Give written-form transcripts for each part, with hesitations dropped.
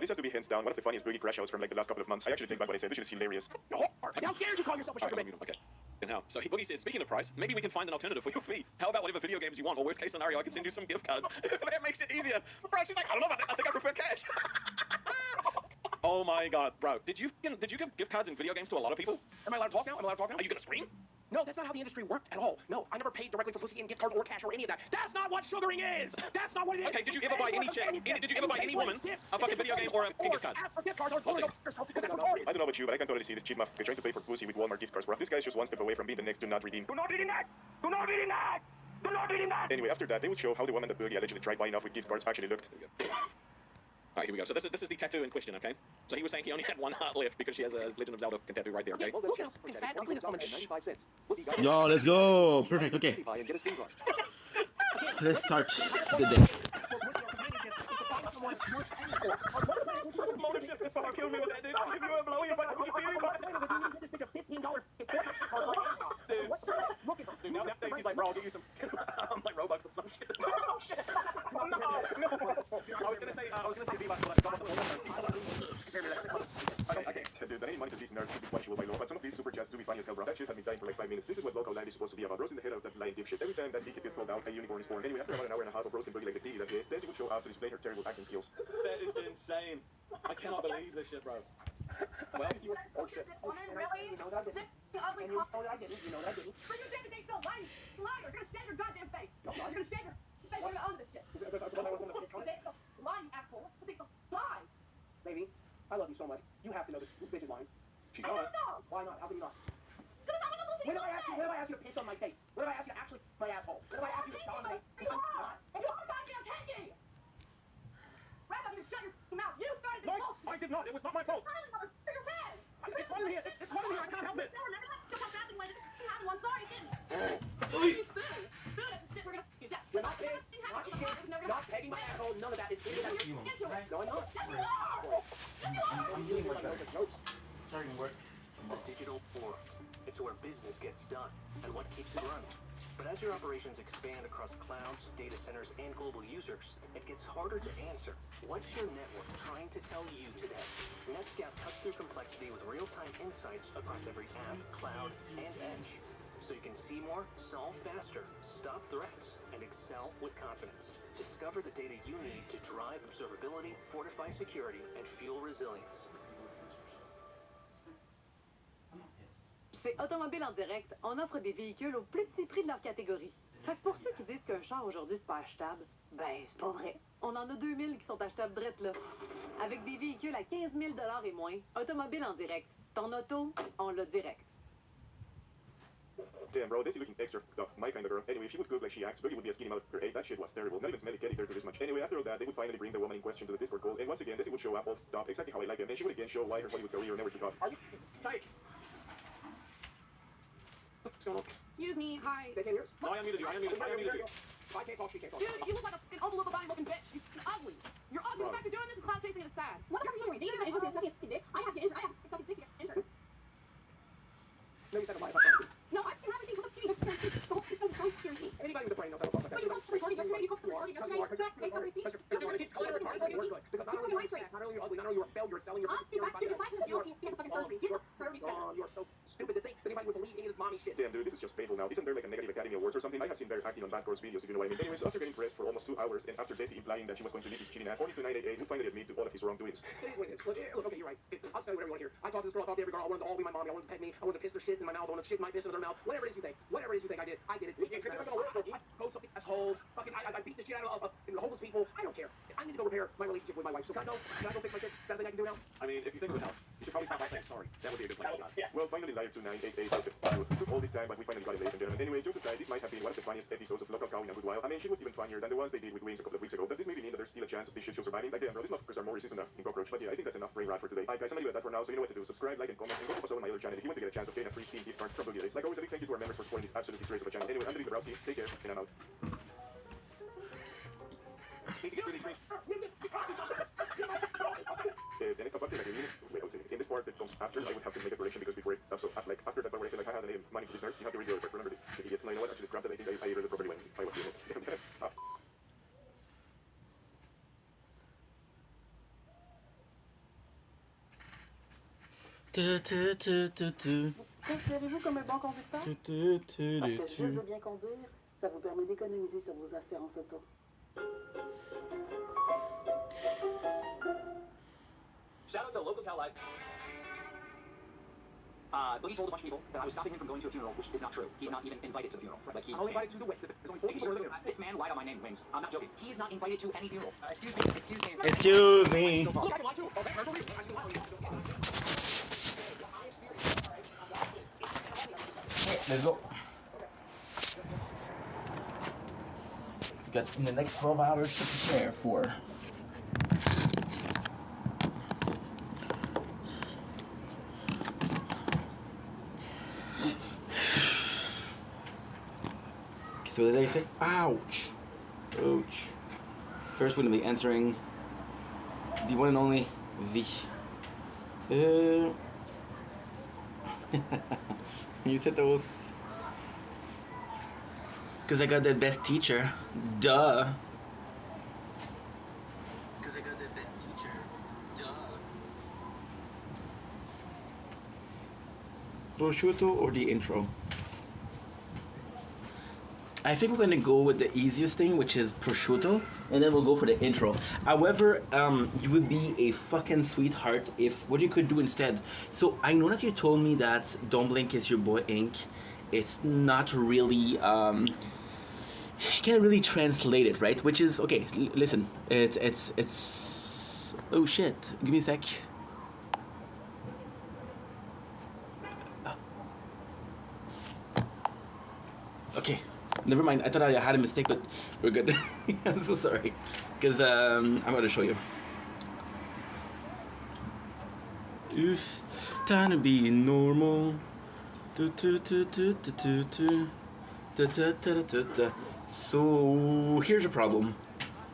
this has to be hands down one of the funniest boogie crash outs from like the last couple of months. I actually take back what I said. This shit is hilarious. How dare you call yourself a sugar baby? Okay. And how? So Boogie says, speaking of price, maybe we can find an alternative for your fee. How about whatever video games you want? Or worst case scenario, I can send you some gift cards. That makes it easier. Bro, she's like, I don't know about that. I think I prefer cash. Oh my god, bro. Did you give gift cards in video games to a lot of people? Am I allowed to talk now? Am I allowed to talk now? Are you gonna scream? No, that's not how the industry worked at all. No, I never paid directly for pussy in gift cards or cash or any of that. That's not what sugaring is. That's not what it is. Okay, did you ever buy any chick? Did you ever buy any woman a fucking video game or a gift card? Gift cards are I don't know about you, but I can totally see this cheap motherfucker trying to pay for pussy with Walmart gift cards, bro. This guy's just one step away from being the next do not redeem. Do not redeem that! Do not redeem that! Do not redeem that! Anyway, after that, they would show how the woman that Boogie allegedly tried buying off with gift cards actually looked. Alright, here we go. So this is the tattoo in question, okay? So he was saying he only had one heart left because she has a Legend of Zelda tattoo right there, okay? Yo, let's go. Perfect. Okay. Let's start the day. Motor shift just fucking killed me with that, dude. If you were blowing, if I could Dude, nowadays he's like, bro, I'll give you some like Robux or some shit. Oh shit! No. I was gonna say V-Bucks, but I got Okay, dude, any money to these nerds should be punishable by law, but some of these super chats do be funny as hell, bro. That shit had me dying for like 5 minutes. This is what local land is supposed to be about. Roasting the head of that lying dipshit. Every time that he gets called out, a unicorn is born. Anyway, after about an hour and a half of roasting Boogie like the piggy that he is, Daisy would show up to display her terrible acting skills. That is insane. I cannot believe this shit, bro. Well, you were bullshit. Woman, really? You know that I didn't. Ugly You know that I didn't. You know that I didn't. But you did the thing so lying. Liar. You're gonna shave your goddamn face. You're gonna shave your face. You're gonna own this shit. Lie, you asshole. What thing's a lie? Baby, I love you so much. You have to know this bitch is lying. She's I not. don't know. Why not? How can you not? Because I'm gonna listen When to did I ask you to piss on my face? When did I ask you to actually my asshole? When did I ask you to dominate? You are. And you're a goddamn pinky. Rest up, you shut your mouth. You started this bullshit. I did not. It was not my fault. You're red. It's one here. It's one here. I can't help it. No, remember that? Just how bad when you had one. Sorry, didn't. Oi. Food. Food, that's the shit we're gonna use. Yeah. You're not pissed. Not pegging my asshole. None of that is any of that. No, I'm not. Yes, you are. Yes, you are. I'm doing my notes. Starting work. The digital world. It's where business gets done and what keeps it running. But as your operations expand across clouds, data centers, and global users, it gets harder to answer. What's your network trying to tell you today? NetScout cuts through complexity with real-time insights across every app, cloud, and edge. So you can see more, solve faster, stop threats, and excel with confidence. Discover the data you need to drive observability, fortify security, and fuel resilience. Chez Automobile en direct, on offre des véhicules au plus petit prix de leur catégorie. Fait que pour ceux qui disent qu'un char aujourd'hui c'est pas achetable, ben c'est pas vrai. On en a 2000 qui sont achetables drette là. Avec des véhicules à 15 000 $ et moins, Automobile en direct. Ton auto, on l'a direct. Damn, bro, Daisy looking extra fucked up. My kind of girl. Anyway, if she would cook like she acts, Boogie would be a skinny mouth. Hey, that shit was terrible. Not even smelly getting there to this much. Anyway, after all that, they would finally bring the woman in question to the Discord call, and once again, Daisy would show up off top, exactly how I like it, and she would again show why her Hollywood career never took off. Are you psych? What's going on? Excuse me. Hi. They can't hear us? No, I unmuted you. I unmuted you. I can't talk, she can't talk. Dude, you look like a fucking overlooked body looking bitch. You're ugly. You're ugly. The fact you're doing this is cloud chasing and it's sad. What the fuck are you doing? I have to suck his dick. I have to suck his dick to enter. Maybe second life. No, I can have a thing. Look, give me this. Anybody with a brain knows how to talk like that. But you come recording this way. You come recording this way. Because not only are you ugly, not only are you a failure, you're selling your you are so stupid to think that anybody would believe any of this mommy shit. Damn, dude, this is just painful now. Isn't there like a negative Academy Awards or something? I have seen Bear acting on bad course videos, if you know what I mean. Anyways, after getting pressed for almost 2 hours, and after Daisy implying that she was going to leave his cheating ass, 4298 would finally admit to all of his wrongdoings. It is what it is. Look, okay, you're right. I'll tell you whatever you want to hear. I talked to this girl, I talked to every girl, I wanted to all be my mommy, I wanted to pet me, I wanted to piss their shit in my mouth, I wanted to shit my piss in their mouth. Whatever it is you think. Whatever it is you think I did it. It's not gonna work. I told something asshole. Fucking, I beat the shit out of homeless people. I don't care. I need to go repair my relationship with my wife. So can I go fix my shit? Is that a thing I can do now? I mean, if you think it would help, you should probably start by saying sorry. That would be a good place to start. Well, finally, Live 2988 was the truth. It took all this time, but we finally got it, ladies and gentlemen. Anyway, jokes aside, this might have been one of the funniest episodes of Local Cow in a good while. I mean, she was even funnier than the ones they did with Wings a couple of weeks ago. Does this maybe mean that there's still a chance of this shit show surviving? Like, damn, bro, these motherfuckers are more resistant enough in Cockroach. But yeah, I think that's enough brain rot for today. Alright, guys, I'm gonna leave it at that for now, so you know what to do. Subscribe, like, and comment, and go to on my other channel if you want to get a chance of getting a free Steam gift card. Probably is. Like always, a big thank you to our members for supporting this absolute disgrace of a channel. Anyway, I'm David Dabrowski. Take care, and I'm out. The next part, wait, I would say, in this part that comes after, I would have to make a correction because before it, so after that part where I say like, I had the name money to these nerds, you have to read the first. Remember this, the idiot. No, you know what? Actually, scrap that. I think I read it properly when I was doing it. Considérez-vous comme un bon conducteur? Parce que juste de bien conduire, ça vous permet d'économiser sur vos assurances auto. Shout out to local Cal Life. Boogie told a bunch of people that I was stopping him from going to a funeral, which is not true. He's not even invited to the funeral. Like he's only invited to the wake. There's only 4 people who are there. This man lied on my name, Wings. I'm not joking. He is not invited to any funeral. Excuse me. Excuse me. Look, I can lie too. Oh, that's personal reason. I can lie on you. Let's go. We got in the next 12 hours to prepare for. So what did I say? Ouch. Ouch. First we're gonna be answering the one and only V. You said that was because I got the best teacher. Duh. Because I got the best teacher. Duh. Prosciutto or the intro? I think we're gonna go with the easiest thing, which is prosciutto, and then we'll go for the intro. However, you would be a fucking sweetheart if what you could do instead. So I know that you told me that Don't Blink Is Your Boy Ink. It's not really you can't really translate it, right? Which is okay. Listen, it's oh shit. Give me a sec. Okay. Never mind, I thought I had a mistake, but we're good. I'm so sorry. Because I'm going to show you. Oof, time to be normal. So here's the problem.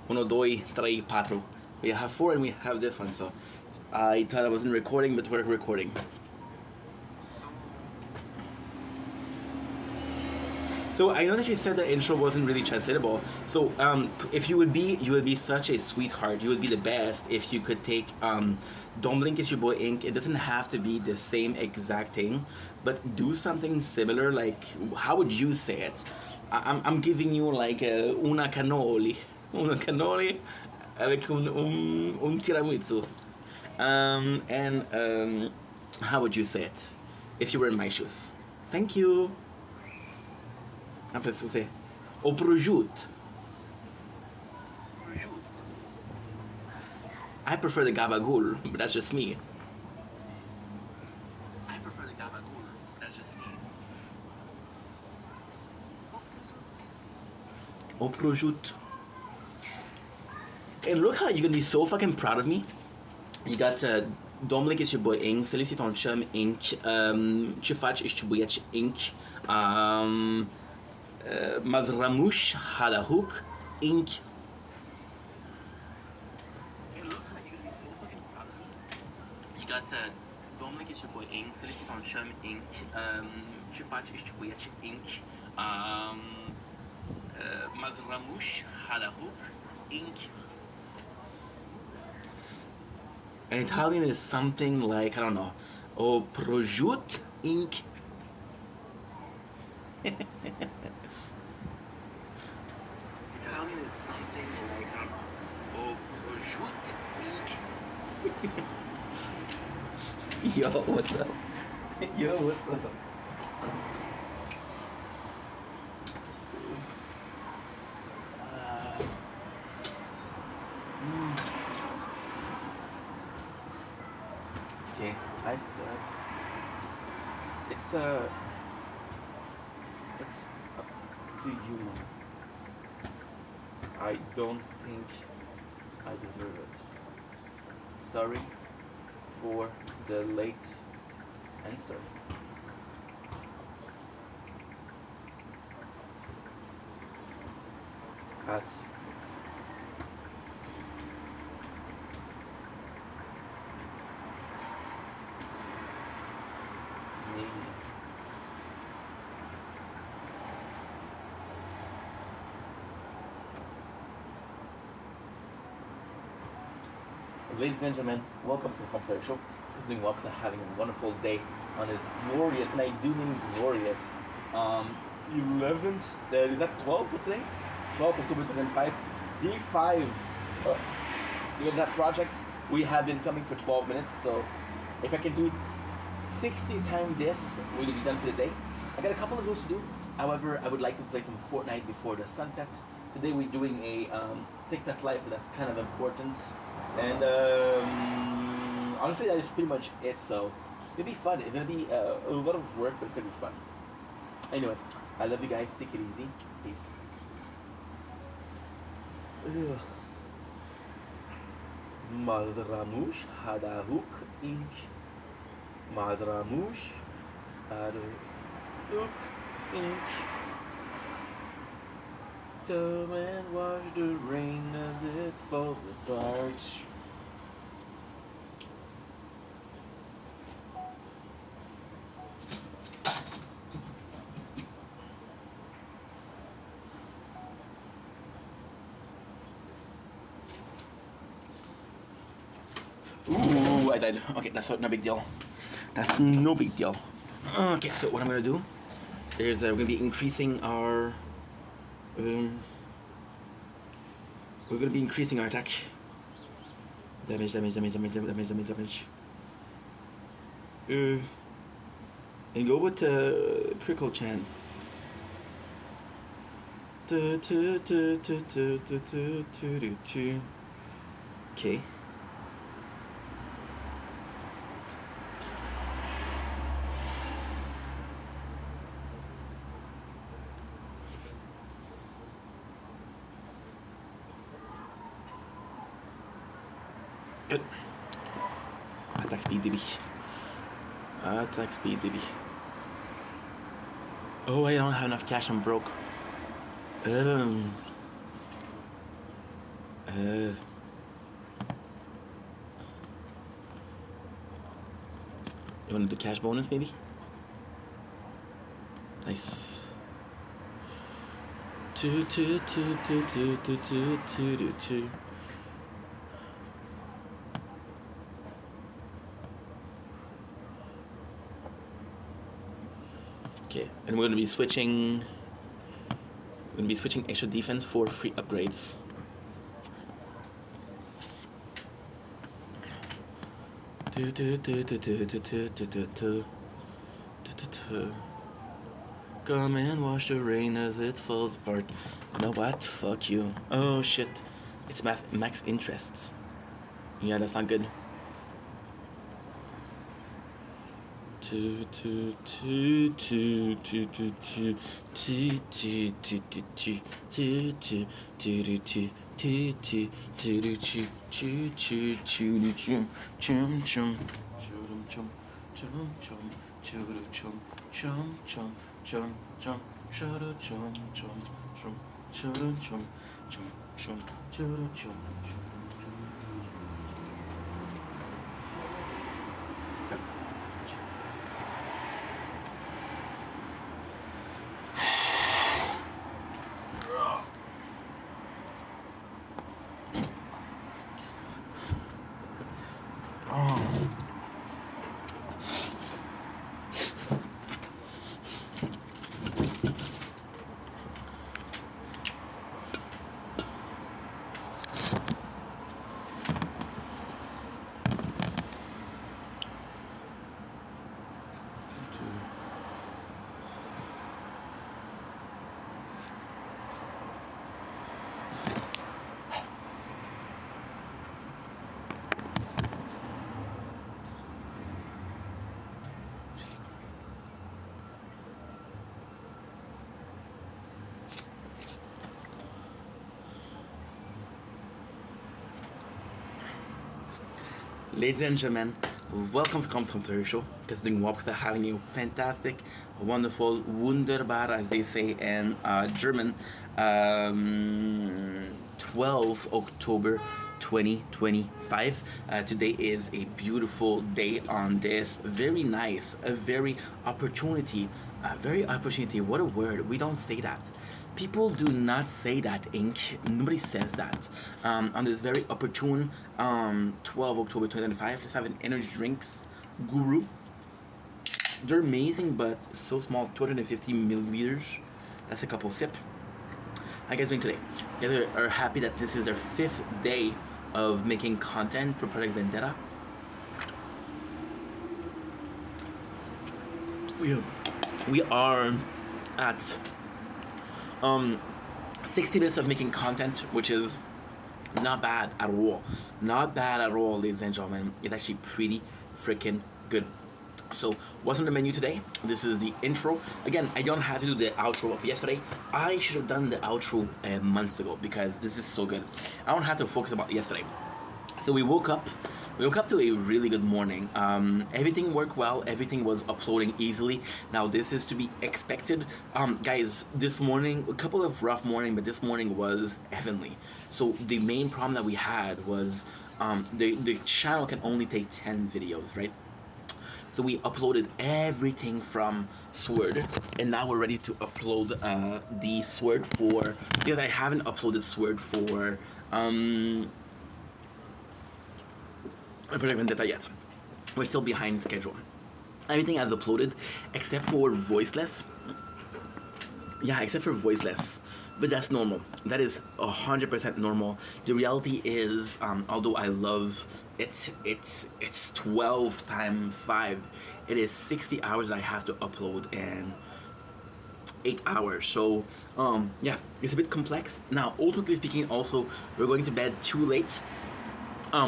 1, 2, 3, 4. We have 4 and we have this one, so I thought I wasn't recording, but we're recording. So I know that you said the intro wasn't really translatable. So if you would be such a sweetheart. You would be the best if you could take Don't Blink Is Your Boy Ink. It doesn't have to be the same exact thing, but do something similar. Like, how would you say it? I'm giving you like una cannoli avec un tiramisù. And how would you say it if you were in my shoes? Thank you. Après, c'est au prosciutto. I prefer the gabagool, but that's just me. Au prosciutto. And look how you're gonna be so fucking proud of me. You got Don't Blink Is Your Boy Ink, Celui c'est ton chum Ink, Ce faci ești băiat Ink, Mazramush Halahook Ink. You got Don't Blink Is Your Boy Ink, Celui c'est ton chum Ink, Ce faci ești băiat Ink, Mazramush Halahook Ink. And Italian is something like, I don't know, O prosciutto Ink. Italian is something like, I don't know, O prosciutto Ink. Yo, what's up? Yo, what's up? Okay, I said it's up to you, man. I don't think I deserve it. Sorry for the late answer. At ladies and gentlemen, welcome to the Complayer Show. He's doing well because I'm having a wonderful day on this glorious, and I do mean glorious, 11th, is that 12th for today? 12th October 2005. Day 5 in that project. We have been filming for 12 minutes, so if I can do 60 times this, we'll be done for the day. I got a couple of those to do. However, I would like to play some Fortnite before the sunset. Today we're doing a TikTok live, so that's kind of important. And honestly, that is pretty much it. So it'll be fun. It's gonna be a lot of work, but it's gonna be fun. Anyway, I love you guys. Take it easy. Peace. Mazramouche Hadahook Inc. Mazramouche Hadahook Inc. Come and watch the rain as it falls apart. Ooh, I died. Okay, that's no big deal. That's no big deal. Okay, so what I'm gonna do is we're gonna be increasing our we're gonna be increasing our attack. Damage. And go with critical chance. Okay. Good. Attack speed, baby. Attack speed, baby. Oh, I don't have enough cash. I'm broke. You wanna do cash bonus, maybe? Nice. Two. Okay, and we're gonna be switching. We're gonna be switching extra defense for free upgrades. Come and wash the rain as it falls apart. You know what? Fuck you. Oh shit! It's max interests. Yeah, that's not good. Ladies and gentlemen, welcome to Come From Terry Show. Casting Walk having you fantastic, wonderful, wunderbar as they say in German. 12 October 2025. Today is a beautiful day on this very nice, a very opportunity. What a word. We don't say that. People do not say that, Inc. Nobody says that. On this very opportune 12 October 2025, let's have an energy drinks guru. They're amazing, but so small, 250 milliliters. That's a couple sip. How you guys doing today? You guys are happy that this is our 5th day of making content for Project Vendetta. We are at 60 minutes of making content, which is not bad at all. Not bad at all, ladies and gentlemen. It's actually pretty freaking good. So, what's on the menu today? This is the intro. Again, I don't have to do the outro of yesterday. I should have done the outro months ago because this is so good. I don't have to focus about yesterday. So we woke up to a really good morning. Everything worked well. Everything was uploading easily. Now this is to be expected. Guys, this morning, a couple of rough morning, but this morning was heavenly. So the main problem that we had was the channel can only take 10 videos, right? So we uploaded everything from Sword, and now we're ready to upload the Sword for, because I haven't uploaded Sword for Project Vendetta yet. We're still behind schedule. Everything has uploaded except for Voiceless. Yeah, except for Voiceless. But that's normal. That is 100% normal. The reality is, although I love it, it's 12 times 5. It is 60 hours that I have to upload in 8 hours. So, yeah, it's a bit complex. Now, ultimately speaking, also, we're going to bed too late.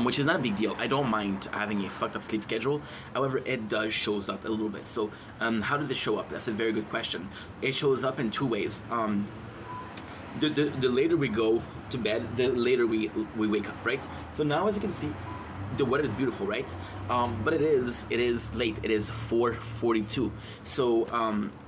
Which is not a big deal. I don't mind having a fucked up sleep schedule. However, it does shows up a little bit. So, how does it show up? That's a very good question. It shows up in 2 ways. The later we go to bed, the later we wake up, right? So now, as you can see, the weather is beautiful, right? But it is late. It is 4:42. So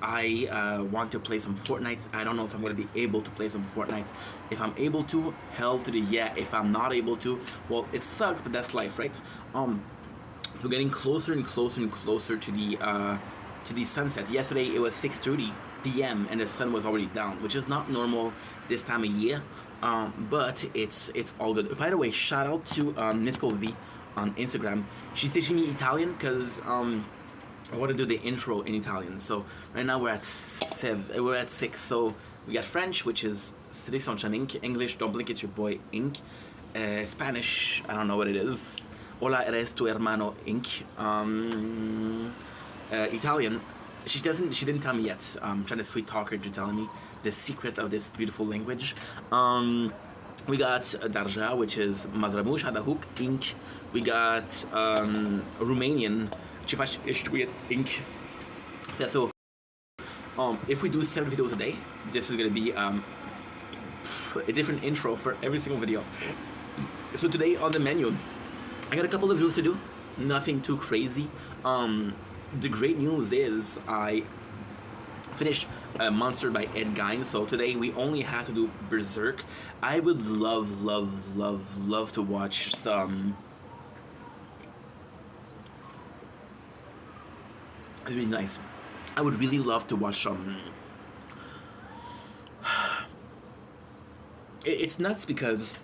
I want to play some Fortnite. I don't know if I'm going to be able to play some Fortnite. If I'm able to, hell to the yeah. If I'm not able to, well, it sucks, but that's life, right? So getting closer and closer and closer to the sunset. Yesterday it was 6:30 p.m. and the sun was already down, which is not normal this time of year. But it's all good. By the way, shout out to Mythical V on Instagram. She's teaching me Italian because I want to do the intro in Italian. So right now we're at 6. So we got French, which is Stay Sunshine Inc. English, Don't Blink, It's Your Boy Inc. Spanish, I don't know what it is. Hola, eres tu hermano Inc. Italian. She didn't tell me yet. I'm trying to sweet talk her to tell me the secret of this beautiful language. We got Darja, which is Mazramush Hadahuk Inc. We got Romanian Chifash Ishtwit Inc. So if we do 7 videos a day, this is gonna be a different intro for every single video. So today on the menu, I got a couple of videos to do. Nothing too crazy. The great news is I finished Monster by Ed Gein, so today we only have to do Berserk. I would love to watch some... It's really nice. I would really love to watch some... It's nuts because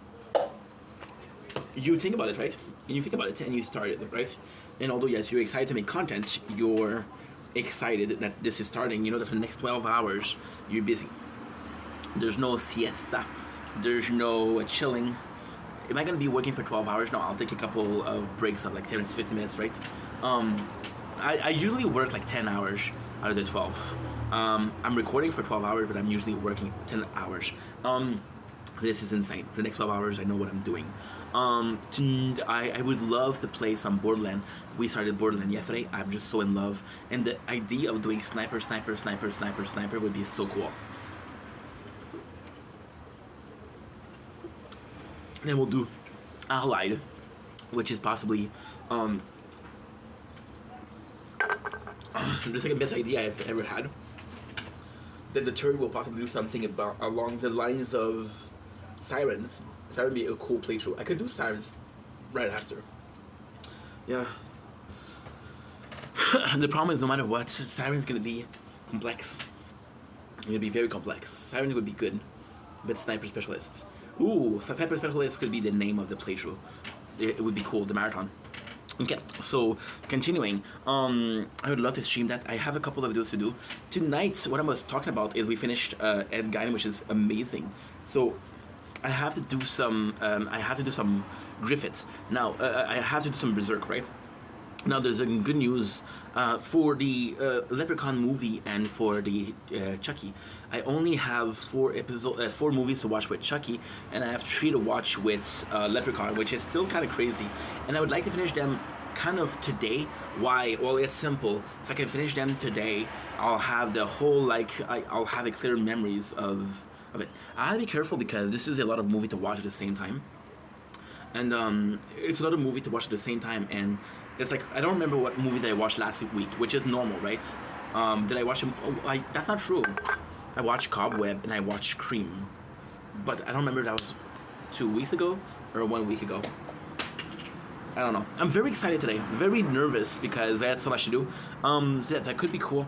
you think about it, right? And you think about it and you start it, right? And although, yes, you're excited to make content, you're excited that this is starting. You know that for the next 12 hours, you're busy. There's no siesta. There's no chilling. Am I going to be working for 12 hours? No, I'll take a couple of breaks of like 10 to 15 minutes, right? I usually work like 10 hours out of the 12. I'm recording for 12 hours, but I'm usually working 10 hours. This is insane. For the next 12 hours, I know what I'm doing. I would love to play some Borderland. We started Borderland yesterday. I'm just so in love. And the idea of doing sniper would be so cool. Then we'll do Allied, which is possibly the second best idea I've ever had. Then the third will possibly do something about along the lines of Sirens. That would be a cool playthrough. I could do Sirens right after. Yeah. The problem is, no matter what, Siren's gonna be complex. It would be very complex. Siren would be good, but Sniper Specialist. Ooh, Sniper Specialist could be the name of the playthrough. It would be cool, the marathon. Okay, so continuing, I would love to stream that. I have a couple of videos to do. Tonight, what I was talking about is we finished Ed Guide, which is amazing. So I have to do some Griffiths. Now, I have to do some Berserk, right? Now, there's a good news for the Leprechaun movie and for the Chucky. I only have four movies to watch with Chucky, and I have 3 to watch with Leprechaun, which is still kind of crazy. And I would like to finish them kind of today. Why? Well, it's simple. If I can finish them today, I'll have the whole I'll have a clear memories of it. I have to be careful because this is a lot of movie to watch at the same time. And it's a lot of movie to watch at the same time, and it's like I don't remember what movie that I watched last week, which is normal, right? Did I watch them? That's not true. I watched Cobweb and I watched Cream, but I don't remember if that was 2 weeks ago or 1 week ago. I don't know. I'm very excited today. Very nervous because I had so much to do. So yes, that could be cool.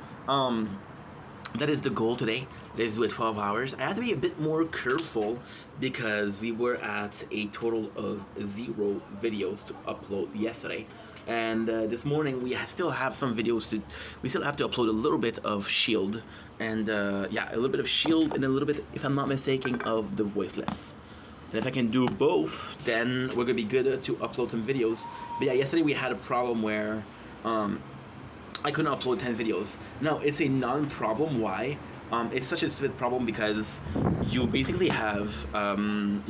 That is the goal today. Let's do it 12 hours. I have to be a bit more careful because we were at a total of 0 videos to upload yesterday. And this morning we still have some videos to... We still have to upload a little bit of Shield. And yeah, a little bit of Shield and a little bit, if I'm not mistaken, of the Voiceless. And if I can do both, then we're going to be good to upload some videos. But yeah, yesterday we had a problem where... I couldn't upload 10 videos. Now, it's a non-problem. Why? It's such a stupid problem because you basically have 30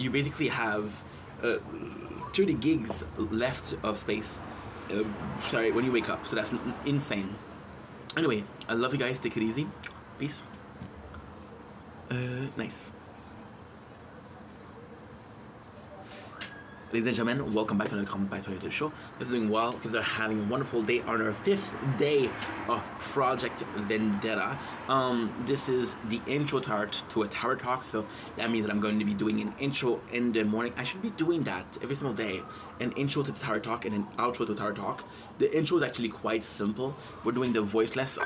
gigs left of space. Sorry, when you wake up. So that's insane. Anyway, I love you guys. Take it easy. Peace. Nice. Ladies and gentlemen, welcome back to another Comment Back to the show. We're doing well because they're having a wonderful day on our 5th day of Project Vendetta. This is the intro to a Tower Talk, so that means that I'm going to be doing an intro in the morning. I should be doing that every single day. An intro to the Tower Talk and an outro to Tower Talk. The intro is actually quite simple. We're doing the voiceless.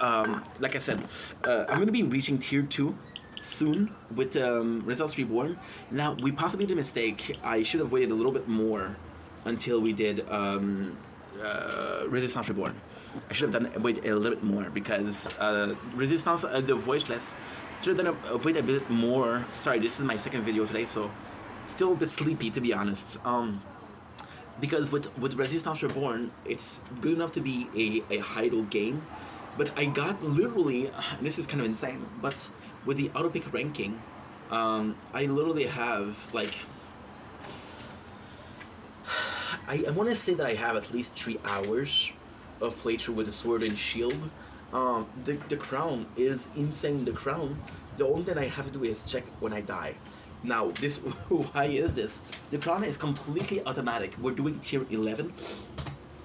Like I said, I'm going to be reaching tier 2 soon with Resistance Reborn. Now, we possibly made a mistake. I should have waited a little bit more until we did Resistance Reborn. I should have waited a little bit more because Resistance, the Voiceless, should have waited a bit more. Sorry, this is my second video today, so still a bit sleepy to be honest. Because with Resistance Reborn, it's good enough to be a idle game, but I got literally, and this is kind of insane, but with the auto pick ranking, I literally have like, I want to say that I have at least 3 hours of playthrough with the Sword and Shield. The crown is insane. The crown, the only thing I have to do is check when I die. Now, this, why is this? The crown is completely automatic. We're doing tier 11,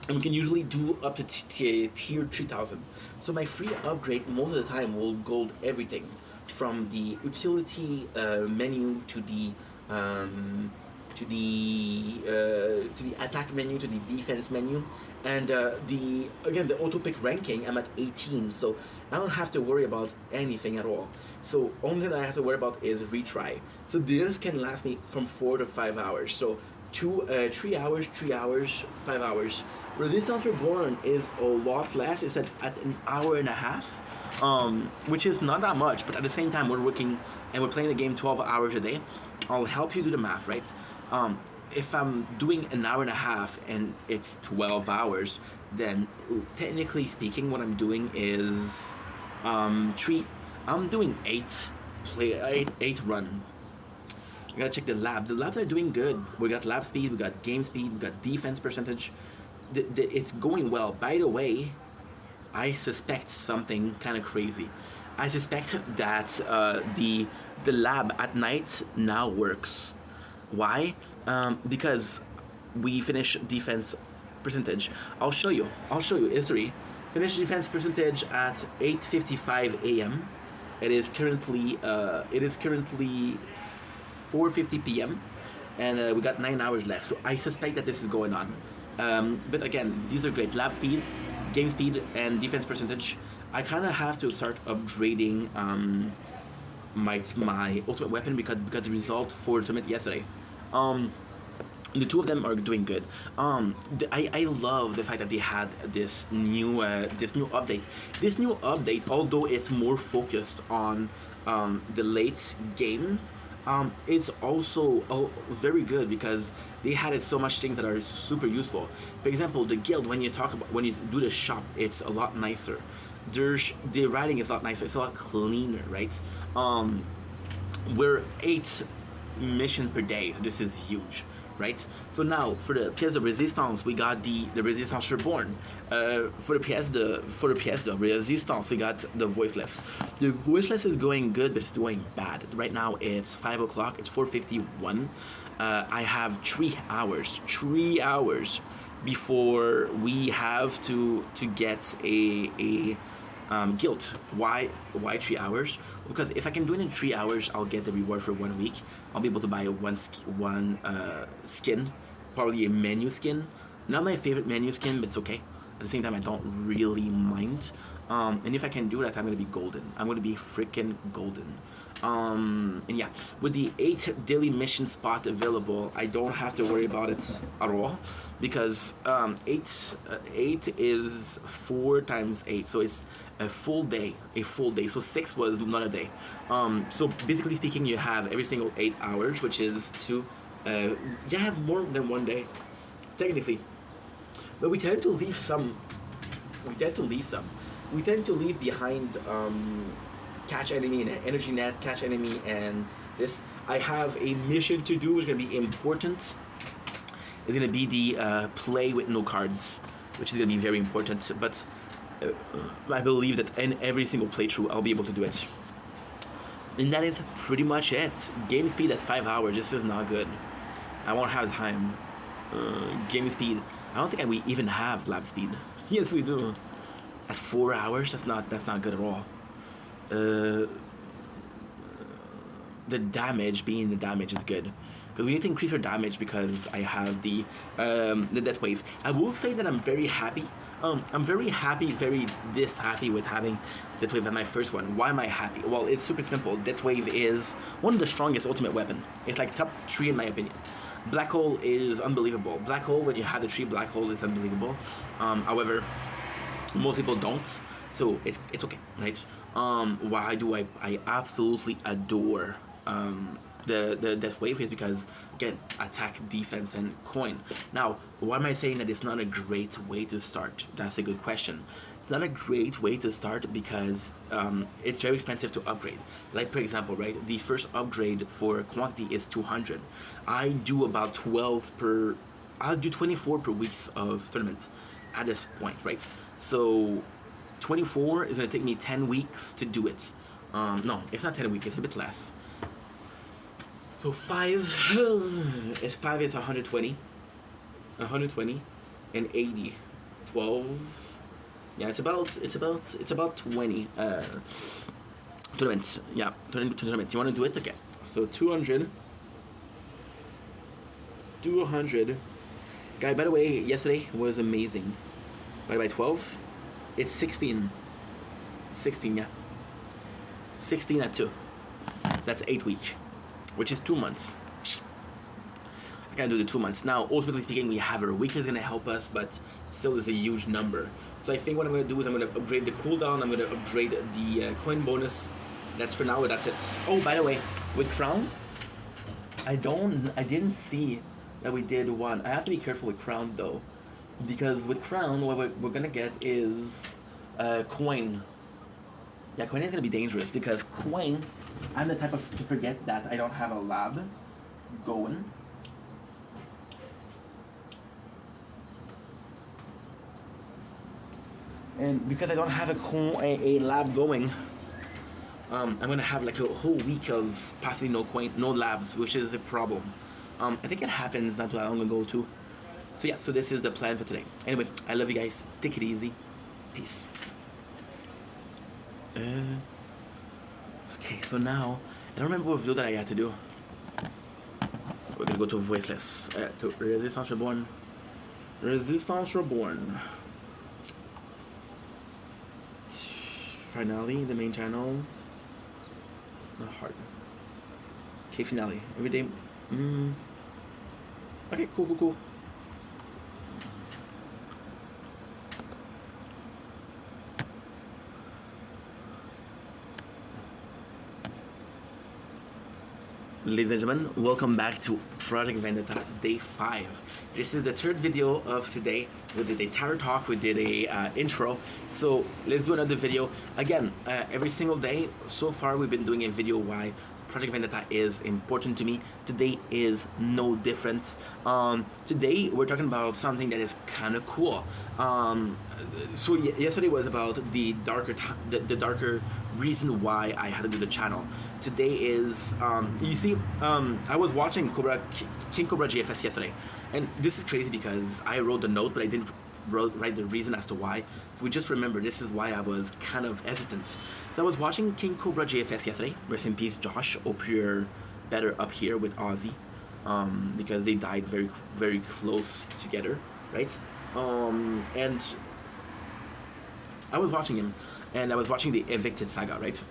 and we can usually do up to tier 3000. So my free upgrade most of the time will gold everything, from the utility menu to the attack menu to the defense menu, and the auto pick ranking, I'm at 18, so I don't have to worry about anything at all. So only thing that I have to worry about is retry. So this can last me from 4 to 5 hours. So 3 hours, 5 hours. Resistance Reborn is a lot less. It's at an hour and a half, which is not that much, but at the same time we're working and we're playing the game 12 hours a day. I'll help you do the math, right? If I'm doing an hour and a half and it's 12 hours, then technically speaking what I'm doing is I'm doing 8 run. I gotta check the labs. The labs are doing good. We got lab speed, we got game speed, we got defense percentage. It's going well. By the way, I suspect something kind of crazy. I suspect that the lab at night now works. Why? Because we finish defense percentage. I'll show you history. Finish defense percentage at 8:55 a.m. It is currently 4:50 p.m. and we got 9 hours left. So I suspect that this is going on. But again, these are great. Lab speed, game speed, and defense percentage. I kind of have to start upgrading my ultimate weapon because the result for the tournament yesterday. The two of them are doing good. I love the fact that they had this new update. This new update, although it's more focused on the late game, it's also very good because they had so much things that are super useful. For example, the guild, when you do the shop, it's a lot nicer. The writing is a lot nicer. It's a lot cleaner, right? We're 8 missions per day, so this is huge, right? So now for the pièce de résistance, we got the Resistance Reborn. For the pièce de résistance, we got the Voiceless. The Voiceless is going good, but it's doing bad. Right now it's 5 o'clock. It's 4:51. I have 3 hours before we have to get a guild. Why 3 hours? Because if I can do it in 3 hours, I'll get the reward for 1 week. I'll be able to buy one skin, probably a menu skin. Not my favorite menu skin, but it's okay. At the same time, I don't really mind. And if I can do that, I'm gonna be golden. I'm gonna be freaking golden. And yeah, with the 8 daily mission spot available, I don't have to worry about it at all because 8 is 4 times 8, so it's a full day. So 6 was not a day. So basically speaking, you have every single 8 hours, which is you have more than 1 day, technically. But we tend to leave some. We tend to leave behind catch enemy and energy net, catch enemy, and this. I have a mission to do, which is going to be important. It's going to be the play with no cards, which is going to be very important. But I believe that in every single playthrough, I'll be able to do it. And that is pretty much it. Game speed at 5 hours, this is not good. I won't have time. Game speed, I don't think we even have lab speed. Yes, we do. At 4 hours, that's not good at all. The damage is good because we need to increase our damage because I have the death wave. I will say that I'm very happy. I'm very happy with having Death Wave as my first one. Why am I happy? Well, it's super simple. Death Wave is one of the strongest ultimate weapon. It's like top 3 in my opinion. Black Hole is unbelievable. Black Hole, when you have the 3 Black Hole, is unbelievable. However, most people don't, so it's okay, right? Why do I absolutely adore the Death Wave is because, again, attack, defense, and coin. Now, why am I saying that it's not a great way to start? That's a good question. It's not a great way to start because it's very expensive to upgrade. Like, for example, right, the first upgrade for quantity is 200. I do about 24 per weeks of tournaments at this point, right? So 24 is going to take me 10 weeks to do it. No, it's not 10 weeks, it's a bit less. So 5 is 120, and 80, 12. Yeah, it's about 20 tournaments. Yeah, tournaments. You want to do it? Okay. So 200. Guy, by the way, yesterday was amazing. By the way, 12. It's 16. 16, yeah. 16 at 2. That's 8 weeks. Which is 2 months. I can't do the 2 months. Now, ultimately speaking, we have our week is going to help us, but still is a huge number. So I think what I'm going to do is I'm going to upgrade the cooldown, I'm going to upgrade the coin bonus. That's for now, that's it. Oh, by the way, with Crown, I didn't see that we did one. I have to be careful with Crown though, because with Crown, what we're going to get is coin. Yeah, coin is going to be dangerous because coin, I'm the type of to forget that I don't have a lab going. And because I don't have a lab going, I'm going to have like a whole week of possibly no labs, which is a problem. I think it happens not too long ago too. So yeah, so this is the plan for today. Anyway, I love you guys. Take it easy. Peace. Okay, so now, I don't remember what video that I had to do. We're gonna go to Voiceless. To Resistance Reborn. Resistance Reborn. Finally, the main channel. Not hard. Okay, finale. Every day. Okay, cool. Ladies and gentlemen, welcome back to Project Vendetta Day 5. This is the third video of today. We did a tarot talk, we did a intro. So let's do another video. Again, every single day, so far we've been doing a video why Project Vendetta is important to me. Today is no different. Today we're talking about something that is kind of cool. So yesterday was about the darker reason why I had to do the channel. Today is you see, I was watching King Cobra GFS yesterday, and this is crazy because I wrote the note, but I didn't write the reason as to why. So we just remember this is why I was kind of hesitant. So I was watching King Cobra GFS yesterday. Rest in peace, Josh. Hope you're better up here with Ozzy, because they died very, very close together, right? And I was watching him, and I was watching the Evicted saga, right?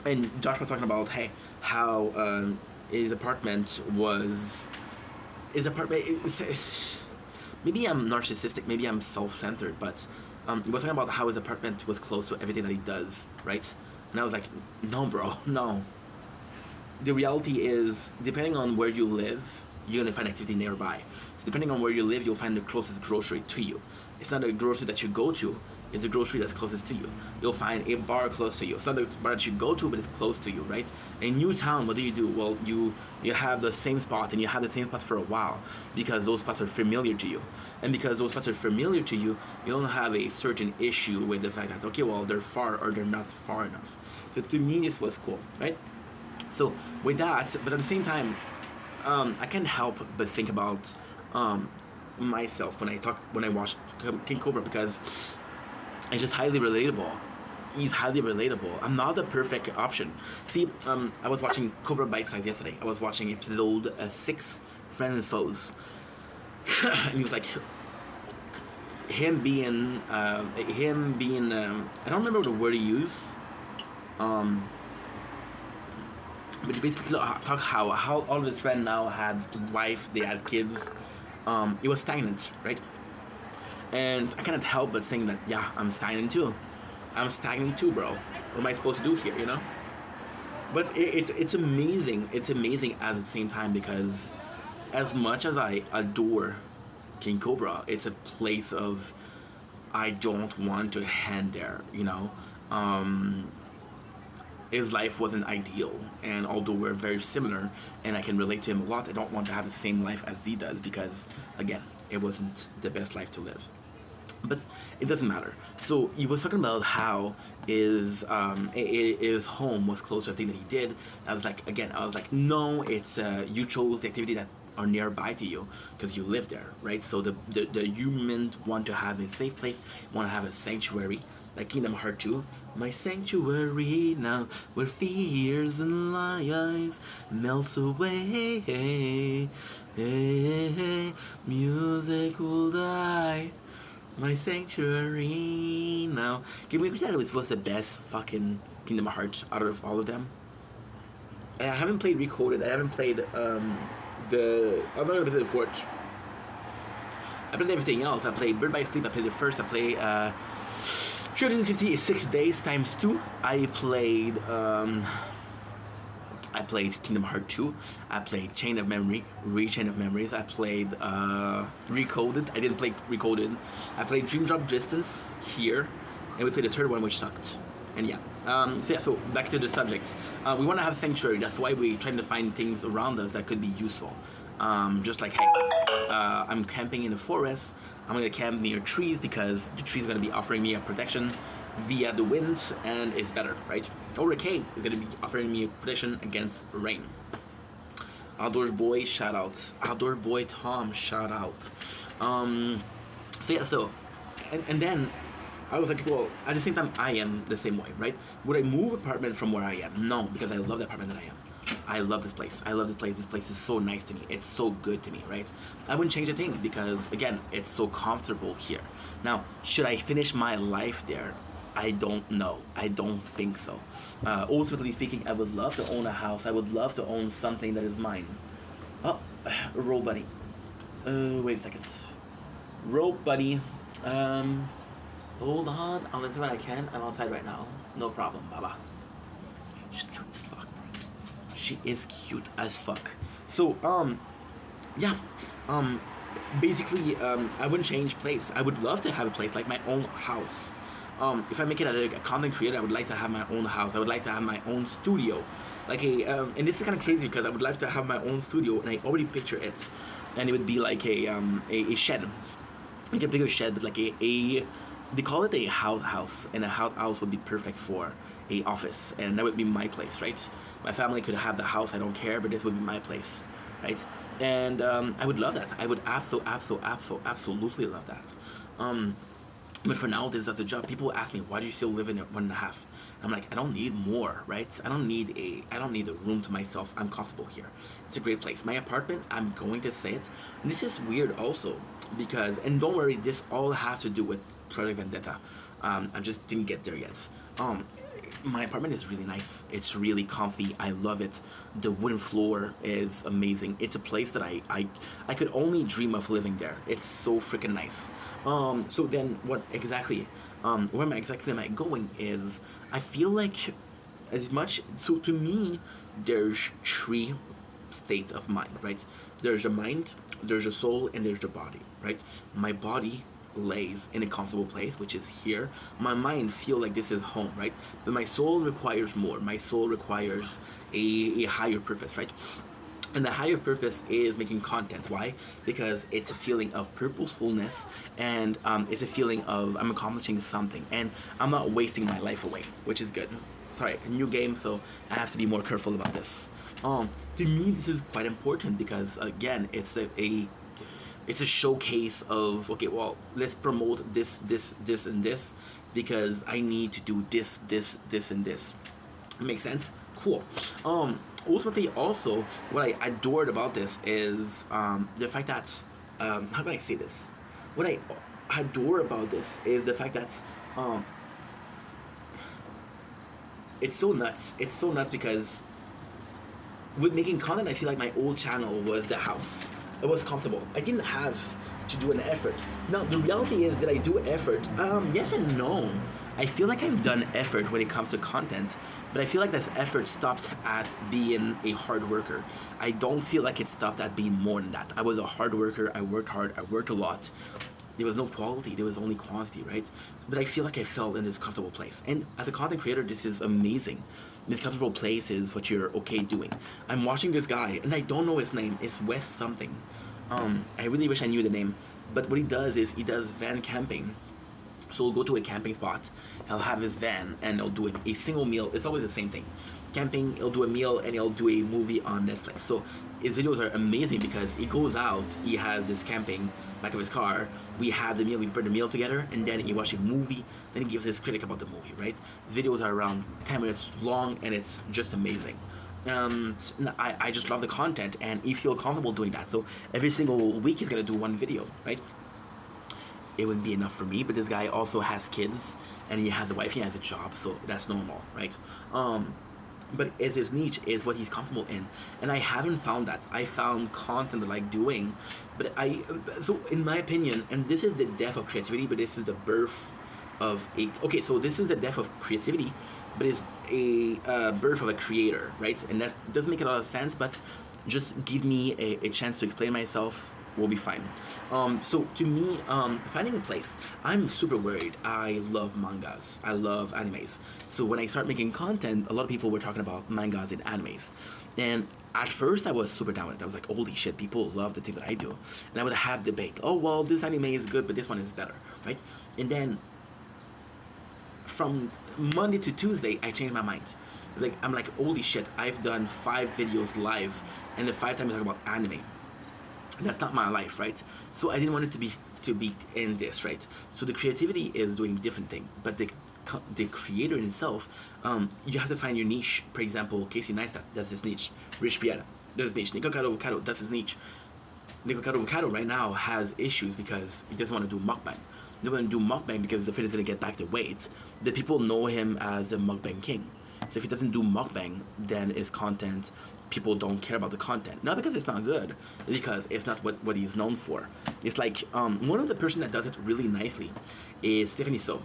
And Josh was talking about, hey, how his apartment was... Maybe I'm narcissistic, maybe I'm self-centered, but he was talking about how his apartment was close to everything that he does, right? And I was like, no, bro, no. The reality is, depending on where you live, you're gonna find activity nearby. So depending on where you live, you'll find the closest grocery to you. It's not a grocery that you go to, it's a grocery that's closest to you. You'll find a bar close to you. It's not a bar that you go to, but it's close to you, right? In Newtown, what do? Well, you have the same spot, and you have the same spot for a while, because those spots are familiar to you. And because those spots are familiar to you, you don't have a certain issue with the fact that, okay, well, they're far or they're not far enough. So to me, this was cool, right? So with that, but at the same time, I can't help but think about myself when I watch King Cobra, because it's just highly relatable. He's highly relatable. I'm not the perfect option. See, I was watching Cobra Bite Size yesterday. I was watching episode 6, Friends and Foes. And he was like, him being, I don't remember the word he used. But he basically talked how all of his friends now had wife, they had kids. It was stagnant, right? And I cannot help but saying that, yeah, I'm stagnant too. I'm stagnant too, bro. What am I supposed to do here, you know? But it's amazing. It's amazing at the same time, because as much as I adore King Cobra, it's a place of I don't want to hand there, you know? His life wasn't ideal, and although we're very similar and I can relate to him a lot, I don't want to have the same life as he does, because again, it wasn't the best life to live. But it doesn't matter. So he was talking about how his home was close to everything that he did. I was like, no, it's you chose the activity that are nearby to you because you live there, right? So the humans want to have a safe place, want to have a sanctuary. Like Kingdom Hearts 2, my sanctuary now, where fears and lies melts away. Music will die, my sanctuary now. Can we agree that it was the best fucking Kingdom Hearts out of all of them? I haven't played Recoded. I haven't played I'm not gonna play the fourth. I played everything else. I played Bird by Sleep. I played the first. I played 356 days times 2. I played Kingdom Hearts 2. I played Chain of Memory, Chain of Memories. I played Recoded. I didn't play Recoded. I played Dream Drop Distance here, and we played the third one, which sucked. And yeah, so back to the subject. We want to have sanctuary. That's why we're trying to find things around us that could be useful. Just like, hey, I'm camping in the forest. I'm gonna camp near trees because the trees are gonna be offering me a protection via the wind, and it's better, right? Or a cave is gonna be offering me a protection against rain. Outdoors Boy, shout out. Outdoor Boy Tom, shout out. So yeah, and then I was like, well, at the same time, I am the same way, right? Would I move apartment from where I am? No, because I love the apartment that I am. I love this place. I love this place. This place is so nice to me. It's so good to me, right? I wouldn't change a thing because, again, it's so comfortable here. Now, should I finish my life there? I don't know. I don't think so. Ultimately speaking, I would love to own a house. I would love to own something that is mine. Oh, roll buddy. Wait a second. Roll buddy. Hold on. I'll listen when I can. I'm outside right now. No problem, Baba. She's cute as fuck, bro. She is cute as fuck. So, yeah. Basically, I wouldn't change place. I would love to have a place like my own house. If I make it as a content creator, I would like to have my own house. I would like to have my own studio, like and this is kind of crazy because I would like to have my own studio, and I already picture it, and it would be like a shed, like a bigger shed, but like a they call it a house, and a house would be perfect for a office, and that would be my place, right? My family could have the house, I don't care, but this would be my place, right? And I would love that. I would absolutely love that. But for now, this is a job. People ask me, why do you still live in a 1.5? I'm like, I don't need more, right? I don't need a room to myself. I'm comfortable here. It's a great place. My apartment, I'm going to say it. And this is weird also because, and don't worry, this all has to do with Project Vendetta. I just didn't get there yet. My apartment is really nice. It's really comfy. I love it. The wooden floor is amazing. It's a place that I could only dream of living there. It's so freaking nice. So then what exactly, where am I going is, I feel like as much, so to me, there's three states of mind, right? There's the mind, there's the soul, and there's the body, right? My body lays in a comfortable place, which is here. My mind feel like this is home, right? But my soul requires more. My soul requires a higher purpose, right? And the higher purpose is making content. Why? Because it's a feeling of purposefulness, and it's a feeling of I'm accomplishing something, and I'm not wasting my life away, which is good. Sorry, a new game, so I have to be more careful about this. To me, this is quite important because again, it's a showcase of, okay, well, let's promote this, and this, because I need to do this, and this. Makes sense? Cool. Ultimately, also, what I adored about this is the fact that, how can I say this? What I adore about this is the fact that it's so nuts. It's so nuts because with making content, I feel like my old channel was the house. It was comfortable. I didn't have to do an effort. Now, the reality is, did I do effort? Yes and no. I feel like I've done effort when it comes to content, but I feel like this effort stopped at being a hard worker. I don't feel like it stopped at being more than that. I was a hard worker. I worked hard. I worked a lot. There was no quality. There was only quantity, right? But I feel like I fell in this comfortable place. And as a content creator, this is amazing. This comfortable place is what you're okay doing. I'm watching this guy, and I don't know his name. It's Wes something. I really wish I knew the name. But what he does is he does van camping. So he'll go to a camping spot, he'll have his van, and he'll do a single meal. It's always the same thing. Camping, he'll do a meal, and he'll do a movie on Netflix. So his videos are amazing because he goes out, he has this camping back of his car, we have the meal, we prepare the meal together, and then he watches a movie, then he gives his critic about the movie, right? His videos are around 10 minutes long, and it's just amazing. I just love the content, and he feels comfortable doing that. So every single week he's gonna do one video, right? It wouldn't be enough for me, but this guy also has kids, and he has a wife, he has a job, so that's normal, right? But as his niche is what he's comfortable in, and I haven't found that. I found content that I like doing, but so in my opinion, and this is the death of creativity, but this is the birth of okay, so this is the death of creativity, but it's a birth of a creator, right? And that doesn't make a lot of sense, but just give me a chance to explain myself, we'll be fine. So to me, finding a place, I'm super worried. I love mangas. I love animes. So when I start making content, a lot of people were talking about mangas and animes. And at first I was super down with it. I was like, holy shit, people love the thing that I do. And I would have debate. Oh, well, this anime is good, but this one is better, right? And then from Monday to Tuesday, I changed my mind. Like, I'm like, holy shit, I've done 5 videos live, and the 5 times I talk about anime. That's not my life, right? So I didn't want it to be in this, right? So the creativity is doing different thing, but the creator himself, you have to find your niche. For example, Casey Neistat, that's his niche. Rich Piana, that's his niche. Nico Caro Avocado, that's his niche. Nico Caro Avocado right now has issues because he doesn't want to do mukbang. They wouldn't do mukbang because the is gonna get back to weight. The people know him as the mukbang king. So if he doesn't do mukbang, then his content, people don't care about the content. Not because it's not good, because it's not what he's known for. It's like one of the person that does it really nicely is Stephanie So.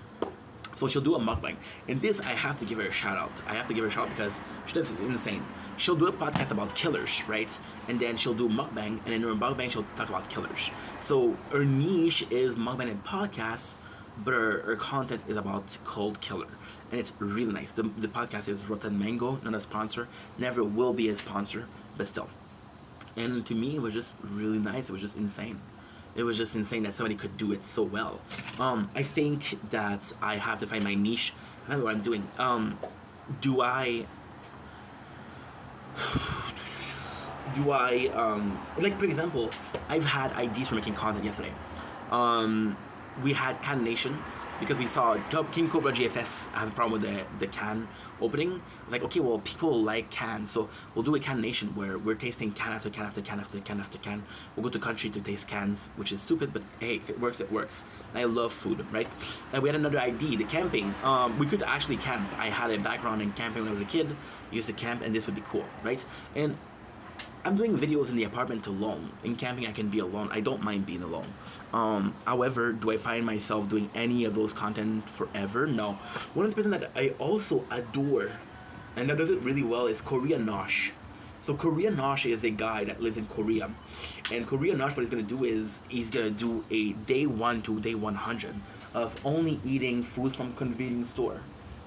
So she'll do a mukbang. And this, I have to give her a shout out. I have to give her a shout out because she does it insane. She'll do a podcast about killers, right? And then she'll do mukbang, and in her mukbang, she'll talk about killers. So her niche is mukbang and podcasts, but her content is about cold killer. And it's really nice. The podcast is Rotten Mango, not a sponsor. Never will be a sponsor, but still. And to me, it was just really nice. It was just insane. It was just insane that somebody could do it so well. I think that I have to find my niche. I don't know what I'm doing. Do I like, for example, I've had ideas for making content yesterday. We had Can Nation because we saw King Cobra GFS have a problem with the can opening. It's like, okay, well, people like cans, so we'll do a Can Nation where we're tasting can after can after can after can after can. We'll go to country to taste cans, which is stupid, but hey, if it works, it works. I love food, right? And we had another idea, the camping. We could actually camp. I had a background in camping when I was a kid, used to camp, and this would be cool, right? And I'm doing videos in the apartment alone. In camping, I can be alone. I don't mind being alone. However, do I find myself doing any of those content forever? No. One of the person that I also adore, and that does it really well, is Korea Nosh. So Korea Nosh is a guy that lives in Korea. And Korea Nosh, what he's going to do is, he's going to do a day 1 to day 100 of only eating food from convenience store.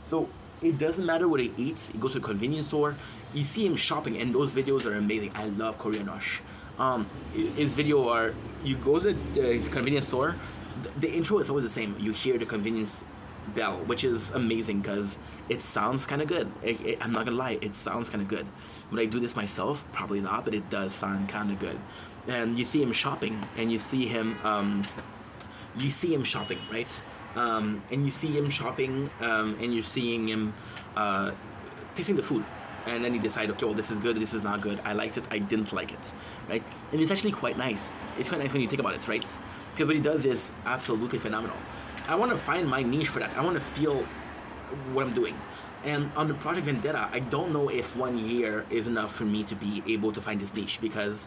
So it doesn't matter what he eats. He goes to a convenience store. You see him shopping, and those videos are amazing. I love Korea Nosh. His video are, you go to the convenience store, the intro is always the same. You hear the convenience bell, which is amazing because it sounds kind of good. I'm not gonna lie, it sounds kind of good. Would I do this myself? Probably not, but it does sound kind of good. And you see him shopping, and you see him shopping, right? And you see him shopping, and you're seeing him tasting the food. And then you decide, okay, well, this is good, this is not good. I liked it, I didn't like it, right? And it's actually quite nice. It's quite nice when you think about it, right? Because what he does is absolutely phenomenal. I want to find my niche for that. I want to feel what I'm doing. And on the Project Vendetta, I don't know if 1 year is enough for me to be able to find this niche, because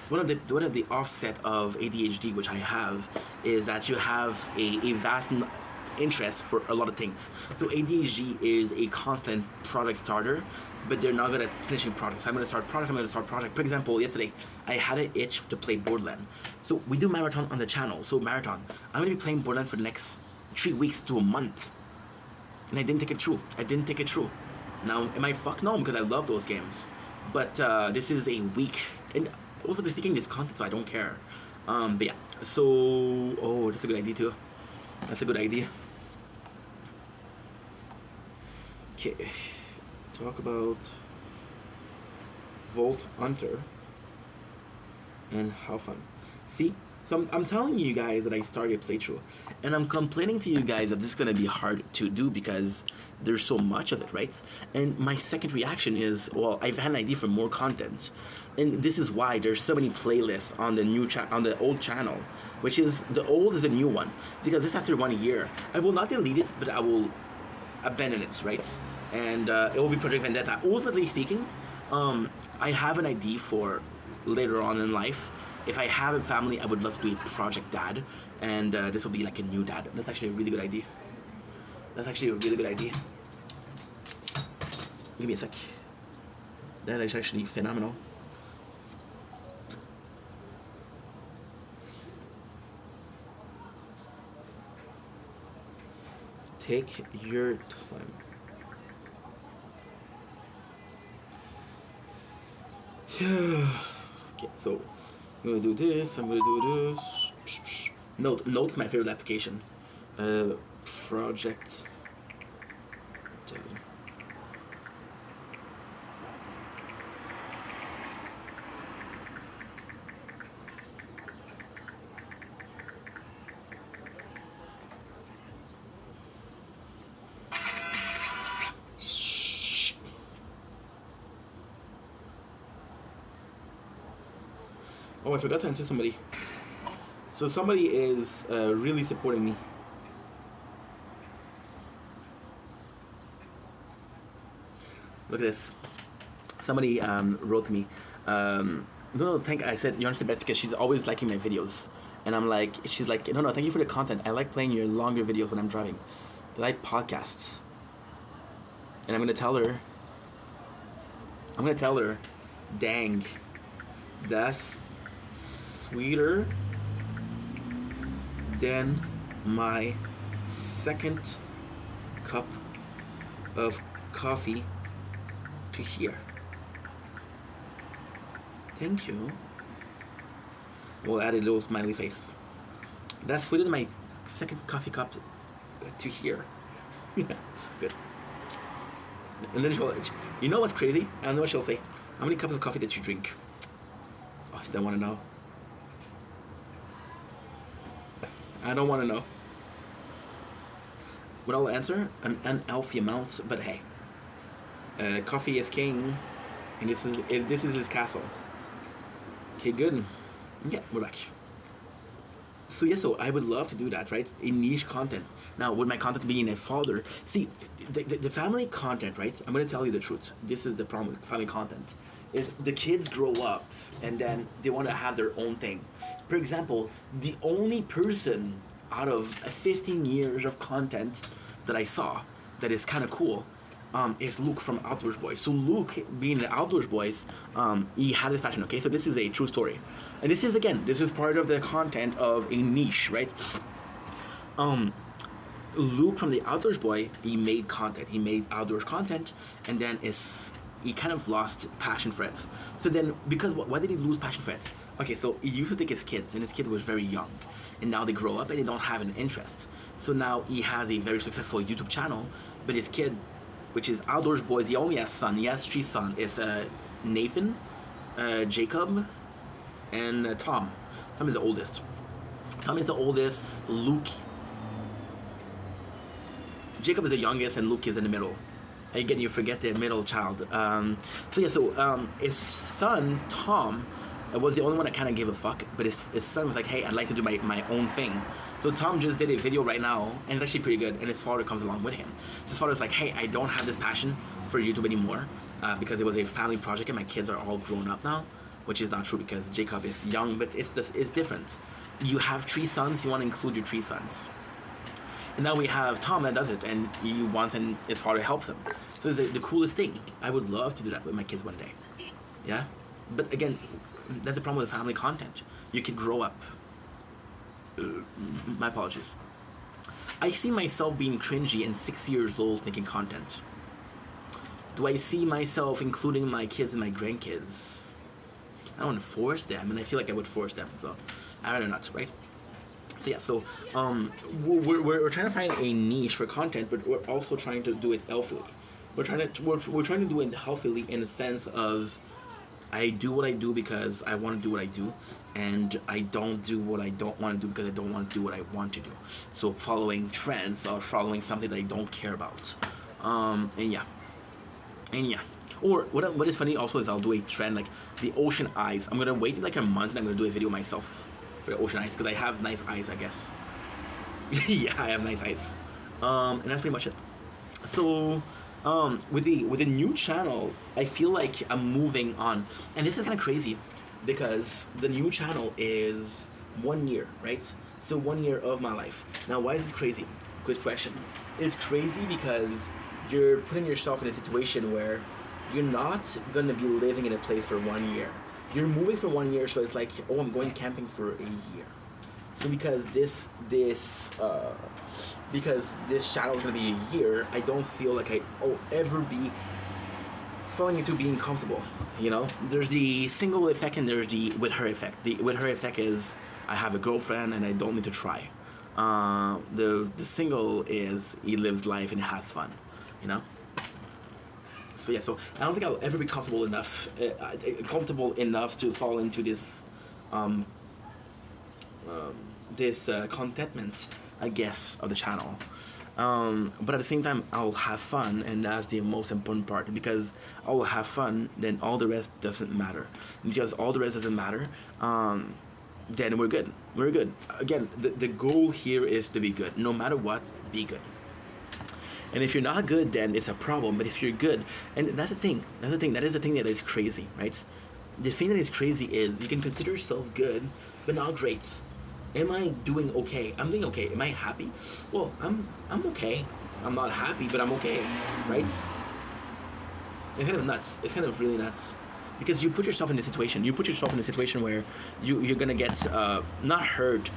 one of the offset of ADHD, which I have, is that you have a vast interest for a lot of things. So ADHD is a constant project starter, but they're not good at finishing projects. I'm going to start project. For example, yesterday, I had an itch to play Borderlands. So we do marathon on the channel. So marathon, I'm going to be playing Borderlands for the next 3 weeks to a month. And I didn't take it through. Now, am I fucked? No, because I love those games. But this is a week. And also speaking, this content, so I don't care. But yeah, so, oh, that's a good idea too. That's a good idea. Okay, talk about Vault Hunter and how fun. See, so I'm telling you guys that I started a playthrough, and I'm complaining to you guys that this is gonna be hard to do because there's so much of it, right? And my second reaction is, well, I've had an idea for more content, and this is why there's so many playlists on the on the old channel, which is the old is a new one, because this after 1 year, I will not delete it, but I will abandon it, right? And it will be Project Vendetta. Ultimately speaking, I have an idea for later on in life. If I have a family, I would love to do a Project Dad, and this will be like a new dad. That's actually a really good idea. Give me a sec. That is actually phenomenal. Take your time. Okay, so I'm gonna do this. Note's my favorite application. Project. Oh, I forgot to answer somebody. So somebody is really supporting me. Look at this. Somebody wrote to me. No, thank. I said you're on the bed because she's always liking my videos, and I'm like, she's like, no, thank you for the content. I like playing your longer videos when I'm driving. I like podcasts, and I'm gonna tell her. Dang, that's sweeter than my second cup of coffee to hear. Thank you. We'll add a little smiley face. That's sweeter than my second coffee cup to hear. Good. And then she'll, you know what's crazy? I don't know what she'll say. How many cups of coffee did you drink? Oh, I don't want to know. I don't want to know. What I'll answer? An unhealthy amount, but hey. Coffee is king, and this is his castle. Okay, good. Yeah, we're back. So yeah, so I would love to do that, right? A niche content. Now, with my content being a father, see, the family content, right? I'm gonna tell you the truth. This is the problem with family content. Is the kids grow up and then they want to have their own thing. For example, the only person out of 15 years of content that I saw that is kind of cool is Luke from Outdoors Boys. So Luke, being the Outdoors Boys, he had this passion. Okay, so this is a true story, and this is part of the content of a niche, right? Luke from the Outdoors Boy, he made content. He made outdoors content, and then he kind of lost passion for it. So then, because why did he lose passion for it? Okay, so he used to think his kids, and his kid was very young, and now they grow up and they don't have an interest. So now he has a very successful YouTube channel, but his kid, which is Outdoors Boys, he only has son. He has 3 sons. It's Nathan, Jacob, and Tom. Tom is the oldest. Luke. Jacob is the youngest, and Luke is in the middle. Again, you forget the middle child. His son, Tom, was the only one that kind of gave a fuck, but his son was like, hey, I'd like to do my own thing. So Tom just did a video right now, and it's actually pretty good, and his father comes along with him. So his father's like, hey, I don't have this passion for YouTube anymore, because it was a family project, and my kids are all grown up now, which is not true, because Jacob is young, but it's different. You have 3 sons, you want to include your 3 sons. And now we have Tom that does it, and he wants, and his father helps him. So it's the coolest thing. I would love to do that with my kids one day. Yeah? But again, that's the problem with family content. You can grow up. My apologies. I see myself being cringy and 6 years old making content. Do I see myself including my kids and my grandkids? I don't want to force them, and I feel like I would force them, so I'd rather not, right? So yeah, so we're trying to find a niche for content, but we're also trying to do it healthily. We're trying to do it healthily in the sense of, I do what I do because I want to do what I do, and I don't do what I don't want to do because I don't want to do what I want to do. So following trends or following something that I don't care about, and yeah. Or what is funny also is I'll do a trend like the ocean eyes. I'm gonna wait like a month and I'm gonna do a video myself for the ocean eyes because I have nice eyes, I guess. Yeah, I have nice eyes, and that's pretty much it. So. With the new channel, I feel like I'm moving on, and this is kind of crazy because the new channel is 1 year, right? So 1 year of my life. Now, why is this crazy? Good question. It's crazy because you're putting yourself in a situation where you're not gonna be living in a place for 1 year. You're moving for 1 year, so it's like, oh, I'm going camping for a year. So because this channel is gonna be a year, I don't feel like I'll ever be falling into being comfortable. You know, there's the single effect and there's the with her effect. The with her effect is I have a girlfriend and I don't need to try. The single is he lives life and has fun. You know. So yeah, so I don't think I'll ever be comfortable enough to fall into this contentment, I guess, of the channel. But at the same time, I'll have fun, and that's the most important part, because I'll have fun, then all the rest doesn't matter. Because all the rest doesn't matter, then we're good. We're good. Again, the goal here is to be good. No matter what, be good. And if you're not good, then it's a problem. But if you're good, and that's the thing. That's the thing. That is the thing that is crazy, right? The thing that is crazy is you can consider yourself good, but not great. Am I doing okay? I'm doing okay. Am I happy? Well, I'm okay. I'm not happy, but I'm okay, right? It's kind of nuts. It's kind of really nuts. Because you put yourself in a situation. You put yourself in a situation where you're gonna get not hurt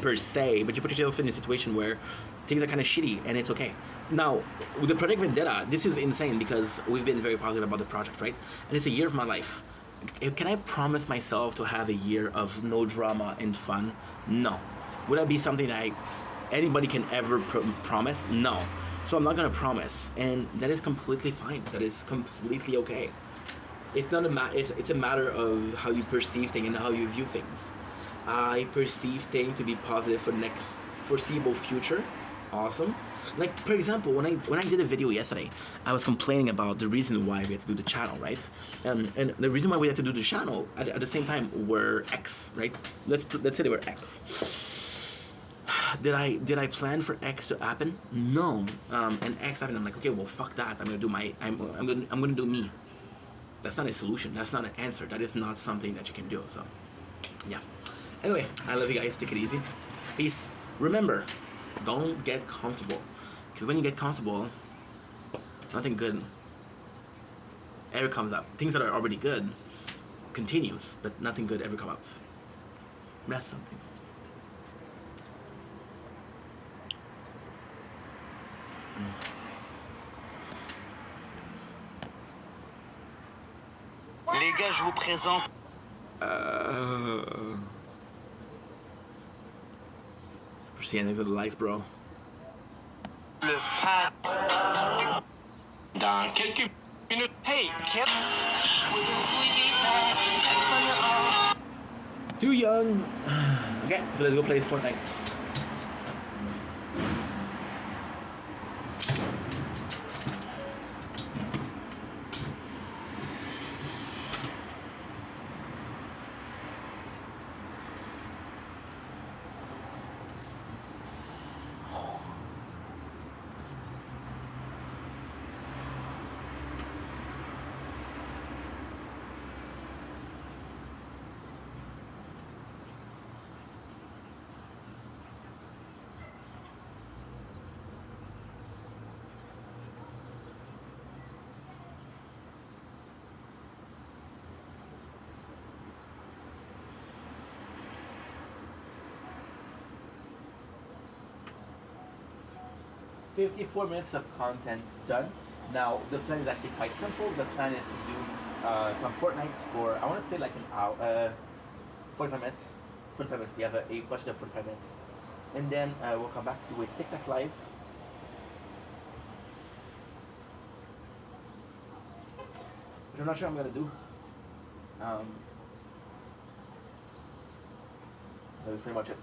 per se, but you put yourself in a situation where things are kind of shitty and it's okay. Now, with the Project Vendetta, this is insane because we've been very positive about the project, right? And it's a year of my life. Can I promise myself to have a year of no drama and fun? No. Would that be something that anybody can ever promise? No. So I'm not gonna promise, and that is completely fine. That is completely okay. It's not it's a matter of how you perceive things and how you view things. I perceive things to be positive for next foreseeable future. Awesome. Like, for example, when I did a video yesterday, I was complaining about the reason why we had to do the channel, right? And the reason why we had to do the channel at the same time were X, right? Let's say they were X. Did I plan for X to happen? No. And X happened. I'm like, okay, well, fuck that. I'm gonna do me. That's not a solution. That's not an answer. That is not something that you can do. So, yeah. Anyway, I love you guys. Take it easy. Peace. Remember, don't get comfortable. Because when you get comfortable, nothing good ever comes up. Things that are already good continues, but nothing good ever come up. That's something. Les gars, je vous présente. Proceed to the likes, bro. Le pas. Dans quelques minutes. Hey, Kip. Too young. Okay, so let's go play Fortnite. $54 minutes of content done. Now, the plan is actually quite simple. The plan is to do some Fortnite for, I want to say like an hour, 45 minutes. 45 minutes. We have a budget of 45 minutes. And then we'll come back to a TikTok live. Which I'm not sure I'm going to do. That was pretty much it.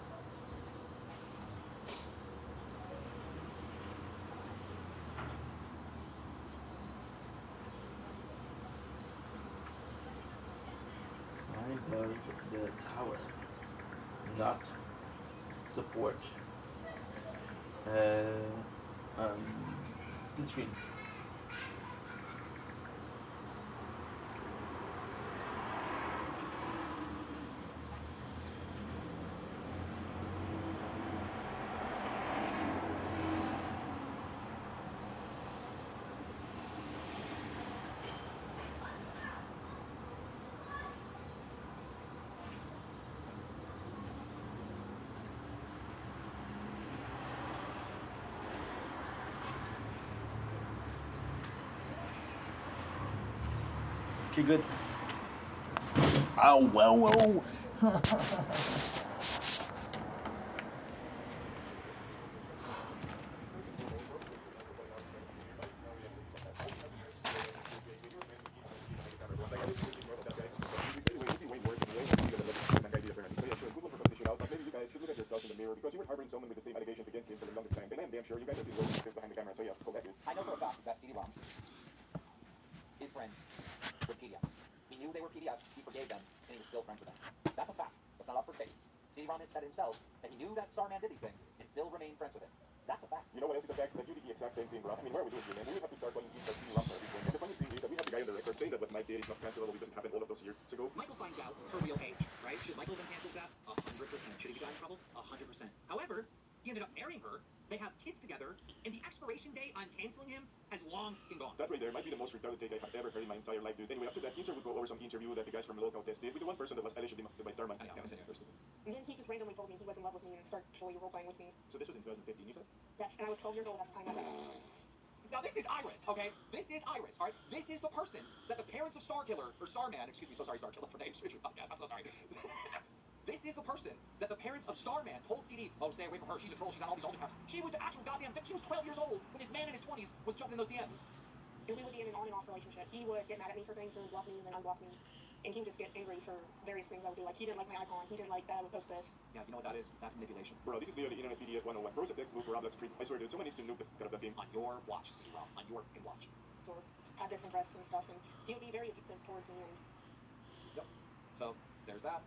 Why does the tower not support split screen? Okay, good. Oh, whoa. Because you were harboring someone with the same allegations against him for the longest time, and I'm damn sure you guys have been rolling things behind the camera, so yeah, go back to it. I know for a fact that CD-ROM, his friends were PDFs. He knew they were PDFs, he forgave them, and he was still friends with them. That's a fact. That's not up for debate. CD-ROM said himself that he knew that Starman did these things and still remained friends with him. That's a fact. You know what else is a fact? That you did the exact same thing, bro. I mean, why are we doing here, man? We would have to start calling these CD-ROM for everything. And the funniest thing is that we have the guy on the record saying that what Mike did is not cancelable because it happened all of those years ago. Michael finds out her real age, right? Should Michael have been canceled for that? 100%. Should he be got in trouble? 100%. However, he ended up marrying her. They have kids together, and the expiration date on canceling him has long been gone. That right there might be the most retarded take I have ever heard in my entire life, dude. Anyway, after that, Ginsler would go over some interview that the guys from Local Test did with the one person that was allegedly molested by Starman. And then he just randomly told me he was in love with me and started actually role-playing with me. So this was in 2015, you said? Yes, and I was 12 years old at the time. Now this is Iris, okay? This is Iris, alright? This is the person that the parents of Starkiller, or Starman, excuse me, so sorry Starkiller for names switching podcast, I'm so sorry. This is the person that the parents of Starman told CD, oh, stay away from her, she's a troll, she's on all these old accounts. She was the actual goddamn thing. She was 12 years old when this man in his 20s was jumping in those DMs. And we would be in an on and off relationship. He would get mad at me for things and block me and then unblock me. And he would just get angry for various things I would do. Like, he didn't like my icon, he didn't like that I would post this. Yeah, you know what that is? That's manipulation. Bro, this is literally Internet PDF 101. Bro's a textbook, Roblox street. I swear, dude, someone needs to nuke the fuck out of that game. On your watch, CD-ROM. On your fucking watch. Or had this interest and stuff, and he would be very abusive towards me. And Yep. So, there's that.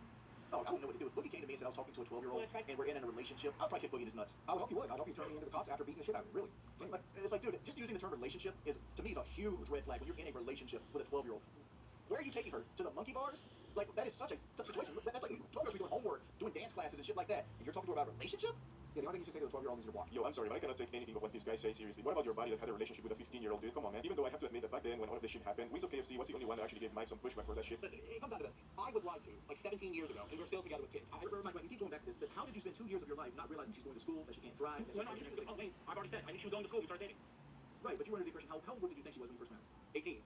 Oh, I wouldn't know what to do. If Boogie came to me and said I was talking to a 12-year-old and we're in a relationship, I'd probably kick Boogie in his nuts. I would help you would. I'd help you turn me into the cops after beating the shit out of me, really. Like, it's like, dude, just using the term relationship is, to me, is a huge red flag when you're in a relationship with a 12-year-old. Where are you taking her? To the monkey bars? Like, that is such a tough situation. That's like 12-year-olds be doing homework, doing dance classes and shit like that, and you're talking to her about a relationship? Yeah, the only thing you should say to a 12-year-old is your watch. Yo, I'm sorry, but I cannot take anything of what these guys say seriously. What about your buddy that had a relationship with a 15-year-old dude? Come on, man. Even though I have to admit that back then, when all of this shit happened, Wings of KFC was the only one that actually gave Mike some pushback for that shit. Listen, it comes down to this. I was lied to, like 17 years ago, and we're still together with kids. I remember, Mike, you keep going back to this, but how did you spend 2 years of your life not realizing she's going to school, that she can't drive, that she's Oh, wait, I've already said. I knew she was going to school. We started dating. Right, but you were under the impression, how old did you think she was when you first met her? 18.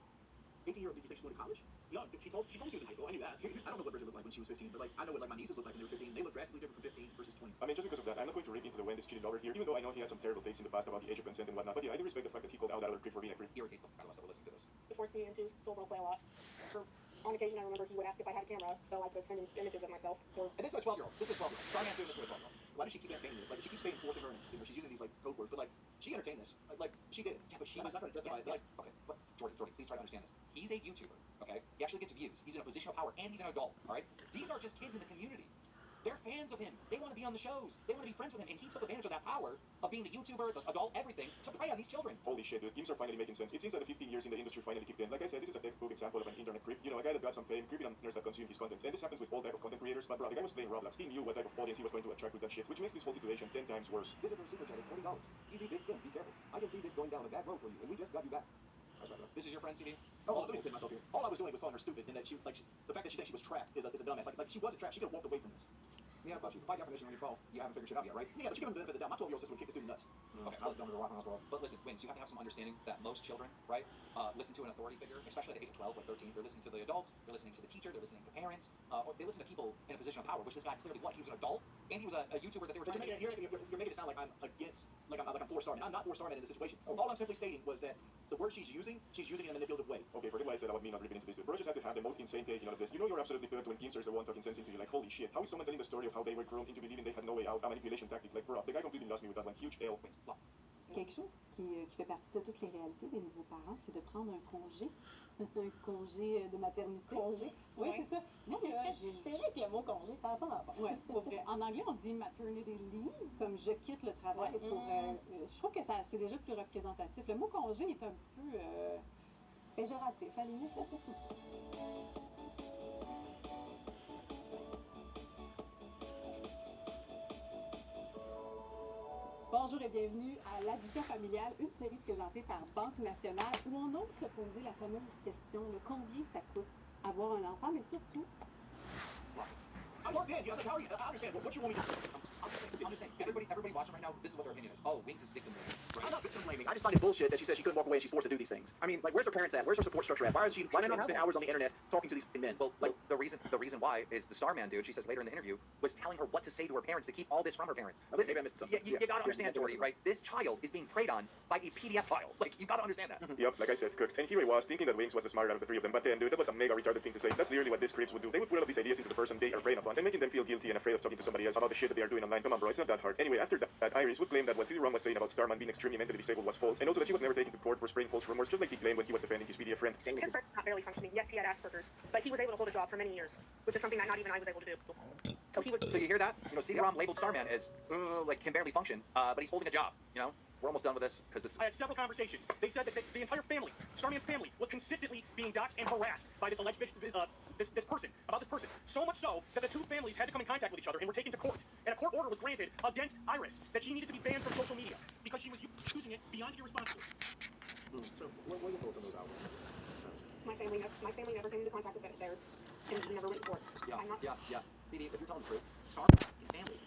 18-year-old, did you think she was going to college? No, she told me she was in high school. I knew that. I don't know what Bridget looked like when she was 15, but like I know what like my nieces looked like when they were 15. They look drastically different from 15 versus 20. I mean, just because of that, I'm not going to rip into the Wendy's cheated over here, even though I know he had some terrible takes in the past about the age of consent and whatnot. But yeah, I do respect the fact that he called out that other creep for being a creep. Irritates the fuck out of us that we're listening to this. it forced me into full role play a lot. On occasion, I remember he would ask if I had a camera, so I could send him images of myself. Or And this is a 12-year-old. This is a 12-year-old. Starman's doing this with a 12-year-old. why does she keep entertaining this? Like she keeps saying forcing her, and she's using these like code words, but like she entertained this. Like she did. Yeah, but she I'm was... not going to justify yes, it. yes. Okay, but Jordan, please try to understand this. He's a YouTuber, okay? He actually gets views. He's in a position of power, and he's an adult, all right? These are just kids in the community. They're fans of him. They want to be on the shows. They want to be friends with him, and he took advantage of that power of being the YouTuber, the adult, everything, to prey on these children. Holy shit, dude. Games are finally making sense. It seems that the 15 years in the industry finally kicked in. Like I said, this is a textbook example of an internet creep. You know, a guy that got some fame, creeping on nerds that consume his content. And this happens with all type of content creators. But bro, the guy was playing Roblox. He knew what type of audience he was going to attract with that shit, which makes this whole situation 10 times worse. Visitor super chat at $40. Easy, big thing. Be careful. I can see this going down a bad road for you, and we just got you back. This is your friend, CD? Oh, let me defend myself here. All I was doing was calling her stupid, and that she the fact that she thinks she was trapped is a dumbass. Like she wasn't trapped. She could have walked away from this. Yeah, but by definition, when you're 12, you haven't figured shit out yet, right? Yeah, but you give him the benefit of the doubt. My 12-year-old sister would kick this dude nuts. Okay, I was dumb to rock when I was 12. But listen, Wings, you have to have some understanding that most children, right, listen to an authority figure, especially at the age of 12 or 13. They're listening to the adults, they're listening to the teacher, they're listening to parents, or they listen to people in a position of power, which this guy clearly was. He was an adult, and he was a YouTuber that they were But trying to you're making it sound like I'm against, like I'm for Starman. I'm not for Starman in this situation. All I'm simply stating was that the word she's using in a manipulative way. Okay, forget what I said about me not ripping into this. Bro just had to have the most insane take out of this. You know you're absolutely good when Gamesters are the one talking sense into you. Like, holy shit, how is someone telling the story of how they were grown into believing they had no way out? A manipulation tactic. Like, bro, the guy completely lost me with that one. Huge L. Quelque chose qui fait partie de toutes les réalités des nouveaux parents, c'est de prendre un congé, un congé de maternité. Congé? Oui, Ouais. c'est ça. Non, mais C'est vrai que le mot congé, ça n'a pas rapport. ouais, pour vrai. En anglais, on dit maternity leave, comme je quitte le travail. Ouais. Pour, je trouve que c'est déjà plus représentatif. Le mot congé est un petit peu péjoratif, à la limite. Bonjour et bienvenue à l'Addition familiale, une série présentée par Banque Nationale où on ose se poser la fameuse question, combien ça coûte avoir un enfant, mais surtout... I'm locked in. How are you? I understand. What you want me to do? I'm just saying, everybody watching right now, this is what their opinion is. Oh, Wings is victim blaming. I'm not victim blaming. I just find it bullshit that she said she couldn't walk away and she's forced to do these things. I mean, like, where's her parents at? Where's her support structure at? Why did she not spend hours on the internet talking to these men? Well, the reason why is the Starman dude, she says later in the interview, was telling her what to say to her parents to keep all this from her parents. Okay, maybe I missed something. You gotta understand, Jordy, right? This child is being preyed on by a PDF file. Like, you gotta understand that. Yep, like I said, cooked. And here he was, thinking that Wings was the smarter out of the three of them. But then, dude, that was a mega retarded thing to say. That's literally what these creeps would do. They would put all of these ideas into the person they are preying upon and making them feel guilty and afraid of talking to somebody else about the shit that they are doing online. Come on, bro, it's not that hard. Anyway, after that, Iris would claim that what CD-ROM was saying about Starman being extremely mentally disabled was false, and also that she was never taken to court for spreading false rumors, just like he claimed when he was defending his PDF friend. his friend was not barely functioning. Yes, he had Asperger's, but he was able to hold a job for many years. which is something that not even I was able to do. So he was. So you hear that? You know, CD-ROM labeled Starman as like can barely function, but he's holding a job. You know, we're almost done with this because this. I had several conversations. They said that the entire family, Starman's family, was consistently being doxxed and harassed by this alleged this person, about this person. So much so that the two families had to come in contact with each other and were taken to court. And a court order was granted against Iris that she needed to be banned from social media because she was using it beyond irresponsible. So, what are your thoughts on those hours? My family never came into contact with theirs, and we never went to court. Yeah, I'm not. yeah. CD, if you're telling the truth, Starman and family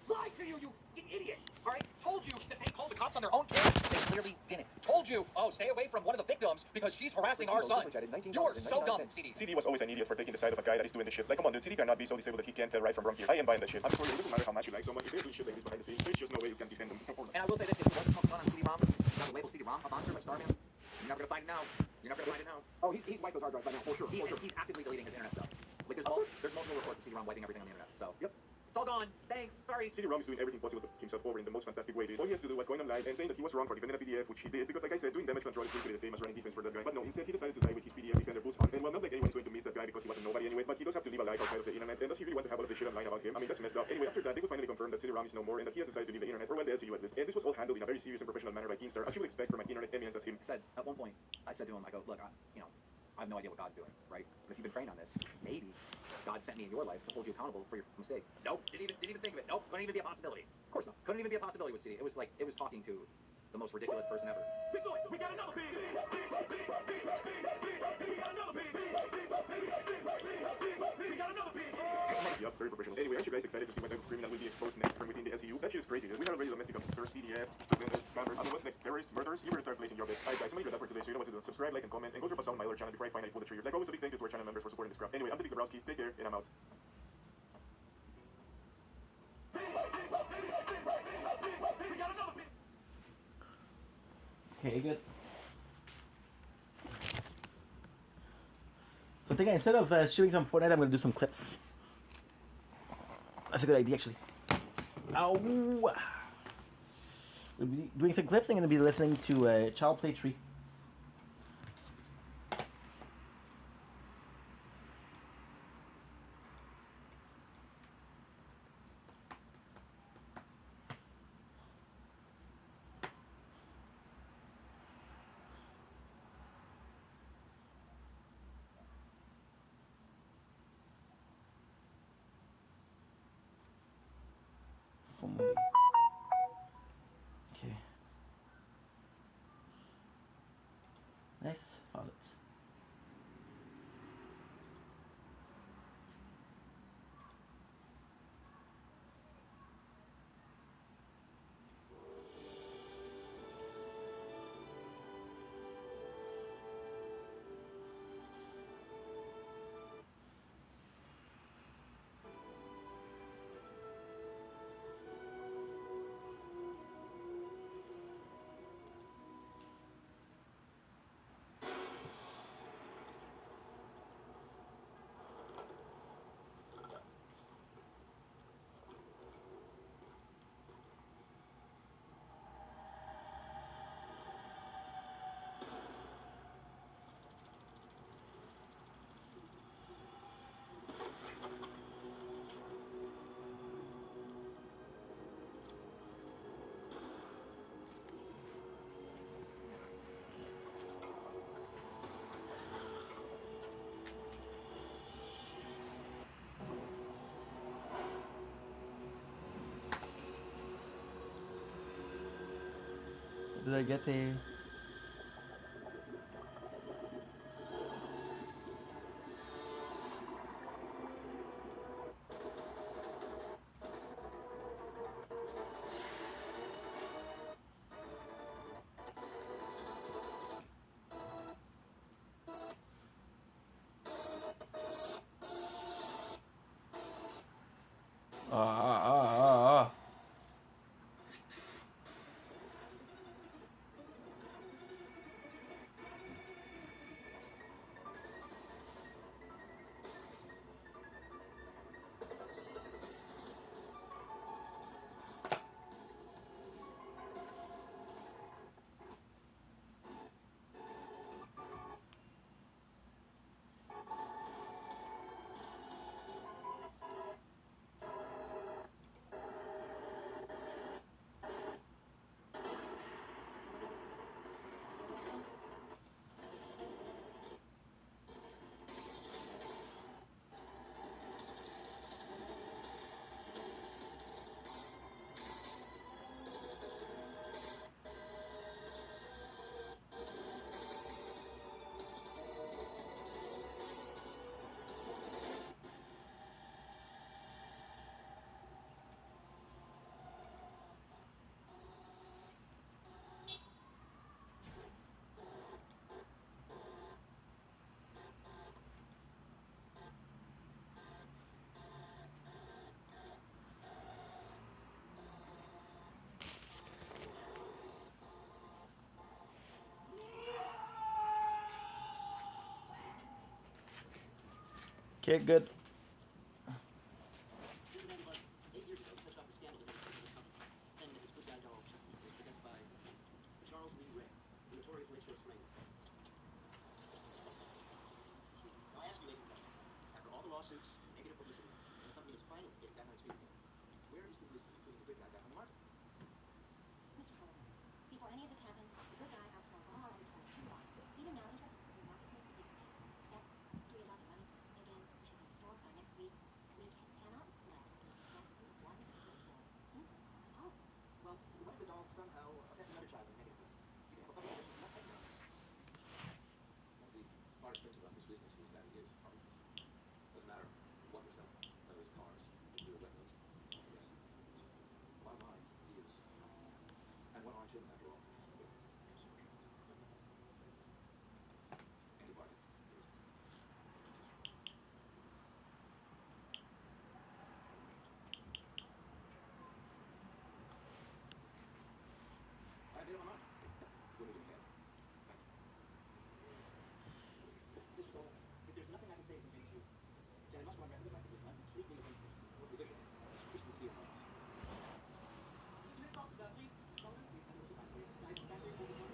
lied to you, you idiot. All right, told you that they called the cops on their own kid. They clearly didn't. Told you, oh, stay away from one of the victims because she's harassing our son. You're so dumb, CD. CD was always an idiot for taking the side of a guy that is doing this shit. Like, come on, dude, CD cannot be so disabled that he can't tell right from wrong here. I am buying that shit. I'm sorry, it doesn't matter how much you like someone. If they're doing shit like this behind the scenes, there's just no way you can defend them. Support them. And I will say this, if it wasn't something done on CD-ROM, that would label CD-ROM a monster like Starman, you're never gonna find it now. You're never gonna find it now. Oh, he's wiped those hard drives by now, for sure. He's actively deleting his internet stuff. Like, there's multiple reports of CD-ROM wiping everything on the internet, so. Yep. It's all gone. Thanks. Sorry. CD-ROM is doing everything possible to fuck himself over in the most fantastic way, dude. All he has to do was going online and saying that he was wrong for defending a PDF, which he did, because like I said, doing damage control is basically the same as running defense for that guy. But no, instead he decided to die with his PDF defender boots on. And well, not like anyone's going to miss that guy because he was a nobody anyway, but he does have to live a life outside of the internet. And does he really want to have all of the shit online about him? I mean, that's messed up. Anyway, after that, they would finally confirm that CD-ROM is no more and that he has decided to leave the internet, or well, the LCU at least. And this was all handled in a very serious and professional manner by Keemstar, as you would expect from an internet eminence as him. At one point, I said to him, I go, look, I have no idea what God's doing, right? But if you've been praying on this, maybe God sent me in your life to hold you accountable for your mistake. Nope, didn't even think of it. Nope, couldn't even be a possibility. Of course not. Couldn't even be a possibility with CD. It was talking to the most ridiculous person ever. We got another big. Yup, very professional. Anyway, aren't you guys excited to see what type of criminal will be exposed next from within the SEU? That shit is crazy. We have already domestic abusers, PDFs, vendors, spammers. I mean, what's next? Terrorists, murderers? You better start placing your bets. Alright guys, I'm gonna leave that for today, so you know what to do. Subscribe, like, and comment, and go drop a sound on my other channel before I finally pull the trigger. Like always, a big thank you to our channel members for supporting this crap. Anyway, I'm the Big Dabrowski. Take care, and I'm out. Okay, good. So I think instead of shooting some Fortnite, I'm gonna do some clips. That's a good idea, actually. Ow! We'll be doing some clips. I'm gonna be listening to Child Play 3. Full movie. Okay. Nice. Found it. Did I get a... Okay, good. Mr. Sullivan, before any of this happened, the good guy outsold all our other friends too long. Even now, interested in the marketplace of secrets. Yep, do we love the money? Again, we should be in stores by next week. We cannot let exactly one little boy influence our home. Well, what if the doll somehow affects another child negatively? You can have a couple of questions not taken out. One of the hardest things about this business is that it is harmless. Doesn't matter what we're selling, whether it's cars, nuclear weapons, yes. Bottom line is, and what are children after all? Anti-bargain. I did it on mine. Wouldn't give me head. Thanks. Mr. Sullivan, if there's nothing I can say to convince you, then I must run record of my position. I'm completely against this. Your position is crystal clear on this. Can you talk to that, please? Sullivan, we have no surprise for you. Guys, in fact, there's one.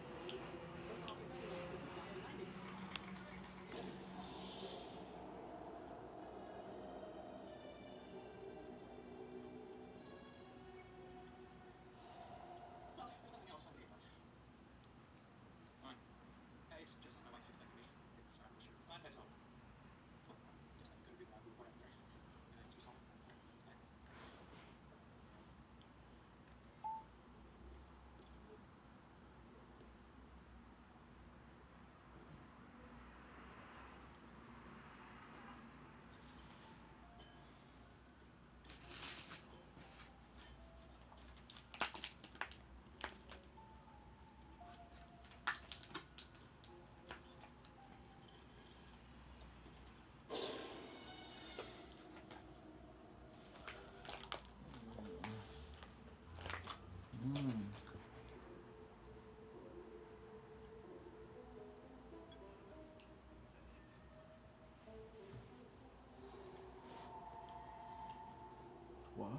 What?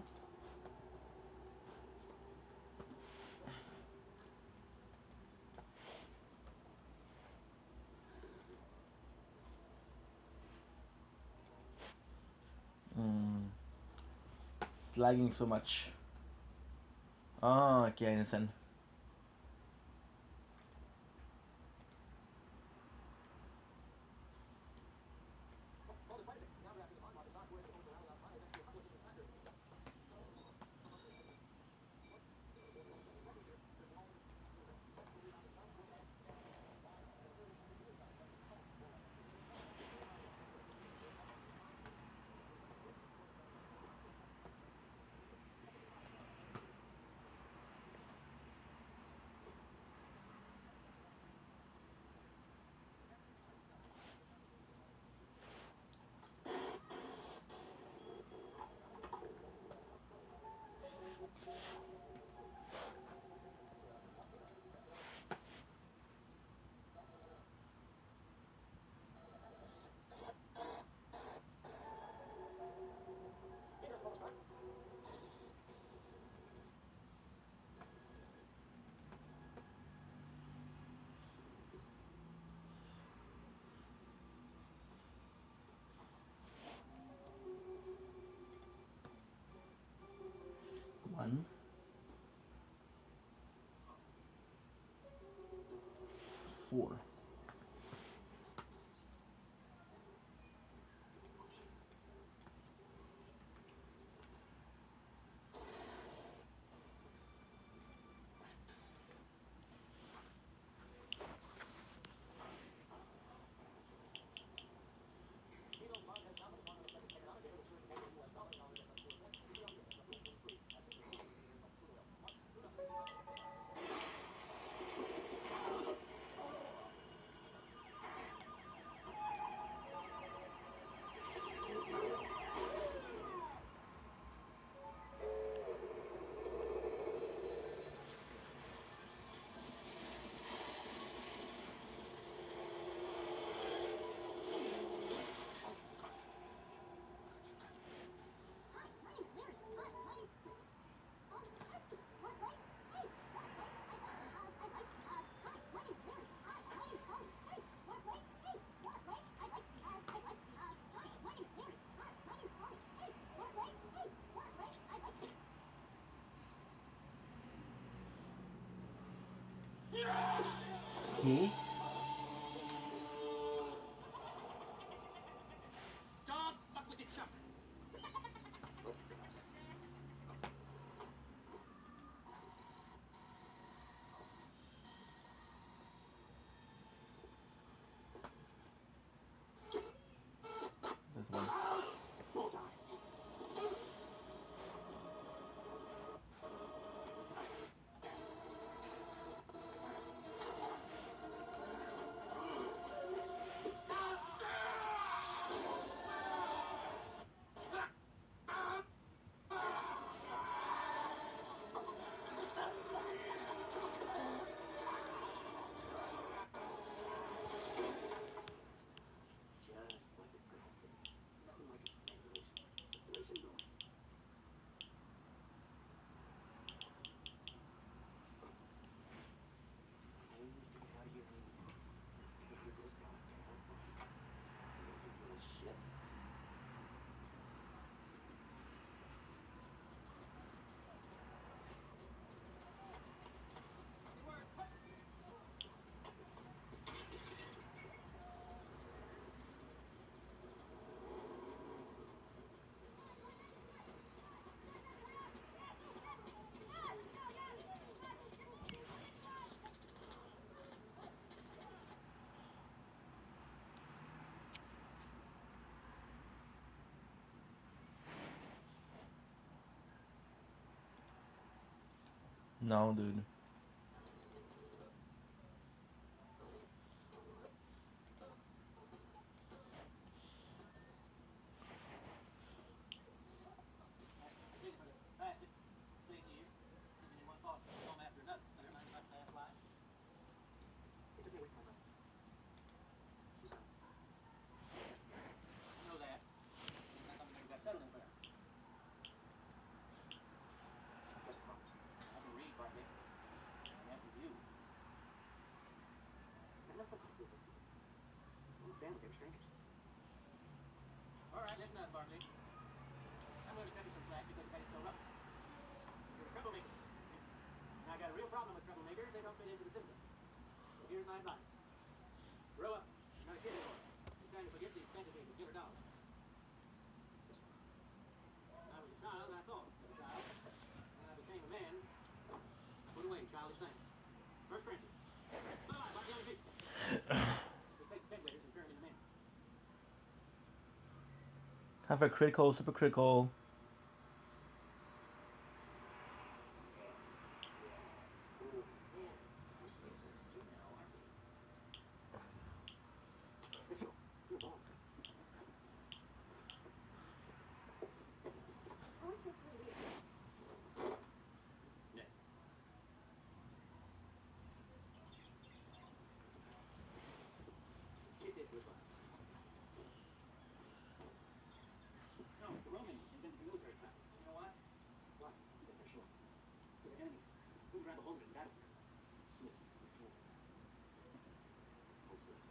It's lagging so much. Oh, okay, I understand. One. 4. Okay. Dog, fuck with the chuck. This one. Just like the good old days. Nothing like a strangulation. Circulation going. I need to get out of here anymore. Get rid of this goddamn bike. You little shit. No, dude. It took me away from my mother. She's out. You know that. That's something that got settled in there. Just promise. I can read, Barkley. I'm asking you. I never felt comfortable with those people. I'm a family, they were strangers. All right, listen up, Barkley. I'm going to cut you some slack because you got it so rough. You're a troublemaker. And I got a real problem with troublemakers. They don't fit into the system. So here's my advice. Grow up. You're not a kid anymore. You're trying to forget these fantasies of killer dogs. When I was a child, I thought as a child. When I became a man, I put away childish things. First friendship. Bye-bye, like young people. We take the bedwetters and turn them into men. Time for critical, super critical. Where's this lady? Next. Kiss it with one. No, the Romans invented the military power. You know why? Why? Because they're short. So their enemies couldn't grab a hold of it and battle. Slip and fall. Hold still.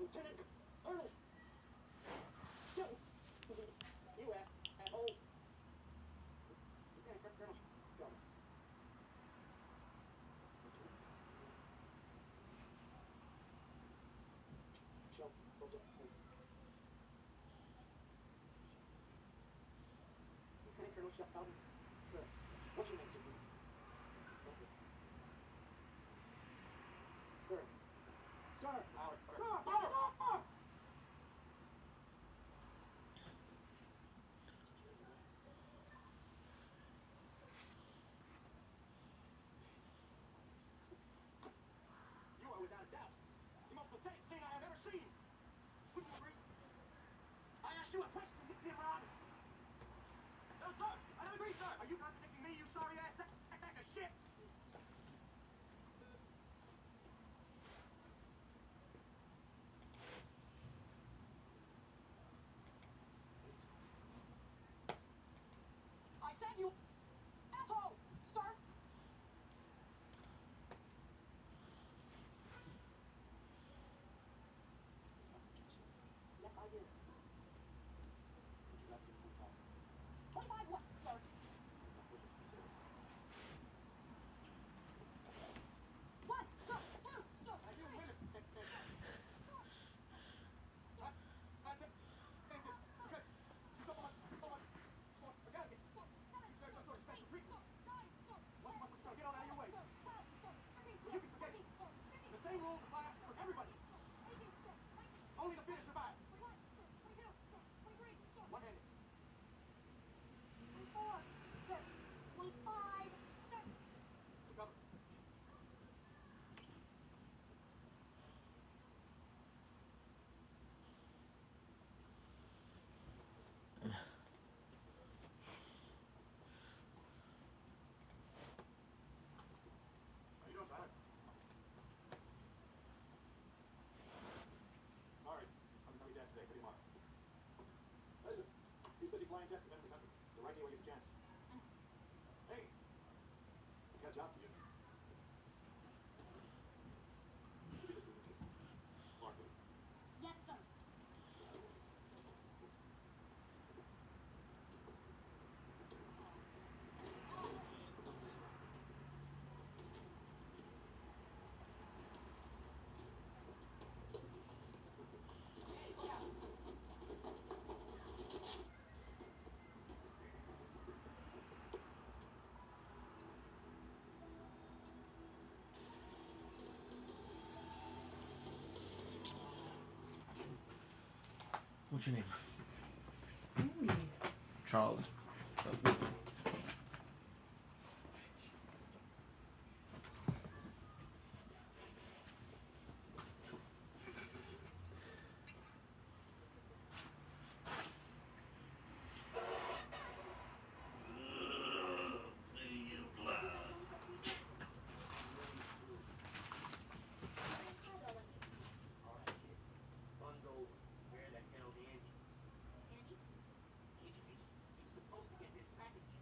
Lieutenant Colonel. Still, you asshole. Lieutenant Colonel. Go. Show. Lieutenant Colonel Sheldon. Sir, what's your name, Sir? Sir. Sir. Louder. Sir. Sir. You are without a doubt the most pathetic thing I have ever seen. Would you agree? I asked you a question, Nimrod. No, sir. I don't agree, sir. Are you contradicting me, you sorry ass sack of shit? I said you asshole, sir. Yes, I do. 25 what, sir? One, sir, two, sir, three. The same rules apply for everybody. Only the fittest survive. One-handed. 24, sir. 25, sir. Recover. How you doing, Tyler? All right. I'm gonna tell your dad today. Pretty much. Listen, he's busy flying tests to the country. So right here where he gets a chance. Hey, I got a job for you. Mark, Yes, sir. What's your name? Charles. Fun's over. Where the hell's Andy? Andy? He's supposed to get this package.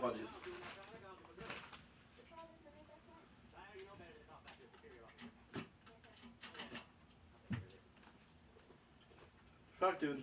apologies. Fuck, dude.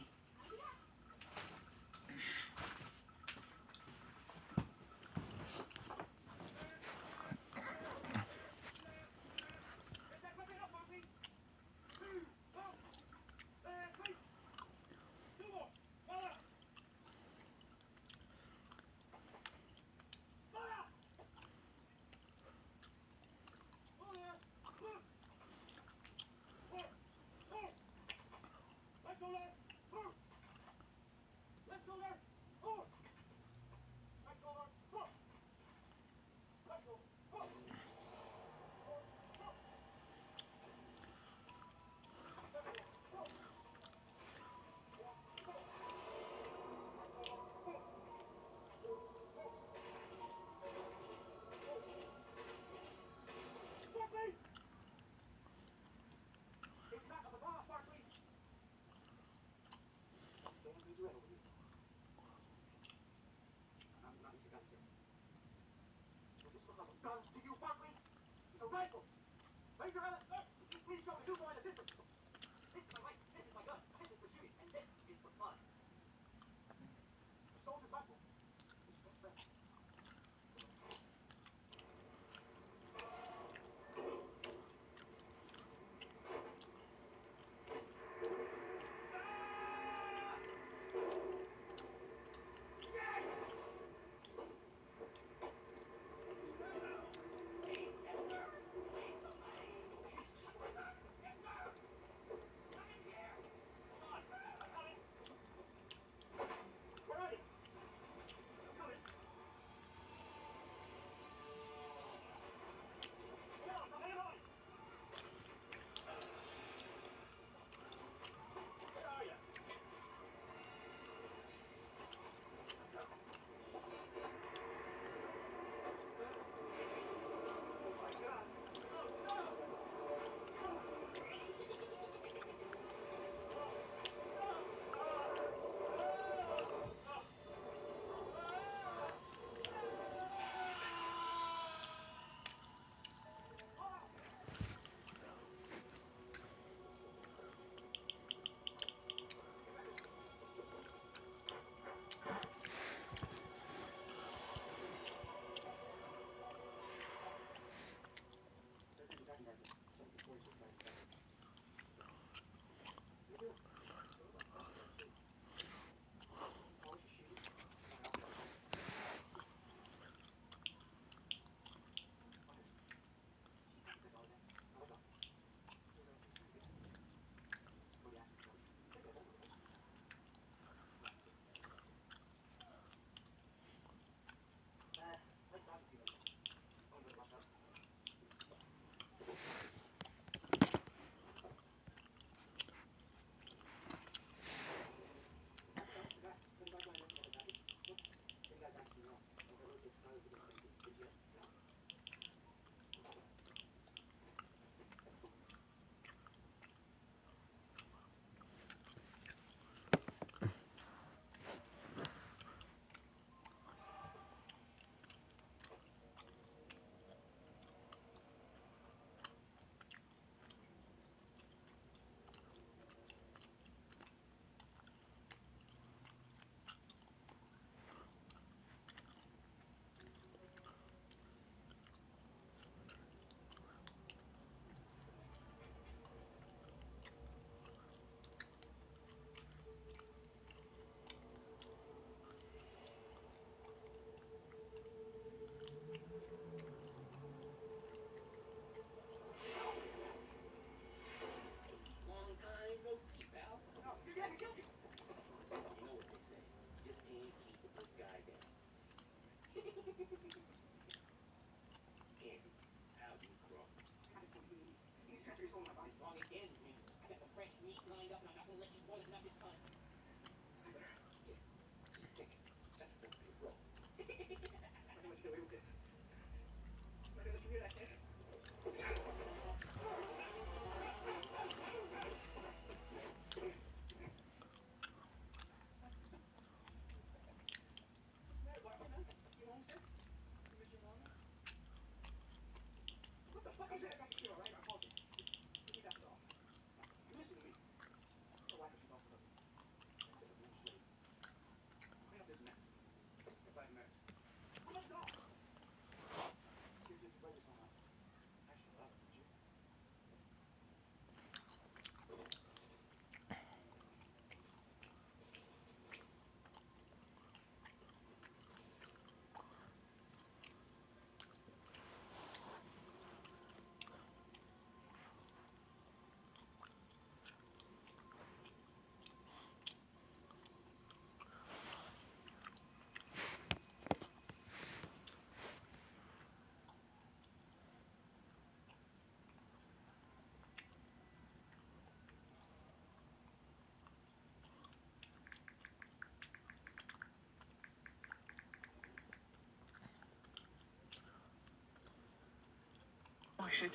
Ceux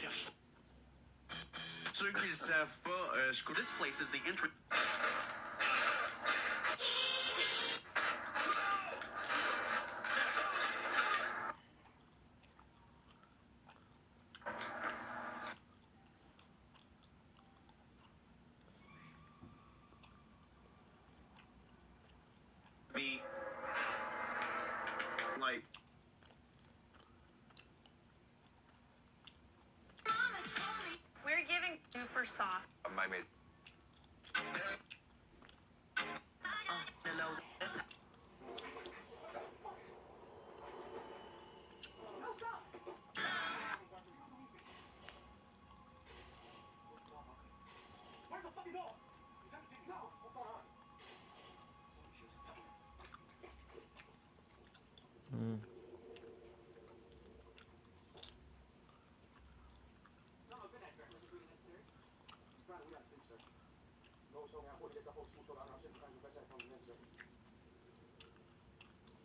qui le savent pas, this place is the entry. Be like We're giving super soft. my mate. The nose. This. Where's the fucking dog? No, what's going on? No, good night, sir. Was it really necessary? Trying to, we got to sleep, sir. No, so now, what is the whole school, so I'm sitting trying to best I can in, sir.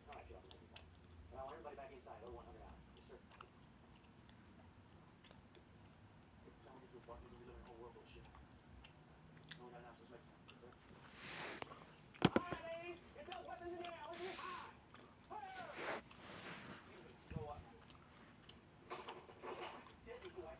All right, get up. I want everybody back inside. Oh, 100 hours. Yes, sir. Every time we get to a party, we live in a whole world full of shit. No, we got an option. Let's make it. Yes, sir. All right, ladies. Get those weapons in the air. With me. Fire! You know what? Deadly boy.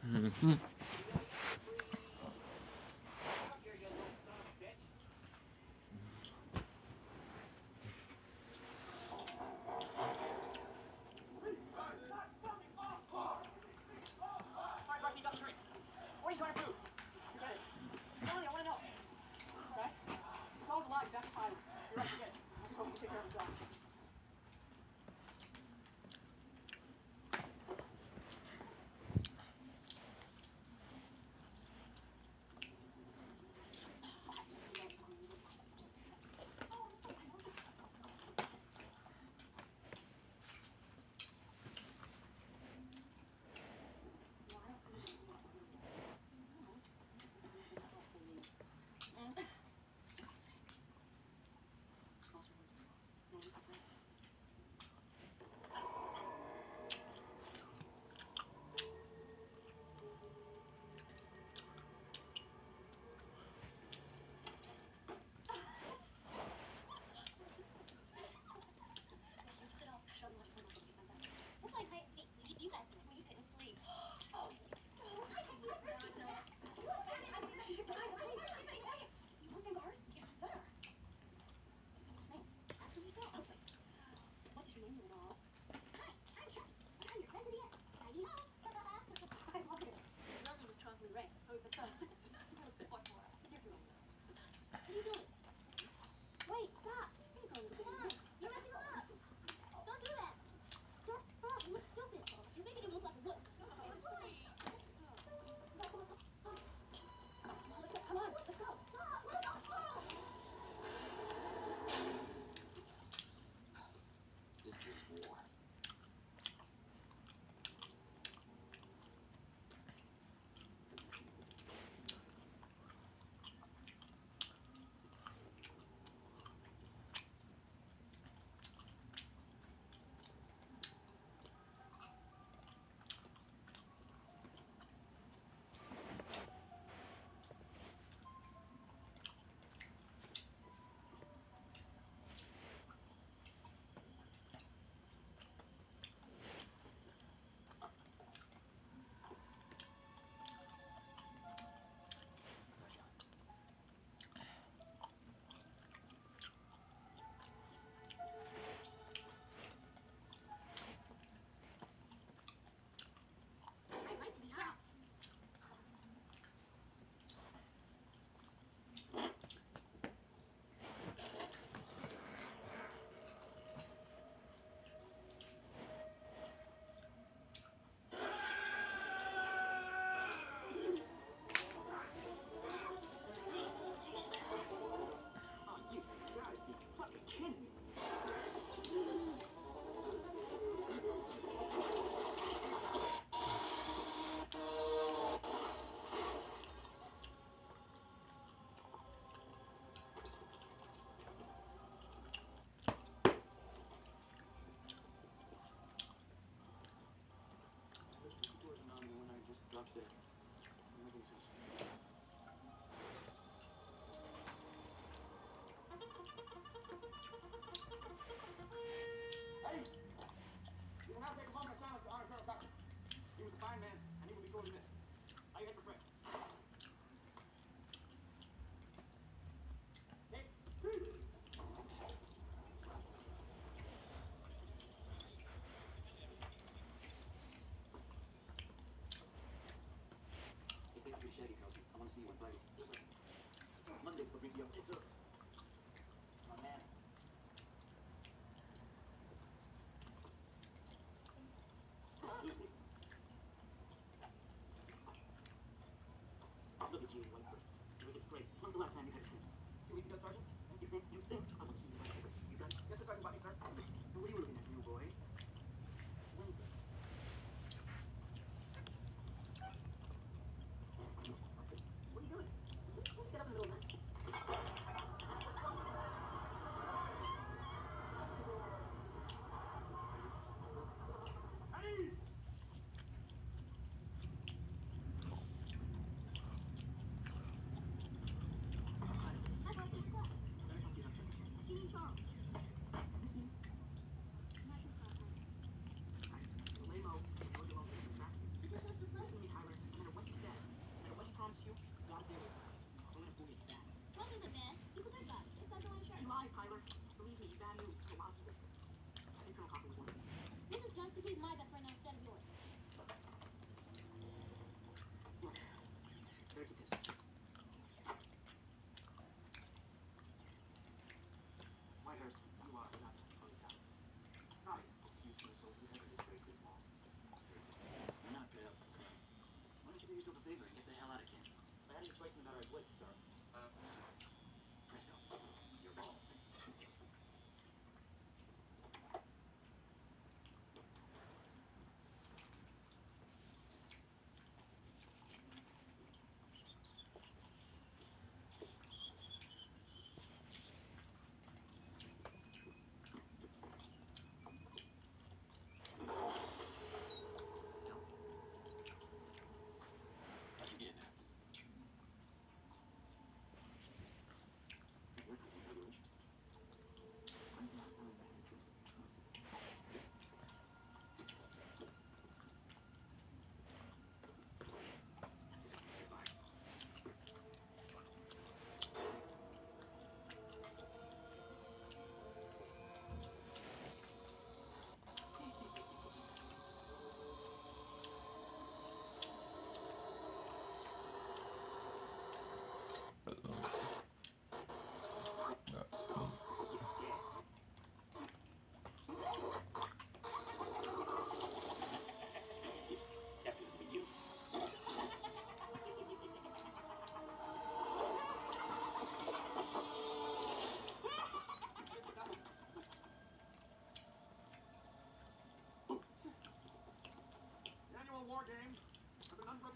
Look at the key.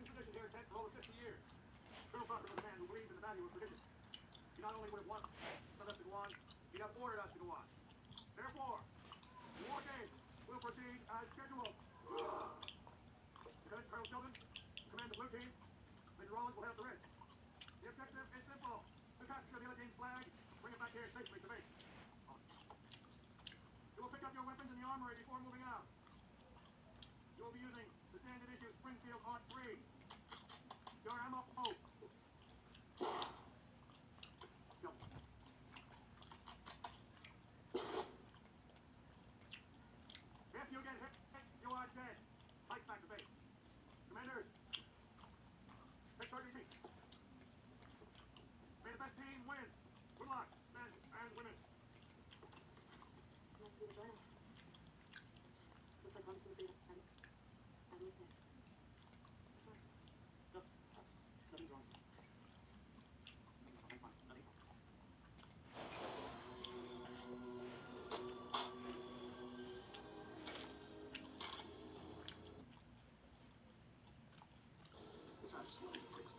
building tradition here in Kent for over 50 years. Colonel Crawford was a man who believed in the value of tradition. He not only would have wanted us to go on, he'd have ordered us to go on. Therefore, the war games will proceed as scheduled. Lieutenant Colonel Sheldon, command the blue team. Major Rollins will head up the red. The objective is simple. To capture the other team's flag, bring it back here safely to base. You will pick up your weapons in the armory before moving out. You will be using the standard issue Springfield Art 3. Your ammo. Oh. If you get hit, you are dead. Fight back to base. Commanders, take 30 feet. May the best team win. Good luck, men and women. Nice of you to join us. Looks like Thomas will be I'm with him. What's wrong? No, nothing's wrong. Nothing's fine. Nothing's wrong. It's absolutely fixed.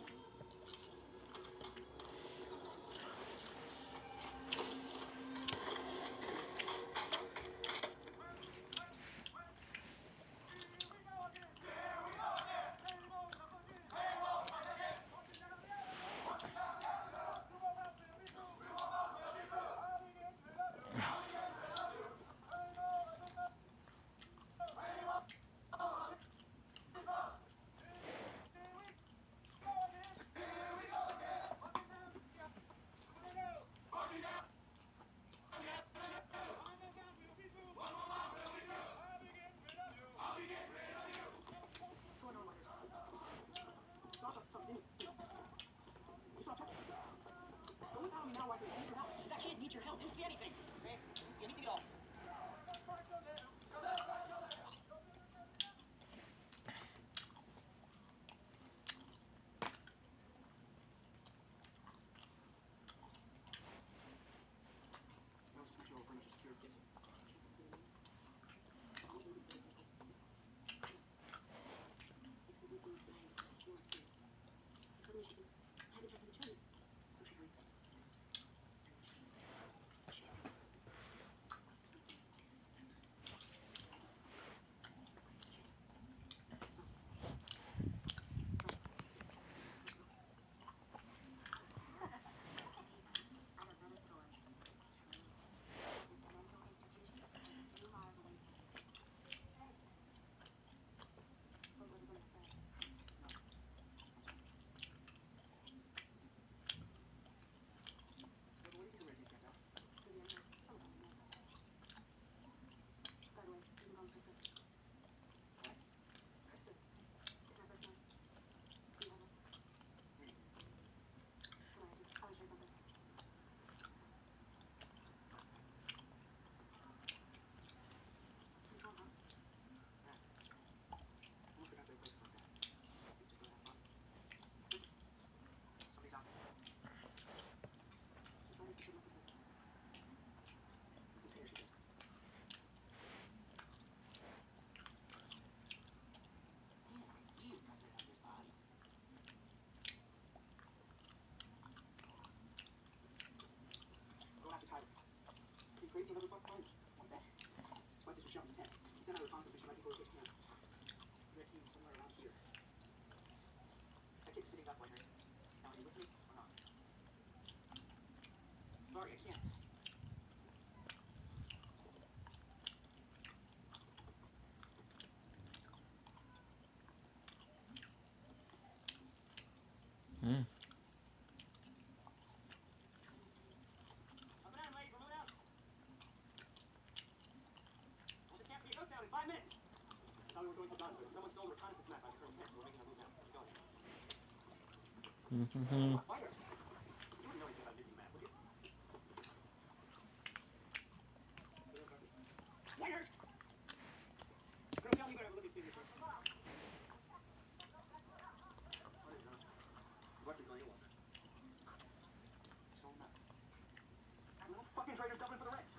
Don't tell me now I can need your help. That kid needs your help. Didn't see anything. Okay? Anything at all. Crazy motherfucker punch. On that. That's why this was shot in his head. He sent out a responsive mission right before he kicked me out. Red team somewhere around here. That kid's sitting up right here. Now, is he with me or not? Sorry, I can't. In 5 minutes. I thought we were going to done, so someone stole the reconnaissance map out of Colonel's tent, so we're making a move now. Let's go. Fire! You wouldn't know anything about missing map, would you? Fires! Colonel, tell me better look at this. Weapons on anyone. So not. That little fucking traitor's dumping for the Reds.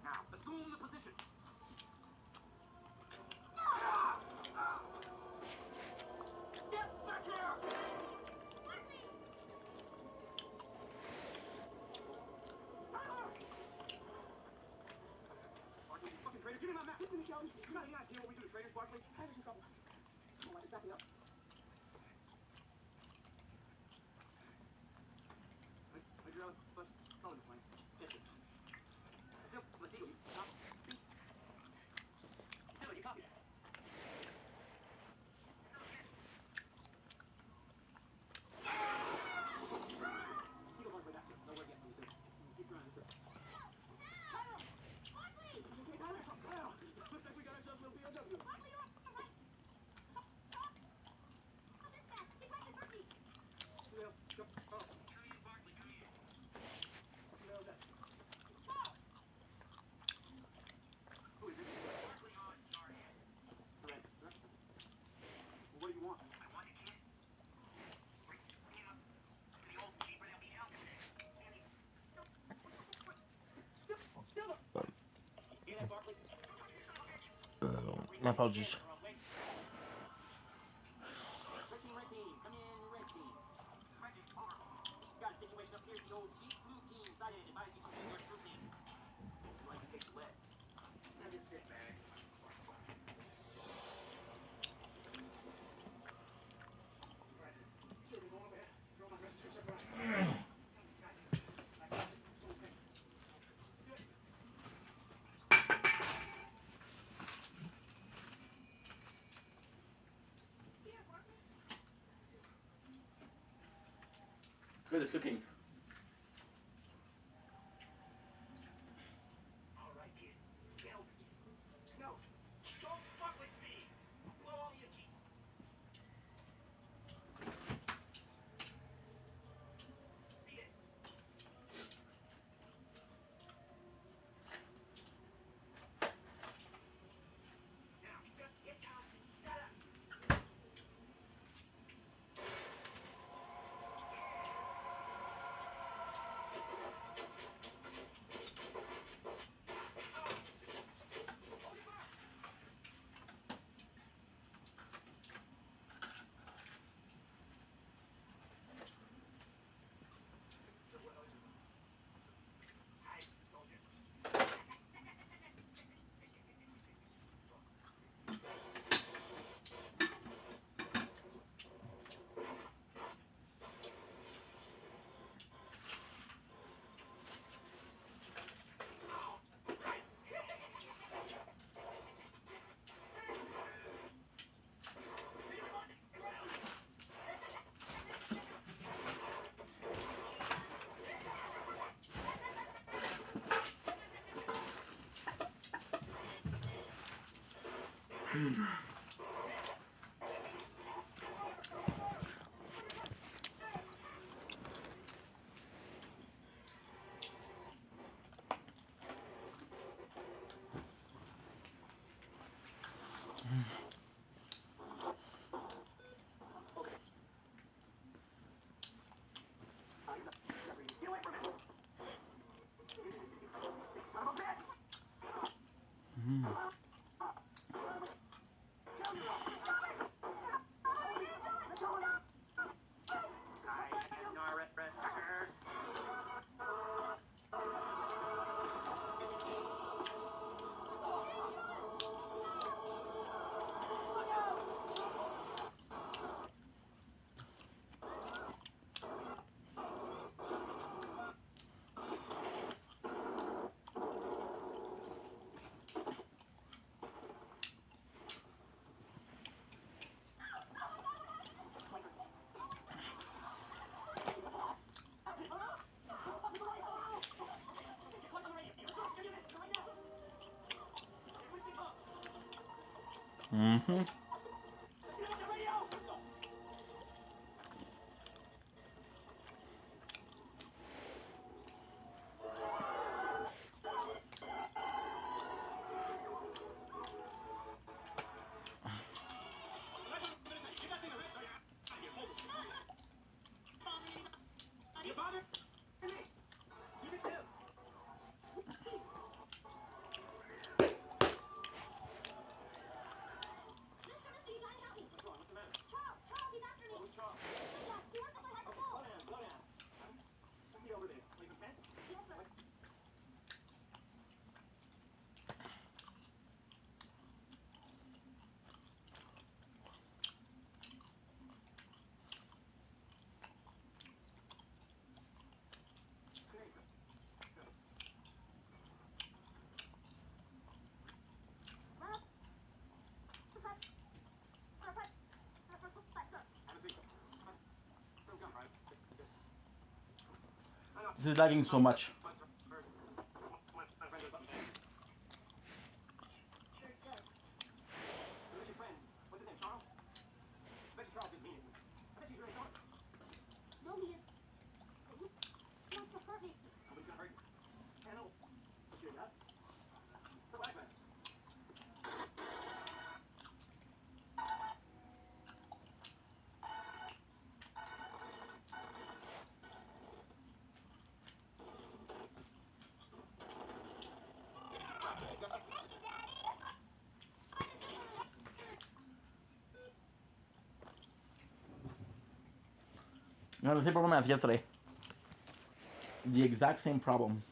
Now, assume the position. Get back here! Barkley, you fucking traitor, give me my map. Listen, Michelle, You got any idea what we do to traitors, Barkley? I have some trouble. Hold on, back me up. Hydraulic plus color plane. Just it. Let's see. Silly, you copy that. Keep going way back, sir. No word yet from you, sir. Keep trying, sir. Well, looks like we got ourselves a little BMW. Well, go. Oh. Come here, Barkley, come here. What the hell is that? Who is this? Barkley on Jarhead. Correct. Well, what do you want? I want a kid. Bring him up to the old chief without me helping him. Hear that, Barkley? My apologies. Red team, come in, red team. Red team, over. Got a situation up here. The old chief blue team sighted. Advise you to do your scrutiny. Like to take the lead. Now just sit back. Good, it's cooking. All right, kid. Get over here. No. Don't fuck with me. Blow all your teeth. Beat it. Now, just get down and shut up. Hide, soldier. Get away from it! Son of a bitch! Sayonara, suckers! Mm-hmm. You bother? You can too. This is lagging so much. No, he is. He wants to hurt me. No, the same problem as yesterday. The exact same problem.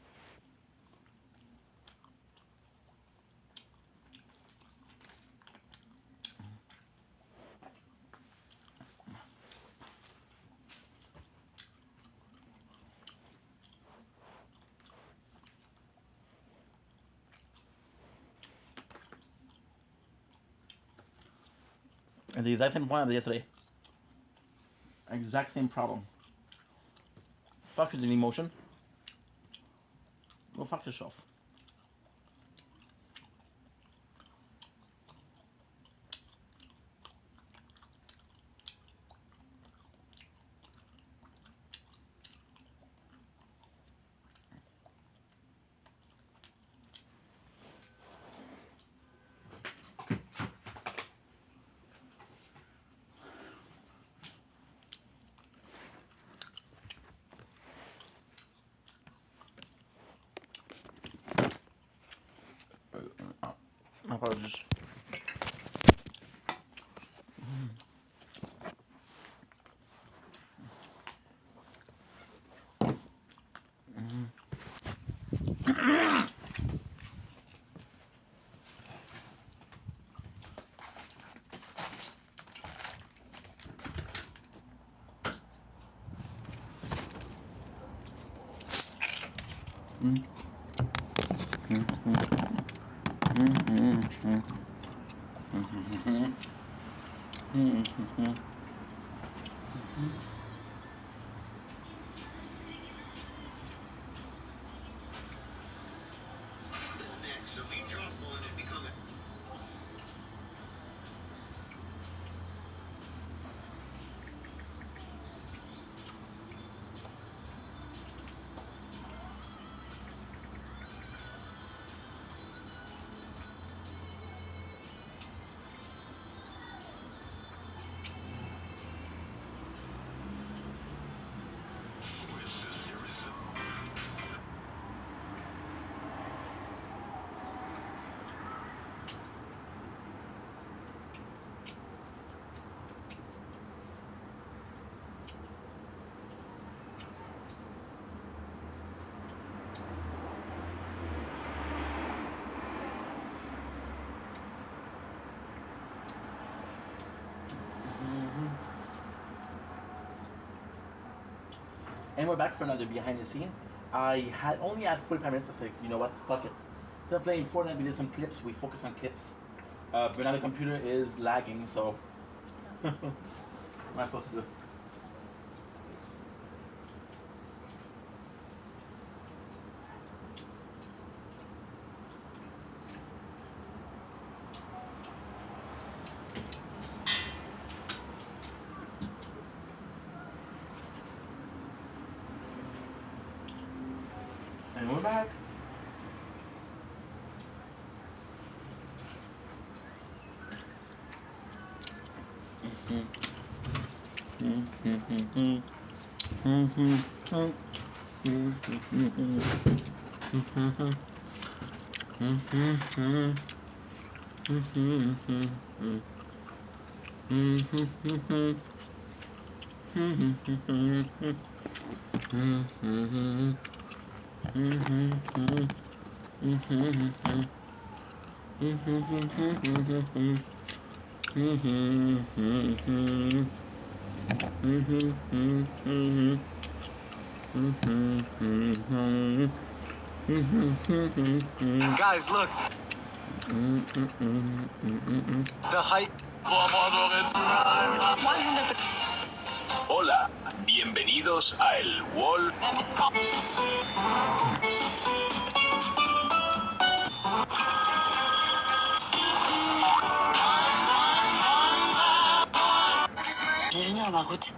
And the exact same problem as yesterday. Exact same problem. Fuck is an emotion. Go fuck yourself. My apologies. This next, so we drop one and become a And we're back for another behind the scene. I had only had 45 minutes. I said, you know what, fuck it. Instead of playing Fortnite, we did some clips. We focus on clips. But now the computer is lagging, so what am I supposed to do? And we're back. Guys, look. The height. Hola, bienvenido. Bienvenidos a El Wall. Bienvenue en ma route.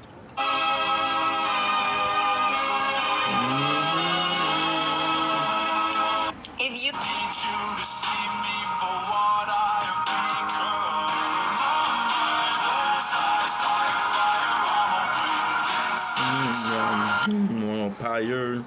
If you Fire.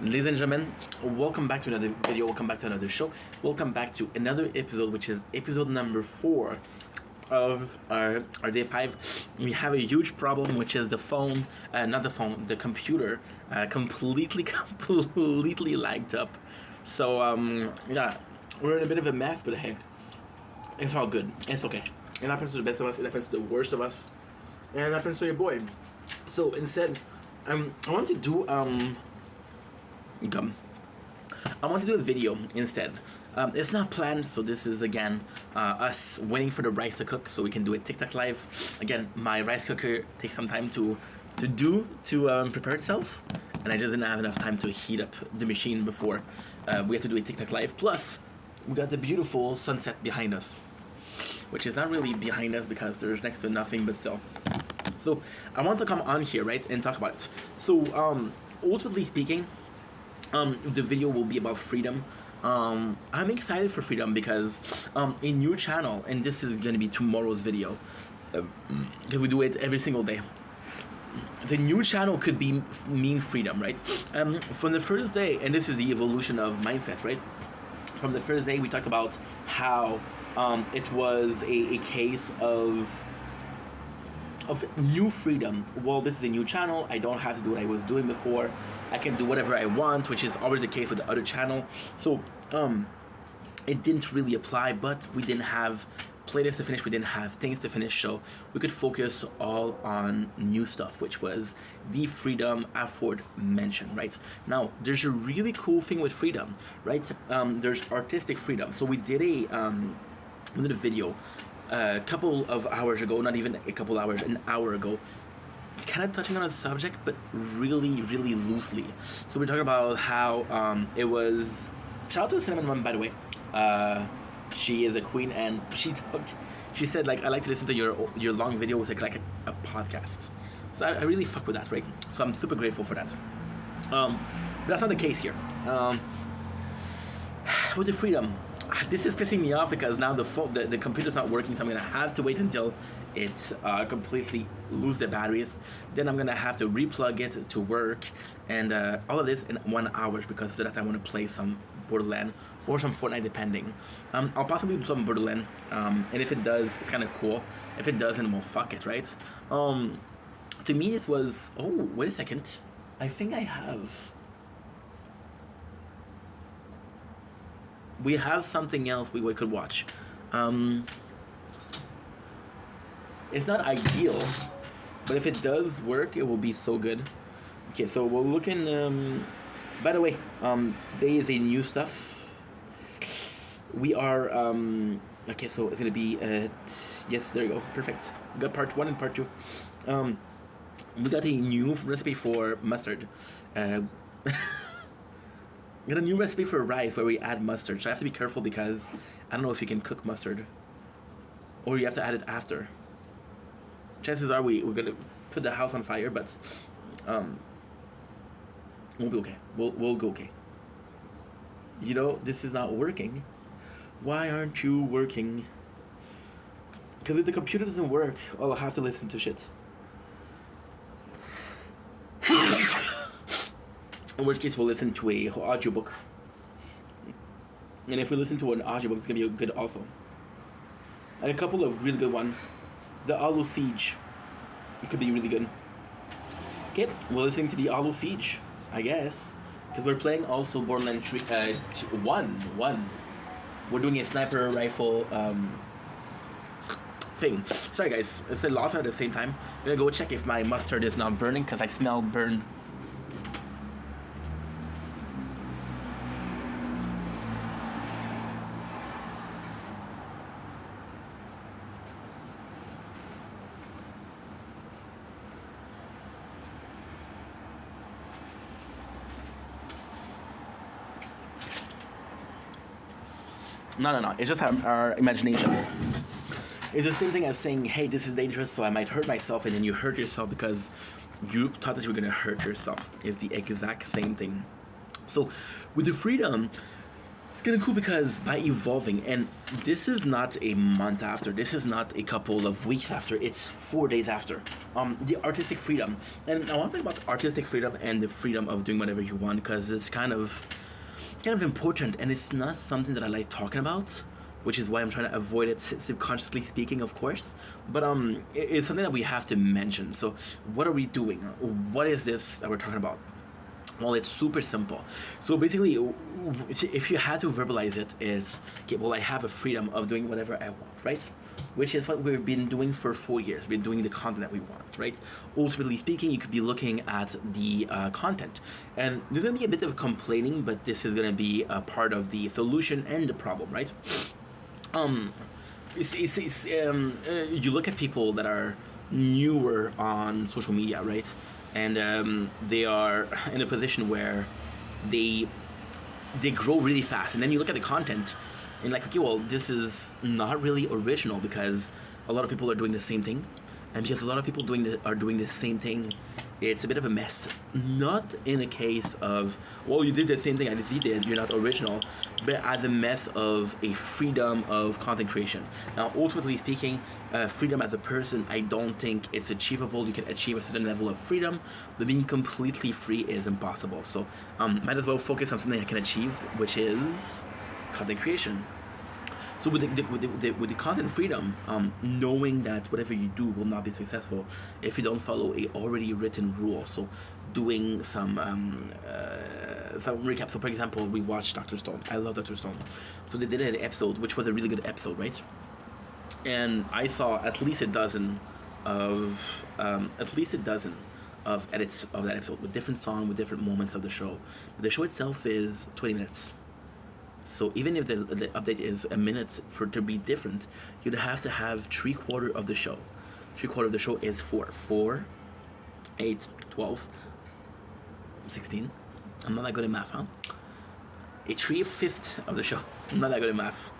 Ladies and gentlemen, welcome back to another video, welcome back to another show, welcome back to another episode, which is episode number 4 of our day 5. We have a huge problem, which is the phone, not the phone, the computer, completely lagged up. So, yeah, we're in a bit of a mess, but hey, it's all good, it's okay. It happens to the best of us, it happens to the worst of us, and it happens to your boy. So instead, I want to do, I want to do a video instead. It's not planned, so this is again us waiting for the rice to cook so we can do a TikTok live. Again, my rice cooker takes some time to prepare itself, and I just didn't have enough time to heat up the machine before we have to do a TikTok live. Plus, we got the beautiful sunset behind us, which is not really behind us because there's next to nothing, but still. So I want to come on here, right, and talk about it. So ultimately speaking, the video will be about freedom. I'm excited for freedom because a new channel, and this is going to be tomorrow's video, because we do it every single day. The new channel could mean freedom, right? From the first day, and this is the evolution of mindset, right? From the first day, we talked about how it was a case of new freedom. Well, this is a new channel. I don't have to do what I was doing before. I can do whatever I want, which is already the case with the other channel. So, it didn't really apply, but we didn't have playlists to finish. We didn't have things to finish, so we could focus all on new stuff, which was the freedom aforementioned, right? Now, there's a really cool thing with freedom, right? There's artistic freedom. So we did a video a couple of hours ago, not even a couple hours, an hour ago, kind of touching on a subject, but really loosely. So we're talking about how it was, shout out to Cinnamon Mom, by the way. She is a queen, and she said, like, I like to listen to your long video with like a podcast. So I really fuck with that, right? So I'm super grateful for that. But that's not the case here. With the freedom, this is pissing me off because now the computer's not working, so I'm gonna have to wait until it's completely lose the batteries. Then I'm gonna have to replug it to work, and all of this in 1 hour, because after that I want to play some Borderland or some Fortnite, depending. I'll possibly do some Borderland, and if it does, it's kind of cool. If it doesn't, well, fuck it, right? To me, this was, oh, wait a second, I think I have. We have something else we could watch. It's not ideal, but if it does work, it will be so good. Okay, so we're looking. By the way, today is a new stuff. We are okay. So it's gonna be yes, there you go, perfect. We got part 1 and part 2. We got a new recipe for mustard. We got a new recipe for rice where we add mustard. So I have to be careful because I don't know if you can cook mustard, or you have to add it after. Chances are we're gonna put the house on fire, but we'll be okay. We'll go okay. You know, this is not working. Why aren't you working? Because if the computer doesn't work, I'll have to listen to shit. In which case, we'll listen to a audiobook. And if we listen to an audiobook, it's gonna be good also. And a couple of really good ones. The Halo Siege. It could be really good. Okay, we're listening to the Halo Siege, I guess. Because we're playing also Borderlands 1. We're doing a sniper rifle thing. Sorry guys, it's a lot at the same time. I'm gonna go check if my mustard is not burning because I smell burn. No. It's just our imagination. It's the same thing as saying, hey, this is dangerous, so I might hurt myself, and then you hurt yourself because you thought that you were gonna hurt yourself. It's the exact same thing. So with the freedom, it's kind of cool because by evolving, and this is not a month after, this is not a couple of weeks after, it's 4 days after. The artistic freedom, and I want to talk about artistic freedom and the freedom of doing whatever you want because it's kind of important, and it's not something that I like talking about, which is why I'm trying to avoid it subconsciously speaking, of course. But it's something that we have to mention. So what are we doing? What is this that we're talking about? Well, it's super simple. So basically, if you had to verbalize it, is okay. Well, I have a freedom of doing whatever I want, right? Which is what we've been doing for 4 years. We've been doing the content that we want, right? Ultimately speaking, you could be looking at the content, and there's gonna be a bit of complaining, but this is gonna be a part of the solution and the problem, right? You look at people that are newer on social media, right? And they are in a position where they grow really fast, and then you look at the content and like, okay, well, this is not really original because a lot of people are doing the same thing, and because a lot of people are doing the same thing, it's a bit of a mess. Not in a case of, well, you did the same thing as he did, you're not original, but as a mess of a freedom of content creation. Now, ultimately speaking, freedom as a person, I don't think it's achievable. You can achieve a certain level of freedom, but being completely free is impossible. So might as well focus on something I can achieve, which is content creation. So with the content freedom, knowing that whatever you do will not be successful if you don't follow a already written rule. So doing some recap. So for example, we watched Dr. Stone. I love Dr. Stone. So they did an episode, which was a really good episode, right? And I saw at least a dozen of edits of that episode with different songs, with different moments of the show. But the show itself is 20 minutes. So even if the update is a minute, for it to be different, you'd have to have 3/4 of the show. 3/4 of the show is 4, 8, 12, 16. I'm not that good at math, huh? A 3/5 of the show. I'm not that good at math.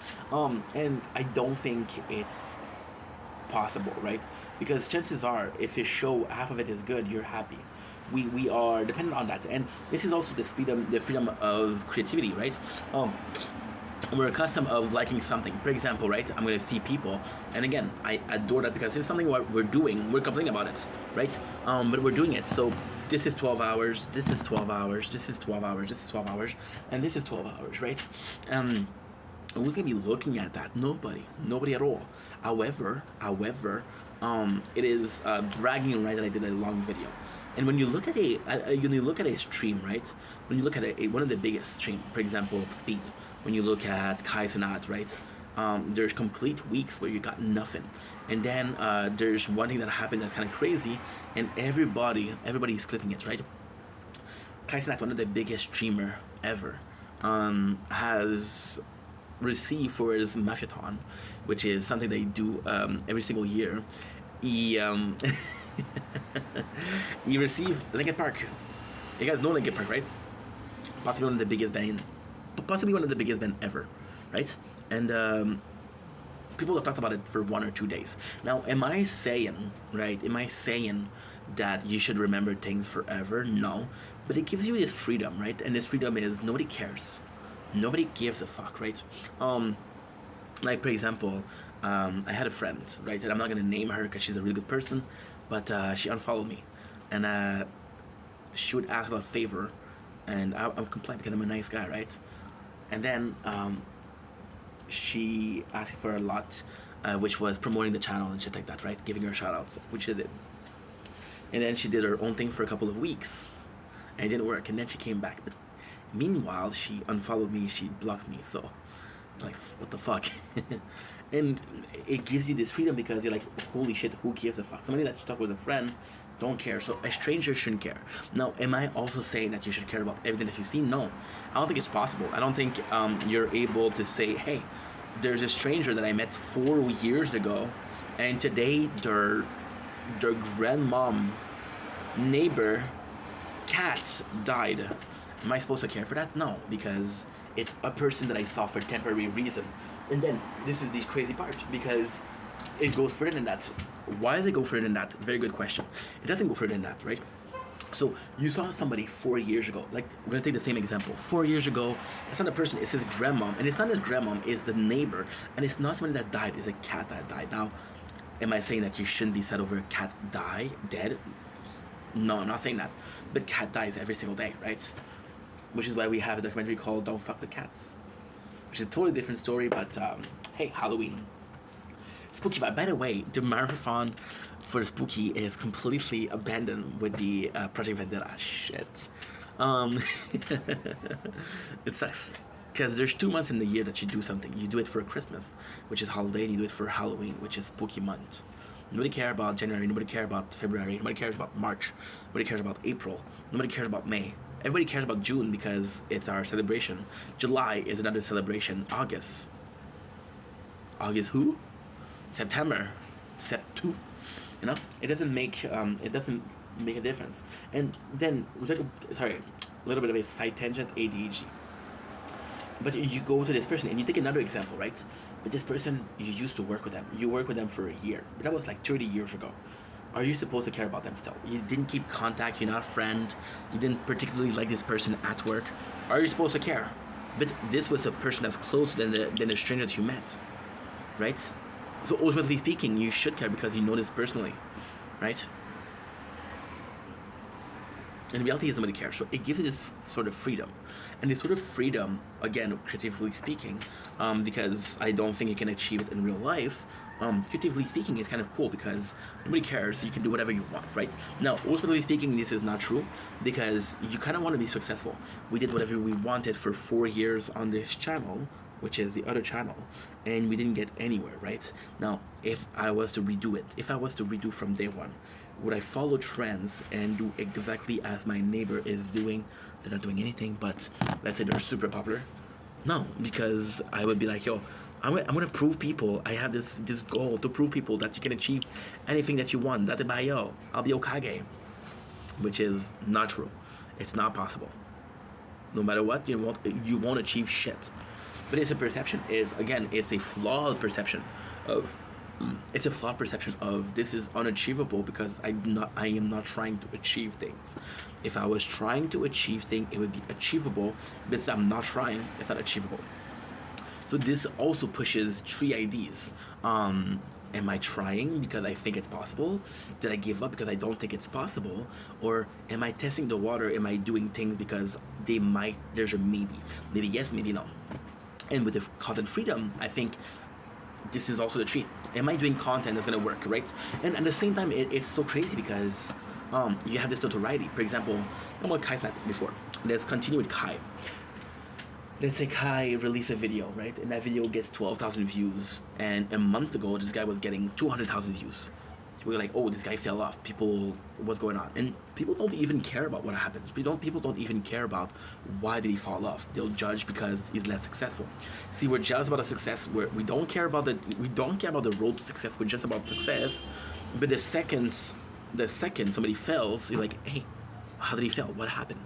And I don't think it's possible, right? Because chances are, if you show half of it is good, you're happy. We are dependent on that, and this is also the freedom of creativity, right? We're accustomed of liking something. For example, right? I'm gonna see people, and again, I adore that because it's something what we're doing. We're complaining about it, right? But we're doing it. So this is 12 hours. This is 12 hours. This is 12 hours. This is 12 hours, and this is 12 hours, right? We're gonna be looking at that. Nobody at all. However, it is bragging right that I did a long video. And when you look at a stream, right? When you look at one of the biggest stream, for example, Speed. When you look at Kai Cenat, right? There's complete weeks where you got nothing, and then there's one thing that happened that's kind of crazy, and everybody is clipping it, right? Kai Cenat, one of the biggest streamer ever, has received for his Mafiathon, which is something they do every single year. He received Linkin Park. You guys know Linkin Park, right? Possibly one of the biggest band ever, right? And people have talked about it for 1 or 2 days. Now, am I saying that you should remember things forever? No, but it gives you this freedom, right? And this freedom is nobody cares, nobody gives a fuck, right? Like for example, I had a friend, right, and I'm not gonna name her because she's a really good person, but she unfollowed me, and she would ask for a favor, and I would comply because I'm a nice guy, right? And then she asked for a lot, which was promoting the channel and shit like that, right? Giving her shout outs, which she did. And then she did her own thing for a couple of weeks, and it didn't work, and then she came back. But meanwhile, she unfollowed me, she blocked me, so like, what the fuck? And it gives you this freedom because you're like, holy shit, who gives a fuck? Somebody that you talk with a friend don't care, so a stranger shouldn't care. Now, am I also saying that you should care about everything that you see? No, I don't think it's possible. I don't think you're able to say, hey, there's a stranger that I met 4 years ago, and today their grandmom, neighbor, cat died, Am I supposed to care for that? No, because it's a person that I saw for temporary reason. And then this is the crazy part, because it goes further than that. Why does it go further than that? Very good question. It doesn't go further than that, right? So you saw somebody 4 years ago. Like, we're gonna take the same example. 4 years ago, it's not a person, it's his grandmom. And it's not his grandmom, it's the neighbor. And it's not somebody that died, it's a cat that died. Now, am I saying that you shouldn't be sad over a cat dead? No, I'm not saying that. But cat dies every single day, right? Which is why we have a documentary called Don't Fuck with Cats. Which is a totally different story, but hey, Halloween. Spooky vibe. By the way, the marathon for the spooky is completely abandoned with the Project Vendetta shit. It sucks. Because there's 2 months in the year that you do something. You do it for Christmas, which is holiday, and you do it for Halloween, which is spooky month. Nobody cares about January, nobody cares about February, nobody cares about March, nobody cares about April, nobody cares about May. Everybody cares about June because it's our celebration. July is another celebration. August who? September. Sept2. You know? It doesn't make a difference. And then sorry, a little bit of a side tangent, ADHD. But you go to this person and you take another example, right? But this person, you used to work with them. You work with them for a year. But that was like 30 years ago. Are you supposed to care about them still? You didn't keep contact, you're not a friend, you didn't particularly like this person at work. Are you supposed to care? But this was a person that's closer than the stranger that you met, right? So ultimately speaking, you should care because you know this personally, right? And the reality is nobody cares. So it gives you this sort of freedom. And this sort of freedom, again, creatively speaking, because I don't think you can achieve it in real life, creatively speaking, it's kind of cool because nobody cares. You can do whatever you want, right? Now, ultimately speaking, this is not true because you kind of want to be successful. We did whatever we wanted for 4 years on this channel, which is the other channel, and we didn't get anywhere, right? Now, if I was to redo it, if I was to redo from day one, would I follow trends and do exactly as my neighbor is doing? They're not doing anything, but let's say they're super popular. No, because I would be like, yo, I'm gonna prove people. I have this goal to prove people that you can achieve anything that you want. Date by yo, I'll be Okage, which is not true. It's not possible. No matter what, you won't achieve shit. But it's a perception. It's a flawed perception of. It's a flawed perception of this is unachievable because I am not trying to achieve things. If I was trying to achieve things, it would be achievable. But since I'm not trying, it's not achievable. So this also pushes 3 IDs. Am I trying because I think it's possible? Did I give up because I don't think it's possible? Or am I testing the water? Am I doing things because there's a maybe? Maybe yes, maybe no. And with the content freedom, I think this is also the treat. Am I doing content that's gonna work, right? And at the same time, it's so crazy because you have this notoriety. For example, I'm what Kai said before. Let's continue with Kai. Let's say Kai released a video, right? And that video gets 12,000 views. And a month ago, this guy was getting 200,000 views. We were like, oh, this guy fell off. People, what's going on? And people don't even care about what happens. People don't even care about why did he fall off. They'll judge because he's less successful. See, we're jealous about the success. We don't care about the road to success. We're just about success. But the second somebody fails, you're like, hey, how did he fail? What happened?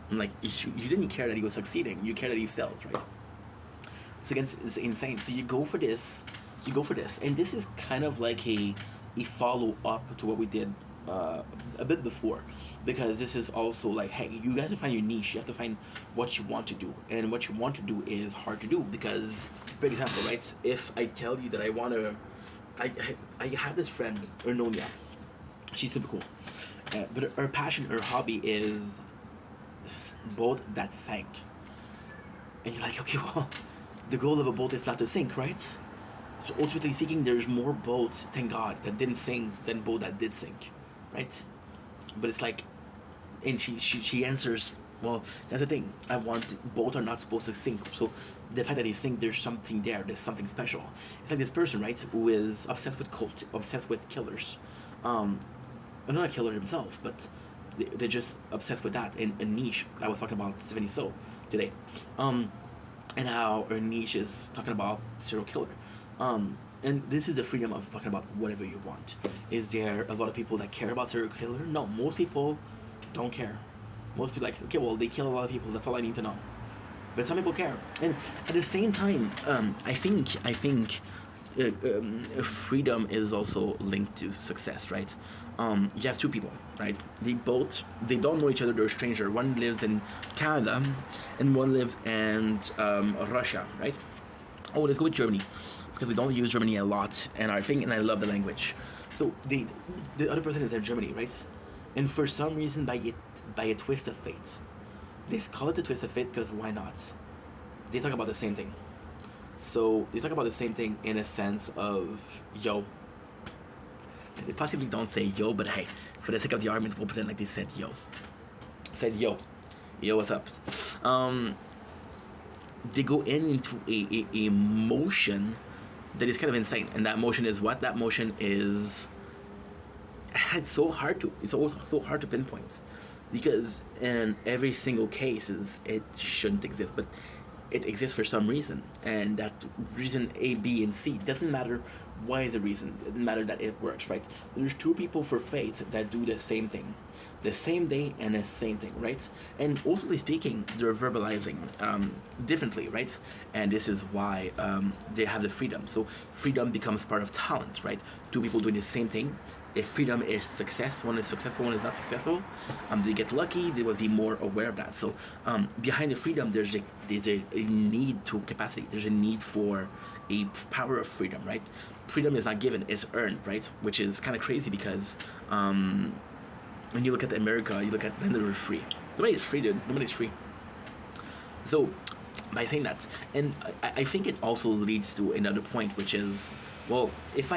And like, you didn't care that he was succeeding. You care that he fails, right? It's insane. So you go for this, and this is kind of like a follow up to what we did a bit before, because this is also like, hey, you got to find your niche. You have to find what you want to do, and what you want to do is hard to do because, for example, right? If I tell you that I have this friend, Ernonia. She's super cool, but her passion, her hobby is boat that sank. And you're like, okay, well, the goal of a boat is not to sink, right? So ultimately speaking, there's more boats, thank God, that didn't sink than boat that did sink, right? But it's like, and she answers, well, that's the thing. Boats are not supposed to sink. So the fact that they sink, there's something there. There's something special. It's like this person, right, who is obsessed with killers. Not a killer himself, but they're just obsessed with that in a niche. I was talking about Stephanie So today, and how her niche is talking about serial killer. And this is the freedom of talking about whatever you want. Is there a lot of people that care about serial killer? No, most people don't care. Most people like, okay, well, they kill a lot of people. That's all I need to know. But some people care, and at the same time, I think freedom is also linked to success, right? You have two people, right? They don't know each other. They're a stranger. One lives in Canada, and one lives in Russia, right? Oh, let's go with Germany, because we don't use Germany a lot, and I love the language. So the other person is in Germany, right? And for some reason, by a twist of fate, they call it a twist of fate because why not? They talk about the same thing. So they talk about the same thing in a sense of yo. They possibly don't say yo, but hey, for the sake of the argument, we'll pretend like they said yo. Said yo, what's up? They go into a motion that is kind of insane, and that motion is what? That motion is. It's always so hard to pinpoint, because in every single case it shouldn't exist, but it exists for some reason, and that reason A, B, and C doesn't matter. Why is the reason? It doesn't matter that it works, right? There's two people for fate that do the same thing, the same day and the same thing, right? And ultimately speaking, they're verbalizing differently, right? And this is why they have the freedom. So freedom becomes part of talent, right? Two people doing the same thing. If freedom is success, one is successful, one is not successful, they get lucky, they was be more aware of that. So behind the freedom, there's a need to capacity. There's a need for a power of freedom, right? Freedom is not given, it's earned, right? Which is kind of crazy because when you look at America, you look at then they're free. Nobody is free, dude. Nobody's free. So by saying that, and I think it also leads to another point, which is, well, if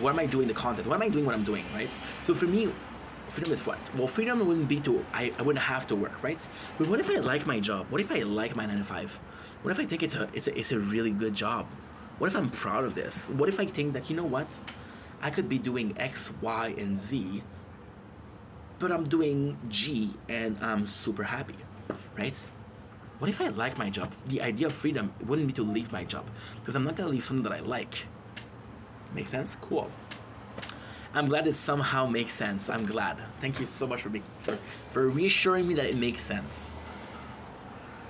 what am I doing the content? What am I doing what I'm doing, right? So for me, freedom is what? Well, freedom wouldn't be I wouldn't have to work, right? But what if I like my job? What if I like my 9 to 5? What if I think it's a really good job? What if I'm proud of this? What if I think that, you know what? I could be doing X, Y, and Z, but I'm doing G and I'm super happy, right? What if I like my job? The idea of freedom wouldn't be to leave my job, because I'm not gonna leave something that I like. Make sense? Cool. I'm glad it somehow makes sense. I'm glad. Thank you so much for reassuring me that it makes sense.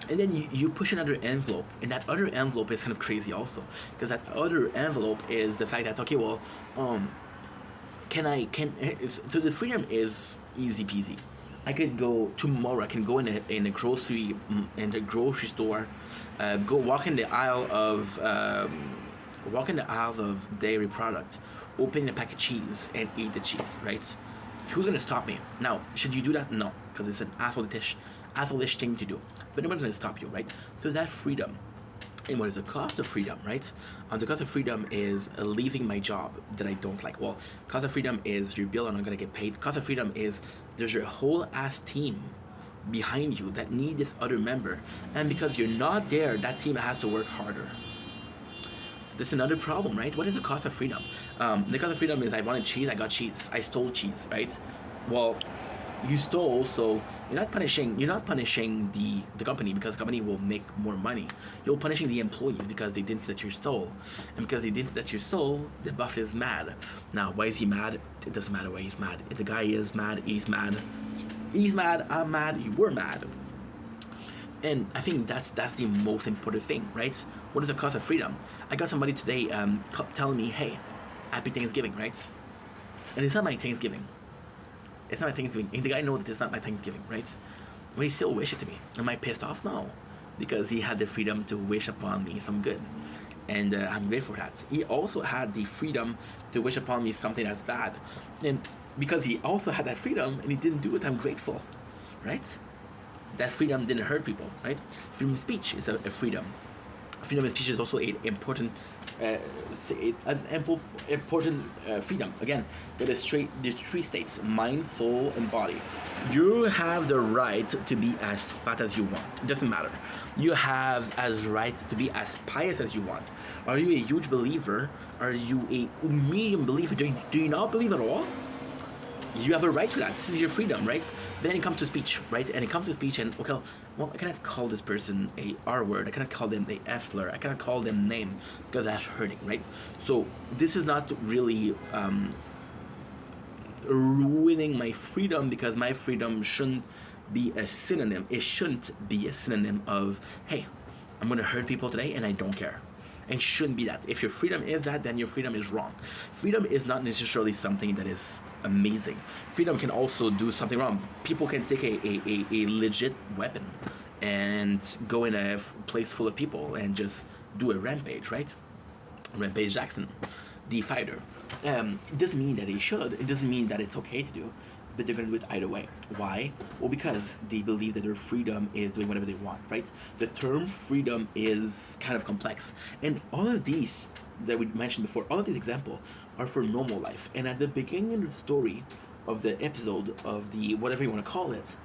And then you push another envelope, and that other envelope is kind of crazy also, because that other envelope is the fact that, okay, well, so the freedom is easy peasy. I could go tomorrow. I can go in a grocery store, go walk in the aisle of dairy product, open a pack of cheese and eat the cheese, right? Who's gonna stop me? Now, should you do that? No, because it's an asshole-ish thing to do. But nobody's gonna stop you, right? So that freedom. And what is the cost of freedom, right? The cost of freedom is leaving my job that I don't like. Well, cost of freedom is your bill and I'm gonna get paid. Cost of freedom is there's your whole ass team behind you that need this other member. And because you're not there, that team has to work harder. So this is another problem, right? What is the cost of freedom? The cost of freedom is I wanted cheese, I got cheese. I stole cheese, right? Well, you stole, so you're not punishing the company, because the company will make more money. You're punishing the employees because they didn't see that you stole, and because they didn't see that you stole, the boss is mad. Now, why is he mad? It doesn't matter why he's mad. If the guy is mad, he's mad. He's mad, I'm mad, you were mad. And I think that's the most important thing, right? What is the cost of freedom? I got somebody today telling me, hey, happy Thanksgiving, right? And it's not my Thanksgiving. It's not my Thanksgiving. And the guy knows that it's not my Thanksgiving, right? But he still wished it to me. Am I pissed off? No. Because he had the freedom to wish upon me some good. And I'm grateful for that. He also had the freedom to wish upon me something that's bad. And because he also had that freedom and he didn't do it, I'm grateful, right? That freedom didn't hurt people, right? Freedom of speech is a freedom. Freedom of speech is also an important freedom. Again, there's three states: mind, soul, and body. You have the right to be as fat as you want. It doesn't matter. You have as right to be as pious as you want. Are you a huge believer? Are you a medium believer? Do you not believe at all? You have a right to that. This is your freedom, right? Then it comes to speech, right? And it comes to speech, and okay, well, I cannot call this person a R word. I cannot call them a F slur. I cannot call them name because that's hurting, right? So this is not really ruining my freedom, because my freedom shouldn't be a synonym. It shouldn't be a synonym of, hey, I'm gonna hurt people today and I don't care. And shouldn't be that. If your freedom is that, then your freedom is wrong. Freedom is not necessarily something that is amazing. Freedom can also do something wrong. People can take a legit weapon and go in a place full of people and just do a rampage, right? Rampage Jackson, the fighter. It doesn't mean that they should. It doesn't mean that it's okay to do, but they're going to do it either way. Why? Well, because they believe that their freedom is doing whatever they want, right? The term freedom is kind of complex. And all of these that we mentioned before, all of these examples are for normal life. And at the beginning of the story of the episode of the whatever you want to call it,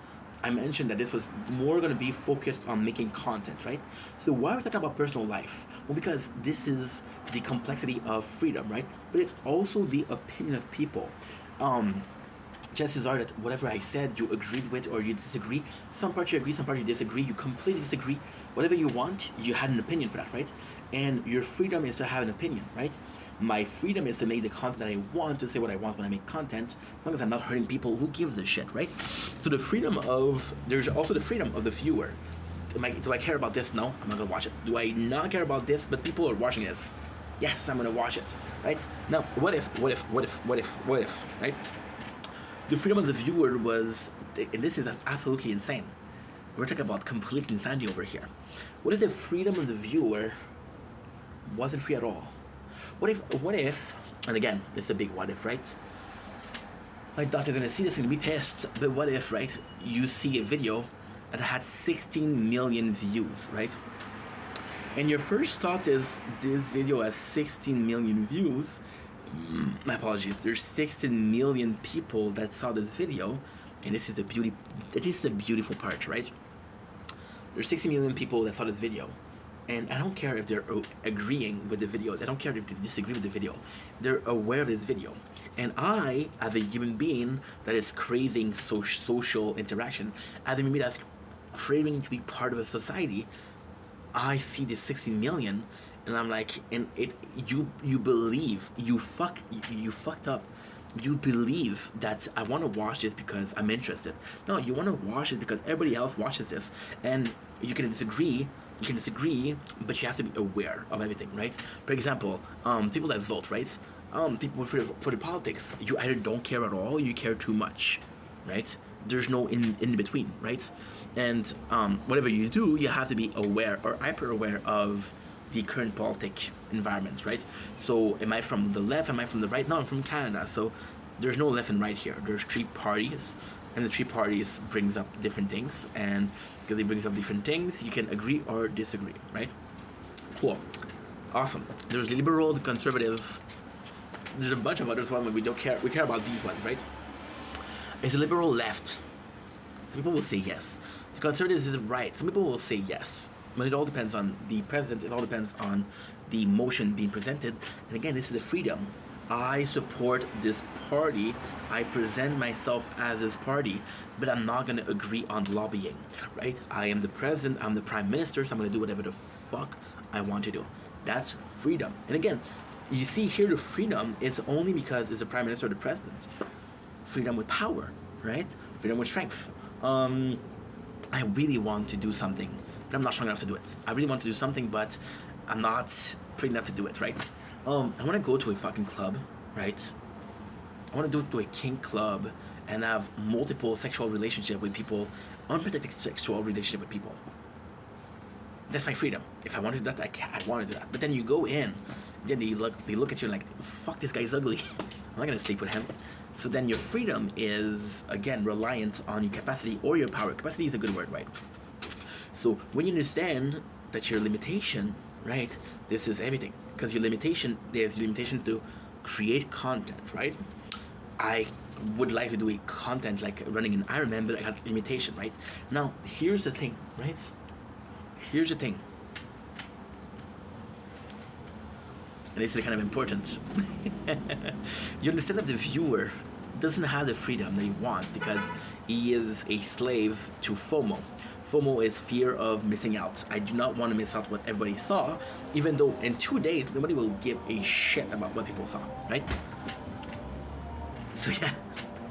I mentioned that this was more going to be focused on making content, right? So why are we talking about personal life? Well, because this is the complexity of freedom, right? But it's also the opinion of people. Chances are that whatever I said you agreed with or you disagree. Some part you agree, some part you disagree. You completely disagree. Whatever you want, you had an opinion for that, right? And your freedom is to have an opinion, right? My freedom is to make the content that I want, to say what I want when I make content, as long as I'm not hurting people. Who gives a shit, right? So the freedom of, there's also the freedom of the viewer. Do I care about this? No, I'm not gonna watch it. Do I not care about this, but people are watching this? Yes, I'm gonna watch it, right? Now, what if, right? The freedom of the viewer was, and this is absolutely insane. We're talking about complete insanity over here. What if the freedom of the viewer wasn't free at all? What if, and again, it's a big what if, right? My daughter's gonna see this and be pissed, but what if, right, you see a video that had 16 million views, right? And your first thought is, this video has 16 million views. My apologies, there's 16 million people that saw this video, and this is the beautiful part, right? There's 60 million people that saw this video, and I don't care if they're agreeing with the video, I don't care if they disagree with the video, they're aware of this video. And I, as a human being that is craving social interaction, as a human being that's craving to be part of a society, I see this 60 million, and I'm like, and you believe, you fucked up. You believe that I want to watch this because I'm interested. No, you want to watch it because everybody else watches this, and you can disagree, but you have to be aware of everything, right? For example, people that vote, right? People for the politics, you either don't care at all, or you care too much, right? There's no in between, right? And whatever you do, you have to be aware or hyper aware of the current politic environments, right? So am I from the left, am I from the right? No, I'm from Canada, so there's no left and right here. There's three parties, and the three parties brings up different things, and because it brings up different things, you can agree or disagree, right? Cool. Awesome. There's the liberal, the conservative, there's a bunch of others one, but we care about these ones, right? Is the liberal left? Some people will say yes. The conservatives is right. Some people will say yes. But it all depends on the president, it all depends on the motion being presented. And again, this is the freedom. I support this party, I present myself as this party, but I'm not going to agree on lobbying, right? I am the president, I'm the prime minister, so I'm going to do whatever the fuck I want to do. That's freedom. And again, you see here the freedom is only because it's the prime minister or the president. Freedom with power, right? Freedom with strength. I really want to do something, but I'm not strong enough to do it. I really want to do something, but I'm not pretty enough to do it, right? I want to go to a fucking club, right? I want to go to a kink club and have multiple sexual relationship with people, unprotected sexual relationship with people. That's my freedom. If I want to do that, I want to do that. But then you go in, then they look at you like, fuck, this guy's ugly. I'm not gonna sleep with him. So then your freedom is, again, reliant on your capacity or your power. Capacity is a good word, right? So when you understand that your limitation, right, this is everything. Because your limitation, there's limitation to create content, right? I would like to do a content like running an Ironman, but I got limitation, right? Now, here's the thing, right? Here's the thing. And this is kind of important. You understand that the viewer doesn't have the freedom that he wants because he is a slave to FOMO. FOMO is fear of missing out. I do not want to miss out what everybody saw, even though in 2 days, nobody will give a shit about what people saw, right? So yeah,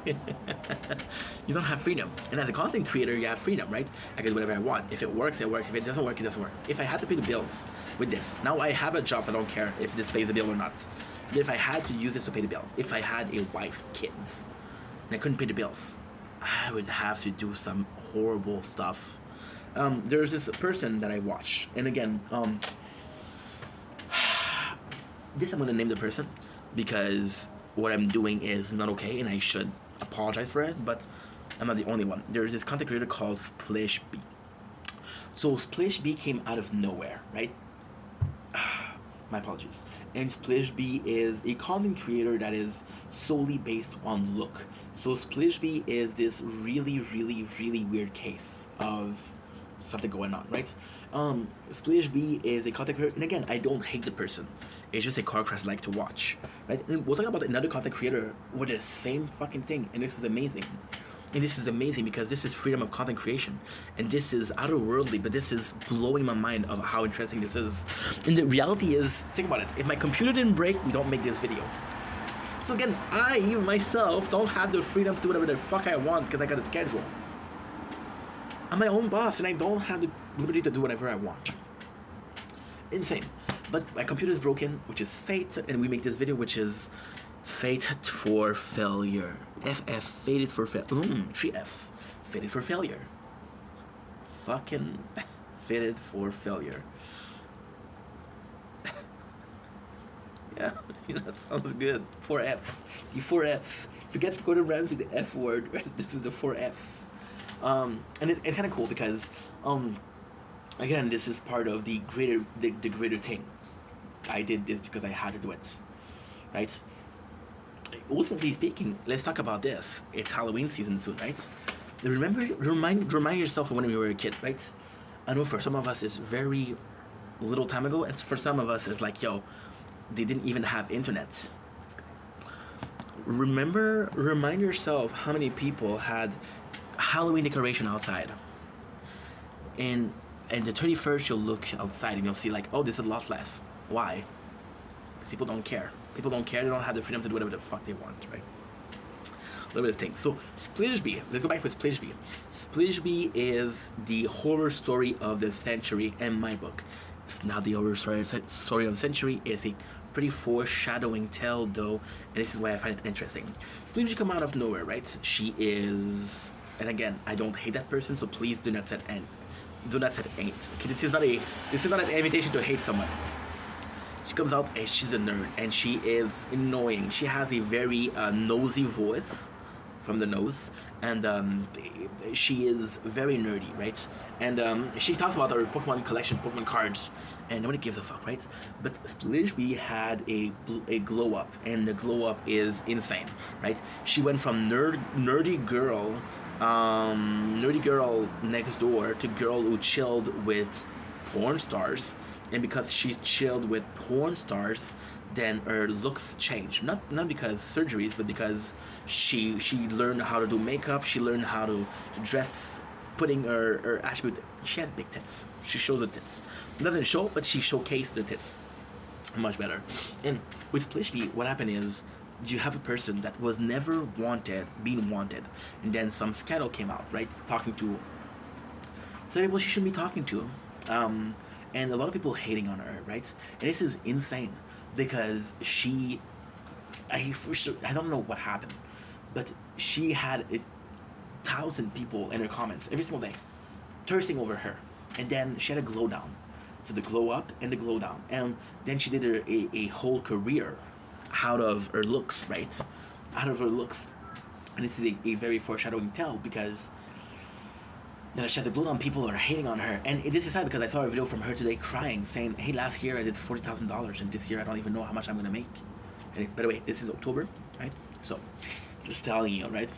You don't have freedom. And as a content creator, you have freedom, right? I can do whatever I want. If it works, it works. If it doesn't work, it doesn't work. If I had to pay the bills with this, now I have a job, so I don't care if this pays the bill or not. But if I had to use this to pay the bill, if I had a wife, kids, and I couldn't pay the bills, I would have to do some horrible stuff. There's this person that I watch, and again, this I'm gonna name the person because what I'm doing is not okay, and I should apologize for it. But I'm not the only one. There's this content creator called Splish B. So Splish B came out of nowhere, right? My apologies. And Splish B is a content creator that is solely based on look. So Splish B is this really, really, really weird case of something going on, right? Splish B is a content creator, and again, I don't hate the person. It's just a car crash I like to watch, right? And we'll talk about another content creator with the same fucking thing, and this is amazing. And this is amazing because this is freedom of content creation, and this is otherworldly, but this is blowing my mind of how interesting this is. And the reality is, think about it, if my computer didn't break, we don't make this video. So again, I myself don't have the freedom to do whatever the fuck I want because I got a schedule. I'm my own boss, and I don't have the liberty to do whatever I want. Insane. But my computer is broken, which is fate, and we make this video, which is fated for failure. FF, fated for failure. 3 Fs. Fated for failure. Fucking fated for failure. Yeah, you know, that sounds good. 4 Fs. The 4 Fs. Forget Gordon Ramsay, the F word, right? This is the 4 Fs. And it's kind of cool because, again, this is part of the greater thing. I did this because I had to do it, right? Ultimately speaking, let's talk about this. It's Halloween season soon, right? Remind yourself of when we were a kid, right? I know for some of us it's very little time ago, and for some of us it's like, yo, they didn't even have internet. Remind yourself how many people had Halloween decoration outside, and the 31st you'll look outside and you'll see like, oh, this is a lot less. Why? Because people don't care. They don't have the freedom to do whatever the fuck they want, right? A little bit of things. So Splish B, let's go back with Splish B. Splish B is the horror story of the century in my book. It's not the horror story of the century. It's a pretty foreshadowing tale though, and this is why I find it interesting. Splish B come out of nowhere, right? She is, and again, I don't hate that person, so please do not set ain't. Okay, this is not an invitation to hate someone. She comes out and she's a nerd, and she is annoying. She has a very nosy voice from the nose, and she is very nerdy, right? And she talks about her Pokemon collection, Pokemon cards, and nobody gives a fuck, right? But Splish B had a glow up, and the glow up is insane, right? She went from nerdy girl next door to girl who chilled with porn stars, and because she's chilled with porn stars, then her looks change. Not because surgeries, but because she learned how to do makeup, she learned how to dress, putting her attribute. She has big tits. She shows the tits. It doesn't show, but she showcased the tits. Much better. And with Splish B, what happened is, you have a person that was never being wanted, and then some scandal came out, right? Talking to some people she shouldn't be talking to, and a lot of people hating on her, right? And this is insane because I don't know what happened, but she had 1,000 people in her comments every single day, thirsting over her, and then she had a glow down, so the glow up and the glow down, and then she did a whole career out of her looks, right? Out of her looks. And this is a very foreshadowing tale because then she has a glow down, people are hating on her. And this is sad because I saw a video from her today crying, saying, hey, last year I did $40,000 and this year I don't even know how much I'm gonna make. And by the way, this is October, right? So just telling you, right?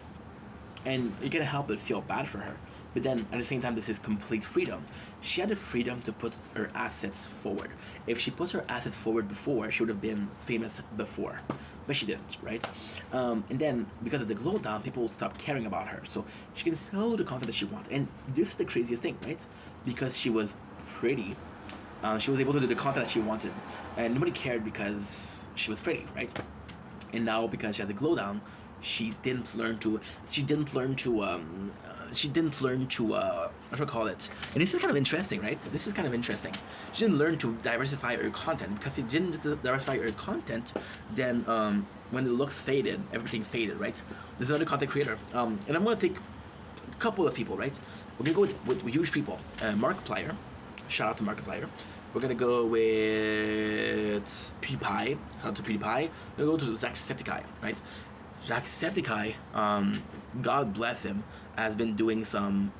And you can't help but feel bad for her. But then at the same time, this is complete freedom. She had the freedom to put her assets forward. If she put her assets forward before, she would have been famous before. But she didn't, right? And then because of the glow down, people stopped caring about her. So she can sell the content that she wants. And this is the craziest thing, right? Because she was pretty, she was able to do the content that she wanted. And nobody cared because she was pretty, right? And now because she has a glow down, she didn't learn to what do I call it? And this is kind of interesting, right? This is kind of interesting. She didn't learn to diversify her content, because she didn't diversify her content, then when the looks faded, everything faded, right? There's another content creator, and I'm gonna take a couple of people, right? We're gonna go with huge people. Markiplier, shout out to Markiplier. We're gonna go with PewDiePie, shout out to PewDiePie. We're gonna go to Jacksepticeye, right? Jacksepticeye, God bless him, has been doing some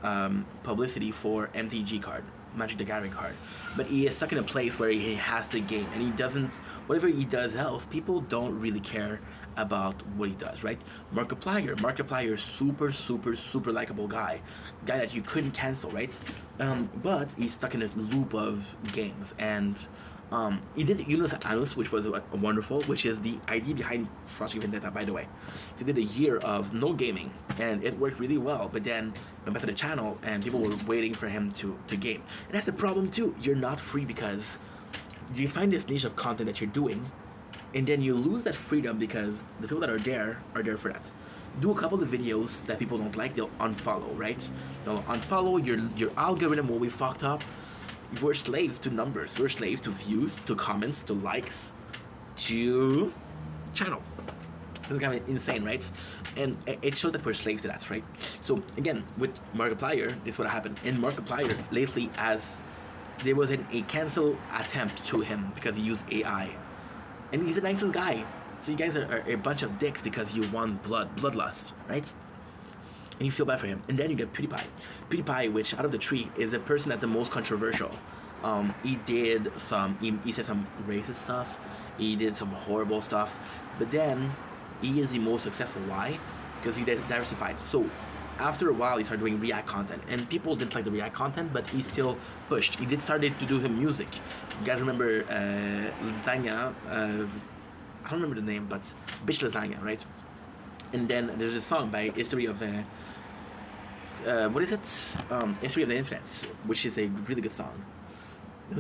publicity for MTG card, Magic the Gathering card, but he is stuck in a place where he has to game, and he doesn't. Whatever he does else, people don't really care about what he does, right? Markiplier, super likable guy that you couldn't cancel, right? But he's stuck in a loop of games, and he did Yunus Anus, which was wonderful, which is the idea behind Project Vendetta, by the way. He did a year of no gaming, and it worked really well, but then went back to the channel, and people were waiting for him to game. And that's the problem too. You're not free because you find this niche of content that you're doing, and then you lose that freedom because the people that are there for that. Do a couple of videos that people don't like, they'll unfollow, right? They'll unfollow, your algorithm will be fucked up. We're slaves to numbers. We're slaves to views, to comments, to likes, to channel. It's kind of insane, right? And it shows that we're slaves to that, right? So again, with Markiplier, this is what happened. And Markiplier lately, as there was a cancel attempt to him because he used AI. And he's the nicest guy. So you guys are a bunch of dicks because you want bloodlust, right? And you feel bad for him. And then you get PewDiePie. PewDiePie, which out of the three is the person that's the most controversial. He said some racist stuff. He did some horrible stuff. But then he is the most successful. Why? Because he diversified. So after a while, he started doing React content, and people didn't like the React content, but he still pushed. He started to do some music. You guys remember Lasagna? I don't remember the name, but Bitch Lasagna, right? And then there's a song by History of what is it? History of the Internet, which is a really good song. This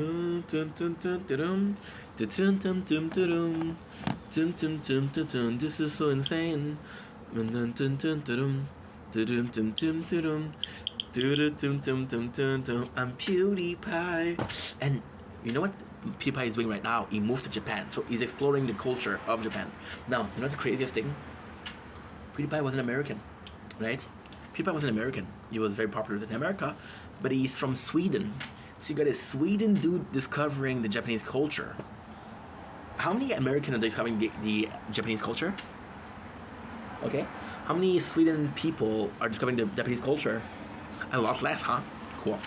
is so insane. I'm PewDiePie. And you know what PewDiePie is doing right now? He moved to Japan, so he's exploring the culture of Japan. Now, you know the craziest thing? PewDiePie was an American, right? PewDiePie was an American. He was very popular in America, but he's from Sweden. So you got a Sweden dude discovering the Japanese culture. How many Americans are discovering the Japanese culture? Okay. How many Sweden people are discovering the Japanese culture? A lot less, huh? Cool.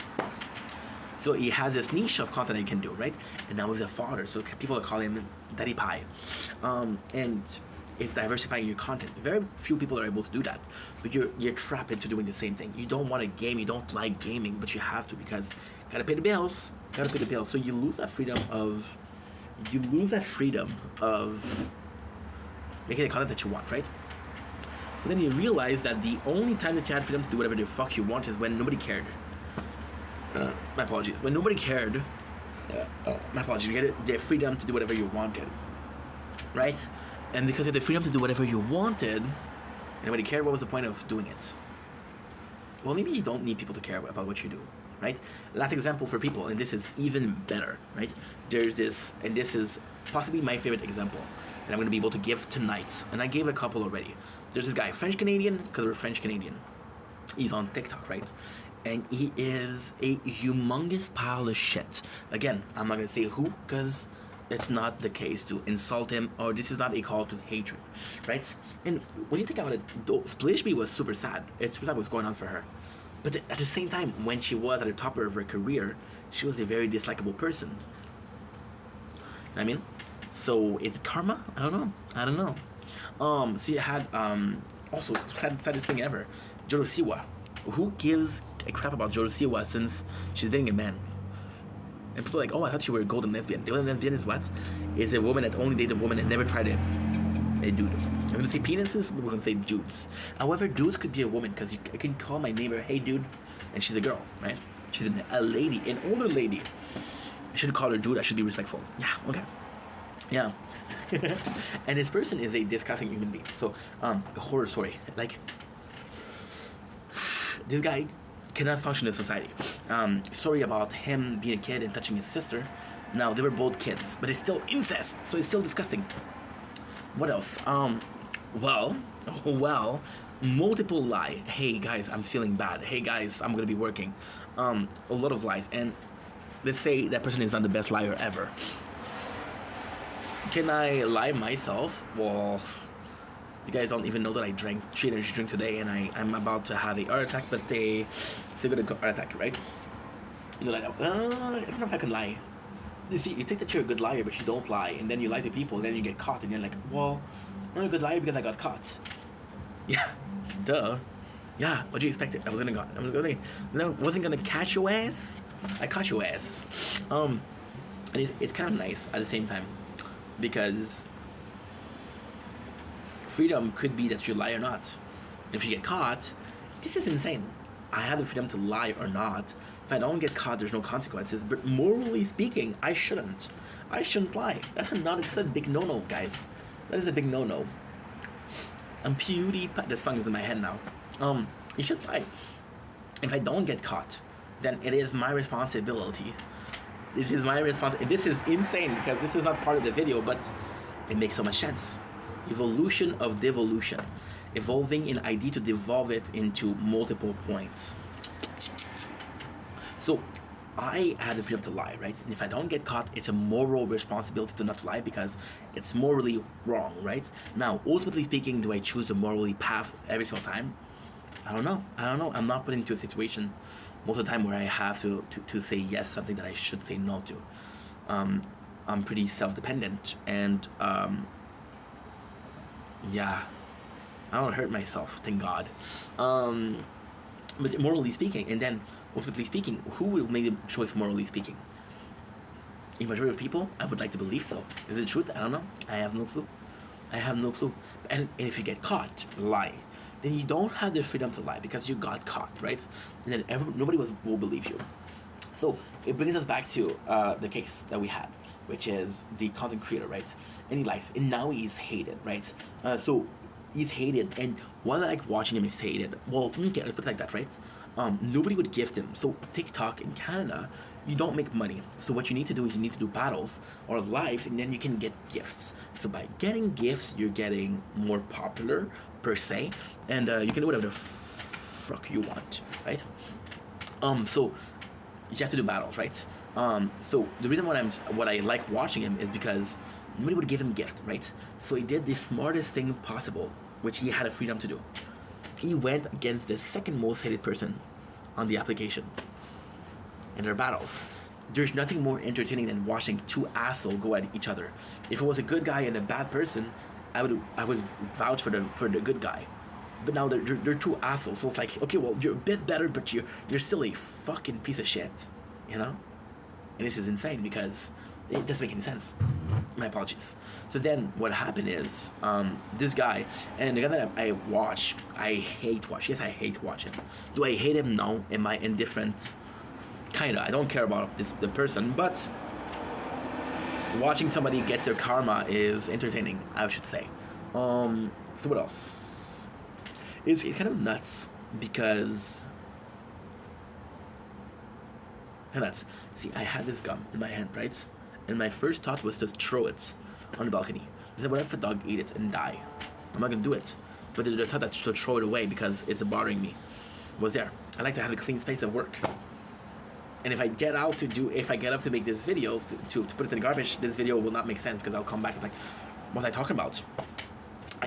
So he has this niche of content he can do, right? And now he's a father, so people are calling him Daddy Pie. And it's diversifying your content. Very few people are able to do that, but you're trapped into doing the same thing. You don't want to game, you don't like gaming, but you have to because gotta pay the bills. So you lose that freedom of making the content that you want, right? And then you realize that the only time that you had freedom to do whatever the fuck you want is when nobody cared. My apologies. When nobody cared, my apologies. You get the freedom to do whatever you wanted, right? And because you had the freedom to do whatever you wanted, and nobody cared, what was the point of doing it? Well, maybe you don't need people to care about what you do, right? Last example for people, and this is even better, right? There's this, and this is possibly my favorite example that I'm going to be able to give tonight, and I gave a couple already. There's this guy, French-Canadian, because we're French-Canadian. He's on TikTok, right? And he is a humongous pile of shit. Again, I'm not going to say who, because it's not the case to insult him, or this is not a call to hatred, right? And when you think about it, Splish Me was super sad. It's super sad what's going on for her. But at the same time, when she was at the top of her career, she was a very dislikable person. You know what I mean? So, is it karma? I don't know. So you had, also, saddest thing ever, Jorosiwa. Who gives a crap about Jorosiwa since she's dating a man? And people are like, oh, I thought you were a golden lesbian. The golden lesbian is what? Is a woman that only dated a woman and never tried a dude. I'm gonna say penises, but we're gonna say dudes. However, dudes could be a woman, because I can call my neighbor, hey dude, and she's a girl, right? She's a lady, an older lady. I shouldn't call her dude, I should be respectful. Yeah, okay. Yeah. And this person is a disgusting human being. So, a horror story. Like, this guy cannot function in society. Story about him being a kid and touching his sister. Now, they were both kids, but it's still incest, so it's still disgusting. What else? Well, multiple lie. Hey guys, I'm feeling bad. Hey guys, I'm gonna be working. A lot of lies. And let's say that person is not the best liar ever. Can I lie myself? Well, you guys don't even know that I drank 3 energy drink today, and I'm about to have a heart attack, but it's a good heart attack, right? And they're like, I don't know if I can lie. You see, you think that you're a good liar, but you don't lie, and then you lie to people, then you get caught, and you're like, well, I'm not a good liar because I got caught. Yeah, duh. Yeah, what do you expect? I wasn't gonna catch your ass. I caught your ass. And it's kind of nice at the same time, because freedom could be that you lie or not. If you get caught, this is insane. I have the freedom to lie or not. If I don't get caught, there's no consequences. But morally speaking, I shouldn't. I shouldn't lie. That's a big no-no, guys. That is a big no-no. And PewDiePie, the song is in my head now. You should lie. If I don't get caught, then it is my responsibility. This is my responsibility. This is insane because this is not part of the video, but it makes so much sense. Evolution of devolution. Evolving an idea to devolve it into multiple points. So, I have the freedom to lie, right? And if I don't get caught, it's a moral responsibility to not lie because it's morally wrong, right? Now, ultimately speaking, do I choose the morally path every single time? I don't know. I'm not put into a situation most of the time where I have to say yes to something that I should say no to. I'm pretty self-dependent, and yeah, I don't hurt myself, thank God. But morally speaking, and then ultimately speaking, who will make the choice morally speaking? A majority of people, I would like to believe so. Is it the truth? I don't know. I have no clue. And if you get caught lying, then you don't have the freedom to lie because you got caught, right? And then nobody will believe you. So it brings us back to the case that we had, which is the content creator, right? And he lies, and now he's hated, right? So he's hated, and while I like watching him, he's hated. Well, okay, let's put it like that, right? Nobody would gift him. So TikTok in Canada, you don't make money. So what you need to do is you need to do battles or lives, and then you can get gifts. So by getting gifts, you're getting more popular per se, and you can do whatever the fuck you want, right? So you have to do battles, right? So the reason what I like watching him is because nobody would give him gift, right? So he did the smartest thing possible, which he had a freedom to do. He went against the second most hated person on the application in their battles. There's nothing more entertaining than watching two assholes go at each other. If it was a good guy and a bad person, I would vouch for the good guy. But now they're two assholes, so it's like, okay, well, you're a bit better, but you're still a fucking piece of shit, you know? And this is insane because it doesn't make any sense. My apologies. So then what happened is, this guy, and the guy that I watch, I hate watch. Yes, I hate watching. Do I hate him? No. Am I indifferent? Kinda. I don't care about the person, but watching somebody get their karma is entertaining, I should say. So what else? It's kind of nuts because see, I had this gum in my hand, right? And my first thought was to throw it on the balcony. I said, what if a dog ate it and die? I'm not gonna do it. But the thought that to throw it away because it's bothering me was there. I like to have a clean space of work. And if I get up to make this video, to put it in the garbage, this video will not make sense because I'll come back and like, what was I talking about?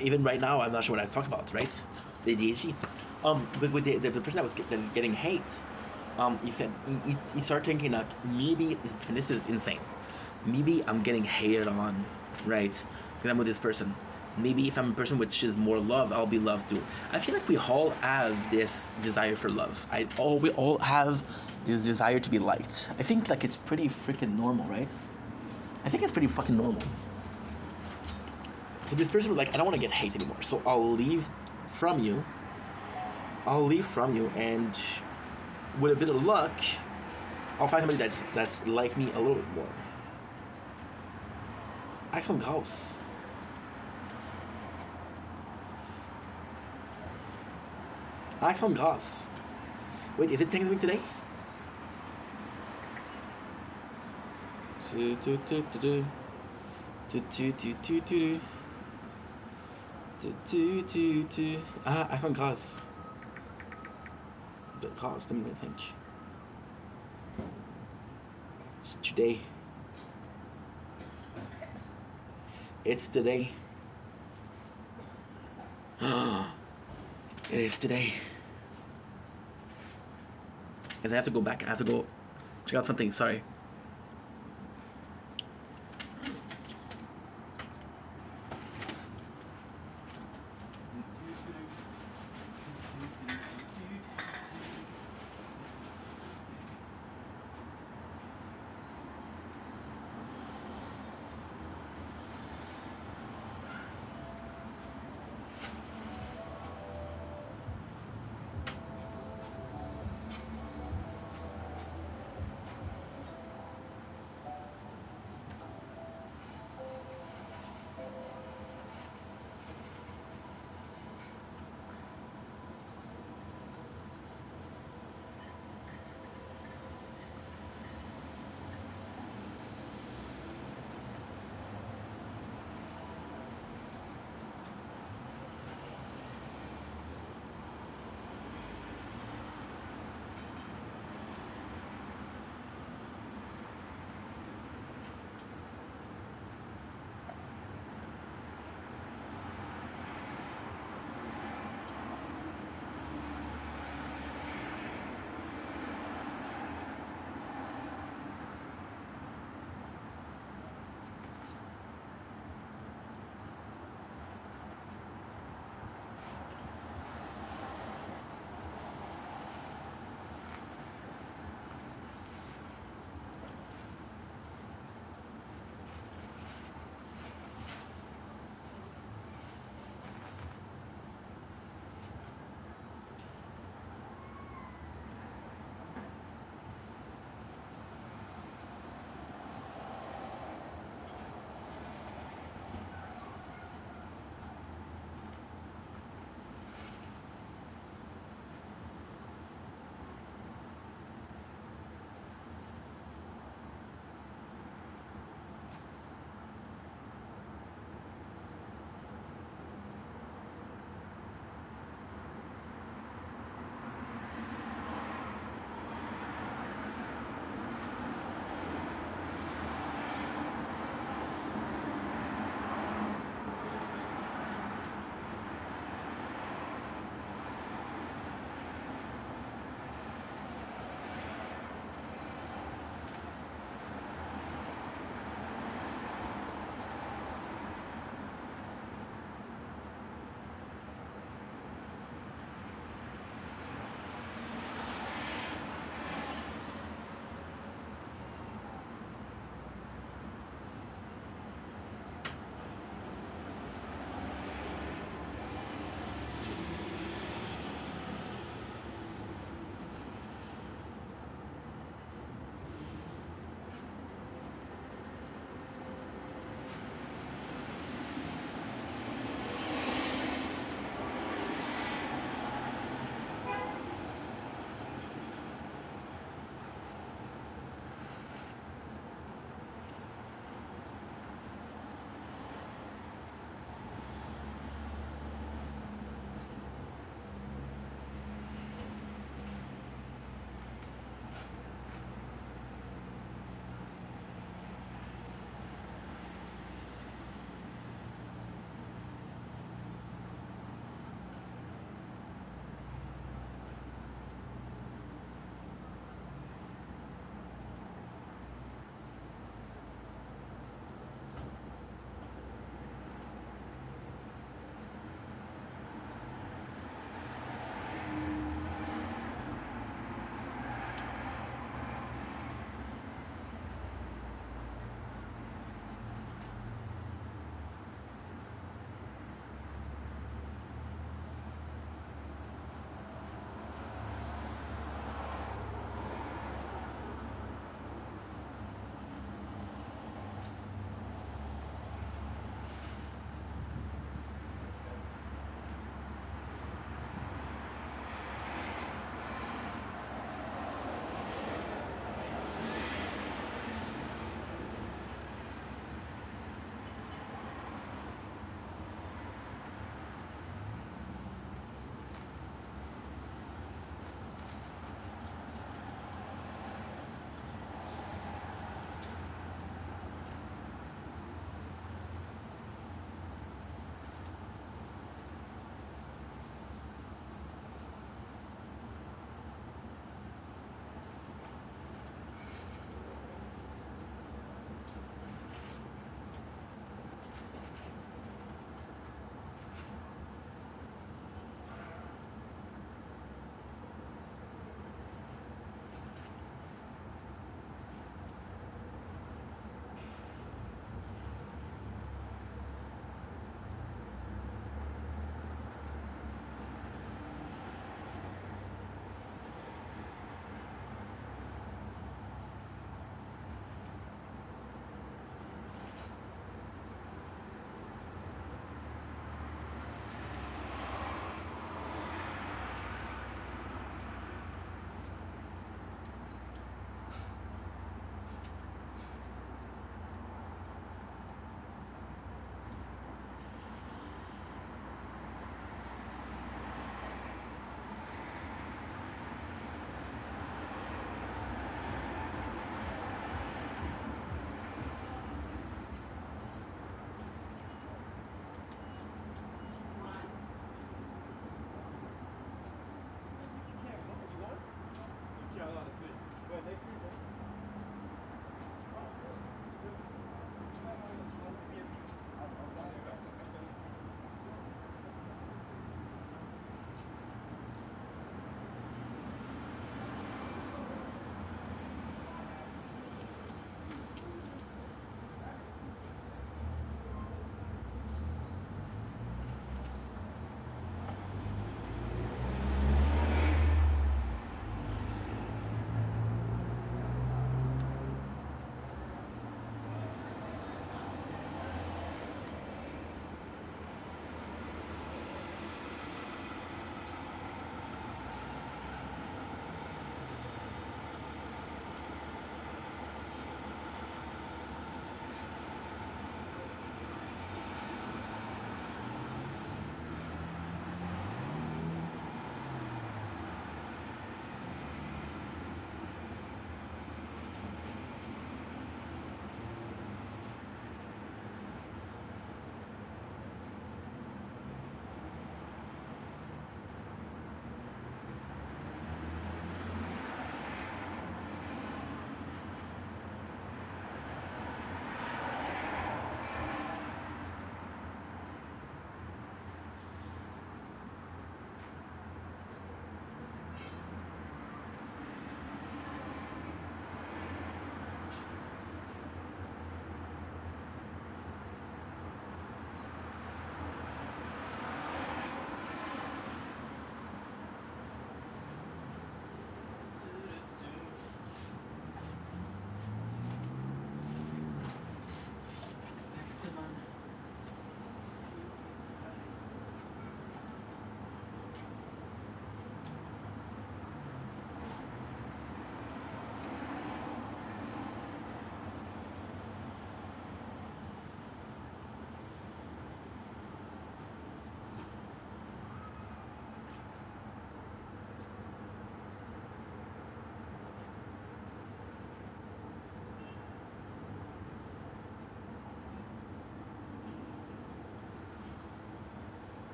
Even right now, I'm not sure what I was talking about, right? The ADHD. But with the person that was getting hate, he said, he started thinking that maybe, and this is insane, maybe I'm getting hated on, right? Because I'm with this person. Maybe if I'm a person which is more love, I'll be loved too. I feel like we all have this desire for love. We all have this desire to be liked. I think like it's pretty freaking normal, right? I think it's pretty fucking normal. So this person was like, I don't want to get hate anymore, so I'll leave from you, and with a bit of luck, I'll find somebody that's like me a little bit more. Action de grâce. Action de grâce. Wait, is it Thanksgiving today? Ah, Action de grâce. De grâce 2025. It's today. It's today. It is today. And I have to go back. I have to go check out something. Sorry.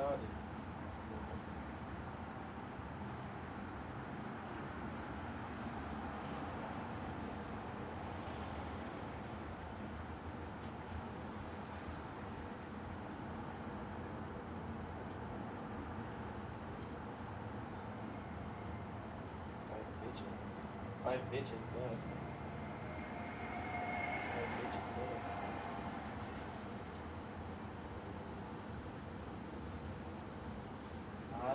God. Five bitches, God. Five bitches, God. I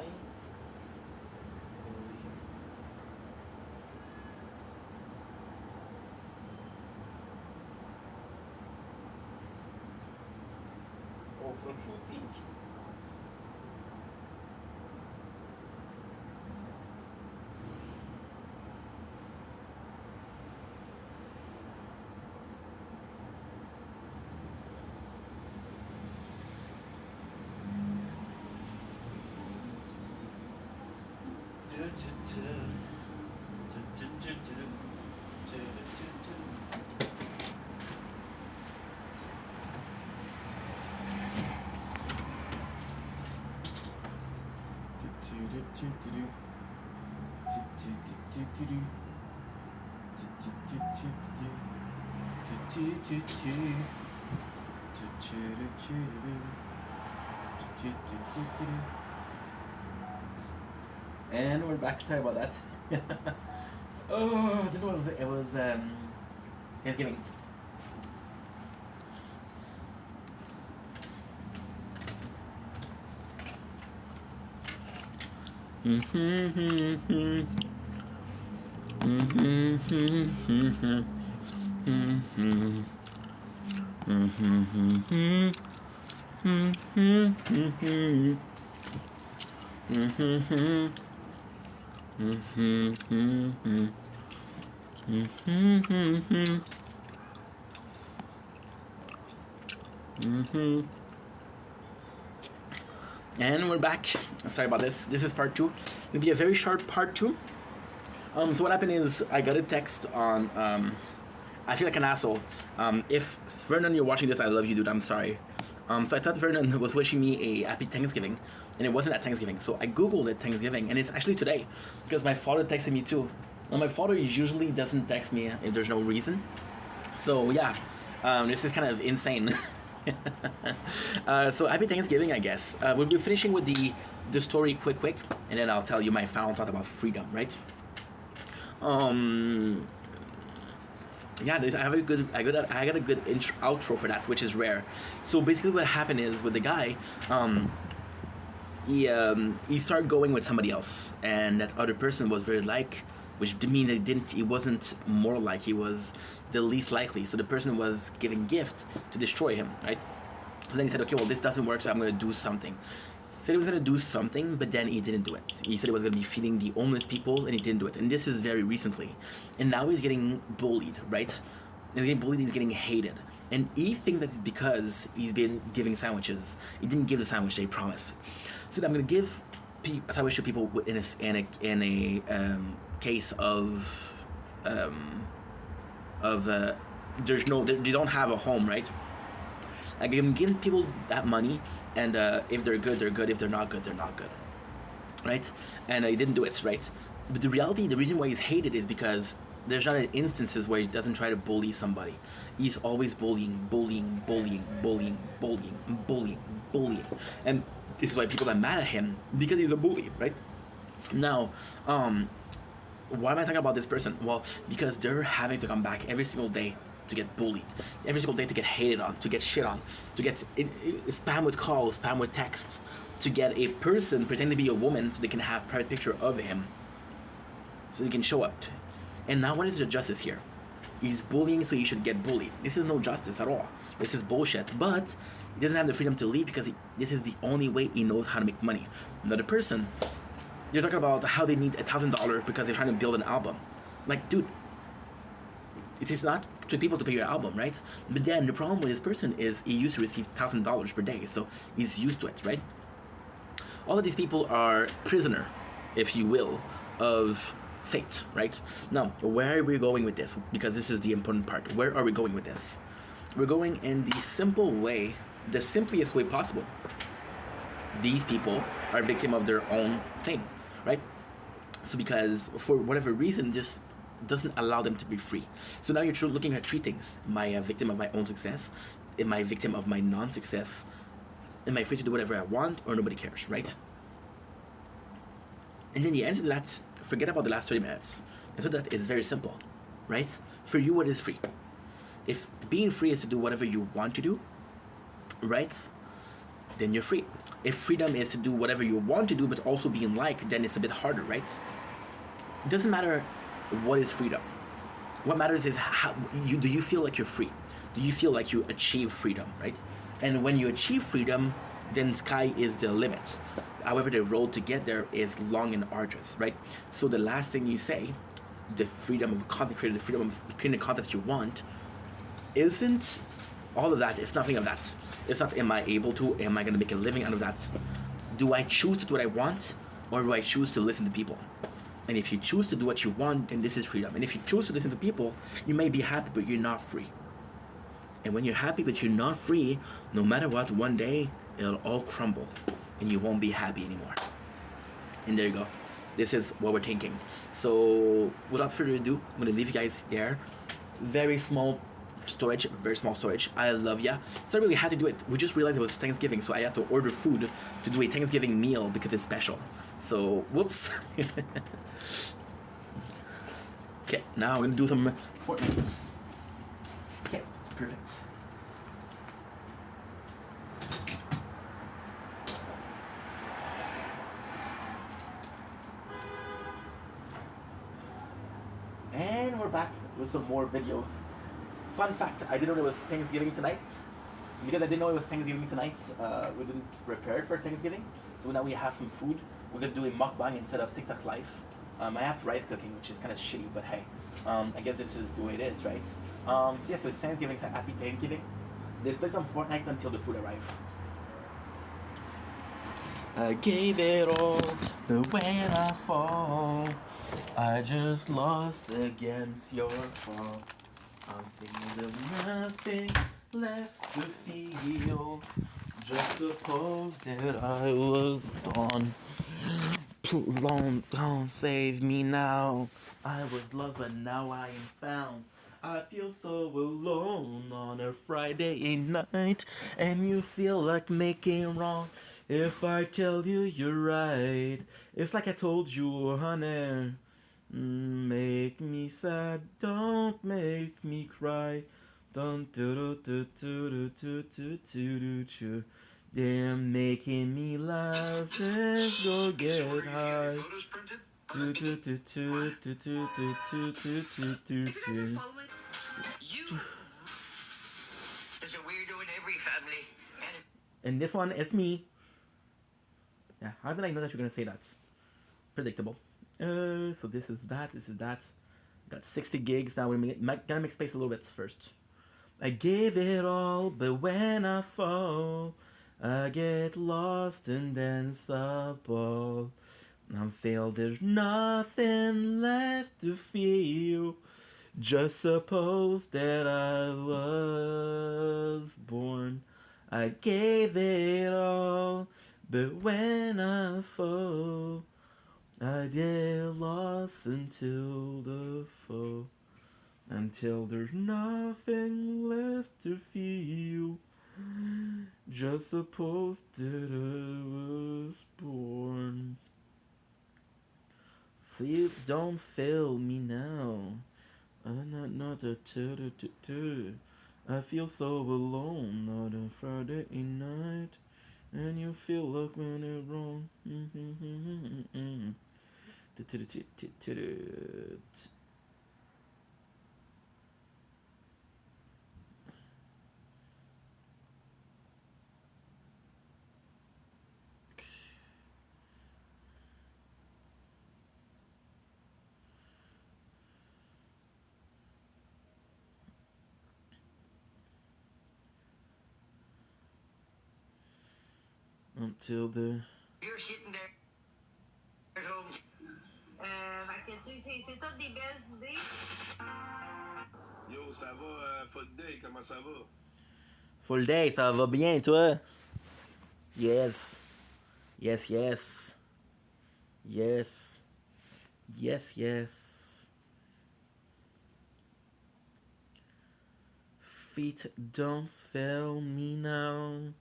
believe. Oh, computing. And we're back. Sorry about that. Oh, I didn't know it was Thanksgiving. And we're back. Sorry about this. This is part 2. It'll be a very short part 2. So what happened is I got a text on I feel like an asshole. If Vernon, you're watching this, I love you, dude. I'm sorry. So I thought Vernon was wishing me a happy Thanksgiving, and it wasn't at Thanksgiving. So I googled it Thanksgiving, and it's actually today because my father texted me too. Now my father usually doesn't text me if there's no reason. So yeah, this is kind of insane. So happy Thanksgiving, I guess. We'll be finishing with the story quick, and then I'll tell you my final thought about freedom, right? Yeah, I got a good outro for that, which is rare. So basically, what happened is with the guy, he started going with somebody else, and that other person was very like, which didn't mean that he wasn't more like, he was the least likely. So the person was giving gift to destroy him, right? So then he said, okay, well, this doesn't work, so I'm going to do something. Said he was going to do something, but then he didn't do it. He said he was going to be feeding the homeless people, and he didn't do it. And this is very recently. And now he's getting bullied, right? He's getting bullied, he's getting hated. And he thinks that's because he's been giving sandwiches. He didn't give the sandwich they promised. So I'm going to give a sandwich to people in a case of they don't have a home, right? Like, I'm giving people that money, and if they're good, they're good. If they're not good, they're not good, right? And he didn't do it, right? But the reason why he's hated is because there's not instances where he doesn't try to bully somebody. He's always bullying. And this is why people are mad at him, because he's a bully, right? Now, why am I talking about this person? Well, because they're having to come back every single day to get bullied, every single day to get hated on, to get shit on, to get spam with calls, spam with texts, to get a person pretending to be a woman so they can have private picture of him, so they can show up. And now what is the justice here? He's bullying, so he should get bullied. This is no justice at all. This is bullshit. But he doesn't have the freedom to leave because this is the only way he knows how to make money. Another person, they're talking about how they need $1,000 because they're trying to build an album. Like, dude, it is not to people to pay your album, right? But then the problem with this person is he used to receive $1,000 per day, so he's used to it, right? All of these people are prisoner, if you will, of fate, right? Now, where are we going with this? Because this is the important part. Where are we going with this? We're going in the simple way, the simplest way possible. these people are victim of their own thing, right? So because for whatever reason, just doesn't allow them to be free. So now you're looking at three things: am I a victim of my own success? Am I a victim of my non-success? Am I free to do whatever I want, or nobody cares, right? And then the answer to that, forget about the last 30 minutes. The answer to that is very simple, right? For you, what is free? If being free is to do whatever you want to do, right, then you're free. If freedom is to do whatever you want to do but also being liked, then it's a bit harder, right? It doesn't matter what is freedom. What matters is how do you feel like you're free? Do you feel like you achieve freedom, right? And when you achieve freedom, then sky is the limit. However, the road to get there is long and arduous, right? So the last thing you say, the freedom of content creator, the freedom of creating the content you want, isn't all of that. It's nothing of that. It's not, am I able to, am I going to make a living out of that? Do I choose to do what I want, or do I choose to listen to people? And if you choose to do what you want, then this is freedom. And if you choose to listen to people, you may be happy, but you're not free. And when you're happy, but you're not free, no matter what, one day, it'll all crumble, and you won't be happy anymore. And there you go. This is what we're thinking. So, without further ado, I'm going to leave you guys there. Very small storage, very small storage. I love ya. Sorry we had to do it. We just realized it was Thanksgiving, so I had to order food to do a Thanksgiving meal because it's special. So, whoops. Okay, now I'm gonna do some Fortnite. Okay, perfect. And we're back with some more videos. Fun fact, I didn't know it was Thanksgiving tonight. Because I didn't know it was Thanksgiving tonight, we didn't prepare for Thanksgiving. So now we have some food. We're gonna do a mukbang instead of TikTok live. I have rice cooking, which is kind of shitty, but hey, I guess this is the way it is, right? So yeah, so it's Thanksgiving, so happy Thanksgiving. Let's play some Fortnite until the food arrives. I gave it all, but when I fall, I just lost against your fall. I'm thinking of nothing left to feel. Just suppose that I was gone. Don't save me now. I was lost, but now I am found. I feel so alone on a Friday night, and you feel like making wrong. If I tell you you're right, it's like I told you, honey. Make me sad, don't make me cry. Don't do do do do do do do do do. They're making me laugh. Let's go get high. Do do do do do do do do do do do. There's a weirdo in every family. And this one, it's me. Yeah, how did I know that you're gonna say that? Predictable. So this is that. This is that. Got 60 gigs. Now we're gonna make space a little bit first. I gave it all, but when I fall, I get lost and then stop all. I'm failed, there's nothing left to feel. Just suppose that I was born. I gave it all, but when I fall, I get lost until the fall. Until there's nothing left to feel. Just suppose that I was born. Please don't fail me now. I'm not a I feel so alone on a Friday night, and you feel like when it's wrong. Until the... You're sitting there at home. C'est toutes des belles idées. Yo, ça va, Full Day, comment ça va? Full Day, ça va bien, toi? Yes. Yes, yes. Yes. Yes, yes. Feet don't fail me now.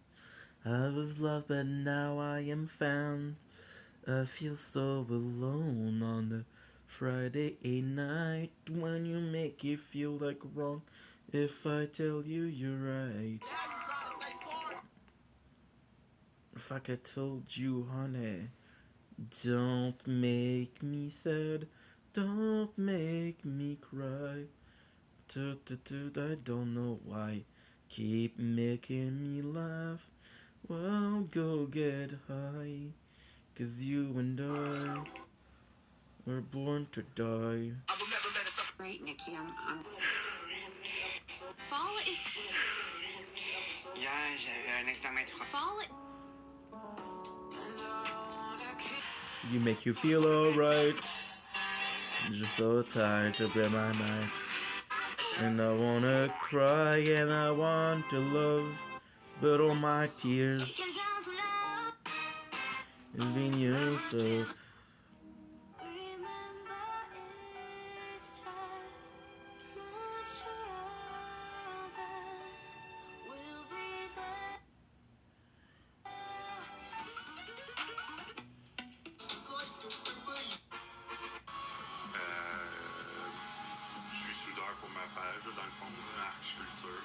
I was lost, but now I am found. I feel so alone on the Friday night when you make it feel like wrong. If I tell you you're right. If I told you, honey, don't make me sad. Don't make me cry. I don't know why. Keep making me laugh. Well, go get high. 'Cause you and I were born to die. Great, Nikki. I'm... Fall is... Hier, j'avais un examen de français. Fall... You make you feel alright. Just so tired to bear my night. And I wanna cry and I want to love. But all my tears have been used up. Je suis soudeur pour ma page, dans le fond, art sculpture.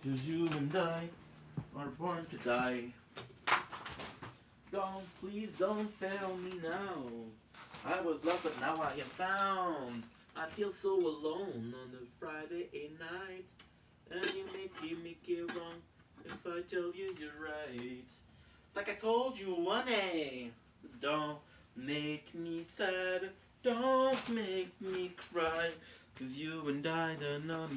'Cause you and I are born to die. Please don't fail me now. I was lost, but now I am found. I feel so alone on the Friday night. And you make it wrong if I tell you you're right. It's like I told you, honey. Don't make me sad. Don't make me cry. 'Cause you and I, no,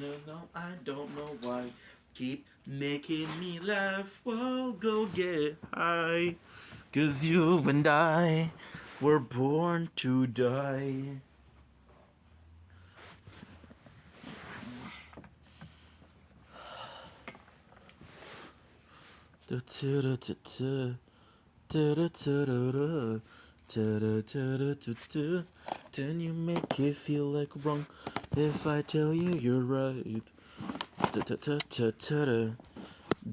I don't know why. Keep making me laugh. Well, go get high. 'Cause you and I were born to die. Then you make it feel like wrong if I tell you you're right.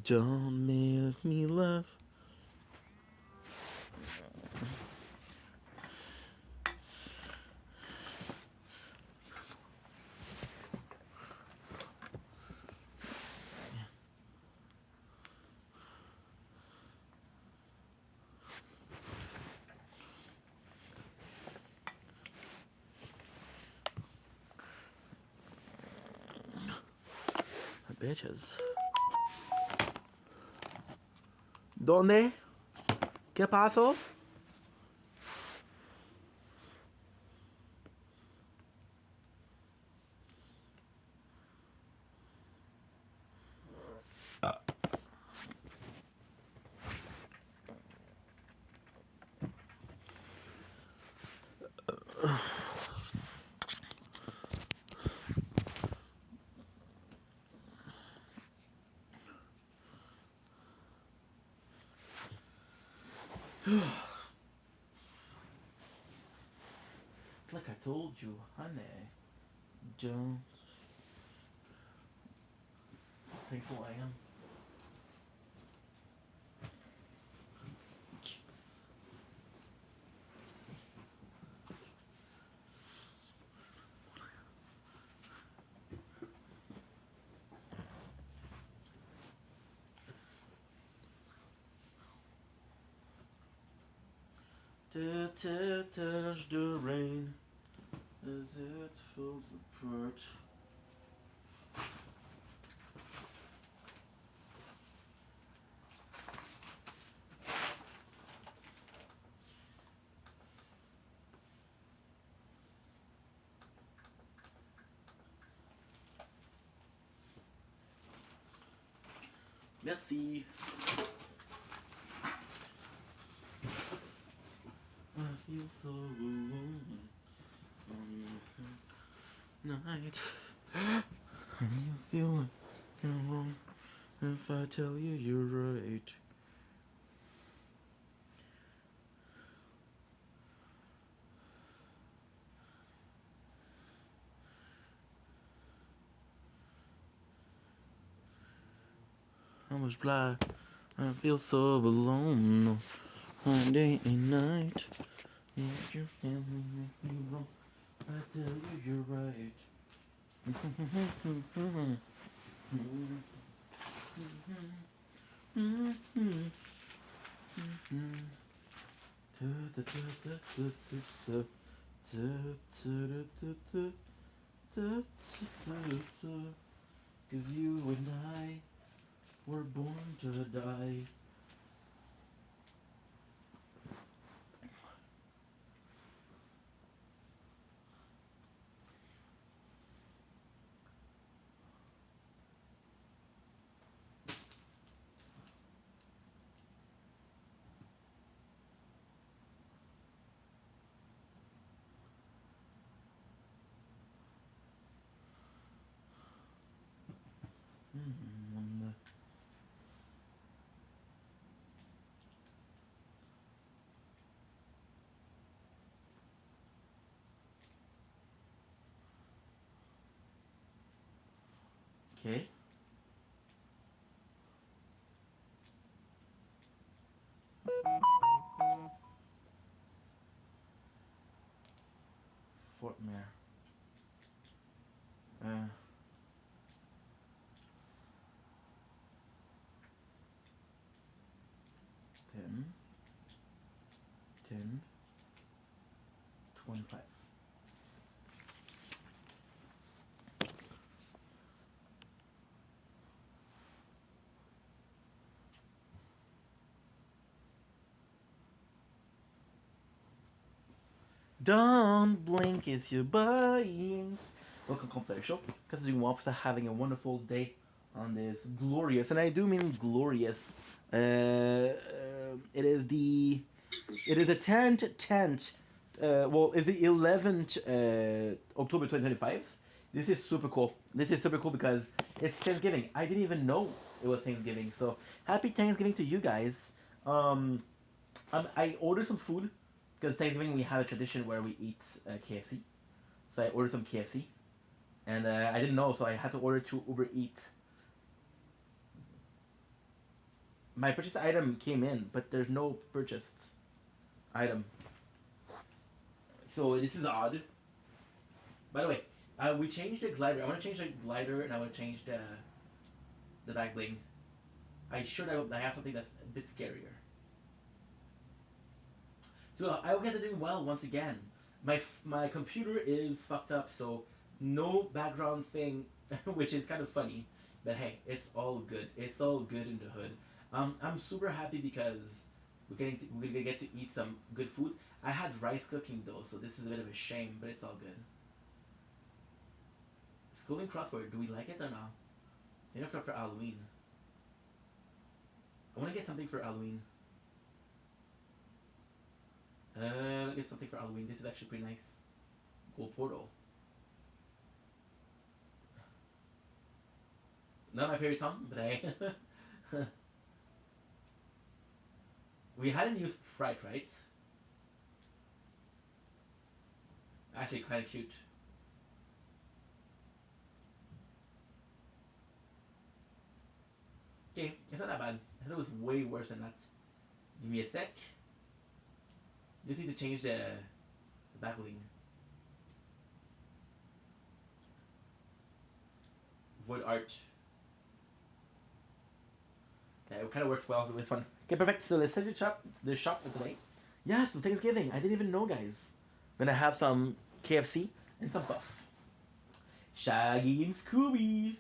Don't make me laugh. Bitches. ¿Dónde? ¿Qué pasó? It's like I told you, honey. Don't. Thankful I am. Touch the rain as it falls apart. Merci. I feel so alone on the night. And you feel like you're wrong If I tell you you're right. I was blind. I feel so alone. One day and night. If your family make me wrong, I tell you you're right. Cause you and I were born to die. Okay. Fort Mare. 10, 10, 25. Don't blink, it's your buying. Welcome to the show. Considering Wapsa having a wonderful day on this glorious, and I do mean glorious. It is the 10th. Well, it's the 11th October 2025. This is super cool. This is super cool because it's Thanksgiving. I didn't even know it was Thanksgiving. So happy Thanksgiving to you guys. I ordered some food because Thanksgiving we have a tradition where we eat KFC. So I ordered some KFC, and I didn't know, so I had to order to Uber Eat. My purchased item came in, but there's no purchased item. So this is odd. By the way, we changed the glider. I want to change the glider, and I want to change the back bling. I have something that's a bit scarier. So I hope you guys are doing well once again. My computer is fucked up, so no background thing, which is kind of funny. But hey, it's all good. It's all good in the hood. I'm super happy because we're gonna get to eat some good food. I had rice cooking though, so this is a bit of a shame, but it's all good. Schooling crossword, do we like it or not? You know, for Halloween. I want to get something for Halloween. Let's get something for Halloween. This is actually pretty nice. Gold portal. Not my favorite song, but hey. We hadn't used Fright, right? Actually, kind of cute. Okay, it's not that bad. I thought it was way worse than that. Give me a sec. Just need to change the back bling. Void Arch. Yeah, it kind of works well with this one. Okay, perfect. So let's set the shop for today. Yeah, so Thanksgiving. I didn't even know, guys. I'm gonna have some KFC and some puff. Shaggy and Scooby.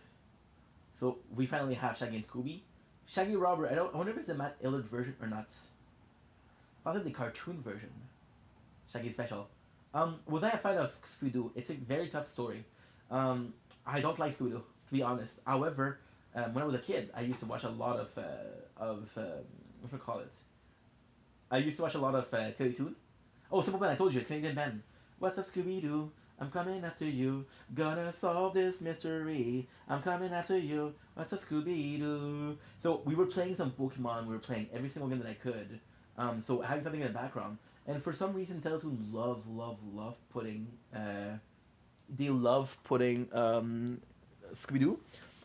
So we finally have Shaggy and Scooby. Shaggy Robber. I wonder if it's the Matt Illard version or not. Possibly the cartoon version. Shaggy Special. Was I a fan of Scooby-Doo? It's a very tough story. I don't like Scooby-Doo, to be honest. However, when I was a kid, I used to watch a lot of what do you call it? I used to watch a lot of Teletoon. Oh, Simple Man, I told you, it's Canadian Ben. What's up, Scooby-Doo? I'm coming after you. Gonna solve this mystery. I'm coming after you. What's a Scooby Doo? So we were playing some Pokemon. We were playing every single game that I could. So having something in the background. And for some reason, Teletoon love putting. They love putting Scooby Doo.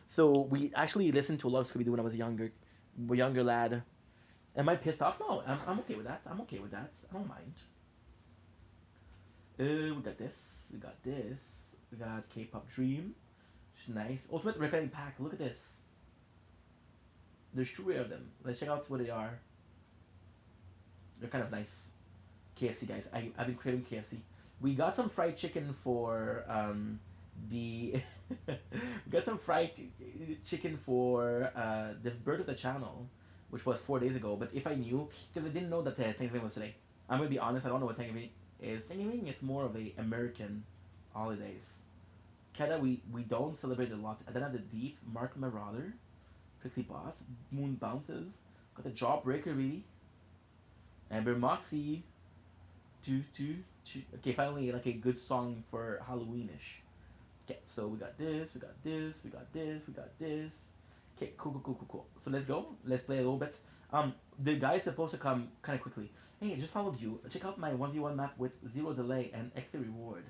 So we actually listened to a lot of Scooby Doo when I was a younger lad. Am I pissed off? No, I'm okay with that. I'm okay with that. I don't mind. We got this. We got this. We got K-pop Dream. Which is nice. Ultimate Reckoning Pack. Look at this. There's 3 of them. Let's check out what they are. They're kind of nice. KFC guys. I've been craving KFC. We got some fried chicken for the we got some fried chicken for the birth of the channel, which was 4 days ago. But if I knew, because I didn't know that Thanksgiving was today. I'm gonna be honest. I don't know what Thanksgiving is. Thanksgiving is more of a American holidays. Canada we don't celebrate a lot. And then have the Deep, Mark Marauder, Prickly Boss, Moon Bounces, got the Jawbreaker baby, Amber Moxie. Okay, finally like a good song for Halloweenish. Okay, so we got this, we got this, we got this, we got this. Okay, cool. So let's go. Let's play a little bit. The guy's supposed to come kind of quickly. Hey, I just followed you. Check out my 1v1 map with 0 delay and XP reward.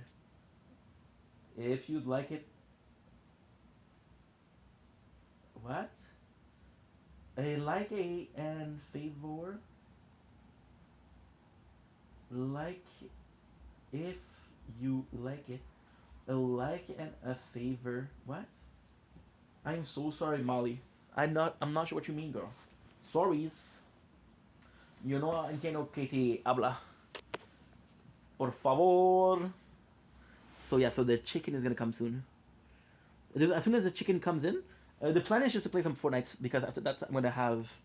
If you'd like it. What? A like a and favor. Like if you like it. A like and a favor. What? I'm so sorry, Molly. I'm not sure what you mean, girl. Sorries. Yo no entiendo que te habla. Por favor. So yeah, so the chicken is gonna come soon. As soon as the chicken comes in, the plan is just to play some Fortnite because after that I'm gonna have.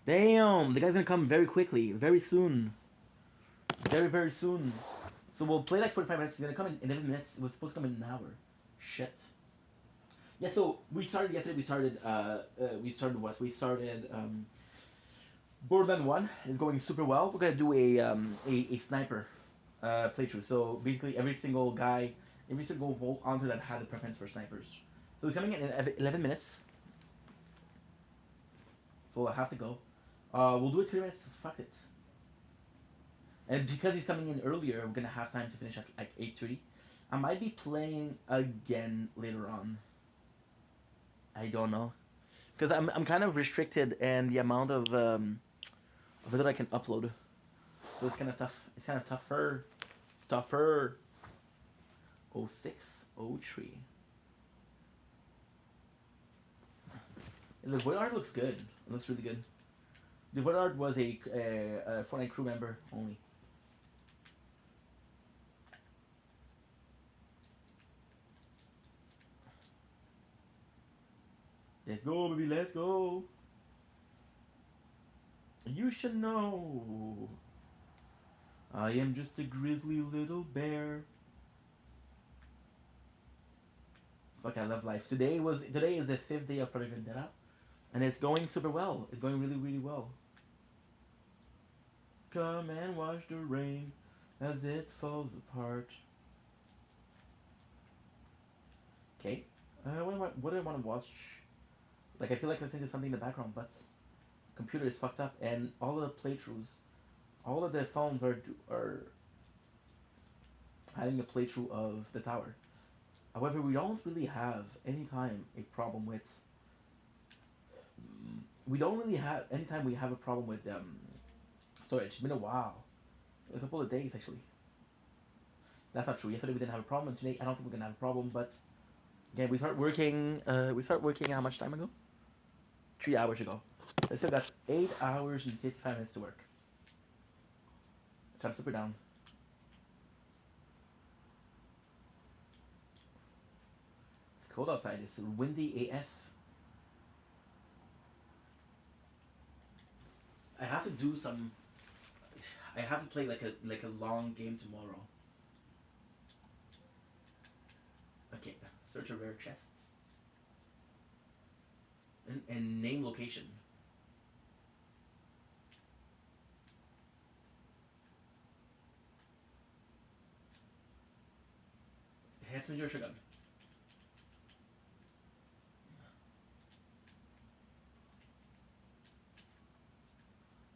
Damn, the guy's gonna come very quickly, very soon. Very soon. So we'll play like 45 minutes. He's gonna come in 11 minutes. It was supposed to come in an hour. Shit. Yeah, so we started yesterday. We started what? We started Borderlands 1 is going super well. We're gonna do a sniper playthrough. So basically every single guy, every single Volt onto that had a preference for snipers. So he's coming in 11 minutes. So I have to go. We'll do it 3 minutes. Fuck it. And because he's coming in earlier, we're gonna have time to finish at like 8:30. I might be playing again later on. I don't know, because I'm kind of restricted in the amount of that I can upload. So it's kind of tough. It's kind of tougher. 0603. The void art looks good. It looks really good. The void art was a Fortnite crew member only. Let's go, baby, let's go. You should know I am just a grizzly little bear. Fuck, I love life. Today is the 5th day of Project Vendetta, and it's going super well. It's going really well. Come and watch the rain as it falls apart. Okay, what do I want to watch? Like, I feel like listening to something in the background, but computer is fucked up, and all of the playthroughs, all of the phones are having a playthrough of the tower. However, we don't really have anytime a problem with. We don't really have anytime we have a problem with storage. It's been a while, a couple of days actually. That's not true. Yesterday we didn't have a problem, and today I don't think we're gonna have a problem. But again, we start working. We start working how much time ago? 3 hours ago. I still got 8 hours and 55 minutes to work. I'm super down. It's cold outside. It's windy AF. I have to do some. I have to play like a long game tomorrow. Okay, search of rare chests. and name location. Hands me your shotgun.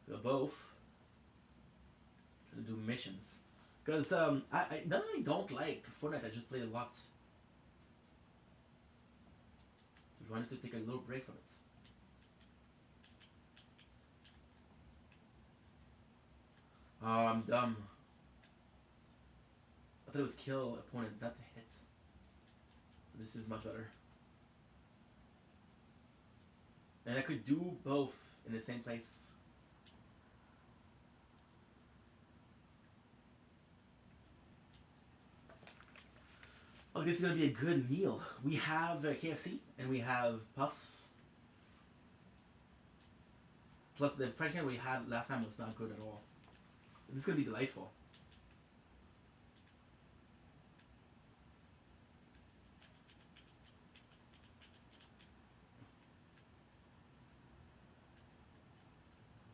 We're both trying to do missions. Because I not only don't like Fortnite, I just play a lot. So I wanted to take a little break from it. Oh, I'm dumb. I thought it was kill opponent, not to hit. This is much better. And I could do both in the same place. Oh, this is gonna be a good meal. We have KFC and we have Puff. Plus the fried chicken we had last time was not good at all. This is gonna be delightful.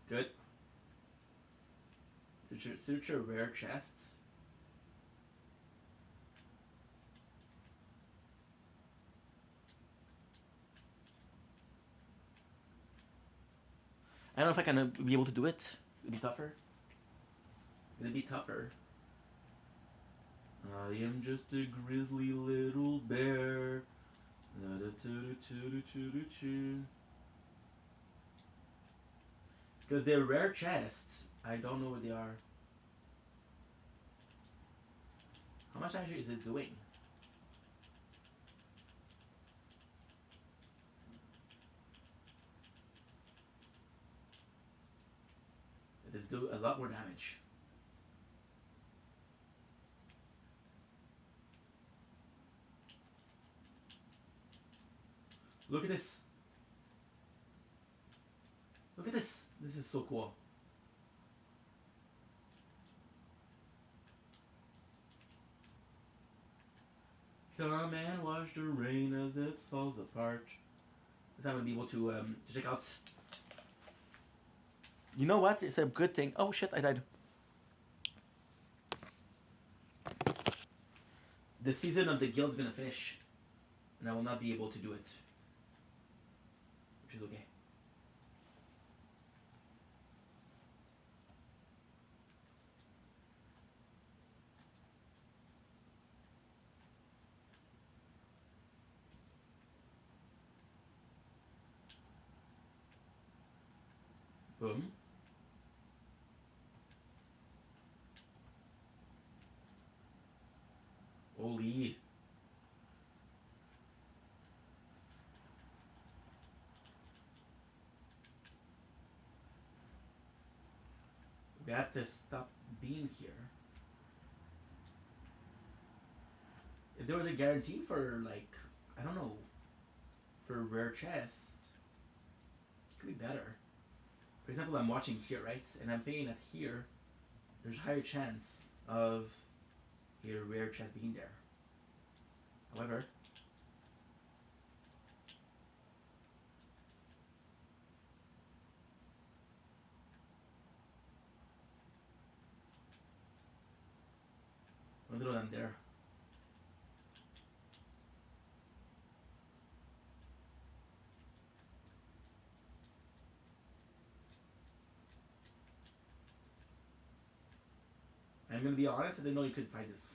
Good. Such a rare chest. I don't know if I can be able to do it. It'll be tougher. It'll be tougher. I am just a grizzly little bear. Because they're rare chests. I don't know what they are. How much actually is it doing? It does do a lot more damage. Look at this. Look at this. This is so cool. Come and watch the rain as it falls apart. This time I'll be able to check out. You know what? It's a good thing. Oh shit, I died. The season of the guild is gonna finish, and I will not be able to do it, which is okay. Boom. Holy. We have to stop being here. If there was a guarantee for, like, I don't know, for a rare chest, it could be better. For example, I'm watching here, right? And I'm thinking that here, there's a higher chance of a rare chest being there. However, I don't know them there. I'm gonna be honest, I didn't know you could find this.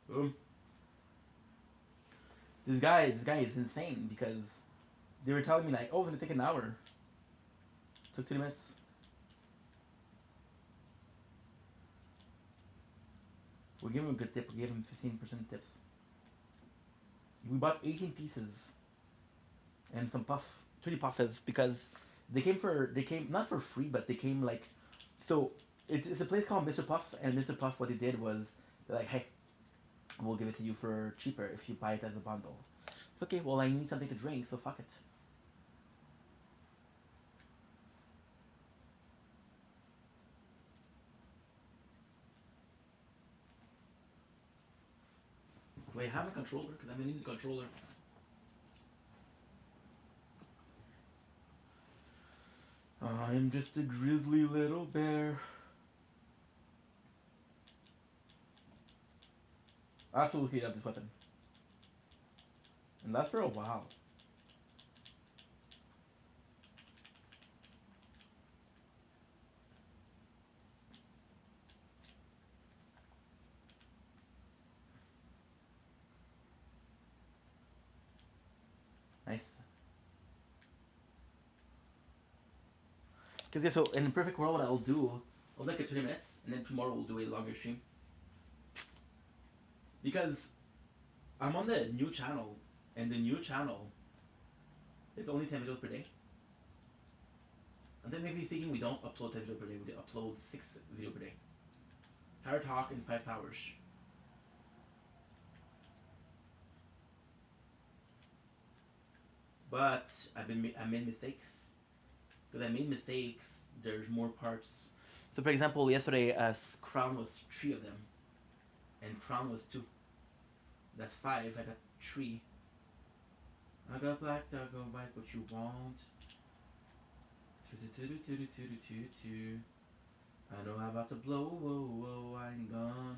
Boom. This guy is insane because they were telling me like, oh, it's gonna take an hour. Took 2 minutes. We'll give him a good tip. We gave him 15% tips. We bought 18 pieces and some puff, 20 puffs because they came not for free, but they came like, so it's a place called Mr. Puff, and Mr. Puff, what they did was they're like, hey, we'll give it to you for cheaper if you buy it as a bundle. Okay, well I need something to drink, so fuck it. I have a controller? Because I'm gonna need a controller. I'm just a grizzly little bear. I absolutely love this weapon. And that's for a while. Nice. Because yeah, so in the perfect world, what I'll do, I'll like a 20 minutes, and then tomorrow we'll do a longer stream. Because I'm on the new channel, and the new channel is only 10 videos per day. And technically speaking, we don't upload 10 videos per day, we upload 6 videos per day. Tire talk in 5 hours. But I made mistakes. Because I made mistakes, there's more parts. So for example, yesterday, crown was 3 of them. And crown was 2. That's 5, I got 3. I got black dog, go bite what you want. I know I'm about to blow, whoa, whoa, I ain't gone.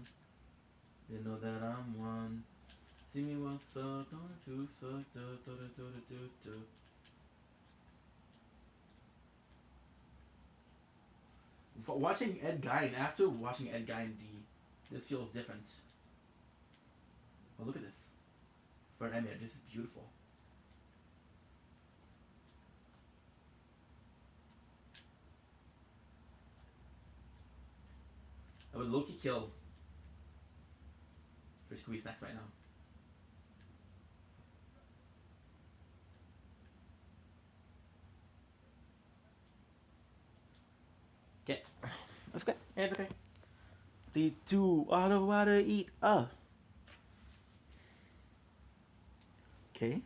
They know that I'm one. See me what's up, don't do so, do. Watching Ed Gein, after watching Ed Gein D, this feels different. Oh, look at this. For an anime, this is beautiful. I would low-key kill for Squeeze Snacks right now. Okay. That's okay. Yeah, it's okay. 3, 2, all the water eat up. Okay.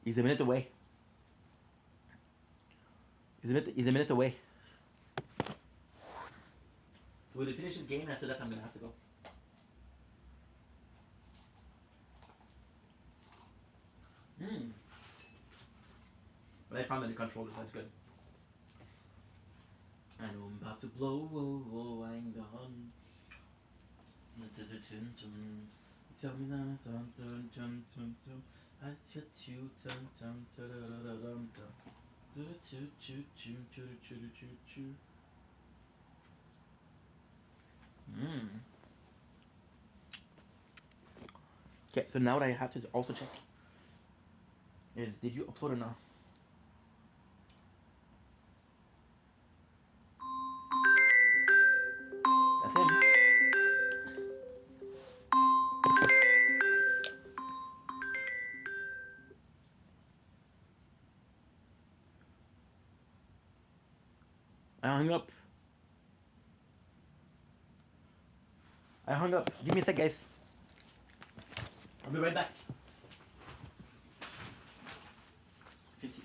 He's a minute away. He's a minute away. When we finish this game, after that I'm gonna have to go. But I found that the controller, that's good. I know I'm about to blow, whoa, whoa, I ain't gone. Tell me now, I got you, Okay, so now what I have to also check is, did you upload or not? That's him. I hung up. Give me a sec, guys. I'll be right back. 50.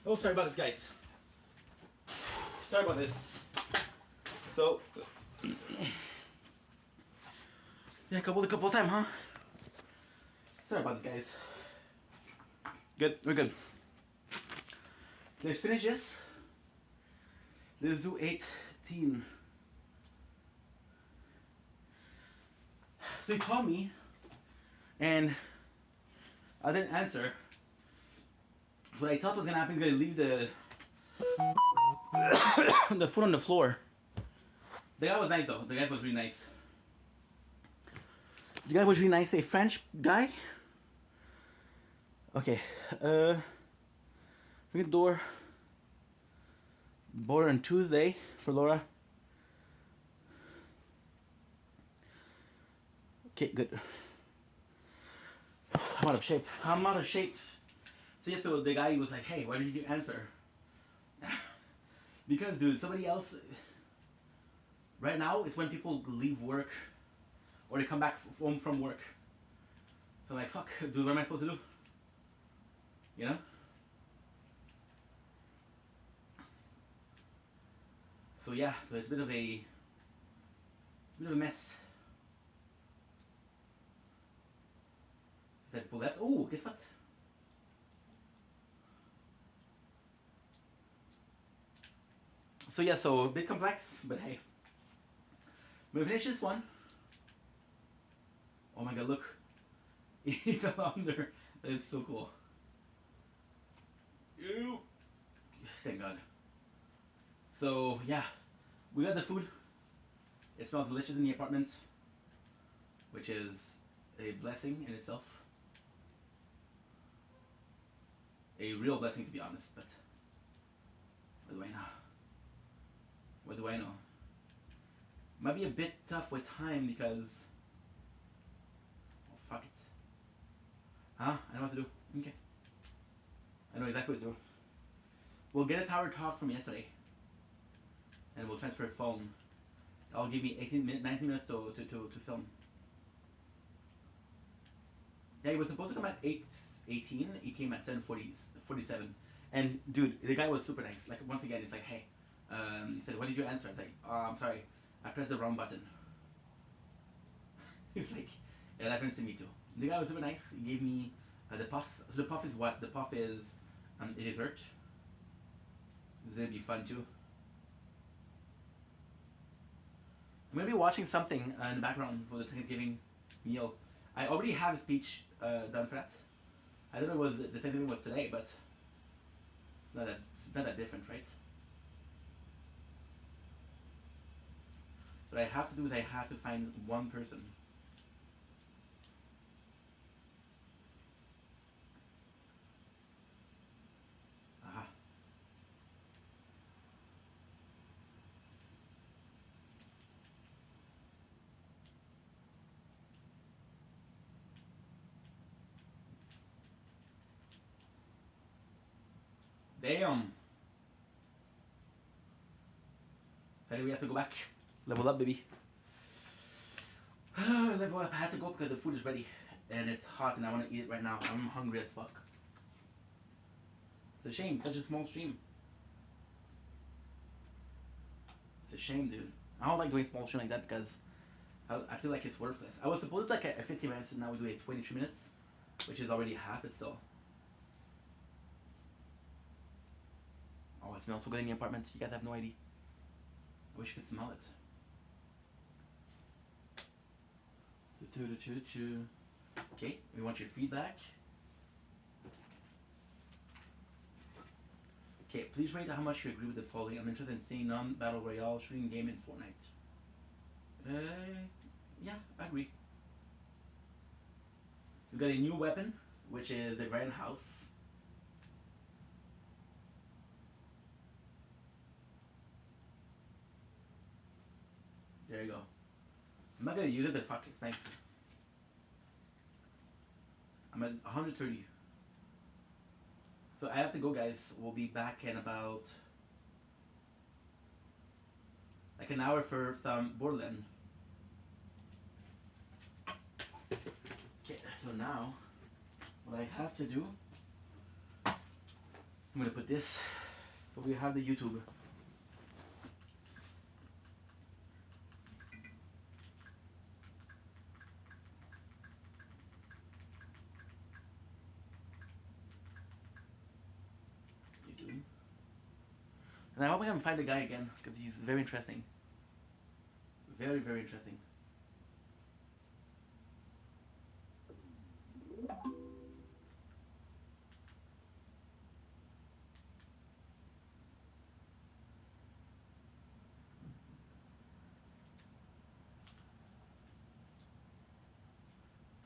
Oh, sorry about this, guys. Sorry about this. So, yeah, couple time, huh? Sorry about this, guys. Good, we're good. Let's finish this. Let's do 18. So he called me, and I didn't answer. What I thought was gonna happen is gonna leave the the food on the floor. The guy was nice though. The guy was really nice. The guy was really nice. A French guy. Okay. Ring the door. Border on Tuesday for Laura. Okay, good. I'm out of shape. So yeah, so the guy was like, hey, why did you answer? Because, dude, somebody else... Right now, it's when people leave work or they come back home from work. So I'm like, fuck, dude, what am I supposed to do? You know? So yeah, so it's a bit of a mess. That people left. Oh, guess what? So yeah, so a bit complex, but hey. We'll finish this one. Oh my god, look. He fell under. That is so cool. Ew. Thank god. So yeah, we got the food. It smells delicious in the apartment, which is a blessing in itself. A real blessing, to be honest, but what do I know? What do I know? Might be a bit tough with time because... Oh, fuck it. Huh? I know what to do. Okay. I know exactly what to do. We'll get a tower talk from yesterday. And we'll transfer a phone. That'll give me 19 minutes to film. Yeah, he was supposed to come at 8:18. He came at 7:47. And dude, the guy was super nice. Like, once again, it's like, hey, he said, what did you answer? I was like, oh, I'm sorry, I pressed the wrong button. He's like, yeah, that happens to me too. The guy was super nice. He gave me the puffs. So the puff is what? The puff is a dessert. This is gonna be fun too. I'm gonna be watching something in the background for the Thanksgiving meal. I already have a speech done for that. I don't know if the Thanksgiving was today, but it's not that different, right? What I have to do is I have to find one person. Aha. Damn. So we have to go back. Level up, baby. Level up. I have to go because the food is ready. And it's hot and I want to eat it right now. I'm hungry as fuck. It's a shame. Such a small stream. It's a shame, dude. I don't like doing small stream like that because I feel like it's worthless. I was supposed to like a 50 minutes and now we do a 22 minutes. Which is already half it still. Oh, it smells so good in the apartment. You guys have no idea. I wish you could smell it. Okay, we want your feedback. Okay, please rate how much you agree with the following. I'm interested in seeing non-battle royale shooting game in Fortnite. Yeah, I agree. We got a new weapon, which is the Grand House. There you go. I'm not gonna use it, but fuck, it's nice. I'm at 130. So I have to go, guys. We'll be back in about like an hour for some Borderland. Okay, so now what I have to do I'm gonna put this so we have the YouTube. YouTube. And I hope I can find the guy again because he's very interesting. Very, very interesting.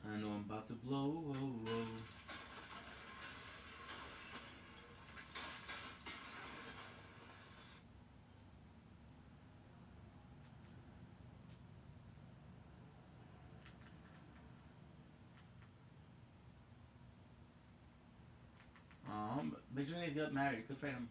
I know I'm about to blow. Whoa, whoa. Big Junior got married. Good for him.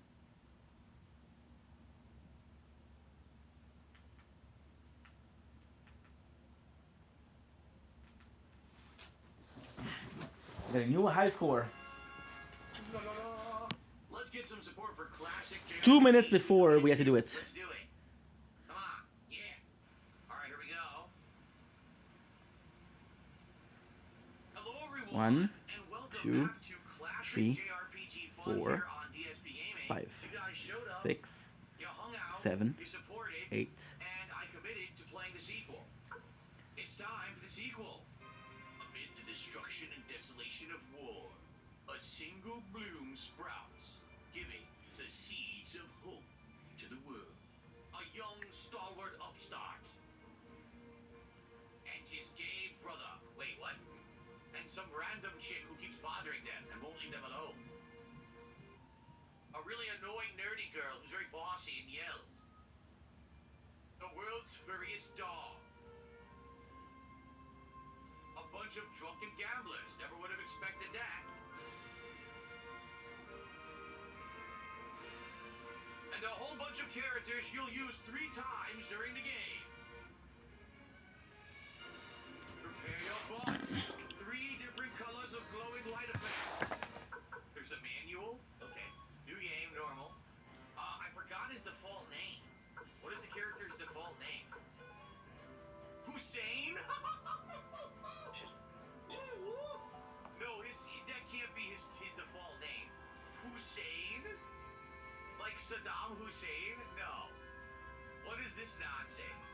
Got a new high score. Let's get some support for classic 2 minutes before we had to do it. Let's do it. Come on. Yeah. All right, here we go. Hello, everyone. 1, and welcome 2, back to Classic 3, JRPG fun 4, here on DSP Gaming. 5, You guys showed up, 6, you hung out, 7, you supported, 8. and I committed to playing the sequel. It's time for the sequel. Amid the destruction and desolation of war, a single bloom sprouts, giving the seeds of hope to the world. A young stalwart upstart and his gay brother. Wait, what? And some random chick who keeps bothering them and won't leave them alone. A really annoying nerdy girl who's very bossy and yells. The world's furriest dog. A bunch of drunken gamblers. Never would have expected that. And a whole bunch of characters you'll use 3 times during the game. Prepare your butts. 3 different colors of glowing light effects. There's a manual. Okay. New game, normal. I forgot his default name. What is the character's default name? Hussein? No, that can't be his default name. Hussein? Like Saddam Hussein? No. What is this nonsense?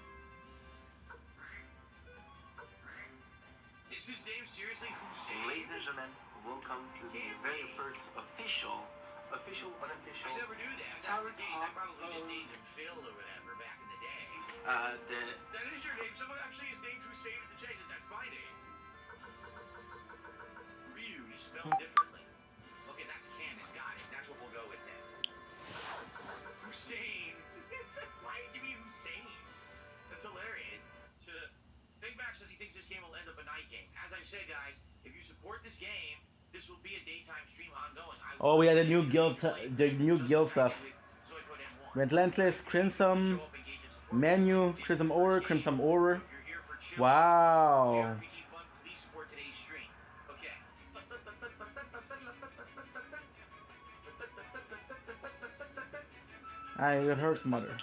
Is his name seriously Hussein? Ladies and gentlemen, welcome to the very first official, unofficial. I never knew that. That's the case. I probably just named him Phil or whatever back in the day. That is your name. Someone actually is named Hussein at the chase. That's my name. Ryu, you spelled differently. Okay, that's canon. Got it. That's what we'll go with then. Hussein. Why did you mean Hussein? That's hilarious. Big Mac says he thinks this game will end up a night game. As I've said, guys, if you support this game, this will be a daytime stream ongoing. Oh, we had the new guild stuff. Relentless, Crimson, Menu, Crimson Ore, Crimson Ore. Wow. It hurts, mother.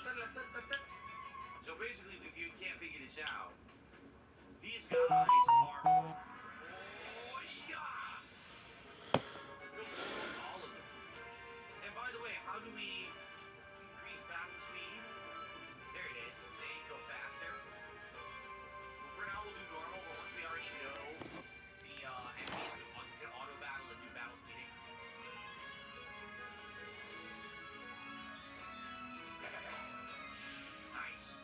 So basically, if you can't figure this out, these guys are. Oh, yeah! All of them. And by the way, how do we increase battle speed? There it is. Say go faster. Well, for now, we'll do normal, but once we already know the enemies can auto battle and do battle speed increase. Nice.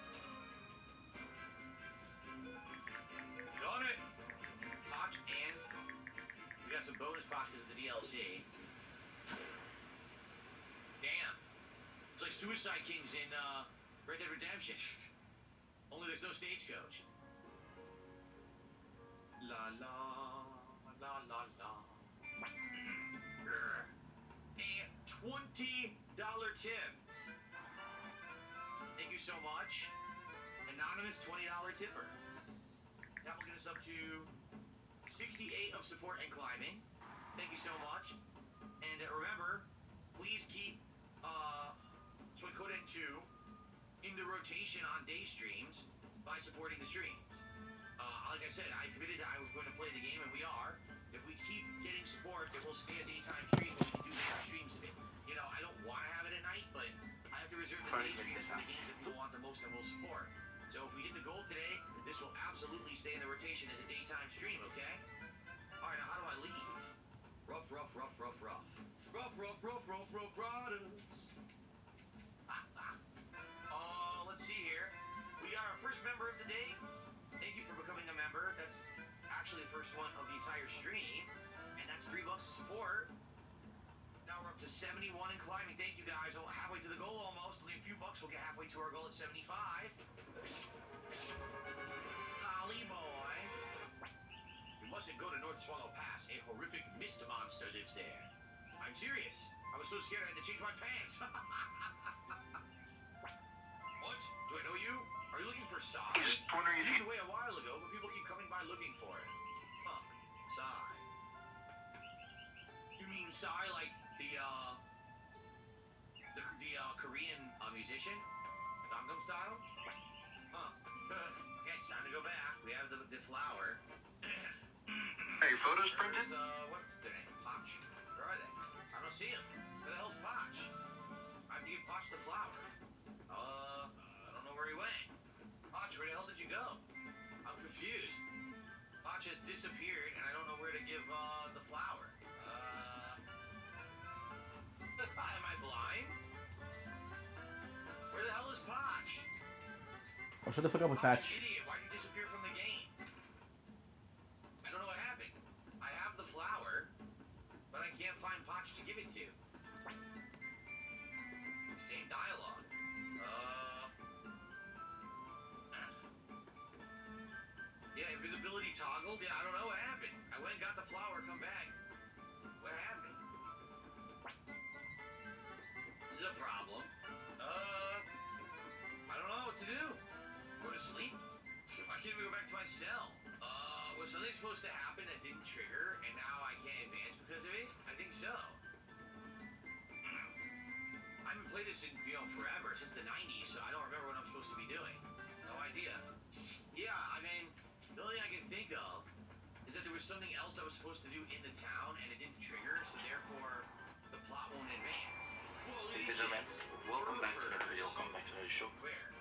Done it! Potch and we got some bonus pots because of the DLC. Damn. It's like Suicide Kings in Red Dead Redemption. Only there's no stagecoach. La la la la la. A $20 tip. Thank you so much. Anonymous $20 tipper. That will get us up to 68 of support and climbing. Thank you so much. And remember, please keep Suikoden 2 in the rotation on day streams by supporting the streams. Like I said, I committed I was going to play the game, and we are. If we keep getting support, it will stay a daytime stream, but we can do later streams of it. You know, I don't want to have it at night, but I have to reserve the day streams for the games that people want the most and will support. So if we hit the goal today, this will absolutely stay in the rotation as a daytime stream, okay? Alright, now how do I leave? Rough. Let's see here. We got our first member of the day. Thank you for becoming a member. That's actually the first one of the entire stream. And that's $3 support. Now we're up to 71 and climbing. Thank you guys. Oh, halfway to the goal almost. Only a few bucks. We'll get halfway to our goal at 75. Holly boy. We mustn't go to North Swallow Pass. A horrific mist monster lives there. I'm serious. I was so scared I had to change my pants. What? Do I know you? Are you looking for Sai? Just wondering if You went away a while ago, but people keep coming by looking for it. Huh. Sai. You mean Sai like the Korean musician? Gangnam Style? Huh. Okay, it's time to go back. We have the flower. Are your photos printed? What's their name? Poch? Where are they? I don't see them. Where the hell's Poch? I have to give Poch the flower. I don't know where he went. Poch, where the hell did you go? I'm confused. Poch has disappeared, and I don't know where to give the flower. Am I blind? Where the hell is Poch? Oh, shut the fuck up with Poch, Patch. you idiot! Why'd you disappear from the game? I don't know what happened. I have the flower, but I can't find Poch to give it to. Same dialogue. Yeah, invisibility toggled. Yeah, I don't know what happened. I went and got the flower, come back. What happened? This is a problem. I don't know what to do. Go to sleep? Why can't we go back to my cell? Was something supposed to happen that didn't trigger, and now I can't advance because of it? I think so. I haven't played this in, forever, since the 90s, so I don't remember what I'm supposed to be doing. No idea. Yeah, I mean, the only thing I can think of is that there was something else I was supposed to do in the town, and it didn't trigger, so therefore, the plot won't advance. Well, Ladies and gentlemen, welcome back to another video. Welcome back to another show. Where?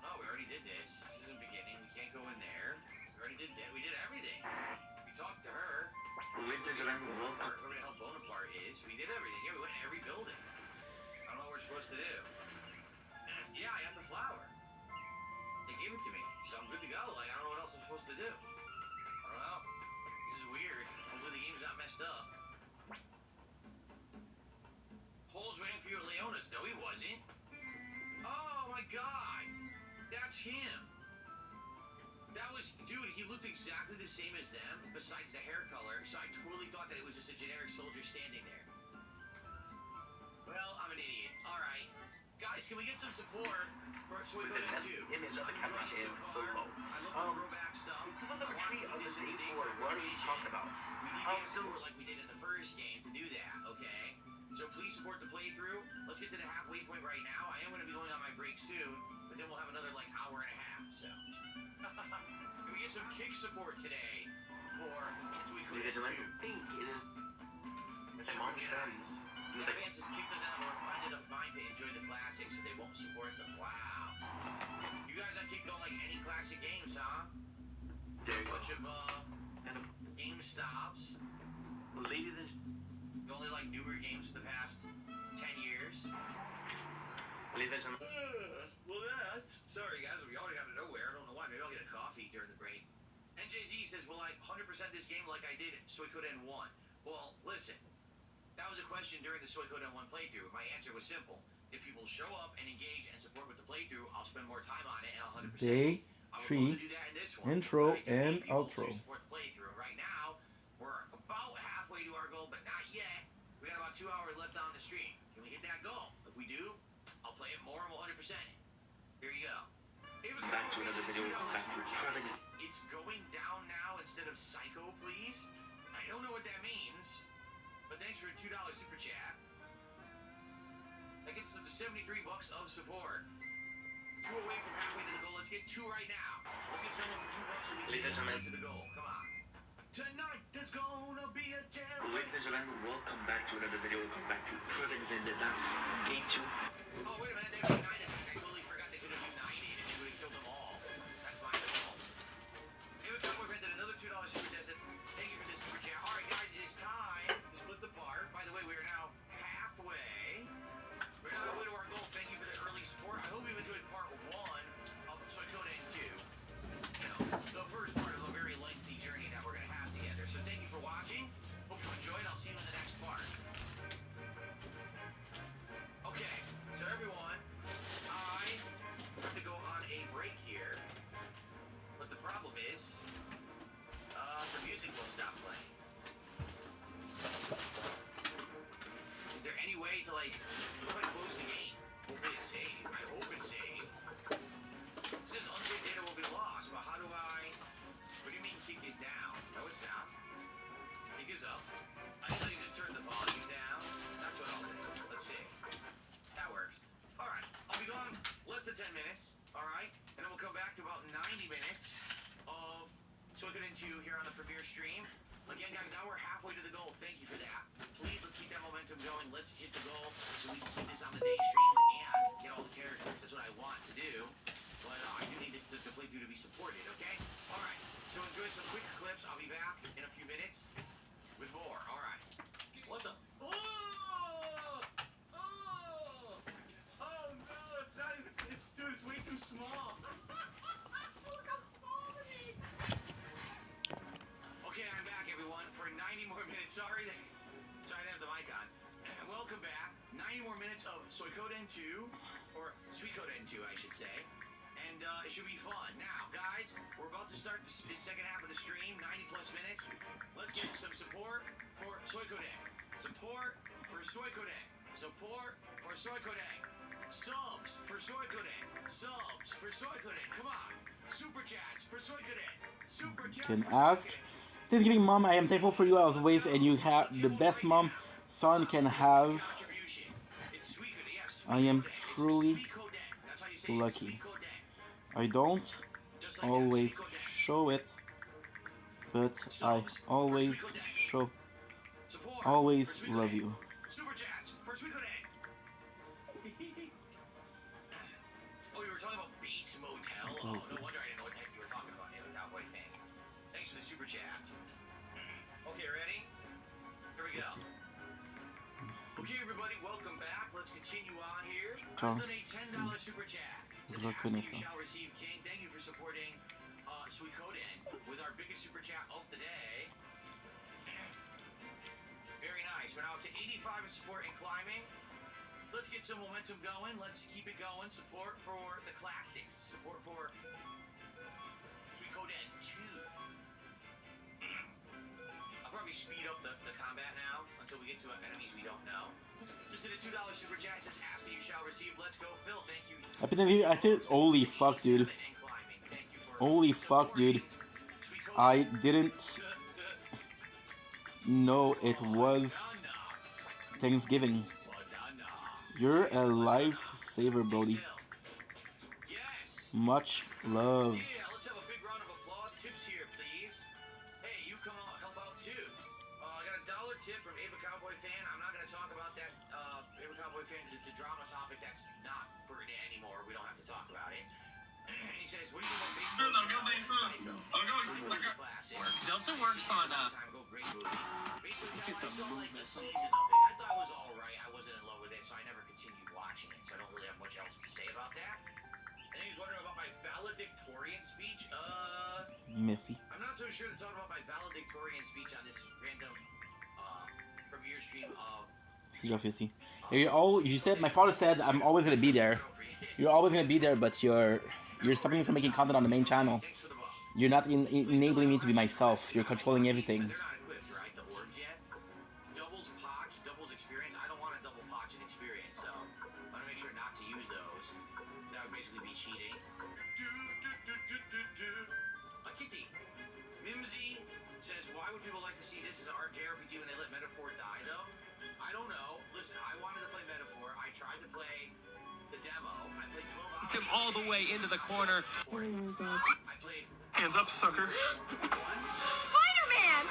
Oh, no, we already did this. This isn't beginning. We can't go in there. We already did that. We did everything. We talked to her. Ladies and gentlemen, welcome. Whoever the hell Bonaparte is. We did everything. Yeah, we went in every building. I don't know what we're supposed to do. Yeah, I have the flower. They gave it to me, so I'm good to go. Like, I don't know what else I'm supposed to do. I don't know. This is weird. Hopefully the game's not messed up. Hole's waiting for you at Leona's. No, he wasn't. Oh my god! That's him! That was, dude, he looked exactly the same as them, besides the hair color, so I totally thought that it was just a generic soldier standing there. Well, I'm an idiot. Alright. Guys, can we get some support for With the image of the camera is below. throwback stuff. This is number 3 of the day 4. What are you talking about? We need to support like we did in the first game to do that, okay? So please support the playthrough. Let's get to the halfway point right now. I am going to be going on my break soon, but then we'll have another like hour and a half, so. Can we get some kick support today? Or Ladies and gentlemen, I think it is my mom's son. He was like, Advances kick doesn't have a refined enough mind to enjoy the classics, so they won't support them. Wow. You guys on Kick don't like any classic games, huh? there you go. Bunch of And of game stops. ladies and You only like newer games for the past 10 years. gentlemen, Well, that's... Sorry, guys. We already got to nowhere. I don't know why. Maybe I'll get a coffee during the break. NJZ says, will I 100% this game like I did Suikoden 1? Well, listen. That was a question during the Suikoden 1 playthrough. My answer was simple. If people show up and engage and support with the playthrough, I'll spend more time on it and I'll 100%. Day I would love 3 to do that in this one. intro But I do need and people outro. to support the playthrough. Right now, we're about halfway to our goal, but not yet. We got about 2 hours left on the stream. Can we hit that goal? If we do, I'll play it more and we'll 100% it. Here you go. back to another video. Back to traveling. It's going down now instead of psycho, please. I don't know what that means, but thanks for a $2 super chat. That gets us up to $73 of support. 2 away from halfway to the goal. Let's get 2 right now. Let's get someone for $2 so we can get halfway to the goal. Come on. Tonight there's gonna be a jam. Ladies and gentlemen, welcome back to another video. Welcome back to Project Vendetta Game 2. Oh, wait a minute. They have united. I totally forgot they could have united and they would have killed them all. That's my fault. David Cowboy did another $2 super chat. Thank you for this super chat. All right, guys, it is time to split the part. By the way, we are now halfway. We're now halfway to our goal. Thank you for the early support. I hope you've enjoyed part 1 of Suikoden 2. You know, the first part of a very lengthy journey that we're going to have together. So thank you for watching. Hope you enjoyed. I'll see you in the next part. Okay, so everyone, I have to go on a break here. But the problem is, the music will stop playing. Is there any way to, like, if I close the game, hopefully it's saved. I hope it's saved. It says unsaved data will be lost, but how do I... What do you mean kick is down? No, it's not. Kick is up. I think I can just turn the volume down. That's what I'll do. Let's see. That works. Alright, I'll be gone less than 10 minutes. Alright? And then we'll come back to about 90 minutes of Suikoden 2 here on the premiere stream. Again, guys, now we're halfway to the goal. Thank you for that. Please, let's keep that momentum going. Let's hit the goal so we can keep this on the day streams and get all the characters. That's what I want to do. But I do need the playthrough to be supported, okay? All right. So enjoy some quicker clips. I'll be back in a few minutes with more. All right. What the? Oh! Oh! Oh, no. It's not even... It's way too small. Look how small it is. Okay, I'm back, everyone, for 90 more minutes. Sorry I didn't have the mic on. Welcome back. 90 more minutes of Suikoden 2, or Suikoden 2, I should say. And it should be fun. Now, guys, we're about to start the second half of the stream, 90-plus minutes. Let's get some support for Suikoden. Support for Suikoden. Support for Suikoden. Subs for Suikoden. Subs for Suikoden. Come on. Super chats for Suikoden. Super chats Can for ask. Suikoden. Thanksgiving mom, I am thankful for you as always, and you have the best mom son can have. I am truly lucky. I don't always show it, but I always love you. Super chats for Suikoden. Oh, you were talking about Bates Motel? Oh, no wonder I didn't know what the heck you were talking about, David Cowboy thing. Thanks for the super chat. Okay, ready? Here we go. Okay, everybody, welcome back. Let's continue on here. Let's donate $10 super chat. You shall receive, King. Thank you for supporting Suikoden with our biggest super chat of the day. Very nice. We're now up to 85 in support in climbing. Let's get some momentum going. Let's keep it going. Support for the classics. Support for Suikoden 2. I'll probably speed up the combat now until we get to enemies we don't know. Just did a $2 super chat. It says, after you shall receive. Let's go, Phil. Thank you. I think, holy fuck, dude. Holy fuck, dude. I didn't know it was Thanksgiving. You're a lifesaver, Brody. Much love. Yeah, let's have a big round of applause. Tips here, please. Hey, you come on, help out too. I got a $1 tip from Ava Cowboy Fan. I'm not going to talk about that, Ava Cowboy Fan, because it's a drama topic that's not pertinent anymore. We don't have to talk about it. And he says, what do you think about Bates Motel? Delta works on Great movie. Bates Motel, I saw like a season of it. I thought it was alright. I wasn't in love with it, so I never continued watching it. So I don't really have much else to say about that. And he's wondering about my valedictorian speech. Miffy. I'm not so sure to talk about my valedictorian speech on this random premiere stream of. You said, my father said, I'm always gonna be there. You're always gonna be there, but you're stopping me from making content on the main channel. You're not enabling me to be myself. You're controlling everything. They're not equipped, right? The orbs yet. Doubles potch, doubles experience. I don't want a double potch and experience, so I want to make sure not to use those. That would basically be cheating. Kitty. Mimsy says, why would people like to see this as an JRPG when they let Metaphor die, though? I don't know. Listen, I wanted to play Metaphor. I tried to play the demo. I played 12 hours. Him all the way into the corner. I played. Hands up, sucker. Spider-Man!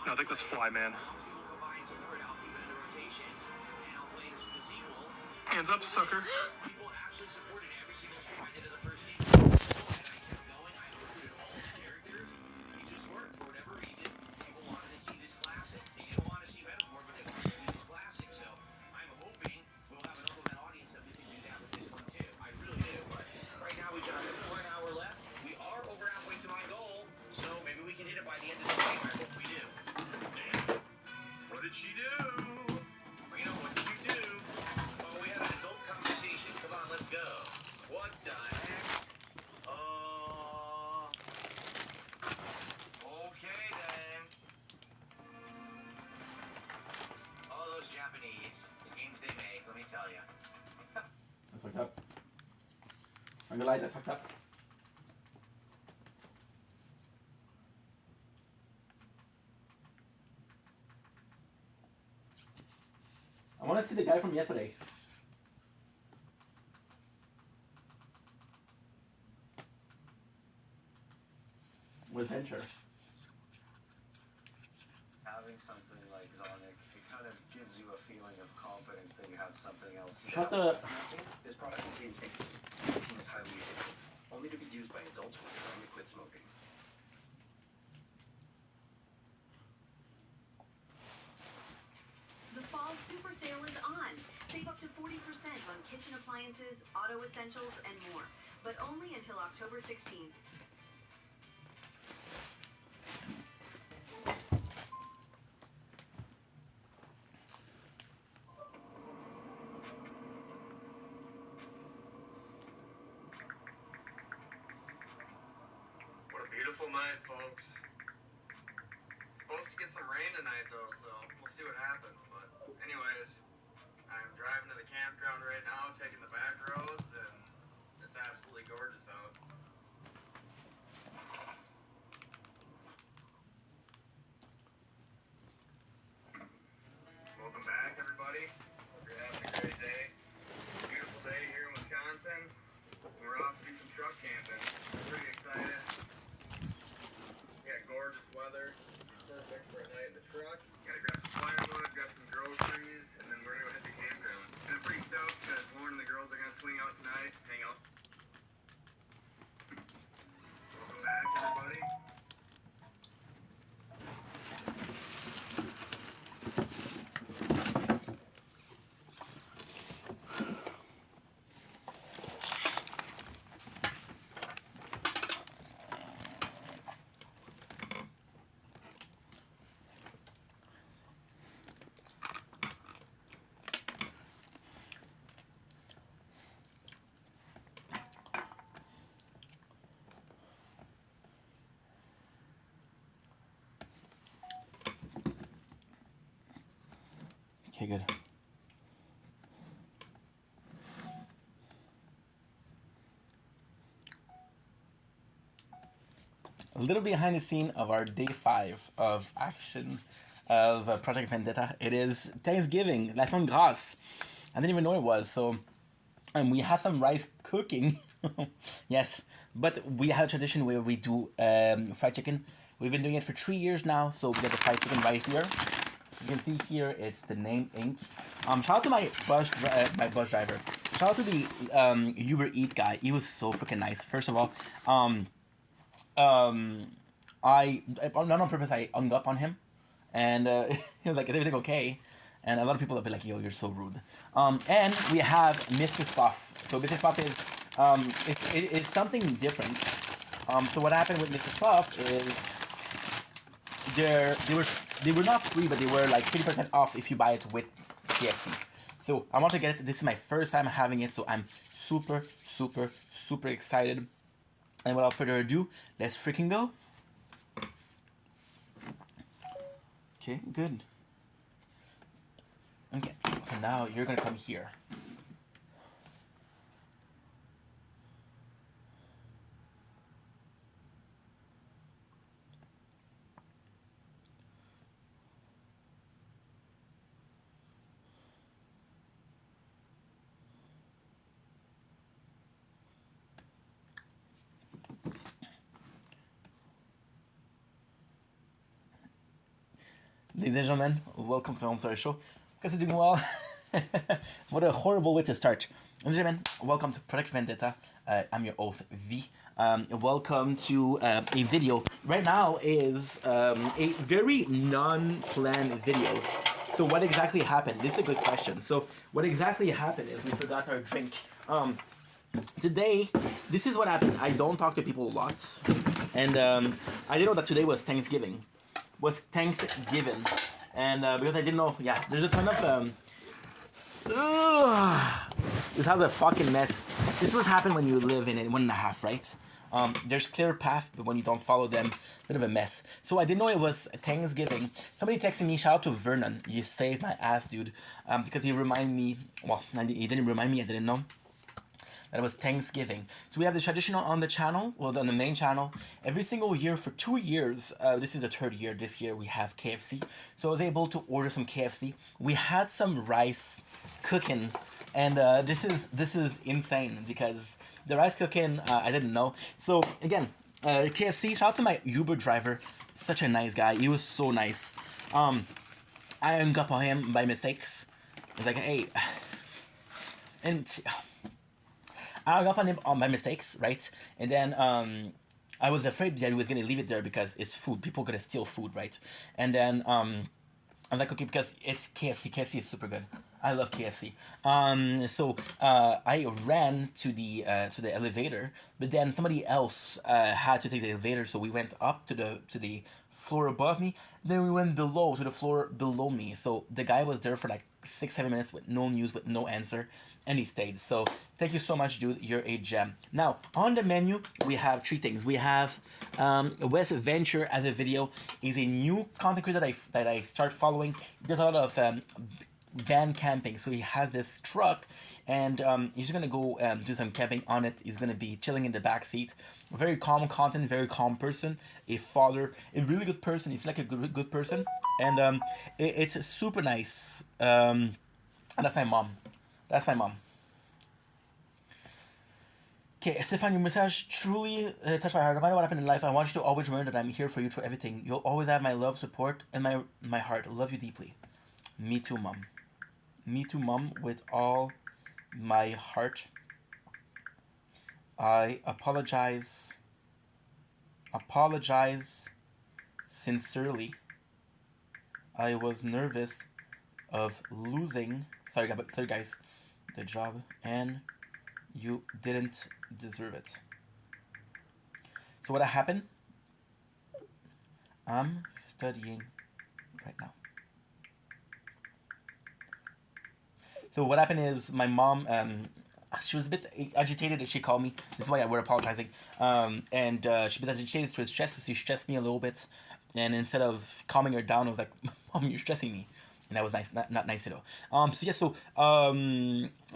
No, I think that's Flyman. Combine support. I'll keep it in the rotation, and I'll play the sequel. Hands up, sucker. People actually supported every single stream I did in the first game. And I kept going. I recruited all the characters. It just worked. For whatever reason, people wanted to see this classic. They didn't want to see Metaphor, but they wanted to see this classic. So I'm hoping we'll have enough of an audience that we can do that with this one too. I really do. But right now we've got an hour left. We are over halfway to my goal, so maybe we can hit it by the end of the game. I hope we do. What did she do? Reno, what did you do? Oh, we had an adult conversation. Come on, let's go. What the heck? Okay then. Oh, those Japanese. The games they make, let me tell you. That's fucked up. I'm gonna lie, that's fucked up. I want to see the guy from yesterday. With Venture. Having something like Sonic, it kind of gives you a feeling of confidence that you have something else. Shut the... This product contains nicotine. Nicotine is highly addictive, only to be used by adults who are trying to quit smoking. The fall super sale is on. Save up to 40% on kitchen appliances, auto essentials, and more. But only until October 16th. What a beautiful night, folks. It's supposed to get some rain tonight, though, so we'll see what happens. But anyways, I'm driving to the campground right now, taking the back roads, and it's absolutely gorgeous out. Welcome back, everybody. Hope you're having a great day. It's a beautiful day here in Wisconsin. We're off to do some truck camping. I'm pretty excited. We got gorgeous weather. Perfect for a night in the truck. Gotta grab some firewood, grab some groceries, and then we're gonna go hit the campground. And I'm pretty stoked because Lauren and the girls are gonna swing out tonight, hang out. Welcome back, everybody. Okay, good. A little behind the scene of our day 5 of action of Project Vendetta. It is Thanksgiving, La Fin de Grâce. I didn't even know it was, so we have some rice cooking. Yes, but we have a tradition where we do fried chicken. We've been doing it for 3 years now, so we got the fried chicken right here. You can see here it's the name Inc. Shout out to my bus driver. Shout out to the Uber Eat guy. He was so freaking nice. First of all, I not on purpose I hung up on him, and he was like, "Is everything okay?" And a lot of people have been like, "Yo, you're so rude." And we have Mr. Fluff. So Mr. Fluff is it's something different. So what happened with Mr. Fluff is they were not free, but they were like 50% off if you buy it with KFC. So I want to get it. This is my first time having it, so I'm super, super, super excited. And without further ado, let's freaking go. Okay, good. Okay, so now you're gonna come here. Ladies and gentlemen, welcome to our show. Guys are doing well. What a horrible way to start. Ladies and gentlemen, welcome to Project Vendetta. I'm your host, V. Welcome to a video. Right now is a very non-planned video. So what exactly happened? This is a good question. So what exactly happened is we forgot our drink. Today, this is what happened. I don't talk to people a lot. And I didn't know that today was Thanksgiving. And because I didn't know, yeah, there's a ton of this has a fucking mess. This is what happens when you live in it 1.5, right? There's clear path, but when you don't follow them, bit of a mess. So I didn't know it was Thanksgiving. Somebody texted me, shout out to Vernon. You saved my ass, dude. Because he reminded me, well, he didn't remind me, I didn't know. That it was Thanksgiving. So we have the traditional on the channel, well, on the main channel. Every single year for 2 years, this is the 3rd year, this year we have KFC. So I was able to order some KFC. We had some rice cooking, and this is insane because the rice cooking, I didn't know. So again, KFC, shout out to my Uber driver, such a nice guy. He was so nice. I hung up on him by mistakes. I was like, hey, and I hung up on him on my mistakes, right? And then I was afraid that he was gonna leave it there because it's food. People gonna steal food, right? And then I was like, okay, because it's KFC. KFC is super good. I love KFC. So I ran to the elevator, but then somebody else had to take the elevator, so we went up to the floor above me. Then we went below to the floor below me. So the guy was there for like 6-7 minutes with no news, with no answer, and he stayed. So thank you so much, dude. You're a gem. Now on the menu we have 3 things. We have West Venture as a video. Is a new content creator that I start following. There's a lot of van camping, so he has this truck, and he's gonna go do some camping on it. He's gonna be chilling in the back seat. Very calm content, very calm person, a father, a really good person. He's like a good person, and it's super nice. And that's my mom. Okay, Stefan, your message truly touched my heart. No matter what happened in life, I want you to always remember that I'm here for you through everything. You'll always have my love, support, and my heart. I love you deeply. Me too, mom. Me too, mom, with all my heart. I apologize sincerely. I was nervous of losing, sorry guys, the job, and you didn't deserve it. So what happened? I'm studying right now. So what happened is my mom, she was a bit agitated and she called me. This is why we're apologizing. And she was agitated, so she stressed me a little bit. And instead of calming her down, I was like, Mom, you're stressing me. And that was nice, not nice at all. So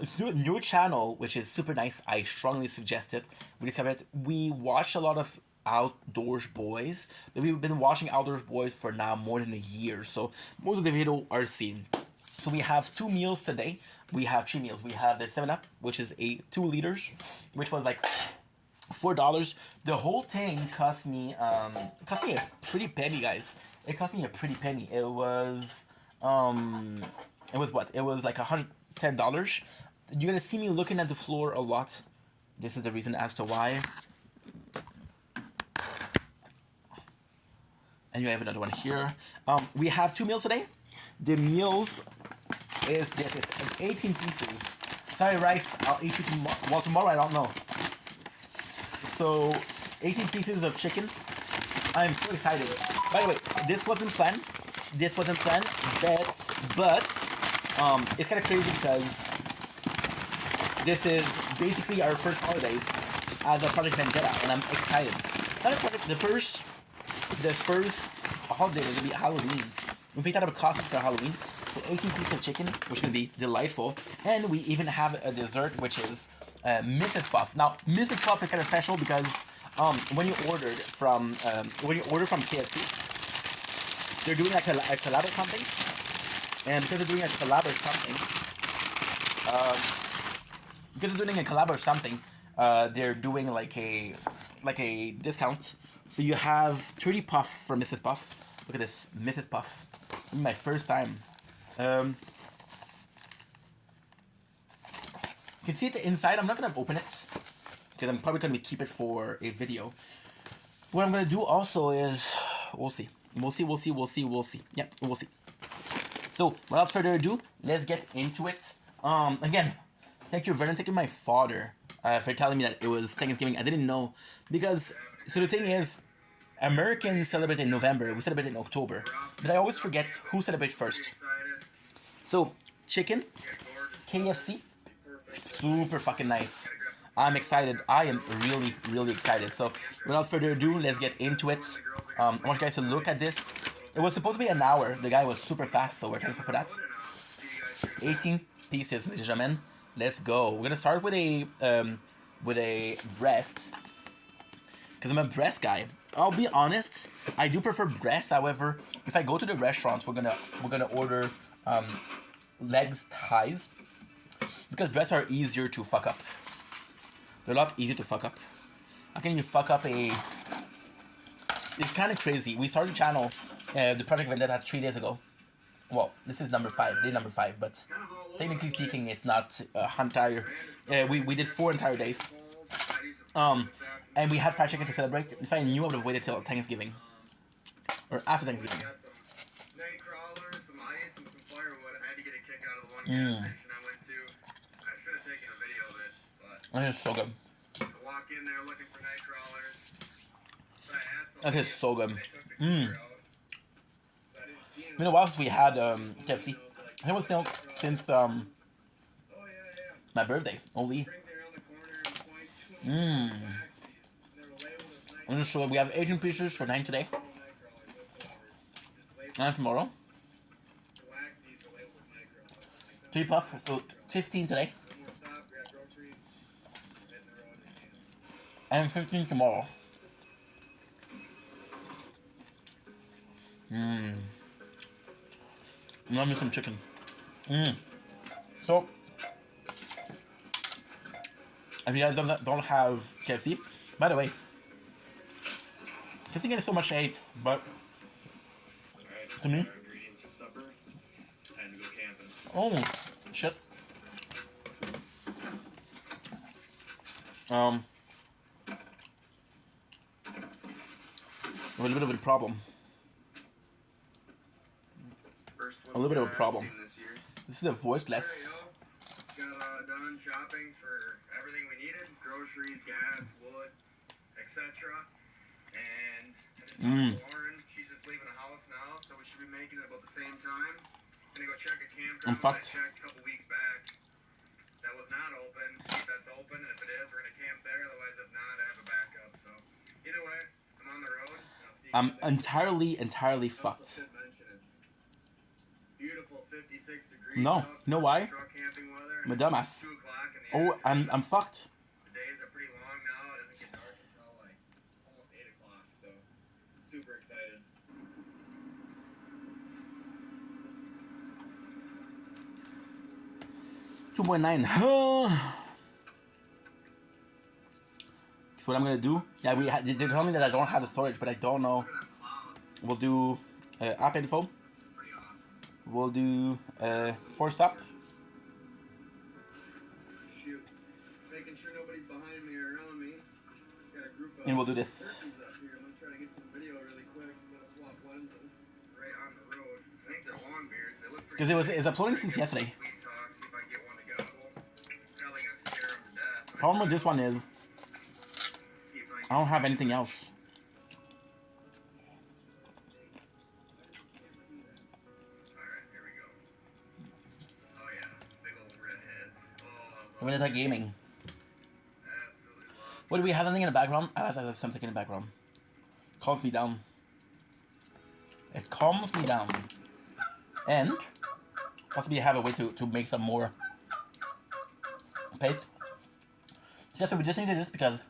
it's a new channel, which is super nice. I strongly suggest it. We discovered it. We watched a lot of Outdoors Boys. We've been watching Outdoors Boys for now more than a year. So most of the video are seen. So we have 2 meals today. We have 3 meals. We have the 7-Up, which is 2 liters, which was like $4. The whole thing cost me a pretty penny, guys. It cost me a pretty penny. It was what? It was like $110. You're gonna see me looking at the floor a lot. This is the reason as to why. And you have another one here. We have 2 meals today. The meals is this. It's 18 pieces. Sorry, rice. I'll eat you tomorrow. Well, tomorrow I don't know. So 18 pieces of chicken. I'm so excited. By the way, this wasn't planned, but it's kind of crazy because this is basically our first holidays as a Project Vendetta, and I'm excited. The first holiday will be Halloween. We picked out a costume for Halloween. So 18 pieces of chicken, which is going to be delightful. And we even have a dessert, which is Mrs. Puff. Now, Mrs. Puff is kind of special because when you order from KFC, they're doing like a collab or something. And because they're doing a collab they're doing like a discount. So you have 30 puff from Mrs. Puff. Look at this, Mrs. Puff. My first time. You can see it the inside. I'm not gonna open it because I'm probably gonna keep it for a video. What I'm gonna do also is we'll see. We'll see. Yep, we'll see. So without further ado, let's get into it. Again, thank you, Vernon. Thank you, my father, for telling me that it was Thanksgiving. I didn't know because so the thing is, Americans celebrate in November. We celebrate in October, but I always forget who celebrates first. So chicken, KFC, super fucking nice. I'm excited. I am really excited. So without further ado, let's get into it. I want you guys to look at this. It was supposed to be an hour. The guy was super fast, so we're thankful for that. 18 pieces, ladies and gentlemen. Let's go. We're gonna start with a breast, because I'm a breast guy. I'll be honest, I do prefer breast. However, if I go to the restaurants, we're gonna order legs, thighs, because breasts are easier to fuck up. They're a lot easier to fuck up. How can you fuck up a... It's kind of crazy. We started the channel, the Project Vendetta 3 days ago. Well, this is number 5, day number 5, but technically speaking, it's not entire... we did 4 entire days. And we had fried chicken to celebrate. If I knew, I would have waited till Thanksgiving. Or after Thanksgiving. That is so good. That is so good. Been a while since we had KFC. I think it was still since my birthday only. I'm just sure we have 18 pieces for 9 today. And tomorrow. 3 puff, so 15 today. And 15 tomorrow. Love me some chicken. So, if you guys don't have KFC, by the way, KFC gets so much hate, but to me, oh shit. A little bit of a problem. A little bit of a problem. This is a voiceless. Got done shopping for everything we needed: groceries, gas, wood, etc. And I just talked to Lauren. She's just leaving the house now, so we should be making it about the same time. Gonna go check a campground. I'm fucked. I checked a couple weeks back. That was not open. See if that's open, and if it is, we're gonna camp there. Otherwise, if not, I have a backup. So either way, I'm on the road. I'm entirely fucked. Beautiful 56 degrees. No, you know why? My dumbass. Oh, I'm fucked. The days are pretty long now. It doesn't get dark until like almost 8 o'clock. So super excited. 2.9. So what I'm gonna do? Yeah, they told me that I don't have the storage, but I don't know. We'll do app info. We'll do force stop. Shoot. Making sure nobody's behind me or around me. Got a group of And we'll do this. turkeys up here. I'm gonna try to get some video really quick. I'm gonna swap lenses right on the road. I think they're long beards. They look pretty. Because it's uploading since yesterday. See if I can get one to gobble. Probably gonna scare them to death. Problem with this one is I don't have anything else. .vendetta.gaming. What do we have something in the background? I have something in the background. Calms me down. It calms me down. And possibly have a way to make some more paste. Yeah, so we just needed this because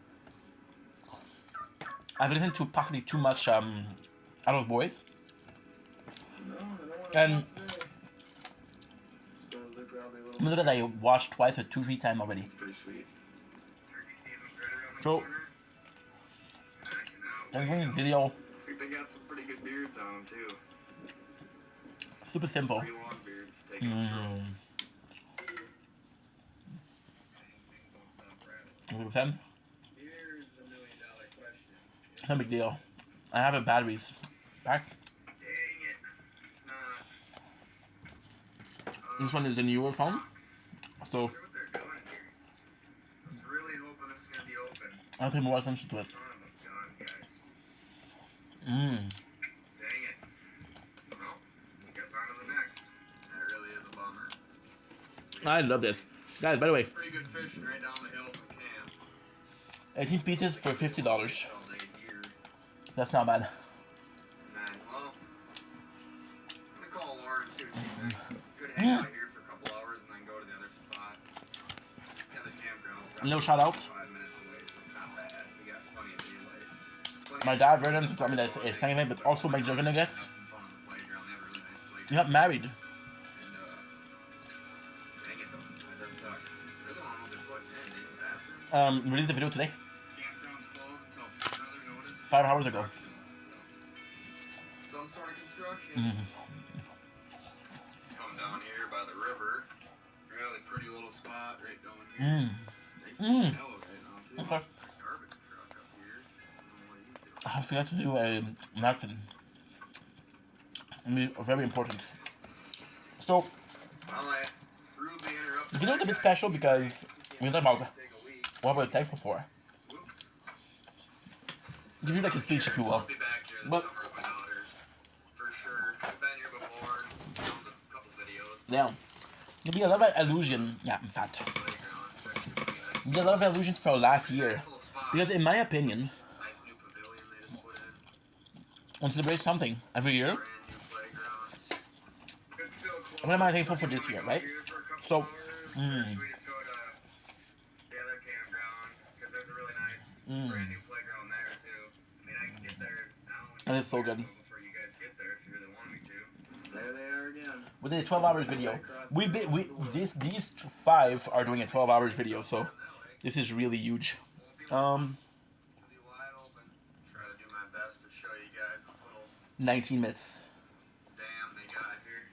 I've listened to possibly too much Adult Boys. And look at that, I watched twice or 2-3 times already. Pretty sweet. So, I'm doing a video. They got some pretty good beards on them too. Super simple. Three long beards taking a stroll. 100%. Here's the $1 million question. No big deal. I have a batteries pack. Dang it. It's not. This one is a newer phone. So I wonder what they're doing here. I was really hoping this was going to be open. I'll pay more attention to it. Son of a gun, guys. Mmm. Dang it. Well, I guess on to the next. That really is a bummer. I love this. Guys, by the way, Pretty good fishing right down the hill from camp. 18 pieces for $50. All day here. That's not bad. And then, well, I'm going to call Lauren and see what she thinks. Could hang out here for a couple hours and then go to the other spot. The other campground. A little shout out. 5 minutes away, so it's not bad. We got plenty of daylight. My dad read them to tell me that it's Thanksgiving, but also my Juggernaut gets. Have some fun on the playground. They have a really nice playground. You got married. And, dang it though. That does suck. They're the one who they're putting in. They didn't pass them. Released the video today. Campground's closed until further notice. 5 hours ago. Some sort of construction. Mm-hmm. Come down here by the river. Really pretty little spot right down here. Nice and shallow right now too. Okay. Garbage truck up here. I don't know what he's doing. I forgot to do a napkin. Very important. So, Well, I rudely interrupted. the video is a bit special because we talk about what we're thankful for. Give you like a speech if you will. I'll be back here this But summer with my daughters. For sure. I've been here before. Filmed a couple videos. yeah, there'll be a lot of illusion. Yeah, in fact, there'll be a lot of illusions for last year because, in my opinion, Nice new pavilion they just put in. we celebrate something every year. Brand new playground. Could still close. What am I thankful for this year, right? Here for a couple So, hours. Or should we just go to the other campground? Because there's a really nice brand new playground there too. I mean, I can get there now. and it's so good. Before you guys get there, if you really want me to. There they are again. We did a 12 hours video. These 5 are doing a 12 hours video, so this is really huge. Be wide open. Try to do my best to show you guys this little 19 minutes. dam they got here.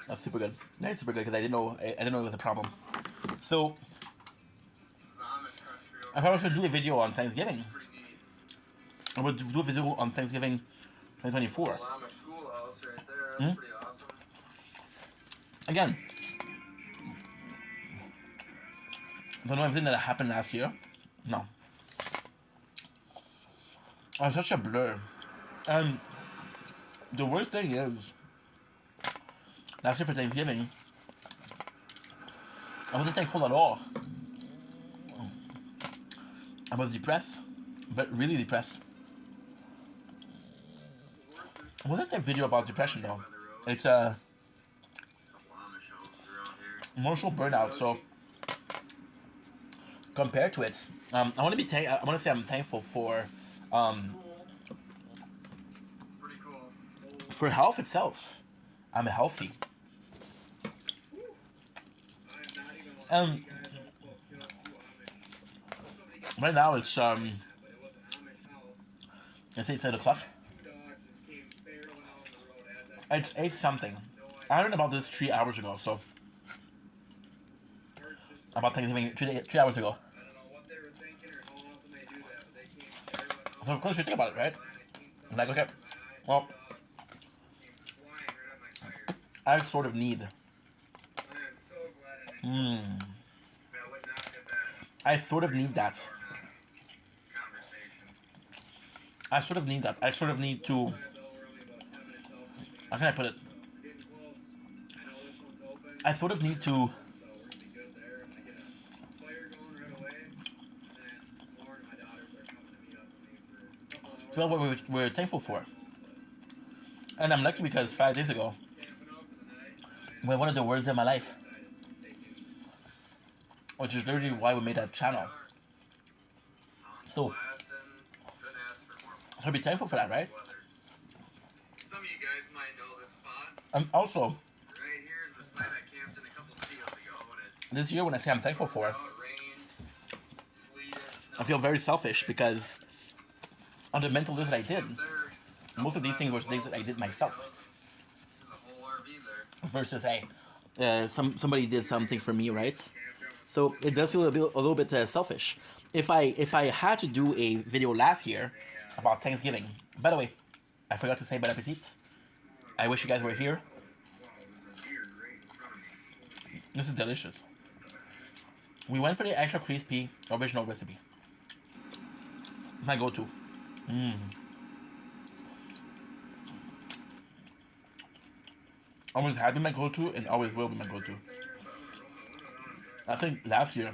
That's super good. That's super good because I didn't know it was a problem. So if I was to do a video on Thanksgiving, I would do a video on Thanksgiving 2024. Amish schoolhouse right there. That's pretty awesome. Again, don't know everything that happened last year. No. I was such a blur. And the worst thing is, last year for Thanksgiving, I wasn't thankful at all. I was depressed, but really depressed. It wasn't a video about depression though. It's a emotional burnout. So compared to it, I want to say I'm thankful for health itself. I'm healthy. Right now it's I think it's 8 o'clock. It's 8 something. I heard about this 3 hours ago, so about Thanksgiving 3 hours ago. So of course you think about it, right? I'm like, okay, well, I sort of need. I sort of need that. I sort of need that. I sort of need to. How can I put it? I sort of need to. Well, what we're thankful for. And I'm lucky because 5 days ago, we're one of the words in my life. Which is literally why we made that channel. So be thankful for that, right? Some of you guys might know this spot. Also, Right here is the site I camped in a couple videos ago when it this year when I say I'm thankful for, rained, sleeted, I feel very selfish because on the mental list that I did, most of these things were things that I did myself. There's a whole RV there. versus hey, somebody did something for me, right? So it does feel a little bit selfish. If I had to do a video last year about Thanksgiving, by the way, I forgot to say bon appetit. I wish you guys were here. This is delicious. We went for the extra crispy original recipe. My go-to. Always had been my go-to and always will be my go-to. I think last year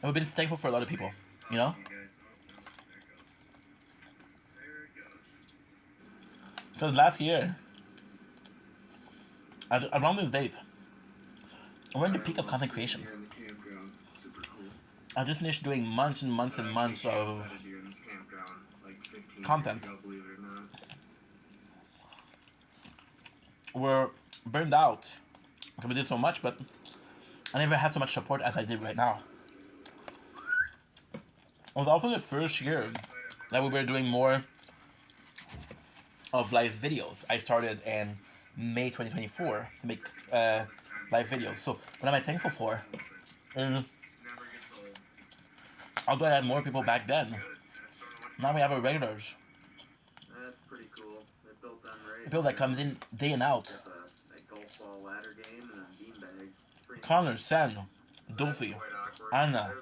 I've been thankful for a lot of people, you know? Because last year, around this date, we're in the peak of content creation. I just finished doing months and months and months of content. We're burned out because we did so much, but I never had so much support as I did right now. It was also the first year that we were doing more of live videos. I started in May 2024 to make live videos. So what am I thankful for? Although I had more people back then, now we have our regulars. That's pretty cool. They built them right. People that comes in day and out. That golf ball ladder game and beanbags. Connor, Sen, Dolphy, Anna,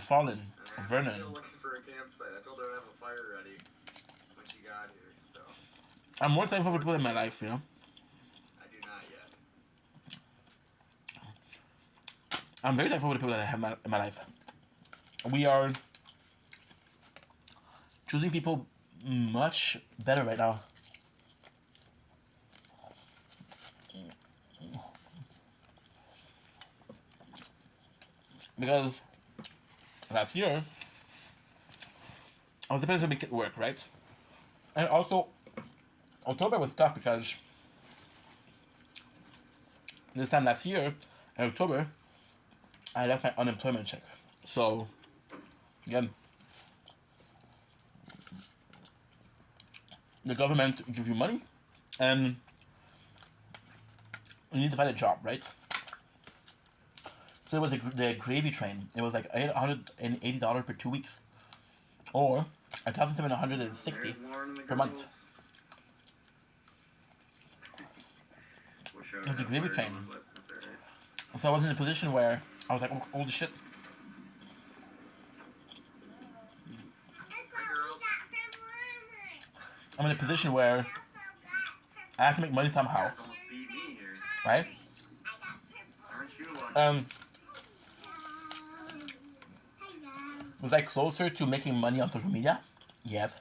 Fallen, Vernon. Still looking for a campsite. I told her to have a fire ready when she got here, so. I'm more thankful for people in my life, you know? I do not yet. I'm very thankful for the people that I have in my life. We are choosing people much better right now. Because last year, I was dependent to make it work, right? And also, October was tough because this time last year, in October, I left my unemployment check. So, again, the government gives you money, and you need to find a job, right? So it was the gravy train. It was like $880 per 2 weeks, or $1,760 per month. It was the gravy train. So I was in a position where I was like, oh, holy shit. I'm in a position where I have to make money somehow, right? Was I closer to making money on social media? Yes.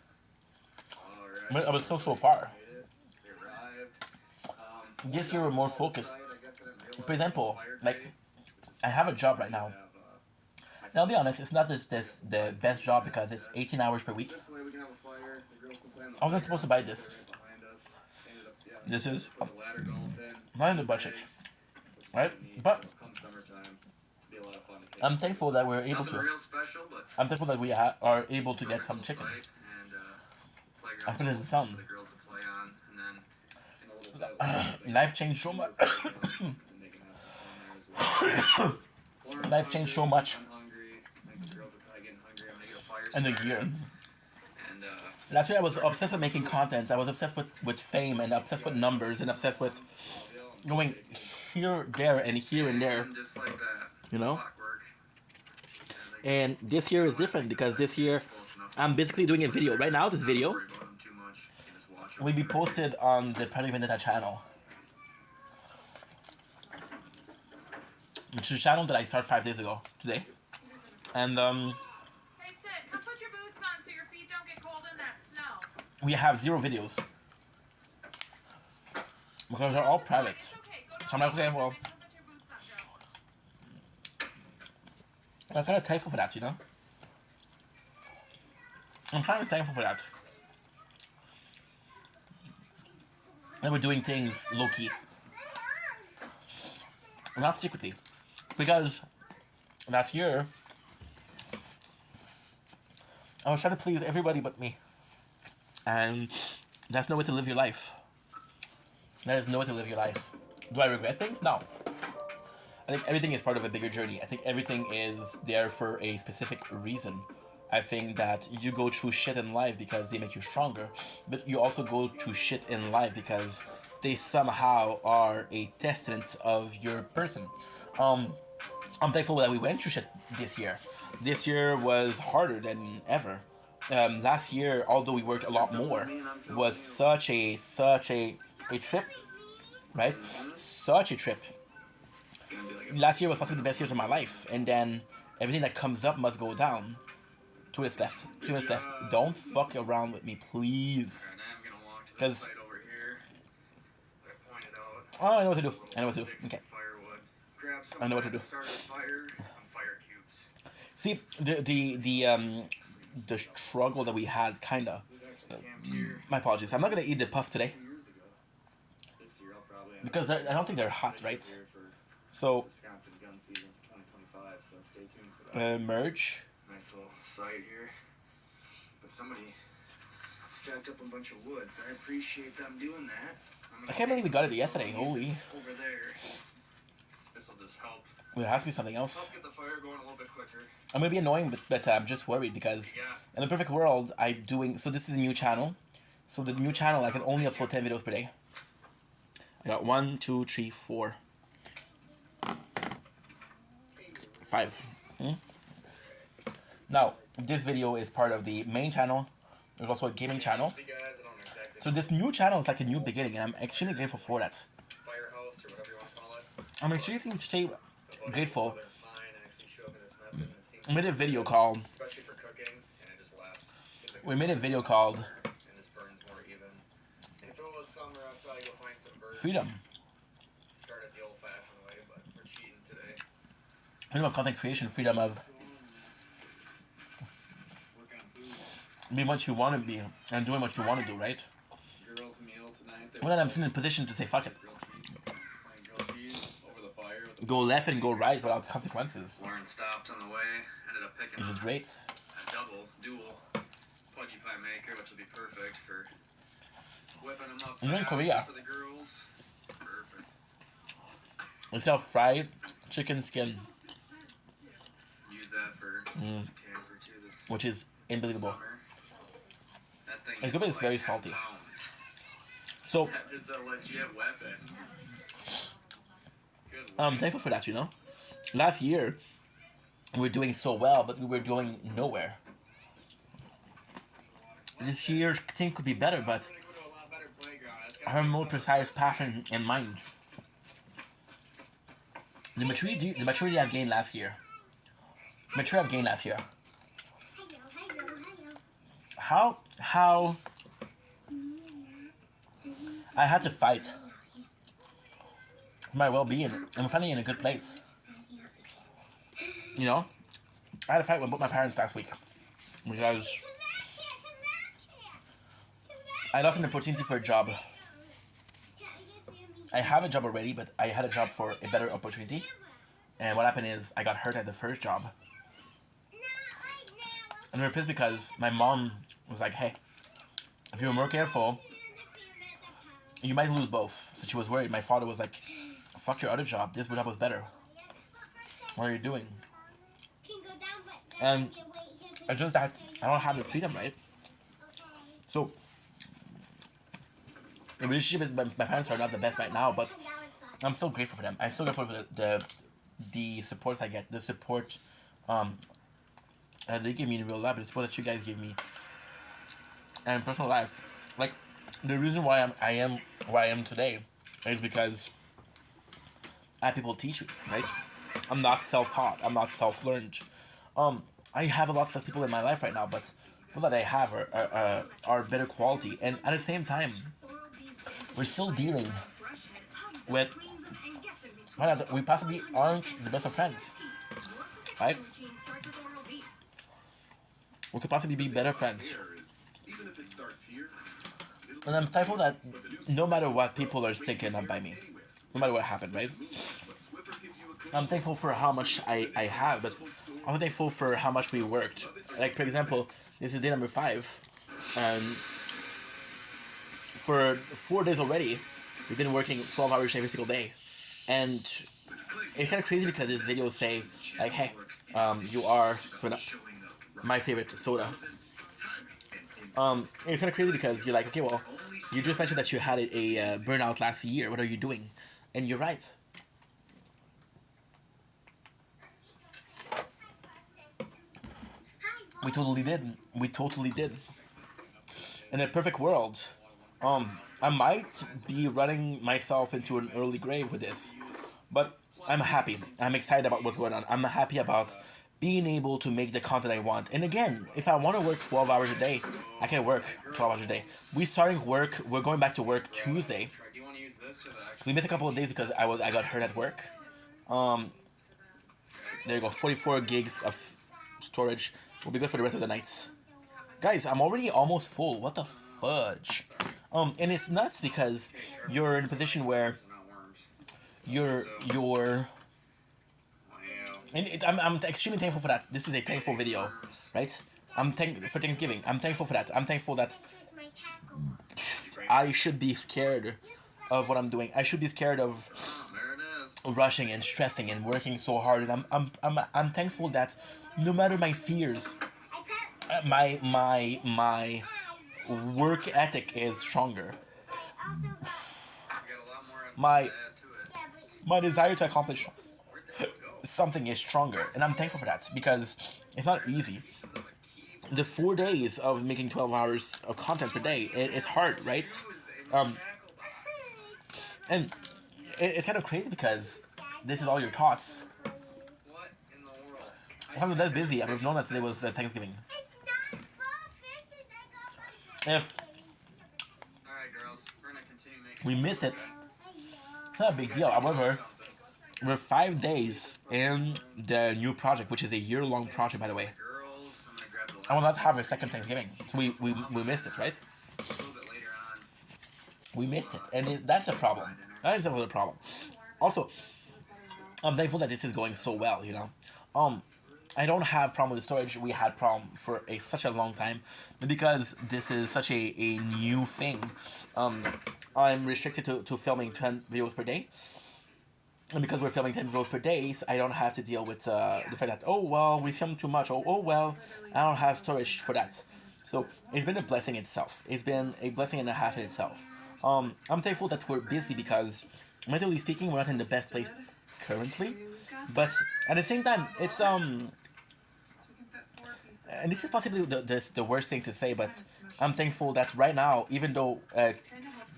But I was still so far. This year we're more focused. For example, like, I have a job right now. Now, I'll be honest, it's not the best job because it's 18 hours per week. I wasn't supposed to buy this. This is not in the budget, right? But I'm thankful that we're able to. I'm thankful that we are able to get some chicken. I put it in the sun. Life changed so much. Life changed so much in a year. Last year I was obsessed with making content. I was obsessed with fame and obsessed with numbers and obsessed with going here, there, and here and there. You know? And this year is different because this year I'm basically doing a video. Right now, this video will be posted on the Project Vendetta channel. Which is a channel that I started 5 days ago, today. And Hey Sid, come put your boots on so your feet don't get cold in that snow. we have 0 videos. Because they're all private. So I'm like, okay, well, I'm kind of thankful for that, you know? I'm kind of thankful for that. And we're doing things low-key. Not secretly. Because last year, I was trying to please everybody but me. And that's no way to live your life. That is no way to live your life. Do I regret things? No. I think everything is part of a bigger journey. I think everything is there for a specific reason. I think that you go through shit in life because they make you stronger, but you also go through shit in life because they somehow are a testament of your person. I'm thankful that we went through shit this year. This year was harder than ever. Last year, although we worked a lot more, was such a trip, right? Such a trip. Last year was possibly the best years of my life, and then everything that comes up must go down. 2 minutes left. 2 minutes left. Don't fuck around with me, please. Because oh, I know what to do. I know what to do. Okay. I know what to do. See, the struggle that we had, kinda. My apologies. I'm not gonna eat the puff today because I don't think they're hot, right? So, merge. Nice little site here. But somebody stacked up a bunch of wood, so I appreciate them doing that. I can't believe we got it yesterday. Holy. Over there. This will just help. There has to be something else. Help get the fire going a little bit quicker. I'm gonna be annoying, but I'm just worried because in the perfect world, I'm doing. So this is a new channel. So the new channel, I can only upload 10 videos per day. I got 1, 2, 3, 4, 5. Now, this video is part of the main channel. There's also a gaming channel. So this new channel is like a new beginning, and I'm extremely grateful for that. I'm extremely grateful. I made a video called. We made a video called Freedom. Freedom of content creation, freedom of being what you want to be and doing what you want to do, right? Well, then I'm still in a position to say fuck it. Go left and go right without consequences. Lauren stopped on the way, ended up picking Which is great. a dual pudgy pie maker, which will be perfect for whipping them up. You're in Korea. For the girls. Perfect. They sell fried chicken skin. Use that for camper too. This which is unbelievable. summer. That thing It's good, but it's very 10 salty. pounds. So That is a legit weapon. I'm thankful for that, you know. Last year we were doing so well, but we were going nowhere. This year's thing could be better, but I have a more precise pattern in mind. The maturity I've gained last year. Maturity I've gained last year. How I had to fight for my well-being. I'm finally in a good place. You know, I had a fight with both my parents last week because I lost an opportunity for a job. I have a job already, but I had a job for a better opportunity. And what happened is I got hurt at the first job. And they were pissed because my mom was like, hey, if you're more careful, you might lose both. So she was worried. My father was like, fuck your other job. This job was better. What are you doing? And it's just that I don't have the freedom, right? So the relationship with my parents are not the best right now, but I'm so grateful for them. I'm so grateful for the support I get, the support that they give me in real life, the support that you guys give me, and personal life. Like the reason why I am where I am today is because I have people teach me, right? I'm not self-taught. I'm not self-learned. I have a lot of people in my life right now, but what I have are better quality, and at the same time, we're still dealing with we possibly aren't the best of friends, right? We could possibly be better friends. And I'm thankful that no matter what, people are sticking up by me. No matter what happened, right? I'm thankful for how much I have, but I'm thankful for how much we worked. Like, for example, this is day number 5. And for 4 days already, we've been working 12 hours every single day, and it's kind of crazy because these videos say like, hey, you are my favorite soda. It's kind of crazy because you're like, okay, well, you just mentioned that you had a burnout last year. What are you doing? And you're right. We totally did. We totally did. In a perfect world, I might be running myself into an early grave with this, but I'm happy. I'm excited about what's going on. I'm happy about being able to make the content I want. And again, if I want to work 12 hours a day, I can work 12 hours a day. We're going back to work Tuesday. So we missed a couple of days because I got hurt at work. There you go, 44 gigs of storage. Will be good for the rest of the night. Guys, I'm already almost full. What the fudge? And it's nuts because you're in a position where you're and I'm extremely thankful for that. This is a thankful video, right? For Thanksgiving. I'm thankful for that. I'm thankful that I should be scared of what I'm doing. I should be scared of rushing and stressing and working so hard. And I'm thankful that no matter my fears, my work ethic is stronger. My desire to accomplish something is stronger, and I'm thankful for that because it's not easy. The 4 days of making 12 hours of content per day, it's hard, right? And it's kind of crazy because this is all your thoughts. If I was that busy, I would have known that today was Thanksgiving. If we miss it, it's not a big deal. However, we're 5 days in the new project, which is a year-long project, by the way. I will not have a second Thanksgiving. So we missed it, right? We missed it. And that's a problem. That is another problem. Also, I'm thankful that this is going so well, you know? I don't have problem with the storage. We had problem for such a long time. But because this is such a new thing, I'm restricted to filming 10 videos per day. And because we're filming 10 videos per day, I don't have to deal with the fact that, oh, well, we filmed too much. Oh, well, I don't have storage for that. So it's been a blessing itself. It's been a blessing and a half in itself. I'm thankful that we're busy because, mentally speaking, we're not in the best place currently. But at the same time, it's, and this is possibly the worst thing to say, but I'm thankful that right now, even though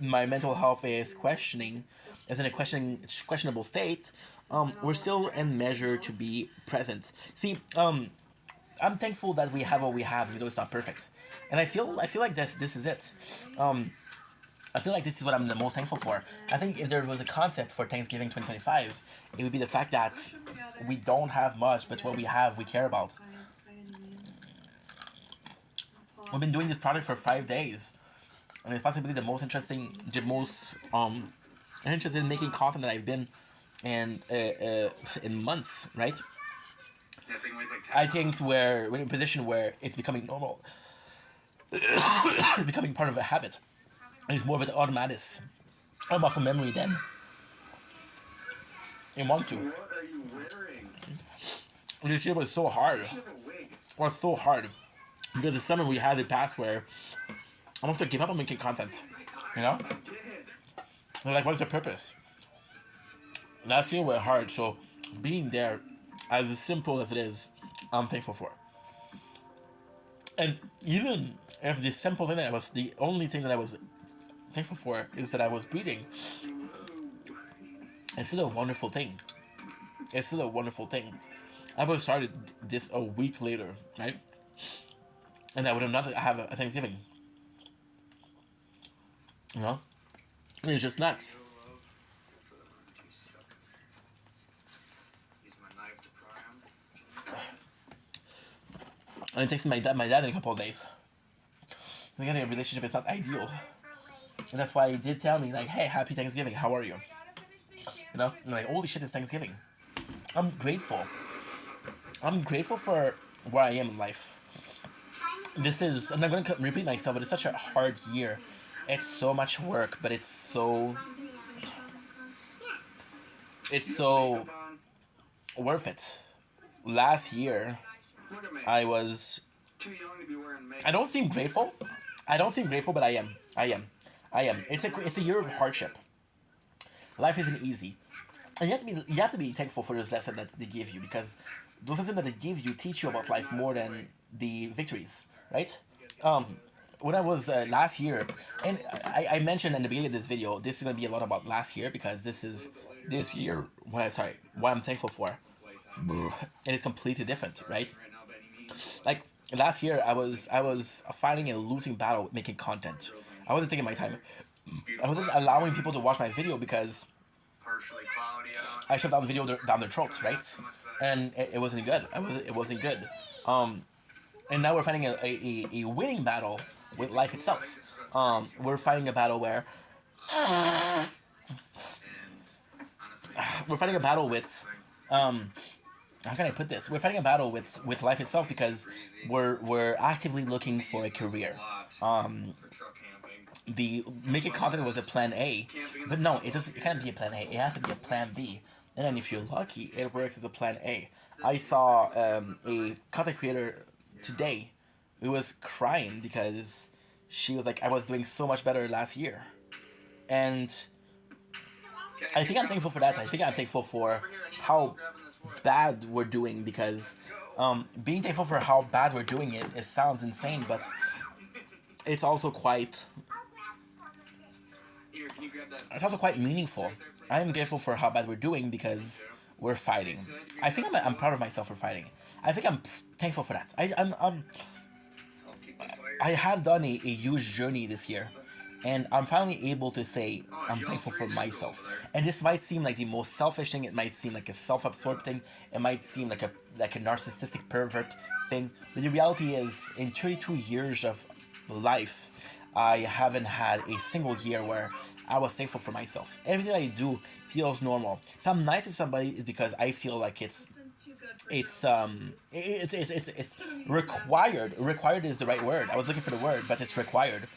my mental health is in a questionable state, we're still in measure to be present. See, I'm thankful that we have what we have, even though it's not perfect, and I feel like this is it. I feel like this is what I'm the most thankful for. I think if there was a concept for Thanksgiving 2025, it would be the fact that we don't have much, but what we have, we care about. We've been doing this project for 5 days, and it's possibly the most interesting, interested in making content that I've been in months, right? I think we're in a position where it's becoming normal. It's becoming part of a habit. It's more of an automatic, muscle memory than you want to. This year was so hard. Because the summer we had it past where I want to give up on making content, you know? They're like, what's the purpose? Last year were hard, so being there, as simple as it is, I'm thankful for. And even if the simple thing that was the only thing that I was thankful for is that I was breathing, it's still a wonderful thing. It's still a wonderful thing. I would have started this a week later, right? And I would have not have a Thanksgiving. You know? It's just nuts. And it takes my dad in a couple of days. I think a relationship is not ideal. And that's why he did tell me, like, hey, happy Thanksgiving, how are you? You know? And like, holy shit, it's Thanksgiving. I'm grateful. I'm grateful for where I am in life. This is, and I'm going to repeat myself, but it's such a hard year. It's so much work, but it's so it's so worth it. Last year, I was. I don't seem grateful. I don't seem grateful, but I am. I am. I am. It's a year of hardship. Life isn't easy, and you have to be thankful for those lessons that they give you, because those lessons that they give you teach you about life more than the victories, right? When I was last year, and I mentioned in the beginning of this video, this is gonna be a lot about last year, because this is this year. What I'm thankful for, and it's completely different, right? Like last year, I was fighting a losing battle with making content. I wasn't taking my time. I wasn't allowing people to watch my video because I shoved down the video down their throats, right? And it wasn't good. It wasn't good. And now we're fighting a winning battle with life itself. We're fighting a battle where we're fighting a battle with how can I put this? We're fighting a battle with life itself, because we're actively looking for a career. The making content was a plan A, but no, it can't be a plan A. It has to be a plan B. And then if you're lucky, it works as a plan A. I saw a content creator today who was crying because she was like, I was doing so much better last year. And I think I'm thankful for that. I think I'm thankful for how bad we're doing, because being thankful for how bad we're doing it sounds insane, but it's also quite meaningful. I am grateful for how bad we're doing, because we're fighting. I think I'm proud of myself for fighting. I think I'm thankful for that. I have done a huge journey this year, and I'm finally able to say I'm thankful for myself. And this might seem like the most selfish thing. It might seem like a self-absorbed thing. It might seem like a narcissistic pervert thing. But the reality is, in 32 years of life, I haven't had a single year where I was thankful for myself. Everything I do feels normal. If I'm nice to somebody, it's because I feel like it's required. Required is the right word. I was looking for the word, but it's required.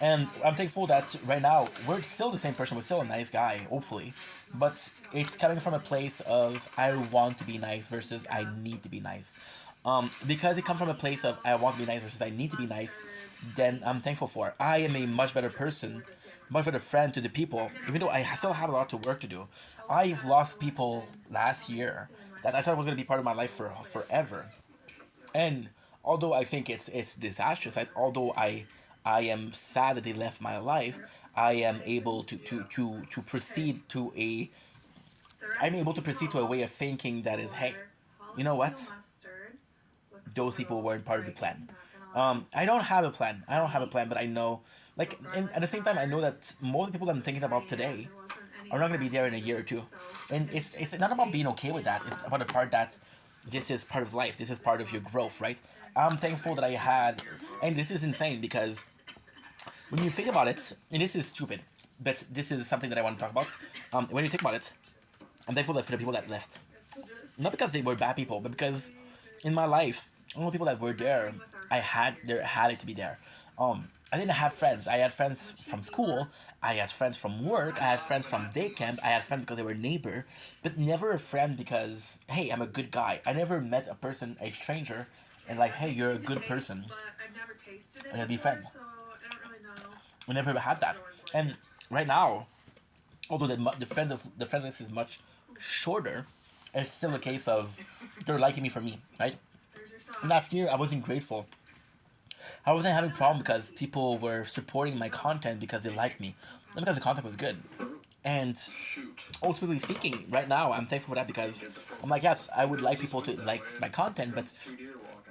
And I'm thankful that right now we're still the same person. We're still a nice guy, hopefully. But it's coming from a place of I want to be nice versus I need to be nice. Because it comes from a place of I want to be nice versus I need to be nice, then I'm thankful for. I am a much better person, much better friend to the people, even though I still have a lot of work to do. I've lost people last year that I thought was going to be part of my life for forever. And although I think it's disastrous, although I am sad that they left my life, I am able to proceed to a I'm able to proceed to a way of thinking that is, hey, you know what? Those people weren't part of the plan. I don't have a plan. I don't have a plan, but I know, like, and at the same time, I know that most of the people that I'm thinking about today are not going to be there in a year or two. And it's not about being okay with that. It's about the part that this is part of life. This is part of your growth, right? I'm thankful that I had, and this is insane because when you think about it, and this is stupid, but this is something that I want to talk about. When you think about it, I'm thankful for the people that left. Not because they were bad people, but because in my life, all the people that were there, had it to be there. I didn't have friends. I had friends from school. I had friends from work. I had friends from day camp. I had friends because they were neighbor, but never a friend because hey, I'm a good guy. I never met a person, a stranger, and like, hey, you're a good person, and I'd be friend. I never had that. And right now, although the friendliness is much shorter, it's still a case of they're liking me for me, right? Last year, I wasn't grateful. I wasn't having a problem because people were supporting my content because they liked me, not because the content was good. And ultimately speaking, right now, I'm thankful for that because I'm like, yes, I would like people to like my content, but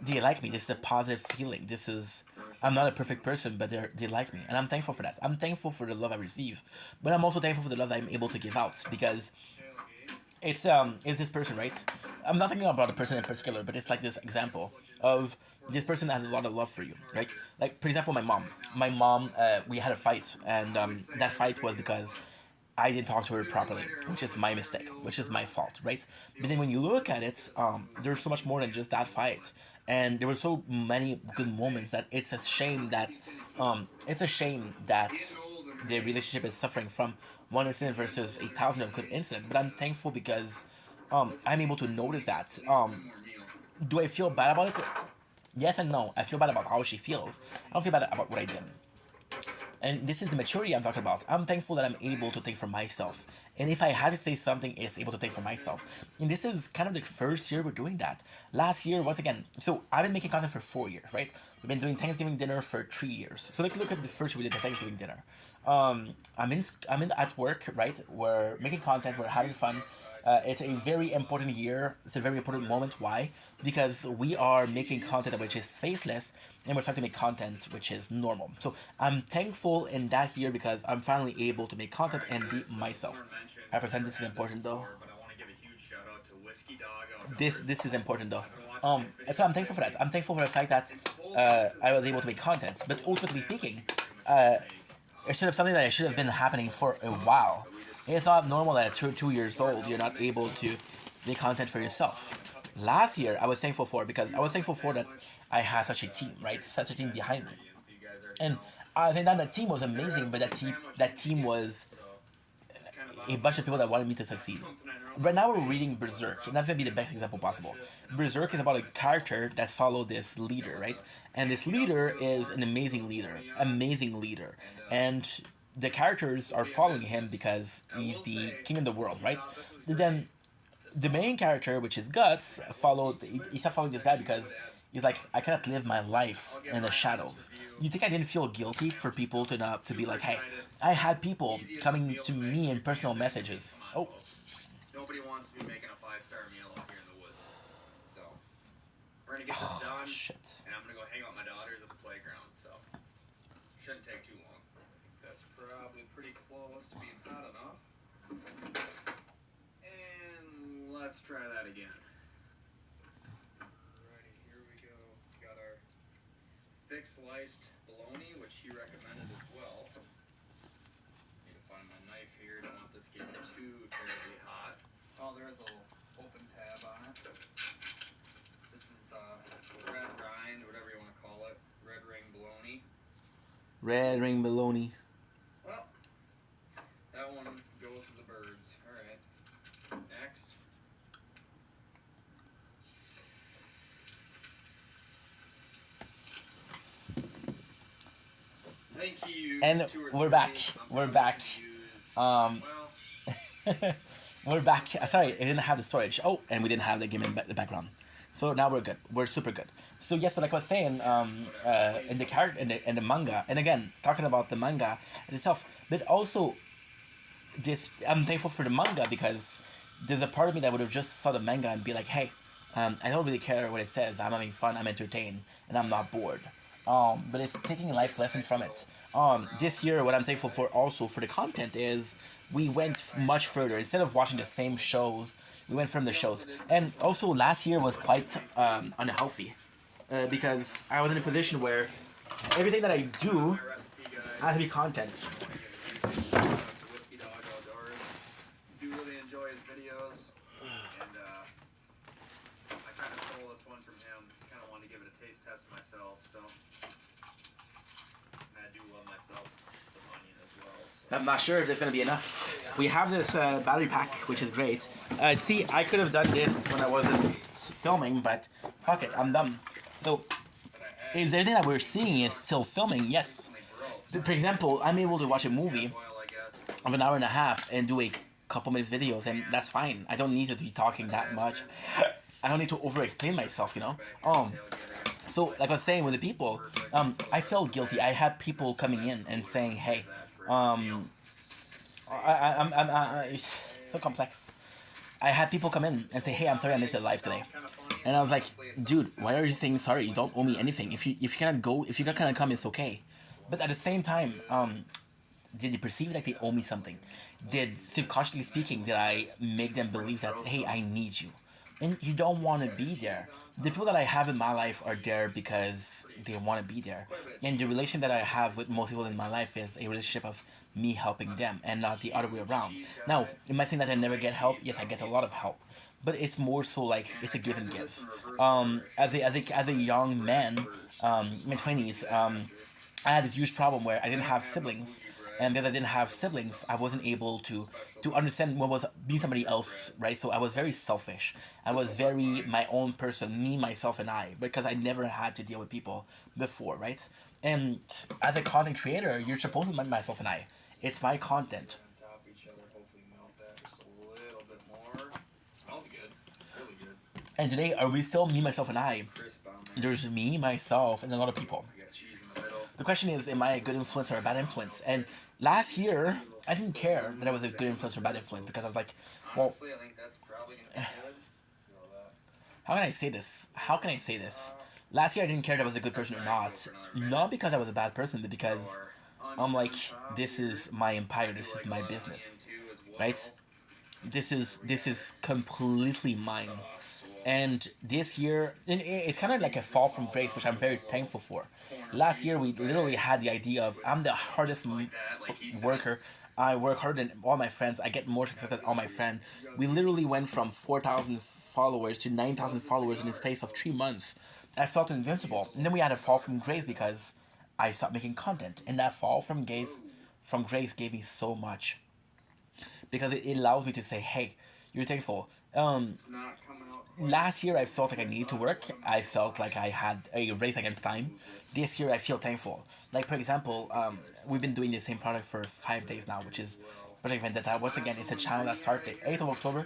they like me. This is a positive feeling. This is, I'm not a perfect person, but they like me, and I'm thankful for that. I'm thankful for the love I receive, but I'm also thankful for the love that I'm able to give out because it's this person, right? I'm not thinking about a person in particular, but it's like this example of this person has a lot of love for you, right? Like for example, my mom. My mom, we had a fight, and that fight was because I didn't talk to her properly, which is my mistake, which is my fault, right? But then when you look at it, there's so much more than just that fight, and there were so many good moments that it's a shame that the relationship is suffering from one incident versus 8,000 of good incident. But I'm thankful because I'm able to notice that. Do I feel bad about it? Yes and no. I feel bad about how she feels. I don't feel bad about what I did. And this is the maturity I'm talking about. I'm thankful that I'm able to think for myself. And if I had to say something, it's able to think for myself. And this is kind of the first year we're doing that. Last year, once again, so I've been making content for 4 years, right? We've been doing Thanksgiving dinner for 3 years. So look at the first year we did the Thanksgiving dinner. I'm in at work, right? We're making content, we're having fun. It's a very important year. It's a very important moment. Why? Because we are making content which is faceless, and we're starting to make content which is normal. So I'm thankful in that year because I'm finally able to make content and be myself. I present this is important though. This is important though. So I'm thankful for that. I'm thankful for the fact that I was able to make content. But ultimately speaking, it's sort of something that I should have been happening for a while. It's not normal that at 2 years old you're not able to make content for yourself. Last year I was thankful for because I was thankful for that I had such a team, right? Such a team behind me. And I think that team was amazing, but that team was a bunch of people that wanted me to succeed. Right now we're reading Berserk, and that's gonna be the best example possible. Berserk is about a character that followed this leader, right? And this leader is an amazing leader, and the characters are following him because he's the king of the world, right? Then the main character, which is Guts, he stopped following this guy because he's like, I cannot live my life in the shadows. You think I didn't feel guilty for people to be like, hey, I had people coming to me in personal messages. Oh. Nobody wants to be making a 5-star meal out here in the woods. So, we're gonna get this done. Shit. And I'm gonna go hang out with my daughters at the playground, so. Shouldn't take too long. That's probably pretty close to being hot enough. And let's try that again. Alrighty, here we go. We got our thick sliced bologna, which he recommended as well. Need to find my knife here. Don't want this getting too terribly hot. Oh, there's a little open tab on it. This is the red rind, whatever you want to call it. Red ring bologna. Red ring bologna. Well, that one goes to the birds. Alright. Next. I think he used And 2 or 3. we're back. We're back. We're back. Sorry, I didn't have the storage. Oh, and we didn't have the game in the background. So now we're good. We're super good. So yes, so like I was saying, in the character in the manga, and again talking about the manga itself, but also this, I'm thankful for the manga because there's a part of me that would have just saw the manga and be like, hey, I don't really care what it says. I'm having fun. I'm entertained, and I'm not bored. But it's taking a life lesson from it. This year, what I'm thankful for also for the content is we went much further. Instead of watching the same shows, we went from the shows. And also last year was quite unhealthy because I was in a position where everything that I do has to be content. Whiskey Dog Outdoors. Do really enjoy his videos, and I kind of stole this one from him. Just kind of wanted to give it a taste test myself, so. And I do love myself some onion as well. So. I'm not sure if there's gonna be enough. We have this battery pack, which is great. See, I could have done this when I wasn't filming, but fuck it, I'm done. So, is everything that we're seeing is still filming? Yes. For example, I'm able to watch a movie of an hour and a half and do a couple minute videos, and that's fine. I don't need to be talking that much. I don't need to over-explain myself, you know? So, like I was saying with the people, I felt guilty. I had people coming in and saying, hey, it's so complex. I had people come in and say, hey, I'm sorry I missed the live today. And I was like, dude, why are you saying sorry? You don't owe me anything. If you cannot go, if you cannot come, it's okay. But at the same time, did they perceive like they owe me something? Did, subconsciously speaking, did I make them believe that, hey, I need you? And you don't want to be there. The people that I have in my life are there because they want to be there. And the relation that I have with most people in my life is a relationship of me helping them and not the other way around. Now, you might think that I never get help. Yes, I get a lot of help. But it's more so like, it's a give and give. As a young man, in my 20s, I had this huge problem where I didn't have siblings. and because I didn't have siblings, I wasn't able to understand what was being somebody else, right? So I was very selfish. I was very my own person, me, myself, and I, because I never had to deal with people before, right? And as a content creator, you're supposed to mind myself and I. It's my content. On top of each other, hopefully melt that just a little bit more. Smells good. Really good. And today, are we still me, myself, and I? Crisp on there. There's me, myself, and a lot of people. We got cheese in the middle. The question is, am I a good influence or a bad influence? And last year, I didn't care that I was a good influence or bad influence because I was like, well, Honestly, I think that's probably gonna be good. Feel that. how can I say this? How can I say this? Last year, I didn't care if I was a good person or not. Not because I was a bad person, but because I'm like, this is my empire, this is my business, right? This is completely mine. And this year, and it's kind of like a fall from grace, which I'm very thankful for. Last year, we literally had the idea of I'm the hardest worker. I work harder than all my friends. I get more success than all my friends. We literally went from 4,000 followers to 9,000 followers in the space of 3 months. I felt invincible. And then we had a fall from grace because I stopped making content. And that fall from grace gave me so much. Because it allows me to say, hey, you're thankful. Last year I felt like I needed to work. I felt like I had a race against time. This year I feel thankful. Like, for example, we've been doing the same product for 5 days now, which is Project Vendetta. Once again, it's a channel that started the 8th of October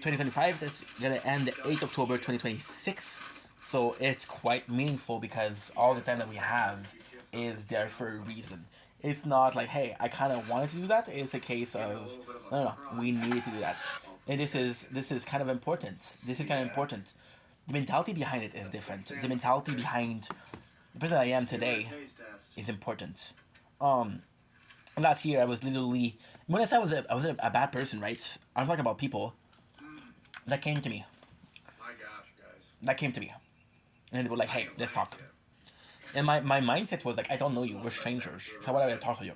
2025. That's gonna end the 8th of October 2026. So it's quite meaningful because all the time that we have is there for a reason. It's not like, hey, I kind of wanted to do that. It's a case of, no, we need to do that. And this is kind of important. This is kind of important. The mentality behind it is different. The mentality behind the person I am today is important. Last year I was literally, when I said I was a bad person, right? I'm talking about people that came to me. My gosh, guys. That came to me. And they were like, hey, let's talk. And my mindset was like, I don't know you, we're strangers. How would I talk to you?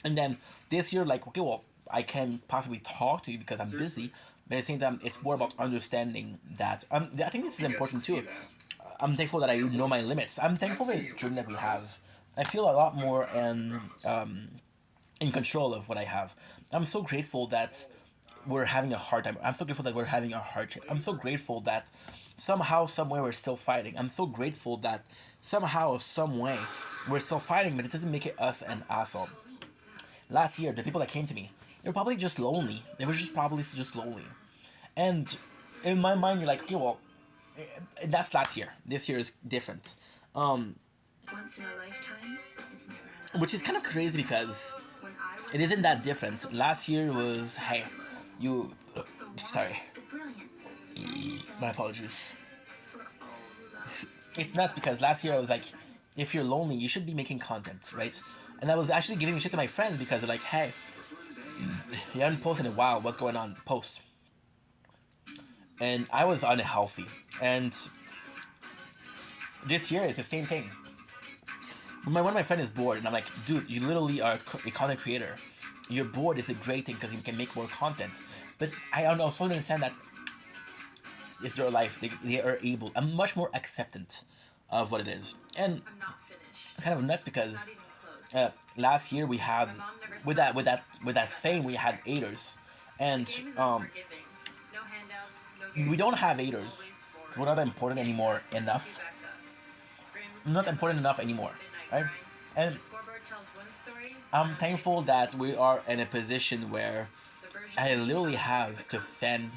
And then this year, like, okay, well, I can possibly talk to you because I'm busy, but at the same time, it's more about understanding that. I think this is important too. I'm thankful that I know my limits. I'm thankful for this dream that we have. I feel a lot more in control of what I have. I'm so grateful that we're having a hard time. I'm so grateful that we're having a hardship. I'm so grateful that somehow, somewhere, we're still fighting. I'm so grateful that somehow, some way, we're still fighting, but it doesn't make it us an asshole. Last year, the people that came to me, they were probably just lonely. They were just probably just lonely. And in my mind, you're like, okay, well, that's last year. This year is different. Once in a lifetime, it's never enough. Which is kind of crazy because it isn't that different. Last year was, hey, you... sorry. My apologies. It's nuts because last year I was like, if you're lonely, you should be making content, right? And I was actually giving shit to my friends because they're like, hey, you haven't posted in a while, what's going on? Post. And I was unhealthy. And this year is the same thing. When one of my friends is bored, and I'm like, dude, you literally are a content creator. You're bored is a great thing because you can make more content. But I also understand that it's their life. They are able. I'm much more acceptant of what it is. And it's kind of nuts because last year we had with that fame we had haters, and we don't have haters. We're not important anymore enough. Not important enough anymore, right? And I'm thankful that we are in a position where I literally have to fend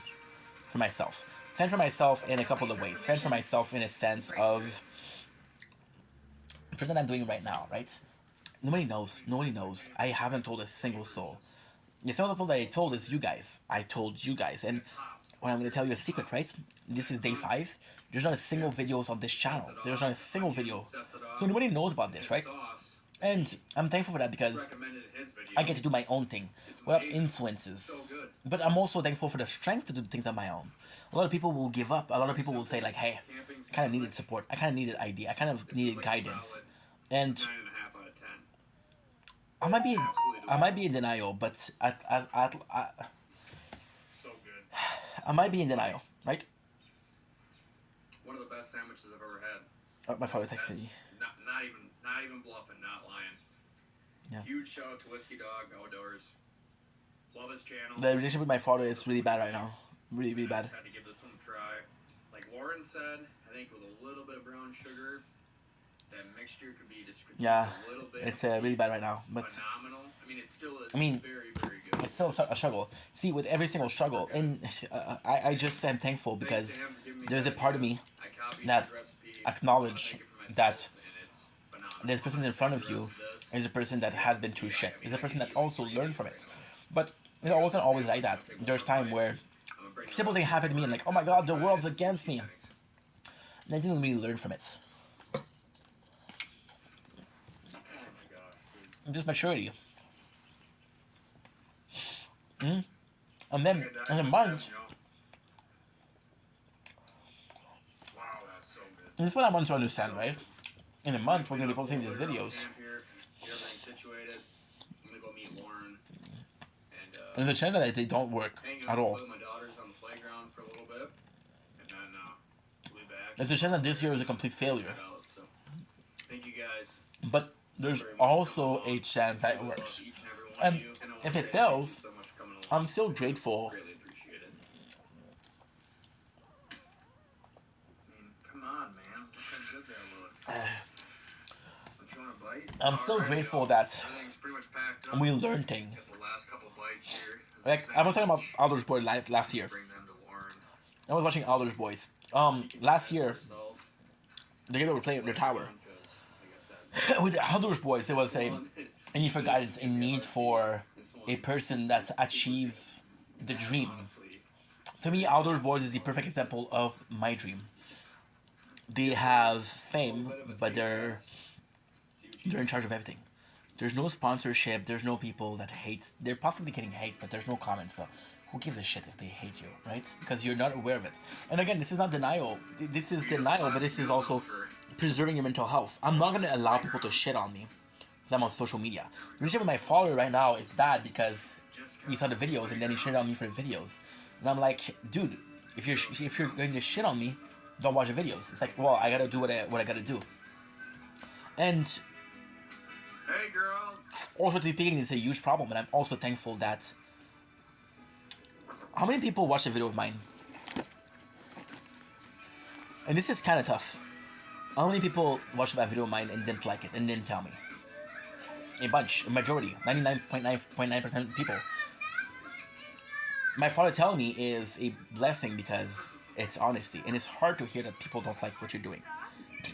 for myself. Fend for myself in a couple of ways. Fend for myself in a sense of something I'm doing right now, right? Nobody knows. Nobody knows. I haven't told a single soul. The single soul that I told is you guys. I told you guys. And when I'm going to tell you a secret, right? This is day 5. There's not a single video on this channel. There's not a single video. So nobody knows about this, right? And I'm thankful for that because I get to do my own thing without influences. But I'm also thankful for the strength to do things on my own. A lot of people will give up. A lot of people will say like, hey, I kind of needed support. I kind of needed idea. I kind of needed guidance. And I might be in denial, but I might be in denial, right? One of the best sandwiches I've ever had. Oh, my father texted me. Not even bluffing, not lying. Yeah. Huge shout out to Whiskey Dog Outdoors. Love his channel. The relationship with my father is really bad right now. Really, really bad. Had to give this one a try. Like Lauren said, I think with a little bit of brown sugar, that mixture could be just Yeah, a little bit. it's really bad right now. But Phenomenal. I mean, it still is very, very good. it's still a struggle. See, with every single struggle, and I just am thankful because there's a part of me that acknowledge that this person in front of you is a person that has been through shit. Is a person that also learned from it. But it wasn't always like that. There's time where simple thing happened to me and like, oh my god, the world's against me. And I didn't really learn from it. Just maturity. And then in a month, this is what I want to understand, right? In a month, we're going to be posting these videos. And there's a chance that they don't work at all. There's a chance that this year is a complete failure. But there's also a chance that it works. And if it fails, I'm still grateful. Come on, man. Look how good that looks. I'm still grateful that we learn things. Like, I was talking about Alder's Boy last year. I was watching Alder's Boys. Last year, the game that were playing their tower. With the Alder's Boys, there was a need for guidance, a need for a person that's achieved the dream. To me, Alder's Boys is the perfect example of my dream. They have fame, but they're in charge of everything. There's no sponsorship, there's no people that hate. They're possibly getting hate, but there's no comments, so who gives a shit if they hate you, right? Because you're not aware of it. And again, this is not denial. This is denial, but this is also preserving your mental health. I'm not going to allow people to shit on me because I'm on social media. The relationship with my father right now is bad because he saw the videos and then he shit on me for the videos. And I'm like, dude, if you're going to shit on me, don't watch the videos. It's like, well, I gotta do what I gotta do. And hey, girls. Also, speaking, it's a huge problem, and I'm also thankful that. How many people watched a video of mine? And this is kind of tough. How many people watched my video of mine and didn't like it and didn't tell me? A bunch, a majority, 99.9% people. My father telling me is a blessing because it's honesty, and it's hard to hear that people don't like what you're doing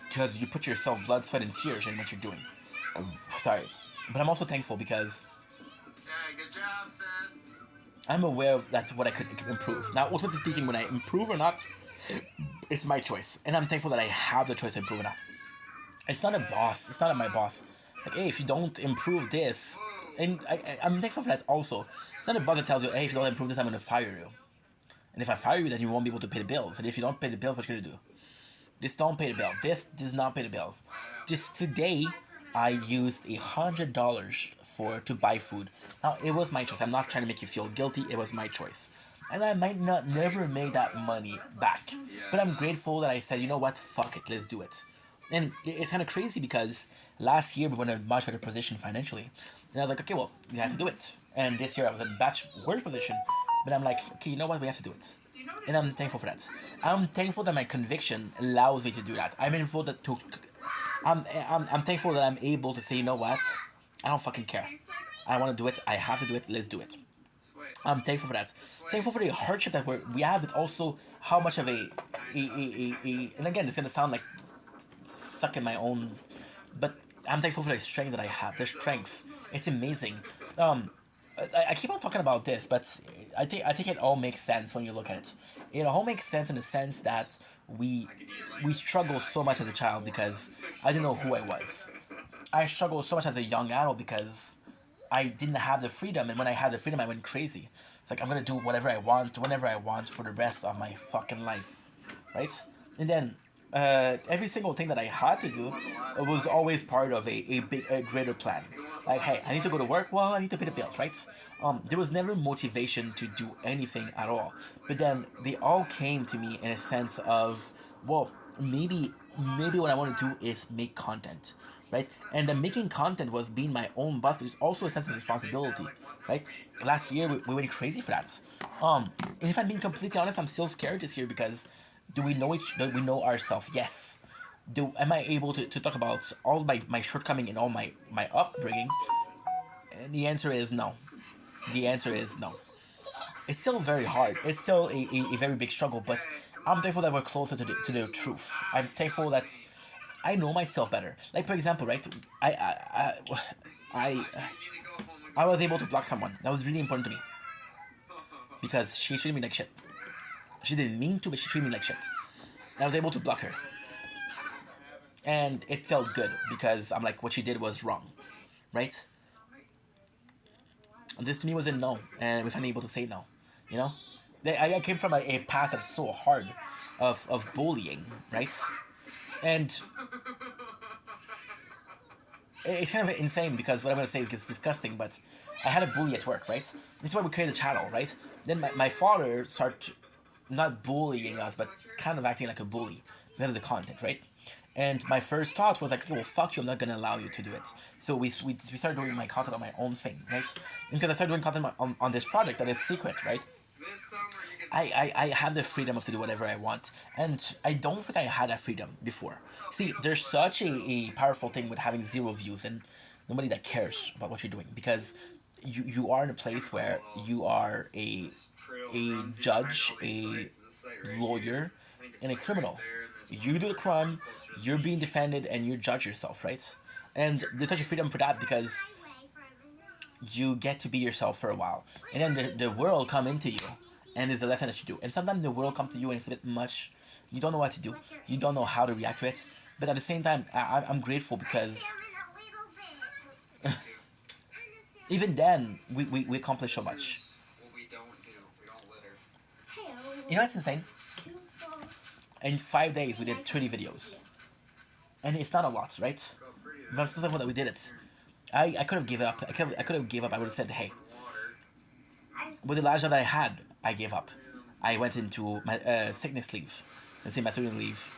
because you put yourself blood, sweat, and tears in what you're doing. Sorry, but I'm also thankful because Good job, son. I'm aware that's what I could improve. Now, ultimately speaking, when I improve or not, it's my choice, and I'm thankful that I have the choice to improve or not. It's not a boss. It's not my boss. Like, hey, if you don't improve this, and I'm thankful for that also. It's not a boss that tells you, hey, if you don't improve this, I'm gonna fire you. And if I fire you, then you won't be able to pay the bills. And if you don't pay the bills, what you gonna do? This don't pay the bill. This does not pay the bill. Just today, I used $100 to buy food. Now, it was my choice. I'm not trying to make you feel guilty. It was my choice. And I might not never make that money back. But I'm grateful that I said, you know what? Fuck it. Let's do it. And it's kind of crazy because last year we were in a much better position financially. And I was like, okay, well, we have to do it. And this year I was in a much worse position. But I'm like, okay, you know what? We have to do it. And I'm thankful for that. I'm thankful that my conviction allows me to do that. I'm thankful that I'm thankful that I'm able to say, you know what? I don't fucking care. I want to do it. I have to do it. Let's do it. I'm thankful for that. Thankful for the hardship that we have, but also how much of a and again, it's gonna sound like sucking my own, but I'm thankful for the strength that I have. The strength, it's amazing. I keep on talking about this, but I think it all makes sense when you look at it. It all makes sense in the sense that we struggle so much as a child because I didn't know who I was. I struggled so much as a young adult because I didn't have the freedom, and when I had the freedom, I went crazy. It's like I'm gonna do whatever I want, whenever I want, for the rest of my fucking life, right? And then every single thing that I had to do was always part of a greater plan. Like, hey, I need to go to work. Well, I need to pay the bills, right? There was never motivation to do anything at all. But then they all came to me in a sense of, well, maybe what I want to do is make content. right? And then making content was being my own boss, which is also a sense of responsibility, right? Last year we went crazy for that. And if I'm being completely honest, I'm still scared this year because do we know ourselves? Yes. Am I able to talk about all my shortcoming and all my upbringing? And the answer is no. The answer is no. It's still very hard. It's still a very big struggle, but I'm thankful that we're closer to the truth. I'm thankful that I know myself better. Like for example, right? I I was able to block someone. That was really important to me because she treated me like shit. She didn't mean to, but she treated me like shit. I was able to block her, and it felt good because I'm like, what she did was wrong, right? And this to me was a no, and we finally able to say no. You know, I came from a past that's so hard of bullying, right? And it's kind of insane because what I'm gonna say is gets disgusting, but I had a bully at work, right? This is why we created a channel, right? Then my father started not bullying us, but kind of acting like a bully because of the content, right? And my first thought was like, okay, well, fuck you, I'm not gonna allow you to do it. So we started doing my content on my own thing, right? And because I started doing content on this project that is secret, right? I have the freedom of to do whatever I want, and I don't think I had that freedom before. See, there's such a powerful thing with having 0 views and nobody that cares about what you're doing because you are in a place where you are a judge, a lawyer, and a criminal. You do the crime, you're being defended, and you judge yourself, right? And there's such a freedom for that because you get to be yourself for a while, and then the world come into you, and there's a lesson that you do. And sometimes the world come to you and it's a bit much. You don't know what to do. You don't know how to react to it. But at the same time, I'm grateful because even then we accomplish so much. You know what's insane? In 5 days we did 30 videos, and it's not a lot, right? But it's not that we did it. I could have given up. I could have gave up. I would have said, hey, with the last job that I had, I gave up. I went into my sickness leave. Let's say maternity leave.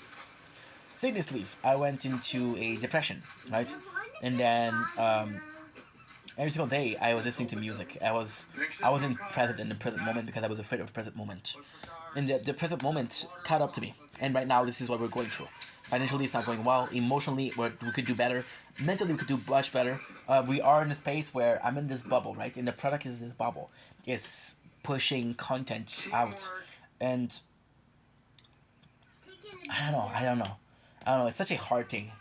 Sickness leave. I went into a depression, right? And then every single day I was listening to music. I wasn't present in the present moment because I was afraid of the present moment. And the present moment caught up to me. And right now this is what we're going through. Financially, it's not going well. Emotionally, we could do better. Mentally, we could do much better. We are in a space where I'm in this bubble, right? And the product is this bubble. It's pushing content out. And I don't know. It's such a hard thing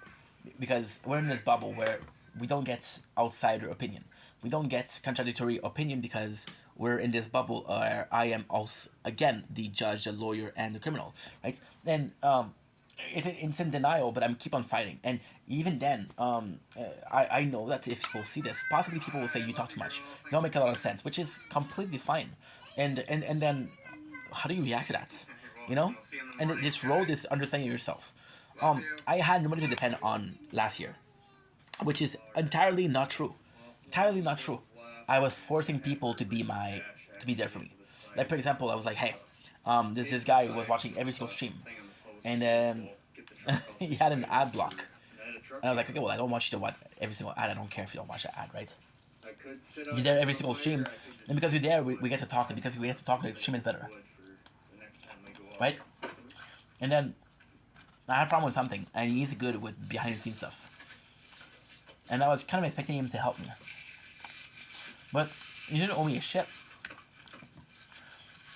because we're in this bubble where we don't get outsider opinion. We don't get contradictory opinion because we're in this bubble where I am also, again, the judge, the lawyer, and the criminal, right? And it's in denial, but I'm keep on fighting. And even then, I know that if people see this, possibly people will say you talk too much. You don't make a lot of sense, which is completely fine. And then, how do you react to that? You know? And this road is understanding yourself. I had nobody to depend on last year, which is entirely not true. Entirely not true. I was forcing people to be there for me. Like for example, I was like, hey, there's this guy who was watching every single stream, and he had an ad block. And I was like, okay, well, I don't want you to watch every single ad. I don't care if you don't watch the ad, right? You're there every single stream, and because you're there, we get to talk, and because we get to talk, the stream is better, right? And then I had a problem with something, and he's good with behind the scenes stuff, and I was kind of expecting him to help me, but he didn't owe me a shit.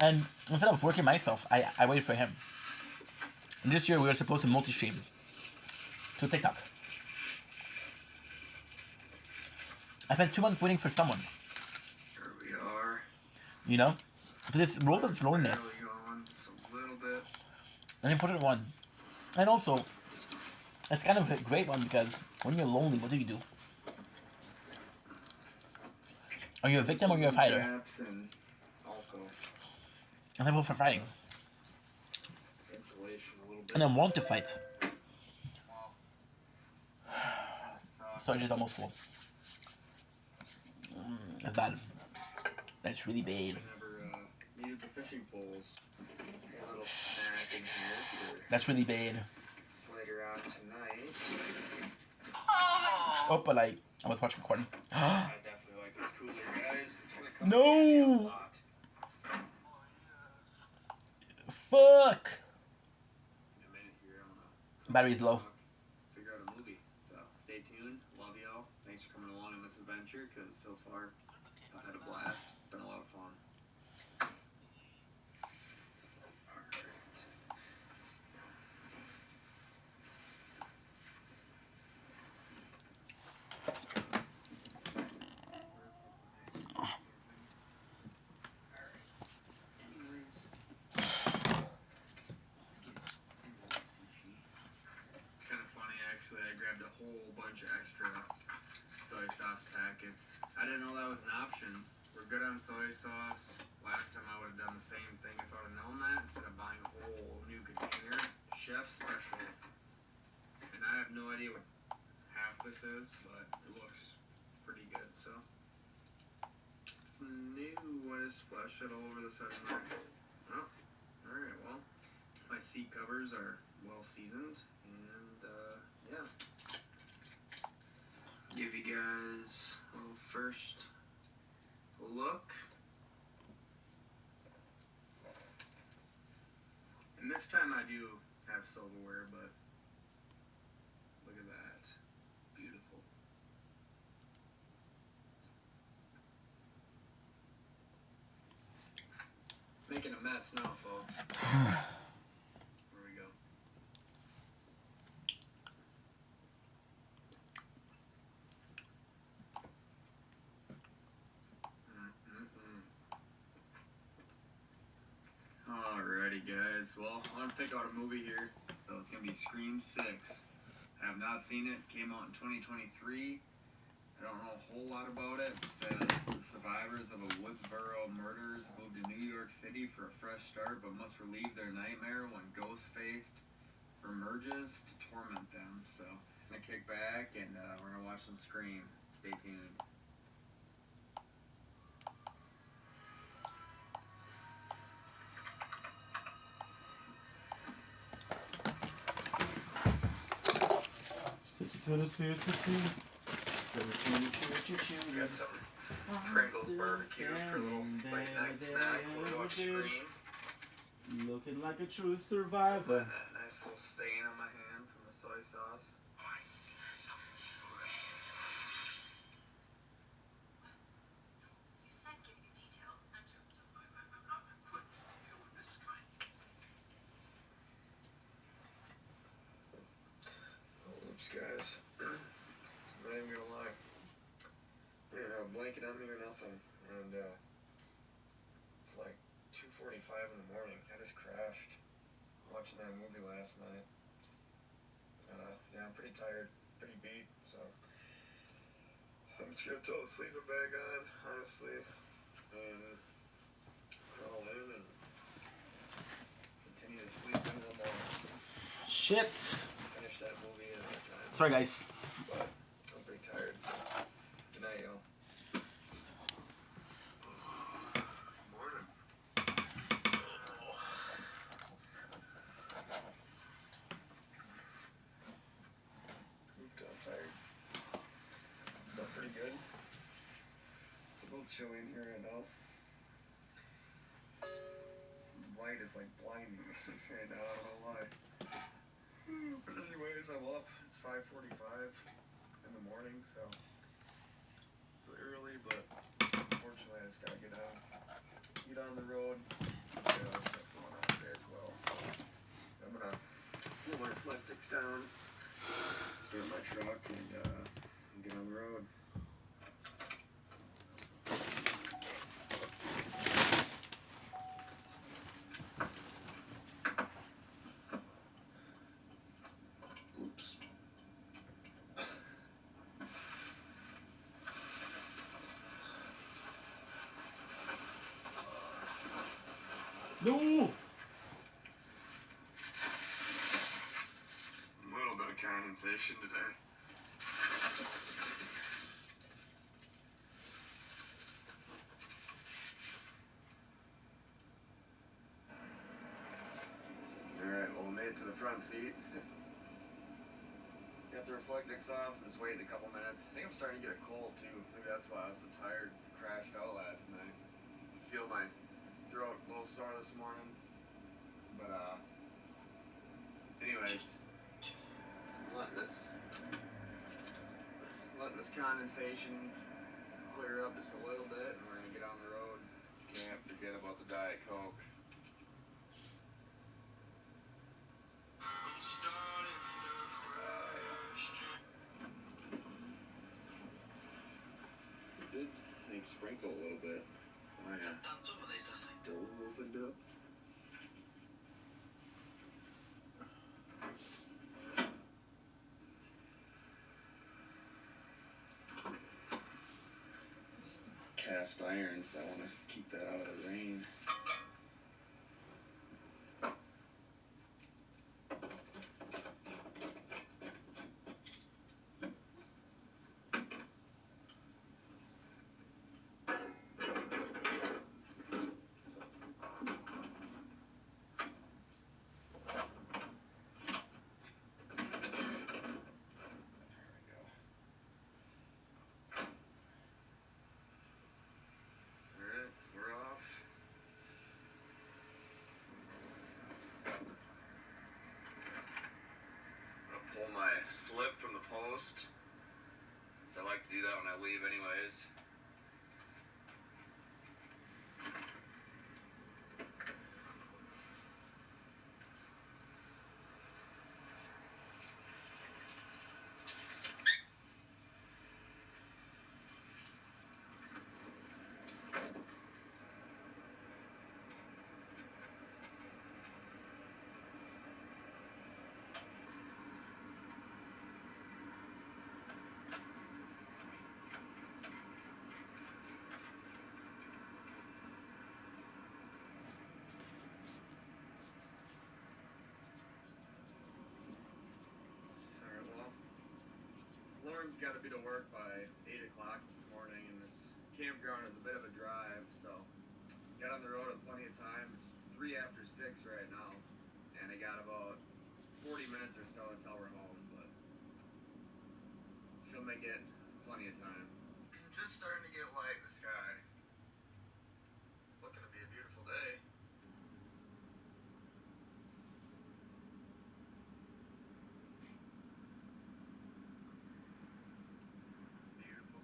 And instead of working myself, I waited for him. And this year we were supposed to multi-stream to TikTok. I spent 2 months waiting for someone. Here we are. You know? So this road of loneliness. An important one. And also, it's kind of a great one because when you're lonely, what do? Are you a victim or you're a fighter? And also I'm thankful for fighting. And I want to fight. Storage is almost full. That's bad. That's really bad. needed the fishing poles. A little snack in here for That's really bad. later on tonight. Oh Oh, but I was watching recording. I definitely like this cooler, guys. It's gonna come No! hot. Fuck! In a minute here, I'm gonna Battery's low. figure out a movie. So stay tuned. Love y'all. Thanks for coming along on this adventure, because so far I've had a blast. It's been a lot of fun. Kind of funny, actually. I grabbed a whole bunch of extra soy sauce packets. I didn't know that was an option. We're good on soy sauce. Last time I would have done the same thing if I would have known that, instead of buying a whole new container. Chef special. And I have no idea what half this is, but it looks pretty good, so. New, I just splashed it all over the side of my. Oh, alright, well. My seat covers are well seasoned, and yeah. Give you guys a little first look. And this time I do have silverware, but look at that. Beautiful. Making a mess now, folks. Here we go. Alrighty, guys. Well, I'm gonna pick out a movie here. So it's gonna be Scream 6. I have not seen it. Came out in 2023. I don't know a whole lot about it. It says the survivors of a Woodsboro murders moved to New York City for a fresh start, but must relieve their nightmare when Ghostface emerges to torment them. So I'm gonna kick back and we're gonna watch some Scream. Stay tuned. Got some Pringles barbecue for a little late night snack when we watch Scream. Looking like a true survivor. That nice little stain on my hand from the soy sauce. I see something red. You said give me details. I'm just. I'm not equipped to deal with this kind. Oh, oops, guys. I'm not even gonna lie. I didn't have a blanket on me or nothing, and it's like 2:45 in the morning. I just crashed watching that movie last night. Yeah, I'm pretty tired, pretty beat, so I'm just gonna throw the sleeping bag on, honestly, and crawl in and continue to sleep in a little more. Shit. Finish that movie in that time. Sorry, guys. But I'm pretty tired, so good night, y'all. Morning. I'm tired. Still pretty good. It's a little chilly in here right now. The light is like blinding me right now, I don't know why. But anyways, I'm up. It's 5:45 in the morning, so it's early, but unfortunately I just gotta get on the road. Got other stuff going on today as well, so I'm gonna pull my reflectix down, start my truck, and get on the road. Oops. No! A little bit of condensation today. Alright, well, we made it to the front seat. Got the reflectix off. I'm just waiting a couple minutes. I think I'm starting to get a cold too. Maybe that's why I was so tired. Crashed out last night. Feel my throat a little sore this morning. But anyways, letting this condensation clear up just a little bit, and we're gonna get on the road. Can't forget about the Diet Coke. It did, I think, sprinkle a little bit. My stove opened up. Cast irons, I want to keep that out of the rain. Slip from the post, since I like to do that when I leave anyways. Lauren's got to be to work by 8 o'clock this morning, and this campground is a bit of a drive, so got on the road with plenty of time. It's 3 after 6 right now, and I got about 40 minutes or so until we're home, but she'll make it plenty of time. Just starting to get light in the sky. Looking to be a beautiful day.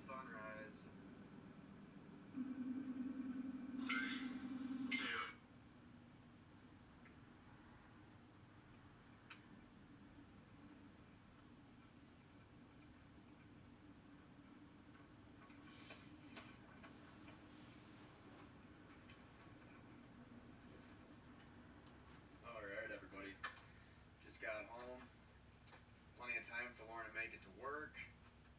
Sunrise. Alright, everybody. Just got home. Plenty of time for Lauren to make it to work.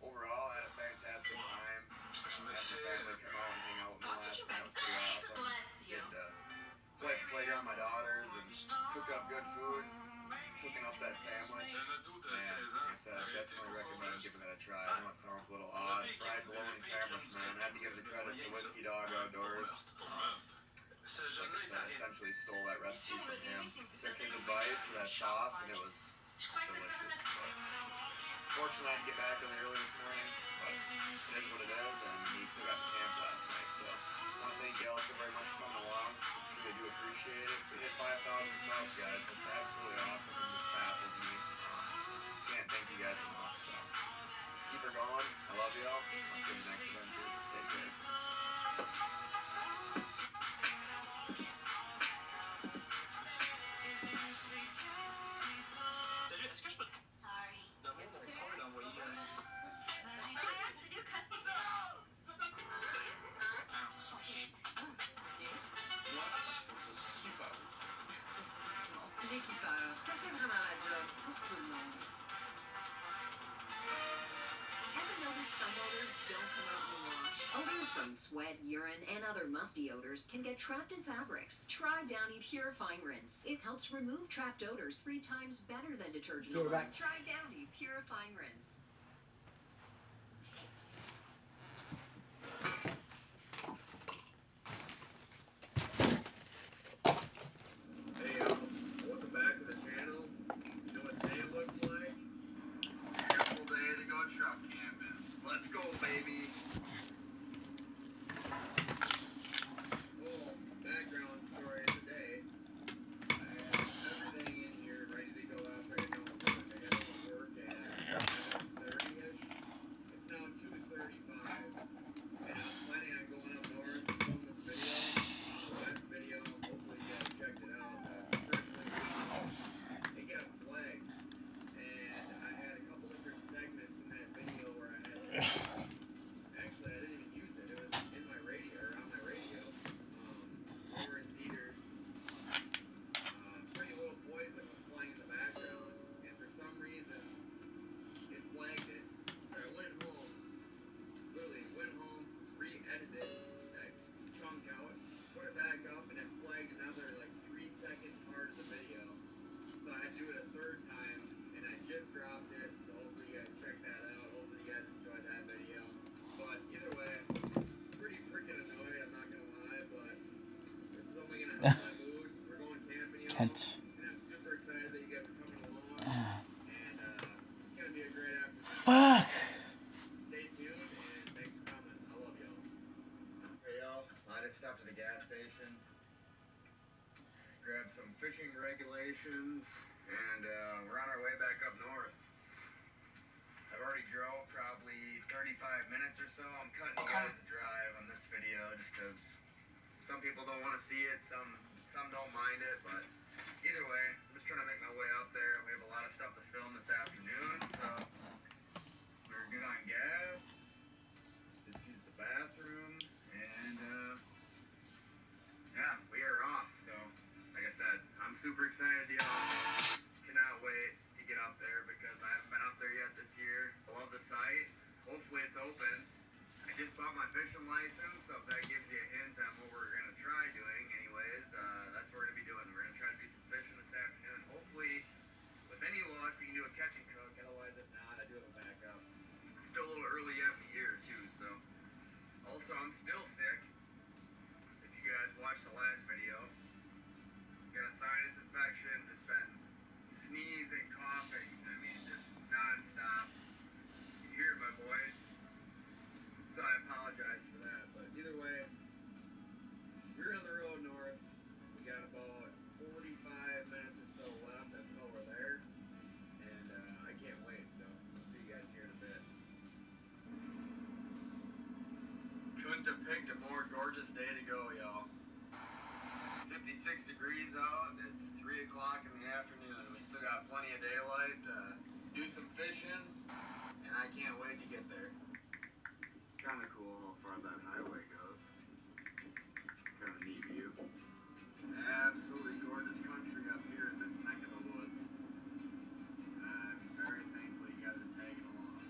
Overall, I had a fantastic time. Had my family come out and hang out with me last night. It was pretty awesome. Get to play on my daughters and cook up good food. Cooking up that sandwich. And like I said, I definitely recommend giving it a try. I know it sounds a little odd. Fried bologna sandwich, man. I had to give the credit to Whiskey Dog Outdoors. Like I said, essentially stole that recipe from him. Took his advice for that sauce, and it was delicious. Fortunately, I had to get back really early this morning, but it is what it is, and we still got to camp last night. So I want to thank y'all so very much for coming along. I do appreciate it. We hit 5,000 subs, guys. That's absolutely awesome. It just baffles me. Can't thank you guys enough. So keep her going. I love y'all. I'll see you next adventure. Take care. Salut, est-ce que je peux... Sorry. I actually do custom. L'équipeur, ça fait vraiment la job pour tout le monde. Ever noticed some odors don't come out in the wash? Odors from sweat, urine, and other musty odors can get trapped in fabrics. Try Downy Purifying Rinse. It helps remove trapped odors 3 times better than detergent alone. Try Downy Purifying Rinse. Hey, welcome back to the channel. You know what day looks like? about truck camping. Let's go, baby. Well, background story of the day. I have everything in here ready to go out right now. I got to work at 7:30ish. It's now 2:35. And I'm planning on going up north to film this video. Last video, hopefully you guys checked it out. It got flagged. And I had a couple different segments in that video where I had actually I didn't even use it. It was in my radio or on my radio. We were in theaters. Pretty Little Poison was playing in the background, and for some reason it flagged it. So I went home, literally went home, re-edited that chunk out, put it back up, and it flagged another like 3-second part of the video. So I had to do it a third time, and I just dropped it. So hopefully you guys check that out. Hopefully you guys enjoyed that video. But either way, pretty freaking annoyed, I'm not gonna lie, but this is only gonna help my mood. We're going camping, y'all. Can't. And I'm super excited that you guys are coming along. And it's gonna be a great afternoon. Fuck. Stay tuned and thanks for coming. I love y'all. Hey y'all, I just stopped at the gas station. Grabbed some fishing regulations, and we're on our way back up north. I've already drove probably 35 minutes or so. I'm cutting you guys the drive on this video just because some people don't want to see it, some don't mind it, but either way, I'm just trying to make my way up there. We have a lot of stuff to film this afternoon, so we're good on gas. Just use the bathroom, and yeah, we are off. So, like I said, I'm super excited, y'all. Cannot wait to get up there because I haven't been up there yet this year. I love the site. Hopefully it's open. I just bought my fishing license, so if that gives you a hint on what we're going to try doing anyways, that's what we're going to be doing. We're going to try to do some fishing this afternoon. Hopefully, with any luck, we can do a catch and cook. Otherwise, if not, I do have a backup. It's still a little early yet in the year, too, so. Also, I'm still sick. If you guys watched the last video, got a sinus infection, just been sneezing, coughing, I mean, just non-stop. You hear it in my voice, so I apologize for that, but either way, we're on the road north. We got about 45 minutes or so left until we're there, and I can't wait, so I'll see you guys here in a bit. Couldn't have picked a more gorgeous day to go, y'all. 56 degrees out, it's 3 o'clock in the afternoon. We still got plenty of daylight to do some fishing, and I can't wait to get there. Kind of cool how far that highway goes. Kind of neat view. Absolutely gorgeous country up here in this neck of the woods. I'm very thankful you guys are tagging along.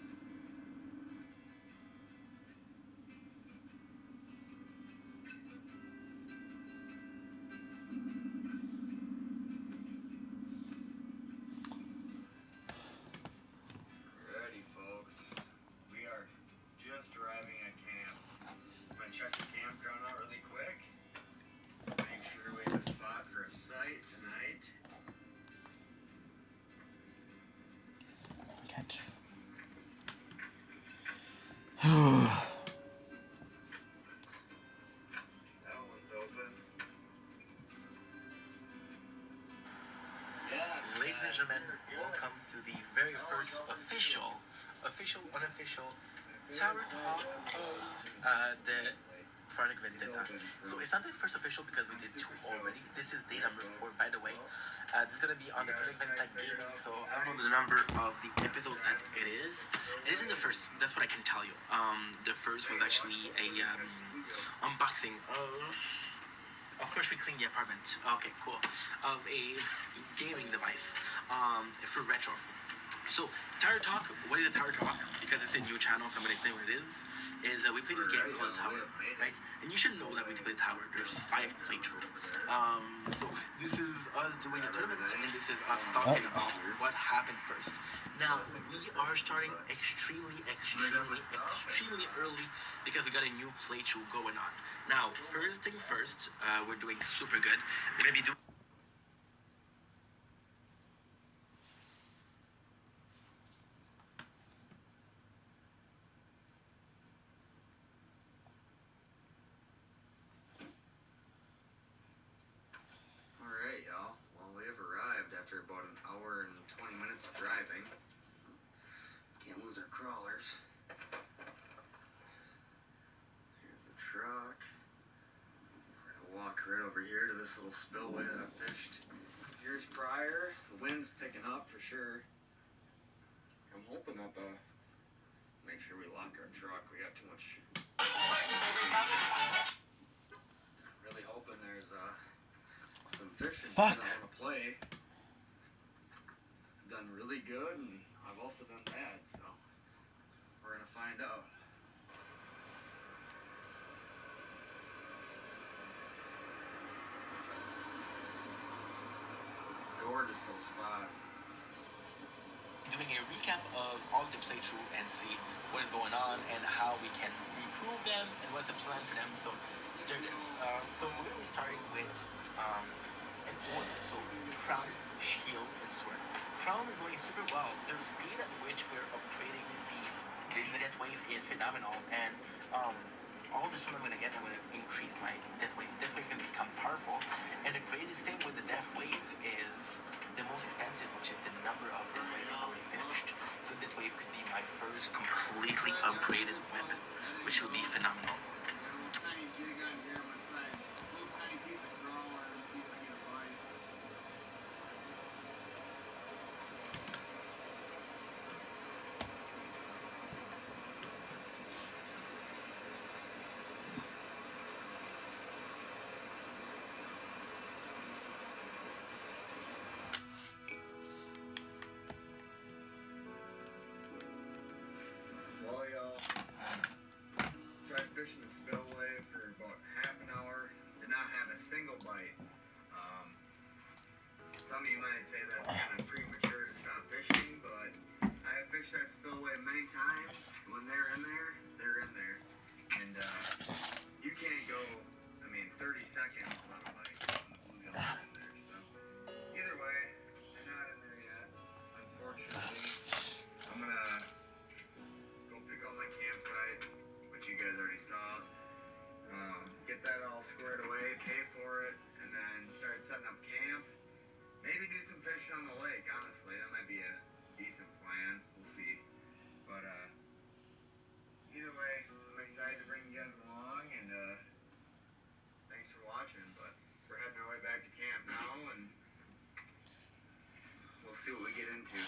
Alrighty, folks. We are just arriving at camp. I'm gonna check the campground out really quick. Make sure we have a spot for a site tonight. I can't. That one's open. Ladies and gentlemen, welcome to the very first unofficial Tower Talk of the Project Vendetta. So it's not the first official because we did 2 already. This is day number 4, by the way. This is gonna be on the Project Vendetta Gaming, so I don't know the number of the episode that it is. It isn't the first, that's what I can tell you. The first was actually a unboxing of course we cleaned the apartment. Okay, cool. Of a gaming device for retro. So, Tower Talk, what is a Tower Talk? Because it's a new channel, so I'm going to explain what it is we play this game called Tower, right? And you should know that we play Tower. There's 5 playthrough. So, this is us doing the tournament, and this is us talking about what happened first. Now, we are starting extremely early because we got a new playthrough going on. Now, first thing first, we're doing super good. We're going to be doing driving. Can't lose our crawlers. Here's the truck. We're gonna walk right over here to this little spillway that I fished years prior. The wind's picking up for sure. I'm hoping that make sure we lock our truck. We got too much. Really hoping there's some fishing Fuck. that I want to play. I've done really good and I've also done bad, so we're gonna find out. Gorgeous little spot. Doing a recap of all the playthrough and see what is going on and how we can improve them and what's the plan for them. So there it is. So we're going to be starting with an order. So crown, shield, and sword. Crown is going super well. The speed at which we're upgrading the death wave is phenomenal, and all the sword I'm going to get, I'm going to increase my death wave. Death wave can become powerful, and the craziest thing with the death wave is the most expensive, which is the number of death wave is already finished. So death wave could be my first completely upgraded weapon, which will be phenomenal. Fishing the spillway for about half an hour. Did not have a single bite. Some of you might say that's kind of premature to stop fishing, but I have fished that spillway many times. When they're in there, they're in there. And you can't go, 30 seconds without a bite. In there. So either way, they're not in there yet, unfortunately. I'm gonna go pick out my campsite, which you guys already saw. Get that all squared away, pay for it, and then start setting up camp. Maybe do some fishing on the lake, honestly. That might be a decent plan. We'll see. But either way, I'm excited to bring you guys along, and thanks for watching. But we're heading our way back to camp now, and we'll see what we get into.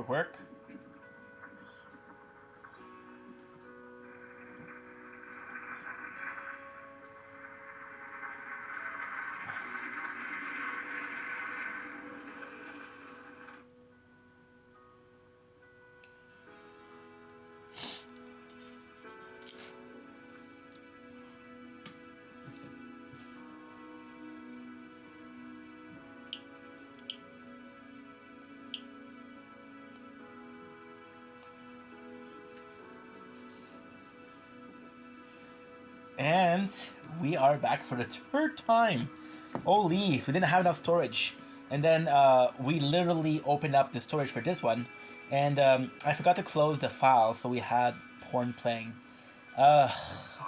Work. And we are back for the third time. Holy, we didn't have enough storage. And then we literally opened up the storage for this one. And I forgot to close the file, so we had porn playing. This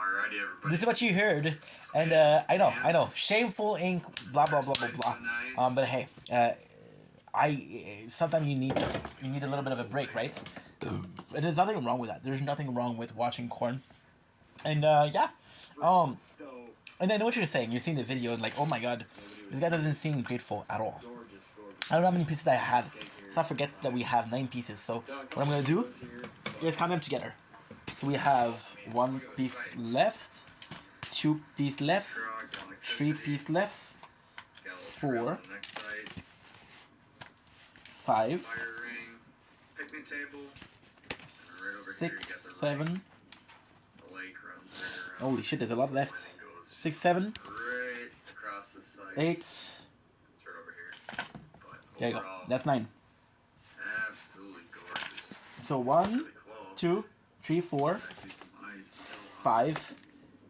is what you heard. And I know. Shameful ink, blah, blah, blah, blah, blah. But hey, sometimes you need a little bit of a break, right? And there's nothing wrong with that. There's nothing wrong with watching corn. And yeah. And I know what you're saying. You're seeing the video and like, oh my god, this guy doesn't seem grateful at all. I don't know how many pieces I had. Let's not forget that we have 9 pieces. So what I'm gonna do is count them together. So we have 1 piece left, 2 piece left, 3 piece left, 4, 5, 6, 7. Holy shit, there's a lot left. 6, 7, 8, There you go. overall, That's 9. absolutely gorgeous. So 1, Really close. 2, 3, 4, Actually, some ice still 5,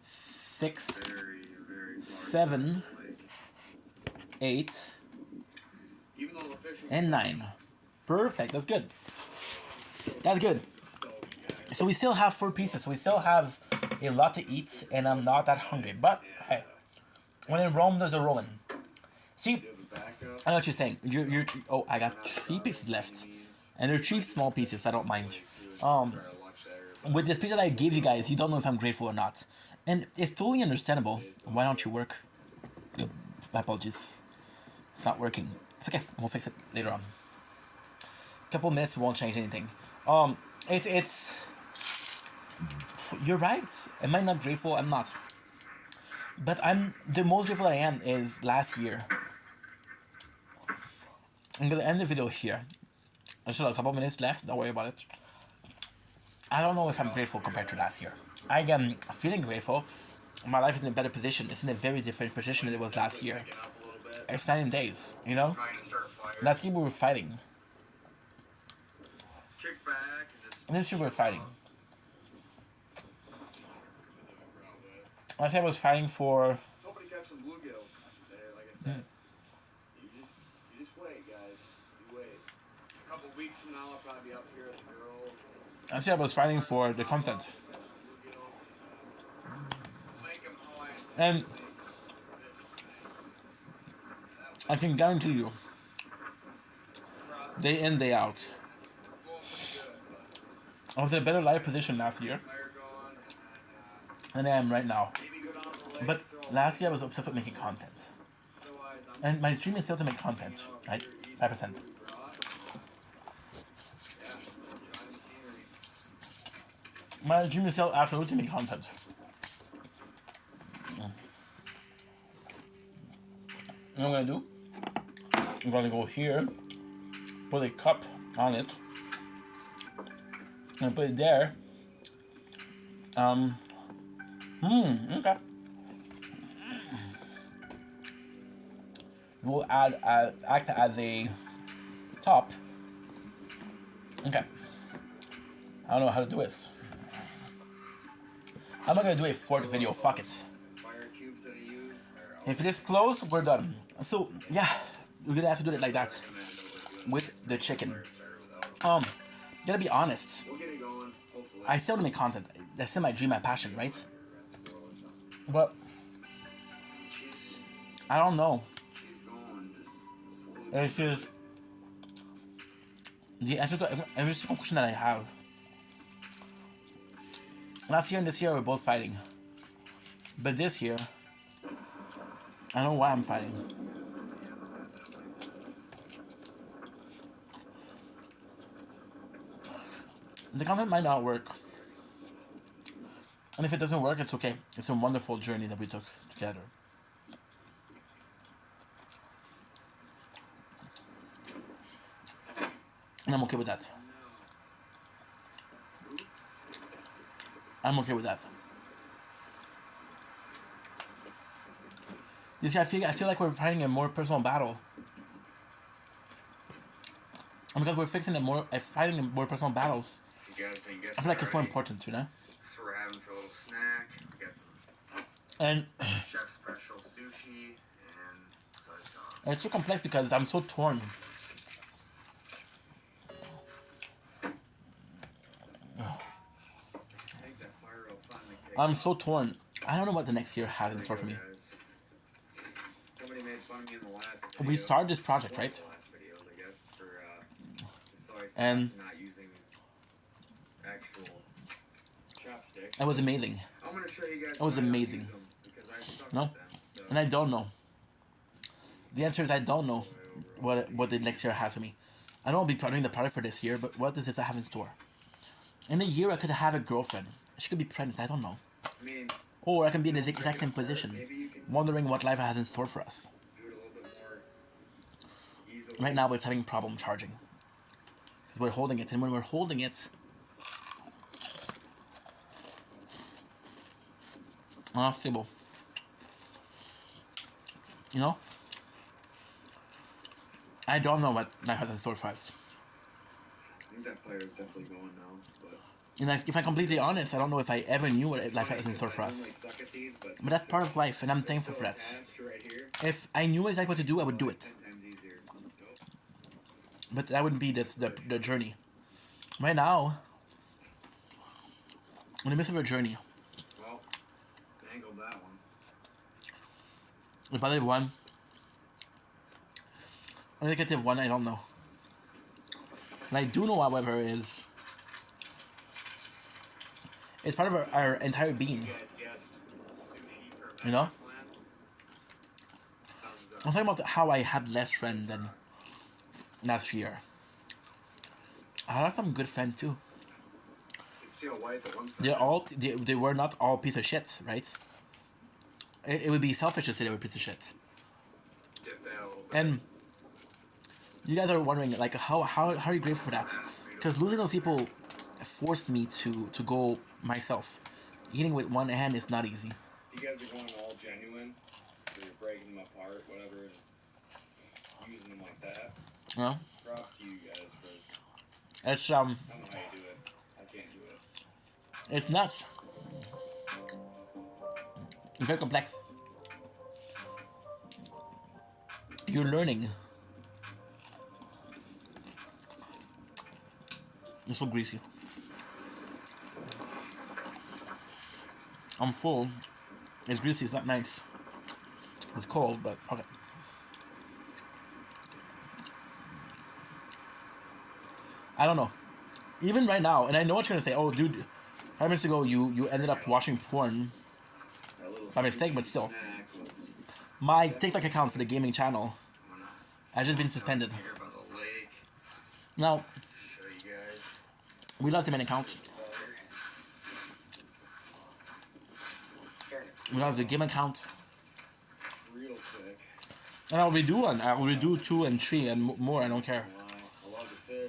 6, very, very far 7, from the lake. 8, Even though the fishing and 9. Perfect. That's good. That's good. So we still have 4 pieces. So we still have a lot to eat, and I'm not that hungry. But hey, when in Rome, there's a Roman. See, I know what you're saying. You're. Oh, I got 3 pieces left, and they're 3 small pieces. I don't mind. With this piece that I gave you guys, you don't know if I'm grateful or not, and it's totally understandable. Why don't you work? My apologies. It's not working. It's okay. We'll fix it later on. Couple minutes won't change anything. It's. You're right. Am I not grateful? I'm not. But I'm the most grateful I am is last year. I'm gonna end the video here. There's still a couple minutes left. Don't worry about it. I don't know if I'm grateful compared to last year. I am feeling grateful. My life is in a better position. It's in a very different position than it was last year. It's 9 days, you know? Last year we were fighting. Kick back and just This year we were fighting. Last year I was fighting for... hoping to catch some bluegills there, like I said. You just wait, guys. You wait. A couple weeks from now, I'll probably be up here with the girl. Last year I was fighting for the content. And I can guarantee you, day in, day out, I was in a better life position last year than I am right now. But last year I was obsessed with making content. And my dream is still to make content, right? 5%. My dream is still absolutely to make content. And what I'm gonna do, I'm gonna go here, put a cup on it, and put it there. Okay. We'll act as a top. Okay. I don't know how to do this. I'm not gonna do a 4th video, fuck it. If it is close, we're done. So, yeah, we're gonna have to do it like that. With the chicken. Gotta be honest. I still wanna make content. That's still my dream, my passion, right? But I don't know. It's just the answer to every single question that I have. Last year and this year we're both fighting. But this year, I don't know why I'm fighting. The content might not work. And if it doesn't work, it's okay. It's a wonderful journey that we took together. And I'm okay with that. I'm okay with that. You see, I feel like we're fighting a more personal battle. And because we're fighting more personal battles, You guys didn't guess I feel like it's more already. important, you know? So we're having for a little snack. We got some And chef special sushi and soy sauce. it's so complex because I'm so torn. I'm so torn. I don't know what the next year has in store for me. Somebody made fun of me in the last We started this project, right? videos, I guess, for the soy sauce And not using actual chopsticks. it was amazing. I'm gonna show you guys It was how to use amazing. them because I suck No? at them. So And I don't know. The answer is I don't know what the next year has for me. I know I'll be doing the product for this year, but what does this have in store? In a year, I could have a girlfriend. She could be pregnant, I don't know. I mean, Or I can be in the exact same position, wondering what life has in store for us. do it a little bit more easily. Right now, it's having problem charging. Because we're holding it, and when we're holding it, not stable. You know? I don't know what life has in store for us. I think that fire is definitely going now, but... And like, if I'm completely honest, I don't know if I ever knew what life has in store for us. But that's part of life, and I'm thankful for that. If I knew exactly what to do, I would do it. But that wouldn't be the journey. Right now, in the midst of a journey, Well, dangled that one. the positive one, a negative one, I don't know. What I do know, however, is it's part of our entire being. You know? I'm talking about how I had less friends than last year. I had some good friends too. They were not all piece of shit, right? It would be selfish to say they were piece of shit. And you guys are wondering, like, how are you grateful for that? Because losing those people forced me to go myself. Eating with one hand is not easy. You guys are going all genuine, so you're breaking them apart, whatever, and using them like that. Yeah. Props to you guys for... It's I don't know how you do it. I can't do it. It's nuts. It's very complex. You're learning. It's so greasy. I'm full. It's greasy, it's not nice. It's cold, but fuck it. I don't know. Even right now, and I know what you're gonna say, oh dude, 5 minutes ago you ended up watching porn by mistake, but still. My TikTok account for the gaming channel has just been suspended. Now, we lost the main account. We lost the game account. And I'll redo one. I'll redo 2 and 3 and more, I don't care.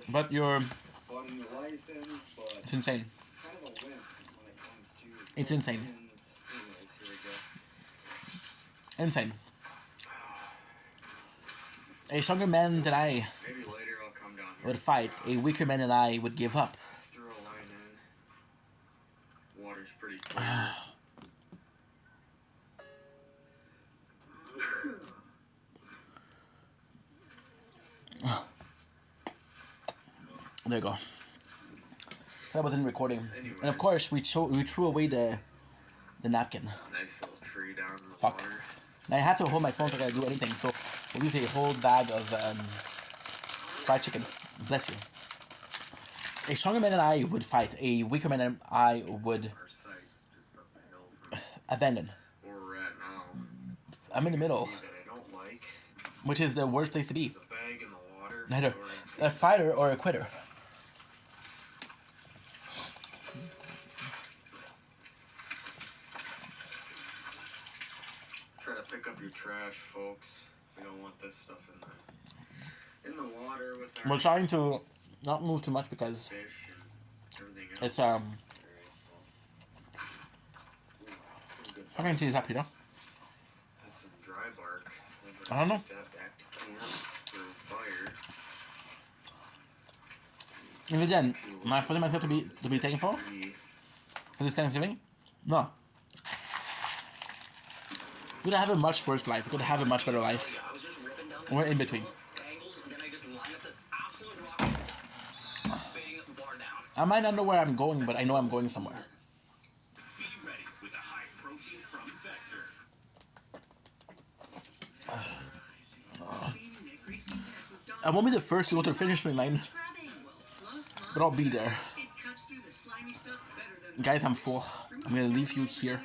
But it's insane. It's insane. Insane. A stronger man than I would fight. A weaker man than I would give up. Water's pretty clear. There you go. That wasn't recording. Anyways. And of course, we threw away the napkin. Nice little tree down in the Fuck. water. And I had to hold my phone so I gotta do anything. So we used a whole bag of fried chicken. Bless you. A stronger man than I would fight. A weaker man than I would abandon. Where we're at now. I'm in the middle. Which is the worst place to be. Neither a fighter or a quitter. Try to pick up your trash, folks. We don't want this stuff in the water with our... We're trying to not move too much because it's I can see it's up here. That's some dry bark. I don't know. That back to camp for fire. And again, am I forcing myself to be taken for? Because it's Thanksgiving? No. We could have a much worse life. We could have a much better life. We're in between. I might not know where I'm going, but I know I'm going somewhere. Be ready with a high protein from Vector. I won't be the first to go to the finish line, but I'll be there. Guys, I'm full. I'm gonna leave you here.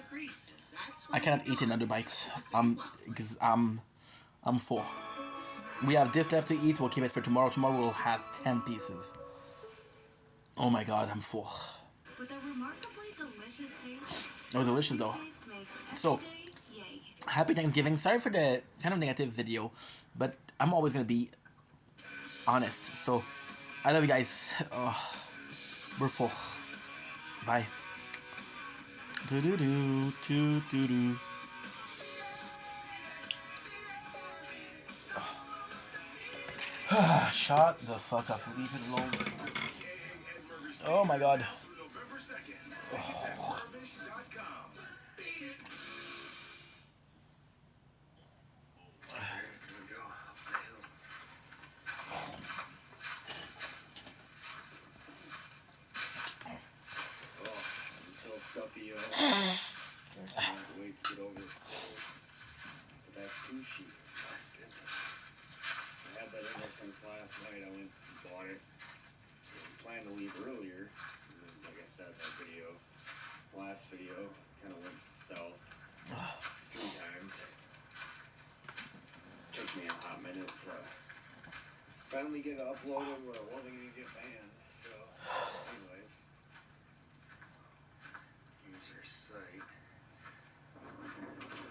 I cannot eat another bite. Because I'm full. We have this left to eat. We'll keep it for tomorrow. Tomorrow we'll have 10 pieces. Oh my god, I'm full. Oh, delicious though. So, happy Thanksgiving. Sorry for the kind of negative video, but I'm always gonna be honest. So, I love you guys. We're full. Bye. Do do do do do do. Shut the fuck up. Leave it alone. Oh my god. Oh. Stuffy, I can't wait to get over this cold. But that sushi, my goodness. I had that in there since last night. I went and bought it. I planned to leave earlier. And then, like I said, that video, last video, kind of went south 3 times. Took me a hot minute to finally get it uploaded where it wasn't going to get banned. So, anyways. User site.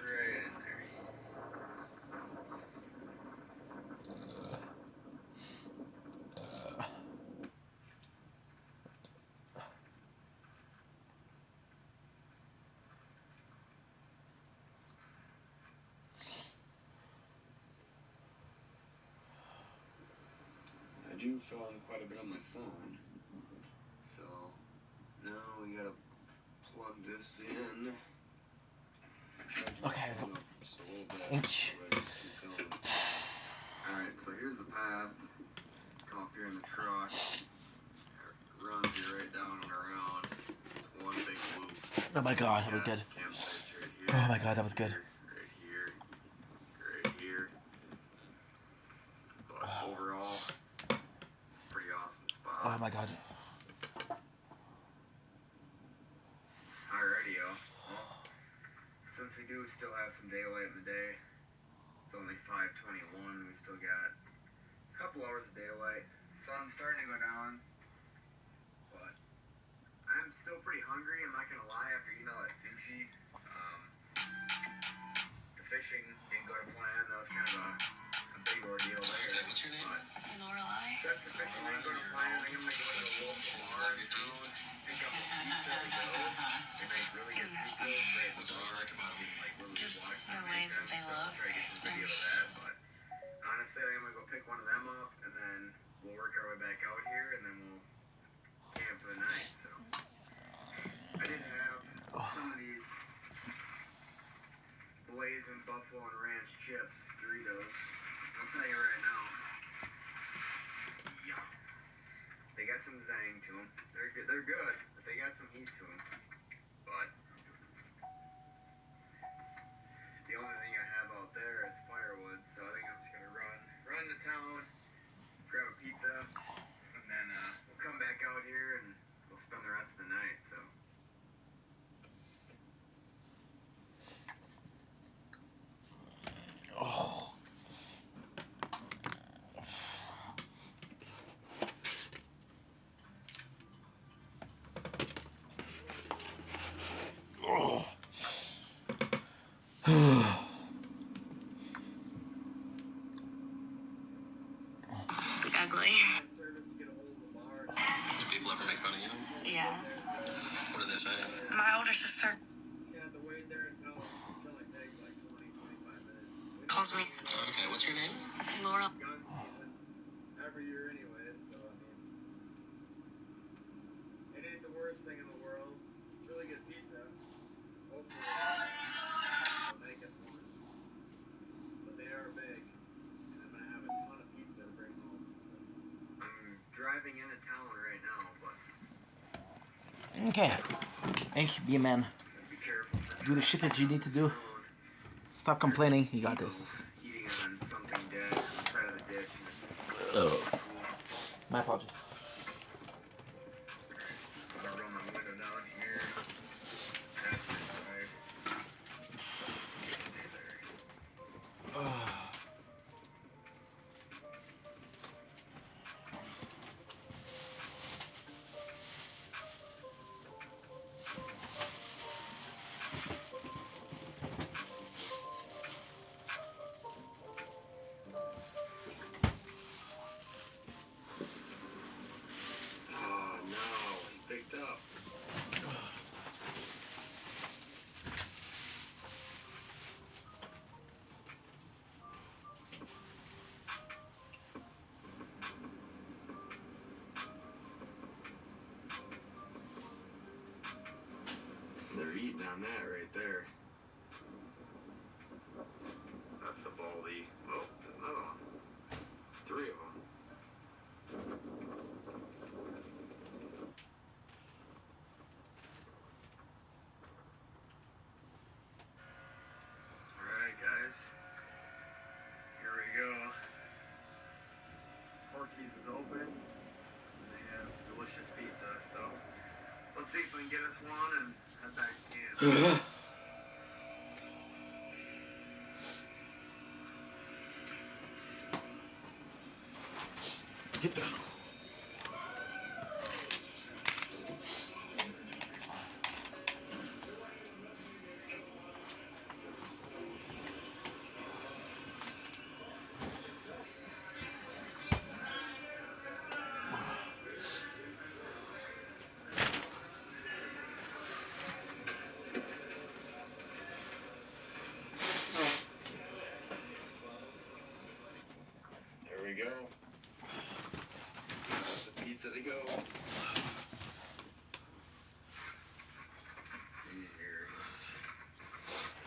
Right in there. I do film quite a bit on my phone. So now we gotta plug this in. Okay, so alright, so here's the path. Come up here in the truck. It runs you right down and around. It's one big loop. Oh my god, that was good. Oh my god, that was good. Right here. Right here. But overall, it's a pretty awesome spot. Oh my god. Alrighty, yo. Well, since we do still have some daylight in the day, it's only 5:21. We still got a couple hours of daylight. Sun's starting to go down, but I'm still pretty hungry. I'm not gonna lie. After eating all that sushi, the fishing didn't go to plan. That was kind of a big ordeal there. What's your name? Lorelai. Since the fishing didn't go to plan, I think I'm gonna go to the local bar in town, pick up a pizza to go. They make really good pizza. What's all you like about them? Like really Just watch the way that they look. Try to get some video of that, but honestly, I think I'm gonna go pick one of them up, and then we'll work our way back out here, and then we'll camp for the night. So I did have some of these blazing buffalo and ranch chips, Doritos. I'll tell you right now, yeah, they got some zang to them. They're good, but they got some heat to them. But the only thing I have out there is firewood, so I think I'm just gonna run to town, grab a pizza, and then we'll come back out here and we'll spend the rest of the night. So. Oh. Ugly. Do people ever make fun of you? Yeah. What do they say? My older sister calls me. Okay, what's your name? Laura. Every year anyway, so I mean, it ain't the worst thing in the world. It's really good pizza. Hopefully, they'll make it for us. But they are big, and I'm gonna have a ton of pizza to bring home. So. I'm driving into town right now, but. Okay. Thank you, be a man. Be careful. Do the shit that you need to do. Stop complaining. You got this. Eating on something dead on the side of the ditch, and it's. Oh. My apologies. I'm gonna roll my window down here. Passenger side. Stay there. Oh no, he picked up. on that right there. That's the baldy. Oh, there's another one. 3 of them. Alright, guys. Here we go. Porky's is open. And they have delicious pizza, so let's see if we can get us one and head back to camp. Get down. There we go. That's the pizza to go. See here.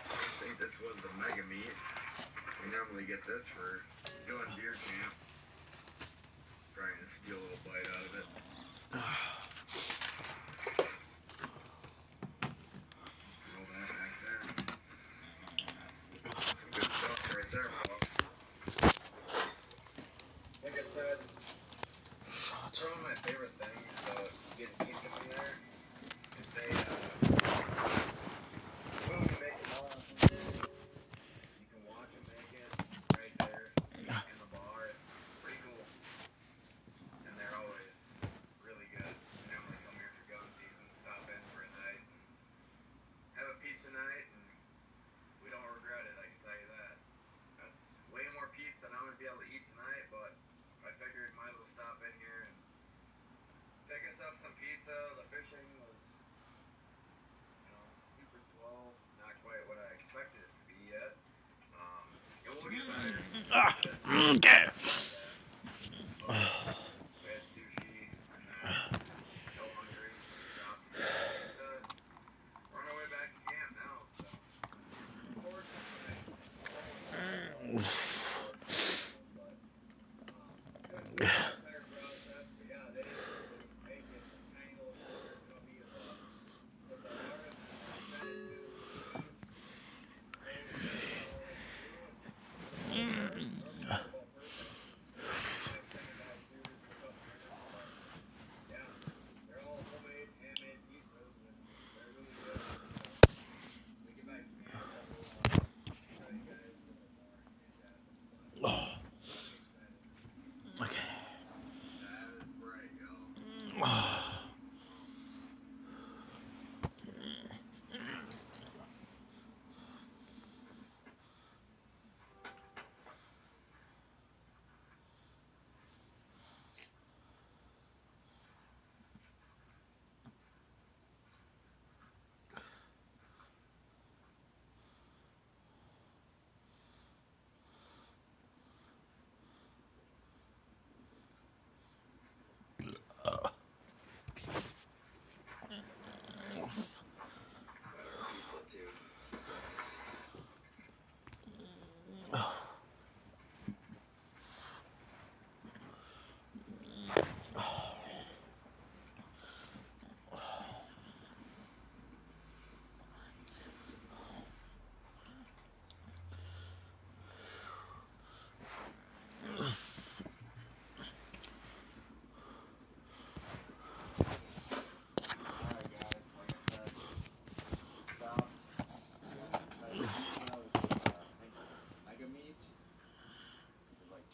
I think this was the mega meat. We normally get this for doing deer camp. Trying to steal a little bite out of it. Roll that back there. Some good stuff right there, folks. Like I said, it's one of my favorite things about getting pizza from there is they, when we make them all, you can watch them make it right there in the bar. It's pretty cool. And they're always really good. You normally come here for gun season, stop in for a night, have a pizza night, and we don't regret it, I can tell you that. That's way more pizza than I'm going to be able to eat tonight, but I figured might as well stop in here and pick us up some pizza. The fishing was, super slow. Not quite what I expected it to be yet. It will get better. Okay. We had sushi and then so hungry. Stopped to get pizza. We're on our way back to camp now, so forward to tonight.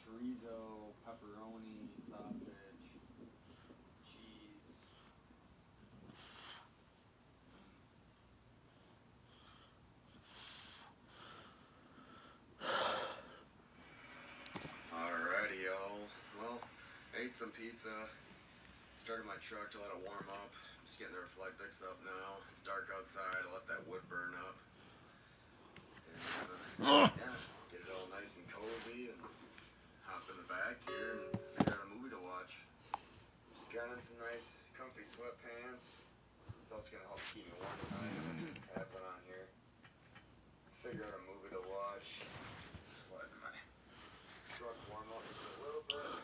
Chorizo, pepperoni, sausage, cheese. Alrighty, y'all. Well, ate some pizza. Started my truck to let it warm up. Just getting the reflectix up now. It's dark outside. I let that wood burn up. And, yeah, get it all nice and cozy and hop in the back here and I got a movie to watch. Just got in some nice comfy sweatpants, It's also gonna help keep me warm tonight. I'm gonna tap it on here. Figure out a movie to watch. Just letting my truck warm up just a little bit.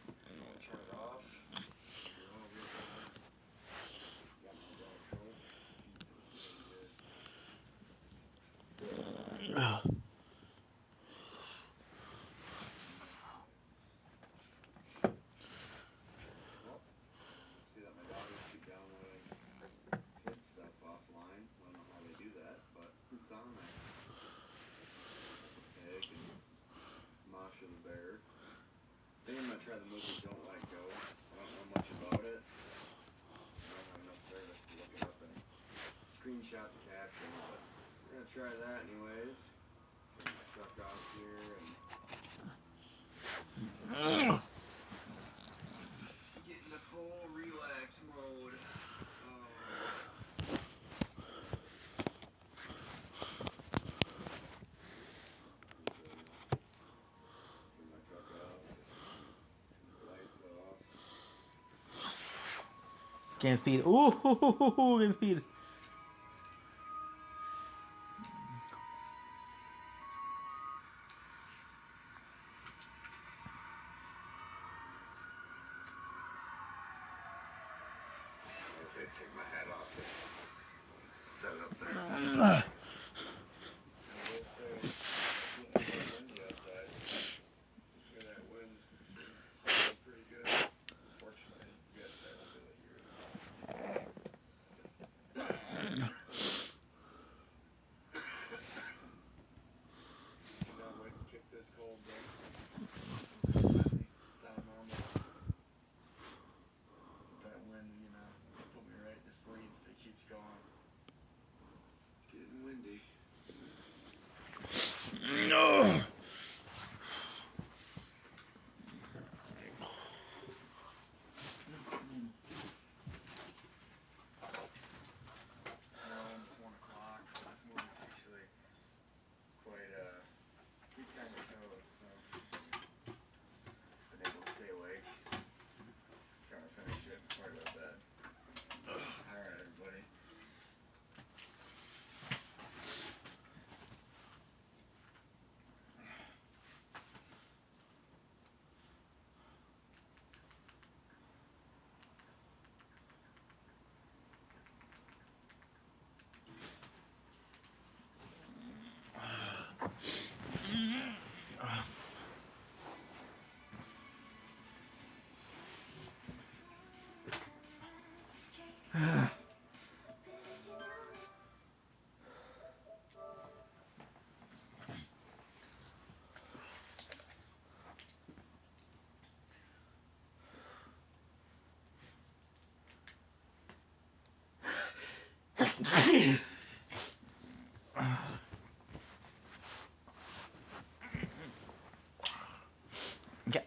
I'm gonna turn it off. See that my daughters keep downloading kid stuff offline. I don't know how they do that, but it's on there. Egg and Masha the Bear. I think I'm gonna try the movie Don't Let Go. I don't know much about it. I don't have enough service to look it up and screenshot the caption, but we're gonna try that anyways. Turn my truck off here and get into full relax mode. Turn my truck off. Lights off. Can't speed. Ooh, can speed. Take my hat off and set it up there. I will say, it's getting a little windy outside. Look at that wind. It's pretty good. Unfortunately, you guys probably won't be able to hear it. Cannot wait to kick this cold, bro. Finally, sound normal. That wind, you know, put me right to sleep if it keeps going. It's getting windy. No. It's 1 o'clock. This movie's actually quite keeps on your toes, so been able to stay awake. Trying to finish it before I go to bed. Alright, everybody. Okay.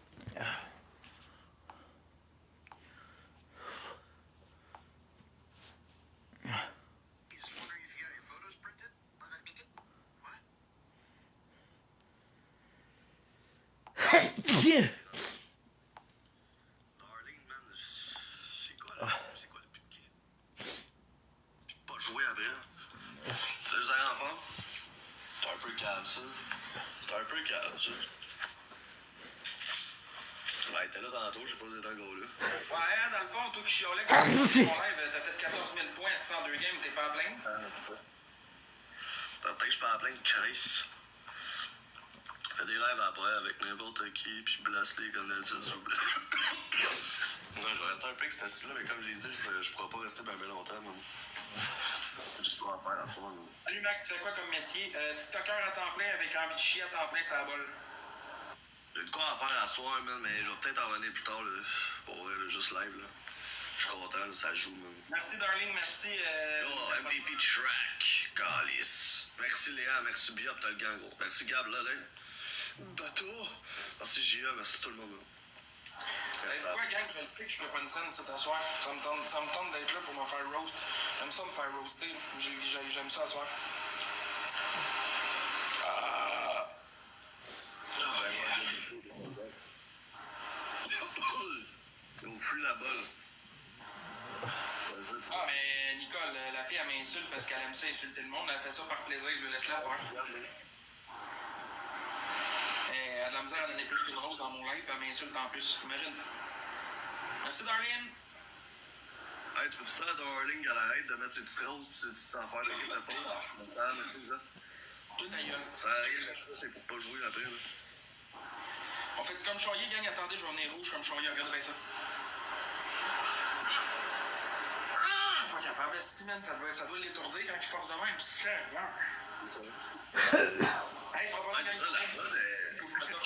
Yeah. Pas jouer après. C'est les enfants. C'est un peu calme, ça. C'est un peu calme, ça. Ouais, t'es là tantôt, je sais pas si t'es encore là. Ouais, dans le fond, toi qui chiolais quand tu ton rêve, t'as fait 14 000 points à 102 games, t'es pas à plein? C'est ça. Peut-être que je suis pas à plein de Chris. Fais des lives après avec n'importe qui, puis blast-les comme d'habitude, s'il vous plaît. Ouais, je vais rester un peu avec cet style-là, mais comme j'ai dit, je pourrais pas rester bien longtemps, man. Je sais pas en faire à fond, man. Salut Max, tu fais quoi comme métier? TikToker à temps plein avec envie de chier à temps plein, ça vole. J'ai de quoi à faire à soir, man, mais je vais peut-être en revenir plus tard, là. Pour vrai, là, juste live, là. Je suis content, là, ça joue, man. Merci Darling, merci. Oh, MVP Track, Calice. Merci Léa, merci Bia, pis t'as le gang, gros. Merci Gab, là. Bateau. Merci Gia, merci tout le monde, là. Hey, quoi, gang, je le sais que je fais pas une scène cet soir. Ça me tente d'être là pour me faire roast. J'aime ça me faire roaster. J'aime ça ce soir. On fuit la balle. Ah, mais après, elle m'insulte parce qu'elle aime ça insulter le monde. Elle fait ça par plaisir, je lui laisse la faire. Elle a de la misère à donner plus qu'une rose dans mon live, puis elle m'insulte en plus. Imagine. Merci, Darlene. Hey, tu peux-tu dire à Darling qu'elle arrête de mettre ses petites roses pis ses petites affaires de ta peau? Maintenant, mais ça. Tout ta gueule. Ça arrive, ça, c'est pour pas jouer après, là. On fait comme choyer, gang. Attendez, je vais venir rouge comme choyer. Regardez bien ça. Je suis pas capable. Man, ça doit l'étourdir quand il force de même. Sérieux. Hey, ça va pas bien.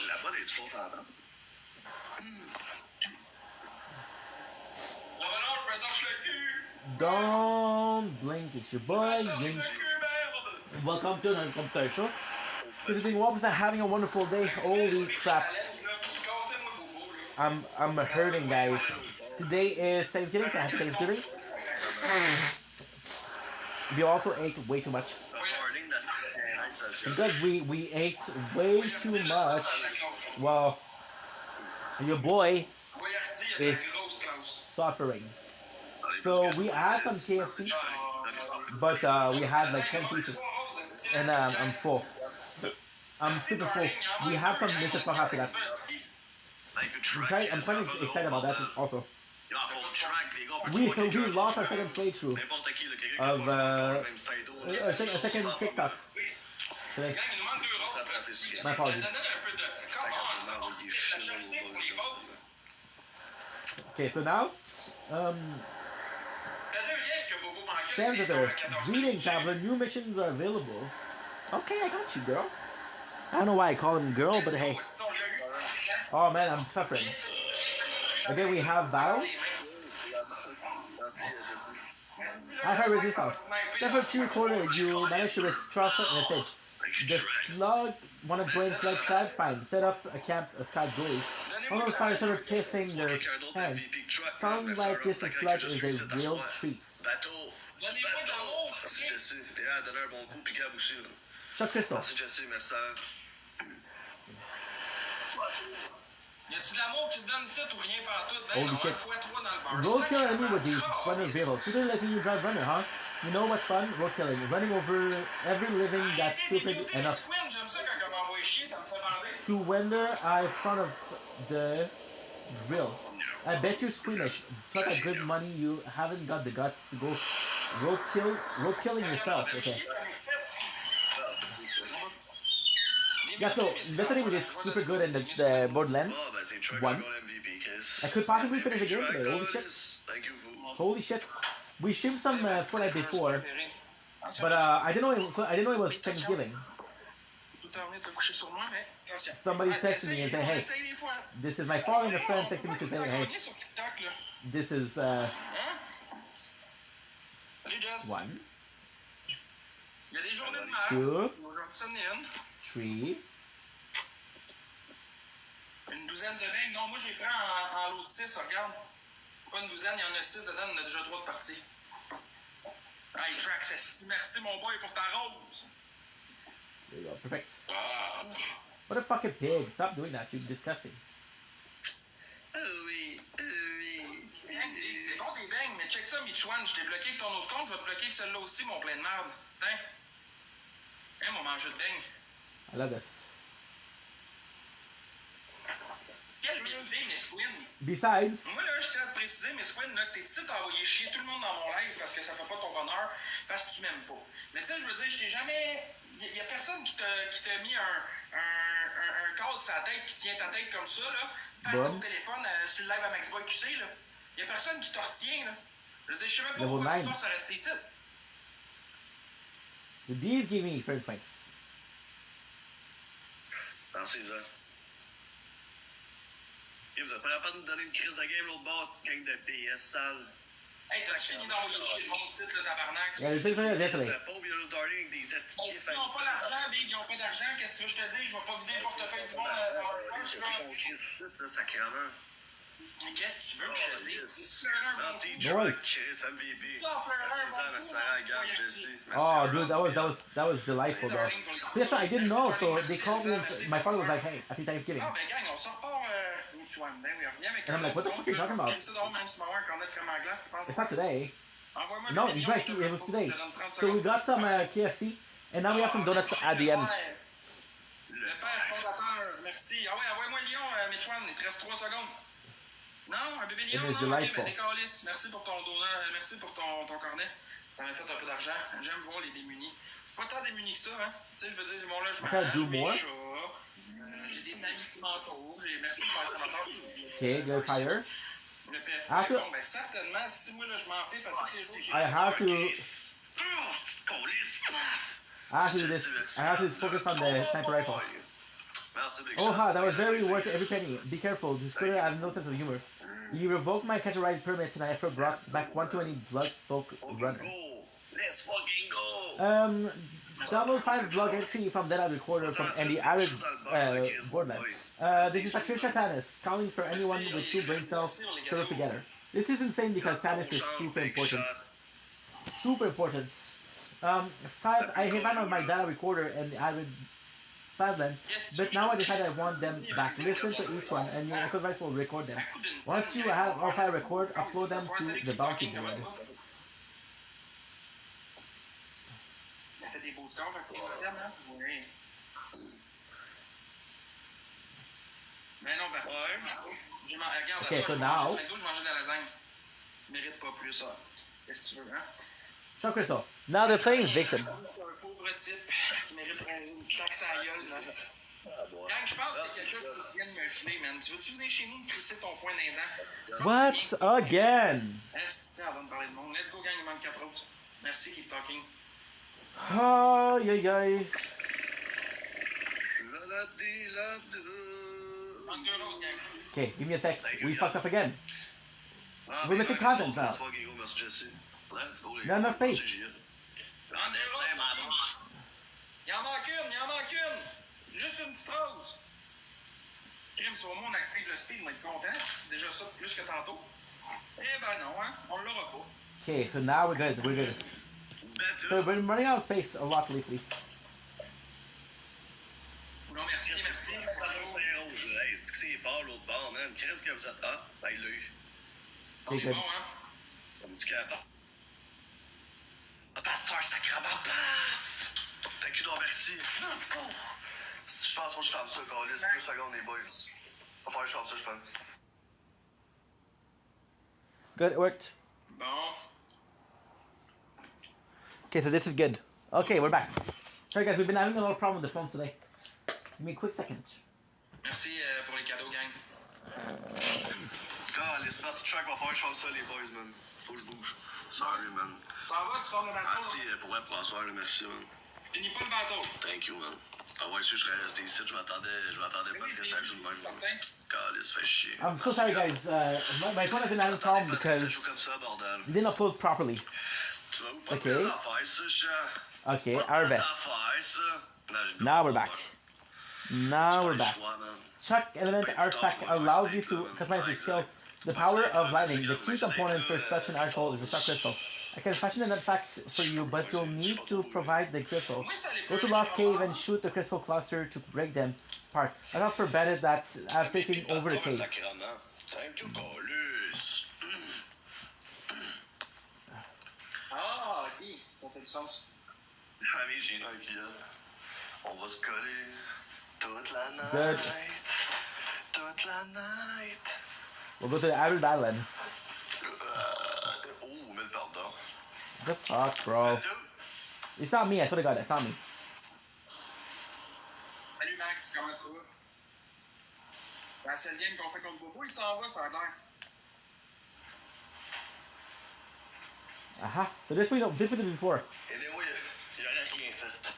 La bonne est trop contente. Don't blink, it's your boy. Welcome to another computer show. This is being Wobbles and having a wonderful day. Holy crap. I'm hurting, guys. Today is Thanksgiving, so happy Thanksgiving. We also ate way too much. Because we ate way too much. Well, your boy is suffering. So we had some KFC, but we had like 10 pieces, and I'm full. I'm super full. We have some Mr. Pop after that. I'm kind of excited about that also. We lost our second playthrough of a second TikTok today. My apologies. Okay, so now, Shanzather, greetings, Traveler. New missions are available. Okay, I got you, girl. I don't know why I call him girl, but hey. Oh man, I'm suffering. Again, we have battles. High resistance. Therefore, true quarter, you managed to trust a message. The slug want to join slug side? Fine. Set up a camp of sky goalies. All those fighters started kissing their hands. Sounds like this slug is a real treat. Chuck Crystal. Holy shit. Roadkill enemy with these runner vehicles. Shouldn't letting you drive runner, huh? You know what's fun? Road killing. Running over every living that's stupid enough to wander in front of the drill. I bet you're squeamish. Pluck a good money, you haven't got the guts to go road killing yourself. Okay. Yeah, so listening is super good in the Borderlands 1. I could possibly finish the game today. Holy shit. Holy shit. We streamed some Fortnite before, but I didn't know it was Thanksgiving. Somebody texted me and said, hey, this is my father and a friend texted me to say, hey, this is 1, 2, 3. Une douzaine de beignes. Non, moi j'ai pris en lot de 6, regarde. Pas une douzaine, il y en a 6 dedans, on a déjà 3 de partie. Hey, Trax, merci mon boy pour ta rose. There you go, perfect. What a fucking pig. Stop doing that, you're disgusting. Oui. C'est bon des beignes, mais check ça, Mitchwan. Je t'ai bloqué avec ton autre compte, je vais te bloquer avec celui-là aussi, mon plein de merde. Hein, mon manger de beignes. I love this. Besides, moi là, je tiens à te préciser, Miss Quinn, là, que t'es ici, t'as envoyé chier tout le monde dans mon live parce que ça fait pas ton bonheur, parce que tu m'aimes pas. Mais tu sais, je veux dire, je t'ai jamais. Y a personne qui t'a mis un cadre sur la tête qui tient ta tête comme ça, là, face au téléphone sur le live à Maxboy QC, là. Y a personne qui te retient, là. Je veux dire, je sais même pas pourquoi tu forces à rester ici. These give me experience points. Merci, ça. Vous êtes pas capable de nous donner une crise de game l'autre bord, cette gang de PS sale. Hey, t'as fini d'envoyer chier le monde site, le tabarnak. Yeah, the thing is definitely. C'était pauvre, il y a le Darling avec des estiqués. Ils n'ont pas d'argent, Big, ils n'ont pas d'argent. Qu'est-ce que tu veux que je te dise? Je vais pas vider le portefeuille du monde. Je fais mon crise site, là, sacrément. Mais qu'est-ce que tu veux que je te dise? Non, c'est Drake, Chris, MVP. Oh, dude, that was delightful, though. Yes, I didn't know, so they called me and my father was like, hey, happy Thanksgiving. And I'm like, what the fuck are you talking about? It's not today. Envoie-moi No, le he's million, right. je te It was je today. te donne 30 So we secondes. got some KFC, and now we have some donuts at the end. Le père fondateur, merci. Ah ouais, envoie-moi le lion, Mitchwan, il te reste 3 secondes. Non, un bébé lion, It is non, delightful. ok, mais décalisse. Merci pour ton donut, merci pour ton cornet. Ça m'a fait un peu d'argent. J'aime voir les démunis. C'est pas tant démunis que ça, hein. Tu sais, je veux dire, mon logement, Okay, do j'ai mes more. chats, j'ai des amis qui m'entourent. Merci pour faire ça. Okay, go fire. Le PFP, After- bon, ben certainement, si moi, là, je m'en piffe à tous les jours, j'ai I have to. I have to focus on the sniper rifle. Oh ha, that was very worth every penny. Be careful, this critter has no sense of humor. You revoked my catch a ride permit and I have brought back 120 blood-soaked runner. Let's fucking go! Double 5 vlog entry from Dead Recorder from and the arid Borderland. This is Patricia Tanis, calling for anyone with 2 brain cells to live together. This is insane because Tanis is super important. Super important. 5, I have on my data recorder and the arid Badland, but now I decided I want them back. Listen to each one and your record device will record them. Once you have all 5 records, upload them to the bounty board. Ça fait des beaux scores à cause hein? Oui. Mais non, ben. Regarde, Okay, ça, so je now. mangeais de la lasagne. Tu mérites pas plus, ça. Qu'est-ce que tu veux, hein? Show Crystal. Now they're playing victim. C'est un pauvre type qui mérite une claque sa gueule, man. Gang, je pense que quelqu'un qui vient de me geler, man. Tu veux-tu venir chez nous me crisser ton poing d'un dent? What again? Esti, avant de parler de monde. Let's go, gang, il manque 4 autres. Merci, keep talking. Oh, yay, yay. Manque 2 roses, gang. Okay, give me a sec. We fucked up again. We're missing content now. Not enough space. Manque 2 roses. Il en manque une. Juste une petite rose. Crime, si au moins on active le speed, on va être content. C'est déjà ça plus que tantôt. Eh ben non, hein. On l'aura pas. Okay, so now we're good. We're good. So we're running out of space a lot lately. Non, merci, merci. Hey, c'est que c'est fort l'autre bord, man. Qu'est-ce que vous êtes hot? Ben, il l'a eu. On est bon, hein? Comme du capable. Pasteur sacrament, paf! Thank you, merci. Let's go! Je pense que je ferme ça, Carlis. 2 secondes, les boys. Va falloir que je ferme ça, je pense. Good, it worked. Bon. Okay, so this is good. Okay, we're back. Sorry guys, we've been having a lot of problems with the phones today. Give me a quick second. Merci pour les cadeaux, gang. Carlis, merci, Chuck. Va falloir que je ferme ça, les boys, man. Faut que je bouge. Sorry, man. T'en vas, tu fermes le bateau? Merci pour être François, merci, man. Finis pas le bateau. Thank you, man. Ah ouais, si je serais resté ici, je m'attendais parce que ça joue de même. Carlis, fait chier. I'm so sorry guys, my phone has been having problems because it didn't upload properly. Okay. Okay, harvest. Now we're back. Now we're back. Chuck Element Artifact allows you to customize your skill. The power of lightning. The key component for such an article is the Chuck Crystal. I can fashion an artifact for you, but you'll need to provide the crystal. Go to Lost Cave and shoot the crystal cluster to break them apart. I thought for Bennett that I've taken over the cave. Thank you, Carlis. Ah, ok. Ça fait du sens. Ami, j'ai une inquiète. On va se coller toute la night. Good. Toute la night. We'll go to the Arid Island. Oh, mille pardons. The fuck, bro? It's not me, I swear to God, it's not me. Salut Max, comment tu vas? La seule game qu'on fait contre Bobo, il s'en va, ça a l'air. Aha, so this we did before. Anyway, il aurait rien fait.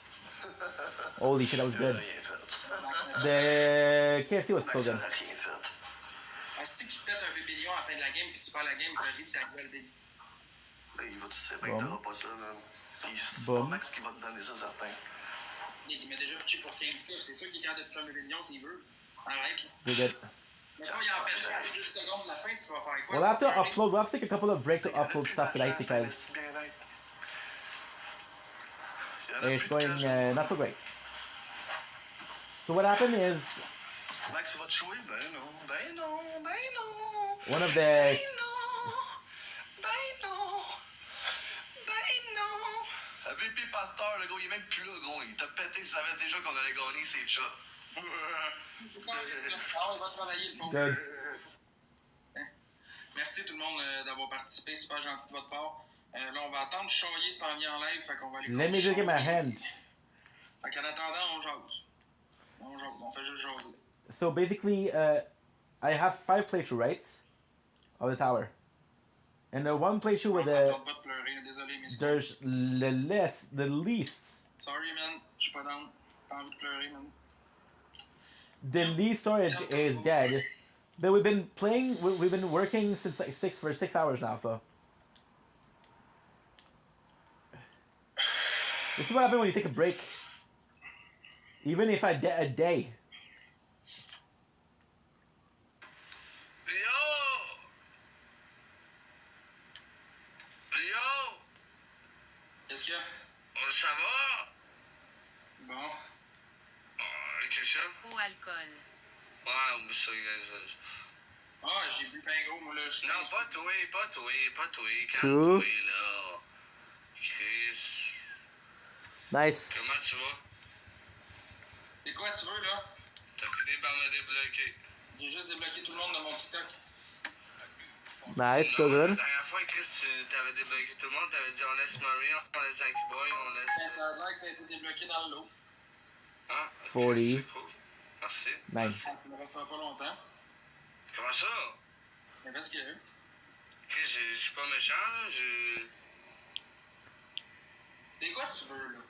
Holy shit, that was good. Il aurait rien fait. The KFC was so Max good. aurait rien fait. Est-ce que tu pètes un bébé lion à la fin de la game puis tu perds la game, je ris de ta gueule, baby. Ben, il va tu sais bien que t'auras pas ça, man. C'est pas Bon. Max qui va te donner ça, certain. Il m'a déjà pitché pour 15K, c'est sûr qu'il est capable de pitcher un bébé lion s'il veut. Arrête. We're good. Mais quand il en pète à 10 secondes de la fin, tu vas faire quoi? We'll have to upload, we'll have to take a couple of breaks to upload stuff tonight because it's going not so great. So what happened is Max, il va te jouer? Ben non, ben non, ben non. one of the Ben non, ben non. VP Pasteur, le gars, il est même plus là, gros. Il t'a pété, il savait déjà qu'on allait gagner ses chats. Ah, on va travailler le pauvre. Good. Merci tout le monde d'avoir participé, super gentil de votre part. Là, on va attendre Choyer s'en vient en live, fait qu'on va aller Let me look at my hand. Fait qu'en attendant, on jase. On fait juste jaser. So basically, I have 5 playthroughs, right? Of the tower. And the one playthrough with Ça me the tente pas de pleurer, désolé, mais c'est there's the least sorry, man, je suis pas down. Pas envie de pleurer, man. the least storage is dead. But we've been playing. We've been working since like 6 hours now. So this is what happens when you take a break. Even if a day. Qu'est-ce qu'il y a? Ça va? Bon. Qu'est-ce que Trop alcool. Ouais, ça, Ah, j'ai bu ben gros, moi, là, je suis... Non, pas toi. True. Calme-toi, là. Chris. Nice. Comment tu vas? C'est quoi tu veux, là? T'as fini par me débloquer. J'ai juste débloqué tout le monde de mon TikTok. Nice. Still good. La dernière fois, Chris, tu t'avais débloqué tout le monde. T'avais dit on laisse Marie, on laisse Jackie Boy, on laisse... Ben, ça a l'air que t'as été débloqué dans le lot. Ah, 40. c'est cool. Merci. Nice. Tu ne resteras pas longtemps. Comment ça? Mais parce que... Chris, je suis pas méchant, là. C'est quoi tu veux, là?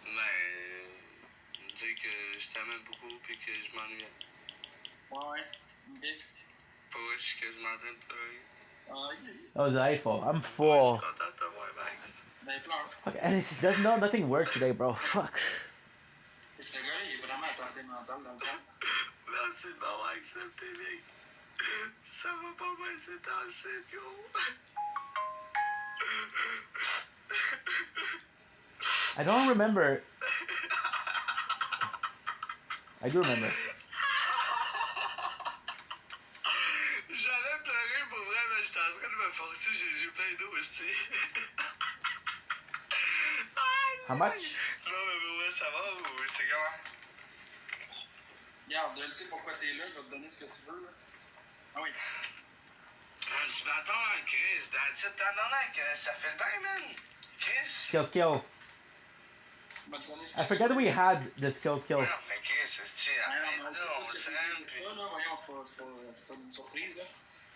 Ben... dire que je t'aimais beaucoup puis que je m'ennuyais. Ouais. Ok. Pas vrai, je suis quasiment en train de pleurer. That was Eiffel. I'm full. Je suis content de te voir, Max. Ben, pleure. Okay, and it does nothing works today, bro. Fuck. Ce gars-là, il est vraiment attardé mental dans le temps. Merci de m'avoir accepté, mec. Ça va pas mal, c'est assez, gros. I don't remember. I do remember. J'allais pleurer pour vrai, mais j'étais en train de me forcer, j'ai plein d'eau aussi. How much? Non, mais pour vrai, ça va ou c'est comment? Regarde, je sais pourquoi t'es là, je vais te donner ce que tu veux, là. Ah oui. Man, tu m'attends, Chris. Dans cette tabarnak, ça fait le bain, man. Chris. Skill. Je vais te donner ce que I forgot that we had the skill. Non, mais Chris, c'est arrête là, on s'aime, puis... Ça, là, voyons, c'est pas une surprise, là.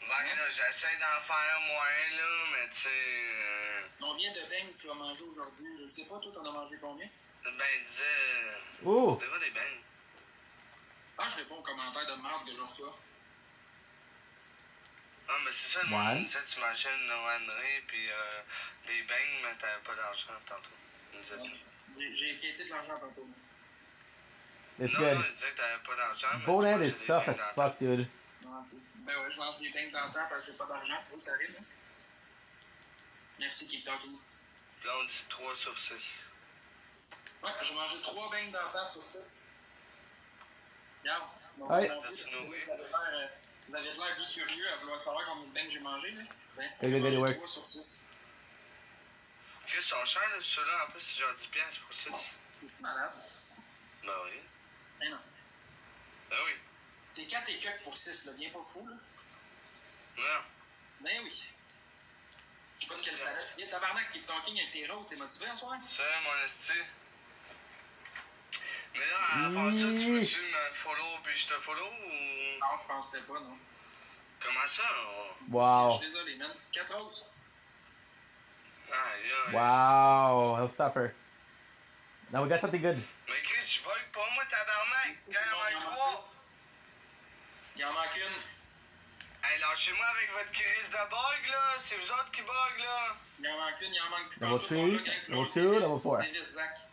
Ben là, j'essaie d'en faire moins, là, mais tu sais... Combien de beignes tu vas manger aujourd'hui? Je ne sais pas, toi, t'en as mangé combien? Ben, disais... Oh! C'est pas des beignes. Ah, je réponds aux commentaires de marde que je reçois. Ah, mais c'est ça, le monde disait, tu mangeais une noix-de-riz, puis des beignes, mais t'avais pas d'argent tantôt. Il disait ça. J'ai quitté de l'argent tantôt. It's non, good. non, il disait que t'avais pas d'argent, mais Bonehead is tough as fuck, dude. Ben ouais, je mange des beignes dans le temps parce que j'ai pas d'argent, tu vois, ça arrive, hein. Merci, Keep Talking. Là, on dit 3 sur 6. Ouais, j'ai mangé 3 beignes dans le temps sur 6. Regarde. Donc, Ouais. vous avez l'air bi-curieux à vouloir savoir combien de beignes j'ai mangé, là. Ben, Good, j'ai good, it mangé works. 3 sur 6. Chris, sont chers, là, ceux-là, en plus, c'est genre 10$ pour 6. Es-tu malade? Ben oui. Ben non. Ben oui. C'est 4 et quelques pour 6, là. Bien pas fou, là. Non. Ben oui. Je sais pas de quelle palette. Tu viens de tabarnak, Keep Talking avec tes roses. T'es motivé en soir? Salut, mon esti. Mais là, à part ça, tu veux-tu me follow puis je te follow ou... Non, je penserais pas, non. Comment ça? Wow. Je suis désolé, man. 4 roses. Aïe, aïe. Wow, he'll suffer. Now we got something good. Mais Chris, je bug pas moi, tabarnak. Quand il en manque 3. Il en manque une. Hey, lâchez-moi avec votre crise de bug, là. C'est vous autres qui bug, là. Il en manque une, il en manque plus. Level 3, level 2, level 4.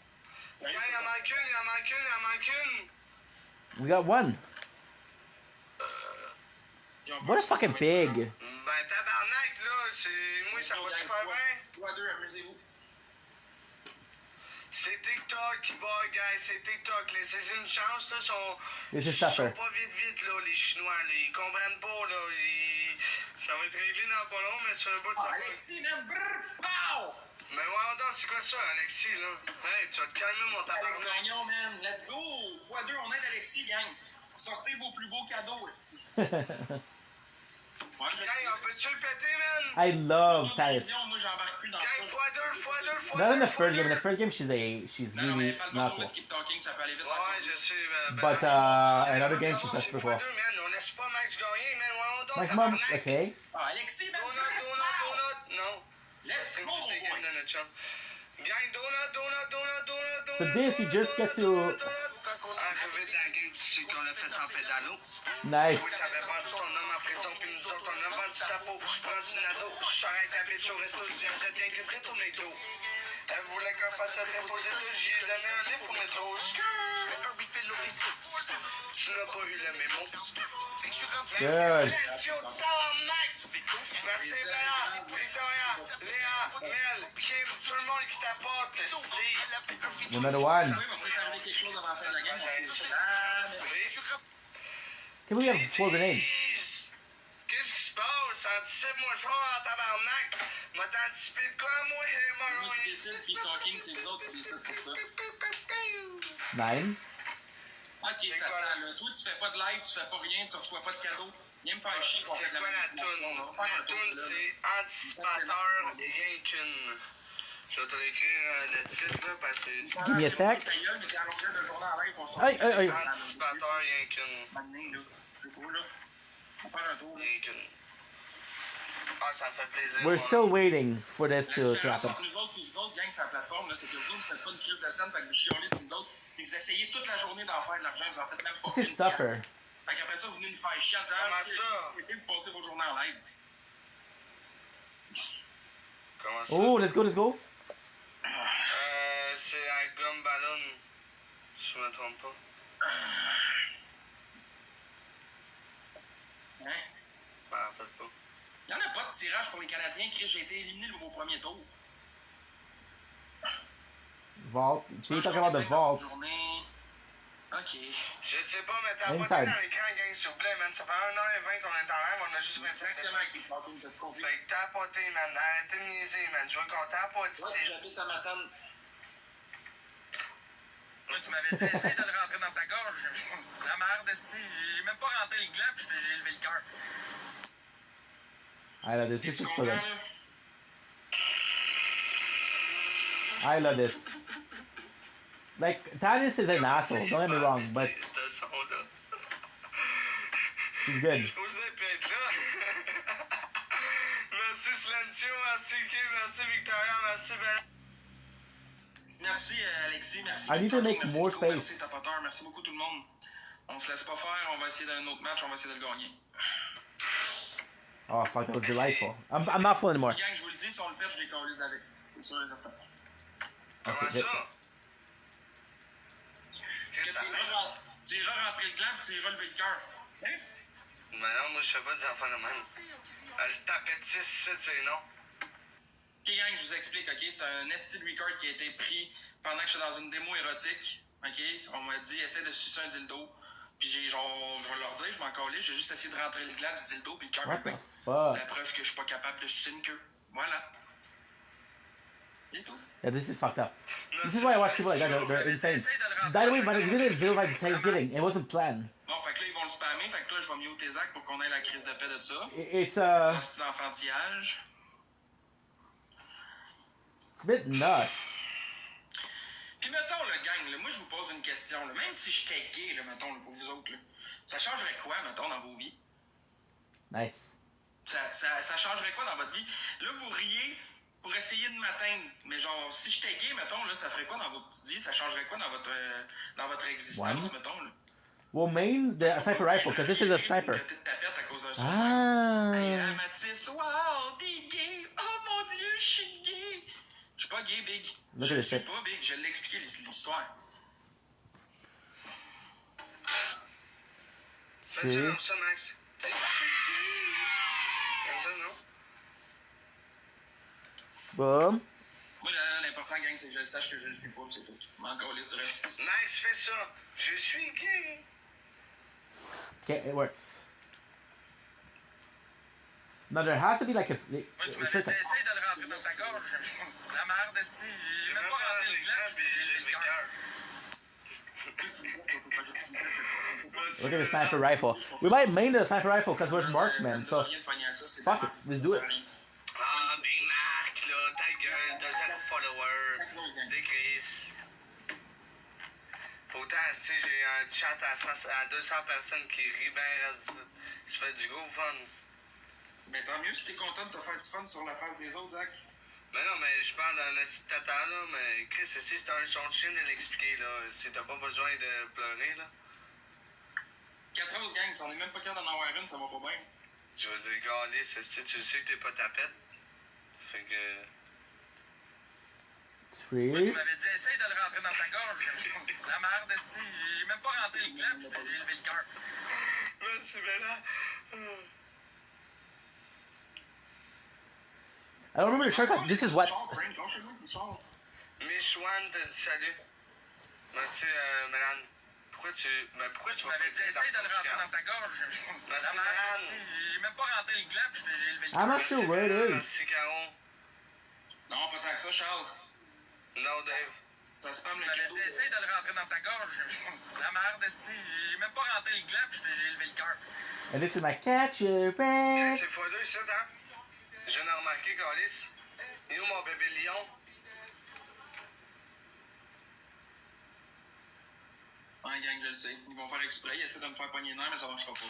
Quand il en manque une, il en manque une, il en manque une. We got one. What a fucking pig. Ben, tabarnak, là, c'est... Moi, ça va super bien. 3-2, amusez-vous. C'est TikTok qui bug, guys, c'est TikTok. Laissez une chance, là, This is ils sont tougher. pas vite, là, les Chinois, là. Ils comprennent pas, là. Ça va être réglé dans pas long, mais c'est un bout de ça. Alexis, man, brrr, pow! Mais ouais, donc, c'est quoi ça, Alexis, là? Hey, tu vas te calmer, mon Alex tabarnak. Gagnon, man. Let's go. x2, on aide Alexis, gang. Sortez vos plus beaux cadeaux, esti. Ouais, Gang, on peut-tu le péter, man? I love Talis. Moi, j'embarque plus dans Gang, ça. x2. Not in the first game. In the first game, she's Non, mais really pas le not bon cool. de keep talking, ça peut aller vite. Ouais, je sais. But in other games, she's super cool. Man, on laisse pas Max gagner, man. Ouais, donc, Maximum, okay. Ah, Alexis, man. Donut. Non. Let's go, mon boy. Gang, donut. So this, you just get to... Arrivé de la game, tu sais qu'on l'a fait en pédalo. Nice. Oui, t'avais vendu ton homme en prison, puis nous autres, on a vendu ta peau. Je prends du nado, je sors avec la bitch au resto, je jette rien que frites au McDo. Elle voulait qu'on fasse un déposé de j'ai donné un livre au métro. Tu n'as pas eu le mémo. Good. Merci Béa, Victoria, Léa, Mel, Kim, tout le monde qui t'apporte. Another one. Can we have 4 grenades? Qu'est-ce qui se passe? Anticipe-moi ça en tabarnak. M'a t'anticipé de quoi, moi, Moi qui décide, puis talking, c'est les autres qui décident pour ça. 9. Ok, ça prend, là. Toi, tu fais pas de live, tu fais pas rien, tu reçois pas de cadeau. Viens me faire chier. C'est quoi la toune? La toune, c'est anticipateur, rien qu'une. Je vais te réécrire le titre, là, parce que... Give me a sec. Aïe. Anticipateur, rien qu'une. Rien qu'une. Ah, ça me fait plaisir. We're still waiting for this to happen. Nous autres, gang, sur la plateforme, c'est que vous autres, vous faites pas une crise de scène, fait que vous chiolez sur nous autres, puis vous essayez toute la journée d'en faire de l'argent, vous en faites même pas. This is tougher. Fait qu'après ça, vous venez nous faire chier en disant, vous passez vos journées en live. Comment ça? Oh, let's go. C'est la gomme ballon. Si je me trompe pas. Hein? Ben, en fait pas. Il n'y en a pas de tirage pour les Canadiens, Chris, j'ai été éliminé au premier tour. Vault. So you're talking about the vault. Ok. Je sais pas, mais t'as pas Inside. dans l'écran, gang, s'il vous plaît, man. Ça fait 1h20 qu'on est en live, on a juste 25 minutes. Fait que tapoter, man. Arrêtez de niaiser, man. Je veux qu'on tapote. Ouais, j'habite à Matane. Ouais, tu m'avais dit, essaye de le rentrer dans ta gorge. La merde, esti. J'ai même pas rentré le gland, puis j'ai levé le cœur. I love this. This is so good. I love this. Like, Tanis is an asshole, don't get me wrong, but he's good. Merci Silencio, merci Kim, merci Victoria, merci Bella. Merci Alexis, merci. I need to make merci more beaucoup, space. Merci Tapoteur, merci beaucoup tout le monde. On se laisse pas faire, on va essayer d'un autre match, on va essayer de le gagner. Oh fuck, that was delightful. I'm not full anymore. Gang, je vous le dis, si on le perd, je les calisse avec. C'est sûr et certain. Comment ça? Tu iras rentrer le gland, puis tu iras lever le cœur. Hein? Mais non, moi je fais pas des enfants de même. Le tapetis, c'est non. Ok gang, je vous explique, ok? C'est un esti de record qui a été pris pendant que j'étais dans une démo érotique. Ok? On m'a dit, essaie de sucer un dildo. Puis j'ai genre, je vais leur dire, je m'en calais, j'ai juste essayé de rentrer le gland du dildo, puis le cœur What est the plein. fuck? La preuve que je suis pas capable de sucer une queue. Voilà. Et tout. Yeah, this is fucked up. This is why I watch people like that. They're insane. By the way, but we did it video like Thanksgiving. It wasn't planned. Bon, fait que là, ils vont le spammer. Fait que là, je vais muter Zach pour qu'on ait la crise de paix de ça. It's Un style d'enfantillage. It's a bit nuts. Puis mettons, le gang, là, moi, je vous pose une question. Là, même si j'étais gay, là, mettons, là, pour vous autres, là, ça changerait quoi, mettons, dans vos vies? Nice. Ça changerait quoi dans votre vie? Là, vous riez pour essayer de m'atteindre. Mais genre, si j'étais gay, mettons, là, ça ferait quoi dans votre petite vie? Ça changerait quoi dans votre existence, One. mettons, là? Well, main the sniper rifle, because this is a sniper. Ah. Hey, Mathis, wow, t'es gay! Oh mon dieu, je suis gay! Je suis pas gay, Big. Look Je at this suis shit. pas Big, je l'ai expliqué l'histoire. Fais ça comme ça, Max. Comme ça, non? Boom. Moi, l'important, gang, c'est que je sache que je le suis pas, c'est tout. Mais encore les du reste. Max, fais ça. Je suis gay. Okay, it works. No, there has to be like a. Moi, tu m'avais dit, essaye de le rentrer dans ta gorge. La merde, esti, j'ai même pas rentré le gland, puis j'ai levé le cœur. Look at the sniper rifle. We might main the sniper rifle because we're marksmen, so fuck it, let's do it. Ah, Big Mac, là, ta gueule, t'as 0 followers, des crises. Pourtant, si j'ai un chat à 200 personnes qui rient bien, je fais du gros fun. Mais tant mieux si t'es content de te faire du fun sur la face des autres, Zach. Mais non, mais je parle d'un incitateur, là, mais Chris, si c'est un son de chien de l'expliquer, là, si t'as pas besoin de pleurer, là. 4 roses, gang, si on est même pas capable d'en avoir une, ça va pas bien. Je veux dire, galé, si tu sais que t'es pas tapette. Fait que... Moi, tu m'avais dit, essaye de le rentrer dans ta gorge. La merde, esti, j'ai même pas rentré le gland, puis j'ai levé le cœur. Merci, Bella. I don't remember the shortcut. This is what. Miss One te dit salut. Merci, Mélane. Pourquoi tu vas pas dire essaye de le rentrer dans ta gorge. Merci, Mélane. J'ai même pas rentré le gland, puis j'ai levé le cœur. I'm not sure where it is. Merci, Caro. Non, pas tant que ça, Charles. Non, Dave. Ça spam le cadeau. Essaye de le rentrer dans ta gorge. La merde, esti, j'ai même pas rentré le gland, puis j'ai levé le cœur. And this is my ketchup. C'est x2 ici, hein? Je viens de remarquer, Calis. Il est où mon bébé lion? Ouais, gang, je le sais. Ils vont faire exprès, ils essaient de me faire pogner les nerfs, mais ça marchera pas.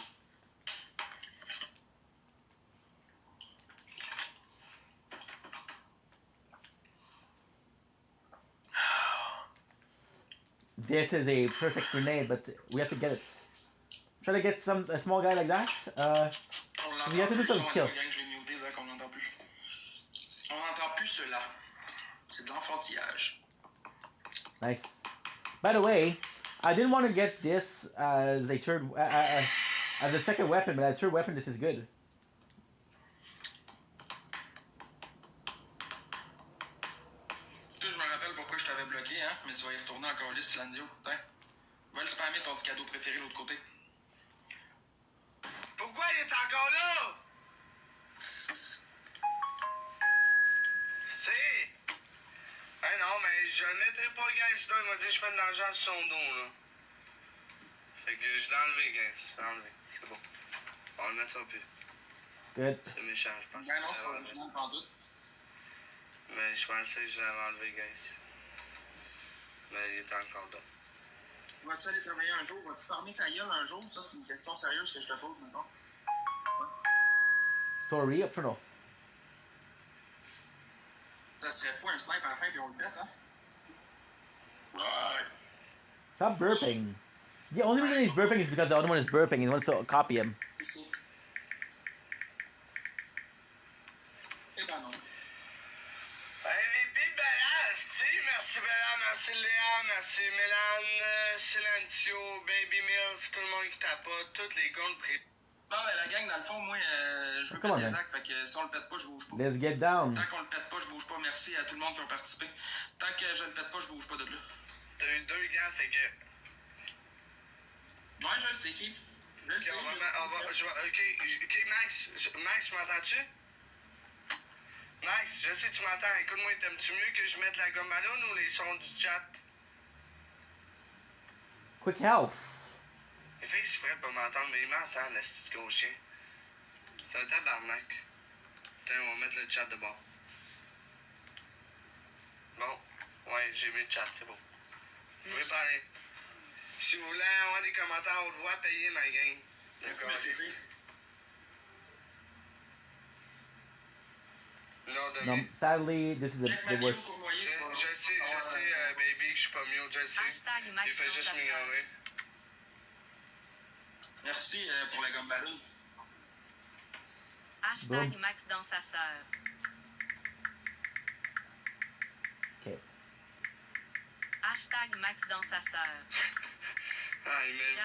This is a perfect grenade, but we have to get it. Try to get a small guy like that. We have to do some kill. On n'entend plus cela. C'est de l'enfantillage. Nice. By the way, I didn't want to get this as a third, as a second weapon, but as a third weapon, this is good. Toi, je me rappelle pourquoi je t'avais bloqué, hein, mais tu vas y retourner encore là, Silandio. Tiens, va le spammer ton petit cadeau préféré de l'autre côté. Pourquoi il est encore là? C'est... Ben non, mais je le mettrai pas, Gains. Il m'a dit que je fais de l'argent sur son dos, là. Fait que je l'ai enlevé, Gains. Je l'ai enlevé. C'est bon. On le mettra plus. Good. C'est méchant, je pense. Ben non, je n'en prends doute. Mais je pensais que je l'avais enlevé, Gains. Mais il est encore là. Vas-tu aller travailler un jour? Vas-tu farmer ta gueule un jour? Ça, c'est une question sérieuse que je te pose maintenant. Story optional. Ça serait fou un snipe à la fin puis on le pète, hein? Ouais. Stop burping. The only reason he's burping is because the other one is burping. He wants to copy him. Ici. Eh ben non. MVP Bella, Steve, merci Bella, merci Léa, merci Mélane, Silencio, Baby Milf, tout le monde qui tapote, toutes les comptes pris. Non, mais la gang, dans le fond, moi, je veux Come on, péter des man. actes, fait que si on le pète pas, je bouge pas. Let's get down. Tant qu'on le pète pas, je bouge pas. Merci à tout le monde qui a participé. Tant que je le pète pas, je bouge pas de là. T'as eu 2 gars, fait que... Ouais, je le sais, qui? Je le sais. Ok, Max, Max, m'entends-tu? Max, je sais que tu m'entends. Écoute-moi, t'aimes-tu mieux que je mette la gomme ballon ou les sons du chat? Quick health. Il fait exprès de pas m'entendre, mais il m'entend, le petit gros chien. C'est un tabarnak. Tiens, on va mettre le chat de bord. Bon, ouais, j'ai mis le chat, c'est bon. Vous pouvez parler. Si vous voulez avoir des commentaires haute voix, payez ma gang. Merci, monsieur G. Non, de No, sadly, this is the worst. Je sais, baby, que je suis pas mieux, je sais. Il fait juste m'ignorer. Merci pour la gomme ballon. Hashtag Boom. Max dans sa sœur. Okay. Hashtag Max dans sa sœur. Ah, mais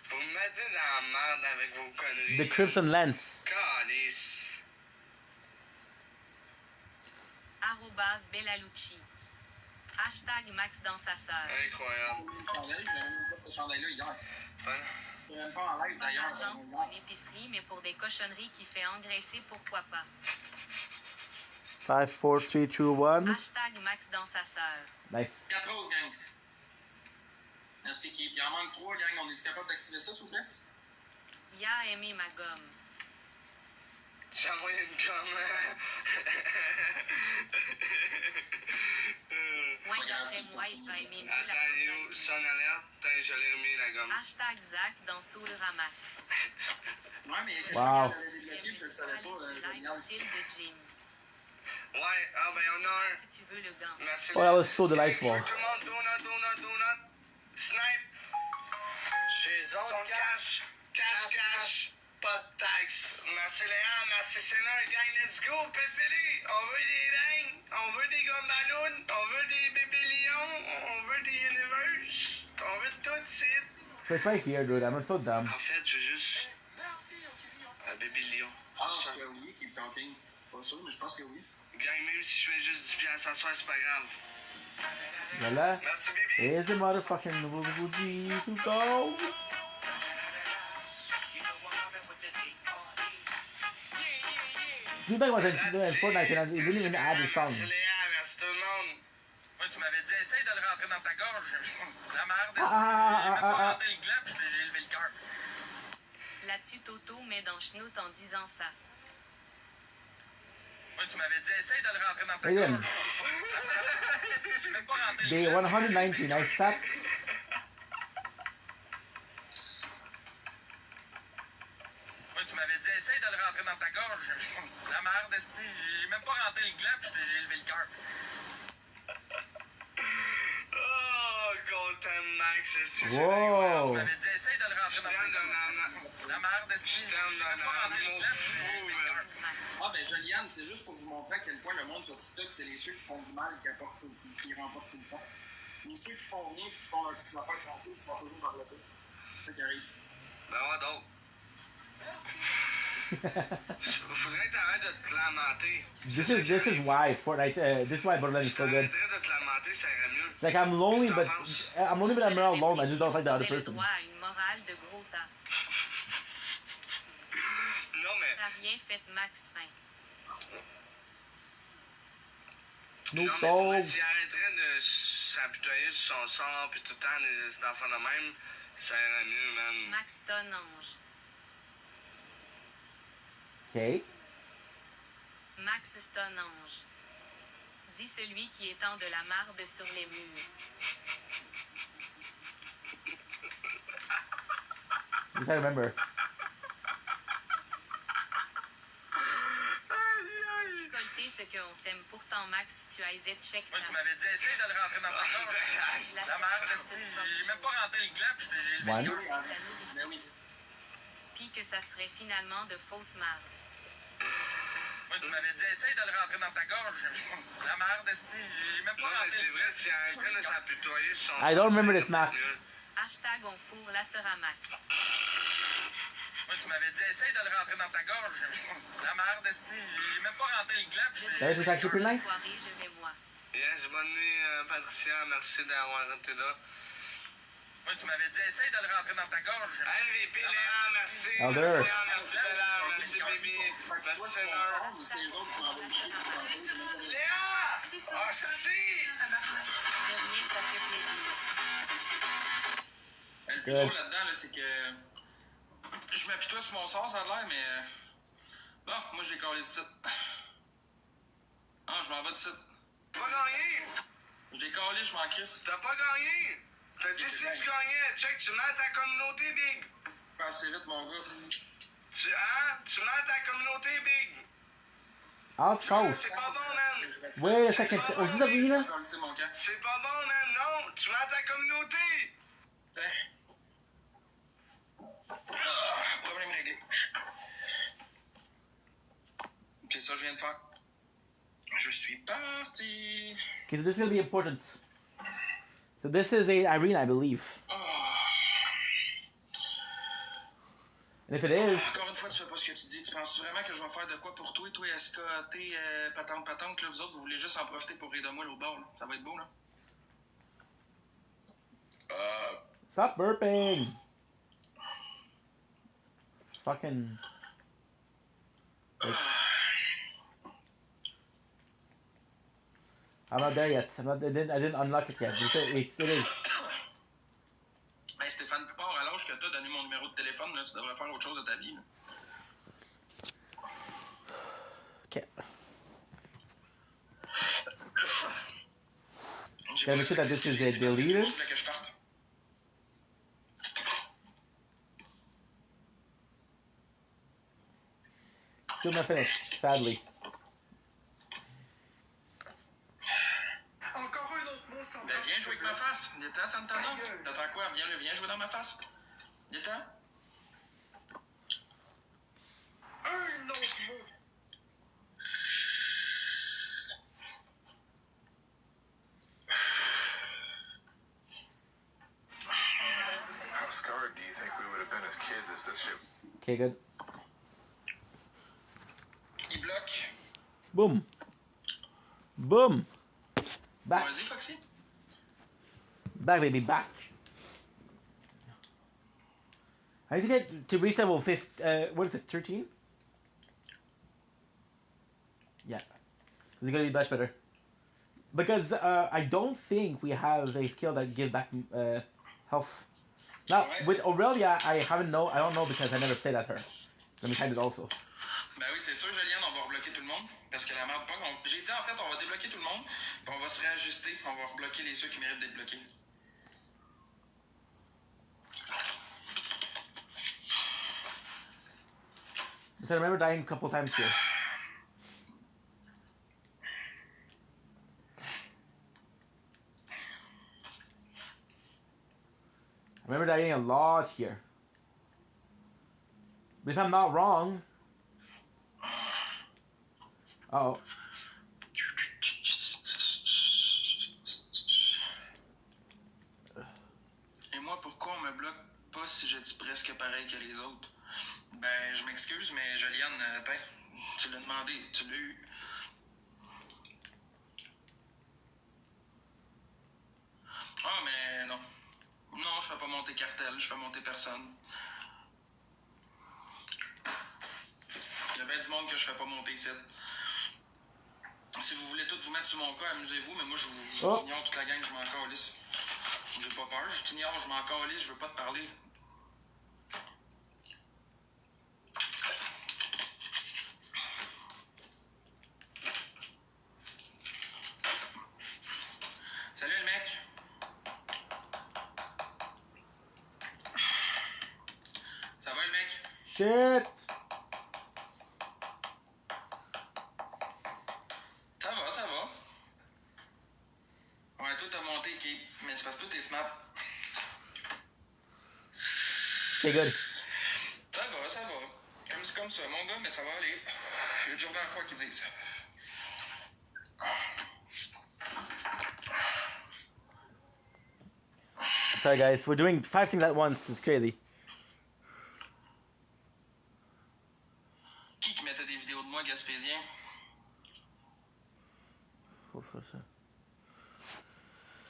vous me mettez dans la merde avec vos conneries. The Crimson Lance. Calice. Arrobas Bellalucci. Hashtag Max dans sa sœur. Incroyable. J'ai même pas ce chandail-là hier. Bon. C'est même pas en live Pas d'ailleurs. d'argent pour une épicerie, mais pour des cochonneries qui fait engraisser, pourquoi pas. 5, 4, 3, 2, 1. Hashtag Max dans sa sœur. Nice. 4 roses, gang. Merci, Keith. Il en manque 3, gang. On est capable d'activer ça, s'il vous plaît? Ya aimé ma gomme. J'ai envoyé une gomme. Point d'après moi, il va aimer mieux la Attends, il est où? Son alerte. Putain, je l'ai remis, la gomme. Hashtag Zach dans Soul Ramax. Ouais, mais Wow. quelqu'un qui l'avait débloqué, je le savais pas. Live style de Jim. Ouais, ah ben on a un. Si tu veux le gant. Merci. Oh, that was so delightful. Tout le monde, donut. Snipe. Chez Zone Cash. Cash. Pas de taxe. Merci Léa, merci Sénat, gang, let's go, pétez-les. On veut des bangs, on veut des gommes ballons, on veut des bébés lions, on veut des universe, on veut tout, c'est. So it's right here, dude. I'm so dumb. En fait, j'ai juste. Un bébé lion. Je pense que oui, Keep Talking. Pas sûr, mais je pense que oui. Gang, même si je fais juste 10 piastres à soir, c'est pas grave. Voilà. Merci, bébé. Here's the motherfucking G to go. Feedback was in Fortnite and it didn't even add the song. Merci Léa, merci tout le monde. Ouais, tu m'avais dit, essaye de le rentrer dans ta gorge. La merde, j'ai ah, même pas ah. rentré le glap, j'ai élevé le cœur. Là-dessus, Toto met dans Schnout en disant ça. Ouais, tu m'avais dit, essaye de le rentrer dans ta Again. gorge. J'ai même pas rentré le Day glap. 119, I sat. Ouais, tu m'avais dit, essaye de le rentrer dans ta gorge. La merde, esti, j'ai même pas rentré le glap, j'ai élevé le cœur. Oh, Golden Max, c'est Wow. Tu m'avais dit, essaye de le rentrer dans ta gorge. La merde, esti, Je t'aime j'ai d'un même pas rentré le amour glap, fou, j'ai élevé le cœur. man. Ah, ben, Joliane, c'est juste pour vous montrer à quel point le monde sur TikTok, c'est les ceux qui font du mal qui remportent tout le temps. Mais ceux qui font rien, qui font leurs petites affaires tranquilles, ils vont toujours développer. C'est ça qui arrive. Ben ouais, donc. Faudrait que t'arrêtes de te lamenter. This is why Fortnite. This is why Borderlands is so good. T'arrêterais de te lamenter, ça irait mieux. Like I'm lonely, but I'm not alone. I just don't like the other T'avais le person. droit à une morale de gros tas. Non, mais. T'as rien fait Max fin. Non, mais Snoop pour vrai, Dogg. s'il arrêterait de s'apitoyer sur son sort, pis tout le temps des enfants de même, ça irait mieux, man. Max Tonange. Okay. Max Stonange. Dit celui qui étend de la marde sur les murs. Yes, I remember. Récolter ce qu'on sème. Pourtant, Max, tu as hésité check. Ouais, tu m'avais dit, essaye de le rentrer dans ta gorge. La merde, esti, j'ai même pas rentré le glap, j'ai élevé le cœur. Ben oui. Puis que ça serait finalement de fausses mardes. Ouais, tu m'avais dit, essaye de le rentrer dans ta gorge. La merde, esti, j'ai même Non, pas mais rentré c'est le vrai, glap. s'il arrêterait de s'apitoyer sur son I don't remember this map. Hashtag on fourre la sœur à Max. Ouais, tu m'avais dit, essaye de le rentrer dans ta gorge. La merde, esti, j'ai même pas rentré le glap. That was actually pretty nice. Soirée, je vais moi. Yes, bonne nuit, Patricia. Merci d'avoir été là. Ouais, tu m'avais dit, essaye de le rentrer dans ta gorge. MVP, Léa, merci. Elder. Merci, Léa, merci, Bella, merci, Bibi. Merci, Seigneur. C'est les autres qui m'ont envoyé chier. Léa! Hostie! Dernier, ça fait plaisir. Le plus drôle là-dedans, là, c'est que je m'apitoie sur mon sort, ça a l'air, mais bon, moi je l'ai collé ce titre. Ah, je m'en vais de titre. T'as pas gagné! Je l'ai collé, je m'en crisse. T'as pas gagné! T'as dit si tu gagnais, check, tu mets à ta communauté, Big! Passez vite, mon gars. Tu mets à ta communauté, Big! Outpost. C'est pas bon, man! Wait a second. Was this arena? C'est mon camp. C'est pas bon, man! Non! Tu mets à ta communauté! Problème réglé. C'est ça que je viens de faire. Je suis parti. Okay, so this is gonna be important. So this is a arena, I believe. And if it is, Encore une fois, tu fais pas ce que tu dis. Tu penses vraiment que je vais faire de quoi pour toi, SKT, patente, là, vous autres, vous voulez juste en profiter pour rire de moi, là, au bord, là. Ça va être beau, là. stop burping. fucking. Like, I'm not there yet. I didn't unlock it yet. It is. Hey Stéphane Poupard, à l'âge que t'as, donné mon numéro de téléphone, là, tu devrais faire autre chose de ta vie. Là. Okay. Gotta make sure that this is deleted. Still not finished, sadly. Ben viens jouer avec ma face. Viens-t'en, Santana. T'attends quoi? Viens jouer dans ma face. Viens-t'en. Un autre mot. How scarred do you think we would have been as kids if this shit... Okay, good. Il bloque. Boom. Boom. Back. Vas-y, Foxy. Back, baby, back. I need to get to reach level 5. What is it, 13? Yeah. It's gonna be much better. Because I don't think we have a skill that gives back health. Now, with Aurelia, I don't know because I never played as her. Let me find it also. Ben oui, c'est sûr, Juliane, on va rebloquer tout le monde. Parce que la merde bug, j'ai dit en fait, on va débloquer tout le monde. Puis on va se réajuster. On va rebloquer les ceux qui méritent d'être bloqués. I remember dying a couple times here. I remember dying a lot here. But if I'm not wrong... Uh-oh. Et moi, pourquoi on me bloque pas si je dis presque pareil que les autres? Ben, je m'excuse, mais Juliane, attends, tu l'as demandé, tu l'as eu. Ah, mais non. Non, je fais pas monter cartel, je fais monter personne. Il y a bien du monde que je fais pas monter ici. Si vous voulez tous vous mettre sur mon cas, amusez-vous, mais moi je vous ignore toute la gang, je m'en calisse. J'ai pas peur, je t'ignore, je m'en calisse, je veux pas te parler. Salut le mec. Ça va le mec? Shit! Ça va. Ouais, toi t'as monté, ok. Mais c'est parce que toi t'es smart. Okay, good. Ça va. Comme c'est comme ça, mon gars, mais ça va aller. Il y a toujours la fois qu'ils disent. Sorry guys, we're doing 5 things at once, it's crazy. Qui mettait des vidéos de moi, Gaspésien? Faut faire ça.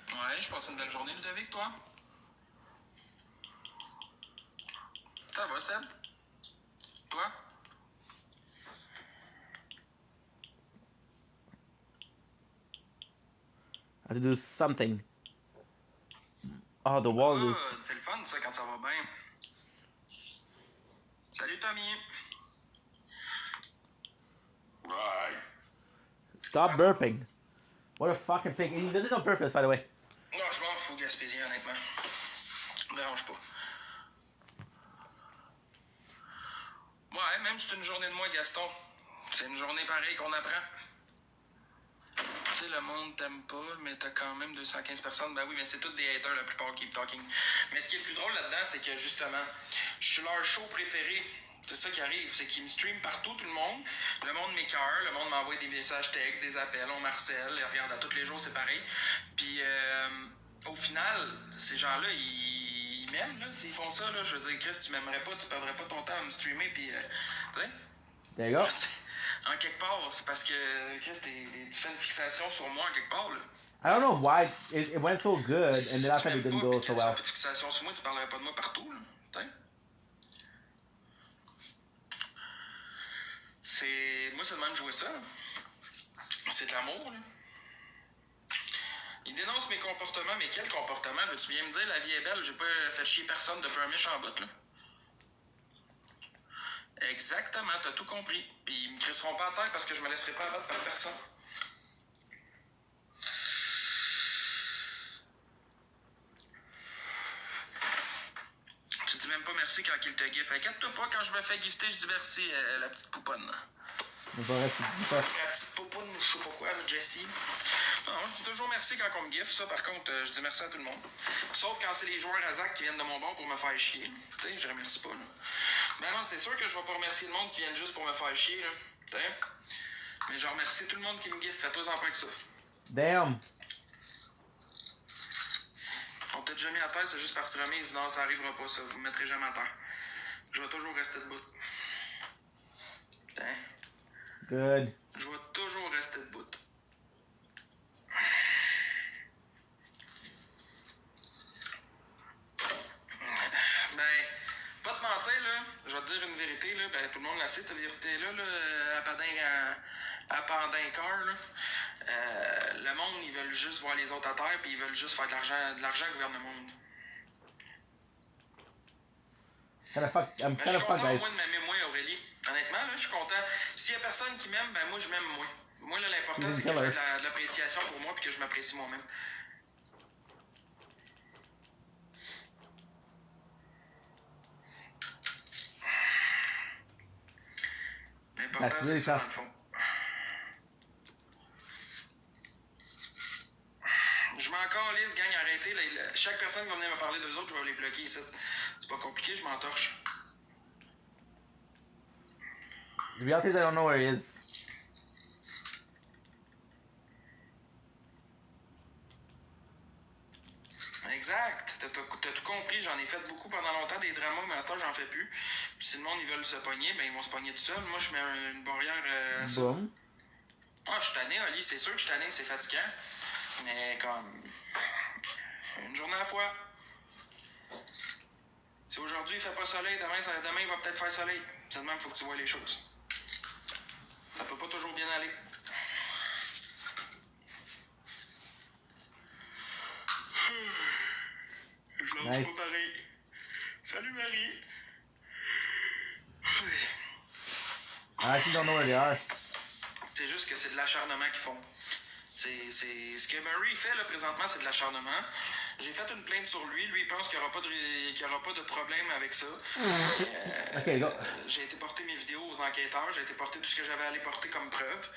Ouais, je passe une belle journée, Ludovic, toi? Ça va, Seb? Toi? I have to do something. Oh, the wall is... C'est le fun, ça, quand ça va bien. Salut, Tommy. Bye. Stop burping. What a fucking pig. He does it on purpose, by the way. Non, je m'en fous, Gaspésien, honnêtement. Me dérange pas. Ouais, même si c'est une journée de moi, Gaston, c'est une journée pareille qu'on apprend. Tu sais, le monde t'aime pas, mais t'as quand même 215 personnes. Ben oui, mais c'est tous des haters, la plupart, keep talking. Mais ce qui est le plus drôle là-dedans, c'est que justement, je suis leur show préféré. C'est ça qui arrive, c'est qu'ils me streament partout, tout le monde. Le monde m'écœure, le monde m'envoie des messages textes, des appels, on Marcel, ils regardent à tous les jours, c'est pareil. Puis au final, ces gens-là, ils m'aiment, là, s'ils font ça, là. Je veux dire, Chris, tu m'aimerais pas, tu perdrais pas ton temps à me streamer, puis tu sais. There you go. En quelque part, c'est parce que, Chris, tu fais une fixation sur moi en quelque part, là. I don't know why it went so good, and the last time it didn't go so well. Tu fais une fixation sur moi, tu parlerais pas de moi partout, là. T'sais. C'est. Moi, c'est de même que je vois ça. C'est de l'amour, là. Il dénonce mes comportements, mais quel comportement? Veux-tu bien me dire, la vie est belle, j'ai pas fait chier personne depuis un méchant bout, là. Exactement, t'as tout compris. Puis ils me crisseront pas à terre parce que je me laisserai pas abattre par personne. Tu dis même pas merci quand il te gifte. Inquiète-toi pas, quand je me fais gifter, je dis merci, la petite pouponne. Mais pas vrai, tu dis pas. La petite pouponne, je sais pas quoi, Jessie. Non, je dis toujours merci quand on me gifte. Ça, par contre, je dis merci à tout le monde. Sauf quand c'est les joueurs à Zach qui viennent de mon bord pour me faire chier. Tu sais, je remercie pas, là. Ben non, c'est sûr que je vais pas remercier le monde qui vient juste pour me faire chier, là. Tu sais. Mais je remercie tout le monde qui me gifte. Fais-toi en pas que ça. Damn! On t'a déjà mis à terre, c'est juste partie remise. Non, ça arrivera pas, ça. Vous me mettrez jamais à terre. Je vais toujours rester debout. Hein? Good. Je vais toujours rester debout. Ben, pas te mentir, là, je vais te dire une vérité, là, ben, tout le monde la sait, cette vérité-là, là, à Pandincar, là. Le monde, ils veulent juste voir les autres à terre, puis ils veulent juste faire de l'argent gouverne le monde. I'm Ben, je kind suis of fuck, content au guys. moins de m'aimer moi, Aurélie. Honnêtement, là, je suis content. S'il y a personne qui m'aime, ben moi, je m'aime moi. Moi, là, l'important, c'est que j'ai de l'appréciation pour moi, puis que je m'apprécie moi-même. L'important, c'est ça, dans le fond. Je m'en calisse, gang, arrêtez. Chaque personne qui va venir me parler d'eux autres, je vais les bloquer ici. C'est pas compliqué, je m'entorche. The reality is I don't know where he is. Exact. T'as tout compris. J'en ai fait beaucoup pendant longtemps des dramas, mais à ce temps, j'en fais plus. Puis si le monde, ils veulent se pogner, ben ils vont se pogner tout seuls. Moi, je mets une barrière à ça. Bon. Ah, je suis tanné, Oli. C'est sûr que je suis tanné, c'est fatigant. Mais comme... Une journée à la fois. Si aujourd'hui, il fait pas soleil, demain il va peut-être faire soleil. C'est de même, il faut que tu vois les choses. Ça peut pas toujours bien aller. Je lance pas pareil. Salut Marie. I actually don't know where they are. C'est juste que c'est de l'acharnement qu'ils font. C'est ce que Murray fait là présentement, c'est de l'acharnement. J'ai fait une plainte sur lui. Lui, il pense qu'il n'y aura pas de problème avec ça. Okay, go. J'ai été porter mes vidéos aux enquêteurs. J'ai été porter tout ce que j'avais à aller porter comme preuve.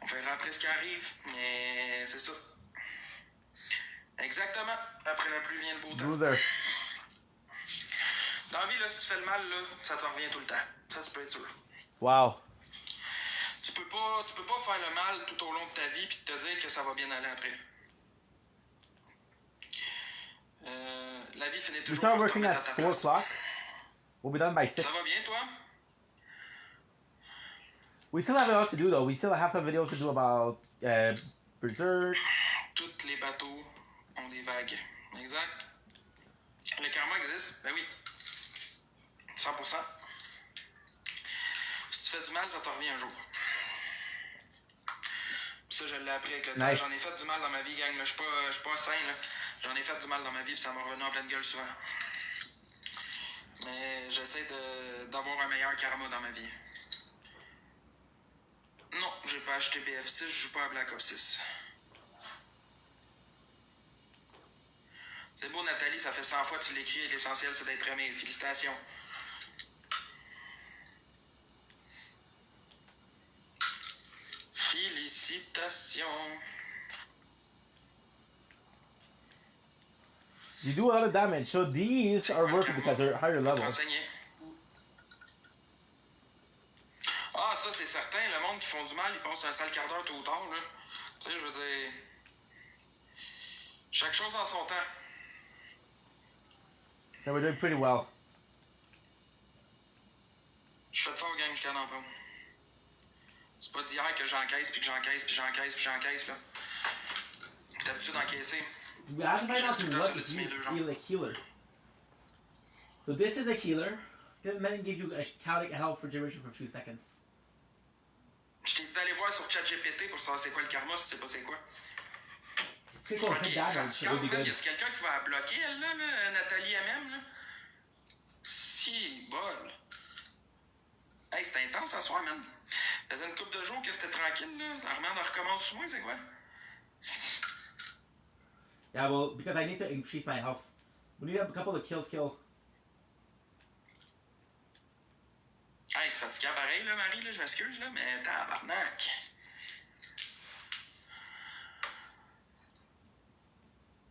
On verra après ce qui arrive. Mais c'est ça. Exactement. Après la pluie vient le beau temps. Loser. Dans la vie, là, si tu fais le mal, là, ça te revient tout le temps. Ça, tu peux être sûr. Wow. Tu peux pas faire le mal tout au long de ta vie puis te dire que ça va bien aller après. La vie finit We toujours start par te working remettre at à ta 4 place. o'clock. We'll be done by 6. Ça va bien, toi? We still have a lot to do though. We still have some videos to do about Berserk. Tous les bateaux ont des vagues. Exact. Le karma existe. Ben oui. 100%. Si tu fais du mal, ça te revient un jour. Puis ça, je l'ai appris avec le temps. Nice. J'en ai fait du mal dans ma vie, gang. Je suis pas sain, là. J'en ai fait du mal dans ma vie, puis ça m'a revenu en pleine gueule souvent. Mais j'essaie d'avoir un meilleur karma dans ma vie. Non, j'ai pas acheté BF6, je joue pas à Black Ops 6. C'est beau, Nathalie, ça fait 100 fois que tu l'écris et l'essentiel, c'est d'être aimé. Félicitations. Félicitations. You do a lot of damage, so these are worth it because they're higher level. Ah, ça, c'est certain. Le monde qui font du mal, ils passent un sale quart d'heure tôt ou tard, là. Tu sais, je veux dire... Chaque chose en son temps. So we're doing pretty well. Je fais de fort, gang, jusqu'à en prendre. C'est pas d'hier que j'encaisse, puis que j'encaisse, puis j'encaisse, puis j'encaisse, là. J'ai l'habitude d'encaisser. We have to find out what is really a healer. So this is a healer. This man gives you a chaotic health regeneration for a few seconds. Je t'ai dit d'aller voir sur ChatGPT pour savoir c'est quoi le karma, si tu sais pas c'est quoi. People hit that note, it would be Y good. a-tu quelqu'un qui va la bloquer, elle, là, Nathalie MM, là? Si, bol. Hey, c'était intense ce soir, man. Ça faisait une couple de jours que c'était tranquille, là. Armand recommence sous moi, c'est quoi? Yeah, well, because I need to increase my health. We need a couple of kills. Hey, c'est fatigant pareil, là, Marie, là, je m'excuse, là, mais tabarnak.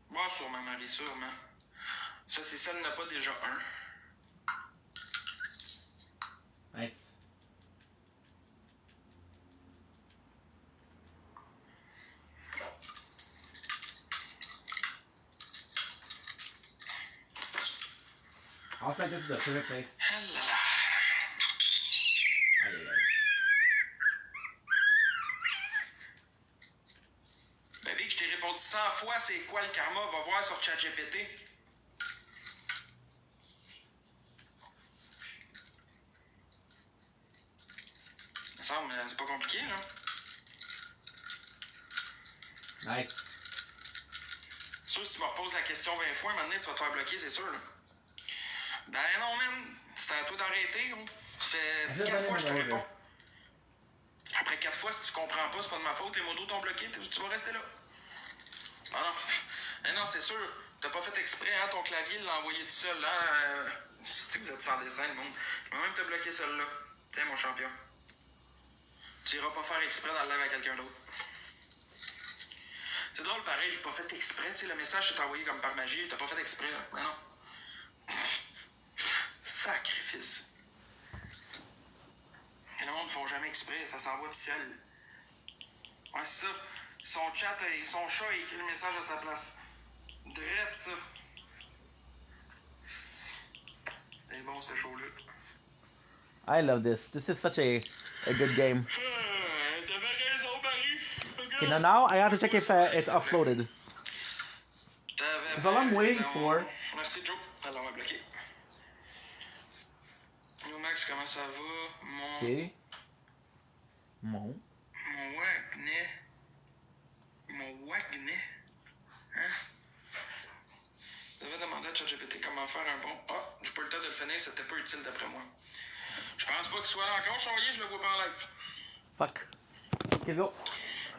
Bon, sûrement, Marie, sûrement. Ça, c'est ça, il n'y en a pas déjà un. Nice. I'll say this is the perfect place. Aye, aye, aye. Bébé, que je t'ai répondu 100 fois, c'est quoi le karma? Va voir sur ChatGPT. Ça semble, c'est pas compliqué, là. Nice. Sûr, si tu me reposes la question 20 fois, maintenant, tu vas te faire bloquer, c'est sûr, là. Ben non, man. C'est à toi d'arrêter, gros. Ça fait 4 fois que je te réponds. Après 4 fois, si tu comprends pas, c'est pas de ma faute. Les modos t'ont bloqué, tu vas rester là. Ah non. Eh non, c'est sûr. T'as pas fait exprès, hein, ton clavier, l'a envoyé tout seul, hein. Si vous êtes sans dessin, le monde. Je vais même te bloquer celle-là. Tiens, mon champion. Tu iras pas faire exprès dans le live avec quelqu'un d'autre. C'est drôle, pareil, j'ai pas fait exprès. Tu sais, le message s'est envoyé comme par magie. T'as pas fait exprès, là. Mais non. Sacrifice. Et le monde ne font jamais exprès, ça s'envoie tout seul. Ouais, c'est ça. Son chat, son chat a écrit le message à sa place. Drette, ça. C'est bon, ce show-là. I love this. This is such a good game. T'avais raison, Marie. Okay, now I have to check if it's uploaded. That's all I'm waiting for. Merci, Joe. Alors, on va bloquer. Yo, Max, comment ça va? Okay. Mon Wagner. Mon Wagner. Hein? Je devais demander à ChatGPT comment faire un bon. Ah, j'ai pas eu le temps de le finir, c'était pas utile d'après moi. Je pense pas qu'il soit là encore, Choyer, je le vois pas en live. Fuck. Okay, go.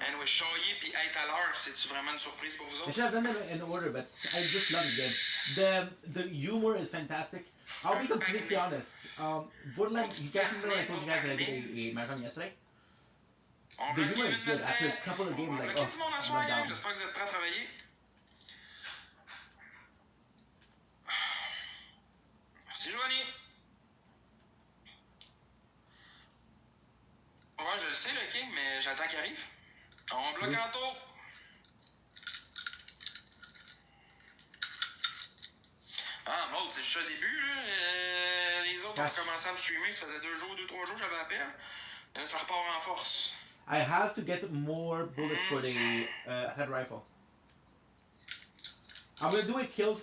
Anyway, Choyer puis être à l'heure, c'est-tu vraiment une surprise pour vous autres? I should have done it in order, but I just love the game. The humor is fantastic. I'll be completely honest. Borderlands, you guys remember I told you guys that I did a marathon yesterday? The humor is good. After a couple of games, like, oh, I'm down. J'espère que vous êtes prêts à travailler. Merci, Joanie. Ouais, je le sais, le King, mais j'attends qu'il arrive. On bloque en tour. Ah, Maud, c'est juste le début, là. Les autres ont commencé à me streamer, ça faisait 2-3 jours, j'avais la peine. Ça repart en force. I have to get more bullets for the head rifle. I'm gonna do a kill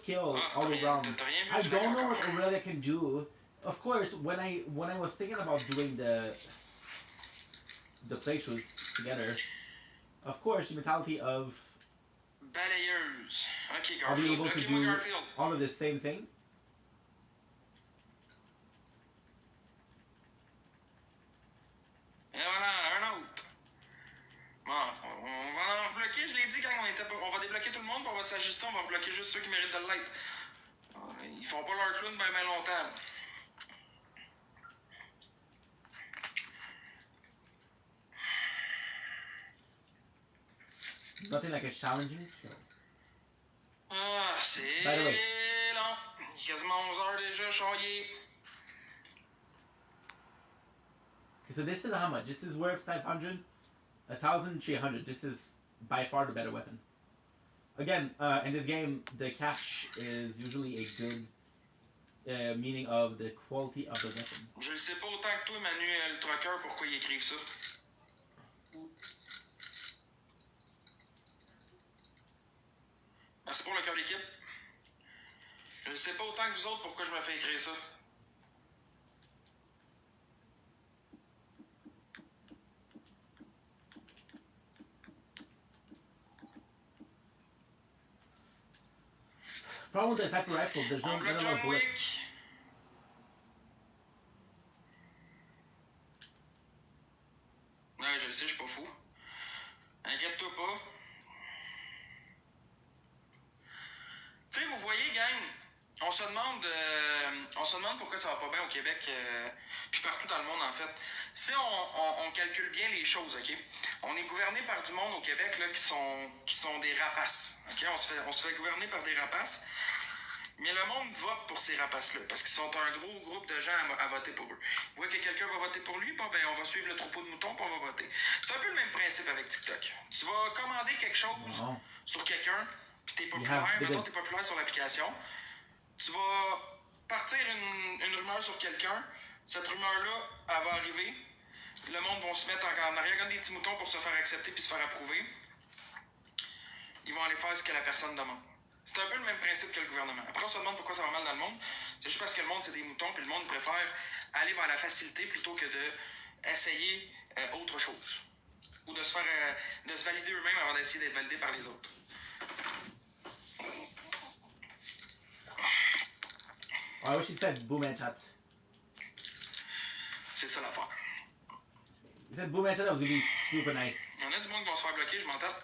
all around. I don't know what Aurelia can do. Of course, when I was thinking about doing the playthroughs together, of course, the mentality of Balayeuse. Ok, Garfield. I'll be able to do Garfield. all of the same thing. Et voilà, un autre. Bon, on va en bloquer, je l'ai dit quand on va débloquer tout le monde, on va s'ajuster, on va bloquer juste ceux qui méritent de l'être. Ils font pas leur clown bien longtemps. Nothing like a challenging kill. Ah, c'est By the way. long. Il est quasiment 11h déjà, Choyer. Okay, so this is how much? This is worth 500, 1,300. This is by far the better weapon. Again, in this game, the cash is usually a good meaning of the quality of the weapon. Je le sais pas autant que toi, Manuel Trucker, pourquoi ils écrivent ça. Merci pour le cœur d'équipe. Je ne sais pas autant que vous autres pourquoi je me fais écrire ça. Problem with the sniper rifle, there's On not bloque enough John bullets. Wick. Ouais, je le sais, je suis pas fou. Inquiète-toi pas. Tu sais, vous voyez, gang, on se demande pourquoi ça va pas bien au Québec, puis partout dans le monde, en fait. Si on calcule bien les choses, OK? On est gouverné par du monde au Québec là, qui sont des rapaces. OK? On se fait gouverner par des rapaces. Mais le monde vote pour ces rapaces-là, parce qu'ils sont un gros groupe de gens à voter pour eux. Ils voient que quelqu'un va voter pour lui, bon, ben, on va suivre le troupeau de moutons, puis on va voter. C'est un peu le même principe avec TikTok. Tu vas commander quelque chose sur quelqu'un, puis t'es populaire, mettons t'es populaire sur l'application, tu vas partir une rumeur sur quelqu'un, cette rumeur-là, elle va arriver, le monde va se mettre en arrière comme des petits moutons pour se faire accepter puis se faire approuver. Ils vont aller faire ce que la personne demande. C'est un peu le même principe que le gouvernement. Après, on se demande pourquoi ça va mal dans le monde. C'est juste parce que le monde, c'est des moutons, puis le monde préfère aller vers la facilité plutôt que d'essayer autre chose. Ou de se valider eux-mêmes avant d'essayer d'être validés par les autres. I wish it said boom headshot. C'est ça l'affaire. It said boom headshot, that was gonna be super nice. Il y en a du monde qui vont se faire bloquer, je m'entends.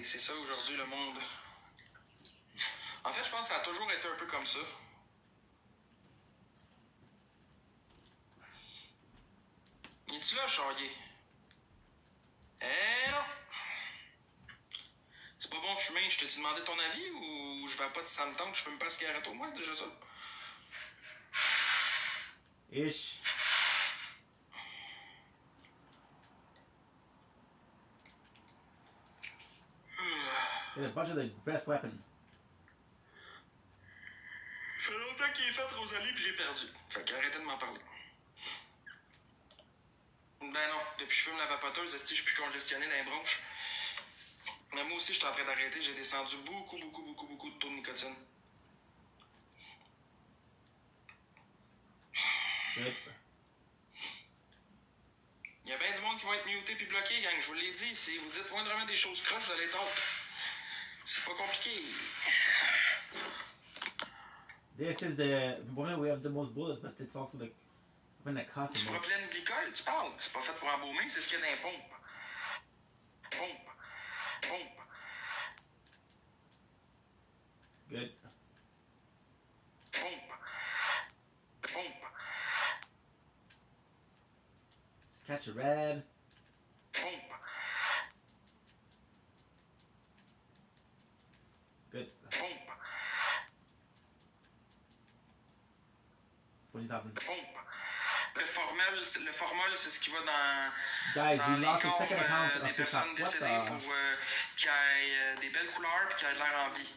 C'est ça aujourd'hui le monde. En fait, je pense que ça a toujours été un peu comme ça. Es-tu là, Charlier? Eh non! C'est pas bon de fumer, je t'ai demandé ton avis ou je vais pas de ça me tente, je fume pas de cigarette au moins, c'est déjà ça. Ish. Get a bunch of the best weapon. Ça fait longtemps qu'il est fait Rosalie puis j'ai perdu. Fait qu'arrêtez de m'en parler. Ben non, depuis que je fume la vapoteuse, je suis plus congestionné dans les bronches. Mais moi aussi, je suis en train d'arrêter, j'ai descendu beaucoup de taux de nicotine. Good. Il y a bien du monde qui vont être mutés puis bloqués, gang. Je vous l'ai dit, si vous dites moindrement des choses croches, vous allez être autre. C'est pas compliqué. This is the one we have the most bullets, but it's also the weapon that costs the Du most. propylène glycol, tu parles? C'est pas fait pour embaumer, c'est ce qu'il y a dans les pompes. Pompe. Good. Pompe. Catch a red. Pompe. Good. Pompe. 40,000. Pompe. Le formol, c'est ce qui va dans Guys, we les lost the corps second account des of personnes TikTok. What décédées the? pour qu'il y ait des belles couleurs et qu'il y ait de l'air en vie.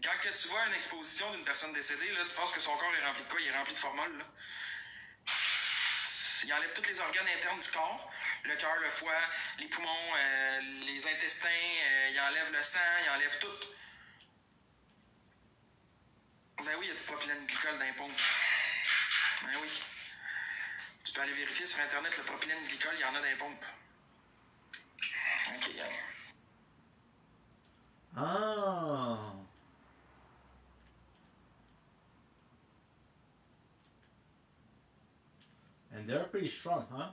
Quand que tu vois une exposition d'une personne décédée, là, tu penses que son corps est rempli de quoi? Il est rempli de formol. Là. Il enlève tous les organes internes du corps, le cœur, le foie, les poumons, les intestins, il enlève le sang, il enlève tout. Ben oui, il y a du propylène glycol dans les pompes. Ben oui. Tu peux aller vérifier sur Internet, le propylène glycol, il y en a dans les pompes. Ok, gang. Oh. And they're pretty strong, huh?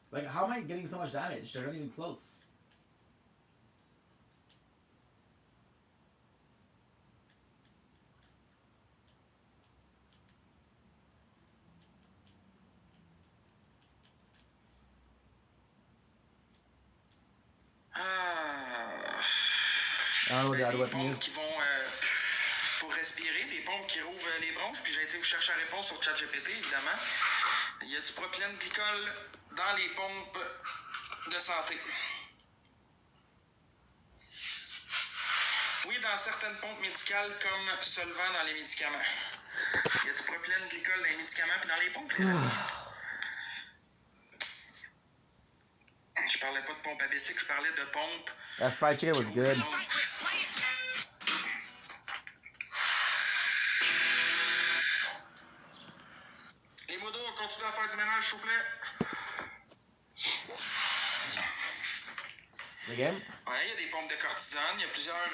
Like, how am I getting so much damage? They're not even close. Des pompes qui vont pour respirer, des pompes qui rouvrent les bronches, puis j'ai été vous chercher la réponse sur ChatGPT, évidemment. Il y a du propylène glycol dans les pompes de santé. Oui, dans certaines pompes médicales, comme solvant dans les médicaments. Il y a du propylène glycol dans les médicaments puis dans les pompes, les amis. Je parlais pas de pompe à bicycle, je parlais de pompe. That fried chicken was good. Les modos, on continue à faire du ménage, s'il vous plaît. Again? Ouais, il y a des pompes de cortisone, il y a plusieurs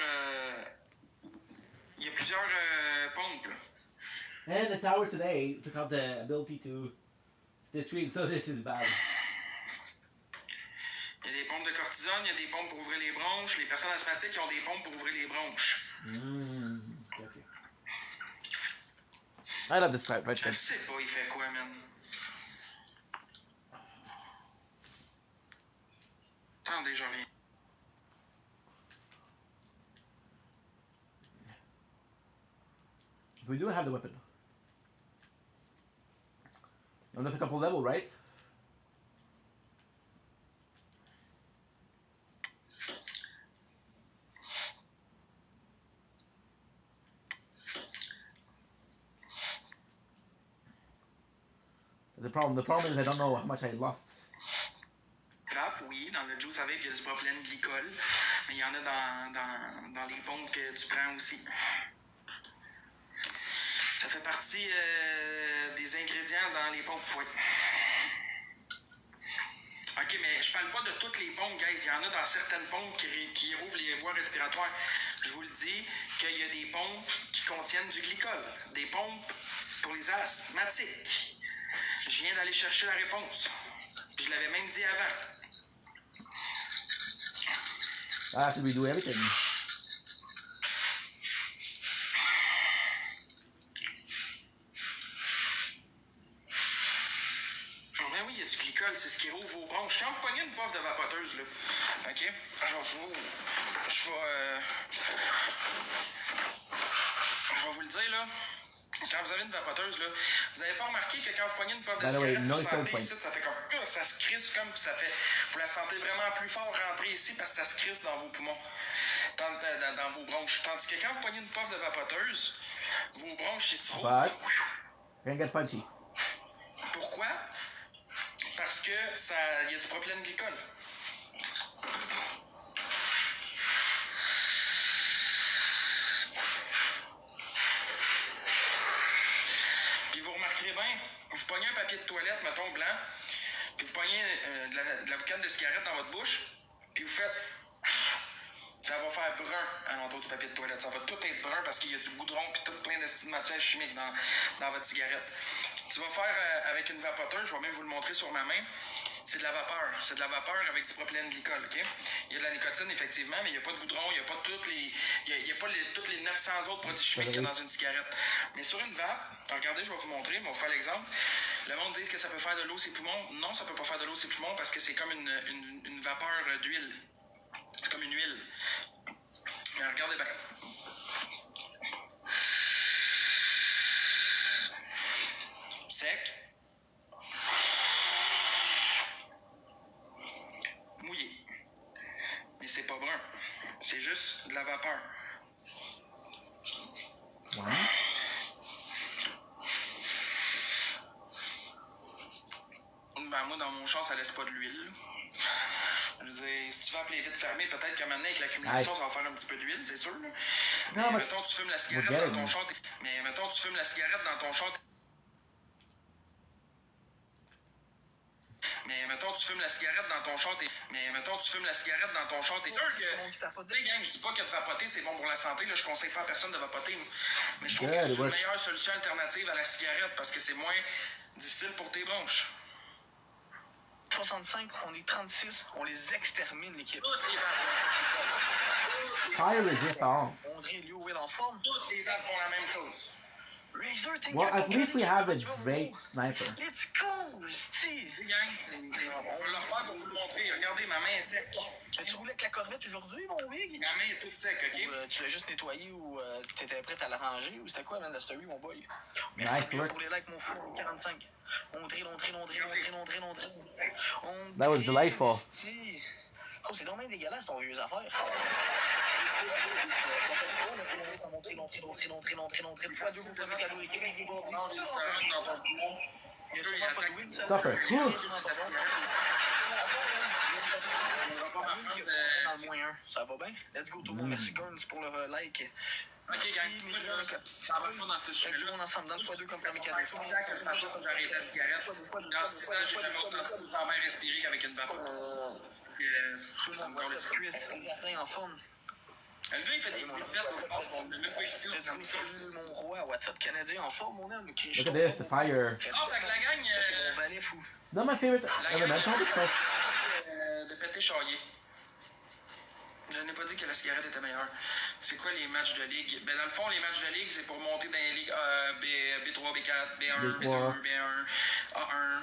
pompes. Là. And the tower today took out the ability to stay screen, so this is bad. Il y a des pompes de cortisone, il y a des pompes pour ouvrir les bronches. Les personnes asthmatiques qui ont des pompes pour ouvrir les bronches. I love this fried Je chicken. sais pas, il fait quoi, man? Attendez, je reviens. We do have the weapon. And there's a couple level, right? The problem is I don't know how much I lost. Oui, dans le juice avec, il y a du propylène glycol, mais il y en a dans les pompes que tu prends aussi. Ça fait partie des ingrédients dans les pompes, oui. Ok, mais je parle pas de toutes les pompes, guys. Il y en a dans certaines pompes qui rouvrent les voies respiratoires. Je vous le dis qu'il y a des pompes qui contiennent du glycol. Des pompes pour les asthmatiques. Je viens d'aller chercher la réponse. Je l'avais même dit avant. I have to redo everything. Ben oui, il y a du glycol, c'est ce qui rouvre vos bronches. Quand vous pognez une puff de vapoteuse, là, ok? Je vais vous le dire, là. Quand vous avez une vapoteuse, là, vous n'avez pas remarqué que quand vous pognez une puff de cigarette, vous sentez ici, ça fait comme... ça se crisse comme ça fait... Vous la sentez vraiment plus fort rentrer ici parce que ça se crisse dans vos poumons, dans vos bronches. Tandis que quand vous pognez une puff de vapoteuse, vos bronches, ils se rouvrent. But can get punchy. Pourquoi? Parce que il y a du propylène glycol. Puis vous remarquerez bien, vous pognez un papier de toilette, mettons blanc, puis vous pognez de la boucane de cigarette dans votre bouche, puis vous faites... Ça va faire brun à l'entour du papier de toilette. Ça va tout être brun parce qu'il y a du goudron puis tout plein de matières chimiques dans votre cigarette. Tu vas faire avec une vapoteuse, je vais même vous le montrer sur ma main. C'est de la vapeur. C'est de la vapeur avec du propylène glycol, ok? Il y a de la nicotine, effectivement, mais il n'y a pas de goudron, il n'y a pas toutes les 900 autres produits chimiques qu'il y a dans une cigarette. Mais sur une vape, regardez, je vais vous montrer, mais on va faire l'exemple. Le monde dit que ça peut faire de l'eau ses poumons. Non, ça peut pas faire de l'eau ses poumons parce que c'est comme une vapeur d'huile. C'est comme une huile. Mais regardez bien. Sec. Mouillé. Mais c'est pas brun. C'est juste de la vapeur. Ouais. Ben moi, dans mon char, ça laisse pas de l'huile. Je veux dire, si tu veux appeler vite fermé, peut-être que maintenant, avec l'accumulation, ça va faire un petit peu d'huile, c'est sûr. Là. Non, mais mettons, tu fumes la cigarette dans ton char. Mais mettons, tu fumes la cigarette dans ton char. Mais mettons, tu fumes la cigarette dans ton char. T'es sûr que... Gang, je dis pas que de vapoter, c'est bon pour la santé. Là, je conseille pas à personne de vapoter. Mais je trouve que c'est une meilleure solution alternative à la cigarette parce que c'est moins difficile pour tes bronches. 65, on est 36, on les extermine, l'équipe. Fire resistance. André Liu est en forme. Toutes les vapes font la même chose. Well, at least we have a great sniper. Let's go, sti! On va le refaire pour vous le montrer. Regardez, ma main est sec. Tu roulais avec la corvette aujourd'hui, mon big? Ma main est toute sec, ok? Tu l'as juste nettoyé ou t'étais prêt à la ranger ou c'était quoi, man, la story, mon boy? Nice Merci work. pour les likes, mon fou, 45. Ondré. That was delightful. Oh, c'est dommage dégueulasse ton vieux affaire. Ça montrer, fois deux pour premier cadeau équipe. Non, il se rentre dans ton poumon. Il y a sûrement pas de win, ça. Tougher. Dans le moins 1. Ça va bien? Let's go tout le monde. Merci Gorns pour le like. Ok, gang, ça va pas dans ce sujet-là. Tout le monde ensemble dans le x2 comme premier cadeau. Ça fait 6 ans que je m'attends que j'ai arrêté la cigarette. Dans 6 ans, j'ai jamais autant bien respiré qu'avec une vapeur. Ça me colle C'est en forme. Le gars, il fait des boulettes au bord. On n'a même pas écouté Let's go, salut mon roi. WhatsApp canadien en forme, mon homme. Look at this, the fire. Ah, fait que la gang. Mon valet fou. Not my favorite element of stuff. De péter chaillé. Je n'ai pas dit que la cigarette était meilleure. C'est quoi les matchs de ligue? Ben, dans le fond, les matchs de ligue, c'est pour monter dans les ligues B3, B4, B1, B2, B1, A1.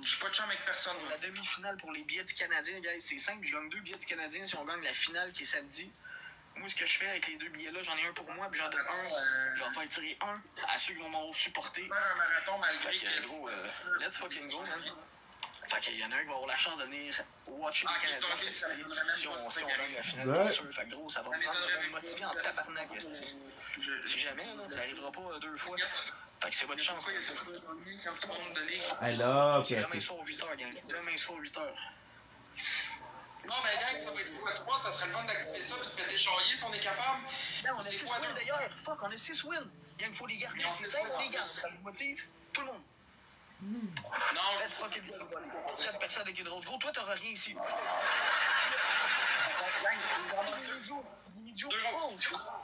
Je suis pas de champ avec personne. La demi-finale pour les billets du Canadien, guys, c'est simple. Je gagne 2 billets du Canadien si on gagne la finale qui est samedi. Moi, ce que je fais avec les 2 billets-là, j'en ai un pour moi, puis j'en donne un. Je vais en faire tirer un à ceux qui vont m'avoir supporté. Faire un marathon malgré que. Gros, let's fucking go, man. Fait qu'il y en a un qui va avoir la chance de venir watcher les Canadiens si on gagne la finale, bien sûr. Fait que gros, ça va me motiver en tabarnak, si jamais, ça n'arrivera pas 2 fois. Fait que c'est votre chance. Comme tout le monde de ligue. I love C'est KFC. demain soir 8h, gang. Demain soir 8h. Non, mais gang, ça va être fou à 3, ça serait le fun d'activer ça et de péter chaillé si on est capable. Non, on a 6 wins d'ailleurs. Fuck, on a 6 wins. Gang, il faut les garder. C'est ça, on les garde. Ça nous motive. Tout le monde. Non, let's fucking go. 13 personnes avec une rose. Gros, toi, t'auras rien ici.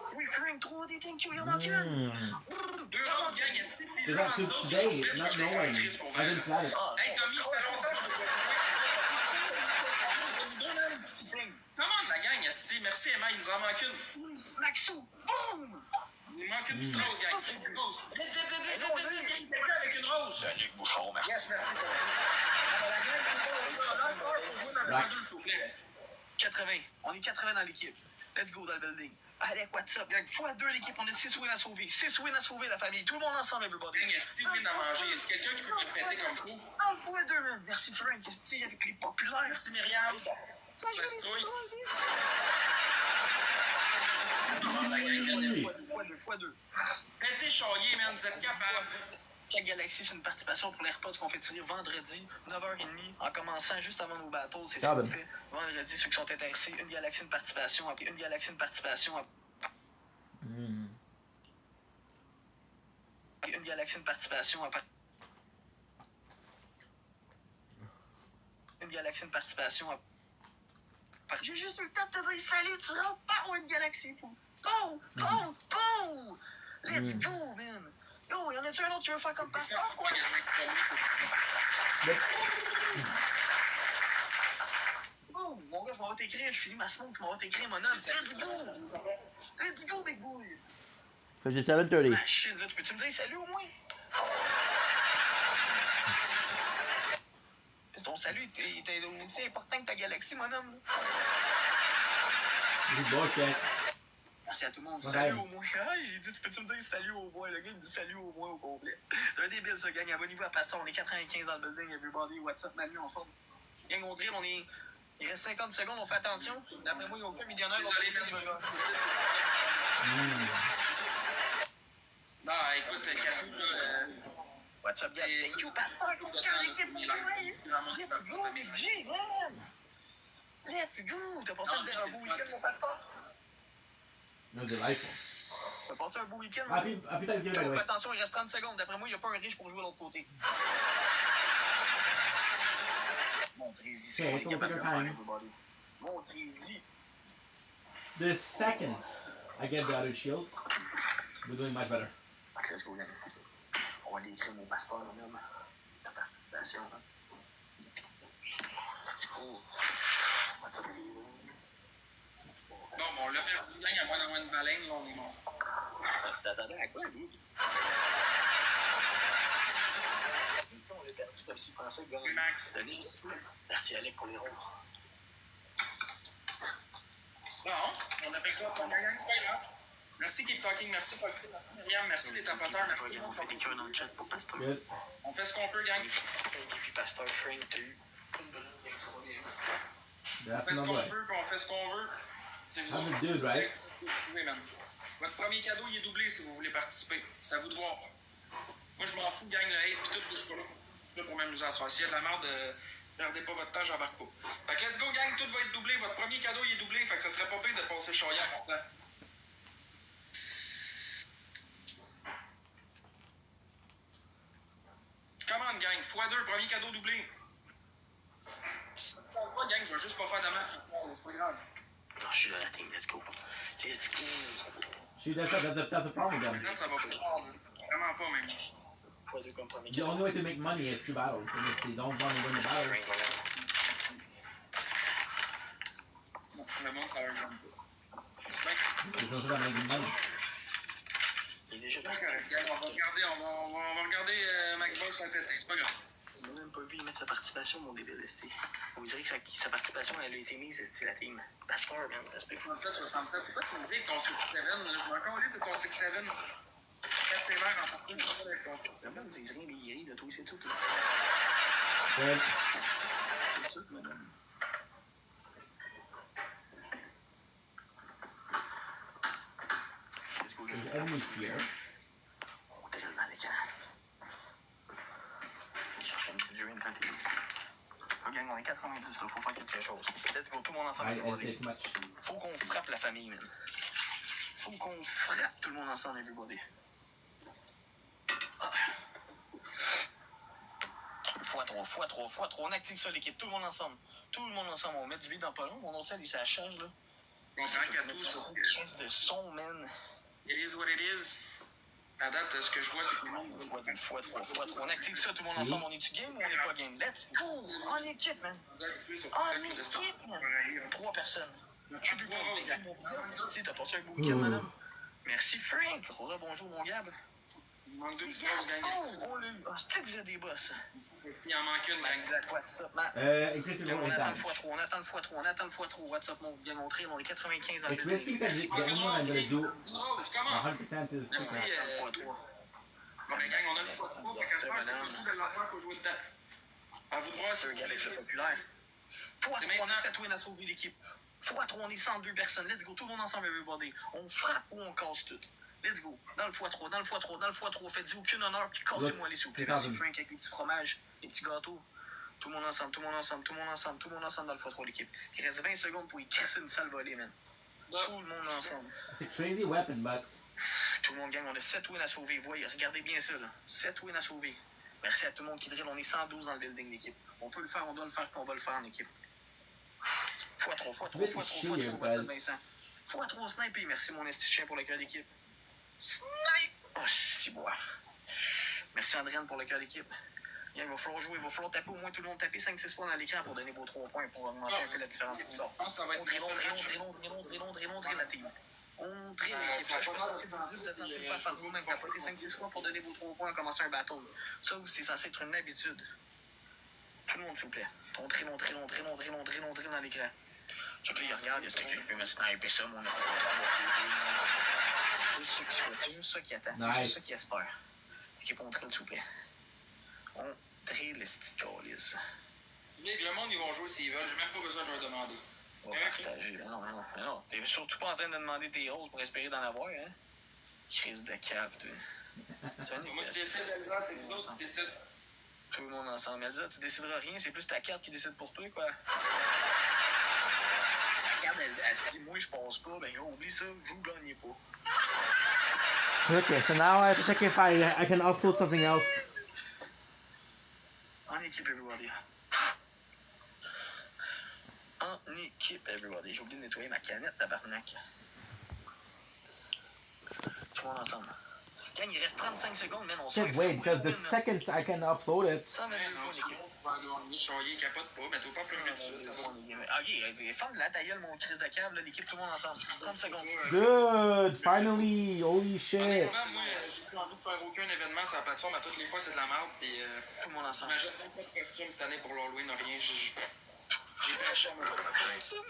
Refrain 3D, thank you, il y en a qu'un. 2 roses, gang, est-ce que c'est They là got two today, not knowing. I didn't plan it. Hey, Tommy, ça fait longtemps que je peux pas. Comment la gang, esti? Merci Emma, il nous en manque une. Maxou, boum! Il manque une petite rose, gang. Vite, quelqu'un avec une rose. Salut, Bouchon, merci. Yes, merci. Faut jouer dans le 2, s'il vous plaît. 80. On est 80 dans l'équipe. Let's go dans le building. Allez, what's up, gang? x2 l'équipe, on a 6 wins à sauver. 6 wins à sauver, la famille. Tout le monde ensemble, everybody. Gang, il y a 6 wins à manger. Y a quelqu'un qui peut me péter comme fou? Ah, x2, man. Merci, Frank. Qu'est-ce avec les populaires? Merci, Myriam. x2. Pétez chaillé, man. Vous êtes capable. Chaque galaxie, c'est une participation pour l'AirPods qu'on fait tirer vendredi, 9h30, en commençant juste avant nos bateaux. C'est ce qu'on fait. Vendredi, ceux qui sont intéressés, une galaxie, une participation. Après une galaxie, une participation. Une galaxie, une participation. Une galaxie, une participation. J'ai juste eu le temps de te dire salut, tu rentres par une galaxie, fou. Go! Go! Go! Let's go, man! Yo, y'en a-tu un autre qui veut faire comme pasteur, quoi? Oh, mon gars, je m'en vais t'écrire, je finis ma smoke, je m'en vais t'écrire, mon homme. Let's go! Let's go, big boy! 57:30. Ah, shit, là, tu peux-tu me dire salut au moins? Ton salut, t'es aussi important que ta galaxie, mon homme. Merci à tout le monde. Salut au moins. Ah, j'ai dit, tu peux-tu me dire salut au moins? Le gars, il me dit salut au moins au complet. C'est un débile, ça, gang. Abonnez-vous à Pastor. On est 95 dans le building. Everybody, WhatsApp, Manu, en forme. Gang, on drill, il reste 50 secondes, on fait attention. D'après moi, il n'y a aucun millionnaire. Désolé, non, écoute, Katou, WhatsApp, gang. Thank you, Pastor. Let's go, Big G, man. Let's go. T'as passé un beau week-end, mon Pastor? No, delightful. T'as passé un beau week-end? Happy Thanksgiving, by the way. Attention, il reste 30 secondes. D'après moi, il n'y a pas un riche pour jouer de l'autre côté. Montrez-y. Okay, so we'll take our time. Montrez-y. The second I get the other shield, we're doing much better. Ok, let's go, gang. On va décrire mon pasteur, mon homme. La participation. Let's go. Bon, là, je gagne à moins d'avoir une baleine, là, on est mort. Tu t'attendais à quoi, lui? On l'a perdu comme s'il pensait que gagner. Max. Merci, Alec, pour les rôles. Bon, on a fait quoi pour la gang, c'est pas grave. Merci Keep Talking, merci Foxy, merci Myriam, merci les tapoteurs, merci les autres. On fait des cœurs dans le chat pour Pasteur. On fait ce qu'on peut, gang. Et puis Pasteur Frank, t'as eu une bonne game, ça va bien. On fait ce qu'on veut, puis on fait ce qu'on veut. Si vous I'm a dude, right? Oui, man. Votre premier cadeau, il est doublé si vous voulez participer. C'est à vous de voir. Moi, je m'en fous, gang le hate, pis tout, je suis pas là. Je suis là pour m'amuser à soir. S'il y a de la merde, perdez pas votre temps, j'embarque pas. Fait que let's go, gang, tout va être doublé. Votre premier cadeau, il est doublé, fait que ça serait pas pire de passer le charrière pourtant. Commande, gang, x2, premier cadeau doublé. Si ça tente pas, gang, je vais juste pas faire de match, c'est pas grave. Non, je suis là, la team, let's go. Let's go. See, that's a problem with them. Maintenant, ça va pas. Vraiment pas, même. x2 comme premier The only way to make money is 2 battles, and if they don't want to win the battles... Le monde, ça leur donne pas. There's no way making money. Il est déjà parti. On va regarder Max Boss la péter, c'est pas grave. Il m'a même pas vu y mettre sa participation, mon débile, esti. On dirait que sa participation, elle a été mise, esti, la team. Pasteur, man, respect. 67, c'est quoi tu me dis avec ton 6-7? Je m'en calisse de ton 6-7. 4 sévères en partie, mais pas avec ton 6-7. Le monde dit rien, mais il rit de toi, c'est tout. Ouais. C'est tout, madame. There's enemies here. On drill dans l'écran. Il cherche un petit dream quand il est. Gang, on est 90, là, faut faire quelque chose. Let's go, tout le monde ensemble. Faut qu'on frappe la famille, man. Faut qu'on frappe tout le monde ensemble, everybody. x3, on active ça, l'équipe, tout le monde ensemble. Tout le monde ensemble, on met du vide dans pas long, mon autre salle, il s'achève, là. On s'en cadeau sur de son, man. It is what it is. À date, ce que je vois, c'est que tout le monde... x3, on active ça, tout le monde ensemble. On est-tu game ou on est pas game? Let's go! En équipe, man! En équipe, man! 3 personnes. Tu peux pas, t'as passé un beau week-end, madame? Merci, Frank! Rebonjour, mon Gab. Il manque 2 petits boss, gang. Oh, l'a eu. Ah, c'est que vous êtes des boss. Il en manque une, gang. What's up, man? On attend le x3, on attend le x3. What's up, mon bien montré, on est 95 dans le It's risky because the only one I'm gonna do 100% is... Merci, Bon, ben, gang, on a le x3, fait qu'à ce moment, c'est pas juste de l'envoi, faut jouer dedans. À vous de voir, c'est un gars jeu populaire. x3, on est 7 wins à sauver l'équipe. x3, on est 102 personnes. Let's go, tout le monde ensemble, everybody. On frappe ou on casse tout. Let's go. Dans le x3. Faites-y aucun honneur, puis cassez-moi les sous. Merci Frank avec les petits fromages, les petits gâteaux. Tout le monde ensemble dans le x3, l'équipe. Il reste 20 secondes pour y crisser une sale volée, man. Tout le monde ensemble. It's a crazy weapon, but... Tout le monde gagne, on a 7 wins à sauver. Voyez, regardez bien ça, là. 7 wins à sauver. Merci à tout le monde qui drill. On est 112 dans le building, l'équipe. On peut le faire, on doit le faire, puis on va le faire en équipe. x3, Vincent. x3 sniper. Merci mon esti chien pour le cœur d'équipe. Snipe! Oh, si boire. Merci Andréane pour le cœur d'équipe. Il va falloir jouer, il va falloir taper au moins tout le monde, taper 5-6 fois dans l'écran pour donner vos 3 points pour augmenter un peu la différence. On drill la team. On drill l'équipe. Je pense que vous êtes censé le faire par vous-même, taper 5-6 fois pour donner vos 3 points et commencer un battle. Ça, c'est censé être une habitude. Tout le monde, s'il vous plaît. On drill dans l'écran. Check là, il regarde, il y a quelqu'un qui peut me sniper ça, mon c'est juste ça qui attend, c'est juste ça qui espère. Ok, on drill, s'il vous plaît. On drill le style calice. Le monde, ils vont jouer s'ils veulent, j'ai même pas besoin de leur demander. On va partager. Non. T'es surtout pas en train de demander tes roses pour espérer d'en avoir, hein? Crise de cave, toi. Moi qui décide, Elsa, c'est vous autres qui décident. Tout le monde ensemble. Elsa, tu décideras rien, c'est plus ta carte qui décide pour toi, quoi. La carte, elle se dit, moi, je pense pas, ben gros, oublie ça, vous gagnez pas. Okay, so now I have to check if I can upload something else. En équipe, everybody. En équipe, everybody. J'ai oublié de nettoyer ma canette, tabarnak. Tout le monde ensemble. Gang, il reste 35 secondes, man. On Can't wait, because the second I can upload it... Il capote pas, mais t'as pas plus de Ok, ferme-la, ta gueule, mon crise de cave, l'équipe, tout le monde ensemble. 30 secondes. Good! Finally! Holy shit! Moi, j'ai plus envie de faire aucun événement sur la plateforme. À toutes les fois, c'est de la merde. Puis, tout le monde ensemble. J'imagine même pas de costume cette année pour l'Halloween, rien. J'ai pas acheté mon costume.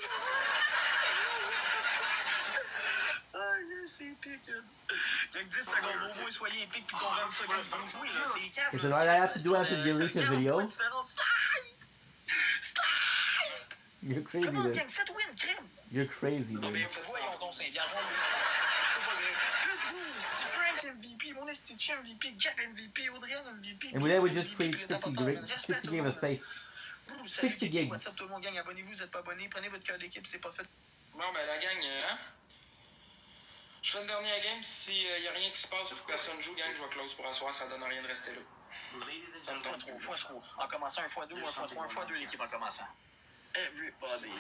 Ah, c'est épique. Il y a 10 secondes, au moins, soyez épique, puis qu'on 20 secondes, ils vont jouer, là. C'est cap. Okay, so what I have to do is to delete the video. You're crazy, Come on, dude. gang, 7 wins, crème. You're crazy, Non, mais dude. voyons donc, Saint-Pierre. Let's go, Steve Frank MVP, mon esti MVP, Jack MVP, Audrey MVP. And with that, we just freed MVP, 60 respect tout le gig monde, of space. Salut, 60 Kiki, gigs. what's up tout le monde, gang, abonnez-vous, vous êtes pas abonnés, prenez votre cœur d'équipe, c'est pas fait. Bon, ben la gang, hein? Je fais une dernière game. Si y a rien qui se passe ou que personne joue, gang, je vais close pour asseoir. Ça donne rien de rester là. Donne ton 3x3. En commençant 1x2 ou 1x3, 1x2 l'équipe en commençant. Everybody.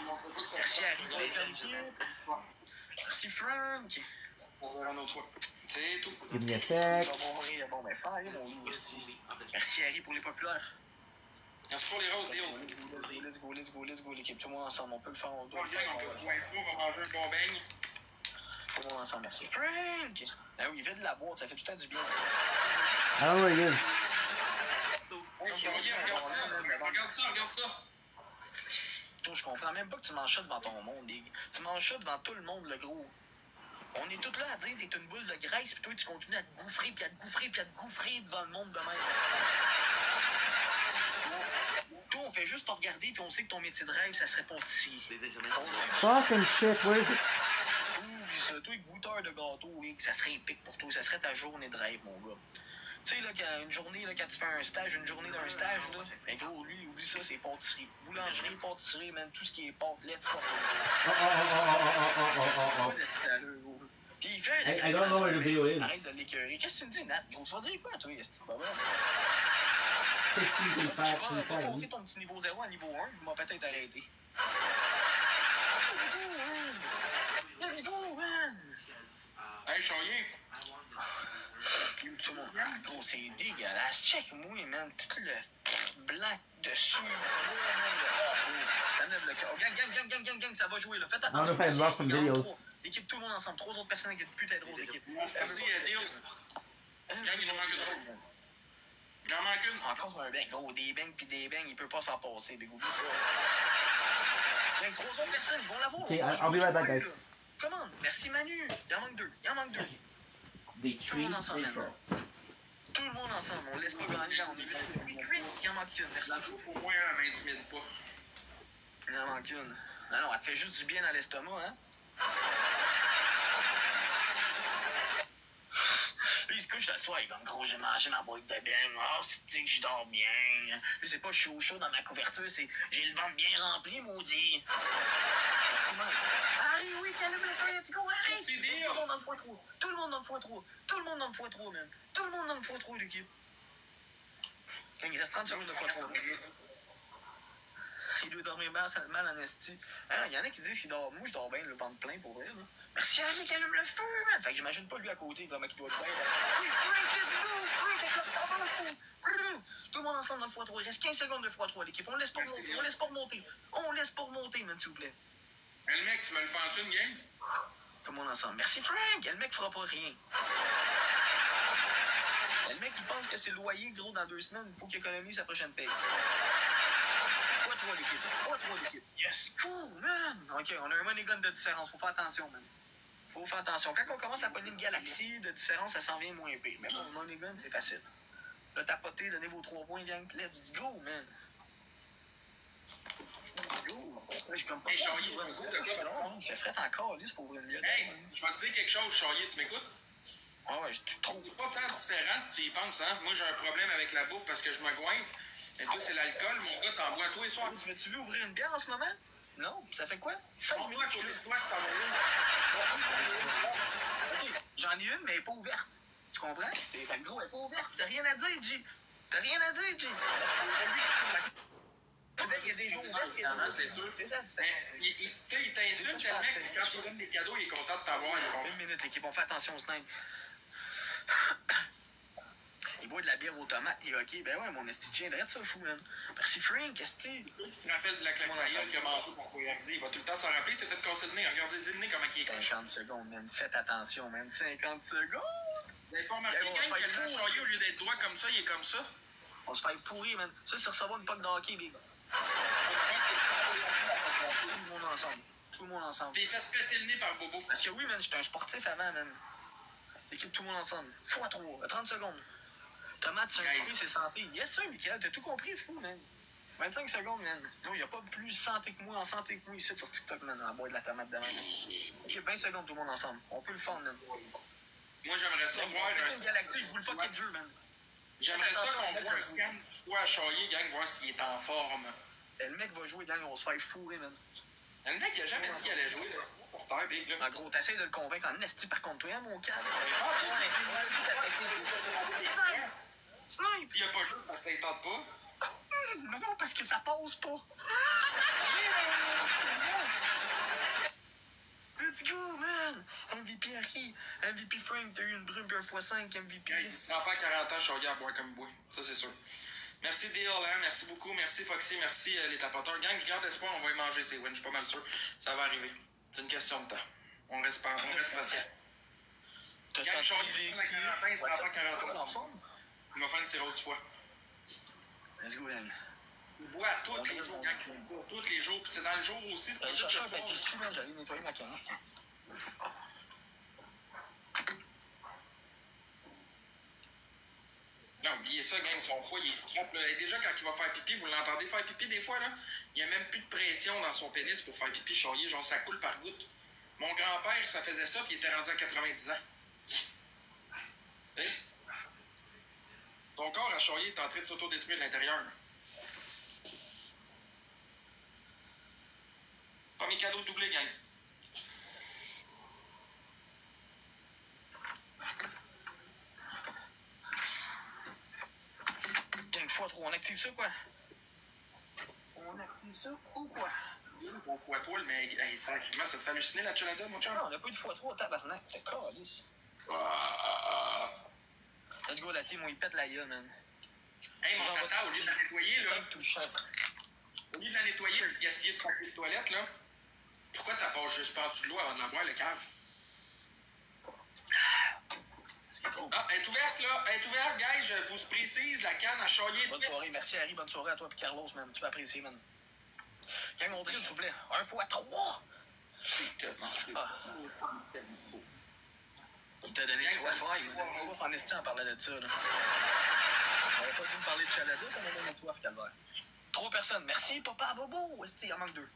Merci Harry pour les l'équipe. Merci Frank. On verra une autre fois. C'est tout. Give me a sec. Bon, ben, faire, mon loup, aussi. Merci Harry pour les populaires. Merci pour les roses, Déo. Let's go, l'équipe. Tout le monde ensemble, on peut le faire. On doit On le faire. peut se voir fou, on va manger un bon beigne. Tout le monde ensemble, merci. Frank! Ah oui, il vient de la boîte, ça fait tout le temps du bien. I don't know where it is. Hey, Charlie, regarde ça. Regarde ça. Toi, je comprends même pas que tu manges ça devant ton monde, les gars. Tu manges ça devant tout le monde, le gros. On est tous là à dire que t'es une boule de graisse, pis toi, tu continues à te gouffrer, pis à te gouffrer, pis à te gouffrer devant le monde de même. Toi, on fait juste te regarder, pis on sait que ton métier de rêve, ça serait pâtissier. Fucking shit, where is it? Oublie ça, toi, goûteur de gâteau, là, que ça serait épique pour toi, ça serait ta journée de rêve, mon gars. Tu sais, là, une journée, là, quand tu fais un stage, une journée d'un stage, là, ben gros, lui, oublie ça, c'est pâtisserie. Boulangerie, pâtisserie, man, tout ce qui est pâte, let's go. Puis il fait... I don't know where the video is. Arrête de l'écœurer. Qu'est-ce que tu me dis, Nat? Gros, tu vas dire quoi, toi? Est-ce que tu vas voir? 16.5. Tu vas monter ton petit niveau 0 à niveau 1, il m'a peut-être arrêté. Let's go, man! Hey, Charlie. Tout le monde, gros, c'est dégueulasse. Check-moi, man. Tout le blanc dessus. Ça me lève le cœur. Gang, ça va jouer, là. Faites I want to attention. find lots from videos. L'équipe, tout le monde ensemble. 3 autres personnes qui ont putain de rose d'équipe. Merci, Déo. Gang, il en manque une. Il en manque une. Encore un bang. Gros, des bangs pis des bangs, il peut pas s'en passer. Big oublie ça. Gang, 3 autres personnes, ils vont l'avoir. Okay, I'll be right back, guys. Come on. Merci, Manu. Il en manque 2. They treat intro. Tout le monde ensemble, on laisse pas gagner, on est là. Il en manque une, merci. Au moins, elle m'intimide pas. Il en manque une. Non, elle te fait juste du bien dans l'estomac, hein. Lui, il se couche le soir, il va me gros, j'ai mangé ma boîte de bien. Oh, c'est que je dors bien. Je sais pas, je suis au chaud dans ma couverture, c'est j'ai le ventre bien rempli, maudit. Merci, man. Harry, oui, calme le feu, let's go, Harry. Merci, Tout le monde dans le x3. Tout le monde dans le x3. Tout le monde dans le x3, man. Tout le monde dans le x3, l'équipe. Quand il reste 30 secondes de x3. Il doit dormir mal en esti. Hein, il y en a qui disent qu'il dort. Moi, je dors bien le ventre plein pour vrai, là. Merci Harry qui allume le feu, man. Fait que j'imagine pas lui à côté comment il doit être bien. Oui, Frank, let's go! Frank, avec le feu, le feu. Tout le monde ensemble dans le x3. Il reste 15 secondes de x3, l'équipe. On laisse pas remonter. On laisse pas remonter, man, s'il vous plaît. Le mec, tu me le fais en une game? Tout le monde ensemble. Merci Frank. Le mec fera pas rien. Le mec, il pense que c'est le loyer, gros, dans 2 semaines. Il faut qu'il économise sa prochaine paye. 3-3 l'équipe. Yes, cool, man. Ok, on a un money gun de différence. Faut faire attention, man. Faut faire attention. Quand on commence à pogner une galaxie de différence, ça s'en vient moins pire. Mais bon, money gun, c'est facile. Là, tapoter, donnez vos 3 points, gang. Let's go, man. Let's go. Là, j'ai comme pas. Hey, Charlie, go de quoi? Il fait fret encore, lui, c'est pour ouvrir une gueule. Hey, je vais te dire quelque chose, Charlie, tu m'écoutes? Ouais, je trouve. C'est pas tant différent si tu y penses, hein. Moi, j'ai un problème avec la bouffe parce que je me goinfre. Et toi, c'est l'alcool, mon gars, t'en bois tous les soirs. Tu veux ouvrir une bière en ce moment? Non? Ça fait quoi? 5 minutes. Toi, c'est en Ok, j'en ai une, mais elle est pas ouverte. Tu comprends? Fait que gros, elle est pas ouverte. T'as rien à dire, G. Merci. Il y a des jours ouverts. C'est sûr. C'est ça. Tu sais, il t'insulte tellement que quand tu donnes des cadeaux, il est content de t'avoir. Une minute, l'équipe. On fait attention au snipe. Il boit de la bière aux tomates, il est ok. Ben ouais, mon esti tiendrait de ça, fou, man. Merci, Frank, esti. Tu te rappelles de la claquaille qui a mangé pour Poyardi. Il va tout le temps s'en rappeler, c'est fait casser le nez. Regardez-y le nez comment il est croche. 50 secondes, man. Faites attention, man. 50 secondes. Vous n'avez pas remarqué, gang, que le Charlie, au lieu d'être droit comme ça, il est comme ça? On se fait fourrer, man. Ça, c'est recevoir une poque de hockey, big. Tout le monde ensemble. T'es fait péter le nez par Bobo. Parce que oui, man, j'étais un sportif avant, man. L'équipe, tout le monde ensemble. x3, 30 secondes. Tomate, c'est un fruit, c'est santé. Yes, sir, Michael, t'as tout compris, fou, man. 25 secondes, man. Non, il n'y a pas plus santé que moi, en santé que moi ici sur TikTok, man, à boire de la tomate de même. Ok, 20 secondes, tout le monde ensemble. On peut le faire, man. Moi, j'aimerais ça voir une galaxie, je vous le fucking jeu, man. J'aimerais ça qu'on voit un scan du foie à Chaillé, gang, voir s'il est en forme. Le mec va jouer, gang, on va se faire fourrer, man. Le mec, il a jamais dit qu'il allait jouer, là. Pour terre, big, là. En gros, t'essayes de le convaincre en esti par contre, toi, hein, mon câble. Snipe! Il a pas joué parce que ça ne tente pas. Non, parce que ça passe pas. Let's go, man! MVP Harry, MVP Frank, t'as eu une brume puis un x5, MVP. Il se rend pas à 40 ans, Chaillé à boire comme bois. Ça, c'est sûr. Merci DL, hein? Merci beaucoup. Merci Foxy. Merci les tapoteurs. Gang, je garde espoir, on va y manger ces wins. Je suis pas mal sûr. Ça va arriver. C'est une question de temps. On reste patient. Gang, Chaillé, la quarantaine, il se rend pas à 40 ans. Il va faire une cirrhose du foie. Let's go, gang. Il boit tous les jours, gang. Il boit tous les jours. Puis c'est dans le jour aussi, c'est pas juste le soir. J'allais nettoyer ma canne. Non, oubliez ça, gang, son foie, il est scrap. Là. Et déjà, quand il va faire pipi, vous l'entendez faire pipi des fois, là? Il n'y a même plus de pression dans son pénis pour faire pipi Chaillé. Genre, ça coule par goutte. Mon grand-père, ça faisait ça, puis il était rendu à 90 ans. T'sais? Ton corps à Chaillé est en train de s'autodétruire de l'intérieur. Pas mes cadeaux doublés, gang. Gang x3, on active ça, quoi? On active ça ou quoi? Pour x3, mais hey, sacrément, ça te fait halluciner la chelada, mon chum? Non, on n'a pas eu de x3, tabarnak. T'es calice. Let's go, la team, on y pète la gueule, man. Hey, mon tata, au lieu de la nettoyer, là. Au lieu de la nettoyer et de gaspiller du papier de toilette, là. Pourquoi t'as pas juste pas en dessous de l'eau avant de la boire, le cave? Ah, elle est ouverte, là. Elle est ouverte, guys. Je vous précise, la canne à Chaillé. Bonne soirée, merci Harry. Bonne soirée à toi et Carlos, man. Tu vas apprécier, man. Gang, on drill, s'il vous plaît. 1x3. Il t'a donné du soif, il m'a donné soif en esti en parlant de ça, là. On n'aurait pas dû me parler de Chalada, ça m'a donné soif, calvaire. 3 personnes. Merci, papa, bobo. Esti, il en manque 2.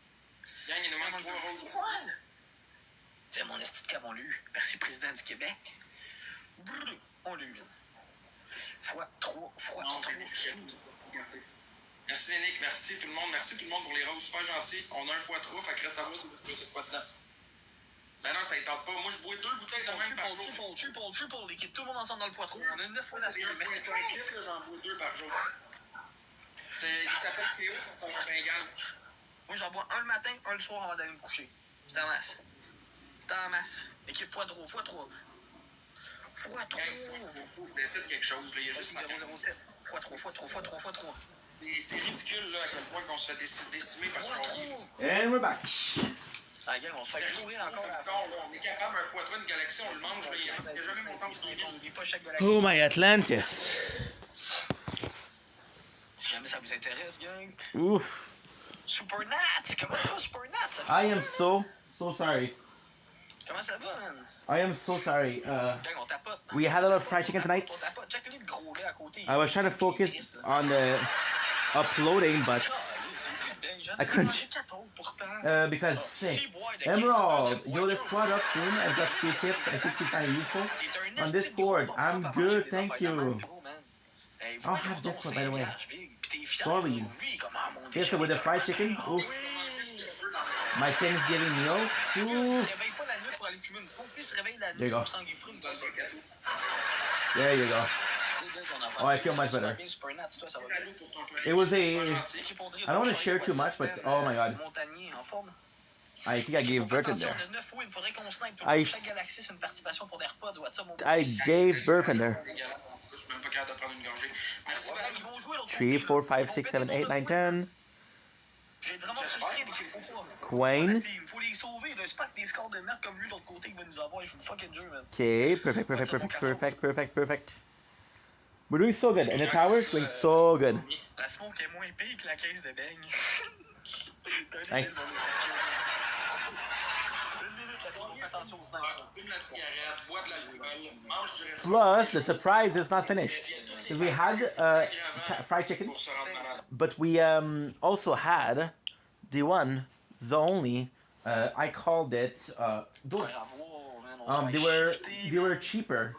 Gang, il nous manque 3 roses. Tiens, mon esti de cave, on l'a eu. Merci, président du Québec. Brrr, on l'a eu. Fois 3. Merci, Nick. Merci tout le monde. Merci tout le monde pour les roses. Super gentil. On a un x3, fait que reste à vous si vous pouvez quoi dedans. Ben non, ça ne tente pas. Moi, je bois 2 bouteilles de même par jour. Triple, l'équipe. Tout le monde ensemble dans le x3. On a 9 fois la semaine. Merci. 5 litres, là, j'en bois 2 par jour. Il s'appelle Théo, c'est un bengal. Moi, j'en bois un le matin, un le soir avant d'aller me coucher. C'est en masse. C'est en masse. Équipe x3. Gang, vous avez fait quelque chose, là. Il y a juste 5 x3. C'est ridicule, là, à quel point qu'on se fait décimer par Chaillé. And we're back. Ah, gang, on se fait courir encore. On est capable, un x3, une galaxie, on le mange, là. Il n'y a jamais mon temps qui est pas chaque galaxie. Oh my Atlantis. Si jamais ça vous intéresse, gang. Oof. Super Nat! Comment ça va, Super Nat? I am so sorry. Comment ça va, man? I am so sorry. Gang, on tapote. We had a lot of fried chicken tonight. On tapote. Check-le le gros lait à côté. I was trying to focus on the uploading, but I couldn't. Because sick. Emerald, yo, the squad up soon. I've got 3 tips I think you find useful. On Discord, I'm good, thank you. I'll have Discord, by the way. Sorry. Okay, so with the fried chicken, oof. My Thanksgiving meal, oof. There you go. There you go. Oh, I feel much better. It was a... I don't want to share too much, but oh my god. I think I gave birth in there. I gave birth in there. 3, 4, 5, 6, 7, 8, 9, 10. Queen. Okay, perfect. We're doing so good, and the tower's doing so good. Nice. fais attention aux snipers. Fume la cigarette, bois de l'alcool, mange du restaurant. Plus, the surprise is not finished. 'Cause we had fried chicken, but we also had the one, the only. I called it donuts. They were cheaper.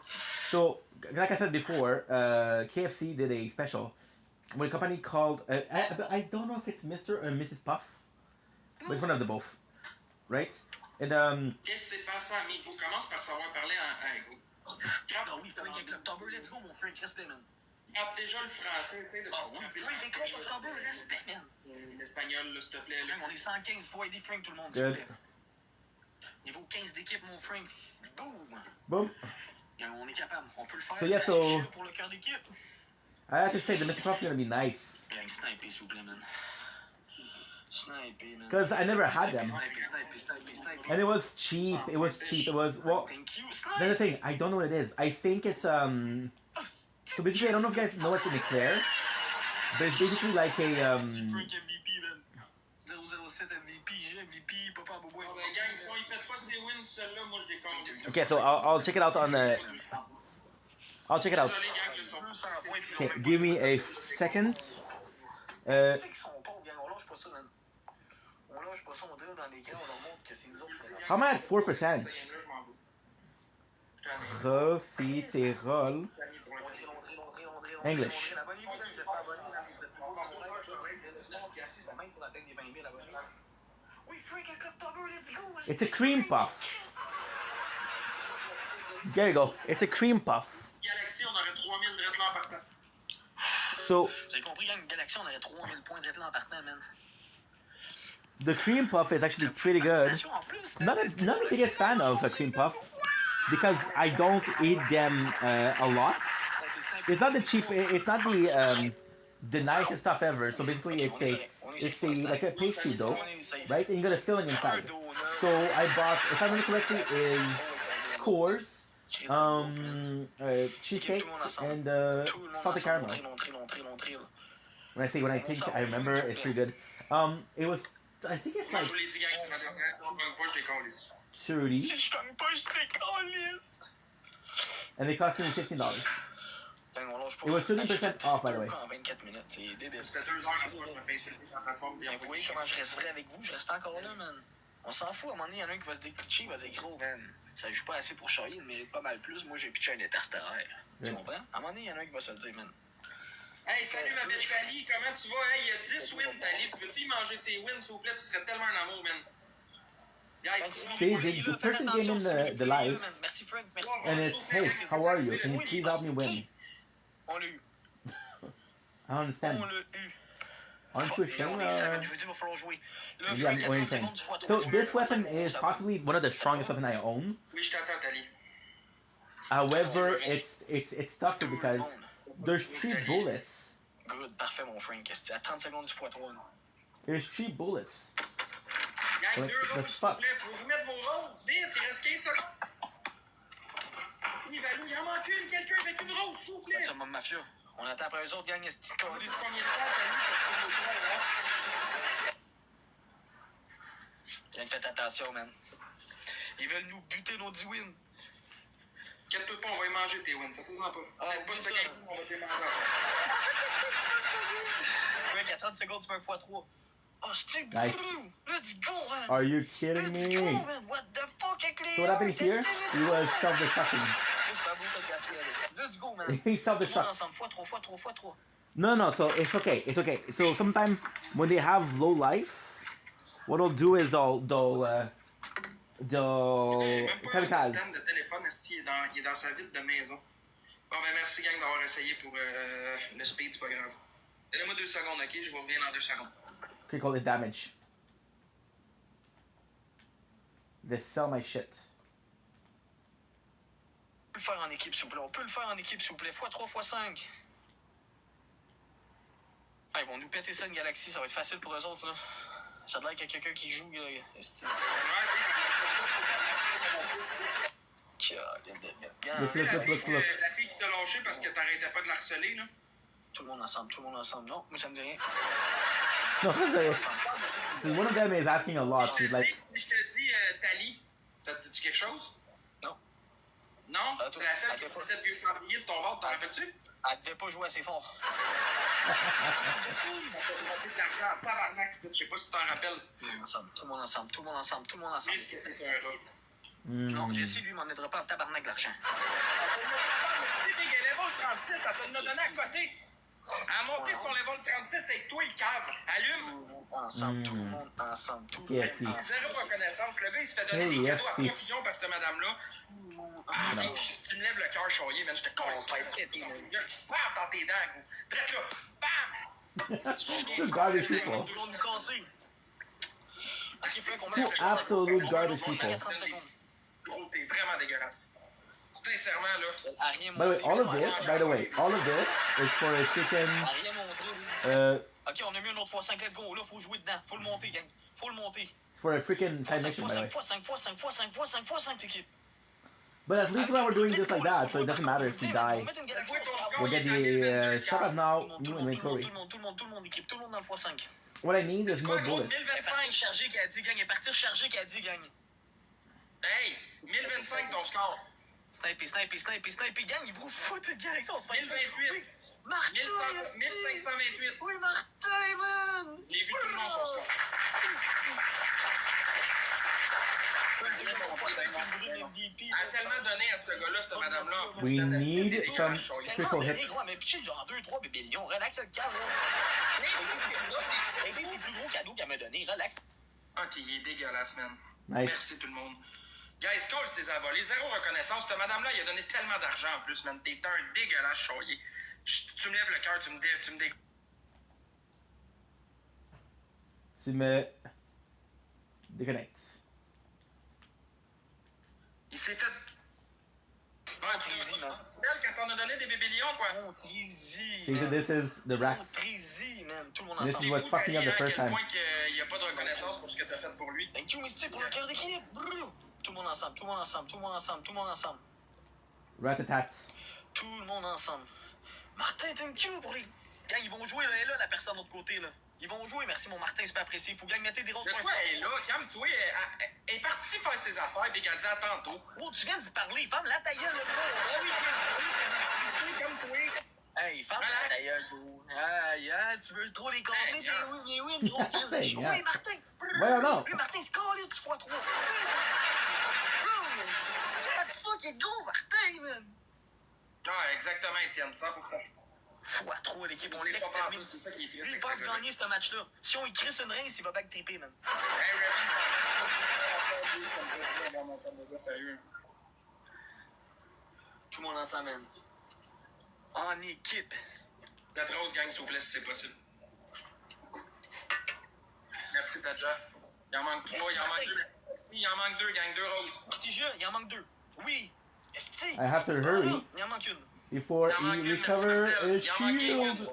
So, like I said before, KFC did a special with a company called I don't know if it's Mr. or Mrs. Puff, but it's one of the both, right? And Qu'est-ce qui s'est passé, amigo? Commence par savoir parler en gros. Ah oui, Frank avec l'October, let's go, mon Frank, respect, man. Grappe déjà le français, essaye de pas se frapper. Frank, écoute l'October, respect, man. L'espagnol, là, s'il te plaît. Là, on est 115, faut aider Frank, tout le monde, s'il vous plaît. Niveau 15 d'équipe, mon Frank. Boom! Boom. On est capable, on peut le faire. So yeah, so pour le cœur d'équipe. I have to say the Mr. Puff is gonna be nice. Yeah, sniper, s'il vous plaît, man. Sniper, man. Because I never had them. Sniper. And it was cheap. It was cheap. It was well. That's the thing. I don't know what it is. I think it's So basically, I don't know if you guys know what's in Eclair, but it's basically like a Okay, so I'll check it out on the. I'll check it out. Okay, give me a second. How am I at 4%? Profiterol. English. It's a cream puff. There you go. It's a cream puff. Galaxy, on aurait 3000 drettes là en partant. So. Vous avez compris, là, une Galaxy, on aurait 3000 points de là en partant, man. The cream puff is actually pretty good. Not the biggest fan of a cream puff because I don't eat them a lot. It's not the cheap. It's not the nicest stuff ever. So basically, it's a like a pastry dough, right? And you got a filling inside. So I bought, if I remember correctly, is Scores, cheesecake, and salted caramel. When I think I remember, it's pretty good. It was. I think it's like 30. And they cost me $15. It was 20% off, by the way. Vous voyez comment je resterai avec vous? Je reste encore là, man. On s'en fout, à un moment donné, il y en a un qui va se déclencher, il va dire gros, man. Ça joue pas assez pour charrier, il mérite pas mal plus. Moi, j'ai pitché un interstellaire. Tu comprends? À un moment donné, il y en a un qui va se le dire, man. Hey, salut ma belle Tali, comment tu vas? Hey, il y a 10 wins, Tali. Tu veux-tu y manger ces wins, s'il vous plaît? Tu serais tellement un amour, man. See, the person came in the live and it's, hey, how are you? Can you please help me win? On l'a eu. I don't understand. On l'a eu. Aren't you ashamed? Je vous dis, il va falloir jouer. Yeah, what are you saying? So this weapon is possibly one of the strongest weapons I own. Oui, je t'attends, Tali. However, it's tougher because there's 3 bullets. Good, parfait, mon Frank. À 30 secondes du x3. There's 3 bullets. Gang, Like, 2 the roses, s'il vous fuck? plaît. Pouvez-vous mettre vos roses? Vite, il reste 15 secondes. Oui, Valou, il en manque une. Quelqu'un avec une rose, s'il vous plaît. C'est mon mafia. On attend après eux autres, gang. Est-ce que Combien de temps, Tali? Gang, faites attention, man. Ils veulent nous buter nos 10 wins. Inquiète-toi pas, on va y manger tes wins. Faites-en pas. Peut-être pas spaghetti, on va te les manger. Frank, à 30 secondes, tu fais un x3. Oh, c'est Nice. Let's go, man. Are you kidding me? Let's go, man. What the fuck, So what happened here? He was self-destructing. Let's go, man. He self-destructs. x3. No, so it's okay. It's okay. So sometimes when they have low life, what they'll do is they'll kamikaze. Le stand de téléphone, il est dans sa vitre de maison. Bon, ben merci, gang, d'avoir essayé pour le speed, c'est pas grave. Donnez-moi 2 secondes, ok? Je vous reviens dans 2 secondes. Critical damage. They sell my shit. On peut le faire en équipe, s'il vous plaît. On peut le faire en équipe, s'il vous plaît. x3, x5. Ah, ils vont nous péter ça, une galaxie. Ça va être facile pour eux autres, là. Ça a l'air qu'il y a quelqu'un qui joue, là. Look. La fille qui t'a lâché parce que t'arrêtais pas de la harceler, là. Tout le monde ensemble. Non, moi, ça me dit rien. No, one of them is asking a lot. She's like, Si je te dis, Tali, ça te dit quelque chose? Non. Non? C'est la seule qui se mettait de vieux cendrier de ton bord, t'en rappelles-tu? Elle devait pas jouer assez fort. Je sais, on t'a demandé de l'argent en tabarnak, je sais pas si tu t'en rappelles. Tout le monde ensemble. Mais c'était un rat. Non, Jesse, lui, m'en aidera pas en tabarnak l'argent. Big level 36, ça te l'a donné à côté. À monter son level 36 avec toi, il cave. Allume. Ensemble, tout le monde ensemble. KFC. Zéro reconnaissance. Le gars, il se fait donner des cadeaux à profusion par cette madame-là. Ah, mec, tu me lèves le cœur choyé, man. Je te colle. Bam, dans tes dents, gros. Drette là. Bam. This is garbage people. Tout le monde nous casser. Two absolute garbage people. Gros, t'es vraiment dégueulasse. Sincèrement, là. By the way, all of this is for a freaking. Ok, on a mis un autre x5, let's go. Là, faut jouer dedans. Faut le monter, gang. Faut le monter. For a freaking side mission, by the way. x5, l'équipe. But at least when we're doing this like that, so it doesn't matter if we die. We'll get the shut up now, new inventory. Tout le monde, équipe. Tout le monde dans le x5. What I need is more bullets. 1025 chargé qui a dit gagne. Partir chargé qui a dit gagne. Hey, 1025 ton score. Sniper, gang, il vous fout de direction, on se fait 1028. Martin! 1528. Oui, Martin, man! J'ai vu tout le monde son score. Elle a tellement donné à ce gars-là, cette madame-là. We need some critical hits. Mais pitcher genre 2-3 bébélions, relax le cas, c'est le plus gros cadeau qu'elle m'a donné, relax. Ok, il est dégueulasse, man. Nice. Merci tout le monde. Guys, Cole s'est volé, zéro reconnaissance. Cette madame-là, il a donné tellement d'argent en plus, man. T'es un dégueulasse choyé. Tu me lèves le cœur, tu me Tu me déconnectes. Il s'est fait. Ouais, tu l'as man. Quand on a donné des bébés lions, quoi. See, so this is the racks. Man. Tout le monde This ensemble. is what fucked me up the first time. Point qu'il n'y a pas de reconnaissance pour ce que t'as fait pour lui. Thank you, Misty, pour le cœur d'équipe. Tout le monde ensemble. Rat-a-tat. Tout le monde ensemble. Martin, thank you pour les. Quand ils vont jouer, là, elle est là, la personne de l'autre côté, là. Ils vont jouer, merci mon Martin, c'est pas apprécié. Faut gagner des roses. De quoi elle est là? Calme-toi. Elle est partie faire ses affaires, puis elle dit à tantôt. Oh, tu viens d'y parler. Femme la ta gueule, là, gros. Ah oui, je viens de calme-toi. Hey, femme la ta gueule, gros. Aïe, tu veux trop les casser? Mais oui, gros. Oui, Martin. Ouais, non. Lui, Martin, c'est calé du x3. Fucking go, Martin, man! Ah, exactement, Étienne, 100%. x3, l'équipe, on l'extermine. C'est ça qui est triste. Lui, il pense gagner ce match-là. Si on y crisse une race, il va backtripper, man. Hey, Raven, ça me fait bien, mon chum de gars, sérieux. Tout le monde ensemble, man. En équipe. 4 roses, gang, s'il vous plaît, si c'est possible. Merci, Tadja. Il en manque 3, il en manque 2. Il en manque 2, gang, 2 roses. Si je, il en manque 2. Oui. I have to hurry Il en manque une. before he recover his shield.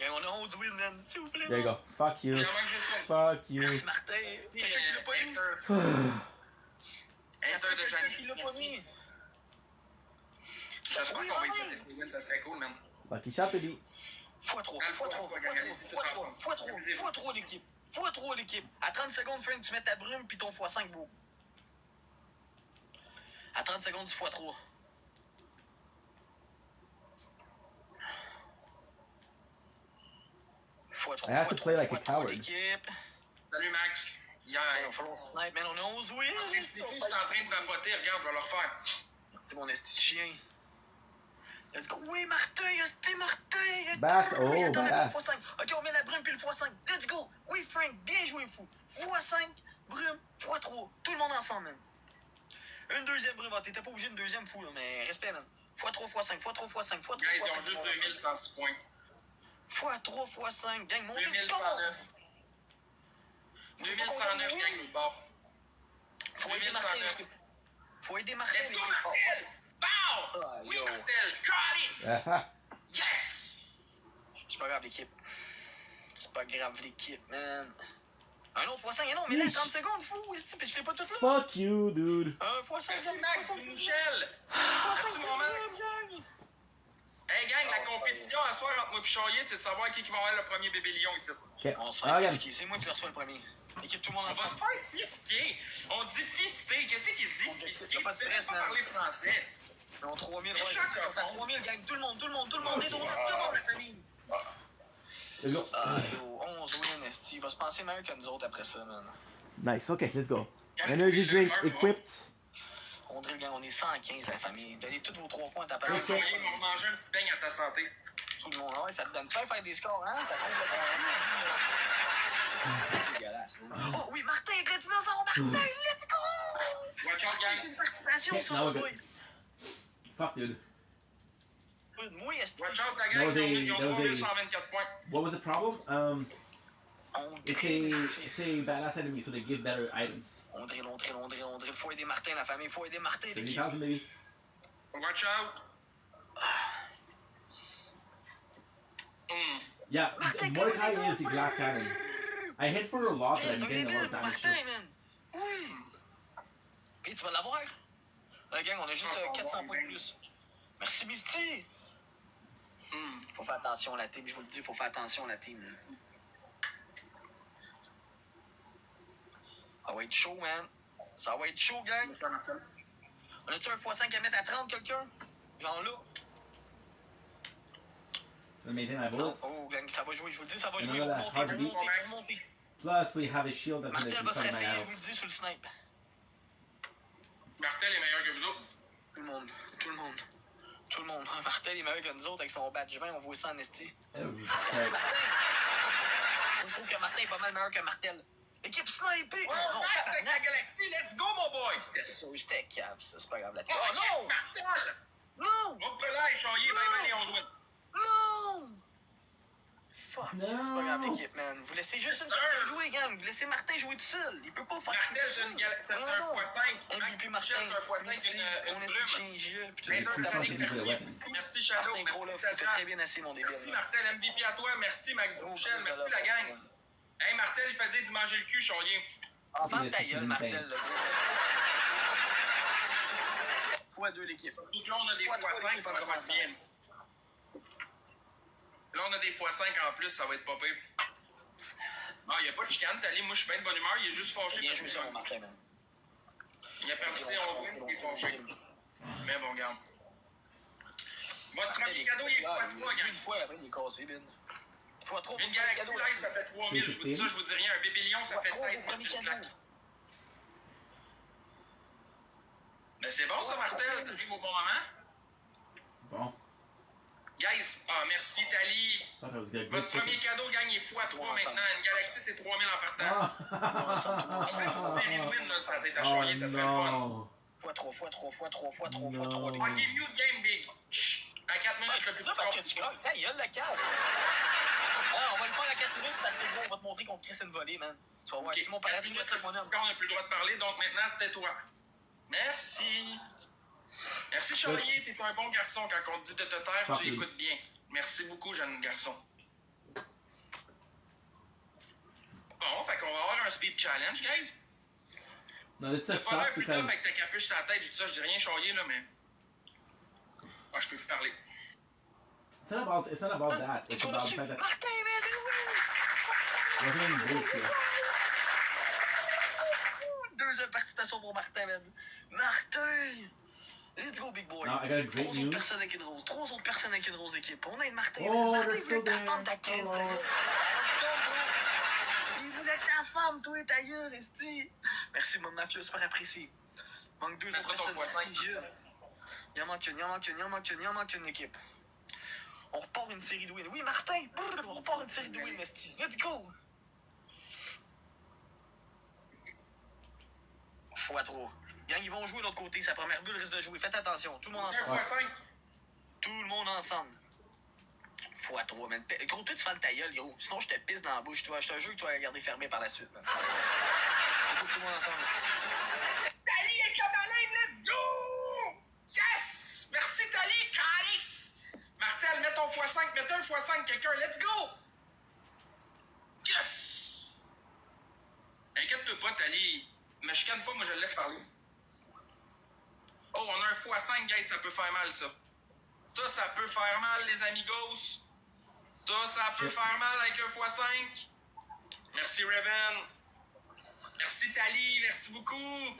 Et on a 11 wins, man, s'il vous plaît. There you go. Fuck you. Il en manque juste une. Fuck you. Merci, Martin. Enter de Janie. Qui l'a pas mis? J'espère qu'on va y péter ces wins, ça serait cool, man. Lucky shot, baby. x3 l'équipe. x3 l'équipe. À 30 secondes, Frank, tu mets ta brume puis ton x5 beau. À 30 secondes du x3. I have to play like a coward. Salut, Max. Il va falloir snipe, man, on a 11 wins. Je suis en train de vapoter, regarde, je vais le refaire. Merci, mon esti de chien. Let's go. Oui, Martin, esti Martin. Bass, oh, bass. Ok, on met la brume puis le x5. Let's go. Oui, Frank, bien joué, fou. x5, brume, x3. Tout le monde ensemble, man. Une deuxième brume. T'étais pas obligé d'une deuxième fou, là, mais respect, man. x3, x5, x3, x5, x3. Guys, ils ont juste 2106 points. x3, x5. Gang, montez 2109. 2109, gang, le bord. Faut aider Martin. Let's go, Martel! Pow! Oui, Martel! Calice! Yes! C'est pas grave, l'équipe. C'est pas grave, l'équipe, man. Un autre x5, non, mais là, 30 secondes, fou! Je fais pas tout là. Fuck you, dude. Un x5, Merci, Max, Michel! Merci, mon Max! Hey gang, la compétition à soir entre moi et Charlier, c'est de savoir qui va avoir le premier bébé lion ici. Ok. On se fait fisquer. C'est moi qui reçois le premier. Équipe tout le monde On va se ensemble. faire fisquer. On dit fister. Qu'est-ce qu'il dit fisquer? Tu sais même pas parler français. On 3000, Mais ouais, chaque c'est ça, 3000, gang. Tout le monde, les droits, tout le monde, la famille. Let's go. Ah, yo, 11 win, esti. Il va se penser meilleur que nous autres après ça, man. Nice, ok, let's go. Energy drink equipped. On drill, gang, on est 115, la famille. Donnez tous vos 3 points à ta Quand personne. Charlier va manger un petit beigne à ta santé. Tout le monde, ouais, ça te donne pas faire des scores, hein? Ça compte le dégueulasse. Oh oui, Martin, le dinosaure, Martin, let's go! Watch out, gang. J'ai une participation Okay, sur now le we're good. Fuck, dude. Moi, esti. Watch out, la That gang. was Ils ont a- 3124 points. What was the problem? On It's drill, a badass enemy, so they give better items. on drill. Faut aider Martin, la famille. Faut aider Martin, l'équipe. 30,000 maybe. Watch out. Yeah, Mordecai is a glass cannon. I hit for a lot, but I'm getting a lot of damage too. Martin, man. Oui. Puis tu vas l'avoir. La gang, on a juste 400 points de plus. Merci, Misty. Faut faire attention, la team. Je vous le dis, faut faire attention, la team. Ça va être chaud, man. Ça va être chaud, gang. On a-tu un x5 à mettre à 30, quelqu'un? Genre là. To maintain my bullets. Oh, gang, ça va jouer. Je vous le dis, ça va jouer. Remember Vous that hard to beat. montez. Plus, we have a shield that's Martel going va to se defend my réessayer, je vous le health. dis, sur le snipe. Martel est meilleur que vous autres. Tout le monde. Martel est meilleur que nous autres avec son badge 20, on voit ça en esti. Merci, Martin. Je trouve que Martin est pas mal meilleur que Martel. Équipe snipée! Oh, non, back avec la galaxie, let's go, mon boy! c'était sûr, c'était cave, ça, c'est pas grave. La Oh, non! Martel! Non! On peut là, Charlier, ben les 11 wins. Non! Fuck, No. c'est pas grave, l'équipe, man. Vous laissez juste une personne jouer, gang. Vous laissez Martin jouer tout seul. Il peut pas faire Martel, t'as un x5. MVP Martin, Michel, t'as un x5 on une est plume. changé, puis tout Hey, le monde, fucking merci. weapon. Merci, Shadow. Martin, gros, là, Merci, vous faites Tadra. très bien assez, mon débile. Merci, Martel. MVP à toi. Merci, Max Duchel. Merci, la gang. Hey, Martel, il fait dire d'y manger le cul, Charlier. En vente ta Yes, gueule, c'est Martel, insane. là. x2 l'équipe. Surtout que là, on a des x5, ça va être bien. Là, on a des x5 en plus, ça va être pas pire. Non, il n'y a pas de chicane, Tali. Moi, je suis bien de bonne humeur. Il est juste fâché Bien parce joué que ça, mon Martin, man. il a perdu ses 11 wins, il est fâché. Mais bon, regarde. Votre premier cadeau, il est x3, gang. Une fois, après, il est cassé, Ben. x3. Une galaxie live, ça fait 3000. Je vous dis ça, je vous dis rien. Un bébé lion, ça fait 16 000 plaques. Mais c'est bon, ça, Martel. T'arrives au bon moment. Bon. Guys, merci, Tali. Thought I was gonna Votre good premier chicken. cadeau gagne x3 maintenant. Une galaxie, c'est 3000 en partant. Ah. En fait, une série de wins, là, ça tête à Charlier, ça serait le fun. no. x3. Ok, mute game big. Chut. À 4 minutes, le plus Ça petit parce que score. tu gagnes. Hey, y'a la cave. Ah, on va le faire à 4 minutes parce que gros, on va te montrer qu'on te crisse une volée, man. Tu vas voir, Ok, Simon 4 Paradis, minutes, c'est le mon petit homme. score, on n'a plus le droit de parler, donc maintenant, c'était toi. Merci. Merci, Charlier, t'es un bon garçon. Quand on te dit de te taire, Fuck tu you. écoutes bien. Merci beaucoup, jeune garçon. Bon, fait qu'on va avoir un speed challenge, guys. No, this T'as just pas l'air sucks plus tough because avec ta capuche sur la tête, je dis ça, je dis rien, Charlier, là, mais... Ah, je peux plus parler. it's not about that. It's about the fact that Martin, man, we're getting bullets here. deuxième participation pour Martin, man. Martin! Let's go, big boy. Now I got a great 3 news. autres personnes avec une rose. 3 autres personnes avec une rose d'équipe. On a une Martin. Oh, Martin, they're il still voulait ta there. femme, ta 15. Oh. Il voulait ta femme, toi, ta gueule, esti. Merci, mon mafieux, super apprécié. Manque 2 autres Mets-toi ton personnes. x5. Il en manque une équipe. On repart une série de wins. Oui, Martin! Brrr, on repart une série de wins, esti. Let's go! x3. Gang, ils vont jouer de l'autre côté. Sa première bulle risque de jouer. Faites attention. Tout le monde ensemble. x5. Tout le monde ensemble. x3, man. Gros, toi, tu fais ta gueule, gros. Sinon, je te pisse dans la bouche, toi. Je te jure que tu vas la garder fermée par la suite, man. Tout le monde ensemble. Tali avec la baleine, let's go! Yes! Merci, Tali, calice! Martel, mets ton x5, mets un x5, quelqu'un, let's go! Yes! Inquiète-toi pas, Tali. Me chicane pas, moi je le laisse parler. Oh, on a un x5, guys, ça peut faire mal, ça. Ça peut faire mal, les amigos. Ça peut faire mal avec un x5. Merci, Raven. Merci, Tali. Merci beaucoup.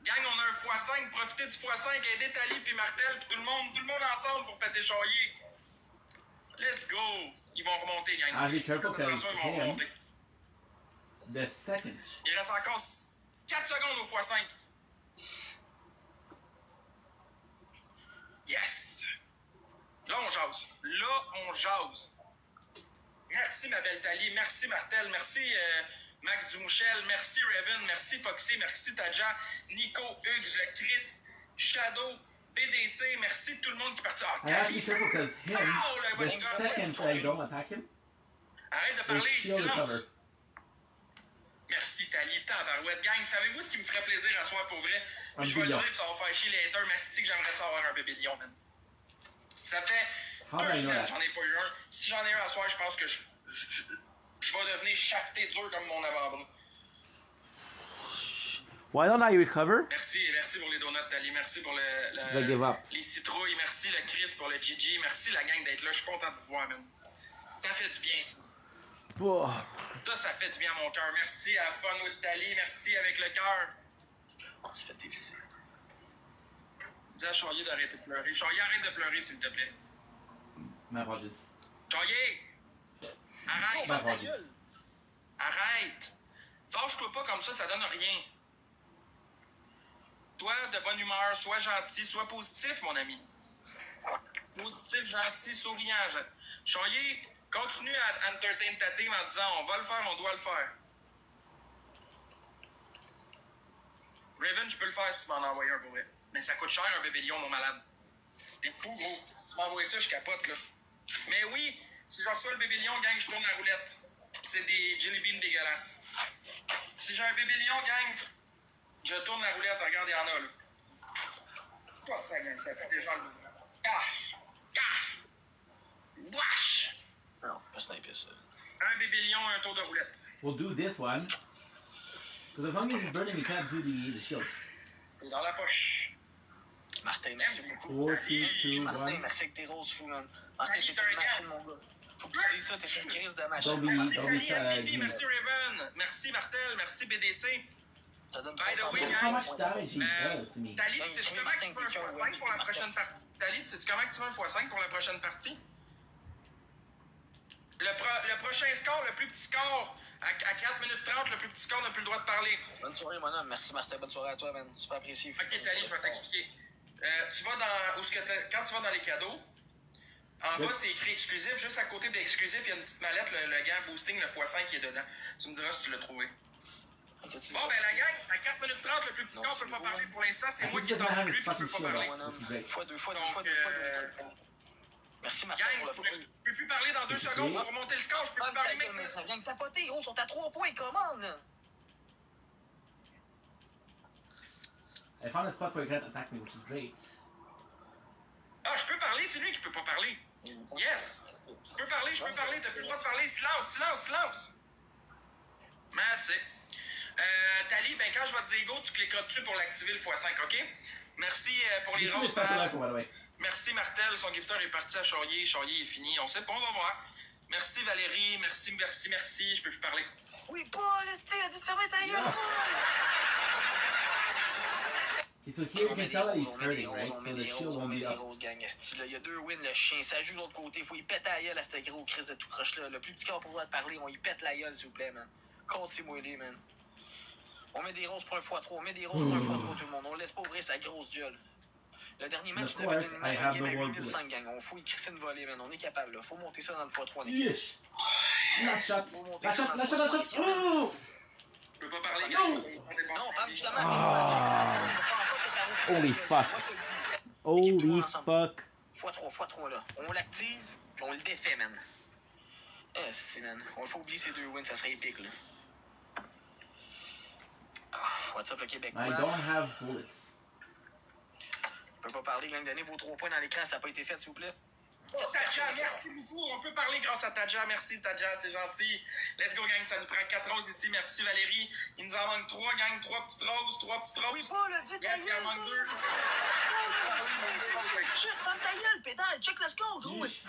Gang, on a un x5. Profitez du x5. Aidez Tali puis Martel puis tout le monde ensemble pour péter Choyer. Let's go. Ils vont remonter, gang. I'll be careful because Ils vont remonter. the second. Il reste encore 4 secondes au x5. Yes! Là, on jase. Merci, ma belle Thalie. Merci, Martel. Merci, Max Dumouchel. Merci, Raven. Merci, Foxy. Merci, Tadja. Nico, Hugues, Chris, Shadow, BDC. Merci tout le monde qui est parti. I have to be careful because him, the second I don't attack him, arrête de his parler, shield silence. recover. Merci, Thalie. Tabarouette. Gang, savez-vous ce qui me ferait plaisir à soir pour vrai? Un Je vais le billion. dire, puis ça va faire chier les haters, mais c'est que j'aimerais ça avoir un bébé lion, man. Ça fait How 2 do I know semaines, that? j'en ai pas eu un. Si j'en ai un à soir, je pense que je vais devenir shafté dur comme mon avant-bras. Why don't I recover? Merci pour les donuts, Thalie. Merci pour I give up. les citrouilles. Merci le Chris pour le Gigi. Merci la gang d'être là. Je suis content de vous voir, man. Ça fait du bien, ça. Oh. Ça fait du bien à mon cœur. Merci à Fun with Thalie. Merci avec le cœur. On se fait difficile. Dis à Choyer d'arrêter de pleurer. Choyer, arrête de pleurer, s'il te plaît. My apologies. Choyer! Arrête! My apologies. Arrête! Fâche-toi pas comme ça donne rien. Toi, de bonne humeur, sois gentil, sois positif, mon ami. Positif, gentil, souriant. Choyer, continue à entertain ta team en disant on va le faire, on doit le faire. Raven, je peux le faire si tu m'en envoies un pour vrai. Mais ça coûte cher un bébé lion, mon malade. T'es fou, gros. Si tu m'envoies ça, je capote, là. Mais oui, si je reçois le bébé lion, gang, je tourne la roulette. Pis c'est des jelly beans dégueulasses. Si j'ai un bébé lion, gang, je tourne la roulette. Regarde, il y en a, là. Toi, ça, gang, ça fait déjà le mouvement. Wesh! Non, pas sniper ça. Un bébé lion, un tour de roulette. We'll do this one. Because as long as he's burning, we can't do the shield. C'est dans la poche. Martin, merci beaucoup. 4, 3, 2, Martin, 1. merci avec tes roses fous, man. Martin, Ali, t'es t'as un une gars. machine, mon gars. Faut que tu dises ça, t'es une crise de machine. Don't be- Merci, don't be Thalie, sad, MVP, you know. merci, Raven. Merci, Martel. Merci, BDC. Ça donne By the 300 way, Look gang, how much damage he does to me. Thalie, Gang, sais-tu j'ai comment Martin tu fais un qui fait x5 pour la Martin. prochaine partie? Thalie, sais-tu comment tu fais un x5 pour la prochaine partie? Le prochain score, le plus petit score, à 4 minutes 30, le plus petit score n'a plus le droit de parler. Bonne soirée, mon homme. Merci, Martin. Bonne soirée à toi, man. Super apprécié. Ok, Thalie, je vais t'expliquer. Tu vas dans. Quand tu vas dans les cadeaux, en bas, c'est écrit exclusif. Juste à côté d'exclusif, il y a une petite mallette, le gant boosting, le x5 qui est dedans. Tu me diras si tu l'as trouvé. Bon, ben la gang, à 4 minutes 30, le plus petit score peut pas parler pour l'instant. C'est moi qui ai doesn't have entendu his lui, puis il peut fucking pas shield parler. on, which is great. Fois deux. Donc, Merci, Martin, gang, pour le je peux plus parler dans 2 secondes pour remonter le score. Je peux plus parler maintenant. Gang tapoté, gros, sont à 3 points, commande! I found a spot where he can't attack me, which is great. Ah, je peux parler, c'est lui qui peut pas parler. Yes! Je peux parler, t'as plus le droit de parler. Silence! Merci. Thalie, ben quand je vais te dire go, tu cliqueras dessus pour l'activer le x5, ok? Merci pour les You see the roses. spot rifle, by the way. Merci Martel, son gifter est parti à Choyer. Choyer est fini, on sait pas, on va voir. Merci Valérie, merci, je peux plus parler. Oui, Paul, a dit de fermer ta gueule, Okay, so here you can tell that he's hurting, right? So the shield won't be up. Il y a 2 wins, le chien, ça joue de l'autre côté. Faut y péter la gueule à ce gros Chris de tout croche-là. Le plus petit corps pour pouvoir te parler, on y pète la gueule, s'il vous plaît, man. Cassez-moi les, man. On met des roses pour un x3, tout le monde. On laisse pas ouvrir sa grosse gueule. Le dernier match, Of on a course, fait I une have game à no more 8005, bullets. gang. On faut y crisser une volée, man. On est capable, là. Faut monter ça dans le x3, les Yeesh! Last shot! Faut monter Last ça shot! dans le Last shot! Last x3, shot! Oh! Je peux pas parler, Non! Non, parle justement. Holy fuck! Holy fuck! x3, là. On l'active, puis on le défait, man. C'est, man. On faut oublier ces 2 wins, ça serait épique, là. What's up, le Québec? I don't have bullets. Je peux pas parler, gang. Donnez vos 3 points dans l'écran, ça n'a pas été fait, s'il vous plaît. Oh, Tadja, merci beaucoup. On peut parler grâce à Tadja. Merci, Tadja, c'est gentil. Let's go, gang. Ça nous prend 4 roses ici. Merci, Valérie. Il nous en manque 3, gang. 3 petites roses, 3 petites roses. Oui, pas, là, dis ta Yes, il en gueule, manque 2. Shit, ferme ta gueule, pédale, check le score, gros. Merci,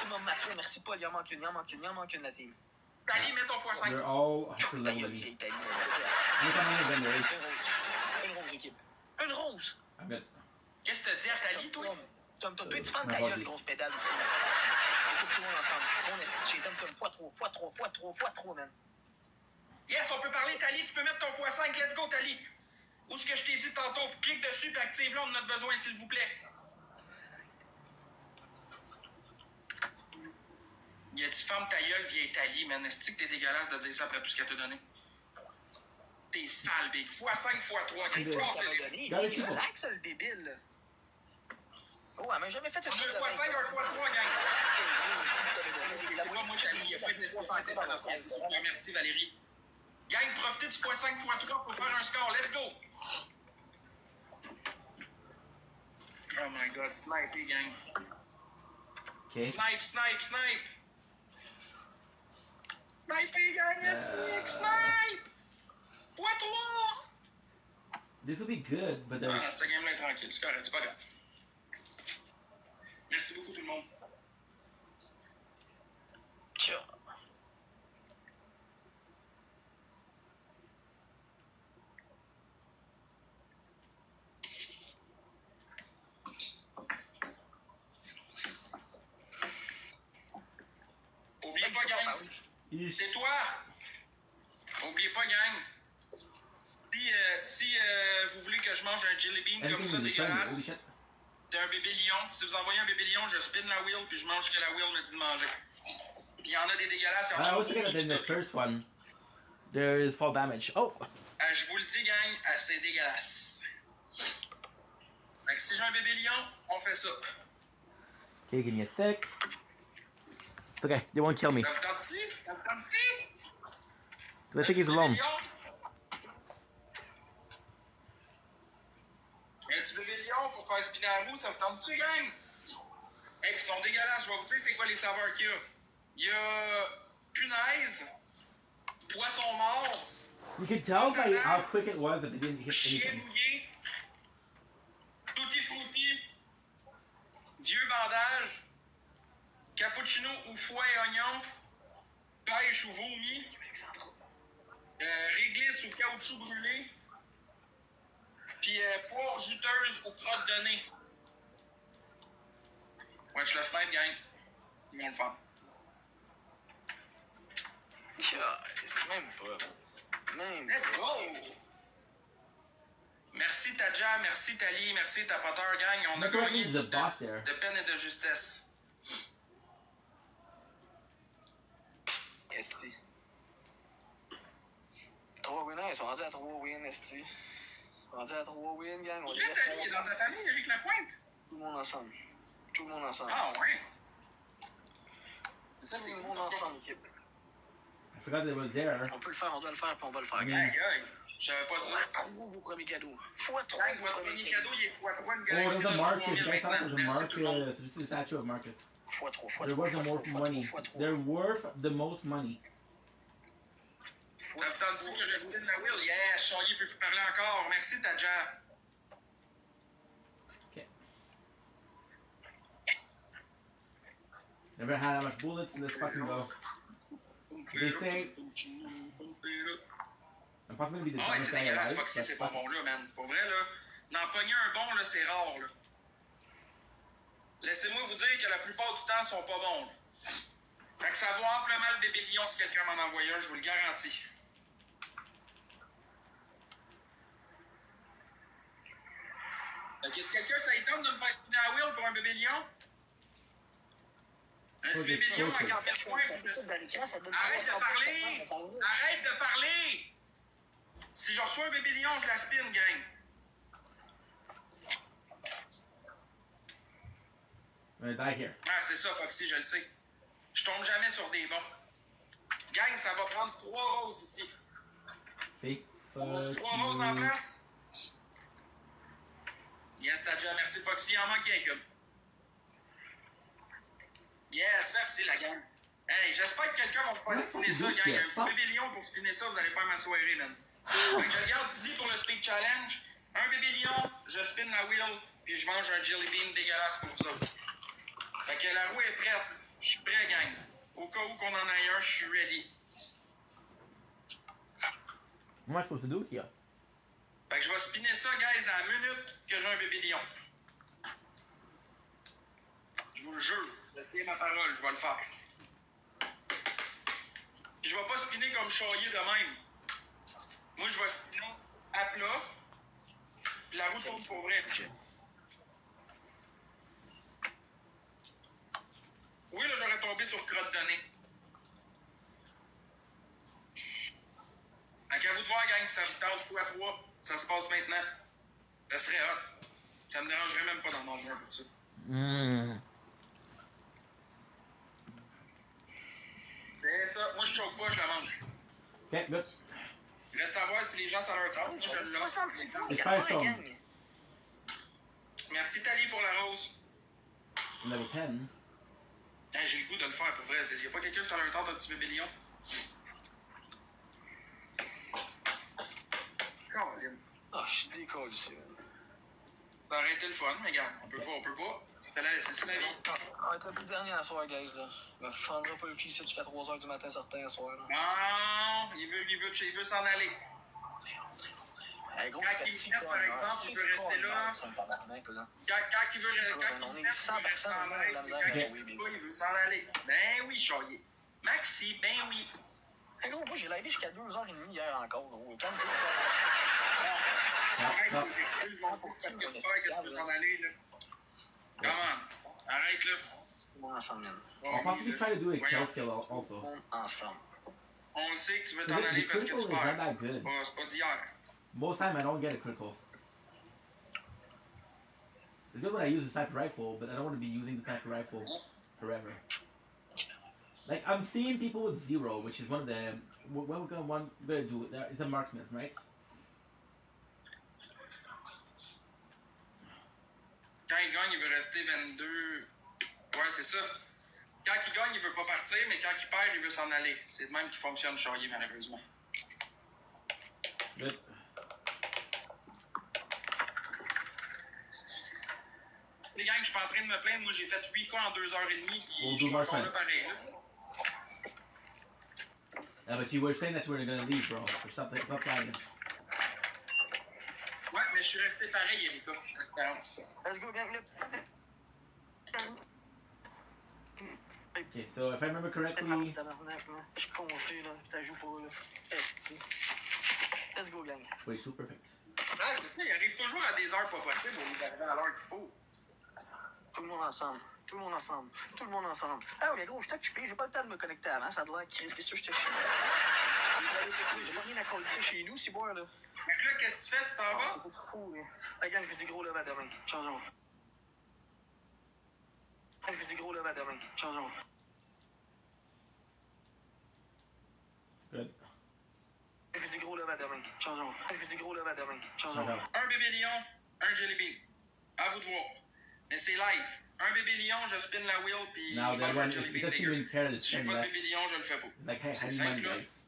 Mom Mafia, merci, Paul. Il en manque une, la team. Tali, mets ton x5. They're all upper level to me. Look how many of them there is. Une rose, équipe. Une rose. I bet. Qu'est-ce que t'as dit à Tali, toi? Tom, toi, tu fermes ta gueule, les grosses pédales aussi. Écoute tout le monde ensemble. On est stitché, Tom, comme fois trop, man. Yes, on peut parler, Tali. Tu peux mettre ton x5. Let's go, Tali. Où ce que je t'ai dit tantôt? Clique dessus et active-le. On en a besoin, s'il vous plaît. Il a dit ferme ta gueule, vieille Tali, man. Est-ce que t'es dégueulasse de dire ça après tout ce qu'elle t'a donné? T'es sale, big. x5, x3. Relax, le débile. Oh, elle m'a jamais fait une x5, un x3, gang. C'est pas moi, Tali. Il n'y a pas de nécessité dans ce qu'elle dit. Merci, Valérie. Gang, profitez du x5, x3 pour faire un score. Let's go! Oh my god, snipe, gang. Okay. Snipe. Snipe, gang, STX, snipe! x3! This will be good, but there's... Ah, cette game-là est tranquille, c'est correct, c'est pas grave. Merci beaucoup, tout le monde. Ciao. Oubliez pas, gang. C'est toi. Oubliez pas, gang. Si vous voulez que je mange un jelly bean comme ça, dégueulasse, c'est un bébé lion. Si vous envoyez un bébé lion, je spin la wheel puis je mange ce que la wheel me dit de manger. Puis il y en a des dégueulasses. I was thinking that in the first one, there is fall damage. Oh! Je vous le dis, gang, c'est dégueulasse. Fait que si j'ai un bébé lion, on fait ça. Okay, give me a sec. It's okay, they won't kill me. Ça vous tente-tu? I think he's alone. Un petit bébé lion pour faire spinner à vous, ça vous tente-tu, gang? Hey, ils sont dégueulasses. Je vais vous dire c'est quoi les saveurs qu'il y a. Il y a punaise, poisson mort, You could tell by how quick it was that they didn't hit chien anything. mouillé, tutti frutti, vieux bandage, cappuccino ou foie et oignon, pêche ou vomi, réglisse ou caoutchouc brûlé, puis poire juteuse ou crotte de nez. Ouais, je le snipe, gang. Ils vont le faire. C'est même pas. Let's go! Merci Tadja, merci Tali, merci Tapoteur, gang. On a gagné de peine et de justesse. Esti. 3 winners, ils sont rendus à 3 wins, Esti. Ils sont rendus à 3 wins, gang. Là, Tali est dans ta famille avec la pointe? Tout le monde ensemble. Ah ouais? Ça, c'est tout le monde ensemble, équipe. I forgot that it was there. On peut le faire, on doit le faire, puis on va le faire. I mean, Aïe, je savais pas ça. Vos premier cadeau. x3. Gang, votre premier cadeau, il est x3, une oh, galaxie there's a de Marcus. 3000 You guys thought maintenant. there was a Merci tout le monde. Marcus. This is the statue of Marcus. x3. They're worth the most money. They're worth the most money. T'as entendu que je spin la wheel? Yeah, Charlie peut plus parler encore. Merci, Tadja. Okay. Never had that much bullets. Let's fucking go. They say I'm possibly gonna be the Ah ouais, dumbest c'est guy dégueulasse, alive. Foxy, But c'est pas fuck. bon là, man. Pour vrai, là, n'en pogner un bon, là, c'est rare, là. Laissez-moi vous dire que la plupart du temps, ils sont pas bons, là. Fait que ça vaut amplement le bébé lion si quelqu'un m'en envoie un, je vous le garantis. Ok, si quelqu'un, ça y tente de me faire spinner à wheel pour un bébé lion? Un petit bébé lion à 40 points. Arrête de parler! Arrête de parler! Si je reçois un bébé lion, je la spin, gang. I'm gonna die here. Ah, c'est ça, Foxy, je le sais. Je tombe jamais sur des bons. Gang, ça va prendre 3 roses ici. See? On a 3 roses en place? Yes, t'as déjà merci, Foxy. Il en manque un cube. Yes, merci la gang. Hey, j'espère que quelqu'un va me faire spinner ça, gang. Un petit bébé lion pour spinner ça, vous allez faire ma soirée, man. Fait que je regarde ici pour le speed challenge. Un bébé lion, je spin la wheel, puis je mange un jelly bean dégueulasse pour ça. Fait que la roue est prête. Je suis prêt, gang. Au cas où qu'on en aille un, je suis ready. What am I supposed to do here? Fait que je vais spinner ça, guys, à la minute que j'ai un bébé lion. Je vous le jure, je tiens ma parole, je vais le faire. Puis je vais pas spinner comme chaillé de même. Moi, je vais spinner à plat, puis la roue tourne pour vrai. Oui, là, j'aurais tombé sur crotte de nez. Fait qu'à vous de voir, gang, si ça vous tente x3, ça se passe maintenant. Ça serait hot. Ça me dérangerait même pas d'en manger un pour ça. C'est ça. Moi, je choque pas, je la mange. Okay, good. Reste à voir si les gens, ça leur tente. Moi, je l'offre. It's Firestone. Merci, Tali, pour la rose. Level 10. Hey, j'ai le goût de le faire, pour vrai. Y'a pas quelqu'un, ça leur tente, un petit bébé lion? Caroline. Ah, je suis décollé, ça. Ça aurait été le fun, mais regarde, on peut pas. C'est ça la vie. On va être le plus dernier à soir, guys, là. Je me fendrai pas le cul ici jusqu'à 3h du matin, certain, à soir, là. Non, il veut s'en aller. Hey, gros, quand il vient, par exemple, il veut rester là. Quand il veut rester en l'air, quand il veut s'en aller. Ben oui, Chaillé. Maxi, ben oui. Hey, gros, moi, j'ai livé jusqu'à 2h30 hier encore, gros. Arrête tes excuses, mon fou, parce que tu peur que tu veux t'en aller, là. Come on, arrête, là. Tout le monde ensemble, man. I'll possibly try to do a kill skill also. Tout le monde ensemble. On le sait que tu veux t'en aller parce que tu perds. C'est pas d'hier. Most time I don't get a critical. It's good when I use the sniper rifle, but I don't want to be using the sniper rifle forever. Like I'm seeing people with 0, which is one of the what we're gonna do. It's a marksman, right? Quand il gagne, il veut rester 22. Ouais, c'est ça. Quand il gagne, il veut pas partir, mais quand il perd, il veut s'en aller. C'est de même qui fonctionne Charlier, malheureusement. Good. Les gars, je suis pas en train de me plaindre. Moi, j'ai fait 8 cas en 2h30, puis je suis encore là pareil. Yeah, but you were saying that you were gonna leave, bro, for something. Stop lying. Ouais, mais je suis resté pareil, Erika. Let's go, gang. Okay, so if I remember correctly. Je suis congelé, là. Ça joue pas, là. Let's go, gang. 22, perfect. Ouais, c'est ça. Il arrive toujours à des heures pas possibles au lieu d'arriver à l'heure qu'il faut. Tout le monde ensemble. Tout le monde ensemble. Tout le monde ensemble. Ah oui, mais gros, je suis occupé. J'ai pas le temps de me connecter avant. Ça a l'air Chris. Qu'est-ce que je te chie? J'ai pas rien à coller chez nous, c'est boire, là. Donc là, qu'est-ce que tu fais? Tu t'en vas? C'est tout fou, là. La gang, je vous dis gros love à demain. Changeons. Je vous dis gros love à demain. Changeons. Good. Je vous dis gros love à demain. Changeons. Je vous dis gros love à demain. Changeons. Un bébé lion, un jelly bean. À vous de voir. Mais c'est live. Un bébé lion, je spin la wheel, puis je mange un jelly bean. Si j'ai pas de bébé lion, je le fais pas. Like, hey, c'est I need money, simple, là. guys.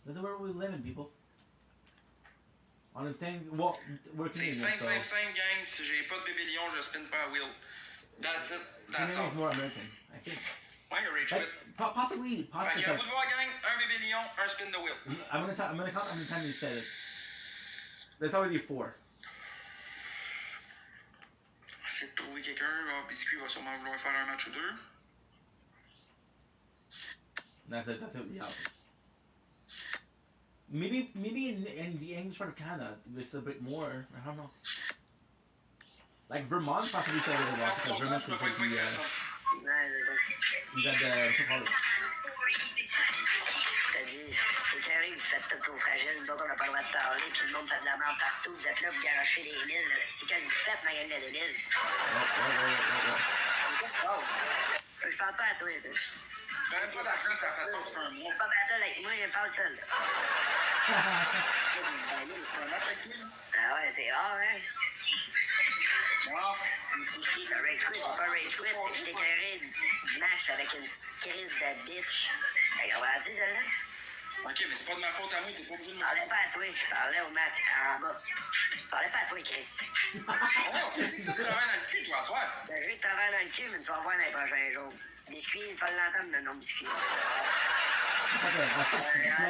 That's where we live in, people. On the same, well, we're C'est Canadian, simple, gang. Si j'ai pas de bébé lion, je spin pas la wheel. That's it. That's Canadian all. is more American, I think. Ouais, rage Like, quit. possibly. Fait qu'à vous de voir, gang, un bébé lion, un spin the wheel. I'm gonna count how many times you said it. That's already 4. J'essaie de trouver quelqu'un. Biscuit va sûrement vouloir faire un match ou deux. That's it, yeah. Maybe in the English part of Canada, it's a bit more. I don't know. Like Vermont possibly said it a lot because Vermont is like the you got the T'as dit, t'es carré, vous faites tout trop fragile, nous autres on n'a pas le droit de parler, puis le monde fait de la merde partout, vous êtes là pour garocher les milles, c'est quand vous faites ma gang de débiles. Je parle pas à toi, toi. Fais pas d'argent, ça fait pas un mois. Pas battle avec moi, je parle seul. Ah ouais, c'est rare, hein? Rage quit, j'ai pas rage quit, c'est que j'étais carré, match avec une petite crise de bitch. T'as compris celle-là? Ok, mais c'est pas de ma faute à moi, t'es pas obligé de Je me parlais pas à toi, je parlais au match en bas. Je parlais pas à toi, Chris. Oh, qu'est-ce que tu travailles dans le cul, toi, à soir? Ben, je vais te travailler dans le cul, mais tu vas voir dans les prochains jours. Biscuit, tu vas l'entendre, le nom de biscuit.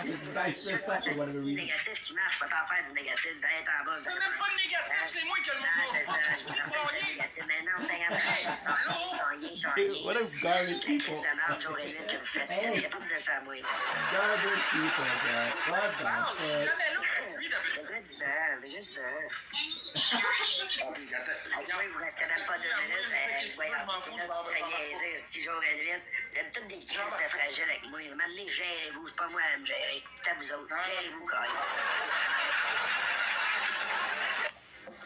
Vice versa for whatever C'est reason. négatif qui marche, pas t'en faire du négatif. Vous allez être en bas, vous C'est allez même pas de négatif, c'est moi qui ai le Ah, c'est ça, mot. je pensais que c'était négatif. Mais non, t'as Dude, what a garbage people. de marde, jour et nuit que vous faites. Hey. Il n'y a pas besoin de ça à moi. Garbage people, bro. What the Je suis fuck? jamais là pour lui, d'habitude. C'est vrai du vent, c'est vrai du vent. Ah, oui, vous restez même pas 2 minutes. Voyons, tu te fais niaiser 6 jours et 8. Vous êtes toutes des crises de fragiles avec moi. Maintenant, gérez-vous, c'est pas moi à me gérer. C'est à vous autres. Gérez-vous, Carlis.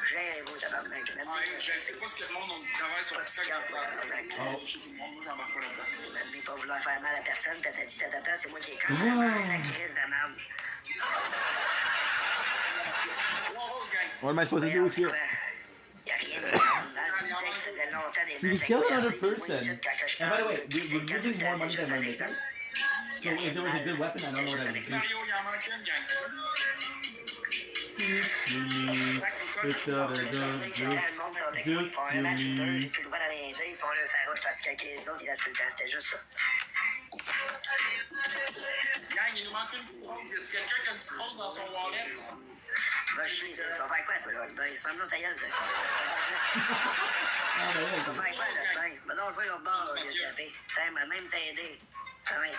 Gérez-vous, tabarnak. Je sais pas ce que le monde travaille sur TikTok qui se passe. Je sais tout le monde, moi, j'embarque pas là-dedans. Même pas vouloir faire mal à personne, tatati, tatata, c'est moi qui ai quand même la crise de merde. What am I supposed to do with you? Y'a rien de grave. Je disais que je faisais longtemps des You matchs kill avec another Boyardi. Moi, person. ici, quand je And by the parle, way, qui c'est we're quand losing tout more le temps, money c'est than juste un money. exemple. So if there was a good weapon, I don't know what I would do. Mario, il en manque une, gang. Le monde sont des couilles, ils font un match ou deux, j'ai plus le droit de rien dire, ils font le farouche tandis qu'avec les autres, ils restent tout le temps, c'était juste ça. Gang, il nous manque une petite rose. Y a-tu quelqu'un qui a une petite rose dans son wallet? Va chier, toi. Tu vas faire quoi, toi, là, Osboy? Ferme-toi ta gueule, toi. Ah, ben Tu vas ouais. faire quoi, là, Osboy? Va donc jouer l'autre bord, là, vieux capé. Putain, m'a même t'aider. Ah ouais.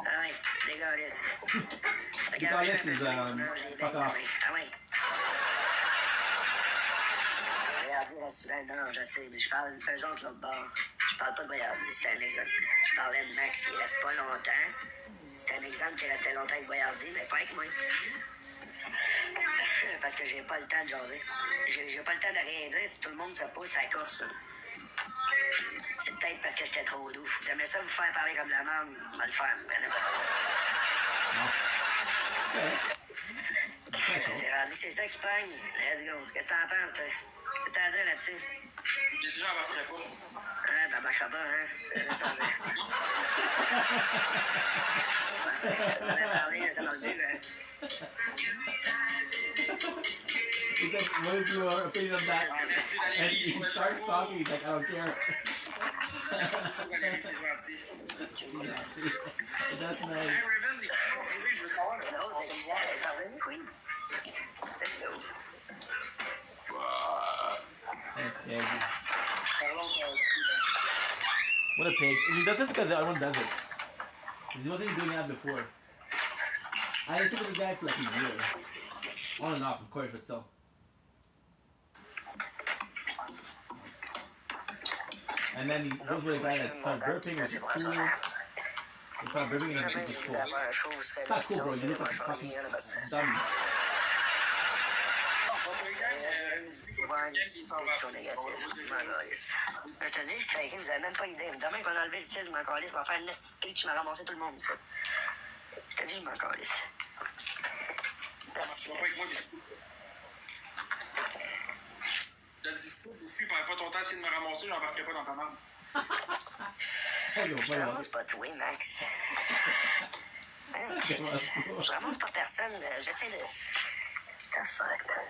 Ah ouais, dégueulasse. Dégueulasse is, fuck off. Ah ouais. Boyardi reste souvent, non, je sais, mais je parle d'eux autres l'autre bord. Je parle pas de Boyardi, c'était un exemple. Je parlais de Max, il reste pas longtemps. C'était un exemple qui restait longtemps avec Boyardi, mais pas avec moi. Parce que j'ai pas le temps de jaser. J'ai pas le temps de rien dire si tout le monde se pousse à la course, là. C'est peut-être parce que j'étais trop doux. Vous aimez ça vous faire parler comme la merde, on va le faire, mais non. J'ai rendu que c'est ça qui pogne. Let's go. Qu'est-ce que t'en penses, toi? Qu'est-ce que t'as à dire là-dessus? J'ai dit, j'embarquerai pas. Ah, t'embarqueras pas, hein? Je pensais. On a parlé, ça dans le but, hein? He's like, what is your opinion on that? And he starts talking, he's like, I don't care. C'est gentil. That's Hey, nice. Raven, oui, je veux savoir. Non, c'est bizarre, c'est pas vrai, oui. Let's go. Yeah. What a pig. And he does it because the other one does it. He wasn't doing that before. I listened to this guy for like a year. On and off, of course, but still. And then he goes with a guy that started burping, which is cool. He started burping and it's cool. It's not cool, bro. You look like a fucking dummy. Souvent, une petite fonction négative. Je m'en calisse. Je te dis, je craquais, vous avez même pas idée. Demain qu'on a enlevé le fil, je m'en calisse, on va faire une petite clique, je m'en ramassé tout le monde, ça. Je te dis, je m'en calisse. Merci. Je te dis, fou, Biscuit, perds pas ton temps à essayer de me ramasser, j'embarquerai pas dans ta main. Je te ramasse pas toi, Max. Je ramasse pas personne, j'essaie de... The fuck, man.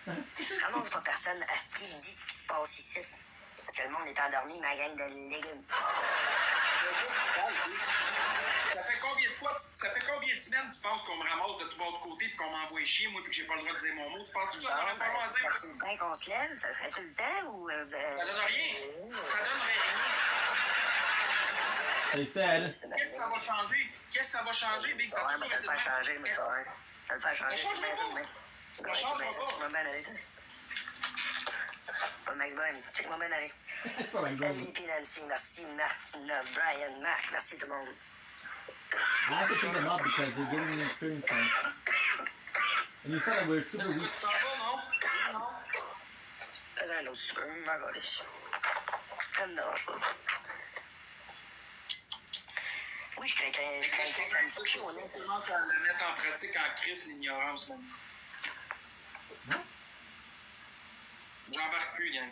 Je ramasse pas personne, asti, je dis ce qui se passe ici. Parce que le monde est endormi, ma gang de légumes. Ça fait combien de semaines tu penses qu'on me ramasse de tout bord de côté et qu'on m'envoie chier, moi, puis que j'ai pas le droit de dire mon mot? Tu penses que ça n'aurait pas le droit de dire? Ça serait-tu le temps qu'on se lève? Ça serait-tu le temps ou... Ça donne rien. Ça donnerait rien. They said. Qu'est-ce que ça va changer? Qu'est-ce que ça va changer, Big? Ça va te le faire changer, mais tu vas voir. Te le faire changer, tu me mets. Tu m'as bien allé, toi. Pas Max Boy, check-moi bien aller. MVP Nancy, merci Martina, Brian, Marc, merci tout le monde. I have to pick them up because they're getting an experience point. And you said that we're super weak. Fais un autre sucre, m'en calisse. Ça me dérange pas. Oui, je crains que ça me touche au nez. Je commence à le mettre en pratique en crise, l'ignorance, man. Non? J'embarque plus, gang.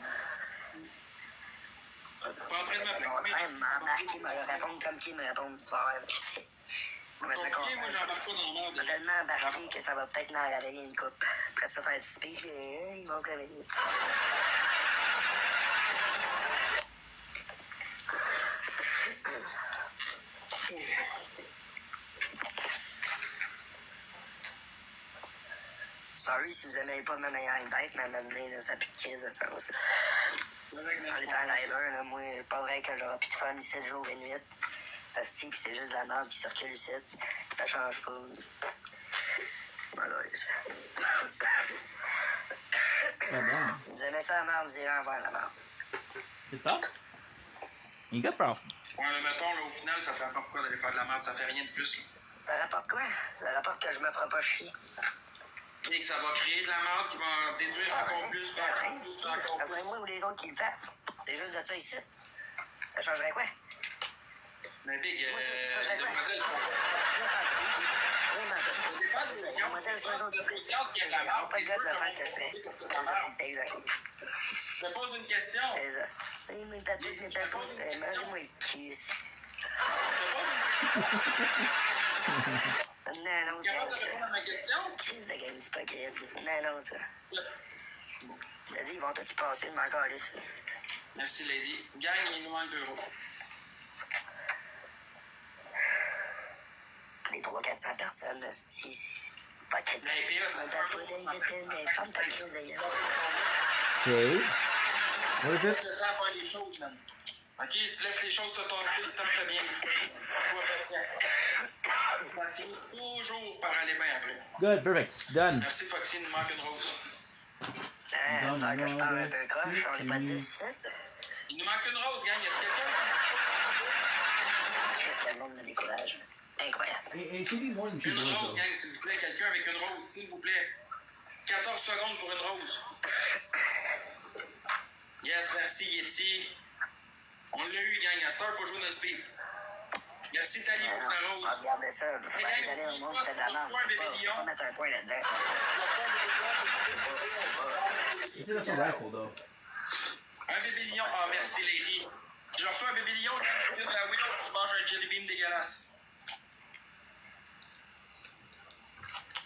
Pas en train de Le contraire, m'embarquer, me répondre comme qui me répond, tu vas voir. On va être le contraire. moi, j'embarque pas dans On va tellement embarquer que ça va peut-être m'en réveiller une coupe. Après ça, faire un petit speech, mais ils vont se réveiller. Sorry si vous aimez pas ma meilleure bête, mais à un moment donné, là, ça pue de crise de ça aussi. En étant liver, là, moi, pas vrai que j'aurai plus de fun 7 jours et nuit. Parce que pis c'est juste de la merde qui circule ici. Ça change pas. Voilà, vous aimez ça la merde, vous irez en voir la merde. Good stuff. You good, bro? Ouais, mais mettons, là, au final, ça te rapporte quoi d'aller faire de la merde? Ça fait rien de plus, là. Ça rapporte quoi? Ça rapporte que je me ferai pas chier. Et que ça va créer de la merde qui va déduire encore plus, encore plus, encore Ça plus. serait moi ou les autres qui le fassent. C'est juste de ça ici. Ça changerait quoi? Mais Big, demoiselle, pas le gars de faire ce que je fais. Exact. Je te pose une question. Exact. Mes tatouages, mangez-moi le cul ici. Non, non, crise de gang hypocrite. Non, non, ça. T'as dit, ils vont tous passer, mais encore ici. Merci, Lady. Gang, il nous manque d'euros. Les 300-400 personnes, c'est pas que Mais puis là, c'est mais ferme ta crise de gueule. Okay. What is Tu it? laisses faire les choses, man. Ok, tu laisses les choses se tasser, le temps fait bien. Sois patient. Ça finit toujours par aller bien après. Good, perfect. Done. Merci, Foxy, il nous manque une rose. C'est vrai que je parle un peu croche, on n'est pas 17. Il nous manque une rose, gang. Y a quelqu'un? Qu'est-ce que le monde me décourage? Incroyable. It should be more than 2 Une dollars, rose, though. gang, s'il vous plaît. Quelqu'un avec une rose, s'il vous plaît. 14 secondes pour une rose. Yes, merci, Yeti. On l'a eu, gang. À cette heure, il faut jouer notre speed. Merci, Tali, pour ta rose. Regardez ça, il faut aller donner au monde qui fait de la merde. Faut pas mettre un point là-dedans. This is a rifle, though. Un bébé lion. Ah, merci, Lady. Je reçois un bébé lion qui vient de la Willow qui mange un jelly bean dégueulasse.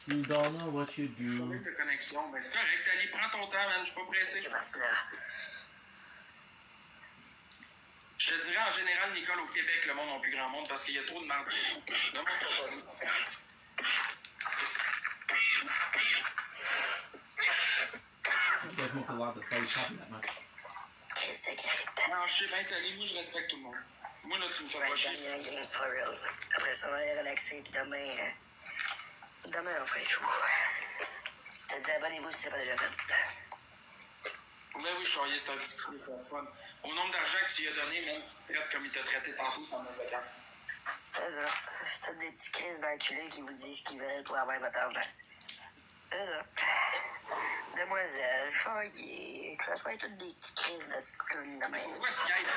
You don't know what you do. De connexion. Ben, c'est correct, Tali. Prends ton temps, man. Je suis pas pressé. Je te dirais en général, Nicole, au Québec, le monde n'a plus grand monde parce qu'il y a trop de mardi. Le monde n'a pas vu. You guys smoke a lot, that's why you're talking that much. Qu'est-ce que Non, je sais bien, Tali. Moi, je respecte tout le monde. Moi, là, tu me fais pas chier. For real. Après ça, on va aller relaxer, puis demain, on fait tout. T'as dit abonnez-vous si c'est pas déjà fait. Ben oui, Charlier, c'est un petit coup, c'est fun. Au nombre d'argent que tu lui as donné, même, traite comme il t'a traité tantôt, ça me fait quand. C'est ça. C'est tous des petits crises d'enculés qui vous disent ce qu'ils veulent pour avoir votre argent. C'est ça. Demoiselle, Charlier, que ce soit toutes des petits crises de petites clowns de même. Pourquoi Skype?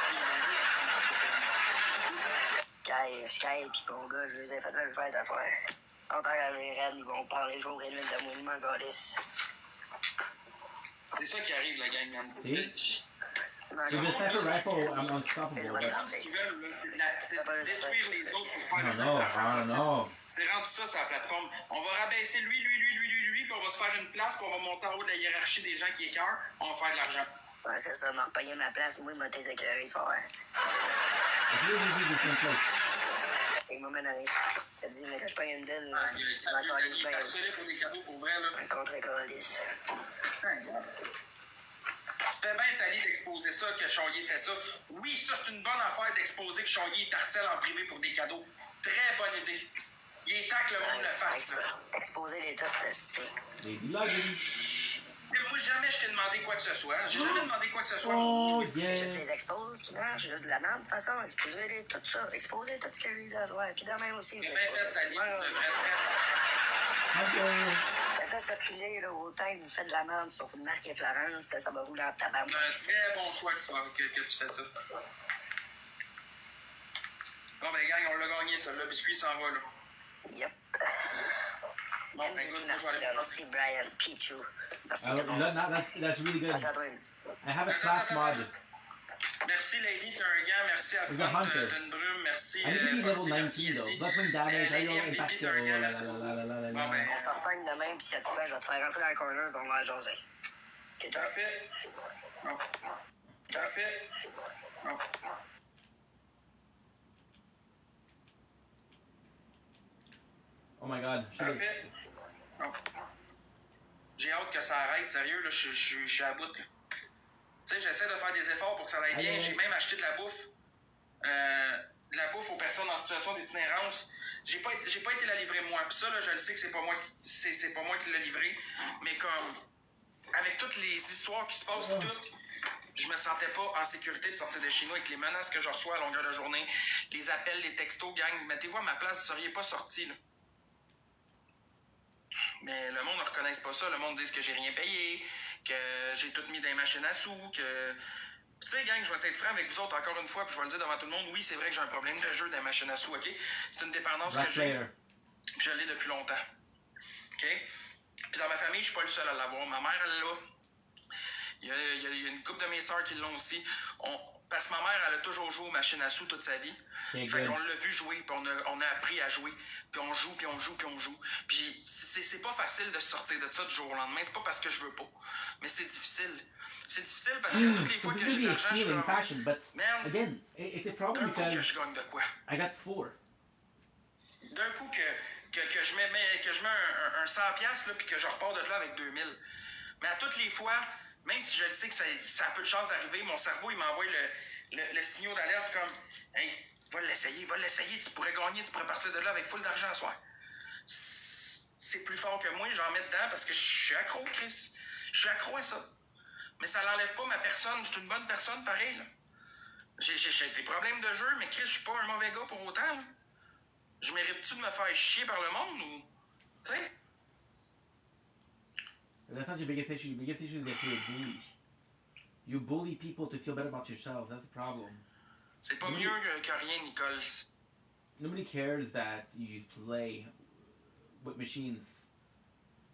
Sky, pis mon gars, je les ai fait le faire d'asseoir. On t'engage les reines, ils vont parler jour et nuit de moi, ils m'en gâlissent. C'est ça qui arrive, la gang, man. See? With the sniper rifle, I'm unstoppable. Ce qu'ils veulent, là, c'est de détruire les autres pour faire I don't know. C'est rendu ça, sur la plateforme. On va rabaisser lui, puis on va se faire une place, puis on va monter en haut de la hiérarchie des gens qui écœurent, on va faire de l'argent. Ouais, c'est ça, m'a repayé ma place, moi, il m'a tes écœuré, tu vas voir. It's really easy to same place. C'est moi, man, t'as dit, mais quand je paye une bille, Tu m'as encore dit, ben. Pour des cadeaux pour vrai, là. Un contre-calice. Fais bien, Tali, d'exposer ça, que Charlier fait ça. Oui, ça, c'est une bonne affaire d'exposer que Charlier harcèle en privé pour des cadeaux. Très bonne idée. Il est temps que le monde le fasse. Exposer les top tests, Moi, jamais je t'ai demandé quoi que ce soit. J'ai jamais demandé quoi que ce soit. Oh, yeah. Juste les exposes qui marchent, juste de la merde. De toute façon, exposer tout ça. Exposer tout ce que lui dit à soir. Puis demain aussi. C'est bien fait, Tali. Mais ça, circuler, là, autant que vous faites de la merde sur Marc et Florence, ça va rouler en tabac. C'est un très bon choix que tu fais ça. Bon, ben, gang, on l'a gagné, ça. Le biscuit s'en va, là. Yep. Bon, ben, écoute, moi, je vais aller Merci, Brian. Pichu. Merci, That's really good. Merci à toi. I have a class mod. Merci Lady, t'as un gant. Merci à He's a Fun, hunter. t'as une brume. Merci I need to be level Foxy, merci 19 though. Yeti. Bloodwing damage, I Lady don't MVP, impact t'as un gant, la let's go. Bon, ben, On s'en reprenne demain, pis ça te plaît, je vais te faire rentrer dans le corner, pis on va jaser. Ok, toi? Parfait. Non. Parfait. Non. Oh my god. Parfait. Non. J'ai hâte que ça arrête, sérieux, là, je suis à bout, là. Tu sais, j'essaie de faire des efforts pour que ça aille bien. J'ai même acheté de la bouffe. De la bouffe aux personnes en situation d'itinérance. J'ai pas été la livrer moi. Puis ça, là, je le sais que c'est pas moi qui l'ai livré. Mais comme, avec toutes les histoires qui se passent, toutes, je me sentais pas en sécurité de sortir de chez nous avec les menaces que je reçois à longueur de journée, les appels, les textos, gang. Mettez-vous à ma place, vous seriez pas sortis, là. Mais le monde ne reconnaisse pas ça. Le monde dit que j'ai rien payé, que j'ai tout mis dans les machines à sous, que... Tu sais, gang, je vais être franc avec vous autres encore une fois, puis je vais le dire devant tout le monde. Oui, c'est vrai que j'ai un problème de jeu dans les machines à sous, OK? C'est une dépendance que j'ai. Puis je l'ai depuis longtemps. OK? Puis dans ma famille, je suis pas le seul à l'avoir. Ma mère, elle l'a. Il y a une couple de mes sœurs qui l'ont aussi. Parce que ma mère, elle a toujours joué aux machines à sous toute sa vie. Okay, fait qu'on l'a vu jouer, puis on a appris à jouer. Puis on joue, puis on joue, puis on joue. Puis c'est pas facile de sortir de ça du jour au lendemain. C'est pas parce que je veux pas. Mais c'est difficile. C'est difficile parce que toutes les fois que j'ai de l'argent, je suis fashion, but man, again, it's a problem d'un coup que because je gagne de quoi? I got 4. D'un coup que je mets un 100$ là, puis que je repars de là avec 2000. Mais à toutes les fois, même si je le sais que ça a peu de chance d'arriver, mon cerveau, il m'envoie le signal d'alerte comme « Hey, va l'essayer, tu pourrais gagner, tu pourrais partir de là avec full d'argent à soir. » C'est plus fort que moi, j'en mets dedans parce que je suis accro, Chris. Je suis accro à ça. Mais ça n'enlève pas ma personne, je suis une bonne personne pareil, là. J'ai des problèmes de jeu, mais Chris, je suis pas un mauvais gars pour autant, là. Je mérite-tu de me faire chier par le monde ou... Tu sais? That's not your biggest issue. Your biggest issue is that you're a bully. You bully people to feel better about yourself. That's the problem. C'est pas mieux que rien, Nicole. Nobody cares that you play with machines.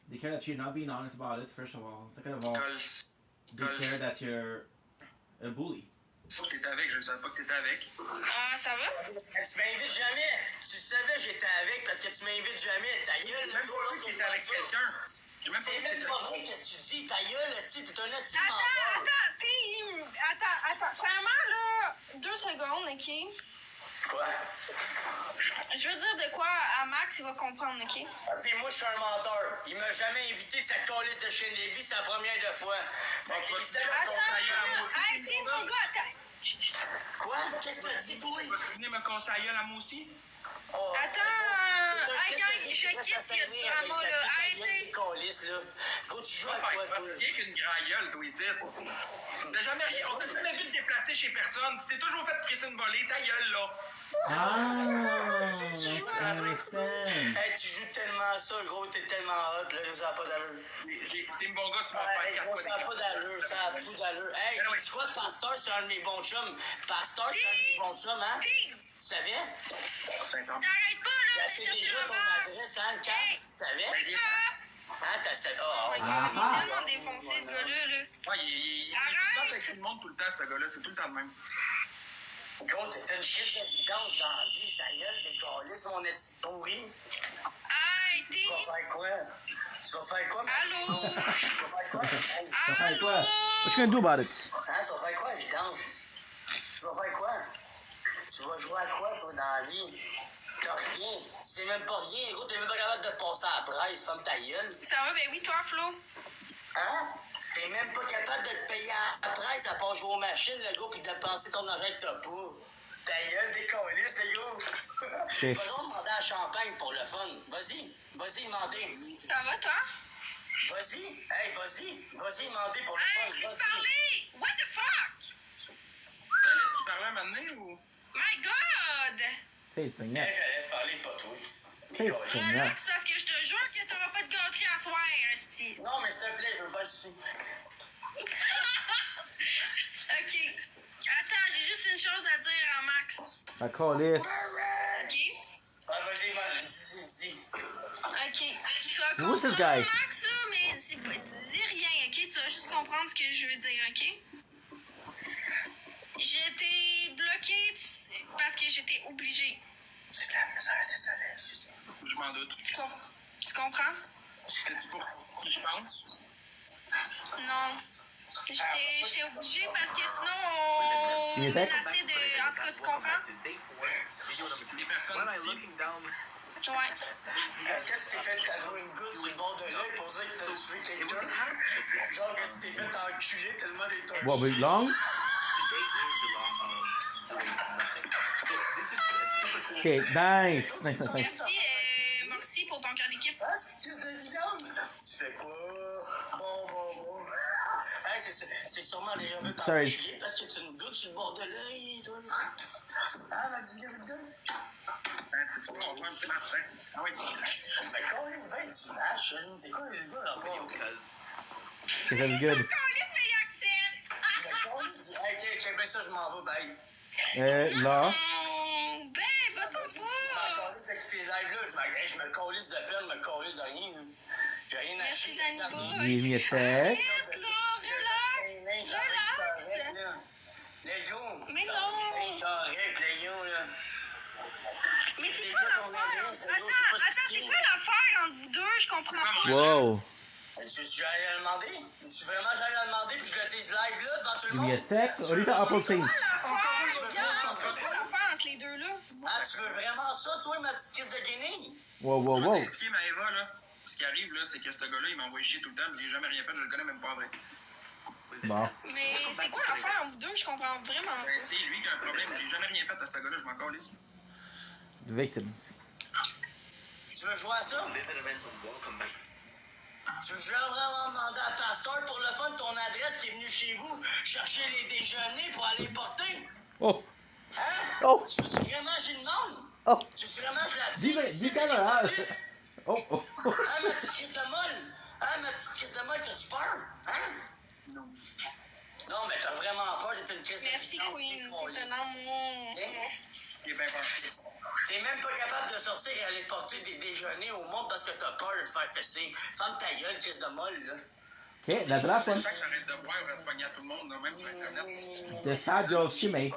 They care that you're not being honest about it, first of all. Second of all, they care that you're a bully. T'es avec, je ne savais pas que t'étais avec. Ah, ça va? Tu m'invites jamais. Tu savais que j'étais avec parce que tu m'invites jamais. Ta gueule, même pas vu que t'étais avec quelqu'un. C'est même pas vrai qu'est-ce que tu dis. Ta gueule, si t'es un assis menteur. Attends. Vraiment, là, 2 secondes, OK? Quoi? Je veux dire de quoi à Max, il va comprendre, OK? Puis moi, je suis un menteur. Il m'a jamais invité sa calice de chaîne Lévis, c'est la première de fois. Arrêtez, mon gars, attends. Quoi? Qu'est-ce que t'as dit, toi? Tu vas venir me casser à gueule à moi aussi? Attends, gang, je quitte s'il y a du drama, là. Arrêtez. Gros, tu joues à quoi, toi? Rien qu'une grande gueule, toi, ici. On t'a jamais vu te déplacer chez personne. Tu t'es toujours fait crisser une volée, ta gueule, là. Hey, tu joues tellement ça, gros, t'es tellement hot, là, ça n'a pas d'allure. T'es un bon gars, tu m'as fait 4 fois. Ça n'a pas d'allure, ça n'a plus d'allure. Hey, tu vois, Pasteur, c'est un de mes bons chums. Pasteur, c'est un de mes bons chums, hein? Tu savais? T'arrêtes pas, là, j'ai déjà ton adresse, hein, le tu savais? Hein, t'as ça. Oh, il est tellement défoncé, ce gars-là, là. Ouais, il est avec tout le monde tout le temps, ce gars-là. C'est tout le temps le même. Gros, t'es une crise de vidange dans la vie, ta gueule, décalisse, mon esti pourri. Arrêtez! Tu vas faire quoi? Tu vas faire quoi? Allô? Tu vas faire quoi? Tu vas faire quoi? What you gonna do about it? Hein, tu vas faire quoi, vidange? Tu vas faire quoi? Tu vas jouer à quoi, toi, dans la vie? T'as rien. Tu sais même pas rien, gros, t'es même pas capable de passer à la presse, ferme ta gueule. Ça va, ben oui, toi, Flo? Hein? T'es même pas capable de te payer à la presse à part jouer aux machines, le gars, pis dépenser ton argent que t'as pas. Ta gueule, décollisse, le gars. Okay. Va donc demander à champagne pour le fun. Vas-y, demandez. Ça va, toi? Vas-y, hey, vas-y, demandez pour le fun. Hey, laisse parler! What the fuck? Laisse-tu parler un moment donné ou? My God! C'est Seigneur. Hey, je laisse parler, pas toi. C'est Seigneur. Relax, parce que je te jure que t'auras pas de gâterie à soir, esti. Non, mais s'il te plaît, je veux pas le sou. OK. Attends, j'ai juste une chose à dire à Max. I call this. OK? Ah, vas-y, man, dis. OK. Tu vas Who's this comprendre, guy? Max, là, mais dis rien, OK? Tu vas juste comprendre ce que je veux dire, OK? obligé. C'est de la misère, c'est ça, là. Je m'en doute. Tu comprends? C'était pour qui je pense? Non. J'étais obligée parce que sinon on Il est fait? menaçait de. En tout cas, tu comprends? Les personnes ici. Ouais. Est-ce que tu t'es fait tatouer une goutte sur le bord de l'œil pour dire que t'as tué quelqu'un? Genre que tu t'es fait enculer tellement des tortues. What, was it long? Okay, nice. Nice. Merci pour ton cœur d'équipe. Ah, c'est juste de vidange. Tu fais quoi? Bon. Hey, c'est sûrement déjà vu t'enculer parce que tu une goutte sur le bord de l'œil, toi. Ah, ma petite gueule. C'est pas, on voit un petit match, hein? Ah oui. Mais quand c'est bien du match, c'est quoi le gars là-bas? Okay, that's good. Ok, check bien ça, je m'en vais, bye. Là. Ben, va-t'en pas! Je m'en calisse avec ces lives-là, je me calisse de peine, je me calisse de rien. J'ai rien à Merci, chier. Give me a sec. Relax! Les gars! Mais non! C'est correct, les gars, là. Mais c'est quoi l'affaire? Attends, c'est quoi l'affaire entre vous deux? Je comprends pas. Wow. J'allais le demander? Si vraiment j'allais le demander puis je le dise live là devant tout le Give monde? me a sec. What do you Apple things? Encore, je veux pas ça. C'est quoi l'affaire entre les deux là? Ah, tu veux vraiment ça, toi, ma petite crise de guinée? Wow. Je vais t'expliquer, Maëva, là. Ce qui arrive, là, c'est que ce gars-là, il m'envoie chier tout le temps, puis j'ai jamais rien fait, je le connais même pas vrai. Bon. Mais c'est quoi l'affaire entre vous deux? Je comprends vraiment pas. C'est lui qui a un problème, j'ai jamais rien fait à ce gars-là, je m'en calisse. The victims. Tu veux jouer à ça? Tu veux vraiment demander à Pasteur pour le fun ton adresse qui est venu chez vous chercher les déjeuners pour aller les porter? Oh. Hein? Oh. Tu veux vraiment que j'y demande? Oh. Tu veux vraiment que je la dise? Dis caméra. Oh. Hein, ma petite crise de molle? Hein, ma petite crise de molle, t'as-tu peur? Hein? Non. Non, mais t'as vraiment peur d'être une crise de Merci, Queen. T'es un amour. Il est bien peur. T'es même pas capable de sortir et aller porter des déjeuners au monde parce que t'as peur de te faire fesser. Ferme ta gueule, crise de molle, là. Okay, that's the last one. J'arrête de boire, on va te pogner à tout le monde, là, même sur Internet. The sad girl Shimei.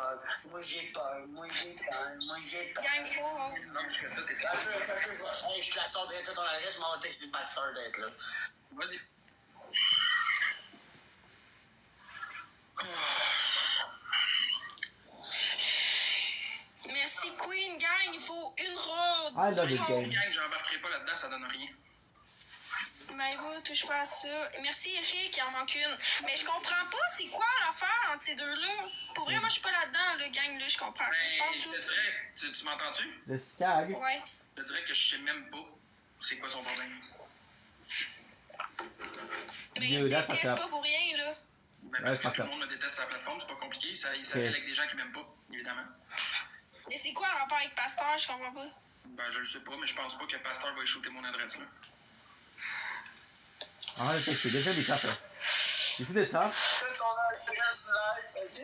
Moi j'ai peur. Gagne pas. Non, je fais ça, t'es là. Hey, je te la sors direct à ton adresse, mais on va texter pas de soeur d'être là. Vas-y. Merci, Queen. Gagne, il faut une robe. I love this game. Gang, j'embarquerai pas là-dedans, ça donne rien. Mais vous, touche pas à ça. Merci, Eric, il en manque une. Mais je comprends pas, c'est quoi l'affaire entre ces deux-là? Pour vrai, moi, je suis pas là-dedans, le gang, là, je comprends. Ben, je te dirais, tu m'entends-tu? The skag. Ouais. Je te dirais que je sais même pas c'est quoi son problème. Mais il me déteste pas pour rien, là. Ben, parce que tout le monde me déteste sa plateforme, c'est pas compliqué, il s'appelle avec des gens qui m'aiment pas, évidemment. Mais c'est quoi le rapport avec Pasteur? Je comprends pas. Ben, je le sais pas, mais je pense pas que Pasteur va échouter mon adresse, là. I'm gonna fix it. This is gonna be tougher. You see the tough? Ton adresse live, ok?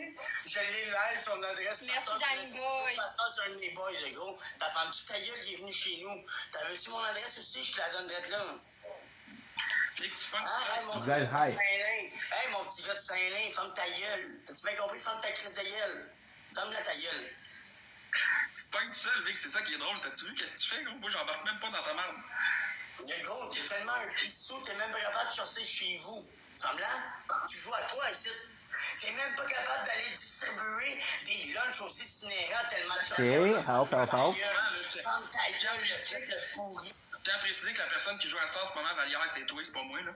Je l'ai live, ton adresse. Merci, Danny Boy. Pasteur, c'est un de mes boys, le gros. Ta femme, tu ta gueule, il est venu chez nous. T'avais-tu mon adresse aussi? Je te la donne d'être là. Hey, mon You guys high. Hey, mon petit gars de Saint-Lin, ferme ta gueule. T'as-tu bien compris? Ferme ta crise de gueule. Ferme-la ta gueule. Tu te pognes tout seul, Vic, c'est ça qui est drôle. T'as-tu vu qu'est-ce que tu fais, gros? Moi, j'embarque même pas dans ta merde. Le gros, t'es tellement un pissou, t'es même pas capable de chasser chez vous. Femme-là, tu joues à quoi ici? T'es même pas capable d'aller distribuer des lunchs aux itinérants tellement de Okay, health. Ferme ta gueule, le truc de pourri. Je tiens à préciser que la personne qui joue à ça en ce moment, Valière, c'est toi, c'est pas moi, là.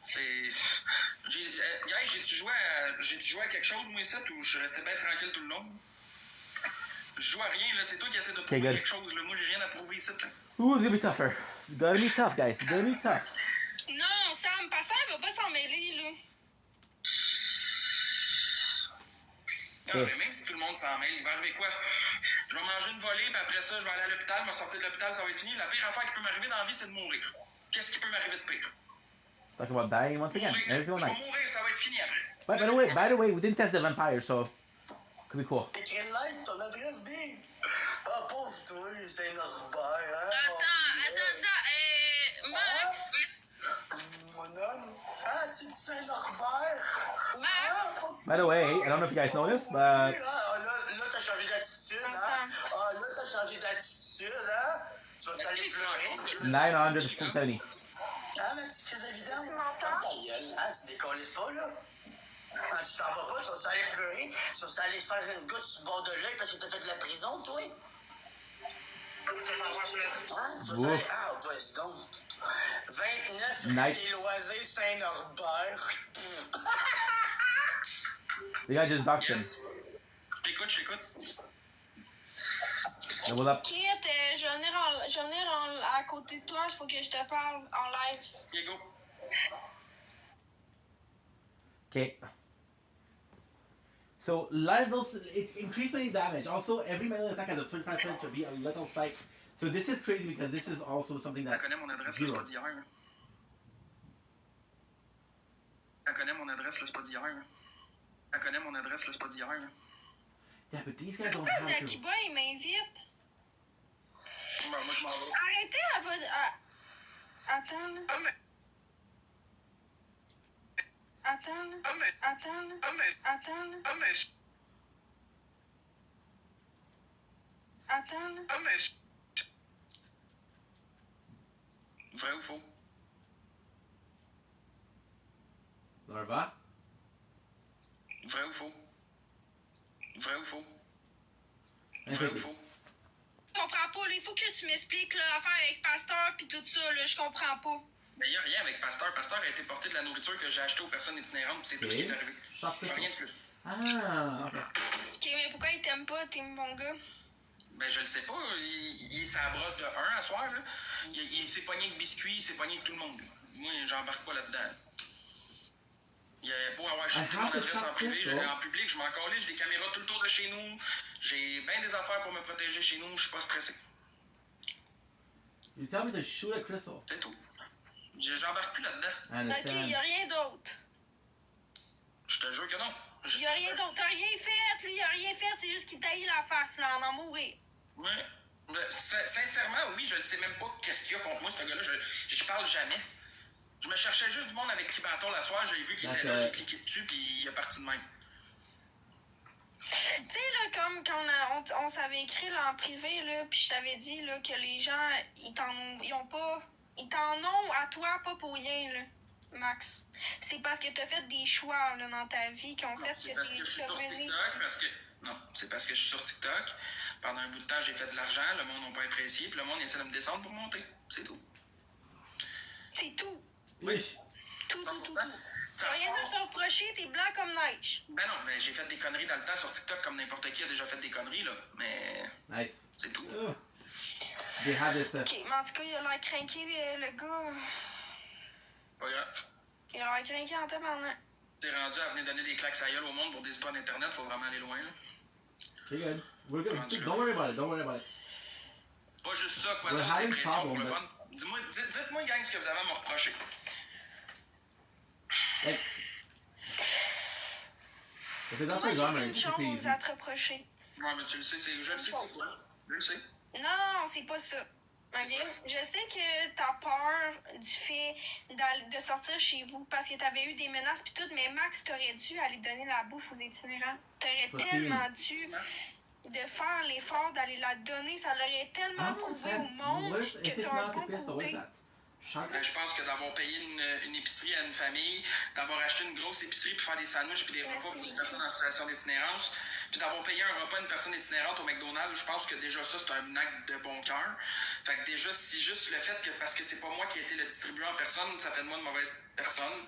C'est. J'ai-tu joué à quelque chose, moi, ici, ou je suis resté bien tranquille tout le long? Je joue à rien, là. C'est toi qui essaie de prouver quelque chose, là. Moi, j'ai rien à prouver ici, là. Ooh, it's gonna be tougher. It's gonna be tough, guys. It's gonna be tough. Non, Sam, Pasteur va pas s'en mêler, là. Non, mais même si tout le monde s'en mêle, il va arriver quoi? Je vais manger une volée, puis après ça, je vais aller à l'hôpital, je vais sortir de l'hôpital, ça va être fini. La pire affaire qui peut m'arriver dans la vie, c'est de mourir. Qu'est-ce qui peut m'arriver de pire? Talk about dying once again. Everything Je vais nice. mourir, ça va être fini après. By the way, we didn't test the vampire, so could be cool. Écris live ton adresse, Big. Ah, pauvre toi, Saint-Norbert, hein? Attends, ça, Max. Mon homme? Ah, c'est du Saint-Norbert. Max. By the way, I don't know if you guys know this, but Ah, là, t'as changé d'attitude, hein? Ah, là, t'as changé d'attitude, hein? Tu vas aller pleurer. 970. Hein, ma petite crise de vidange? Ferme ta gueule, hein? Tu décolles pas, là? Quand tu t'en vas pas, tu vas aller pleurer? Tu vas aller faire une goutte sur le bord de l'œil parce que t'as fait de la prison, toi? Hein? Tu vas aller... Ah, vas-y donc. 29 rue des Loisirs Saint-Norbert. The guy just doxed him. Je t'écoute. Double up. Kit, je vais venir à côté de toi, il faut que je te parle en live. Okay, go. Okay. So levels, it's increased melee damage. Also, every melee attack has a 25% to be a lethal strike. So this is crazy because this is also something that. Elle connaît mon adresse, là, c'est pas d'hier. Elle connaît mon adresse, là, c'est pas d'hier. Elle connaît mon adresse, là, c'est pas d'hier. Yeah, but these guys don't Pourquoi have to. Zakiba, il m'invite? Moi, je m'en vais. Arrêtez, elle va... Attends, là. Attends, là. Attends, là. Attends, là. Attends, là. Vrai ou faux? Larva? Vrai ou faux? Vrai ou faux? Vrai Vrai ou faux? Je comprends pas, là. Il faut que tu m'expliques là, l'affaire avec Pasteur pis tout ça, là. Je comprends pas. Mais il n'y a rien avec Pasteur. Pasteur a été porté de la nourriture que j'ai achetée aux personnes itinérantes, c'est tout ce qui est arrivé. Rien de plus. Ah, ok. Ok, mais pourquoi il t'aime pas, t'es mon gars? Ben, je le sais pas. Il s'est à brosse de 1 à soir, là. Il s'est pogné avec biscuit, il s'est pogné avec tout le monde. Moi, j'embarque pas là-dedans. Il a beau avoir acheté mon adresse en privé, en public, je m'en calais, j'ai des caméras tout le tour de chez nous. J'ai bien des affaires pour me protéger chez nous, je suis pas stressé. You tell me to shoot a crystal. C'est tout. J'embarque plus là-dedans. Ok, y a rien d'autre. Je te jure que non. Y a rien d'autre. T'as rien fait, lui, y a rien fait, c'est juste qu'il taille la face, là, en mourir. Ouais. Sincèrement, oui, je ne sais même pas qu'est-ce qu'il y a contre moi, ce gars-là. Je parle jamais. Je me cherchais juste du monde avec qui bâton la soirée, j'ai vu qu'il était là, j'ai cliqué dessus, puis il est parti de même. Tu sais, là, comme quand on s'avait écrit là, en privé, là, puis je t'avais dit là, que les gens, ils t'en ont à toi, pas pour rien, là, Max. C'est parce que t'as fait des choix là, dans ta vie qui ont fait que t'es parce que je suis sur TikTok, Non, c'est parce que je suis sur TikTok. Pendant un bout de temps, j'ai fait de l'argent, le monde n'a pas apprécié, puis le monde essaie de me descendre pour monter. C'est tout. C'est tout. Oui. Tout. T'as rien à te reprocher, t'es blanc comme neige. Ben non, ben j'ai fait des conneries dans le temps sur TikTok comme n'importe qui a déjà fait des conneries, là. Mais. Nice. C'est tout. They have this. Ok, mais en tout cas, il a l'air craqué, le gars. Pas grave. Il a l'air craqué en tabarnak. T'es rendu à venir donner des claques à gueule au monde pour des histoires d'internet, faut vraiment aller loin, là. Okay, good. We're good. Don't worry about it. Don't worry about it. Pas juste ça, quoi, We're d'autres having impressions pour problems, le fun. Dites-moi, gang, ce que vous avez à me reprocher. Like, if it's not Moi, for j'ai grammar, une it's pretty chose easy. à te reprocher. Ouais, mais tu le sais, je le sais, c'est quoi? Je le sais. Non, c'est pas ça. Ok? Je sais que t'as peur du fait de sortir chez vous parce que t'avais eu des menaces pis tout, mais Max, t'aurais dû aller donner la bouffe aux itinérants. T'aurais tellement dû de faire l'effort d'aller la donner. Ça l'aurait tellement prouvé au monde que t'as un bon côté. Ben, je pense que d'avoir payé une épicerie à une famille, d'avoir acheté une grosse épicerie pour faire des sandwichs puis des repas pour des personnes en situation d'itinérance, puis d'avoir payé un repas à une personne itinérante au McDonald's, je pense que déjà ça, c'est un acte de bon cœur. Fait que déjà, si juste le fait que, parce que c'est pas moi qui ai été le distribueur en personne, ça fait de moi une mauvaise personne,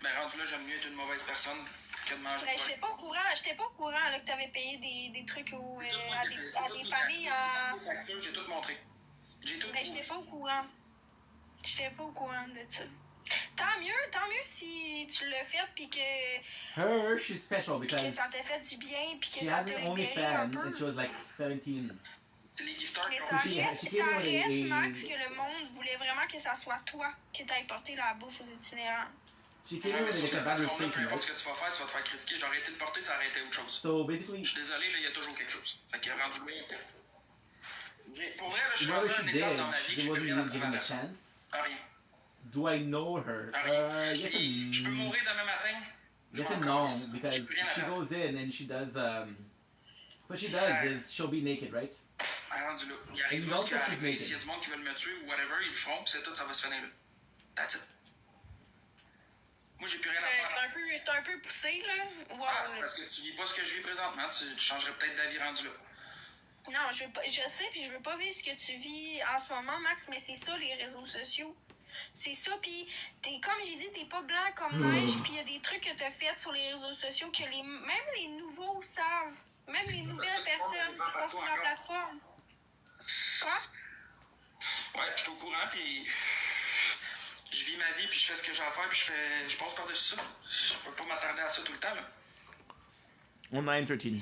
ben rendu là, j'aime mieux être une mauvaise personne que de manger. Ben, j'étais pas au courant là, que t'avais payé des trucs à des familles en... Des factures, j'ai tout montré. J'ai tout. Ben, j'étais pas au courant. J'étais pas au courant de ça. Tant mieux si tu l'as fait pis que... Her, she's special because que ça t'a fait du bien pis que she ça has t'a an libéré un OnlyFans peu. and she was like 17. C'est les gifters Mais qui ça ont... reste, Max, que le monde voulait vraiment que ça soit toi qui t'aille porter la bouffe aux itinérants. She came in with like a bad Peu reputation, importe ce right? que tu vas faire, tu vas te faire critiquer. J'aurais été le porter, ça aurait été autre chose. So basically, je suis désolé, là, il y a toujours quelque chose. Fait qu'il a rendu bien. Pour vrai, là, je suis whatever rendu she un étape did, dans ma vie que she je peux wasn't rien even apprendre given à a personne. chance. Rien. Do I know her? Yes and Je peux mourir demain matin. yes and no, because she goes in and she does What she does is she'll be naked, right? Rendu là. Il arrive là ce qui est arrivé. S'il y a du monde qui veut me tuer ou whatever, ils le font, pis c'est tout, ça va se finir là. That's it. Moi, j'ai plus rien à faire. C'est un peu poussé, là. Wow. Ah, c'est parce que tu vis pas ce que je vis présentement. Tu changerais peut-être d'avis rendu là. Non, je sais, puis je veux pas vivre ce que tu vis en ce moment, Max, mais c'est ça, les réseaux sociaux. C'est ça, puis comme j'ai dit, t'es pas blanc comme neige, puis il y a des trucs que t'as fait sur les réseaux sociaux que même les nouveaux savent. Même les nouvelles personnes qui sont sur la plateforme. Quoi? Ouais, je suis au courant, puis je vis ma vie, puis je fais ce que j'ai à faire, puis je passe par-dessus ça. Je peux pas m'attarder à ça tout le temps, là. On a entertain.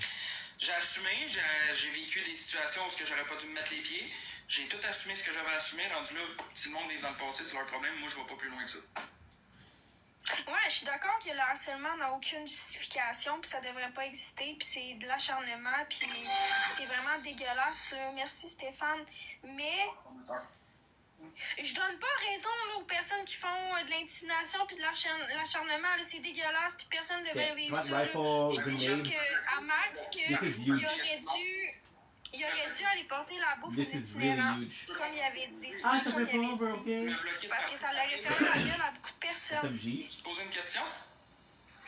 J'ai assumé, j'ai vécu des situations où j'aurais pas dû me mettre les pieds. J'ai tout assumé ce que j'avais assumé. Rendu là, si le monde vit dans le passé, c'est leur problème. Moi, je vais pas plus loin que ça. Ouais, je suis d'accord que le harcèlement n'a aucune justification, puis ça devrait pas exister, puis c'est de l'acharnement, puis c'est vraiment dégueulasse, là. Merci Stéphane. Mais je donne pas raison là, aux personnes qui font de l'intimidation puis de l'acharnement, là, c'est dégueulasse, puis personne ne devrait vivre ça. Je dis juste à Max qu'il aurait dû aller porter la bouffe aux itinérants, comme il y avait décidé, comme il avait dit, parce que ça l'aurait fait la gueule à beaucoup de personnes. Tu te poses une question?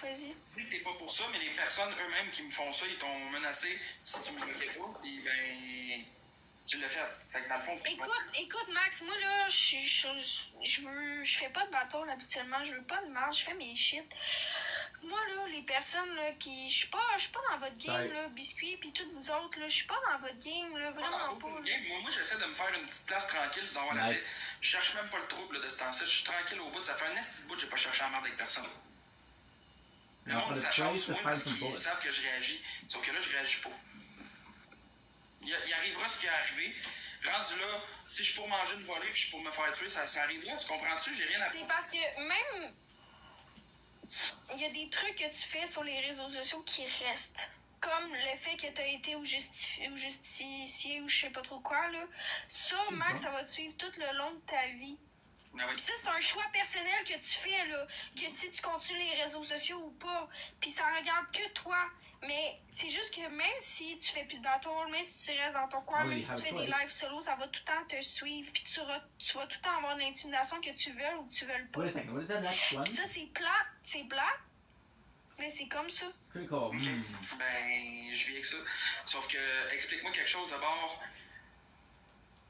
Vas-y. Tu sais, t'es pas pour ça, mais les personnes eux-mêmes qui me font ça, ils t'ont menacé si tu me bloquais pas, puis ben... Tu l'as fait. Fait que dans le fond... Écoute, Max, moi, là, je fais pas de bateau, là, habituellement. Je veux pas de marge, je fais mes shit. Moi, là, les personnes, là, qui... Je suis pas dans votre game, là, Biscuit, pis toutes vous autres, là, je suis pas dans votre game, là, vraiment pas. Moi, j'essaie de me faire une petite place tranquille dans la tête. Je cherche même pas le trouble, là, de ce temps-ci. Je suis tranquille au bout. Ça fait un esti de bout, j'ai pas cherché à merde avec personne. Le monde s'acharne sur moi parce qu'ils savent que je réagis. Sauf que là, je réagis pas. Il arrivera ce qui est arrivé. Rendu là, si je suis pour manger une volée puis je suis pour me faire tuer, ça arrivera, tu comprends-tu? J'ai rien à faire. C'est parce que même... Il y a des trucs que tu fais sur les réseaux sociaux qui restent. Comme le fait que tu as été au justicier ou je sais pas trop quoi, là. Ça, Max, ça va te suivre tout le long de ta vie. Ah oui. Puis ça, c'est un choix personnel que tu fais, là. Que si tu continues les réseaux sociaux ou pas. Puis ça regarde que toi. Mais c'est juste que même si tu fais plus de bateau, même si tu restes dans ton coin, même si tu fais des lives solo, ça va tout le temps te suivre. Puis tu vas tout le temps avoir de l'intimidation que tu veux ou que tu veux pas. Puis ça, c'est plate. C'est plate. Mais c'est comme ça. Ben, je vis avec ça. Sauf que, explique-moi quelque chose d'abord.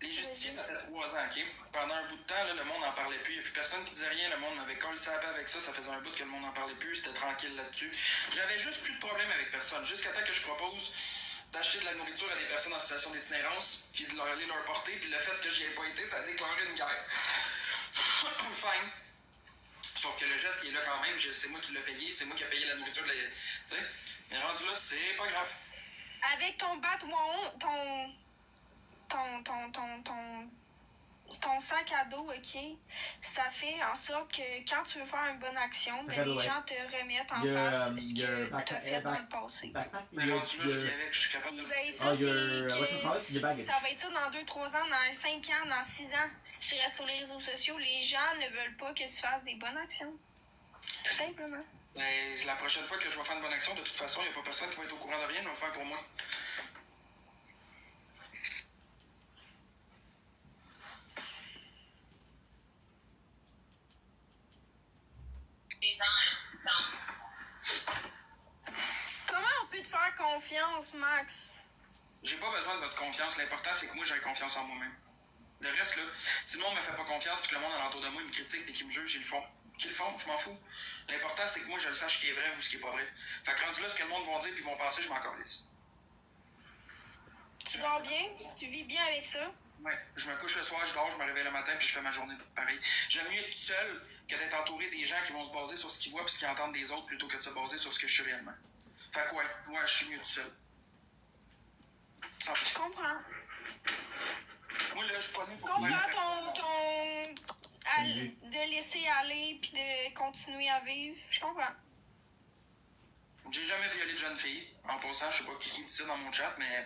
Les justiciers, ça fait 3 ans, OK? Pendant un bout de temps, là, le monde n'en parlait plus. Il n'y a plus personne qui disait rien. Le monde m'avait collé ça avec ça. Ça faisait un bout que le monde n'en parlait plus. C'était tranquille là-dessus. J'avais juste plus de problème avec personne. Jusqu'à temps que je propose d'acheter de la nourriture à des personnes en situation d'itinérance, puis de aller leur porter. Puis le fait que j'y ai pas été, ça a déclaré une guerre. Fine. Sauf que le geste, il est là quand même. C'est moi qui l'ai payé. C'est moi qui ai payé la nourriture. Tu sais? Mais rendu là, c'est pas grave. Avec ton batouon, ton sac à dos, OK, ça fait en sorte que quand tu veux faire une bonne action, ben, les gens te remettent en face ce que tu as fait dans le passé. Mais rendu là, je vis avec, je suis capable de... Ben, ça, ça va être ça dans 2-3 ans, dans 5 ans, dans 6 ans. Si tu restes sur les réseaux sociaux, les gens ne veulent pas que tu fasses des bonnes actions. Tout simplement. Ben, la prochaine fois que je vais faire une bonne action, de toute façon, il n'y a pas personne qui va être au courant de rien, je vais le faire pour moi. Comment on peut te faire confiance, Max? J'ai pas besoin de votre confiance. L'important, c'est que moi, j'ai confiance en moi-même. Le reste, là, si le monde me fait pas confiance puis que le monde alentour de moi me critique et qu'il me juge, ils le font. Qu'ils le font, je m'en fous. L'important, c'est que moi, je le sache ce qui est vrai ou ce qui est pas vrai. Fait que rendu là, ce que le monde va dire puis ils vont penser, je m'en calisse. Tu dors bien? Tu vis bien avec ça? Ouais. Je me couche le soir, je dors, je me réveille le matin puis je fais ma journée pareil. J'aime mieux être seul que d'être entouré des gens qui vont se baser sur ce qu'ils voient puis ce qu'ils entendent des autres plutôt que de se baser sur ce que je suis réellement. Fait que ouais, moi, je suis mieux tout seul. 100%. Je comprends. Moi, là, je suis pas né pour... Comprends de laisser aller puis de continuer à vivre. Je comprends. J'ai jamais violé de jeune fille. En passant, je sais pas qui dit ça dans mon chat, mais...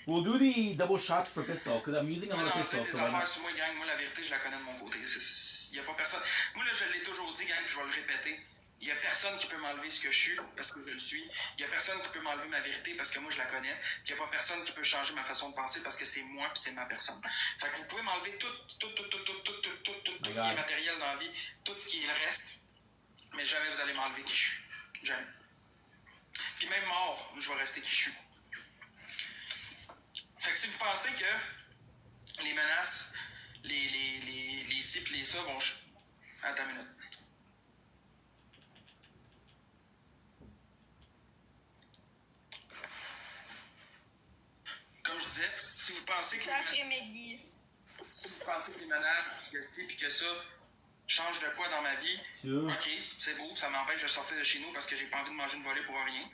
We'll do the double shot for pistol, because I'm using another pistol. Les affaires sur moi, gang, moi, la vérité, je la connais de mon côté. Y a pas personne... Moi, là, je l'ai toujours dit, gang, je vais le répéter. Il y a personne qui peut m'enlever ce que je suis parce que je le suis. Il y a personne qui peut m'enlever ma vérité parce que moi je la connais. Puis il n'y a pas personne qui peut changer ma façon de penser parce que c'est moi puis c'est ma personne. Fait que vous pouvez m'enlever tout ce qui est matériel dans la vie, tout ce qui est le reste, mais jamais vous allez m'enlever qui je suis. Jamais. Puis même mort, je vais rester qui je suis. Fait que si vous pensez que les menaces, les ci pis les ça vont... Attends une minute. Comme je disais, si vous pensez que les menaces, que ci pis que ça changent de quoi dans ma vie, ok, c'est beau, ça m'empêche de sortir de chez nous parce que j'ai pas envie de manger une volée pour rien.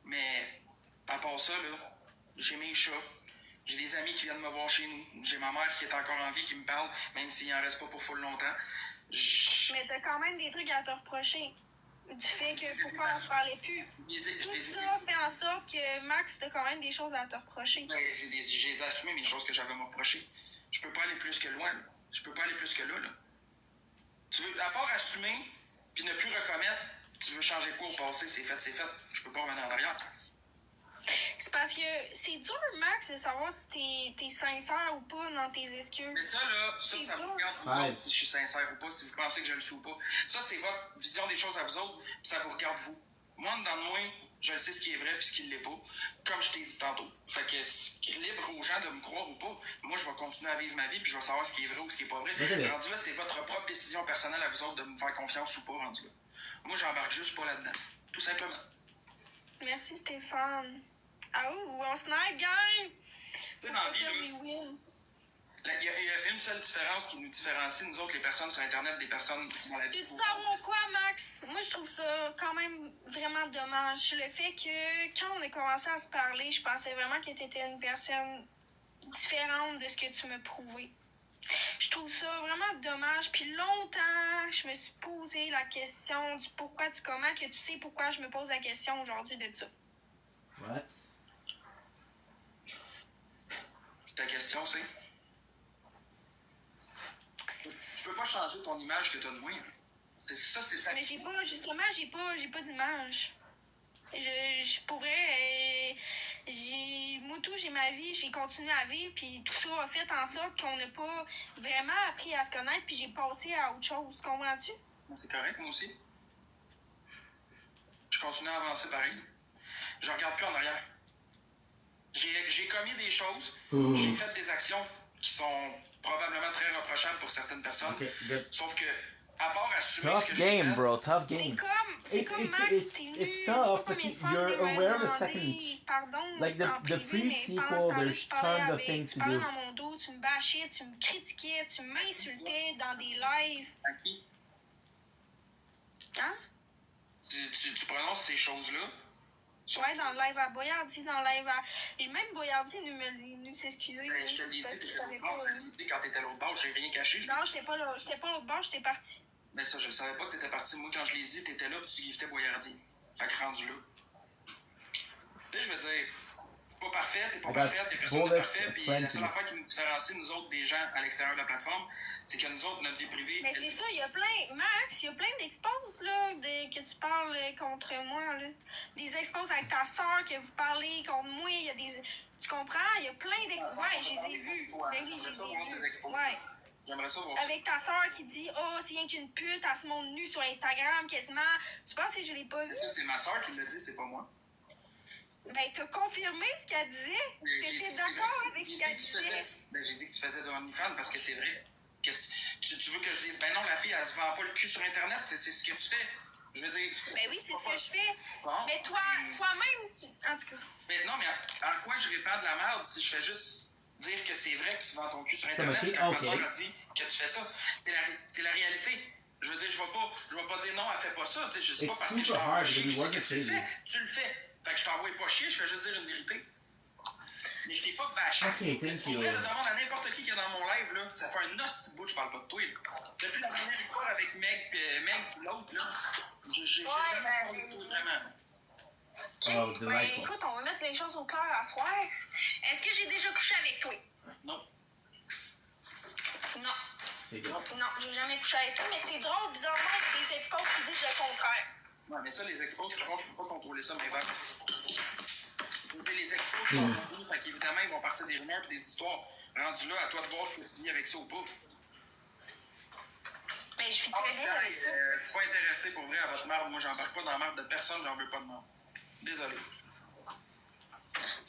Mais à part ça, là, j'ai mes chats, j'ai des amis qui viennent me voir chez nous, j'ai ma mère qui est encore en vie qui me parle, même s'il en reste pas pour full longtemps. Mais t'as quand même des trucs à te reprocher. Du fait que pourquoi on se parlait plus. Tout ça fait en sorte que Max, t'as quand même des choses à te reprocher. J'ai assumé mes choses que j'avais à me reprocher. Je peux pas aller plus que loin. Là. Je peux pas aller plus que là. Tu veux, à part assumer, puis ne plus recommettre, tu veux changer quoi au passé, c'est fait, c'est fait. Je peux pas revenir en arrière. C'est parce que c'est dur, Max, de savoir si t'es sincère ou pas dans tes excuses. Mais ça, là, ça vous regarde vous autres, si je suis sincère ou pas, si vous pensez que je le suis ou pas. Ça, c'est votre vision des choses à vous autres, puis ça vous regarde vous. Moi, dans le moins, je sais ce qui est vrai puis ce qui ne l'est pas, comme je t'ai dit tantôt. Fait que libre aux gens de me croire ou pas, moi, je vais continuer à vivre ma vie puis je vais savoir ce qui est vrai ou ce qui est pas vrai. Rendu là, c'est votre propre décision personnelle à vous autres de me faire confiance ou pas, rendu là. Moi, j'embarque juste pas là-dedans. Tout simplement. Merci, Stéphane. Ah ouh, on snipe, gang! Tu sais, dans la vie, là, il y a une seule différence qui nous différencie, nous autres, les personnes sur Internet, des personnes dans la vie. Tu veux savoir quoi, Max? Moi, je trouve ça quand même vraiment dommage. Le fait que quand on a commencé à se parler, je pensais vraiment que tu étais une personne différente de ce que tu me prouvais. Je trouve ça vraiment dommage. Puis longtemps, je me suis posé la question du pourquoi, du comment, que tu sais pourquoi je me pose la question aujourd'hui de ça. What? Ta question, c'est? Tu peux pas changer ton image que t'as de moi. C'est ça, c'est ta... Mais j'ai pas d'image. Je pourrais... moi, tout, j'ai ma vie, j'ai continué à vivre, puis tout ça a fait en sorte qu'on n'a pas vraiment appris à se connaître, puis j'ai passé à autre chose. Comprends-tu? C'est correct, moi aussi. Je continue à avancer pareil. Je regarde plus en arrière. J'ai commis des choses, j'ai fait des actions qui sont probablement très reprochables pour certaines personnes. Okay, good. Sauf que, à part assumer Tough ce que game, j'ai fait, bro. Tough game. C'est comme Max, t'es venu, it's tough, but you're aware of the second. Pardon, Like the pre-sequel, there's tons of things to tu parlais do. dans mon dos, tu me bâchais, tu me critiquais, tu m'insultais dans des lives. À qui? Hein? Tu prononces ces choses-là? Ouais, dans le live à Boyardi, dans le live à... Même Boyardi nous s'excuser. Ben, je te l'ai dit, quand t'étais à l'autre bord, j'ai rien caché. Non, j'étais pas à l'autre bord, j'étais parti. Ben ça, je le savais pas que t'étais parti. Moi, quand je l'ai dit, t'étais là pis tu giftais Boyardi. Fait que rendu là. Tu sais, je veux dire, pas parfait, t'es pas parfait, t'es personne de parfait, pis la seule affaire qui nous différencie, nous autres, des gens à l'extérieur de la plateforme, c'est que nous autres, notre vie privée... Mais c'est ça, il y a plein... Max, il y a plein d'exposes, là, que tu parles contre moi, là. Des exposes avec ta soeur, que vous parlez contre moi, il y a des... Tu comprends? Il y a plein d'exposes. Ouais, je les ai vus. Ben oui, je les ai vus. Ouais. J'aimerais ça voir. Avec ta soeur qui dit « Oh, c'est rien qu'une pute, elle se montre nue sur Instagram, quasiment. » Tu penses que je l'ai pas vu? Ça, c'est ma soeur qui l'a dit, c'est pas moi. Ben, t'as confirmé ce qu'elle disait? T'étais d'accord avec ce qu'elle disait? Ben, j'ai dit que tu faisais de OnlyFans parce que c'est vrai. Tu veux que je dise, ben non, la fille, elle se vend pas le cul sur Internet, c'est ce que tu fais. Je veux dire... Ben oui, c'est ce que je fais. Bon. Mais toi-même, tu... En tout cas... Mais non, mais en quoi je répare de la merde si je fais juste dire que c'est vrai que tu vends ton cul sur Internet quand ma soeur a dit que tu fais ça? C'est la réalité. Je veux dire, je vais pas dire non, elle fait pas ça. Tu sais, je sais pas parce que je t'envoie chier que tu le fais. Tu le fais. Fait que je t'envoie pas chier, je fais juste dire une vérité. Mais je t'ai pas bâché. Okay, thank you. Je demande à n'importe qui est dans mon live, là, ça fait un hostie de bout, je parle pas de toi. Depuis la dernière histoire avec Meg et l'autre, là, j'ai jamais parlé de toi, vraiment. Ok, ben écoute, on va mettre les choses au clair à soir. Est-ce que j'ai déjà couché avec toi? Non. Non. Non, j'ai jamais couché avec toi, mais c'est drôle, bizarrement, avec des expos qui disent le contraire. Ouais, mais ça, les expos, je pense, tu peux pas contrôler ça, mais ben. Les expos sont contrôlés, fait qu'évidemment, ils vont partir des rumeurs et des histoires. Rendu là, à toi de voir ce que tu dis avec ça ou pas. Mais je suis très bien avec ça. Je suis pas intéressé pour vrai à votre marde. Moi, j'embarque pas dans la marde de personne, j'en veux pas de marde. Désolé.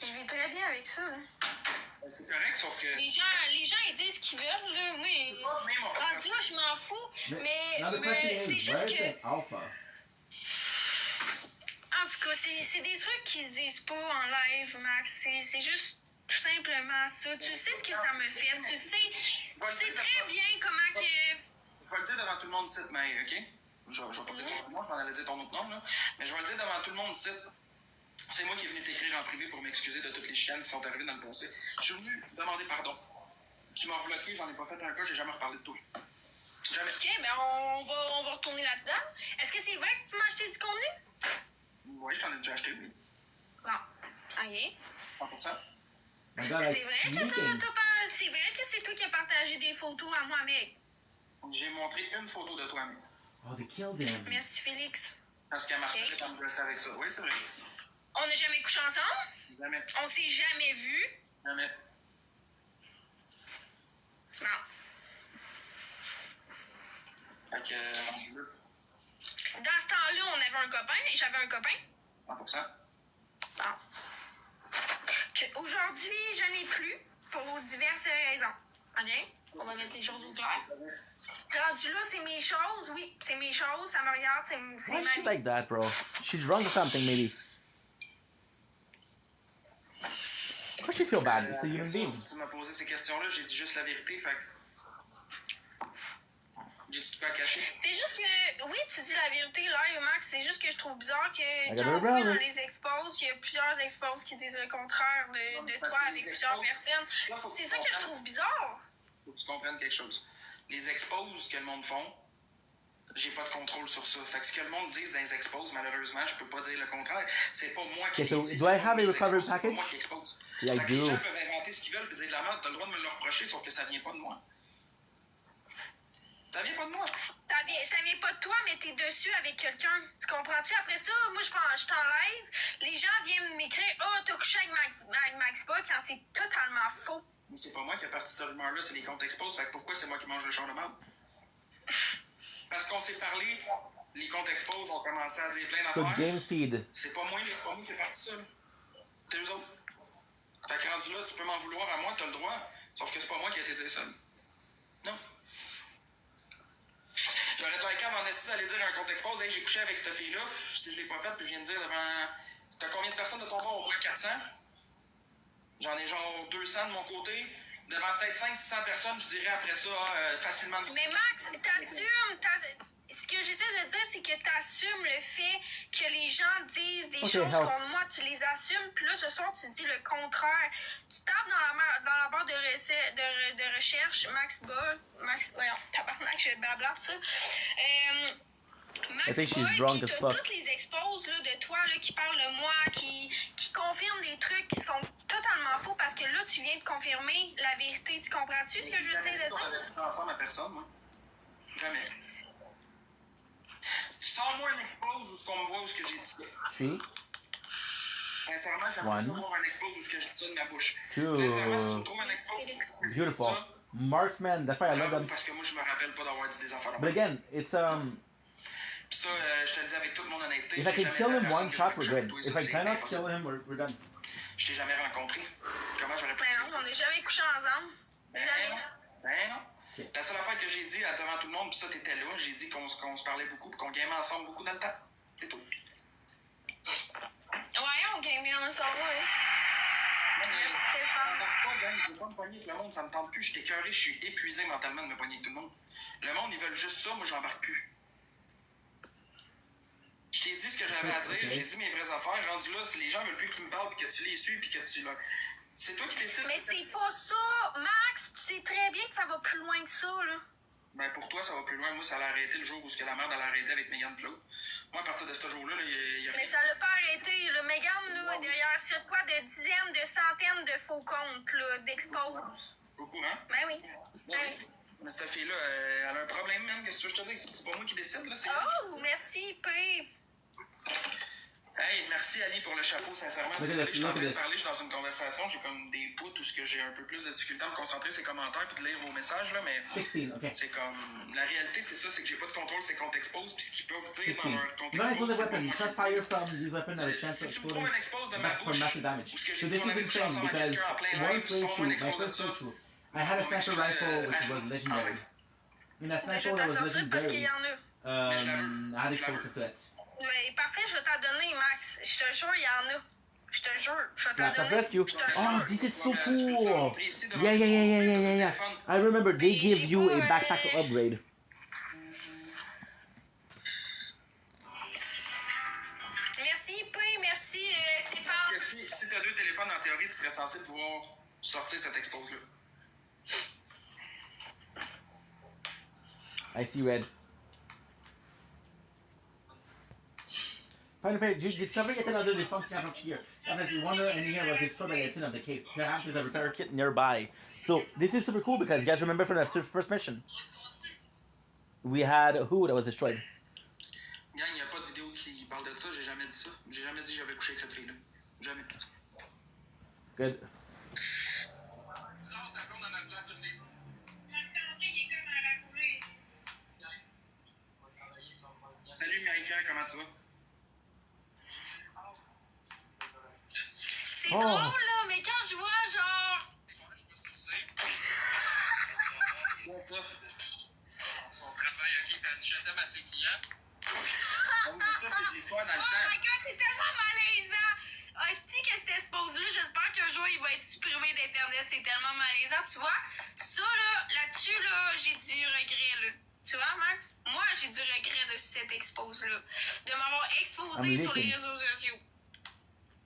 Je vis très bien avec ça, là. C'est correct, sauf que. Les gens, ils disent ce qu'ils veulent, là. Moi, rendu là, je m'en fous. Mais c'est juste que. Alpha? En tout cas, c'est des trucs qui se disent pas en live, Max. C'est juste tout simplement ça. Tu sais ce que ça me fait. Tu sais très bien comment que. Je vais le dire devant tout le monde ici, mais ok? Je vais pas dire ton nom, je m'en allais dire ton autre nom, là. Mais je vais le dire devant tout le monde ici. C'est moi qui est venu t'écrire en privé pour m'excuser de toutes les chicanes qui sont arrivées dans le passé. Je suis venu demander pardon. Tu m'as bloqué, j'en ai pas fait un cas, j'ai jamais reparlé de toi. Jamais. Ok, ben on va retourner là-dedans. Est-ce que c'est vrai que tu m'as acheté du contenu? Oui, je t'en ai déjà acheté, oui. Bon, ok. 100%. C'est vrai que c'est vrai que c'est toi qui as partagé des photos à moi, mec. J'ai montré une photo de toi, mec. Oh, they killed him. Merci, Félix. Parce qu'elle m'a refait comme je le savais avec ça. Oui, c'est vrai. On n'a jamais couché ensemble? Jamais. On s'est jamais vus? Jamais. Non. Fait que. Dans ce temps-là, on avait un copain et j'avais un copain. 100%. Bon. Aujourd'hui, je n'ai plus pour diverses raisons. Ok? On va mettre les choses au clair. Rendu là, c'est mes choses, oui, c'est mes choses, ça me regarde, c'est Why ma is she vie. like that, bro? She's drunk or something, maybe. Of course she feel bad. It's a human being. Tu m'as posé ces questions-là, j'ai dit juste la vérité, fait que. J'ai tout quoi cacher. C'est juste que, oui, tu dis la vérité, live, Max, c'est juste que je trouve bizarre que I quand got on her fait brown, dans hein. les expos, il y a plusieurs expos qui disent le contraire de toi avec plusieurs personnes. C'est ça que je trouve bizarre. Faut que tu comprennes quelque chose. Les exposes que le monde font, j'ai pas de contrôle sur ça. Fait que ce que le monde dit dans les exposes, malheureusement, je peux pas dire le contraire. C'est pas moi qui Okay, so les dis. do I have a les recovery expose, c'est pas package? moi qui expose. Yeah, I Fait que les do. gens peuvent inventer ce qu'ils veulent et dire de la merde, t'as le droit de me le reprocher, sauf que ça vient pas de moi. Ça vient pas de moi. Ça vient pas de toi, mais t'es dessus avec quelqu'un. Tu comprends-tu? Après ça, moi, je t'enlève. Les gens viennent m'écrire « Oh, t'as couché avec Max Bot » quand c'est totalement faux. Mais c'est pas moi qui ai parti cette rumeur-là, c'est les comptes expose. Fait que pourquoi c'est moi qui mange le char de marde? Parce qu'on s'est parlé, les comptes expose ont commencé à dire plein So d'affaires. game speed. C'est pas moi qui ai parti ça. Là. C'est eux autres. Fait que rendu là, tu peux m'en vouloir à moi, t'as le droit. Sauf que c'est pas moi qui ai été dire ça. Non. J'aurais de la cave en essayant d'aller dire à un compte expose, hey, j'ai couché avec cette fille-là. Si je l'ai pas fait, puis je viens de dire devant. T'as combien de personnes de ton bord? Au moins 400. J'en ai genre 200 de mon côté. Devant peut-être 500-600 personnes, je dirais après ça facilement. Mais Max, t'assumes. Ce que j'essaie de dire, c'est que t'assumes le fait que les gens disent des choses contre moi. Tu les assumes, puis là, ce soir, tu dis le contraire. Tu tapes dans la barre de recherche Max Ball. Voyons, tabarnak, je blabla ça. Max I think she's Boy, drunk qui as t'a fuck. toutes les exposes là, de toi là, qui parlent de moi, qui confirment des trucs qui sont totalement faux parce que là, tu viens de confirmer la vérité. Tu comprends-tu ce que je veux dire de dire? On avait fait ensemble à personne, moi. Jamais. Sors-moi un expose où ce qu'on me voit ou ce que j'ai dit. 3. Sincèrement, j'aimerais voir un expose où ce que je dis ça de ma bouche. 2. Sincèrement, si tu me trouves un expose. Beautiful. Marksman, that's why I love them. Parce que moi, je me rappelle pas d'avoir dit des affaires. But again, it's Puis ça, je te le dis avec toute mon honnêteté. if I can kill him one shot, we're good. If I cannot kill him, we're done. Je t'ai jamais rencontré. Comment j'aurais pu. Ben non, on n'est jamais couché ensemble. Ben non. Okay. La seule affaire que j'ai dit devant tout le monde, puis ça, t'étais là, j'ai dit qu'on se parlait beaucoup, puis qu'on gamait ensemble beaucoup dans le temps. C'est tout. Ouais, on gamait ensemble, ouais. Merci Stéphane. Je veux pas me pogner avec le monde, ça me tente plus. Je suis écœuré, je suis épuisé mentalement de me pogner avec tout le monde. Le monde, ils veulent juste ça, moi, j'embarque plus. Je t'ai dit ce que j'avais à dire, j'ai dit mes vraies affaires. Rendu là, si les gens veulent plus que tu me parles, puis que tu les suis, puis que tu. C'est toi qui décides. Mais c'est pas ça, Max. Tu sais très bien que ça va plus loin que ça, là. Ben pour toi, ça va plus loin. Moi, ça allait arrêter le jour où la merde allait arrêter avec Megan Flo. Moi, à partir de ce jour-là, il y a. Mais ça l'a pas arrêté. Le Megan, là, derrière, c'est de quoi de dizaines, de centaines de faux comptes, là, d'exposes. Au courant? Ben oui. Ben oui. Mais cette fille-là, elle a un problème, même. Qu'est-ce que je te dis? C'est pas moi qui décide, là. Oh, merci, P. Hey, merci Ali pour le chapeau, sincèrement. Désolé, je suis en train de parler, je suis dans une conversation, j'ai comme des bouts où j'ai un peu plus de difficulté à me concentrer sur ces commentaires puis de lire vos messages, là, mais 16, okay. c'est comme... La réalité, c'est ça, c'est que j'ai pas de contrôle, c'est compte expose, puis ce qu'ils peuvent dire 16. dans leur compte Rifle expose, the c'est pas weapon. moi Shot qui le fire dis. from this weapon have a chance Si of tu me trouves un expose de ma back for bouche, massive damage. ou ce que So j'ai this dit is mon insane ensemble à because quelqu'un en plein one live, sors-moi un playthrough, my expose de first ça. playthrough, I had a sniper rifle which was legendary. And that sniper was legendary. I had exposure to it. Mais parfait, je vais t'en donner, Max. Je te jure, il y en a. Je te jure, je vais t'en Laptop donner. rescue. Je te Oh, jure. this is so cool. Yeah. I remember they give you a backpack upgrade. Merci, P, merci, Stéphane. Si t'as 2 téléphones, en théorie, tu serais censé pouvoir sortir cette expose-là. I see red. Finally, discovering yet another defunct capital here. Sometimes you wonder, and here was destroyed by the tin of the cave. Perhaps there's a repair kit nearby. So this is super cool because you guys remember from the first mission, we had who that was destroyed. Gang, il n'y a pas de vidéo qui parle de ça, j'ai jamais dit ça. J'ai jamais dit que j'avais couché avec cette fille-là. Jamais. Good. Salut Américain, comment tu vas? C'est drôle là, mais quand je vois genre... Comment ça? Son travail, ok, t'as dit je t'aime à ses clients. Ça, c'est l'histoire dans le Oh temps. my god, c'est tellement malaisant! Hostie que cette expose-là, j'espère qu'un jour il va être supprimé d'Internet, c'est tellement malaisant. Tu vois, ça là-dessus, là, j'ai du regret, là. Tu vois, Max? Moi, j'ai du regret de cette expose-là. De m'avoir exposé sur les réseaux sociaux.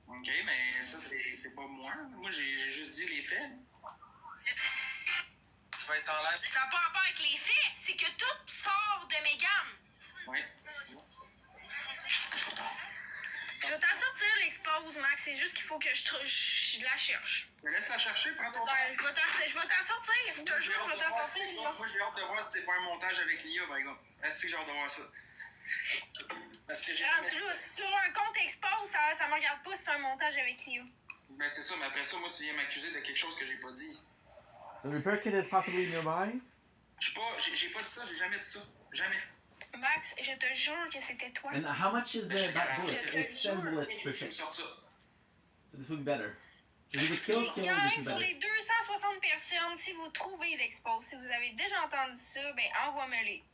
Ok, mais ça, c'est pas moi. Moi, j'ai juste dit les faits. Je vais être en live. Ça n'a pas rapport avec les faits, c'est que tout sort de Mégane. Oui. Je vais t'en sortir l'expose, Max. C'est juste qu'il faut que je la cherche. Laisse la chercher, prends ton temps. Je vais t'en sortir. Je te jure, je vais t'en sortir. Moi, j'ai hâte de voir si c'est pas un montage avec l'IA, par exemple. Est-ce que j'ai hâte de voir ça? Parce que j'ai. Sur un compte expose, ça me regarde pas si c'est un montage avec l'IA. Ben, c'est ça, mais après ça, moi, tu viens m'accuser de quelque chose que j'ai pas dit. The repair kit is possibly nearby. J'ai pas dit ça, j'ai jamais dit ça. Jamais. Max, je te jure que c'était toi. And how much is that bullet? It's 10 bullets per check. So this would be better. If it kills, this is Sur better. les 260 personnes, si vous trouvez l'expose, si vous avez déjà entendu ça, ben envoie-me-les.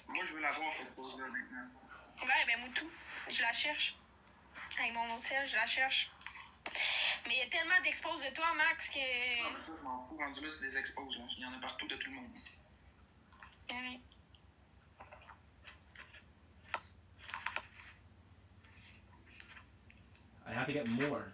Moi, je veux la voir, cette expose-là, maintenant. Ben Moutou, je la cherche. Avec mon autre ciel, je la cherche. Mais il y a tellement d'exposes de toi, Max, que... Non, mais ça, je m'en fous. Rendu là, c'est des exposes, là. Il y en a partout de tout le monde. Ouais. I have to get more.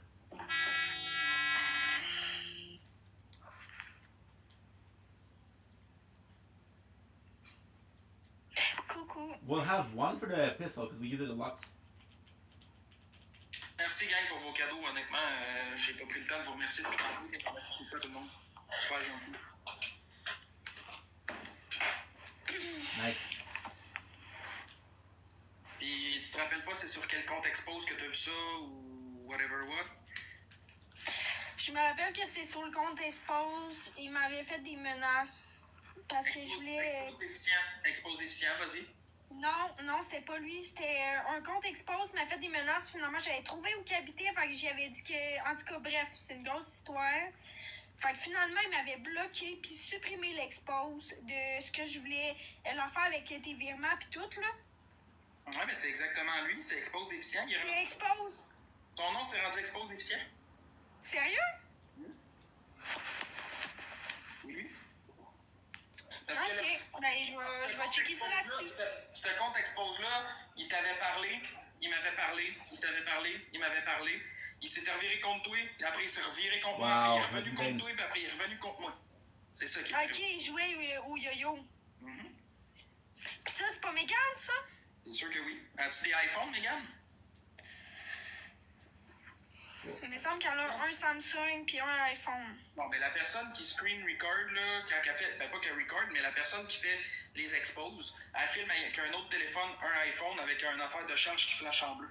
Coucou. We'll have one for the pistol because we use it a lot. Merci, gang, pour vos cadeaux. Honnêtement, j'ai pas pris le temps de vous remercier depuis tantôt. Merci beaucoup à tout le monde. Super gentil. Nice. Puis, tu te rappelles pas c'est sur quel compte expose que t'as vu ça ou whatever what? Je me rappelle que c'est sur le compte expose. Il m'avait fait des menaces. Parce que je voulais... Expose déficient, vas-y. Non, c'était pas lui. C'était un compte expose, m'a fait des menaces. Finalement, j'avais trouvé où il habitait. Fait que j'y avais dit que... En tout cas, bref, c'est une grosse histoire. Fait que finalement, il m'avait bloqué puis supprimé l'expose de ce que je voulais leur faire avec tes virements puis tout, là. Ouais, mais c'est exactement lui. C'est expose déficient. C'est expose. Ton nom, c'est rendu expose déficient. Sérieux? Oui. Parce ok, ben je vais checker ça là-dessus. Ce compte expose-là, il t'avait parlé, il m'avait parlé, il t'avait parlé, il m'avait parlé. Il s'était reviré contre toi, et après il s'est reviré contre moi, puis il est revenu contre toi, puis après il est revenu contre moi. C'est ça qui est ok, il jouait au yo-yo. Pis ça, c'est pas Mégane, ça? C'est sûr que oui. As-tu des iPhones, Mégane? Il me semble qu'elle a un Samsung puis un iPhone. Bon, mais la personne qui screen record, là, quand elle fait, ben pas qu'elle record, mais la personne qui fait les exposes, elle filme avec un autre téléphone, un iPhone avec une affaire de charge qui flash en bleu.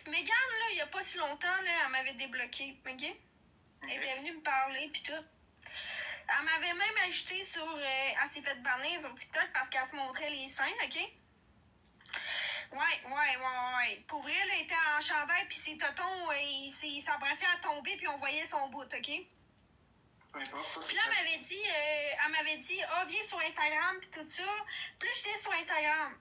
Megan, là, il y a pas si longtemps, là, elle m'avait débloqué, ok? Elle était venue me parler pis tout. Elle m'avait même ajouté sur... elle s'est fait bannir sur TikTok parce qu'elle se montrait les seins, ok? Ouais. Pour vrai, elle était en chandail pis ses totons, il s'embrassait à tomber pis on voyait son bout, ok? Peu importe. Puis là, elle m'avait dit, viens sur Instagram pis tout ça. Puis là, j'étais sur Instagram.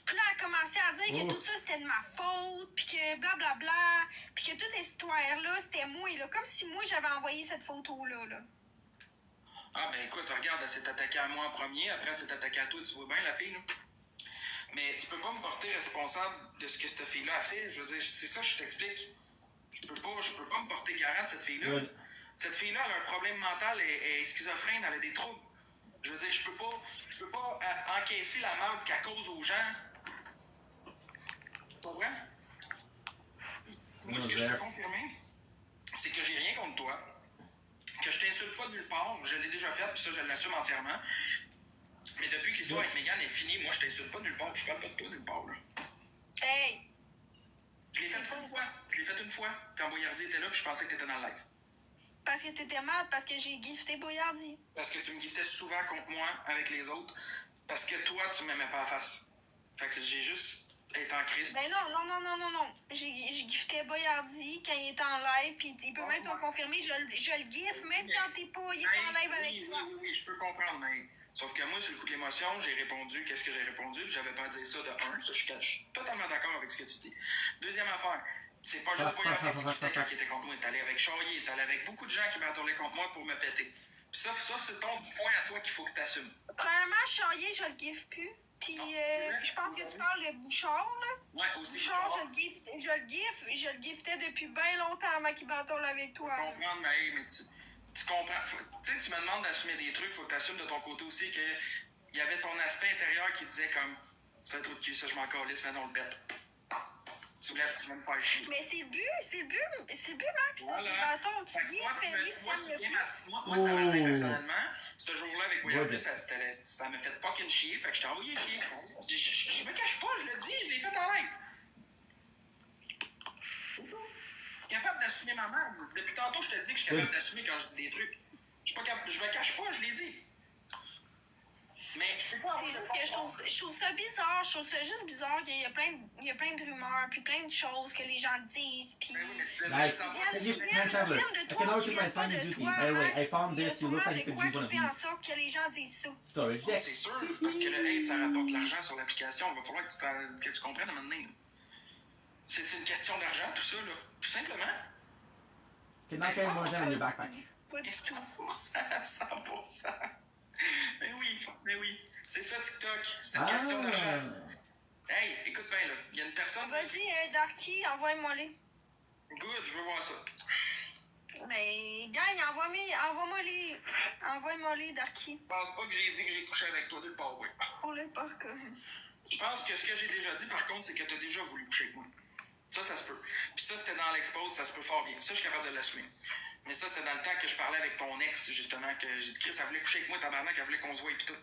Puis là, elle a commencé à dire que tout ça, c'était de ma faute, puis que blablabla, puis que toute cette histoire-là, c'était moi, là. Comme si moi, j'avais envoyé cette photo-là, là. Ah, ben écoute, regarde, elle s'est attaquée à moi en premier, après elle s'est attaquée à toi, tu vois bien, la fille, là. Mais tu peux pas me porter responsable de ce que cette fille-là a fait. Je veux dire, c'est ça, je t'explique. Je peux pas me porter garant de cette fille-là. Ouais. Cette fille-là, elle a un problème mental, elle est schizophrène, elle a des troubles. Je veux dire, je peux pas encaisser la merde qu'elle cause aux gens. Tu comprends? Moi, ce que je peux confirmer, c'est que j'ai rien contre toi, que je t'insulte pas de nulle part, je l'ai déjà fait, puis ça, je l'assume entièrement. Mais depuis que l'histoire avec Megan est finie, moi, je t'insulte pas de nulle part, puis je parle pas de toi de nulle part, là. Hey! Je l'ai fait une fois, quand Boyardi était là, puis je pensais que t'étais dans le live. Parce que t'étais mal, parce que j'ai gifté Boyardi. Parce que tu me giftais souvent contre moi, avec les autres, parce que toi, tu m'aimais pas à face. Fait que j'ai juste été en crise. Ben non. J'ai gifté Boyardi quand il était en live, puis il peut même te confirmer, je le giffe, même quand il est pas en live avec toi. Oui, je peux comprendre, mais... Sauf que moi, sur le coup de l'émotion, j'ai répondu qu'est-ce que j'ai répondu, puis j'avais pas à dire ça de un. Ça, je suis totalement d'accord avec ce que tu dis. Deuxième affaire, c'est pas juste Boyardi qui giftait quand il était contre moi. T'es allé avec Charrier, t'es allé avec beaucoup de gens qui m'attendaient contre moi pour me péter. Puis ça c'est ton point à toi qu'il faut que t'assumes. Premièrement, Charrier, je le giffe plus. Puis je pense que tu parles de Bouchard, là. Ouais, aussi Bouchard, je le giftais depuis bien longtemps avant qu'il bâtonne avec toi. Je comprends, mais tu comprends. Tu sais, tu me demandes d'assumer des trucs, faut que tu assumes de ton côté aussi qu'il y avait ton aspect intérieur qui disait comme c'est un trou de cul, ça je m'en calisse, mais non, on le pète. Tu voulais me faire chier. Mais c'est le but, Max. Voilà. Des bâtons, tu giftes, lui, t'aimes le plus. Moi, ça m'a atteint personnellement. Ce jour-là, avec Boyardi, ça m'a fait fucking chier. Fait que je t'ai envoyé chier. Je me cache pas, je le dis, je l'ai fait en live. Capable d'assumer ma merde. Depuis tantôt, je te dis que je suis capable d'assumer quand je dis des trucs. Je me cache pas, je l'ai dit. Mais c'est juste que je trouve ça bizarre. Je trouve ça juste bizarre qu'il y a plein de rumeurs, puis plein de choses que les gens disent, puis... Nice. Time traveler. I can always get my assigned duty. By the way, I found this. You look like you could use one of fait en these. sorte que les gens disent ça. Storage c'est deck. sûr, parce que le hate, ça rapporte de l'argent sur l'application. Il va falloir que tu comprennes à un moment donné. C'est une question d'argent, tout ça, là. Tout simplement. Can I carry more than in your backpack? Pas du tout. 100%. Mais oui. C'est ça, TikTok. C'est une question d'argent. Hey, écoute bien, là. Il y a une personne... Vas-y, Darky, envoie-moi-les. Good, je veux voir ça. Mais, gang, envoie-moi les, Darky. Je pense pas que j'ai dit que j'ai couché avec toi nulle part, oui. On l'est pas comme... Je pense que ce que j'ai déjà dit, par contre, c'est que t'as déjà voulu coucher avec moi. Ça se peut. Puis ça, c'était dans l'expose, ça se peut fort bien. Ça, je suis capable de l'assumer. Mais ça, c'était dans le temps que je parlais avec ton ex, justement, que j'ai dit, Chris, elle voulait coucher avec moi, tabarnak, elle voulait qu'on se voie et tout.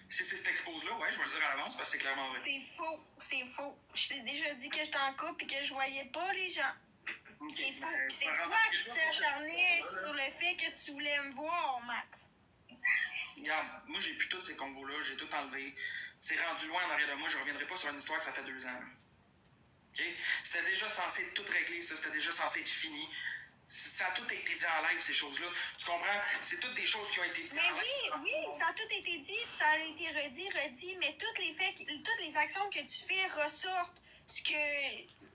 Si c'est cette expose-là, ouais, je vais le dire à l'avance parce que c'est clairement vrai. C'est faux. Je t'ai déjà dit que j'étais en couple et que je voyais pas les gens. Okay, c'est faux. Puis c'est toi qui t'es acharné sur le fait que tu voulais me voir, Max. Regarde, moi, j'ai plus tous ces convos-là, j'ai tout enlevé. C'est rendu loin en arrière de moi, je reviendrai pas sur une histoire que ça fait 2 ans. OK? C'était déjà censé être tout réglé, ça, c'était déjà censé être fini. Ça a tout été dit en live, ces choses-là. Tu comprends? C'est toutes des choses qui ont été dites en live. Mais oui, ça a tout été dit, puis ça a été redit, mais toutes les actions que tu fais ressortent. Ce que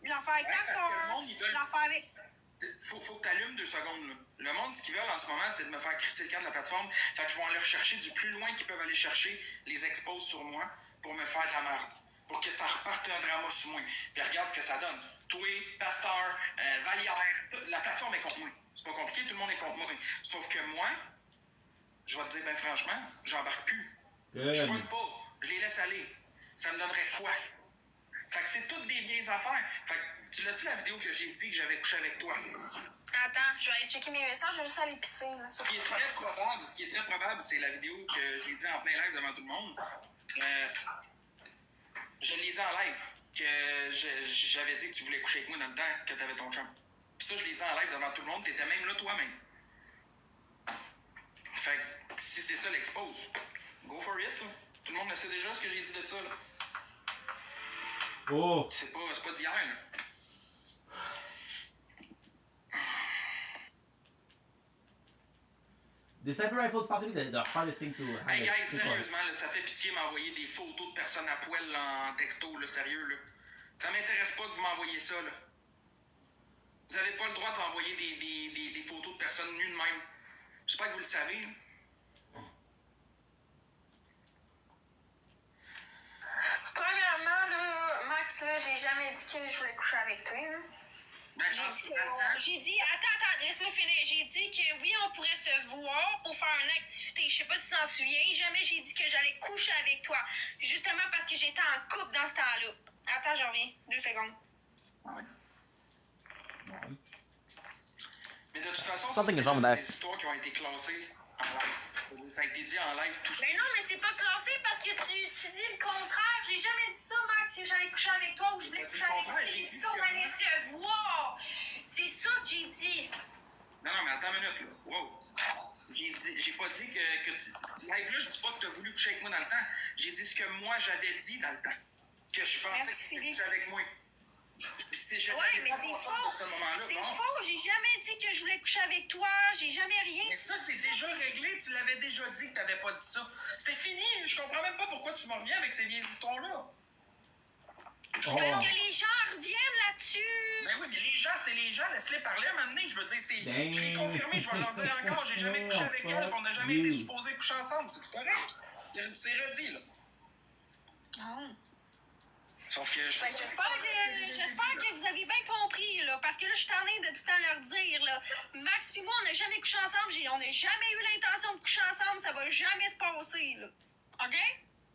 l'affaire avec ta soeur, l'affaire avec... Faut que tu allumes 2 secondes, là. Le monde, ce qu'ils veulent en ce moment, c'est de me faire crisser le camp de la plateforme. Fait qu'ils vont aller rechercher du plus loin qu'ils peuvent aller chercher les exposes sur moi pour me faire de la merde. Pour que ça reparte un drama sur moi. Puis regarde ce que ça donne. Toi, Pasteur, Vallière, la plateforme est contre moi. C'est pas compliqué, tout le monde est contre moi. Sauf que moi, je vais te dire, ben franchement, j'embarque plus. Je pointe pas, je les laisse aller. Ça me donnerait quoi? Fait que c'est toutes des vieilles affaires. Fait que tu l'as-tu la vidéo que j'ai dit que j'avais couché avec toi? Attends, je vais aller checker mes messages, je vais juste aller pisser. Là. Ce qui est très probable, c'est la vidéo que je l'ai dit en plein live devant tout le monde. Je l'ai dit en live que j'avais dit que tu voulais coucher avec moi dans le temps que t'avais ton chum. Puis ça, je l'ai dit en live devant tout le monde, t'étais même là toi-même. Fait que si c'est ça l'expose, go for it. Là. Tout le monde le sait déjà ce que j'ai dit de ça. Là. Oh! C'est pas d'hier. Là. The sniper rifle is possibly the hardest thing to handle. Hey guys, sérieusement, là, ça fait pitié m'envoyer des photos de personnes à poil là, en texto, là, sérieux, là. Ça m'intéresse pas que vous m'envoyiez ça, là. Vous avez pas le droit d'envoyer des photos de personnes nues de même. J'espère que vous le savez, là. Premièrement, là, Max, là, j'ai jamais dit que je voulais coucher avec toi, là. J'ai dit, attends, laisse-moi finir. J'ai dit que oui, on pourrait se voir pour faire une activité. Je sais pas si tu t'en souviens. Jamais j'ai dit que j'allais coucher avec toi. Justement parce que j'étais en couple dans ce temps-là. Attends, je reviens. 2 secondes. Mais de toute façon, Something is wrong with c'est that. des histoires qui ont été classées en live. Ça a été dit en live tout ça. Mais non, mais c'est pas classé parce que tu dis le contraire. J'ai jamais dit ça, Max, que j'allais coucher avec toi ou je voulais coucher avec toi. J'ai dit qu'on allait se voir. C'est ça que j'ai dit. Non, mais attends une minute, là. Wow. J'ai pas dit que live là, je dis pas que t'as voulu coucher avec moi dans le temps. J'ai dit ce que moi j'avais dit dans le temps. Que je pensais que tu couchais avec moi. Ouais, mais c'est faux. C'est faux. J'ai jamais dit que je voulais coucher avec toi. J'ai jamais rien. Mais ça, c'est déjà réglé. Tu l'avais déjà dit que t'avais pas dit ça. C'était fini. Je comprends même pas pourquoi tu m'en reviens avec ces vieilles histoires-là. Parce que les gens reviennent là-dessus. Ben oui, mais les gens, c'est les gens. Laisse-les parler un moment donné. Je veux dire, je l'ai confirmé. Je vais leur dire encore. J'ai jamais couché avec elle. On n'a jamais été supposés coucher ensemble. C'est correct. C'est redit, là. Non. Sauf que j'espère que vous avez bien compris, là, parce que là, je suis en train de tout le temps leur dire, là, Max et moi, on n'a jamais couché ensemble, on n'a jamais eu l'intention de coucher ensemble, ça va jamais se passer, là. OK?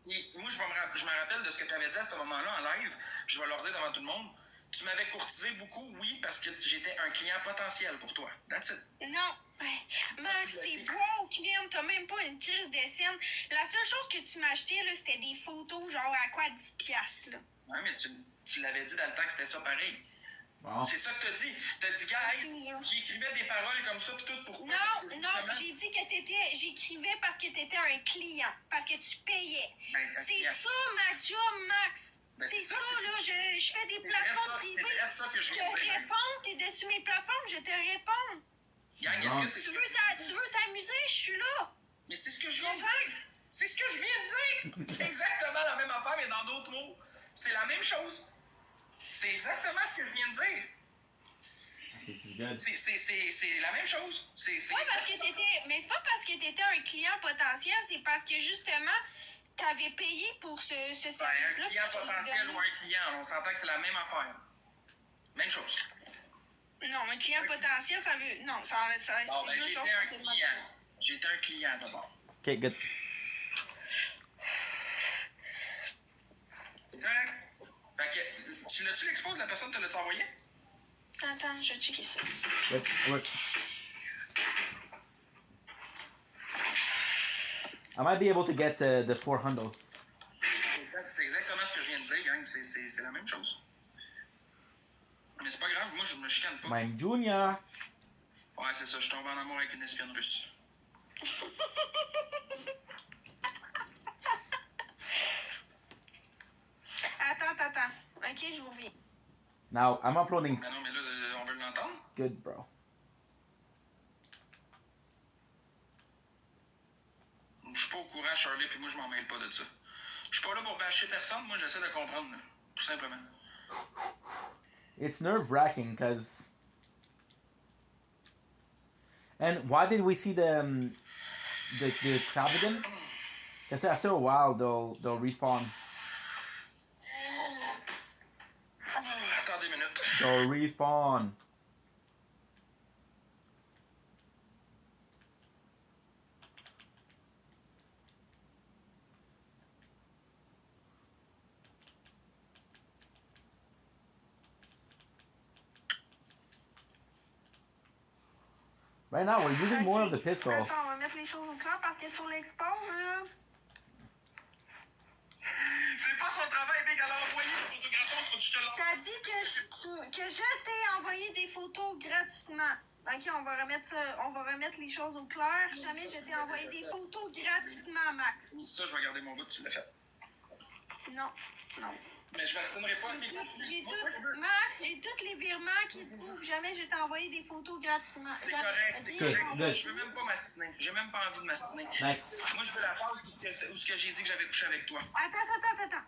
Et moi, je me rappelle de ce que tu avais dit à ce moment-là en live, je vais leur dire devant tout le monde, tu m'avais courtisé beaucoup, oui, parce que j'étais un client potentiel pour toi. That's it. Non. Max, t'es broke, man. T'as même pas une crise de scène. La seule chose que tu m'achetais, là, c'était des photos, genre à quoi 10$, là. Ouais, mais tu l'avais dit dans le temps que c'était ça pareil. Bon. C'est ça que t'as dit. T'as dit, gars, j'écrivais des paroles comme ça, pis tout pour toi. Non, j'ai dit que j'écrivais parce que t'étais un client, parce que tu payais. Ben, c'est ça ma job, Max. Ben, c'est ça, là. Je fais des plateformes privées. Je te réponds, t'es dessus mes plateformes, je te réponds. Gang, est-ce que c'est tu veux t'amuser, je suis là. Mais c'est ce que je viens de dire. C'est ce que je viens de dire. C'est exactement la même affaire, mais dans d'autres mots. C'est la même chose. C'est exactement ce que je viens de dire. C'est la même chose. Ouais, parce que t'étais. Mais c'est pas parce que t'étais un client potentiel, c'est parce que justement, t'avais payé pour ce service-là. Un client potentiel ou un client, on s'entend que c'est la même affaire. Même chose. Non, un client potentiel, ça veut. Non, ça bon, ben, j'étais un client. J'étais un client d'abord. Ok, good. C'est correct. Fait que, tu l'as-tu l'expose, la personne te l'a-tu envoyé? Attends, je vais checker ça. Work. I might be able to get the 400. C'est exactement ce que je viens de dire, gang. C'est la même chose. Mais c'est pas grave, moi je me chicane pas. Mike Junior. Ouais, c'est ça, je tombe en amour avec une espionne russe. Attends. Ok, je vous reviens. Now, I'm uploading. Mais non, mais là, on veut l'entendre? Good, bro. Je suis pas au courant, Charlie, puis moi je m'en mêle pas de ça. Je suis pas là pour bâcher personne, moi j'essaie de comprendre, tout simplement. It's nerve-wracking, cause... And why did we see the crab again? Because after a while, they'll respawn. Attends 2 minutes. They'll respawn. Right now, we're using more of the pistol. Attends, on va mettre les choses au clair parce que sur l'expose, là. C'est pas son travail, Big, elle a envoyé le photographie, faut que je te l'envoie. Ça dit que je t'ai envoyé des photos gratuitement. Ok, on va remettre les choses au clair. Jamais je t'ai envoyé des photos gratuitement, Max. Ça, je vais garder mon bout, tu l'as fait. Non, non. Mais je m'astinerai pas. Max, j'ai tous les virements qui prouvent que jamais je t'ai envoyé des photos gratuitement. C'est correct, c'est Ok, correct. good. Je veux même pas m'astiner. J'ai même pas envie de m'astiner. Nice. Moi, je veux la phase où ce que j'ai dit que j'avais couché avec toi. Attends.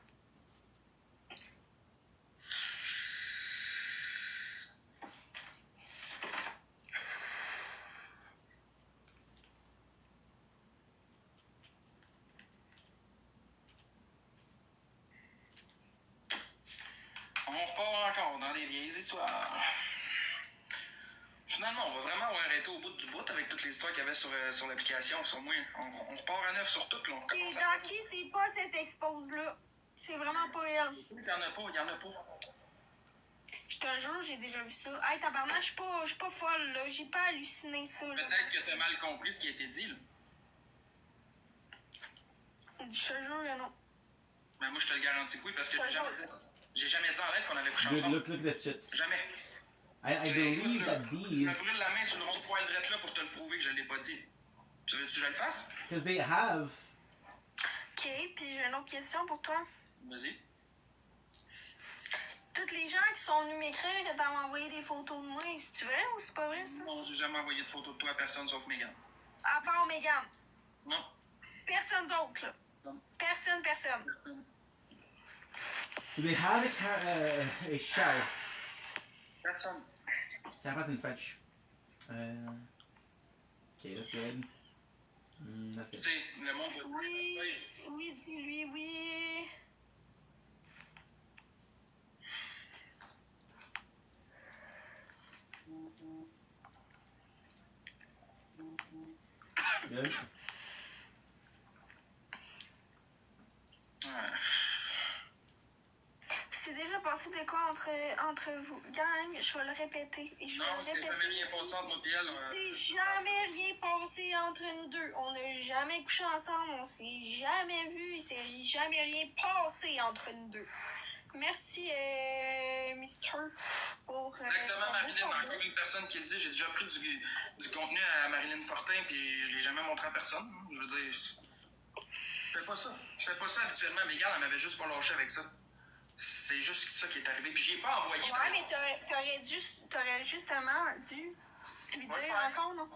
On repart encore dans des vieilles histoires. Finalement, on va vraiment avoir arrêté au bout du bout avec toutes les histoires qu'il y avait sur l'application. Sur moi, on repart à neuf sur tout. Là, Et dans qui c'est pas cette expose-là? C'est vraiment pas elle. Il y en a pas. Je te jure, j'ai déjà vu ça. Hey, tabarnak, je suis pas folle, là. J'ai pas halluciné ça, là. Peut-être que t'as mal compris ce qui a été dit, là. Je te jure que non. Mais moi, je te le garantis que oui, parce que j'ai jamais dit en live qu'on avait couché Dude, ensemble. look at this shit. Jamais. I believe that Je these, me brûle la main sur le rond de poil drette là pour te le prouver que je l'ai pas dit. Tu veux que je le fasse? because they have. Ok, puis j'ai une autre question pour toi. Vas-y. Toutes les gens qui sont venus m'écrire que t'avais envoyé des photos de moi, c'est vrai ou c'est pas vrai ça? Non, j'ai jamais envoyé de photos de toi à personne sauf Megan. À part Megan. Non. Personne d'autre, là. Non. Personne. Do they have a shell? Personne. That was in French. Okay, that's good. That's Tu good. sais, le monde va... Oui, dis-lui, oui. Good. Ouais. C'est déjà passé de quoi entre vous? Gang, je vais le répéter. Et je vais Non, le c'est répéter. jamais rien passé entre nous et elle. Il s'est jamais rien passé entre nous deux. On n'a jamais couché ensemble, on s'est jamais vu, il s'est jamais rien passé entre nous deux. Merci, Mister, pour... Exactement, Marilyn. Encore une personne qui le dit. J'ai déjà pris du contenu à Marilyn Fortin, puis je l'ai jamais montré à personne. Je veux dire, je fais pas ça. Je fais pas ça habituellement, mais regarde, elle m'avait juste pas lâché avec ça. C'est juste ça qui est arrivé, puis j'y ai pas envoyé. Ouais, mais t'aurais justement dû lui dire encore, non?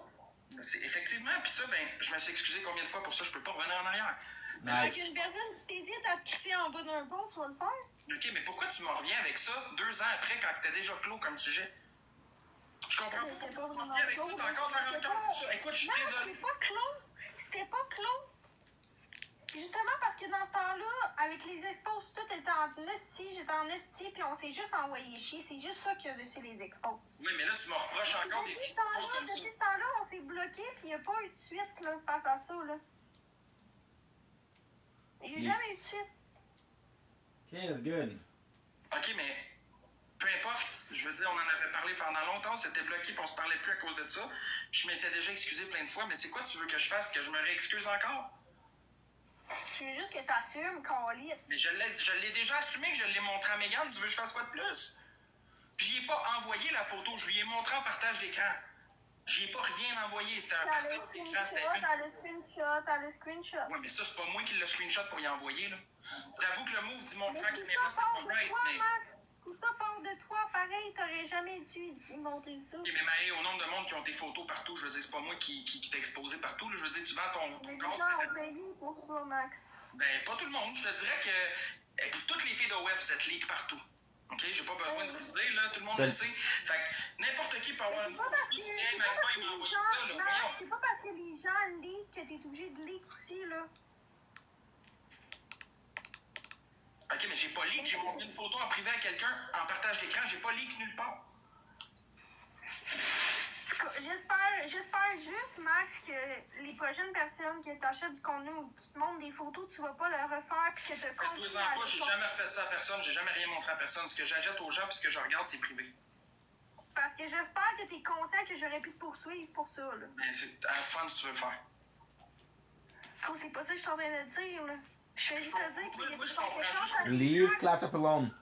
Effectivement, puis ça, ben, je me suis excusé combien de fois pour ça, je peux pas revenir en arrière. Avec une personne qui t'hésite à te crisser en bas d'un pont, tu vas le faire? Ok, mais pourquoi tu m'en reviens avec ça 2 ans après quand c'était déjà clos comme sujet? Je comprends pas pourquoi tu m'en reviens avec ça, t'as encore de la rancœur pour ça. Écoute, je suis désolé. Non, c'est pas clos. C'était pas clos. Justement parce que dans ce temps-là, avec les expos, tout était en esti, j'étais en esti, puis on s'est juste envoyé chier. C'est juste ça qu'il y a dessus les expos. Oui, mais là, tu me reproches encore des Depuis choses comme ça. ce temps-là, on s'est bloqué, puis il n'y a pas eu de suite là, face à ça. Là. Il n'y a jamais eu de suite. Okay, that's good. Ok, mais peu importe, je veux dire, on en avait parlé pendant longtemps, c'était bloqué, puis on se parlait plus à cause de ça. Je m'étais déjà excusé plein de fois, mais c'est quoi tu veux que je fasse? Que je me réexcuse encore? Je veux juste que t'assumes qu'on lisse. Mais je l'ai déjà assumé que je l'ai montré à Megan, tu veux que je fasse quoi de plus? Puis j'y ai pas envoyé la photo, je lui ai montré en partage d'écran. J'y ai pas rien envoyé, c'était un partage d'écran, c'était une... T'as le screenshot. Ouais, mais ça, c'est pas moi qui l'ai screenshot pour y envoyer, là. J'avoue que le move dit montrant Mais caméra, c'est pas right, mais... Tout ça part de toi, pareil, t'aurais jamais dû y montrer ça. Ok, mais Maë, au nombre de monde qui ont tes photos partout, je veux dire, c'est pas moi qui t'ai exposé partout, là. Je veux dire, tu vends ton corps... Les gens ont payé pour ça, Max. Ben, pas tout le monde. Je te dirais que toutes les filles de web, vous êtes leak partout. Ok? J'ai pas besoin de vous le dire, là. Tout le monde le sait. Fait que n'importe qui peut avoir une photo. Tiens, Max, il m'a envoyé ça, là. Voyons. C'est pas parce que les gens leak que t'es obligé de leak aussi, là. Ok, mais j'ai pas leak. J'ai montré une photo en privé à quelqu'un en partage d'écran. J'ai pas leak nulle part. J'espère juste, Max, que les prochaines personnes qui t'achètent du contenu ou qui te montrent des photos, tu vas pas le refaire puis que tu continues. Faites-vous-en pas, j'ai jamais refait ça à personne. J'ai jamais rien montré à personne. Ce que j'achète aux gens puis ce que je regarde, c'est privé. Parce que que j'espère que t'es conscient que j'aurais pu te poursuivre pour ça, là. Mais c'est à la fun si tu veux le faire. Oh, c'est pas ça que je suis en train de te dire, là. Je fais juste te dire qu'il y a des comprends conséquences à Leave Claptrap alone.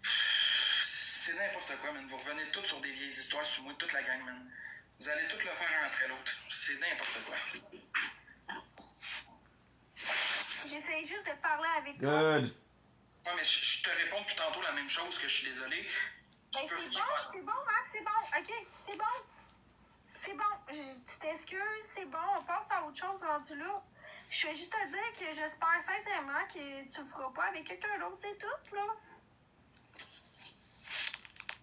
C'est n'importe quoi, man. Vous revenez tous sur des vieilles histoires sur moi, toute la gang, man. Vous allez tous le faire un après l'autre. C'est n'importe quoi. J'essaie juste de parler avec toi. Good. Ouais, mais je te réponds depuis tantôt la même chose, que je suis désolé. Ben, c'est bon, Max, c'est bon. OK, c'est bon. C'est bon. Tu t'excuses, c'est bon. On passe à autre chose rendu là. Je vais juste te dire que j'espère sincèrement que tu le feras pas avec quelqu'un d'autre, c'est tout, là.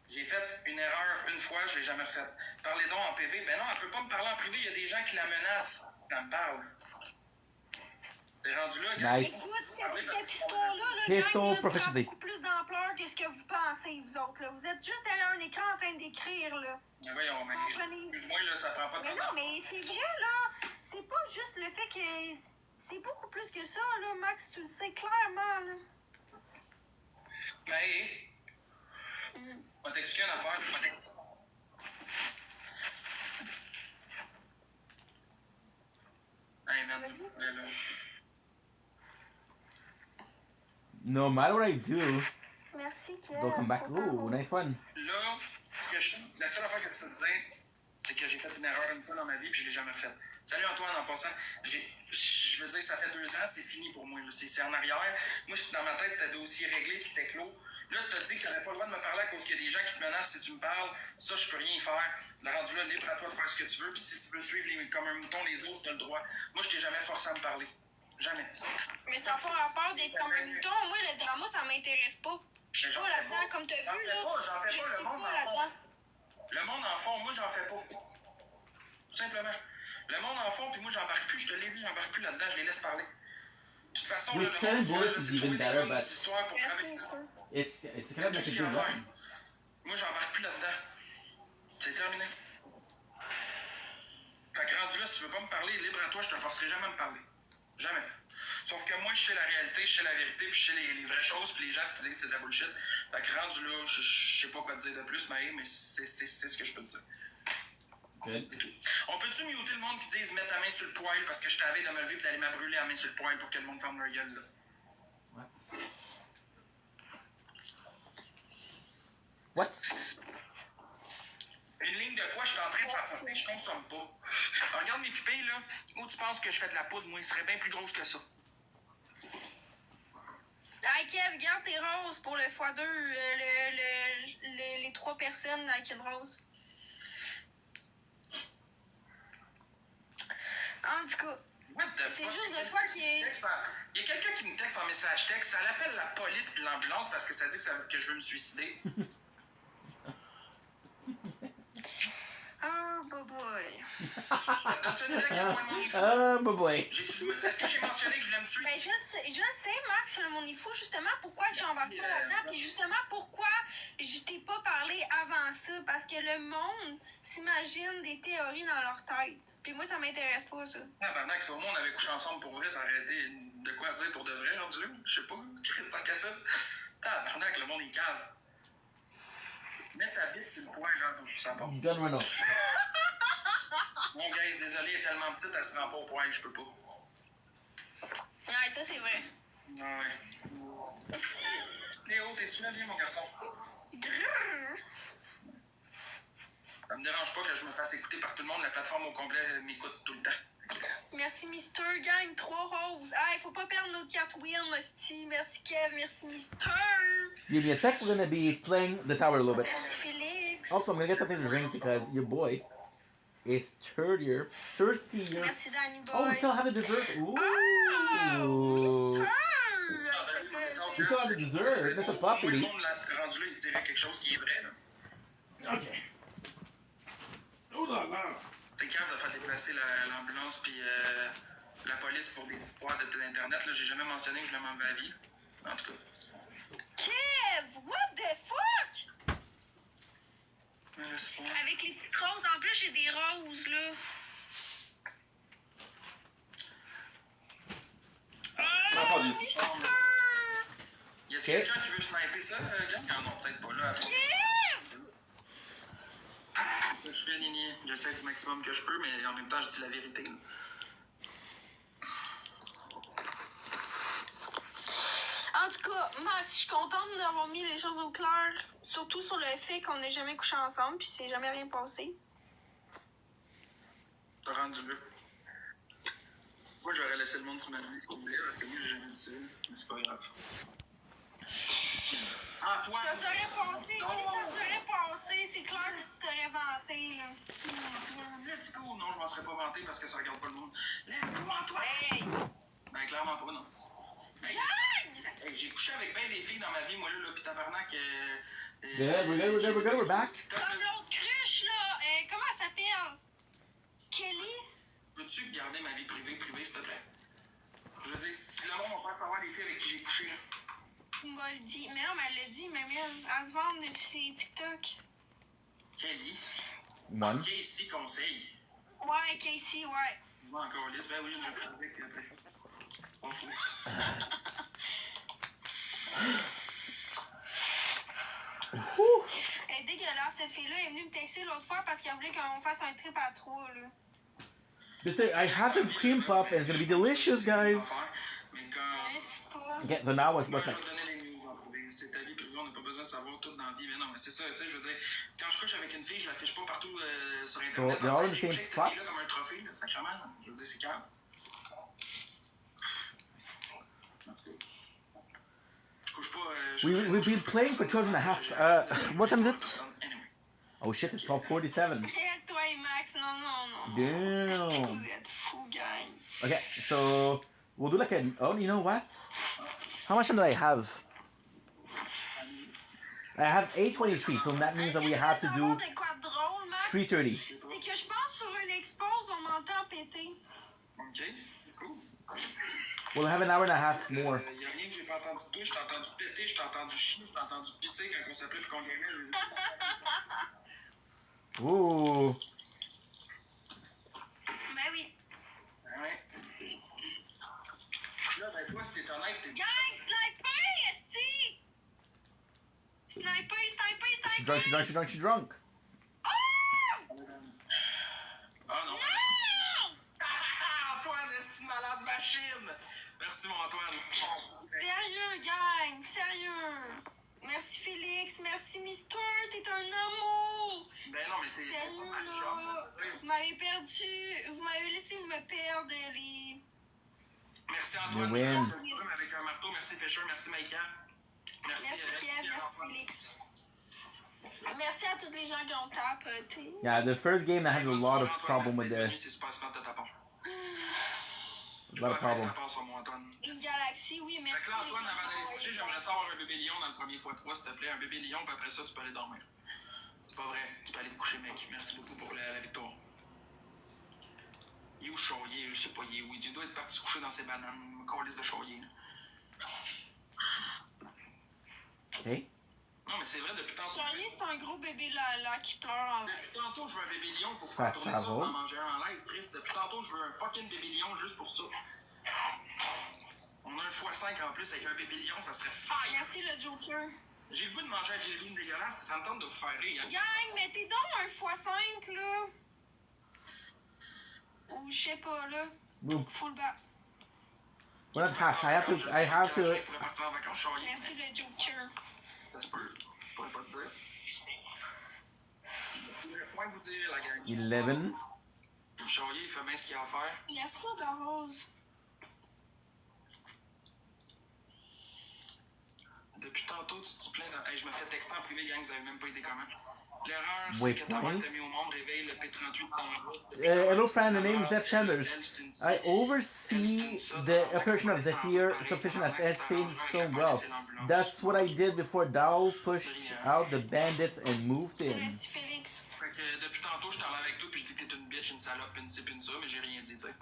J'ai fait une erreur une fois, je l'ai jamais refaite. Parlez donc en PV. Ben non, elle peut pas me parler en privé, il y a des gens qui la menacent. Ça me parle. T'es rendu là, Nice. Écoute, cette histoire-là, Pistol gang, là, prophecy. prend beaucoup plus d'ampleur que ce que vous pensez, vous autres, là. Vous êtes juste derrière un écran en train d'écrire, là. Mais voyons, mais Comprenez? excuse-moi, là, ça prend pas de Mais temps. non, mais c'est vrai, là. C'est pas juste le fait que... C'est beaucoup plus que ça, là, Max. Tu le sais clairement, là. Mais, on va t'expliquer une affaire. Hey, man, là. No matter what I do, Merci, Kev. they'll come back. Ooh, nice one. Là, la seule affaire que je peux te dire, c'est que j'ai fait une erreur une fois dans ma vie, puis je l'ai jamais refaite. Salut Antoine, en passant. Je veux dire, ça fait 2 ans, c'est fini pour moi. C'est en arrière. Moi, dans ma tête, c'était dossier réglé, puis c'était clos. Là, tu t'as dit que tu n'avais pas le droit de me parler à cause qu'il y a des gens qui te menacent si tu me parles. Ça, je peux rien y faire. Le rendu là, libre à toi de faire ce que tu veux, puis si tu veux suivre comme un mouton les autres, tu as le droit. Moi, je t'ai jamais forcé à me parler. Jamais. Mais ça n'a pas rapport d'être comme un mouton. Moi, le drama, ça m'intéresse pas. Je suis pas là-dedans, comme t'as vu, là. Je suis pas là-dedans. Le monde en fond, moi, j'en fais pas. Tout simplement. Le monde en fond, puis moi, j'embarque plus. Je te l'ai vu, j'embarque plus là-dedans. Je les laisse parler. De toute façon, With le 7 monde, bullets is even better, but histoires pour Merci, travailler. Mister. it's kind of like a good weapon. Moi, j'embarque plus là-dedans. C'est terminé. Fait que rendu là, si tu veux pas me parler, libre à toi, je te forcerai jamais à me parler. Jamais. Sauf que moi, je sais la réalité, je sais la vérité, puis je sais les vraies choses, puis les gens se disent c'est de la bullshit. Fait que rendu là, je sais pas quoi te dire de plus, mais c'est ce que je peux te dire. Good. On peut-tu muter le monde qui disent mets ta main sur le poêle parce que je t'avais de me lever et d'aller m'abrûler la main sur le poêle pour que le monde ferme leur gueule, là? What? Une ligne de quoi je suis en train de faire ça, je consomme pas. Regarde mes pipilles, là. Où tu penses que je fais de la poudre, moi? Il serait bien plus grosse que ça. Hey, Kev, garde tes roses pour le x2, les 3 personnes avec une rose. En tout cas, c'est juste de quoi qui est... Il y a quelqu'un qui me texte en message texte, ça l'appelle la police puis l'ambulance parce que ça dit que je veux me suicider. Oh, boy. T'as-tu une idée à quel point le monde est fou? Oh, boy. Est-ce que j'ai mentionné que je voulais me tuer? Ben, je sais, Max, le monde est fou, justement, pourquoi j'embarque pas là-dedans, puis justement, pourquoi je t'ai pas parlé avant ça, parce que le monde s'imagine des théories dans leur tête. Puis moi, ça m'intéresse pas, ça. Ah, ben, si au moins on avait couché ensemble pour vrai, ça aurait été de quoi dire pour de vrai, rendu là? Je sais pas, Christ, tant qu'à ça. Tabarnak, le monde est cave. Mets ta bite sur le poing, là, ça part. Gun run off. Mon gars, désolé, elle est tellement petite, elle se rend pas au poil, je peux pas. Ouais, ça, c'est vrai. Ouais. Léo, t'es-tu là, bien, mon garçon? Grrr. Ça me dérange pas que je me fasse écouter par tout le monde, la plateforme au complet m'écoute tout le temps. Merci, Mister. Gagne 3 roses. Ah, il faut pas perdre nos 4 wins, Sti. Merci, Kev. Merci, Mister. Give me a sec, we're gonna be playing the tower a little bit. Merci, Félix. Also, I'm gonna get something to drink because your boy is thirstier. Merci, Danny Boy. Oh, we still have the dessert. Ooh. Oh, Mister. We still have the dessert. That's a puppy. Tout le monde rendu là, il dirait quelque chose qui est vrai, là. Okay. Oh là là. C'est quand de faire déplacer l'ambulance puis la police pour des histoires d'internet, là, j'ai jamais mentionné que je voulais m'enlever la vie. En tout cas. Kev, what the fuck? Bon. Avec les petites roses, en plus, j'ai des roses, là. Oh, Mister! Y a-t-il quelqu'un qui veut sniper ça, gang? Ah non, peut-être pas là. Kev! Je fais Nini. J'essaie du maximum que je peux, mais en même temps, je dis la vérité. En tout cas, Max, je suis contente d'avoir mis les choses au clair. Surtout sur le fait qu'on n'ait jamais couché ensemble, puis c'est jamais rien passé. T'as rendu là. Moi, j'aurais laissé le monde s'imaginer ce qu'il voulait, parce que moi, j'ai jamais dit ça. Mais c'est pas grave. Antoine! Ça serait passé, si ça serait passé, c'est clair que tu t'aurais vanté, là. Antoine, let's go! Non, je m'en serais pas vanté parce que ça regarde pas le monde. Let's go, Antoine! Hey! Ben, clairement pas, non. Hey, hey, j'ai couché avec ben des filles dans ma vie, moi, là, pis tabarnak. Good, we're back. Comme l'autre cruche, là. Comment elle s'appelle? Kelly? Peux-tu garder ma vie privée, s'il te plaît? Je veux dire, si le monde va pas savoir les filles avec qui j'ai couché, là. Tu m'as le dit. Mais non, mais elle l'a dit, mais elle se vend de ses TikTok. Kelly? One. Casey Conseil. Ouais, Casey, ouais. Moi, encore lisse. Ben oui, j'ai couché avec, puis après. On fout. Elle est dégueulasse, cette fille-là. Elle est venue me texter l'autre fois parce qu'elle voulait qu'on fasse un trip à 3, là. I have the cream puff and it's gonna be delicious, guys. Okay, so now what's next? C'est ta vie privée, on n'a pas besoin de savoir tout dans la vie. Mais non, mais c'est ça, tu sais, je veux dire, quand je couche avec une fille, je l'affiche pas partout sur Internet. So, they're all in the Je same couche avec cette spot? fille-là comme un trophée, là, sacrément. Je veux dire, c'est calme. En tout cas, je couche pas... We've been playing for 12 and a half. What time is it? Oh shit, it's 12:47. Toi et Max, non. Damn. Vous êtes fous, gang. Okay, so we'll do like oh, you know what? How much time do I have? I have 8:23, so that means that we have to do 3:30. C'est que je pense sur une expose, on m'entend péter. Ok, cool. We'll have an hour and a half more. Y'a rien que j'ai pas entendu de toi, je t'ai entendu péter, je t'ai entendu chier, je t'ai entendu pisser quand on s'appelait pis qu'on gamait. Ooh. Ben oui. Ouais. Là, ben toi, si t'es honnête, t'es... Gang, sniper, esti! Sniper! She's drunk. Ah non! Antoine, est-ce une malade machine? Merci, mon Antoine. Sérieux, gang, sérieux. Merci, Félix. Merci, Mister. T'es un amour. Ben non, mais c'est sérieux, pas mal, là. Vous m'avez perdu. Vous m'avez laissé me perdre les... Merci, Antoine. You win. Avec un marteau. Merci, Fisher. Merci, Maïka. Merci, Kev. Merci, Félix. Merci à tous les gens qui ont tapoté. Yeah, the first game I had a lot of problem with the... A lot of problem. Une galaxie, oui, merci. Fait que là, Antoine, avant d'aller coucher, j'aimerais savoir un bébé lion dans le premier x3, s'il te plaît. Un bébé lion, puis après ça, tu peux aller dormir. C'est pas vrai. Tu peux aller te coucher, mec. Merci beaucoup pour la victoire. Il est où Chaulier? Je sais pas, il est où? Il doit être parti se coucher dans ses bananes. Calice de Chaulier. Okay. Non, mais c'est vrai, depuis tantôt. Charlie, c'est un gros bébé là qui pleure en live. Depuis tantôt, je veux un bébé lion pour faire tourner ça, pour en manger un en live. Triste. Depuis tantôt, je veux un fucking bébé lion juste pour ça. On a un x5 en plus avec un bébé lion, ça serait fire. Merci le Joker. J'ai le goût de manger un jelly bean dégueulasse, ça me tente de vous faire rire. Gang, mettez donc un x5 là. Ou je sais pas là. Full back. Well, not half. I have to. Merci le Joker. Ça se peut, je pourrais pas te dire. Je pourrais point vous dire, la gang. 11. Le Chaulier, il fait bien ce qu'il a à faire. Merci de rose. Depuis tantôt, tu te plains. Hey, je me fais texter en privé, gang, vous avez même pas idée comment. L'erreur, c'est que ta mère t'a mis au monde, réveille le P38 dans la route. Hello, friend. The name is Zep Chandlers. I oversee the operation of Zephyr substation at Stone Well. That's what I did before Dow pushed out the bandits and moved in. Merci, Félix. Fait que depuis tantôt, je parle avec toi, puis je dis que t'es une bitch, une salope, une ci, puis une ça, mais j'ai rien dit, tu sais.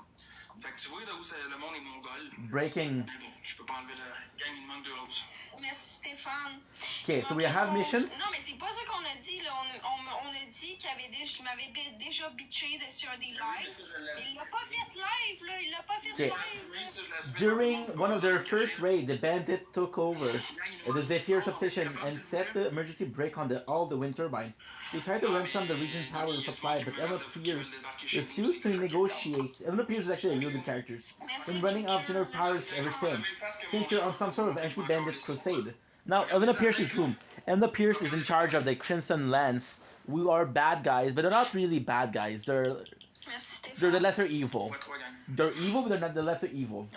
Fait que tu vois là où le monde est mongol. Breaking. Mais bon, je peux pas enlever le gang, il manque de roses. Merci Stéphane. Okay, so we have missions. Non, mais c'est pas ça qu'on a dit, là. On a dit qu'il m'avait déjà bitché sur des lives. Il l'a pas fait live, là. Il l'a pas fait live. During one of their first raids, the bandit took over the Zephyr substation and set the emergency brake on all the wind turbine. They tried to ransom the region power supply, but Emma Pierce refused to negotiate. Emma Pierce is actually a really good character. Been running off general powers ever since. Seems they're on some sort of anti-bandit crusade. Now, Elena Pierce is whom? Elena Pierce is in charge of the Crimson Lance. We are bad guys, but they're not really bad guys. They're the lesser evil. They're evil, but they're not the lesser evil.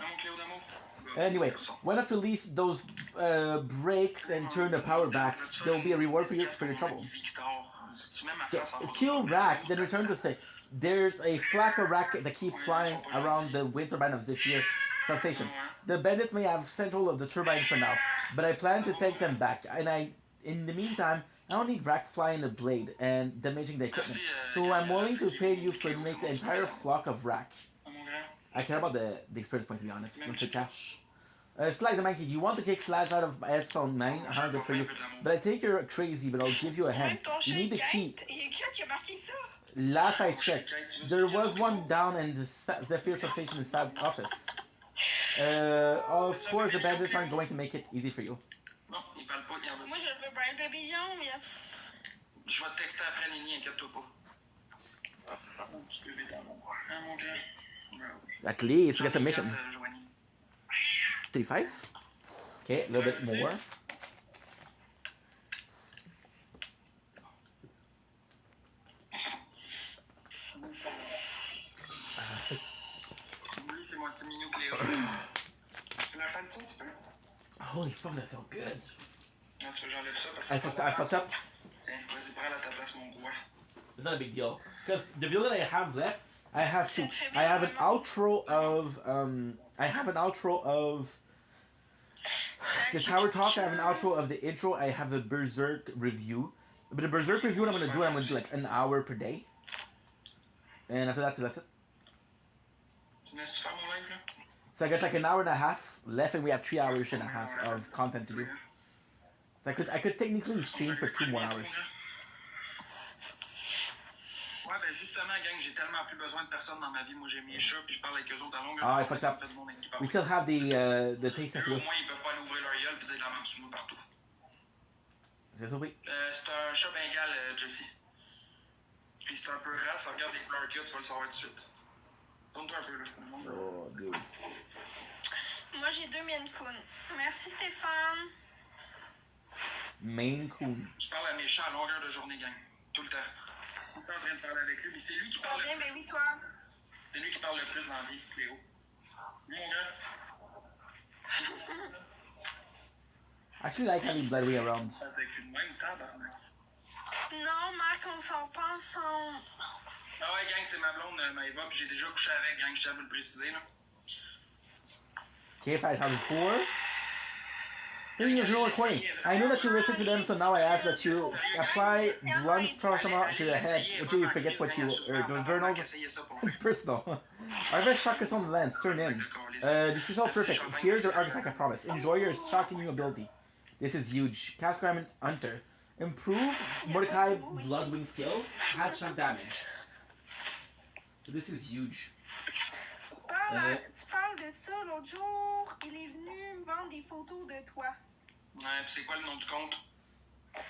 Anyway, why not release those breaks and turn the power back? There will be a reward for your trouble. Yeah, kill Rack, then return to say there's a flak of Rack that keeps flying around the wind turbine of Zephyr substation. The bandits may have control of the turbine for now, but I plan to take them back. And in the meantime, I don't need Rack flying the blade and damaging the equipment. So I'm willing to pay you for make the entire flock of Rack. I care about the experience point, to be honest. Not the cash. Slack the monkey, you want to kick Slash out of Ed's on 9? 100 for you. But I think you're crazy, but I'll give you a hand. You need the key. Last I checked, there was one down in the Zephyr substation in Stab's office. Of course, the bandits aren't going to make it easy for you. Non, il parle pas, regarde. Moi, je veux bien le bébillon, mais... Je vais te texter après, Nini, inquiète-toi pas. Mon petit bébé dans mon bras. Hein, mon gars? At least, we got some mission. 35? Okay, a little bit more. Oui, c'est mon petit minou Cléo. Tu m'as pas le ton un petit peu? Holy fuck, that felt good. Ah, tu veux que j'enlève ça parce que... I fucked up. Tiens, vas-y, prends à ta place, mon roi. It's not a big deal. Because the video that I have left, I have two. I have an outro of the Tower Talk, I have an outro of the intro, I have a Berserk review. But the Berserk review, what I'm gonna do like an hour per day. And after that's it. So I got like an hour and a half left, and we have 3 hours and a half of content to do. So I could technically stream for 2 more hours. Ouais, ben justement, gang, j'ai tellement plus besoin de personne dans ma vie. Moi, j'ai mes chats, puis je parle avec eux autres à longueur. Ah, I fucked up. We still have the taste of Au moins, ils peuvent pas aller ouvrir leur gueule puis dire de la merde sur moi partout. C'est ça, oui. C'est un chat bengal, Jesse. Puis c'est un peu race, regarde les couleurs qu'il y a, tu vas le savoir tout de suite. Tourne-toi un peu, là. Oh, dude. Moi, j'ai 2 Maine Coon. Merci, Stéphane. Maine Coon. Je parle à mes chats à longueur de journée, gang. Tout le temps. Tout le temps en train de parler avec lui, mais c'est lui qui parle le plus. Ben oui, toi. C'est lui qui parle le plus dans la vie, Cléo. Mon gars. I actually like having Blood Way around. Avec une même tabarnak. Non, Marc, on sort pas ensemble. Ah ouais, gang, c'est ma blonde, Maëva, puis j'ai déjà couché avec, gang, je tiens à vous le préciser, là. Okay, 5004. Hearing your journal recording. I know that you listen to them, so now I ask that you apply blunt trauma to your head until you forget what you journal. Personal. Artifact shock is on the lens. Turn in. This is all perfect. Here's your artifact, I promise. Enjoy your shocking new ability. This is huge. Cast Garment Hunter. Improve Mordecai Bloodwing skill. Add shock damage. This is huge. Tu parles de ça l'autre jour. Il est venu me vendre des photos de toi. Ouais, pis c'est quoi le nom du compte?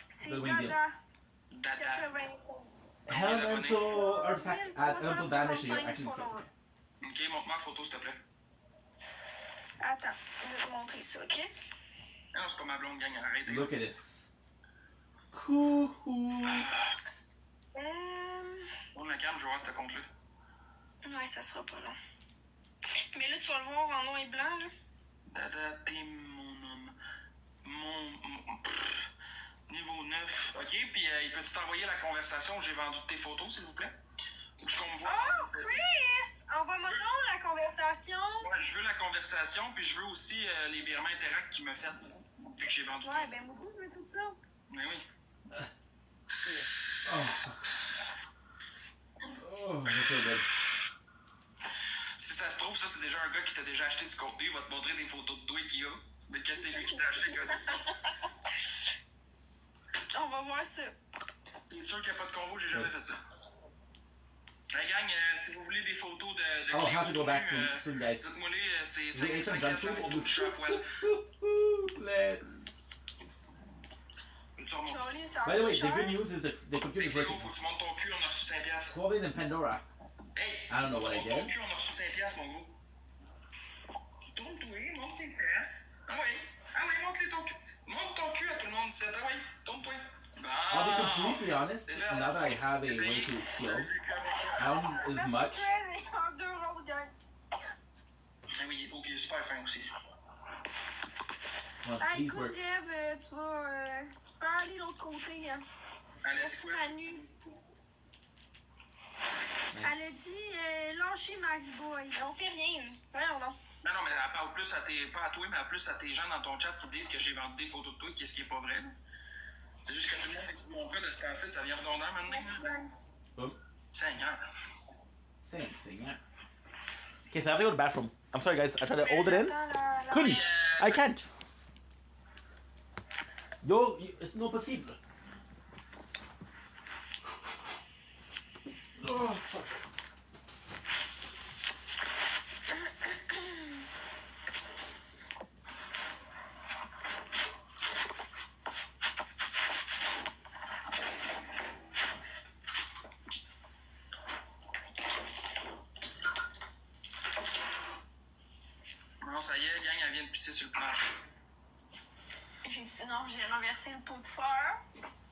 C'est Dada. Dada. Elemental artifact add elemental damage to your action skill. Ok, montre-moi la photo, s'il te plaît. Attends, je vais te montrer ça, ok? Non, c'est pas ma blonde, gang, arrête. Look at this. Cool. Montre la cam, je vais voir ce compte-là. Ouais, ça sera pas long. Mais là, tu vas le voir en noir et blanc, là. Dada, t'es mon homme. Niveau 9. Ok, puis il peut-tu t'envoyer la conversation où j'ai vendu tes photos, s'il vous plaît? Ou ce qu'on me voit? Oh, Chris! Envoie-moi donc la conversation. Ouais, je veux la conversation, puis je veux aussi les virements Interact qu'il m'a fait, vu que j'ai vendu. Ouais, ben moi, je veux tout ça. Mais oui. Si ça se trouve, ça c'est déjà un gars qui t'a déjà acheté du contenu, il va te montrer des photos de toi qu'il y a, mais que c'est lui qui t'a acheté. On va voir ça. T'es sûr qu'il n'y a pas de convo, j'ai jamais fait ça. Hey gang, si vous voulez des photos de I'll have to go back to guys. Dites-moi-les, c'est 5 photos du chat à poil. Let's. Veux-tu tu remontes. Charlie, ça By the way, the cher. good news is the computer is Léo, working. faut que tu montes ton cul, on a reçu 5 piastres. Solving the Pandora. Hey, I don't know what I monte ton did. cul, on a reçu 5 piastres, mon gros. Tourne-toi, monte tes fesses. Ah ouais, monte-les ton cul. Monte ton cul à tout le monde ici. Ah ouais, tourne-toi. I'll be completely honest, now that I have a way to heal, I don't as much. Crazy en 2 euros, gang. Ah oui, il est super fin aussi. Well, Ah, please écoute, work. Rêve, tu peux aller de l'autre côté. Hein. Merci, Manu. Elle a dit lâcher Max Boy. On fait rien. Voyons donc. Non, mais elle parle plus à tes. Pas à toi, mais plus à tes gens dans ton chat qui disent que j'ai vendu des photos de toi, qu'est-ce qui est pas vrai. Là. C'est juste que tout le monde est sur mon cas de ce temps-ci, ça vient redondant maintenant. Boom. Seigneur. Seigneur. Okay, so I have to go to the bathroom. I'm sorry, guys. I tried to hold it in. Couldn't. I can't. Yo, it's no possible. Oh, fuck. Non, ça y est, gang, elle vient de pisser sur le plancher. Non, j'ai renversé le pot de fleurs.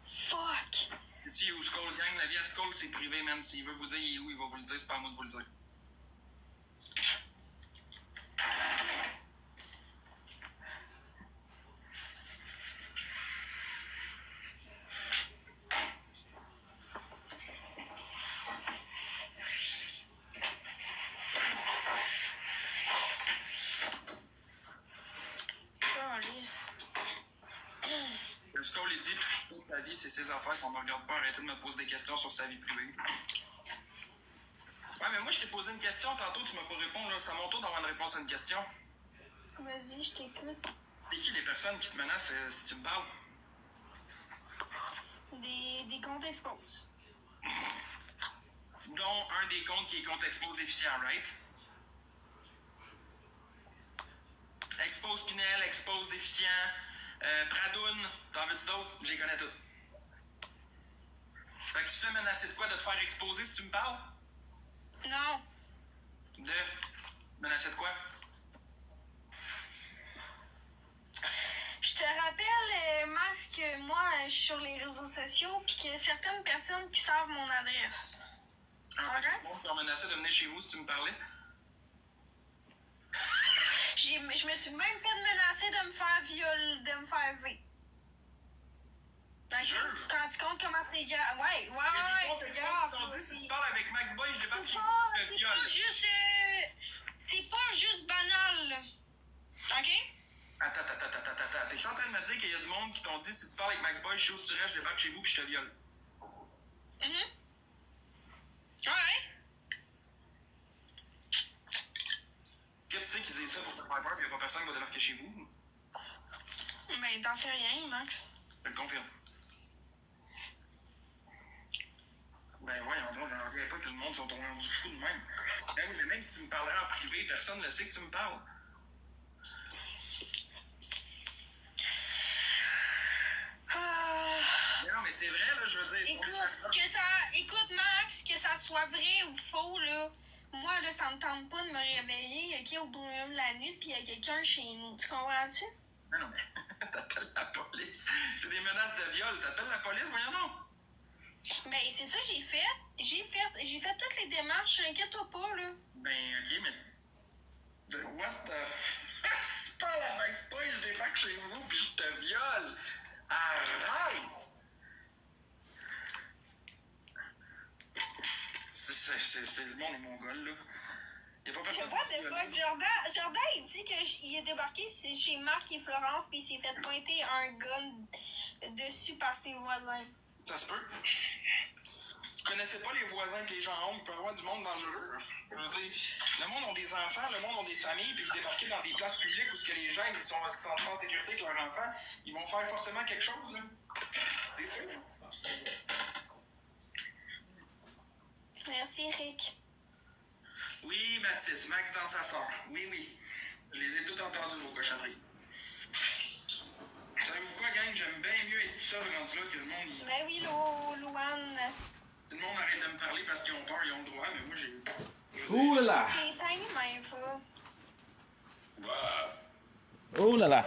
Fuck. Sais-tu où Skull, gang? La vie à Skull, c'est privé, man. S'il veut vous dire il est où, il va vous le dire, c'est pas à moi de vous le dire. Le Skull, il dit, pis sa vie, c'est ses affaires, qu'on me regarde pas, arrêtez de me poser des questions sur sa vie privée. Ouais, mais moi, je t'ai posé une question tantôt, tu m'as pas répondu, là. C'est à mon tour d'avoir une réponse à une question. Vas-y, je t'écoute. C'est qui les personnes qui te menacent si tu me parles? Des comptes expose. Dont un des comptes qui est compte expose déficient, right? Expose Pinel, expose déficient, Pradoun, t'en veux-tu d'autres? J'y connais toutes. Fait que tu te fais menacer de quoi? De te faire exposer si tu me parles? Non. De? Menacer de quoi? Je te rappelle, Max, que moi, je suis sur les réseaux sociaux puis qu'il y a certaines personnes qui savent mon adresse. Ah, fait que bon, tu t'as menacé de venir chez vous si tu me parlais? Je me suis même fait menacer de me faire de me faire V. Donc, tu te rends compte comment c'est grave? Ouais, c'est grave. T'ont dit, si tu parles avec Max Boy, je débarque chez vous, je te C'est viole. pas juste... c'est pas juste banal, là. OK? Attends. T'es-tu en train de me dire qu'il y a du monde qui t'ont dit, si tu parles avec Max Boy, je sais où tu restes, je débarque chez vous puis je te viole? Ouais. Que tu sais qu'ils disent ça pour te faire peur puis y'a pas personne qui va débarquer chez vous? Mais t'en sais rien, Max. Je le confirme. Ben voyons donc, j'en reviens pas que le monde sont rendus fous de même. Ben oui, mais même si tu me parlerais en privé, personne ne sait que tu me parles. Mais non, mais c'est vrai, là, je veux dire. Écoute, Max, que ça soit vrai ou faux, là, moi, là, ça me tente pas de me réveiller, OK, au bout de la nuit, puis il y a quelqu'un chez nous. Tu comprends-tu? Non, mais t'appelles la police. C'est des menaces de viol. T'appelles la police, voyons donc. Ben, c'est ça que j'ai fait. J'ai fait toutes les démarches, inquiète-toi pas, là. Ben, OK, mais... What the f... Si tu parles à Max Boy, je débarque chez vous puis je te viole. Arrête! C'est le monde est mongol, là. Y'a pas personne... What the fuck? Jordan, il dit qu'il est débarqué chez Marc et Florence puis il s'est fait pointer un gun dessus par ses voisins. Ça se peut. Tu connaissais pas les voisins que les gens ont, il peut y avoir du monde dangereux. Je veux dire, le monde a des enfants, le monde a des familles, puis vous débarquez dans des places publiques où ce que les gens ils se sentent pas en sécurité avec leurs enfants, ils vont faire forcément quelque chose, là. C'est sûr. Merci, Rick. Oui, Mathis, Max dans sa sort. Oui. Je les ai toutes entendues, vos cochonneries. Savez-vous quoi, gang, j'aime bien mieux être tout seul rendu là que le monde. Ben oui, Louane. Si le monde arrête de me parler parce qu'ils ont peur, ils ont le droit, mais moi j'ai. Ouh là là! C'est tiny, mais va. Oh là là!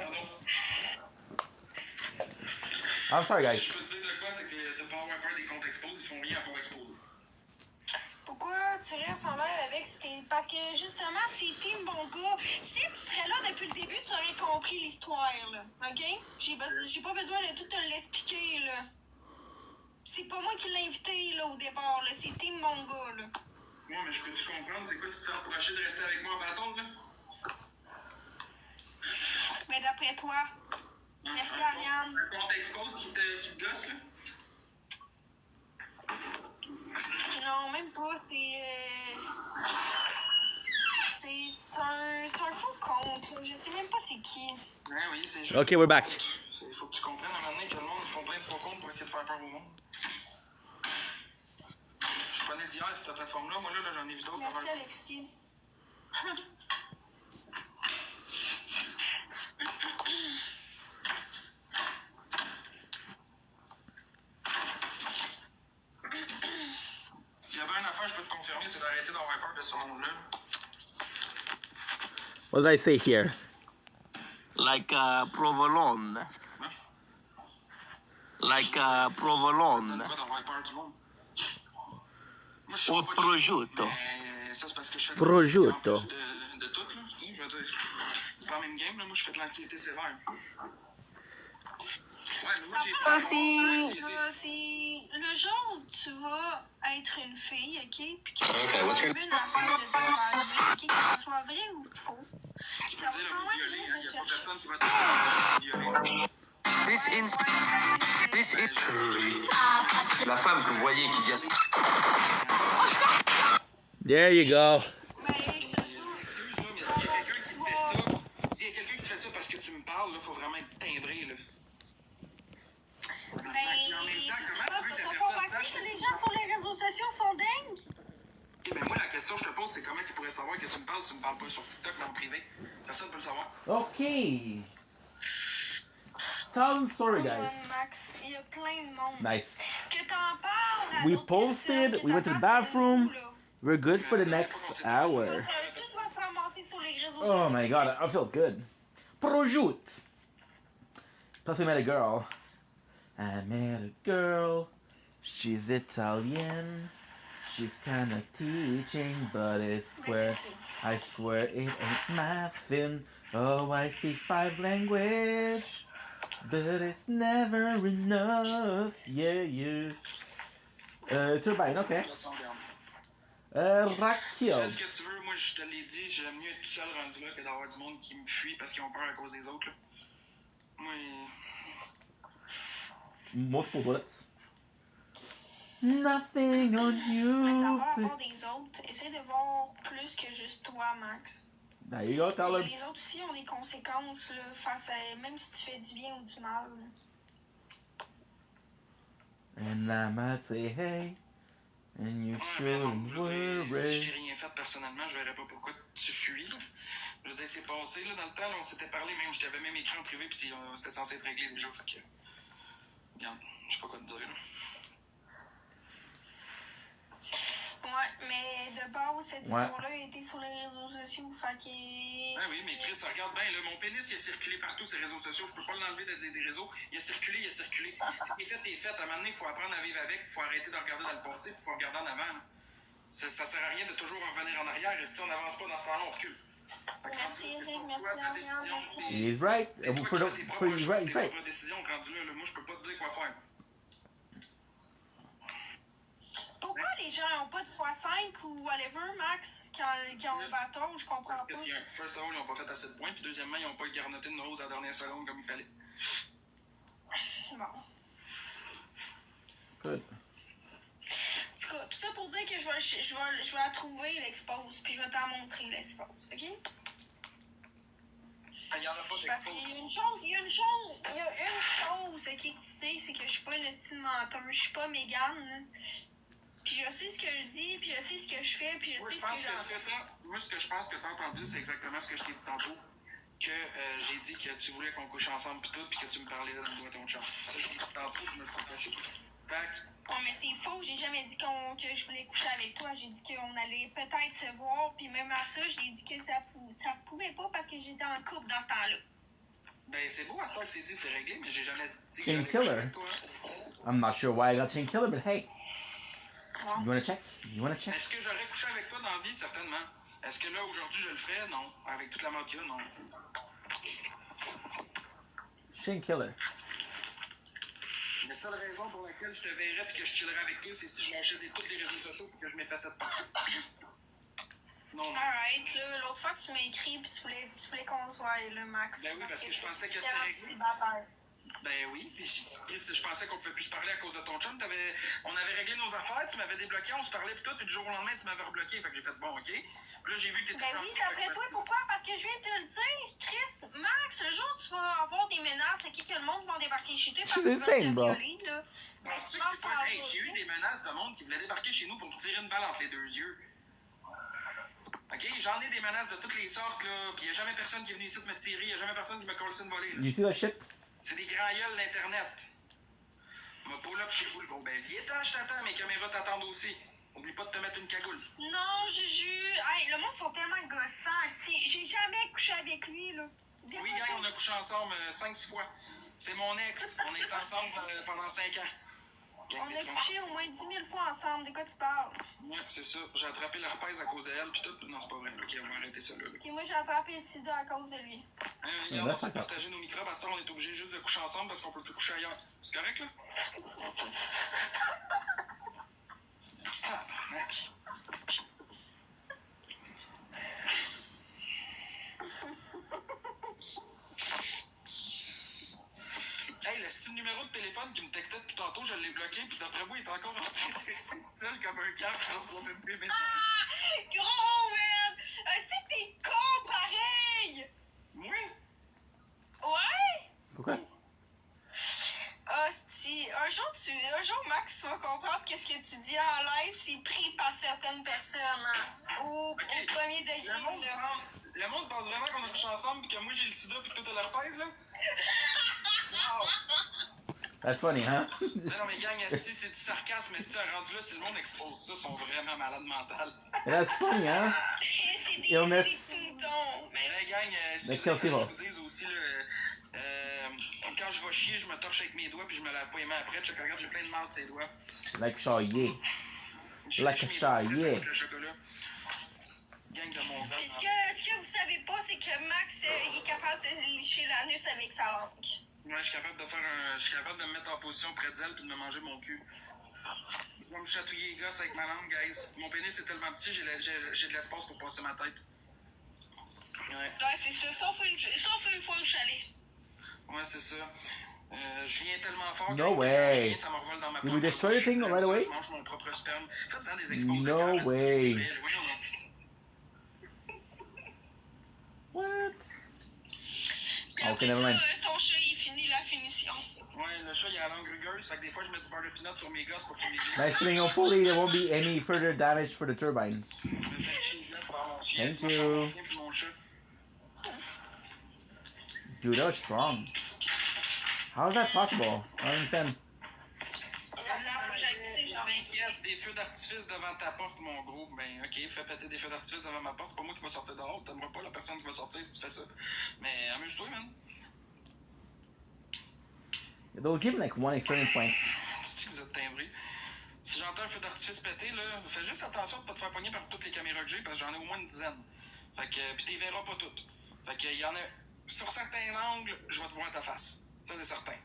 I'm sorry, guys. Je peux te dire de quoi, c'est que de pas avoir peur des comptes exposés, ils font rien pour exposer. Pourquoi tu restes en l'air avec parce que justement, c'est Team Bon gars. Si tu serais là depuis le début, tu aurais compris l'histoire, là. OK? J'ai pas besoin de tout te l'expliquer, là. C'est pas moi qui l'ai invité, là, au départ, là. C'est Team Bon gars, là. Moi, mais je peux-tu comprendre? C'est quoi, tu te fais reprocher de rester avec moi en bâton, là? Mais d'après toi. Merci, Ariane. Un compte expose qui te gosse, là? Non, même pas. C'est un faux compte. Je sais même pas c'est qui. Ouais, oui, c'est juste. Ok, we're back. Il faut que tu comprennes à un moment donné que le monde, ils font plein de faux comptes pour essayer de faire peur au monde. Je prenais d'hier cette plateforme-là. Moi, là j'en ai vu d'autres. Merci, Alexis. S'il y avait une affaire, je peux te confirmer, c'est d'arrêter d'avoir peur de ce monde-là. What did I say here? Like provolone. Like provolone. Pourquoi d'avoir peur du monde? Moi, je Ou prosciutto. mais ça, c'est parce que je fais Prosciutto. de tout, là. Je veux dire, c'est pas la même game, là. Moi, je fais de l'anxiété sévère. Ouais, mais moi, j'ai pas C'est le jour où tu vas être une fille, OK? Puis que tu vas une affaire de te faire dire, OK? Que ce soit vrai ou faux. Tu peux dire le mot violer, hein? Il y a pas personne qui va te violer. La femme que vous voyez qui dit à There you go. Excuse-moi, mais s'il y a quelqu'un qui te fait ça parce que tu me parles, là, faut vraiment être timbré, là. Ben, t'as pas remarqué que les gens sur les réseaux sociaux sont dingues? Ok, ben moi, la question que je te pose, c'est comment tu pourrais savoir que tu me parles si tu me parles pas sur TikTok, mais en privé? Personne peut le savoir. Okay. Tell the story, guys. Max, il y a plein de monde. Nice. Que t'en parles à We d'autres personnes, posted, que we ça went to the fasse bathroom. nous, là. We're good for the next hour. Tout va se ramasser sur les réseaux Oh sociaux. my god, I felt good. Prosciutto. Plus we met a girl. I met a girl. She's Italian. She's kinda teaching, but I swear it ain't my thing. Oh, I speak 5 languages, but it's never enough. Yeah. Turbine, okay. Fais Raquel. ce que tu veux, moi je te l'ai dit, j'aime mieux être tout seul rendu là que d'avoir du monde qui me fuit parce qu'ils ont peur à cause des autres, là. Moi, Multiple bullets. Nothing on you. Mais ça va avoir des autres. Essaye de voir plus que juste toi, Max. There you go, tell Et her. les autres aussi ont des conséquences, là, face à même si tu fais du bien ou du mal. And I might say hey, and you shouldn't je veux dire, si je t'ai worry. rien fait personnellement, je verrais pas pourquoi tu fuis, là. Je veux dire, c'est passé, là, dans le temps, là, on s'était parlé, même, je t'avais même écrit en privé, puis c'était censé être réglé déjà, fait que... Regarde, je sais pas quoi te dire, là. Ouais, mais de base, cette histoire-là a été sur les réseaux sociaux, fait que... Ah oui, mais Chris, regarde bien, là, mon pénis, il a circulé partout sur les réseaux sociaux, je peux pas l'enlever des réseaux, il a circulé. Ce qui est fait, est fait. À un moment donné, il faut apprendre à vivre avec, il faut arrêter de regarder dans le passé, puis il faut regarder en avant, là. Ça sert à rien de toujours revenir en arrière, et si on n'avance pas dans ce temps-là, on recule. Merci Eric, merci Ariane, merci. He's right. For he's right, he's right. Décision rendue là, moi je peux pas te dire quoi faire. Pourquoi les gens n'ont pas de x5 ou whatever, Max, quand ils ont un bateau, je comprends pas. First of all, ils n'ont pas fait assez de points, puis deuxièmement, ils n'ont pas garnoté une rose à la dernière seconde comme il fallait. Bon. Good. En tout cas, tout ça pour dire que je vais la trouver, l'expose, puis je vais t'en montrer, l'expose, ok? Il y en a pas Parce qu'il y a une chose, ok, que tu sais, c'est que je suis pas une estime menteuse, je suis pas Mégane, puis je sais ce que je dis, puis je sais ce que je fais, puis je sais ce que j'entends. Moi, ce que je pense que t'as entendu, c'est exactement ce que je t'ai dit tantôt. que j'ai dit que tu voulais qu'on couche ensemble pis tout, pis que tu me parlais dans le doigt ton chum. Ça, je me suis tantôt, je me suis empêché. Fait que... Non, mais c'est faux, j'ai jamais dit que je voulais coucher avec toi. J'ai dit qu'on allait peut-être se voir, puis même à ça, j'ai dit que ça se pouvait pas parce que j'étais en couple dans ce temps-là. Ben, c'est beau à ce temps que c'est dit, c'est réglé, mais j'ai jamais dit que Chain j'allais coucher killer. avec toi. I'm not sure why I got chain killer, but hey. You wanna check? You wanna check? Est-ce que j'aurais couché avec toi dans la vie? Certainement. Est-ce que là, aujourd'hui, je le ferais? Non. Avec toute la mort qu'il y a, non. Chain killer. La seule raison pour laquelle je te verrais et que je chillerais avec toi, c'est si je lâchais tous les réseaux sociaux et que je m'effaçais de partout. Non, non. Alright, là, l'autre fois que tu m'as écrit pis tu voulais qu'on se voie, là, Max. Ben oui, parce que je pensais que c'était c'était réglé. célibataire. Ben oui, puis je pensais qu'on pouvait plus se parler à cause de ton chum. On avait réglé nos affaires, tu m'avais débloqué, on se parlait pis tout, puis du jour au lendemain, tu m'avais rebloqué. Fait que j'ai fait bon, ok. Puis là, j'ai vu que t'étais... Ben oui, d'après toi, pourquoi? Parce que je viens de te le dire, Chris, Max, le jour où tu vas avoir des menaces, que le monde va débarquer chez toi parce que insane, bro. violer, là. Penses-tu que hey, j'ai eu des menaces de monde qui voulait débarquer chez nous pour me tirer une balle entre les deux yeux? Ok, j'en ai des menaces de toutes les sortes, là, pis y'a jamais personne qui est venu ici me tirer, y'a jamais personne qui me colle une volée. You see that shit? C'est des grands gueules d'Internet. M'a pull up chez vous, le gros. Ben, viens-t'en, je t'attends, mes caméras t'attendent aussi. Oublie pas de te mettre une cagoule. Non, Juju. Hey, le monde sont tellement gossants. J'ai jamais couché avec lui, là. Oui, gang, on a couché ensemble 5-6 fois. C'est mon ex. On est ensemble pendant 5 ans. On a couché au moins 10 000 fois ensemble. De quoi tu parles? Ouais, c'est ça. J'ai attrapé l'herpès à cause d'elle, pis tout. Non, c'est pas vrai. Ok, on va arrêter ça, là. Ok, moi, j'ai attrapé le sida à cause de lui. Regarde, on s'est partagé nos microbes. À ça, on est obligé juste de coucher ensemble parce qu'on peut plus coucher ailleurs. C'est correct, là? Ah, mec. Hey, le petit numéro de téléphone qui me textait depuis tantôt, je l'ai bloqué, puis d'après moi, il est encore en train de texter tout seul comme un câble, je reçois même plus mes messages. Ah! Gros, man! C'est t'es con, pareil! Oui? Ouais? Pourquoi? Hostie, un jour, Max, tu vas comprendre que ce que tu dis en live, c'est pris par certaines personnes, hein? Au premier degré, le monde pense vraiment qu'on a couché ensemble, puis que moi j'ai le sida, puis que toi t'as l'herpès, là? Wow! That's funny, huh? Non, mais gang, esti, c'est du sarcasme, mais si rendu là, si le monde expose ça, ils sont vraiment malades mentales. That's funny, huh? C'est des petits moutons. Mais gang, excusez-moi, je vous dis aussi, là, quand je vais chier, je me torche avec mes doigts, puis je me lave pas les mains après. Je regarde, j'ai plein de marde de ces doigts. Like Shaw, yeah. Like a Shaw, yeah. Le chocolat. Gang de mon gars. Ce que vous savez pas, c'est que Max, il est capable de licher l'anus avec sa langue. Ouais, je suis capable de me mettre en position près d'elle puis de me manger mon cul. Je vais me chatouiller les gosses avec ma langue, guys. Mon pénis est tellement petit, j'ai de l'espace pour passer ma tête. Ouais, c'est ça. Sauf une fois au chalet. Ouais, c'est ça. Je viens tellement fort No que way. ça me revole dans ma Did we destroy the thing right away? Je mange mon propre sperme. Faites-en des expos de No cœur, way. What? Okay, never mind. Son chat, il finit la finition. Ouais, le chat, il a la langue rugueuse, fait que des fois, je mets du beurre de peanut sur mes gosses pour qu'il m'aiguise. Nice thing. Hopefully, there won't be any further damage for the turbines. Thank you. Dude, that was strong. How is that possible? I don't understand. Des feux d'artifice devant ta porte, mon gros. Ben, ok, fais péter des feux d'artifice devant ma porte. C'est pas moi qui va sortir dehors. T'aimeras pas la personne qui va sortir si tu fais ça. Mais amuse-toi, man. They'll give me like 1 experience point. Si vous êtes timbré. Si j'entends un feu d'artifice péter, là, fais juste attention de pas te faire pogner par toutes les caméras que j'ai parce que j'en ai au moins une dizaine. Fait que, pis t'y verras pas toutes. Fait que, y en a. Sur certains angles, je vais te voir ta face. Ça, c'est certain.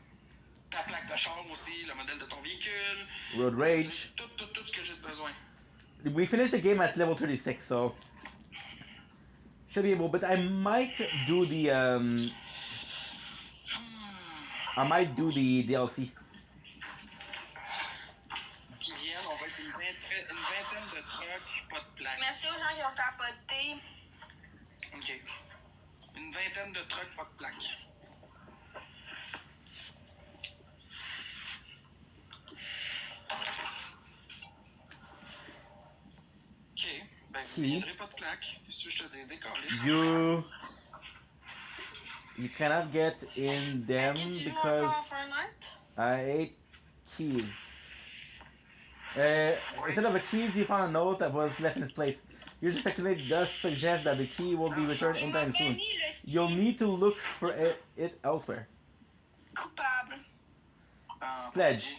Ta plaque de char aussi, le modèle de ton véhicule. Road rage. Tout ce que j'ai de besoin. We finished the game at level 36, so should be able. But I might do the I might do the DLC. Qui viennent, on va être une vingtaine de trucks, pas de plaques. Merci aux gens qui ont tapoté. Ok. Une vingtaine de trucks, pas de plaques. Ok, ben vous ne viendrez pas de plaques. Qu'est-ce que je te dis? Décollez. You. You cannot get in them Est-ce que tu joues because encore Fortnite? I ate keys. Instead of a keys, you found a note that was left in its place. User speculate does suggest that the key will be returned anytime soon. You'll need to look for it elsewhere. Coupable. Sledge.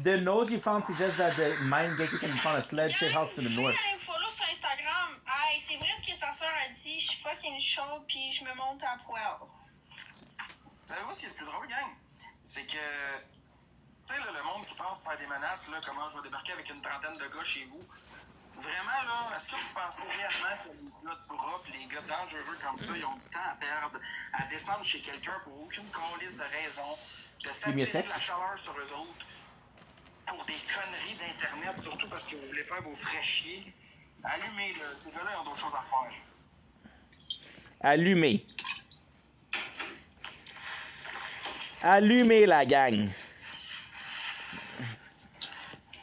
The note you found suggests that the mine gate can find a sledge-shaped house to the north. Je vais follow sur Instagram. Hey, c'est vrai ce que sa soeur a dit. Je suis fucking chaude puis je me monte à poil. Savez-vous ce qui est le plus drôle, gang? C'est que, tu sais, le monde qui pense faire des menaces, là, comment je vais débarquer avec une trentaine de gars chez vous. Vraiment, là, est-ce que vous pensez réellement que les gars de bras pis les gars dangereux comme ça, ils ont du temps à perdre, à descendre chez quelqu'un pour aucune calice de raison, de s'attirer de la chaleur sur eux autres, pour des conneries d'Internet, surtout parce que vous voulez faire vos frais chier? Allumez, là. Ces gars-là, ils ont d'autres choses à faire. Allumez. Allumez la gang.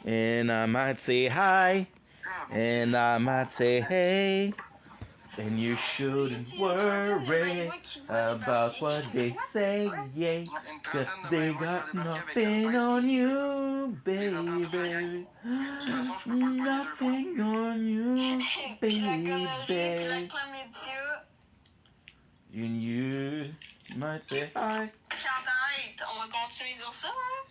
And I might say hi. And I might say hey. And you shouldn't worry about what they say, yeah. Cause they got nothing on you, baby. Nothing on you, baby. And you might say hi. Arrête, on va continuer sur ça, hein?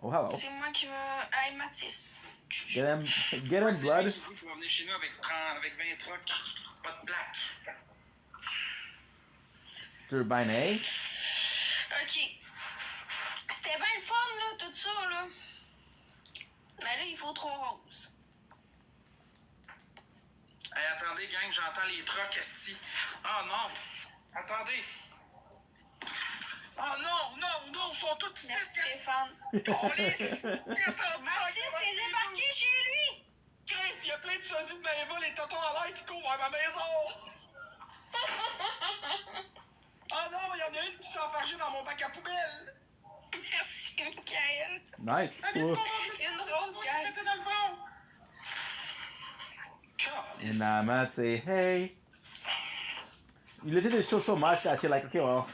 Oh, hello. C'est moi qui veux. Hey, Mathis. Get him blood. Il dit qu'il va venir chez nous avec 20 trucks, pas de plaque. Turbine A. Ok. C'était bien le fun, là, tout ça, là. Mais là, il faut 3 roses. Hey, attendez, gang, j'entends les trucks, esti. Ah non! Attendez! Ah non, ils sont tous ici! Merci, Stéphane. Police! Mathis, t'es débarqué chez lui! Chris, il y a plein de sosies de bénévoles, les totons à l'air qui courent vers ma maison! Ah non, il y en a une qui s'est enfargée dans mon bac à poubelle! Merci, Michael. Nice. Une Cool. rose, gang. Mettez dans le fond! And I might say hey. You listen to this show so much that you're like, okay, well,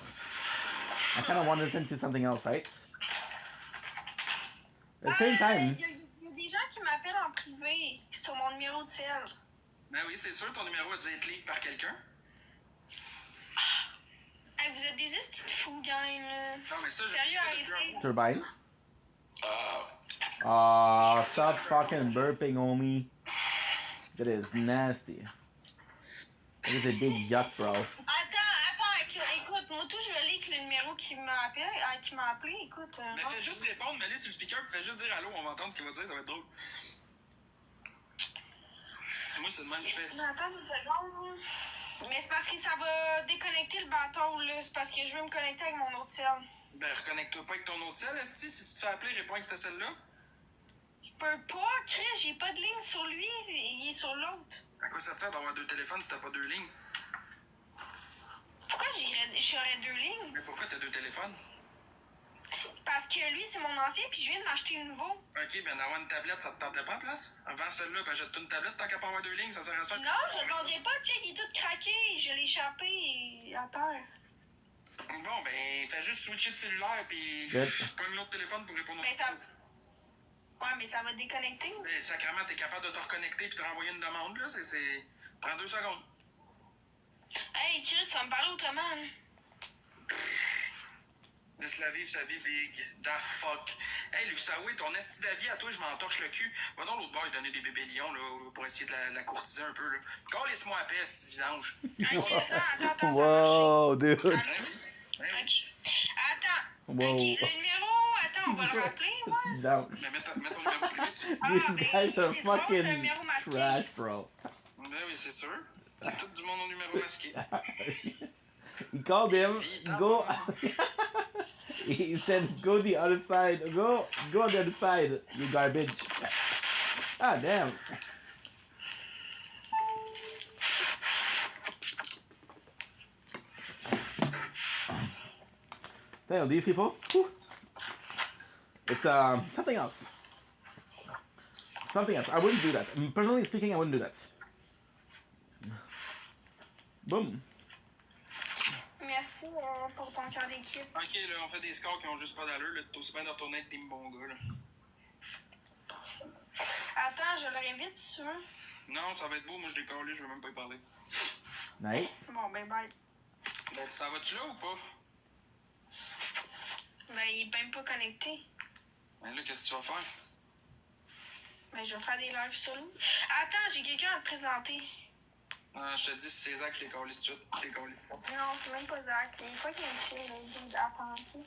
I kind of want to listen to something else, right? At the same time. Il y a des gens qui m'appellent en privé sur mon numéro de cell. Ben oui, c'est sûr, ton numéro a dû être leak par quelqu'un. Hey, vous êtes des estis de fous, gang, là. Non, mais ça, sérieux, arrêtez. Turbine. Oh, stop fucking burping, homie. That is nasty. That is a big yuck, bro. Attends, écoute, moi tout, je vais lire le numéro qui m'a appelé, écoute. Mais fais juste répondre, mets-les sur le speaker, puis fais juste dire allô, on va entendre ce qu'il va dire, ça va être drôle. Moi, c'est de même que je fais. Attends 2 secondes. Mais c'est parce que ça va déconnecter le bâton, là. C'est parce que je veux me connecter avec mon autre cell. Ben, reconnecte-toi pas avec ton autre cell, esti. Si tu te fais appeler, réponds avec cette celle-là. Je peux pas, Chris, j'ai pas de ligne sur lui, il est sur l'autre. À quoi ça te sert d'avoir 2 téléphones si t'as pas 2 lignes? Pourquoi j'aurais 2 lignes? Mais pourquoi t'as 2 téléphones? Parce que lui, c'est mon ancien, puis je viens de m'acheter un nouveau. Ok, ben d'avoir une tablette, ça te tentait pas en place? Avant celle-là, ben jette-toi une tablette tant qu'à pas avoir 2 lignes, ça sert à ça. Non, je le vendais pas, check, il est tout craqué, je l'ai échappé à terre. Bon, ben, fais juste switcher de cellulaire, puis pogne l'autre téléphone pour répondre. Mais ça... Ouais, mais ça va déconnecter. Ben, sacrément, t'es capable de te reconnecter puis de renvoyer une demande, là, c'est... Prends 2 secondes. Hey, Chris, tu vas me parler autrement, là. Laisse-la vivre sa vie, big. Da fuck. Hey, Luxaoui, ton esti d'avis à toi, je m'en torche le cul. Va donc l'autre bord lui donner des bébés lions, là, pour essayer de la courtiser un peu, là. Calisse-moi à paix, esti de vidange. Ok, attends, Whoa, dude. Ok. Attends. Whoa. Ok, le numéro, attends, on va le rappeler, ouais. Down. Mais mets ton numéro privé, si tu... These guys are fucking trash, bro. Ben oui, c'est sûr. C'est tout du monde au numéro masqué. He called him, go. He said, go the other side. Go on the other side, you garbage. Ah, damn. Damn, these people. Whew. It's something else. Something else. I wouldn't do that. Personally speaking, I wouldn't do that. Boum. Merci pour ton cœur d'équipe. Ok, là, on fait des scores qui ont juste pas d'allure. Là, t'es aussi bien de retourner avec tes bons gars, là. Attends, je le réinvite, si tu veux. Non, ça va être beau. Moi, je décolle, je veux même pas y parler. Nice. Bon, ben, bye. Ben, ça va-tu là ou pas? Ben, il est même pas connecté. Ben là, qu'est-ce que tu vas faire? Ben, je vais faire des lives solo. Attends, j'ai quelqu'un à te présenter. Je te dis, si c'est Zach, je t'ai collé tout de suite. Je t'ai collé. Non, c'est même pas Zach. Il est pas qualifié, là. Il dit d'apprenti.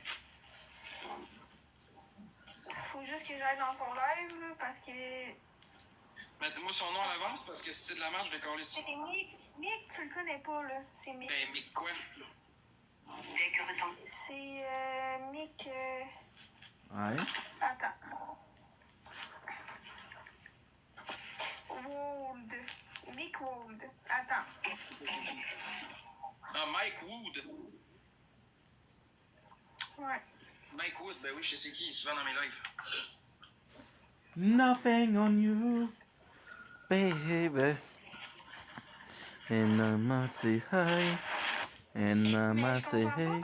Faut juste que j'aille dans ton live, là, parce que... Ben, dis-moi son nom à l'avance, parce que si c'est de la merde, je l'ai collé ici. C'est Mick. Mick, tu le connais pas, là. C'est Mick. Ben, Mick quoi? C'est Mick... Ouais. Attends. Wood. Mick Wood. Attends. Ah, Mike Wood. Ouais. Mike Wood, ben oui, je sais c'est qui, il est souvent dans mes lives. Nothing on you, baby. And I might say hi. And I might say hey.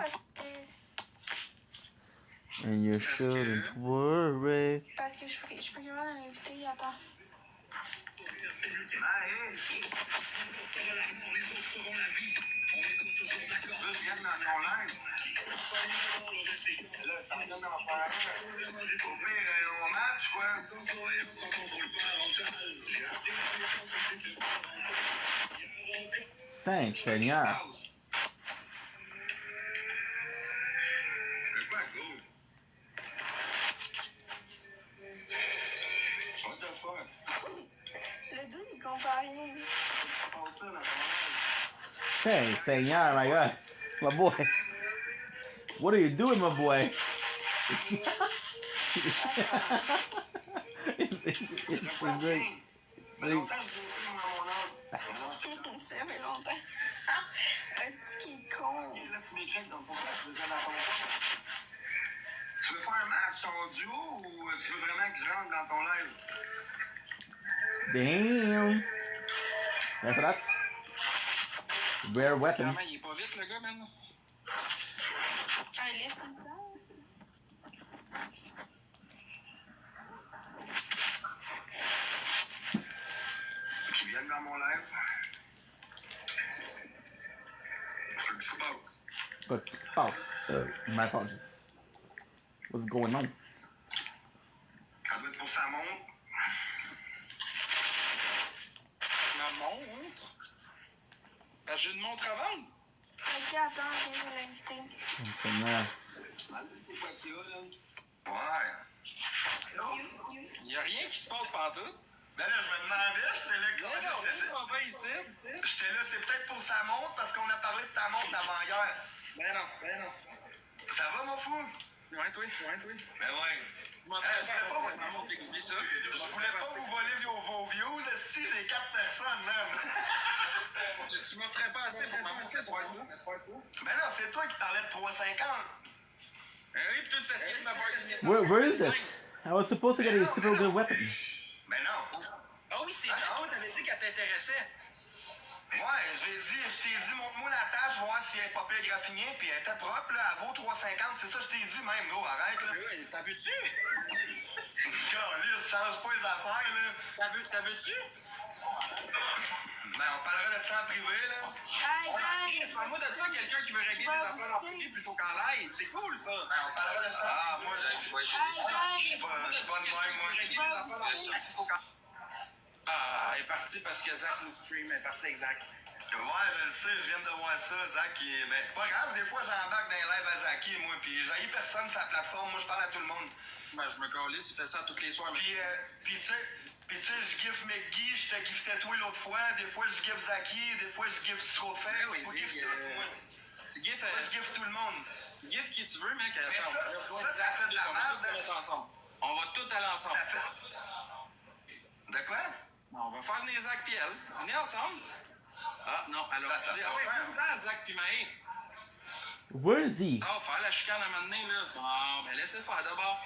And you shouldn't worry. Parce que je peux regarder l'invité, attends. Thanks, Seigneur. What the fuck? Le dude, il comprend rien. Thanks, Seigneur, my God. My boy. What are you doing, my boy? It's great. Ça fait longtemps. Est-ce qu'il est con? Tu veux faire un match en duo ou tu veux vraiment que je rentre dans ton live? Damn. That's rare weapon. Il est pas vite, le gars, man. Ah, laisse ça. Qui viennent dans mon live? But spouse. My apologies. What's going on? Ça doit être pour sa montre. Ma montre? Ben, j'ai une montre à vendre. Ok, attends, je viens de l'inviter. Seigneur. Ouais. Il y a rien qui se passe partout. Ben là, je me demandais, j'étais là, ici. J'étais là, c'est peut-être pour sa montre parce qu'on a parlé de ta montre avant hier. Ben non. Ça va, mon fou? Ouais, toi. Ben ouais. Je m'en souviens pas, ma montre, oublie ça. Je voulais pas vous voler vos views, esti, j'ai 4 personnes, man. Tu m'offrais pas assez pour ma montre, laisse-moi tout. Ben non, c'est toi qui parlais de 3,50. Oui, pis toi, tu essayais de me Where is it? I was supposed to get a super good weapon. Ben non. Ah oui, c'est vrai, toi, t'avais dit qu'elle t'intéressait. Ouais, je t'ai dit, montre-moi la tâche, voir si elle est pas pire graffinée, puis elle était propre, là, elle vaut 3,50, c'est ça, je t'ai dit même, gros, arrête, là. T'as vu-tu? Calisse, change pas les affaires, là. T'as vu-tu? Ben, on parlera de ça en privé, là. Hey, guys! Parle-moi de ça, quelqu'un qui veut régler des affaires en privé plutôt qu'en live. C'est cool, ça. Ben, on parlera de ça. Ah, moi, je suis pas de même, moi. Ah, elle est partie parce que Zach nous stream. Elle est partie avec Zach. Ouais, je le sais, je viens de voir ça, Zach. Ben, c'est pas grave, des fois, j'embarque dans les lives à Zaki, moi, puis j'haïs personne sur la plateforme, moi, je parle à tout le monde. Ben, je me calisse, il fait ça tous les soirs. Puis tu sais, je giffe McGee, je te giftais toi l'autre fois, des fois, je giffe Zaki, des fois, je giffe Strofet, je giffe tout, moi. Tu giffes, je giffe tout le monde. Tu giffes qui tu veux, mec. Mais ça fait de la merde. On va tout aller ensemble. Ça fait... De quoi? On va faire venir Zach pis elle. Venez ensemble. Ah, non, alors, tu dis, ah ouais, viens Zach pis Maë. Where is he? Ah, faire la chicane à un moment donné, là. Bon, ben laissez le faire d'abord.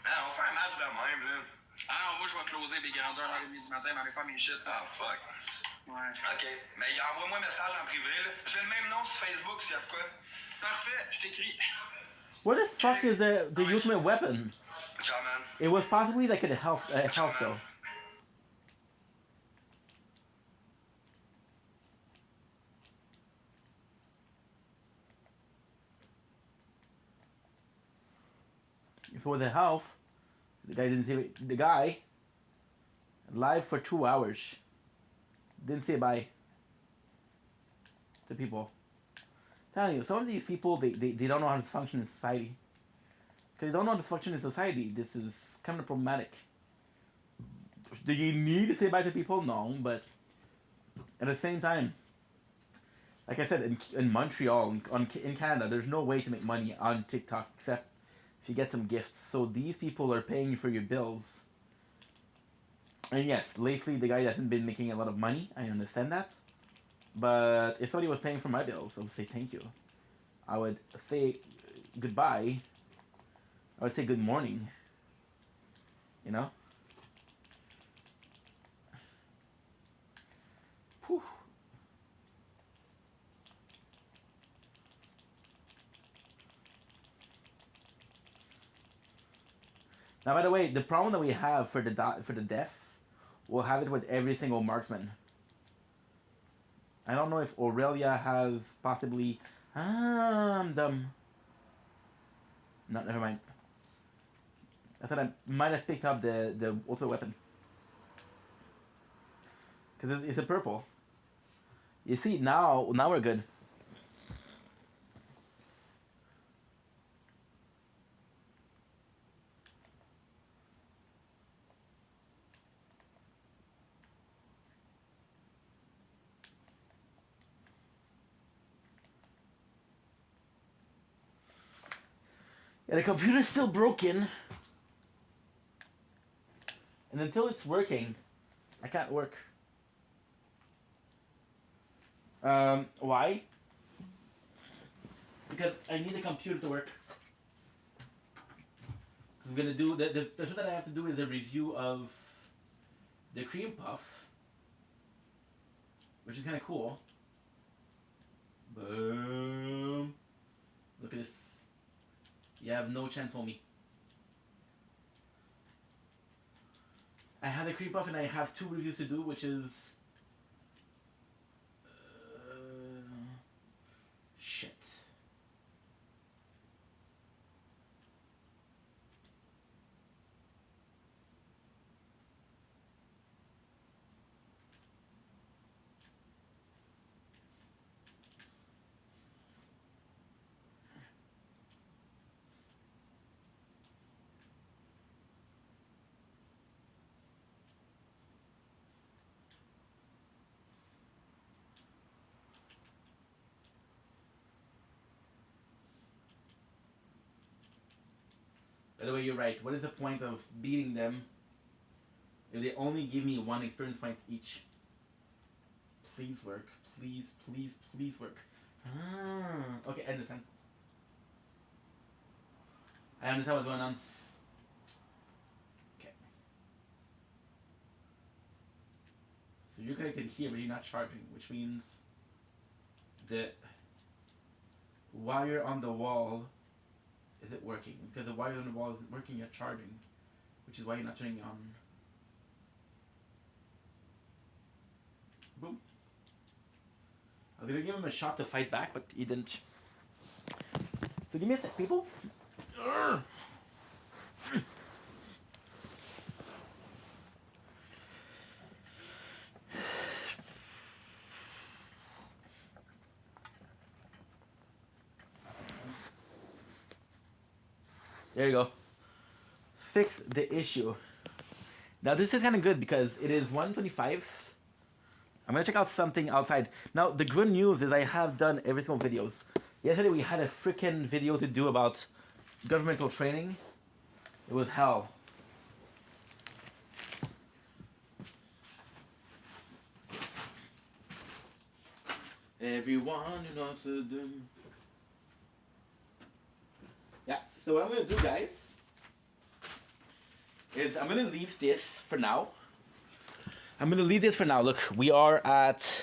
Ah, on fait un match de même, là. Ah non, moi, je vais closer, puis grandeur à 1h30 du matin, mais aller faire mes shit. Ah, fuck. Ouais. Ok, mais envoie-moi un message en privé, là. J'ai le même nom sur Facebook s'il y a de quoi. Parfait, je t'écris. Where the fuck is the ultimate weapon? Ciao, man. It was possibly like a health though. If it was a health, the guy didn't say the guy live for 2 hours. Didn't say bye to people. I'm telling you, some of these people they don't know how to function in society. Because they don't know how to function in society, this is kind of problematic. Do you need to say bye to people? No, but at the same time, like I said, in Montreal, in Canada, there's no way to make money on TikTok except if you get some gifts. So these people are paying you for your bills. And yes, lately the guy hasn't been making a lot of money. I understand that. But if somebody was paying for my bills, I would say thank you. I would say goodbye. I would say good morning. You know? Whew. Now, by the way, the problem that we have for the deaf, we'll have it with every single marksman. I don't know if Aurelia has possibly... I'm dumb. No, never mind. I thought I might have picked up the ultimate weapon. Because it's a purple. You see, now we're good. Yeah, the computer's still broken. And until it's working, I can't work. Why? Because I need a computer to work. I'm gonna do the show that I have to do is a review of the cream puff, which is kind of cool. Boom! Look at this. You have no chance on me. I have the cream puff and I have 2 reviews to do, which is shit. By the way, you're right. What is the point of beating them if they only give me 1 experience point each? Please work. Please, please, please work. Okay, I understand. I understand what's going on. Okay. So you're connected here, but you're not charging, which means the wire on the wall isn't working. Because the wire on the wall isn't working, you're charging, which is why you're not turning on. Boom. I was gonna give him a shot to fight back, but he didn't. So give me a sec, people. There you go. Fix the issue. Now this is kind of good because it is 1:25. I'm gonna check out something outside. Now the good news is I have done every single videos. Yesterday we had a freaking video to do about governmental training. It was hell. Everyone who knows them. Yeah, so what I'm gonna do, guys, is I'm gonna leave this for now. I'm gonna leave this for now. Look, we are at...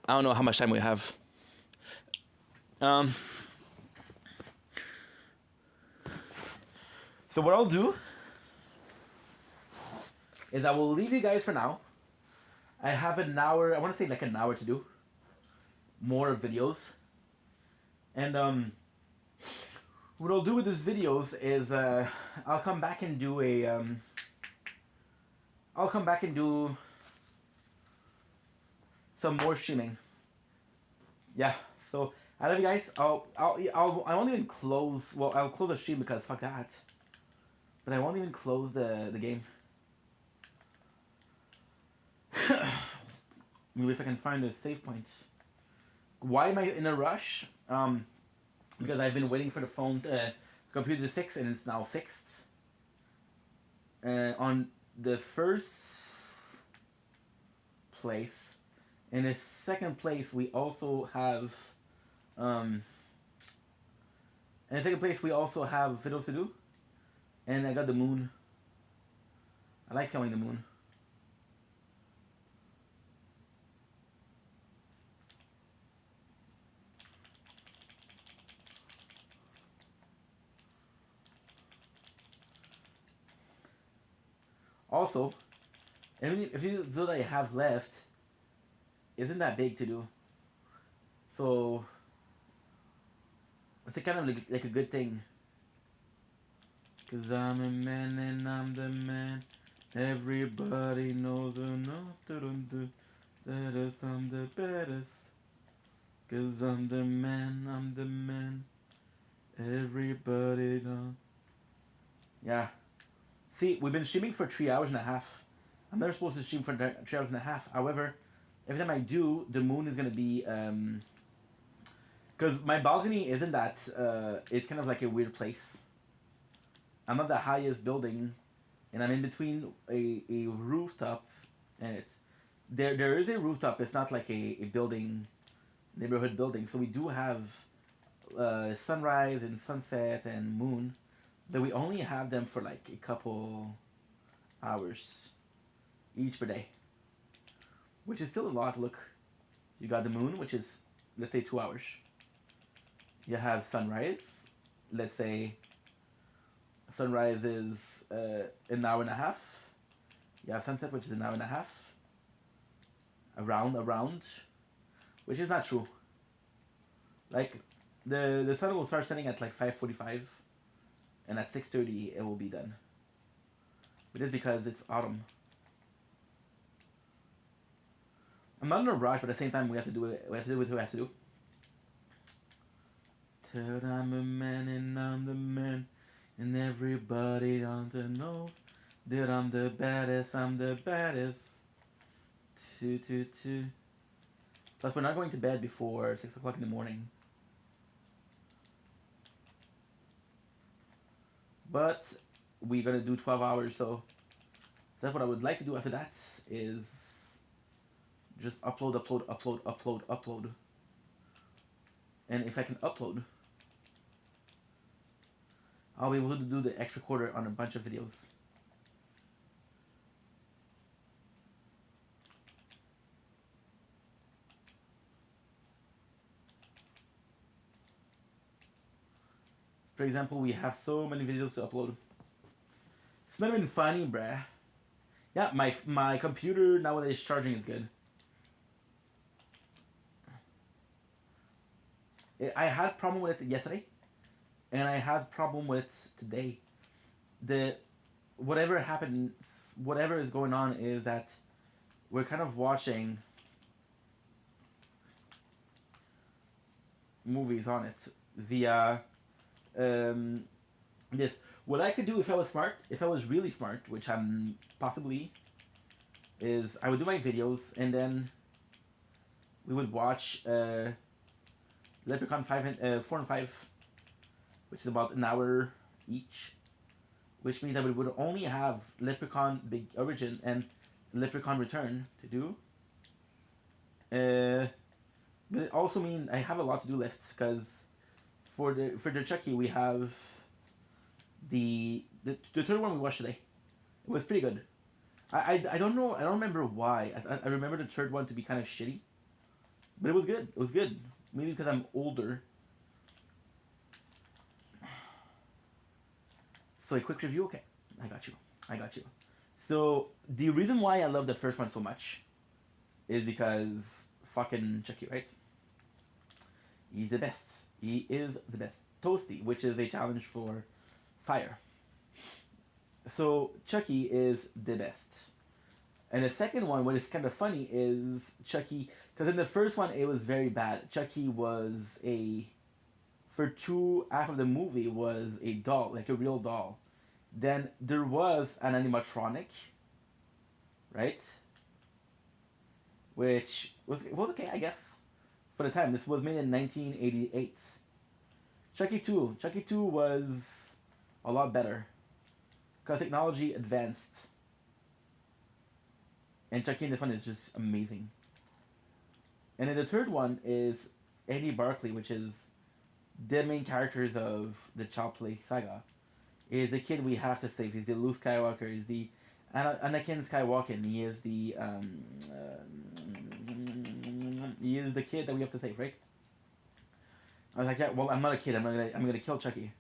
I don't know how much time we have. So what I'll do is I will leave you guys for now. I have an hour, I want to say like an hour to do more videos. And what I'll do with these videos is I'll come back and do a I'll come back and do some more streaming. Yeah, so I love you guys. I won't even close, well, I'll close the stream because fuck that. But I won't even close the game. Maybe if I can find a save point. Why am I in a rush? Because I've been waiting for the computer to fix, and it's now fixed. On the first place. In the second place, we also have videos to do. And I got the moon. I like filming the moon. Also, if you do that I have left, isn't that big to do? So it's a kind of like a good thing. Cause I'm a man and I'm the man. Everybody knows that I'm the baddest. Cause I'm the man. Everybody knows. Yeah. See, we've been streaming for 3 hours and a half. I'm never supposed to stream for 3 hours and a half. However, every time I do, the moon is gonna be because my balcony isn't that it's kind of like a weird place. I'm at the highest building, and I'm in between a rooftop, and there is a rooftop. It's not like a building, neighborhood building. So we do have sunrise and sunset and moon, but we only have them for like a couple hours each per day, which is still a lot. Look, you got the moon, which is, let's say, 2 hours. You have sunrise, let's say sunrise is an hour and a half. You have sunset, which is an hour and a half. Around, which is not true. Like the sun will start setting at like 5:45, and at 6:30 it will be done. It is because it's autumn. I'm not in a rush, but at the same time we have to do it. We have to do what we have to do. Till I'm a man and I'm the man, and everybody on the knows that I'm the baddest. I'm the baddest. 2. Plus, we're not going to bed before 6 o'clock in the morning. But we're gonna do 12 hours, so that's what I would like to do after that is just upload. And if I can upload, I'll be able to do the extra quarter on a bunch of videos. For example, we have so many videos to upload. It's not even funny, bruh. Yeah, my computer nowadays charging is good. I had problem with it yesterday, and I had problem with it today. Whatever happens, whatever is going on is that we're kind of watching movies on it via this. What I could do if I was smart, if I was really smart, which I'm possibly, is I would do my videos and then we would watch Leprechaun 4 and 5, which is about an hour each, which means that we would only have Leprechaun Big Origin and Leprechaun Return to do. But it also means I have a lot to do left, because for the Chucky we have the third one we watched today. It was pretty good. I don't know. I don't remember why. I remember the third one to be kind of shitty, but it was good. It was good. Maybe because I'm older. So a quick review. Okay, I got you. I got you. So the reason why I love the first one so much is because fucking Chucky, right? He's the best. He is the best. Toasty, which is a challenge for fire. So Chucky is the best. And the second one, what is kind of funny is Chucky, because in the first one it was very bad. Chucky was for half of the movie was a doll, like a real doll. Then there was an animatronic, right? Which was okay, I guess, for the time. This was made in 1988. Chucky 2 was a lot better because technology advanced. And Chucky in this one is just amazing. And then the third one is Eddie Barclay, which is the main characters of the Child Play saga. Is the kid we have to save. He's the Luke Skywalker. He's the Anakin Skywalker. He is the kid that we have to save, right? I was like, yeah, well, I'm not a kid. I'm gonna kill Chucky.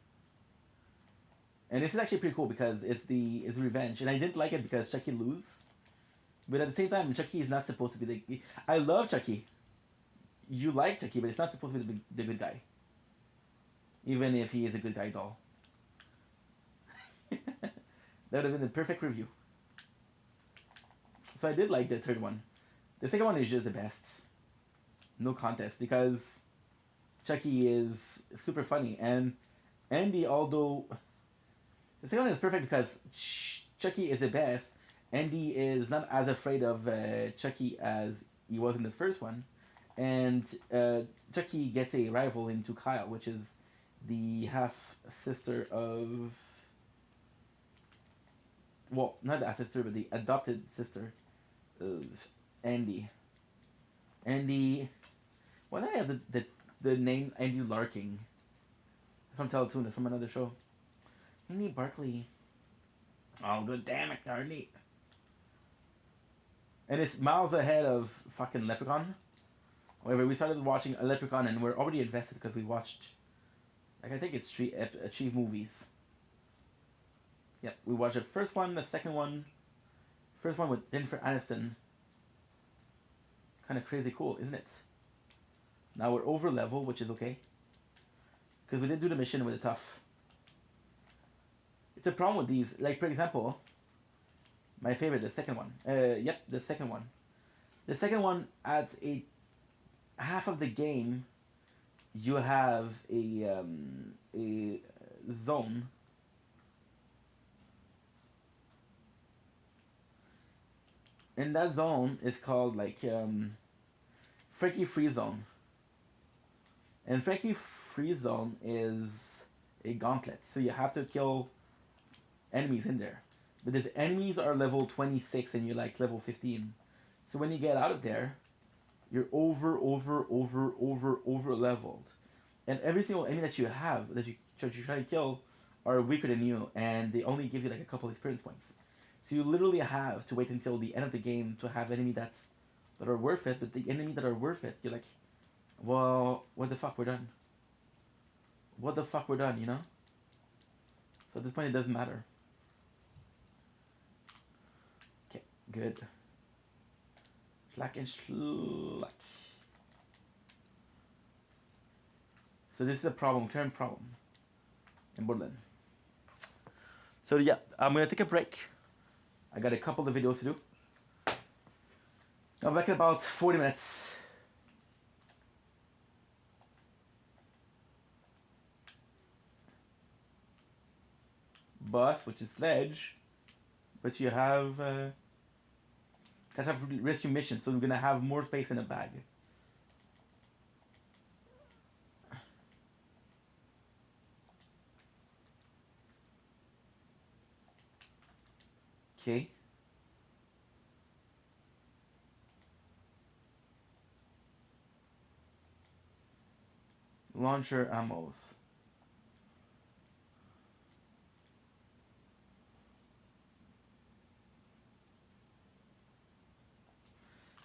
And this is actually pretty cool because it's revenge, and I didn't like it because Chucky lose. But at the same time, Chucky is not supposed to be the. I love Chucky. You like Chucky, but it's not supposed to be the good guy. Even if he is a good guy doll. That would have been the perfect review. So I did like the third one. The second one is just the best. No contest, because Chucky is super funny. And Andy, although the second one is perfect because Chucky is the best, Andy is not as afraid of Chucky as he was in the first one. And Chucky gets a rival into Kyle, which is the half sister of. Well, not the half sister, but the adopted sister of Andy. Andy. Why did I have the name Andy Larking? From Teletoon, it's from another show. Andy Barclay. Oh, good damn it, Carly. And it's miles ahead of fucking Leprechaun. However, we started watching a Leprechaun and we're already invested because we watched, like, I think it's three movies. Yep, we watched the first one, the second one. First one with Jennifer Aniston. Kind of crazy cool, isn't it? Now we're over level, which is okay. Because we did do the mission with the tough. It's a problem with these. Like, for example, my favorite, the second one. Yep, the second one. The second one adds half of the game. You have a zone. And that zone is called like Frankie Free Zone. And Frankie Free Zone is a gauntlet. So you have to kill enemies in there. But these enemies are level 26 and you're like level 15. So when you get out of there, you're over leveled. And every single enemy that you have, that you try to kill, are weaker than you. And they only give you like a couple experience points. So you literally have to wait until the end of the game to have enemy that are worth it. But the enemy that are worth it, you're like, well, what the fuck, we're done. What the fuck, we're done, you know? So at this point, it doesn't matter. Okay, good. Slack and slack. So this is a problem, current problem in Borderland. So yeah, I'm gonna take a break. I got a couple of videos to do. I'm back in about 40 minutes. Bus, which is sledge, but you have catch up rescue mission, so we're gonna have more space in a bag. Okay. Launcher ammos.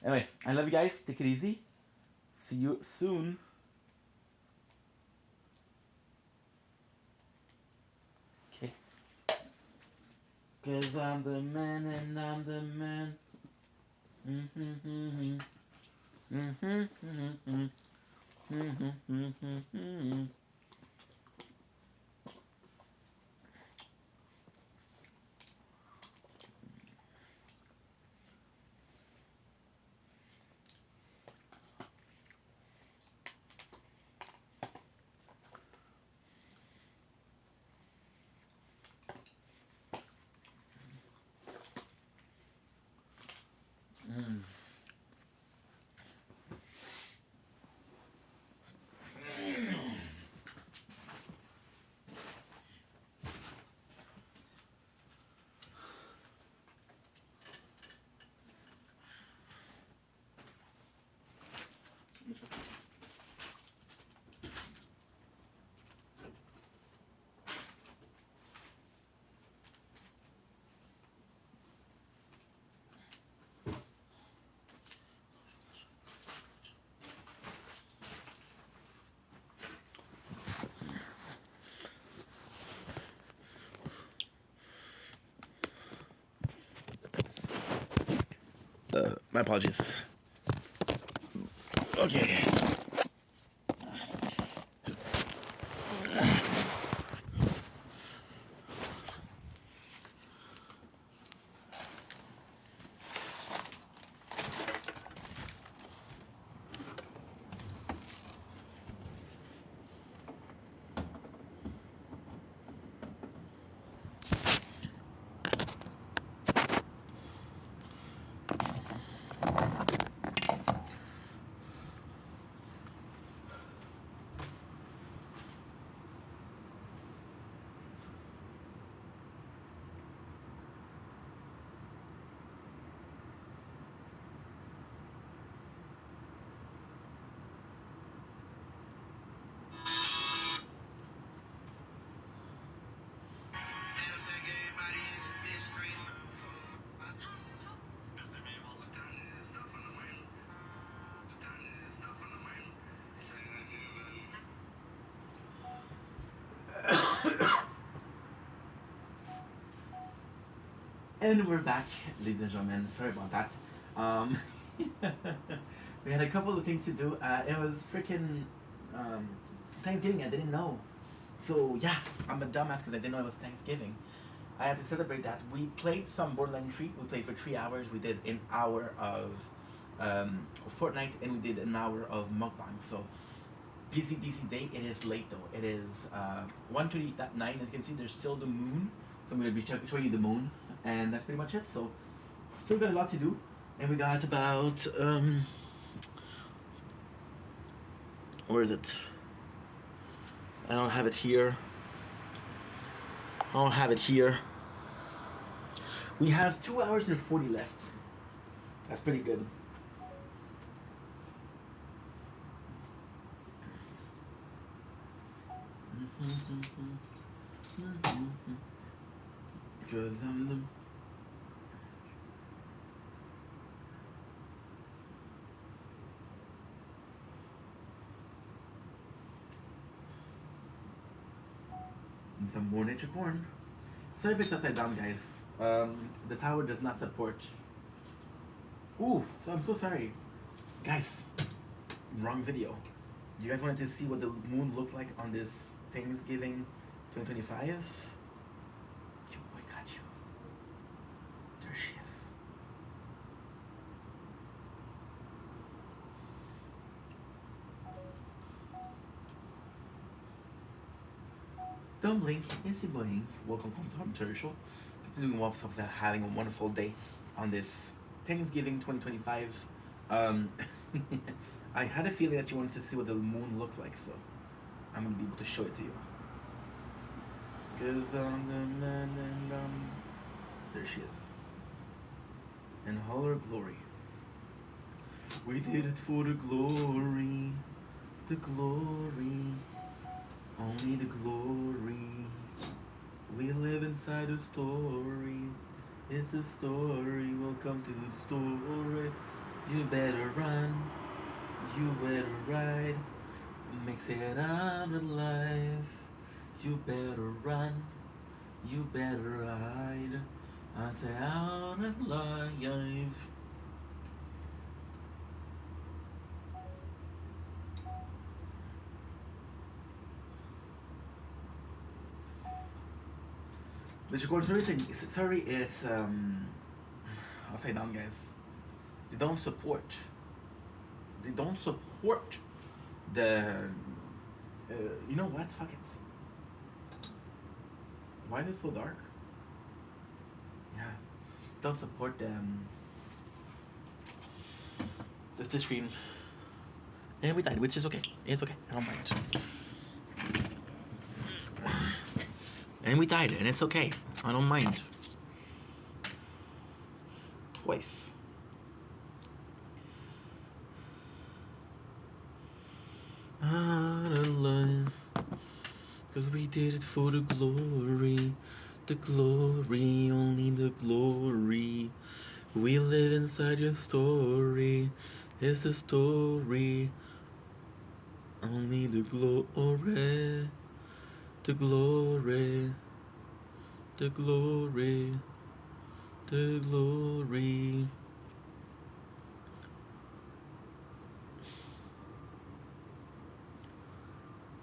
Anyway, I love you guys. Take it easy. See you soon. Okay. Cause I'm the man and I'm the man. My apologies. Okay. And we're back, ladies and gentlemen. Sorry about that. Um, we had a couple of things to do. It was freaking Thanksgiving. I didn't know. So yeah, I'm a dumbass because I didn't know it was Thanksgiving. I had to celebrate that. We played some Borderlands 3. We played for 3 hours. We did an hour of Fortnite and we did an hour of mukbang. So busy day. It is late though. It is 1:39. As you can see, there's still the moon. So I'm gonna be showing you the moon, and that's pretty much it. So still got a lot to do, and we got about where is it? I don't have it here. I don't have it here. We have 2 hours and 40 left. That's pretty good. Cause I'm the some more nature corn. Sorry if it's upside down, guys. The tower does not support. Ooh, so I'm so sorry. Guys, wrong video. Do you guys wanted to see what the moon looked like on this Thanksgiving 2025? Your boy got you. There she is. Don't blink, it's your boy. Welcome to Home Show. Continuing Wops of having a wonderful day on this Thanksgiving 2025. I had a feeling that you wanted to see what the moon looked like, so I'm gonna be able to show it to you. Cause I'm the man and there she is. In all her glory. We did it for the glory. The glory. Only the glory. We live inside a story. It's a story. Welcome to the story. You better run. You better ride. Makes it out alive. You better run. You better ride. I say out alive. Mr. Gordon, sorry, it's I'll say down, guys. They don't support. They don't support the. You know what? Fuck it. Why is it so dark? Yeah, don't support them. The screen. And we died, which is okay. It's okay. I don't mind. And we died, and it's okay. I don't mind. Twice. Out of line. Cause we did it for the glory. The glory, only the glory. We live inside your story. It's a story. Only the glory. The glory. The glory. The glory.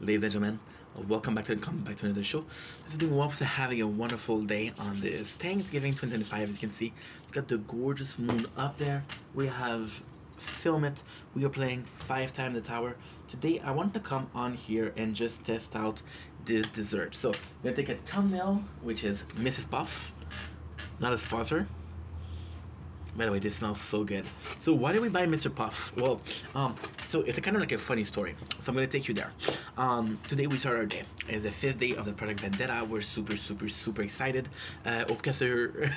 Ladies and gentlemen, welcome back to another show. This is doing well to having a wonderful day on this Thanksgiving 2025. As you can see, we've got the gorgeous moon up there. We have Film It. We are playing 5 Times the Tower. Today I wanted to come on here and just test out this dessert. So I'm gonna take a thumbnail, which is Mrs. Puff, not a sponsor. By the way, this smells so good. So why did we buy Mr. Puff? Well, so it's a kind of like a funny story. So I'm gonna take you there. Today we start our day. It's the 5th day of the Project Vendetta. We're super excited. Hope you guys are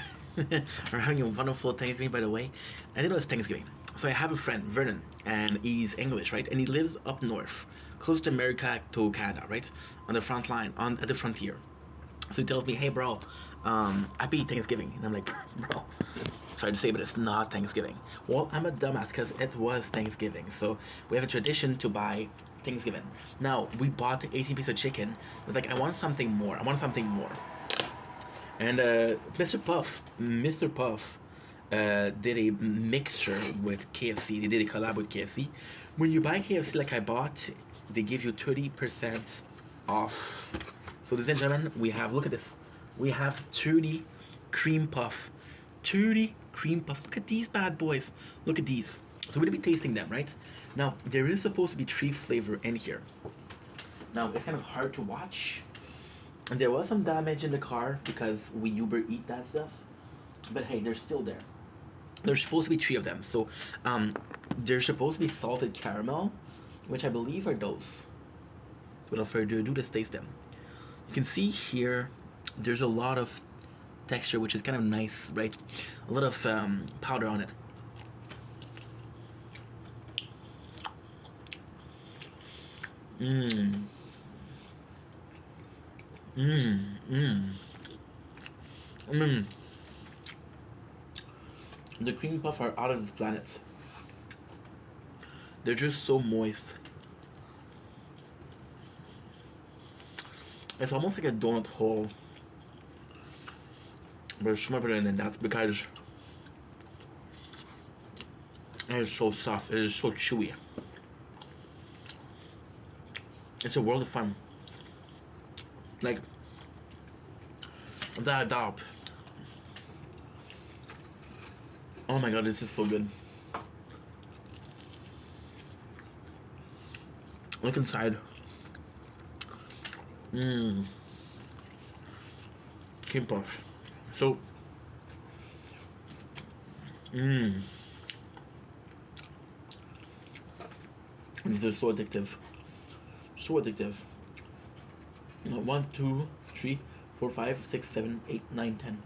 having a wonderful Thanksgiving. By the way, I didn't know it's Thanksgiving. So I have a friend, Vernon, and he's English, right? And he lives up north, close to America to Canada, right? On the front line, at the frontier. So he tells me, hey bro, happy Thanksgiving. And I'm like, bro, sorry to say, but it's not Thanksgiving. Well, I'm a dumbass because it was Thanksgiving. So we have a tradition to buy Thanksgiving. Now, we bought 18 pieces of chicken. It's like, I want something more. And Mr. Puff did a mixture with KFC. They did a collab with KFC. When you buy KFC like I bought, they give you 30% off. So ladies and gentlemen, we have, look at this. We have 30 cream puff. 30 cream puff. Look at these bad boys. Look at these. So we're gonna be tasting them, right? Now, there is supposed to be 3 flavor in here. Now, it's kind of hard to watch. And there was some damage in the car because we Uber Eat that stuff. But hey, they're still there. There's supposed to be 3 of them. So, there's supposed to be salted caramel, which I believe are those. Without further ado, let's taste them. You can see here, there's a lot of texture, which is kind of nice, right? A lot of powder on it. The cream puff are out of this planet. They're just so moist. It's almost like a donut hole, but it's much better than that because it is so soft. It is so chewy. It's a world of fun. Like that dog. Oh my god, this is so good. Look inside. Cream puff. So these are so addictive. So addictive. 1, 2, 3, 4, 5, 6, 7, 8, 9, 10.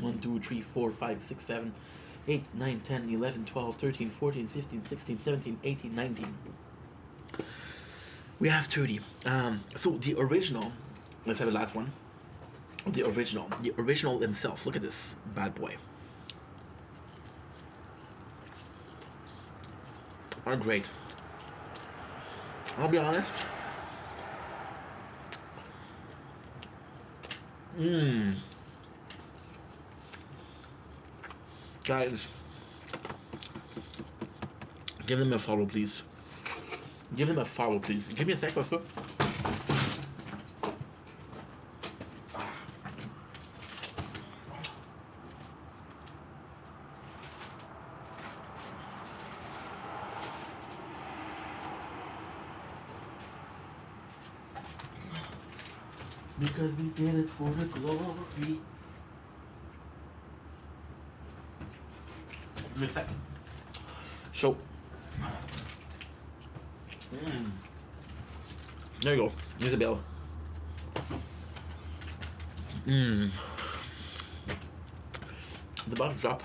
1, 2, 3, 4, 5, 6, 7, 8, 9, 10, 11, 12, 13, 14, 15, 16, 17, 18, 19. We have 30. So the original, let's have the last one. The original himself. Look at this bad boy. are great. I'll be honest. Guys, give them a follow, please. Give them a follow, please. Give me a sec, also. Because we did it for the glory. Give me a second. So, there you go, Isabel. The bottle drop,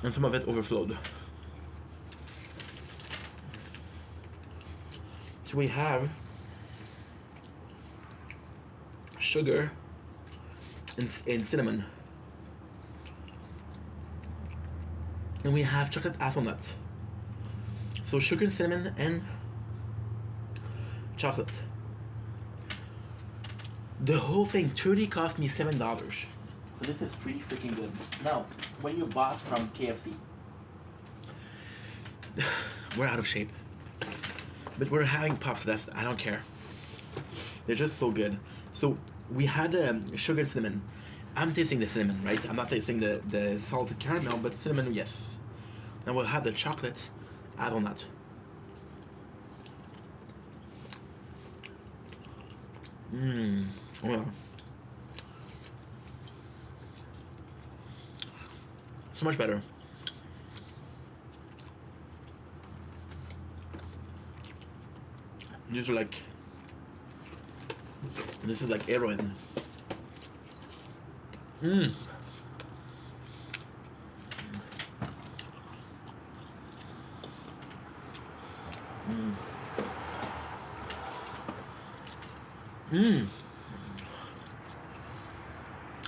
and some of it overflowed. So we have sugar and cinnamon. And we have chocolate hazelnuts. So sugar, cinnamon, and chocolate. The whole thing, 30 cost me $7. So this is pretty freaking good. Now, when you bought from KFC, we're out of shape. But we're having puffs, that's, I don't care. They're just so good. So we had sugar and cinnamon. I'm tasting the cinnamon, right? I'm not tasting the salted caramel, but cinnamon, yes. Now we'll have the chocolate hazelnut. Oh yeah. So much better. These are like, this is like heroin.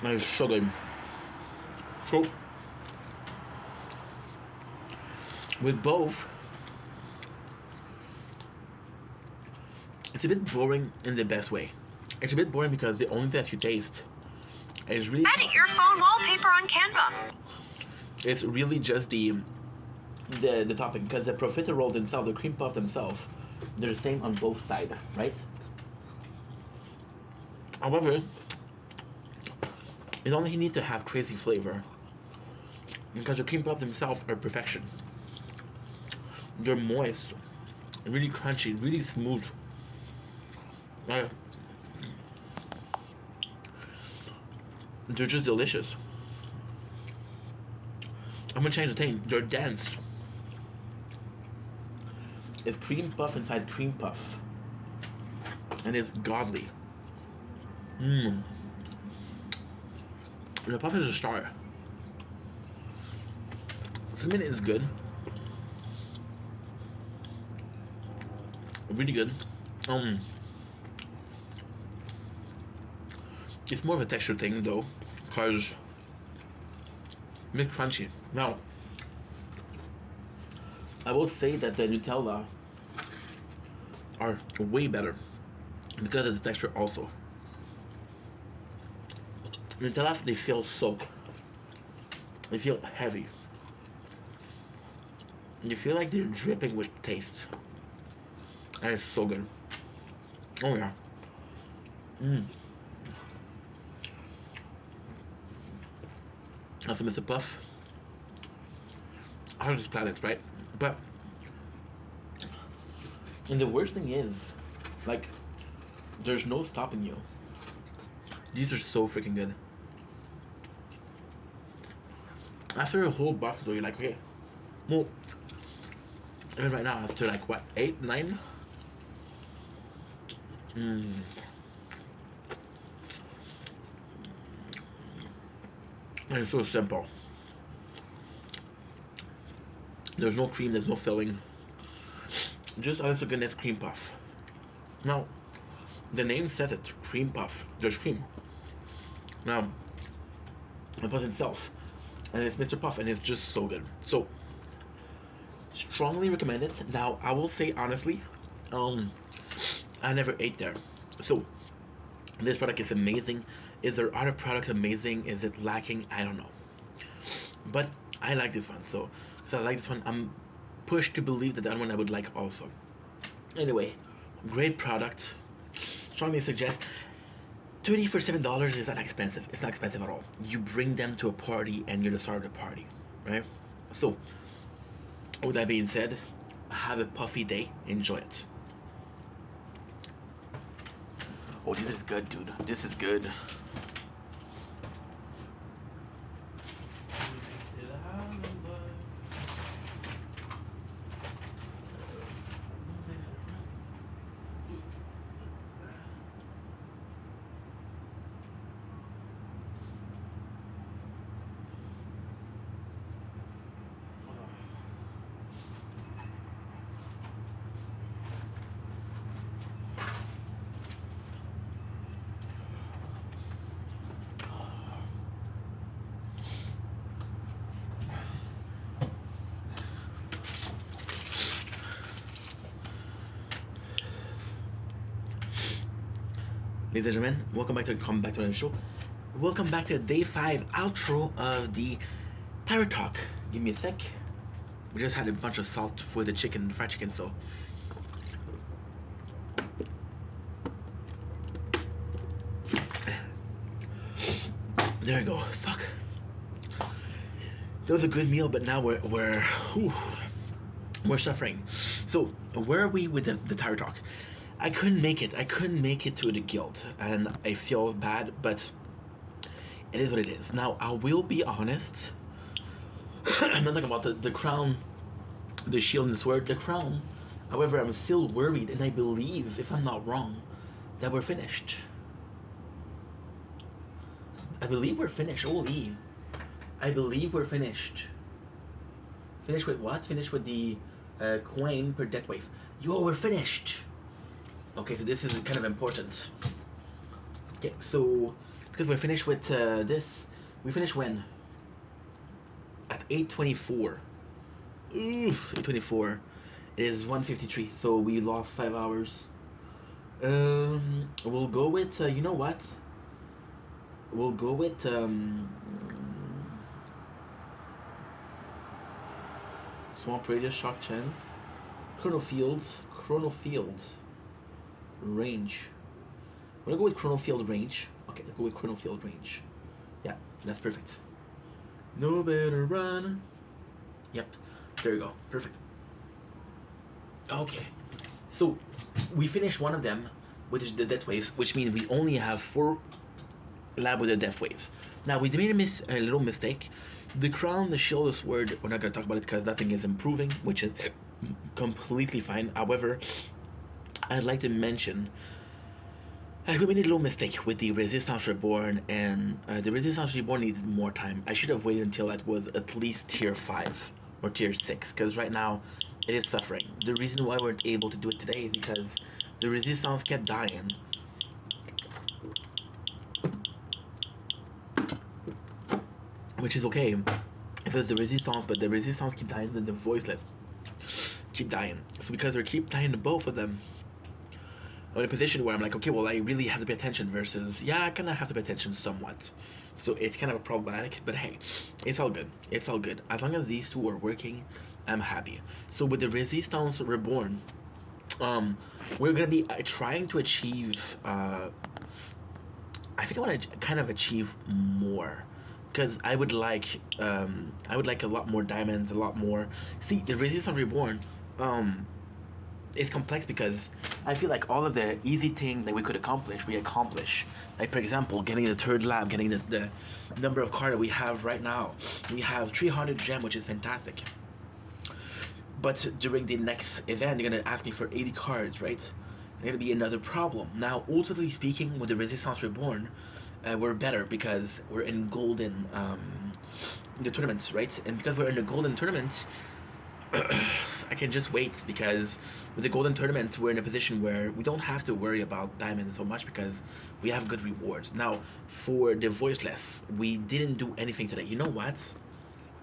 That is so good. So, with both, it's a bit boring in the best way. It's a bit boring because the only thing that you taste is really... Edit your phone wallpaper on Canva. It's really just the topping, because the profiterole themselves, the cream puff themselves, they're the same on both sides, right? However, you don't need to have crazy flavor, because the cream puffs themselves are perfection. They're moist, really crunchy, really smooth. They're just delicious. I'm gonna change the thing. They're dense. It's cream puff inside cream puff, and it's godly. The puff is a star. Cinnamon is good. Really good. It's more of a texture thing though, because it's crunchy. Now, I will say that the Nutella are way better because of the texture also. Nutella, they feel soaked. They feel heavy. You feel like they're dripping with taste. And it's so good. Oh yeah. That's a Mr. Puff. I'll just plan it, right? But, and the worst thing is, like, there's no stopping you. These are so freaking good. After a whole box though, you're like, okay, well, even right now, after like, what, 8, 9? And it's so simple. There's no cream, there's no filling. Just honest to goodness cream puff. Now, the name says it, cream puff. There's cream. Now, the puff itself, and it's Mr. Puff, and it's just so good. So, Strongly recommend it. Now I will say honestly, I never ate there, so this product is amazing. Is there other product amazing? Is it lacking? I don't know. But I like this one, so because I like this one, I'm pushed to believe that the other one I would like also. Anyway, great product. Strongly suggest. 30 for $7 is not expensive. It's not expensive at all. You bring them to a party and you're the star of the party, right? So, with that being said, have a puffy day. Enjoy it. Oh, this is good, dude. This is good. Ladies and gentlemen, welcome back to another show. Welcome back to day 5 outro of the Pirate Talk. Give me a sec. We just had a bunch of salt for the chicken, fried chicken, so. There we go. Fuck. That was a good meal, but now we're suffering. So where are we with the Pirate Talk? I couldn't make it. I couldn't make it to the guild, and I feel bad, but it is what it is. Now, I will be honest. I'm not talking about the crown, the shield and the sword, the crown. However, I'm still worried, and I believe, if I'm not wrong, that we're finished. I believe we're finished. Holy. I believe we're finished. Finished with what? Finished with the coin per death wave. Yo, we're finished. Okay, so this is kind of important. Okay, so because we're finished with this, we finished when? At 8:24. Oof, 8:24. It is 1:53, so we lost 5 hours. We'll go with you know what? We'll go with Swamp Radius, Shock Chance, Chrono Field, range. We're gonna go with Chrono Field range. Okay, let's go with Chrono Field range. Yeah, that's perfect. No better run. Yep, there you go. Perfect. Okay, so we finished one of them, which is the Death Waves, which means we only have 4 lab with the Death Wave. Now we made a little mistake. The crown, the shield, the sword, we're not gonna talk about it because that thing is improving, which is completely fine. However, I'd like to mention we made a little mistake with the Resistance Reborn, and the Resistance Reborn needed more time. I should have waited until it was at least tier 5 or tier 6, because right now it is suffering. The reason why we weren't able to do it today is because the Resistance kept dying. Which is okay if it's the Resistance, but the Resistance keep dying, then the Voiceless keep dying. So because we keep dying to both of them, I'm in a position where I'm like, okay, well, I really have to pay attention versus, yeah, I kind of have to pay attention somewhat. So it's kind of problematic, but hey, it's all good. It's all good. As long as these two are working, I'm happy. So with the Resistance Reborn, we're going to be trying to achieve, I think I want to kind of achieve more. Because I would like a lot more diamonds, a lot more. See, the Resistance Reborn, it's complex because I feel like all of the easy thing that we could accomplish, we accomplish. Like, for example, getting the 3rd lab, getting the number of cards that we have right now. We have 300 gem, which is fantastic. But during the next event, they're going to ask me for 80 cards, right? It's going to be another problem. Now, ultimately speaking, with the Resistance Reborn, we're better because we're in golden, the tournaments, right? And because we're in the golden tournament, I can just wait, because with the golden tournament, we're in a position where we don't have to worry about diamonds so much because we have good rewards. Now, for the Voiceless, we didn't do anything today. You know what?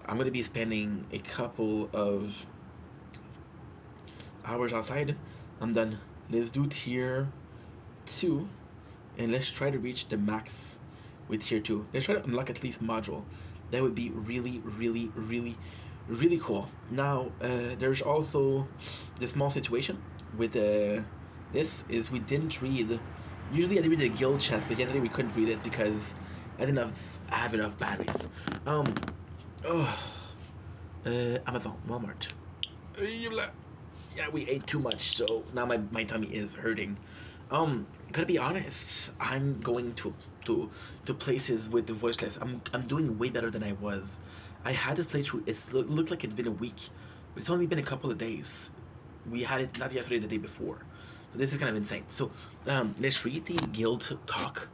I'm going to be spending a couple of hours outside. I'm done. Let's do tier 2. And let's try to reach the max with tier 2. Let's try to unlock at least module. That would be really, really, really, really cool. Now, there's also the small situation with this is we didn't read. Usually I read the guild chat, but yesterday we couldn't read it because I didn't have enough batteries. Amazon, Walmart. Yeah, we ate too much, so now my tummy is hurting. Gotta be honest, I'm going to places with the voiceless. I'm doing way better than I was. I had this playthrough. It looked like it's been a week, but it's only been a couple of days. We had it not yesterday, the day before. So this is kind of insane. So let's read the guild talk.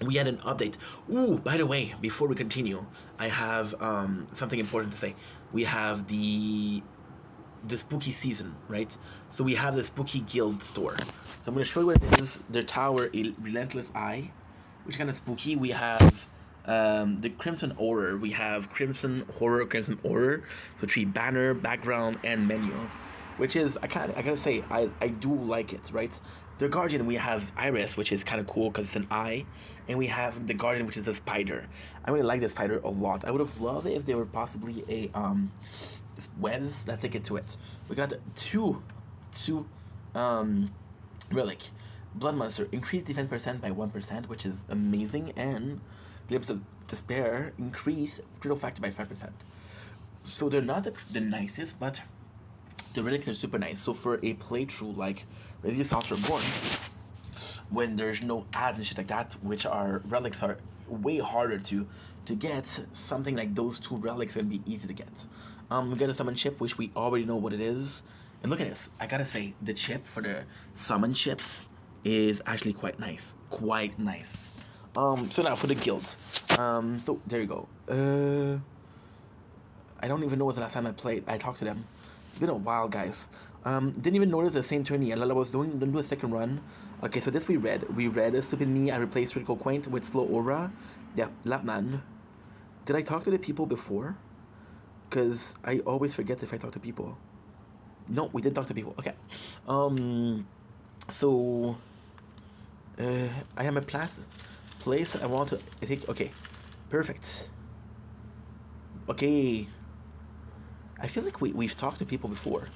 We had an update. Ooh, by the way, before we continue, I have something important to say. We have the spooky season, right? So we have the spooky guild store. So I'm going to show you what it is. Their tower, a relentless eye, which is kind of spooky. We have the crimson horror. We have crimson horror, crimson horror, which we banner, background, and menu, which is I gotta say I do like it, right? The guardian, we have iris, which is kind of cool because it's an eye, and we have the guardian, which is a spider. I really like this spider a lot. I would have loved it if they were possibly a webs. Let's take it to it. We got two relic. Blood monster, increased defense percent by 1%, which is amazing, and glimpse of despair, increase critical factor by 5%. So they're not the nicest, but the relics are super nice. So for a playthrough like Resistance Reborn, when there's no ads and shit like that, which are relics are way harder to get, something like those two relics are gonna be easy to get. We got a summon chip, which we already know what it is. And look at this. I gotta say, the chip for the summon chips is actually quite nice. Quite nice. So now for the guild. So there you go. I don't even know what the last time I talked to them. It's been a while, guys. Didn't even notice the same turn yet. I was doing a second run. Okay, so this we read. We read a stupid me. I replaced critical quaint with slow aura. Yeah, Lapman. Did I talk to the people before? Because I always forget if I talk to people. No, we did talk to people. Okay. So I am a place I want to take. Okay, perfect. Okay. I feel like we've talked to people before.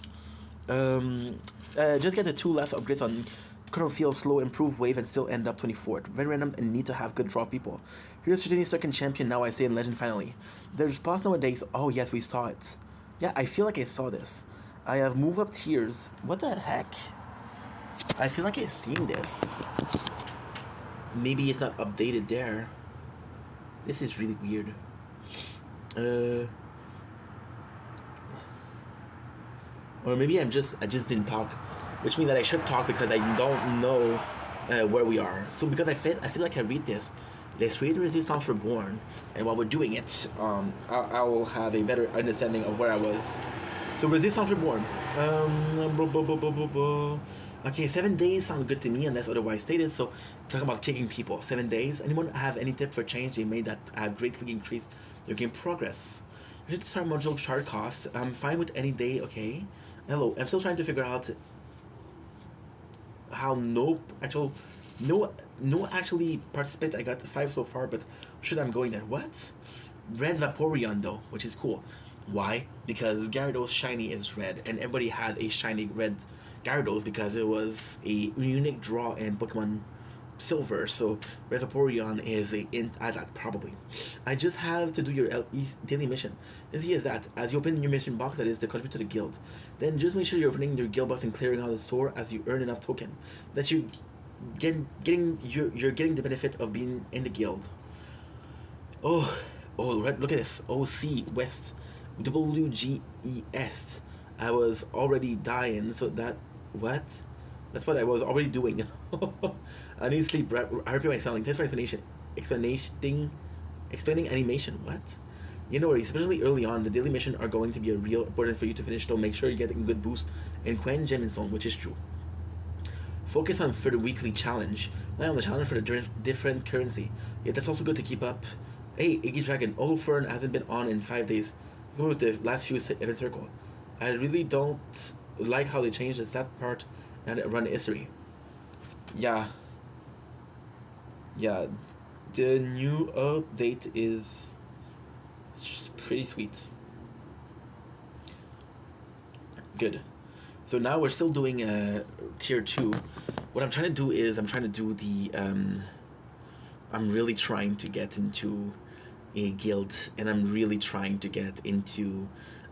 Just get the 2 last upgrades on current field, slow, improve wave, and still end up 24th. Very random and need to have good draw people. Here's Trinity second champion, now I say in Legend finally. There's boss nowadays. Oh yes, we saw it. Yeah, I feel like I saw this. I have move up tiers. What the heck? I feel like I've seen this. Maybe it's not updated there. This is really weird. Or maybe I just didn't talk, which means that I should talk because I don't know where we are. So because I feel like I read this, let's read Resistance Reborn, and while we're doing it, I will have a better understanding of where I was. So Resistance Reborn. Okay, 7 days sounds good to me unless otherwise stated. So talking about kicking people, 7 days. Anyone have any tip for change they made that have greatly increased their game progress? I should start module chart costs. I'm fine with any day. Okay. Hello. I'm still trying to figure out how no actually participate. I got 5 so far, but should I'm going there? What? Red Vaporeon though, which is cool. Why? Because Gyarados shiny is red, and everybody had a shiny red Gyarados because it was a unique draw in Pokemon Silver. So Red Vaporeon is a int at that probably. I just have to do your daily mission. As easy as that. As you open your mission box, that is to contribute to the guild. Then just make sure you're opening your guild box and clearing out the store as you earn enough token. That you're getting the benefit of being in the guild. Oh, look at this. OC West. WGES. I was already dying, so that what? That's what I was already doing. I need sleep. I repeat myself. Thanks for explaining animation. What? You know, especially early on, the daily mission are going to be a real important for you to finish. So make sure you get a good boost in Quen, Gem, and Stone, which is true. Focus on for the weekly challenge, not on the challenge for the different currency. Yeah, that's also good to keep up. Hey, Iggy Dragon, Olofern hasn't been on in 5 days. Go with the last few event circle. I really don't like how they changed the stat part and run history. Yeah. Yeah. The new update is just pretty sweet. Good. So now we're still doing tier 2. What I'm trying to do is I'm trying to do the I'm really trying to get into a guild, and I'm really trying to get into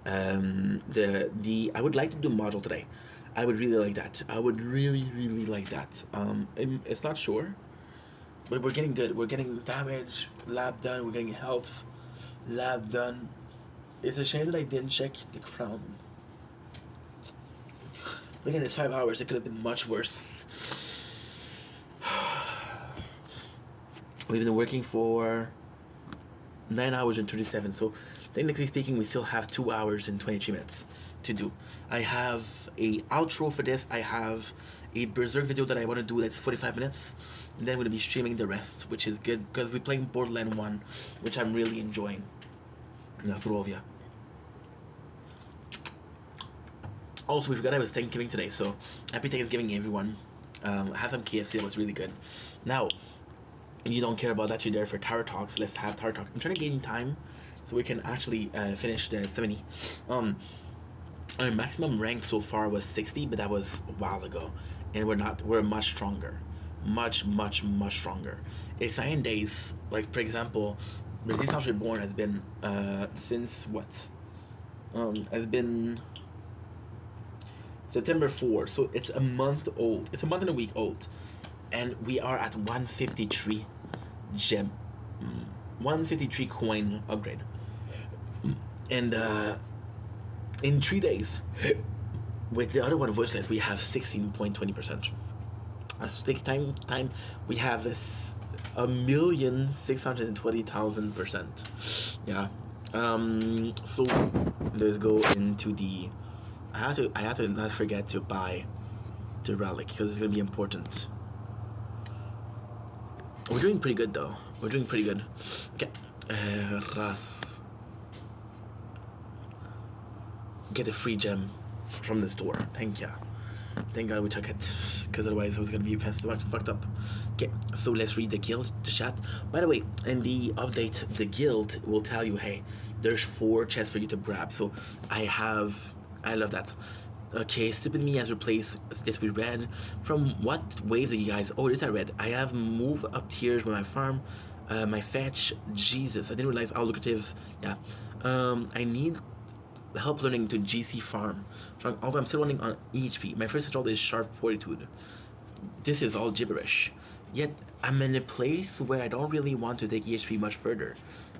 the I would like to do module today. I would really like that. I would really like that. It's not sure, but we're getting good. We're getting damage lab done. We're getting health lab done. It's a shame that I didn't check the crown. Look at this, 5 hours. It could have been much worse. We've been working for 9 hours and 37, so technically speaking we still have 2 hours and 23 minutes to do. I have a outro for this. I have a Berserk video that I want to do that's 45 minutes, and then I'm going to be streaming the rest, which is good because we're playing Borderlands 1, which I'm really enjoying. Zdrowia. Also, we forgot it was Thanksgiving today, so happy Thanksgiving everyone. I had some KFC, that was really good. Now, you don't care about that, you're there for Tower Talks. Let's have Tower Talk. I'm trying to gain time so we can actually finish the 70. Our maximum rank so far was 60, but that was a while ago, and we're much stronger, much stronger. Exciting days, like for example, Resistance Reborn has been since what? Has been September 4, so it's a month old. It's a month and a week old, and we are at 153 gem, 153 coin upgrade, and in 3 days, with the other one voiceless, we have 16.20%. As takes time, we have 1,620,000%. Yeah. So let's go into the. I have to not forget to buy the relic because it's gonna be important. We're doing pretty good though. We're doing pretty good. Okay. Ras. Get a free gem from the store. Thank ya. Thank God we took it, because otherwise it was gonna be fucked up. Okay, so let's read the guild, the chat. By the way, in the update, the guild will tell you, hey, there's 4 chests for you to grab. So I love that. Okay, Stupid Me has replaced this with red. From what waves are you guys? Oh, this I read. I have moved up tiers with my farm, my fetch. Jesus, I didn't realize how lucrative. Yeah, I need help learning to GC farm. Although I'm still running on EHP. My first control is Sharp Fortitude. This is all gibberish. Yet I'm in a place where I don't really want to take EHP much further,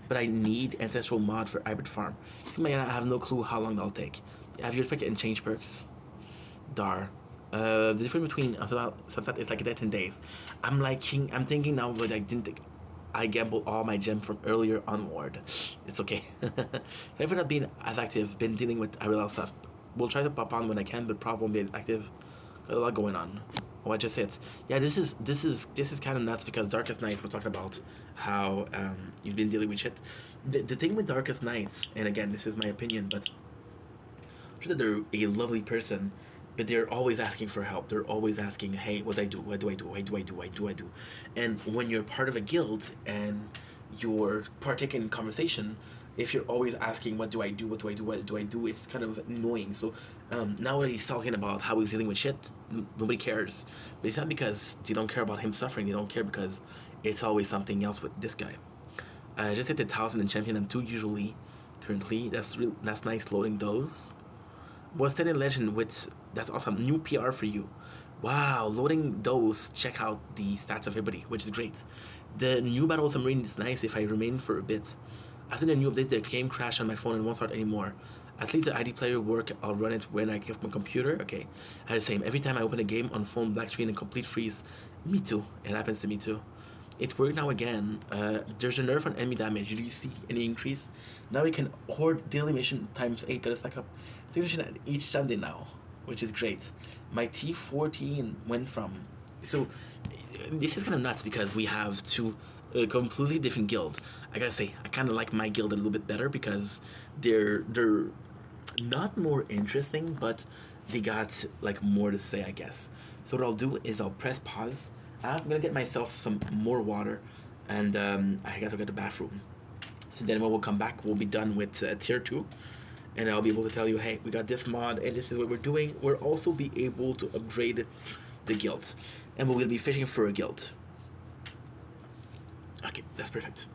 but I need Ancestral Mod for Hybrid Farm. I have no clue how long that'll take. Have you respected and change perks? Dar. The difference between substat is like 10 days. I'm thinking now that I gambled all my gems from earlier onward. It's okay. Sorry for not being as active. Been dealing with IRL stuff. We'll try to pop on when I can, but probably won't be active. Got a lot going on. Oh, I just said, yeah. This is kind of nuts because Darkest Nights. We're talking about how he's been dealing with shit. The thing with Darkest Nights, and again, this is my opinion, but I'm sure that they're a lovely person, but they're always asking for help. They're always asking, hey, what do I do? What do I do? What do I do? What do I do? And when you're part of a guild and you're partaking in conversation, if you're always asking, what do I do? What do I do? What do I do? It's kind of annoying. So now that he's talking about how he's dealing with shit, nobody cares. But it's not because they don't care about him suffering. They don't care because it's always something else with this guy. I just hit the 1,000 in champion. I'm 2 usually currently. That's nice loading those. Was set in legend with that's awesome. New PR for you. Wow, loading those. Check out the stats of everybody, which is great. The new battle submarine is nice if I remain for a bit. After the new update, the game crashed on my phone and won't start anymore. At least the ID player work. I'll run it when I get my computer. Okay, I had the same. Every time I open a game on phone, black screen and complete freeze. Me too. It happens to me too. It worked now again. There's a nerf on enemy damage. Do you see any increase? Now we can hoard daily mission times 8. Gotta stack up 6 mission at each Sunday now, which is great. My T14 went from. So this is kind of nuts because we have 2 completely different guilds. I gotta say, I kind of like my guild a little bit better because they're not more interesting, but they got like more to say, I guess. So what I'll do is I'll press pause. I'm gonna get myself some more water, and I gotta go to the bathroom. So then when we'll come back, we'll be done with tier 2, and I'll be able to tell you, hey, we got this mod, and this is what we're doing. We'll also be able to upgrade the guild, and we're gonna be fishing for a guild. Okay, that's perfect.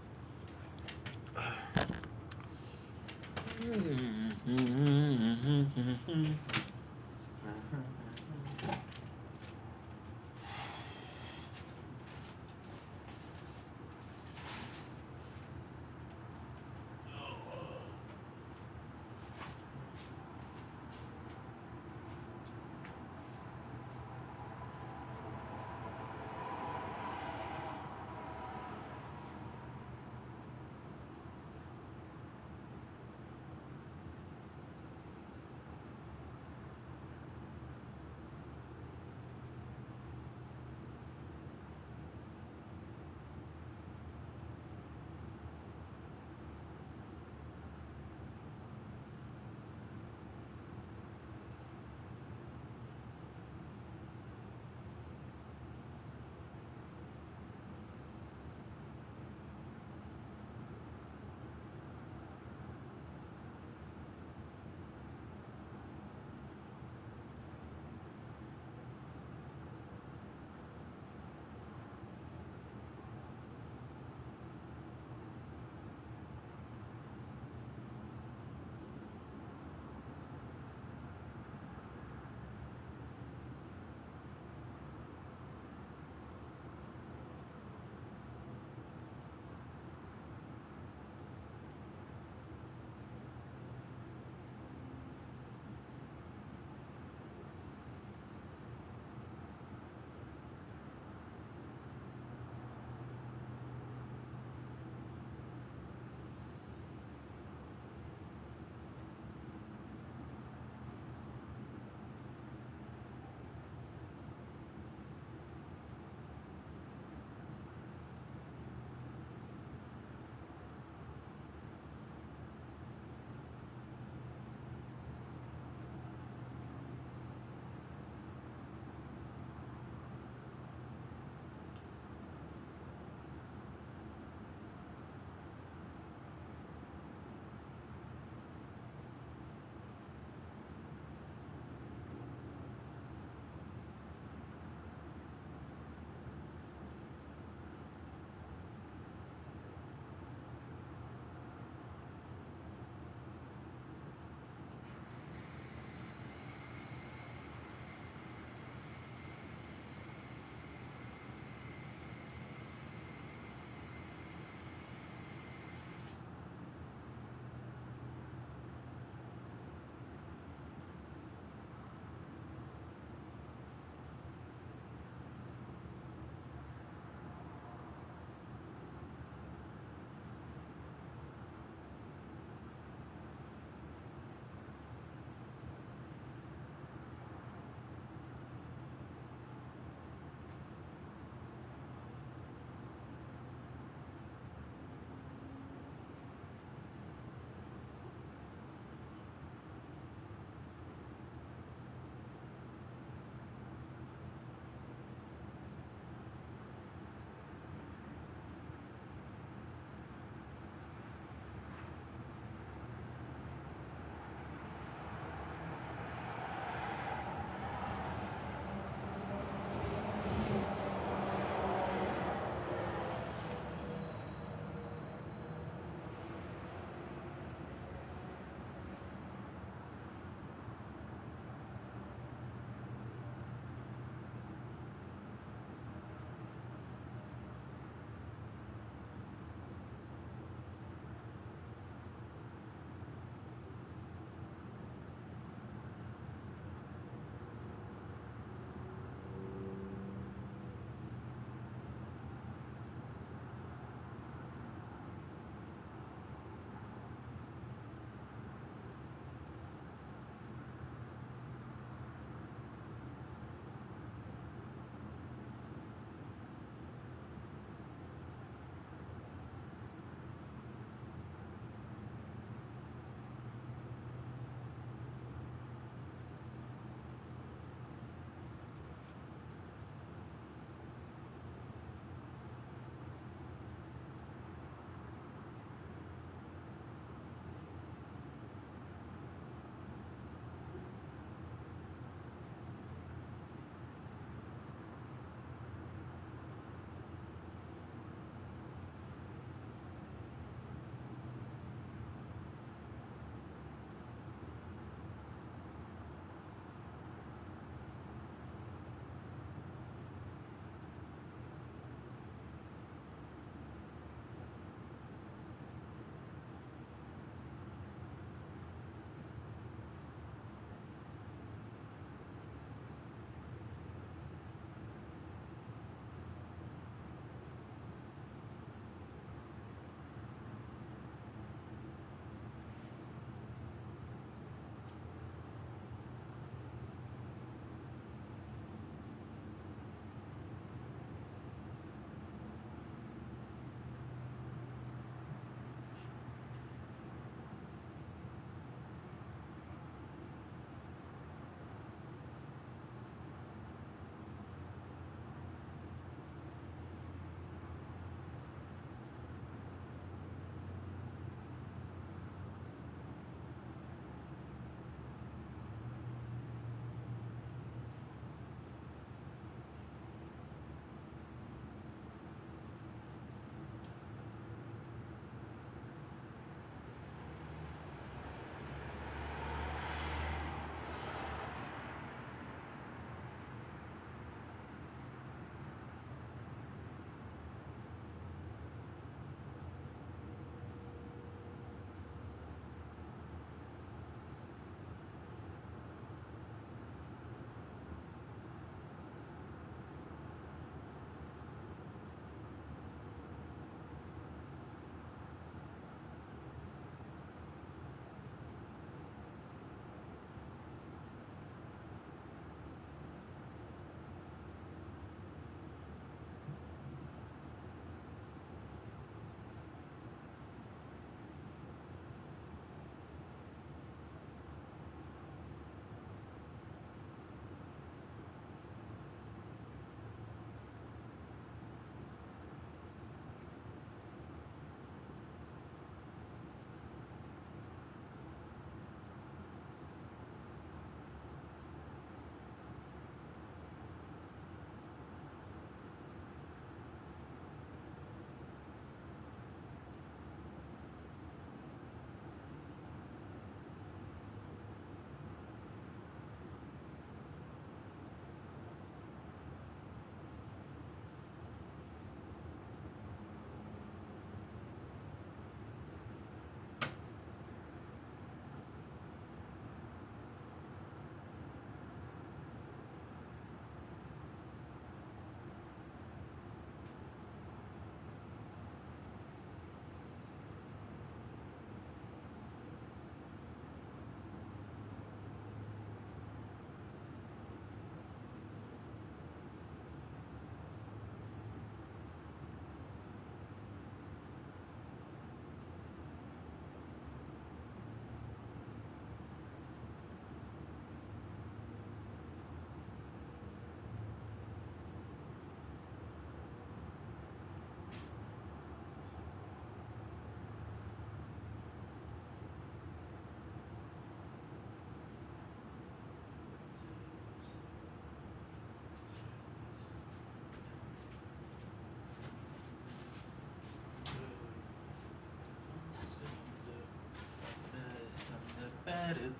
it is.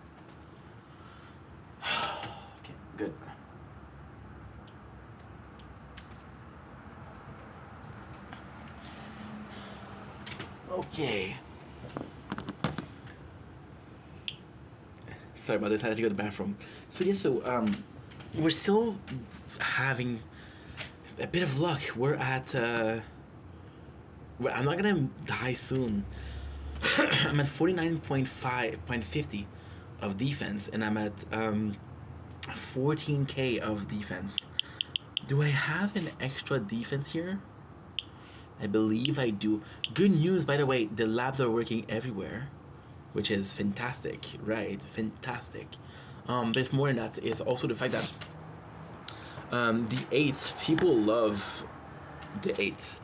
Okay, good. Okay. Sorry about this. I had to go to the bathroom. So yeah, we're still having a bit of luck. We're at. I'm not gonna die soon. I'm at 49.50 of defense, and I'm at 14k of defense. Do I have an extra defense here? I believe I do. Good news, by the way, the labs are working everywhere, which is fantastic, right? Fantastic. But it's more than that. It's also the fact that the 8s, people love the 8s.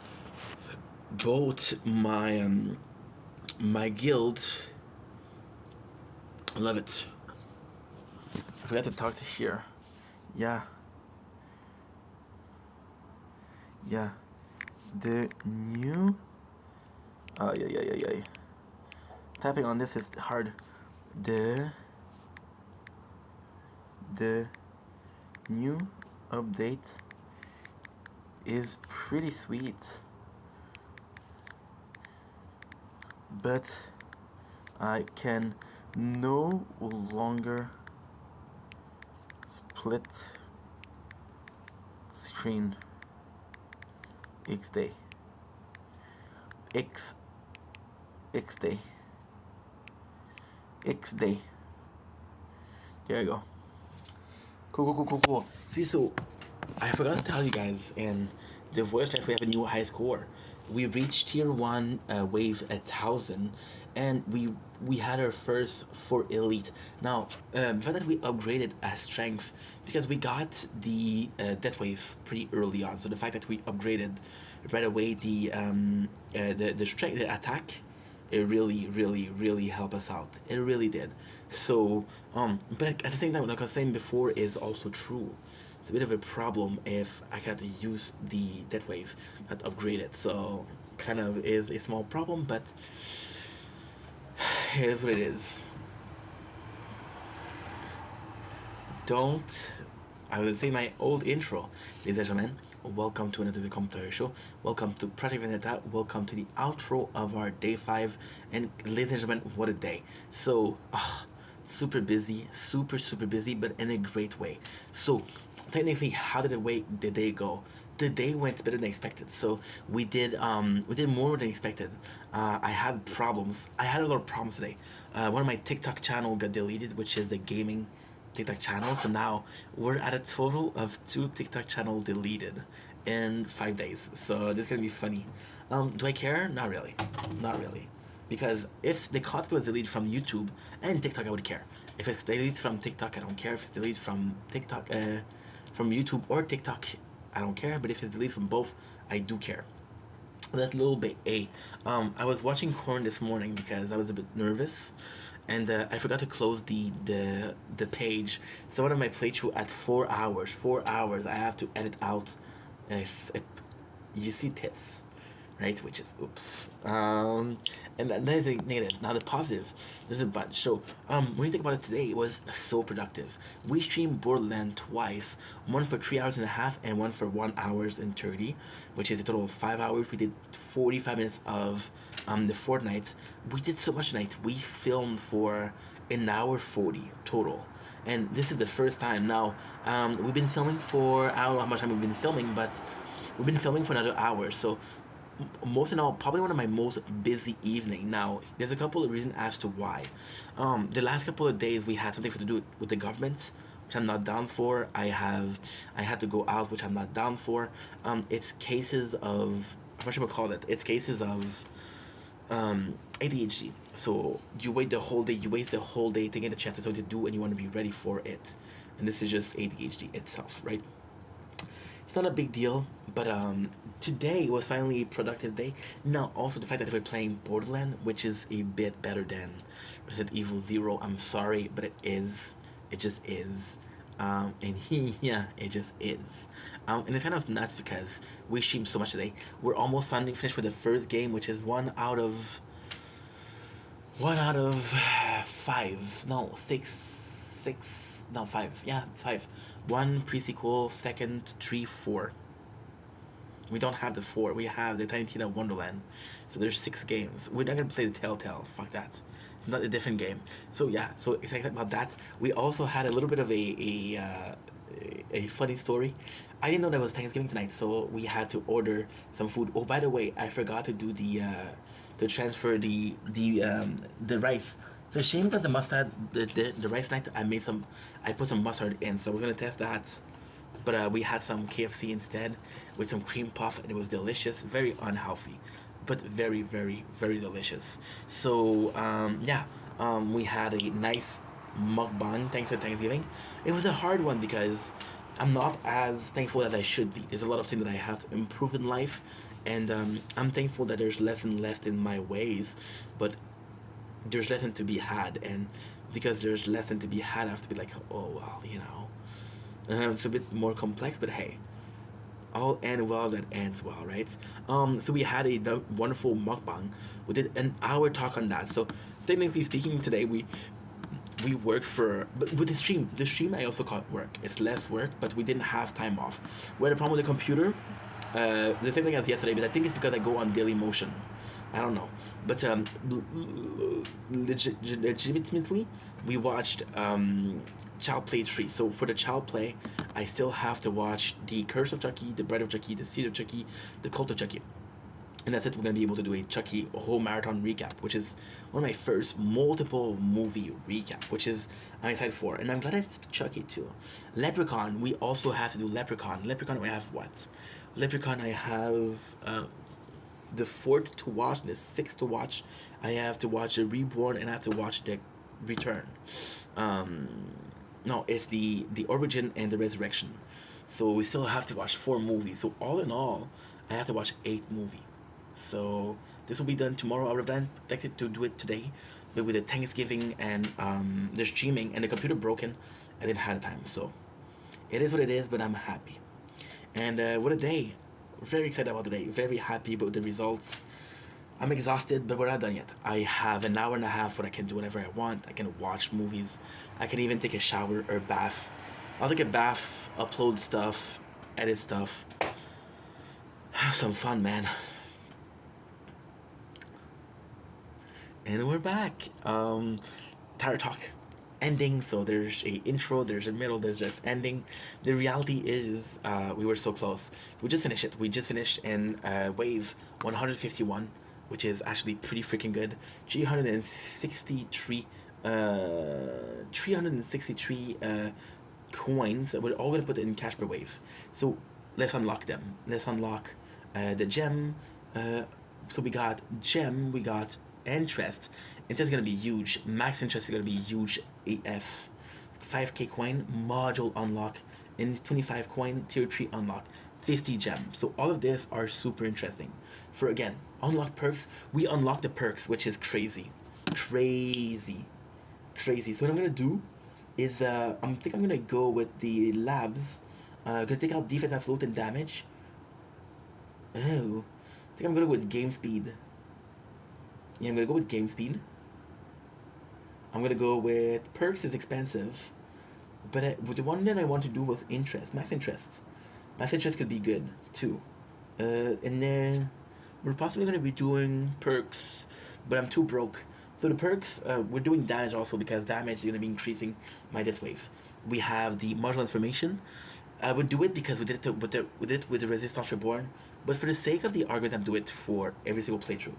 Both my guild love it. I forgot to talk to here. Yeah. Yeah. The new... Oh, yeah. Tapping on this is hard. The new update is pretty sweet. But I can no longer split screen XD. XD. There you go. Cool. See, so I forgot to tell you guys, and the voice chat, we have a new high score. We reached tier 1 wave 1,000, and we had our first for elite. Now, before that, we upgraded as strength because we got the death wave pretty early on. So the fact that we upgraded right away the strength, the attack, it really helped us out. It really did. So, but at the same time, like I was saying before, is also true. It's a bit of a problem if I had to use the death wave not upgraded. So, kind of is a small problem, but here's what it is. I will say my old intro, ladies and gentlemen. Welcome to another commentary show. Welcome to Project Vendetta. Welcome to the outro of our day 5. And ladies and gentlemen, what a day. So, super busy, super busy, but in a great way. So, technically, how did the day go? The day went better than expected. So we did more than expected. I had problems. I had a lot of problems today. One of my TikTok channel got deleted, which is the gaming TikTok channel. So now we're at a total of 2 TikTok channel deleted in 5 days. So this is gonna be funny. Do I care? Not really. Because if the content was deleted from YouTube and TikTok, I would care. If it's deleted from TikTok, I don't care. If it's deleted from TikTok, from YouTube or TikTok, I don't care. But if it's deleted from both, I do care. That's a little bit I was watching Corn this morning because I was a bit nervous, and I forgot to close the page. So one of my playthrough at 4 hours. 4 hours. I have to edit out. You see tits, right? Which is oops. And that is a negative. Now the positive, there's a bunch. So when you think about it today, it was so productive. We streamed Borderlands twice, one for 3 hours and a half and one for 1 hour and 30, which is a total of 5 hours. We did 45 minutes of the Fortnite. We did so much tonight. We filmed for 1 hour 40 total. And this is the first time. Now, we've been filming for, I don't know how much time we've been filming, but we've been filming for another hour. So most in all, probably one of my most busy evening. Now, there's a couple of reasons as to why. The last couple of days we had something to do with the government, which I'm not down for. I had to go out, which I'm not down for. It's cases of, what should I call it? It's cases of ADHD. So you waste the whole day to get a chance to something to do, and you want to be ready for it. And this is just ADHD itself, right? It's not a big deal, but today was finally a productive day. Now, also the fact that we're playing Borderlands, which is a bit better than Resident Evil 0. I'm sorry, but it is. It just is. And yeah, it just is. And it's kind of nuts because we streamed so much today. We're almost finished with the first game, which is one out of 5, no, 6, no, 5, yeah, 5. 1 pre-sequel, second, 3, 4. We don't have the 4, we have the Tiny Tina Wonderland. So there's 6 games. We're not gonna play the Telltale, fuck that. It's not a different game. So yeah, so excited about that. We also had a little bit of a funny story. I didn't know that it was Thanksgiving tonight, so we had to order some food. Oh, by the way, I forgot to do the transfer the rice. It's a shame that the mustard, the rice night, I put some mustard in, so I was gonna test that. But we had some KFC instead with some cream puff, and it was delicious. Very unhealthy, but very, very, very delicious. So yeah, we had a nice mukbang thanks to Thanksgiving. It was a hard one because I'm not as thankful as I should be. There's a lot of things that I have to improve in life, and I'm thankful that there's lesson left in my ways, but there's lesson to be had, and because there's lesson to be had, I have to be like, oh well, you know. It's a bit more complex, but hey, all end well that ends well, right? So we had a wonderful mukbang. We did an hour talk on that. So technically speaking, today we worked for, but with the stream I also call it work. It's less work, but we didn't have time off. We had a problem with the computer. The same thing as yesterday, but I think it's because I go on daily motion. I don't know, but legitimately, we watched Child Play 3. So for the Child Play, I still have to watch The Curse of Chucky, The Bride of Chucky, The Seed of Chucky, The Cult of Chucky. And that's it. We're going to be able to do a Chucky whole marathon recap, which is one of my first multiple movie recap, which is I'm excited for. And I'm glad it's Chucky too. Leprechaun, we also have to do Leprechaun. Leprechaun, I have what? Leprechaun, I have the 4th to watch, the 6th to watch. I have to watch The Reborn, and I have to watch The Return. No, it's the Origin and the Resurrection. So we still have to watch 4 movies. So all in all, I have to watch 8 movies. So this will be done tomorrow. I would have expected to do it today, but with the Thanksgiving and the streaming and the computer broken, I didn't have the time. So it is what it is, but I'm happy. And what a day. Very excited about the day. Very happy about the results. I'm exhausted, but we're not done yet. I have an hour and a half where I can do whatever I want. I can watch movies. I can even take a shower or bath. I'll take a bath, upload stuff, edit stuff. Have some fun, man. And we're back. Tire Talk ending. So there's a intro, there's a middle, there's an ending. The reality is we were so close. We just finished it. We just finished in wave 151, which is actually pretty freaking good. 363 coins. We're all gonna put it in cash per wave. So let's unlock them. Let's unlock the gem. So we got gem, we got interest. Interest is gonna be huge. Max interest is gonna be huge AF. 5k coin, module unlock, and 25 coin, tier 3 unlock, 50 gems. So all of this are super interesting. For again, unlock perks, we unlock the perks, which is crazy. Crazy. Crazy. So what I'm gonna do is I think I'm gonna go with the labs. Gonna take out defense absolute and damage. Oh. I think I'm gonna go with game speed. Yeah, I'm gonna go with game speed. I'm gonna go with perks is expensive, but the one that I want to do was interest, max interest. Max interest could be good too, and then we're possibly gonna be doing perks, but I'm too broke. So the perks, we're doing damage also because damage is gonna be increasing my death wave. We have the module information. I would do it because we did it with the Resistance Reborn, but for the sake of the argument, I'm doing it for every single playthrough.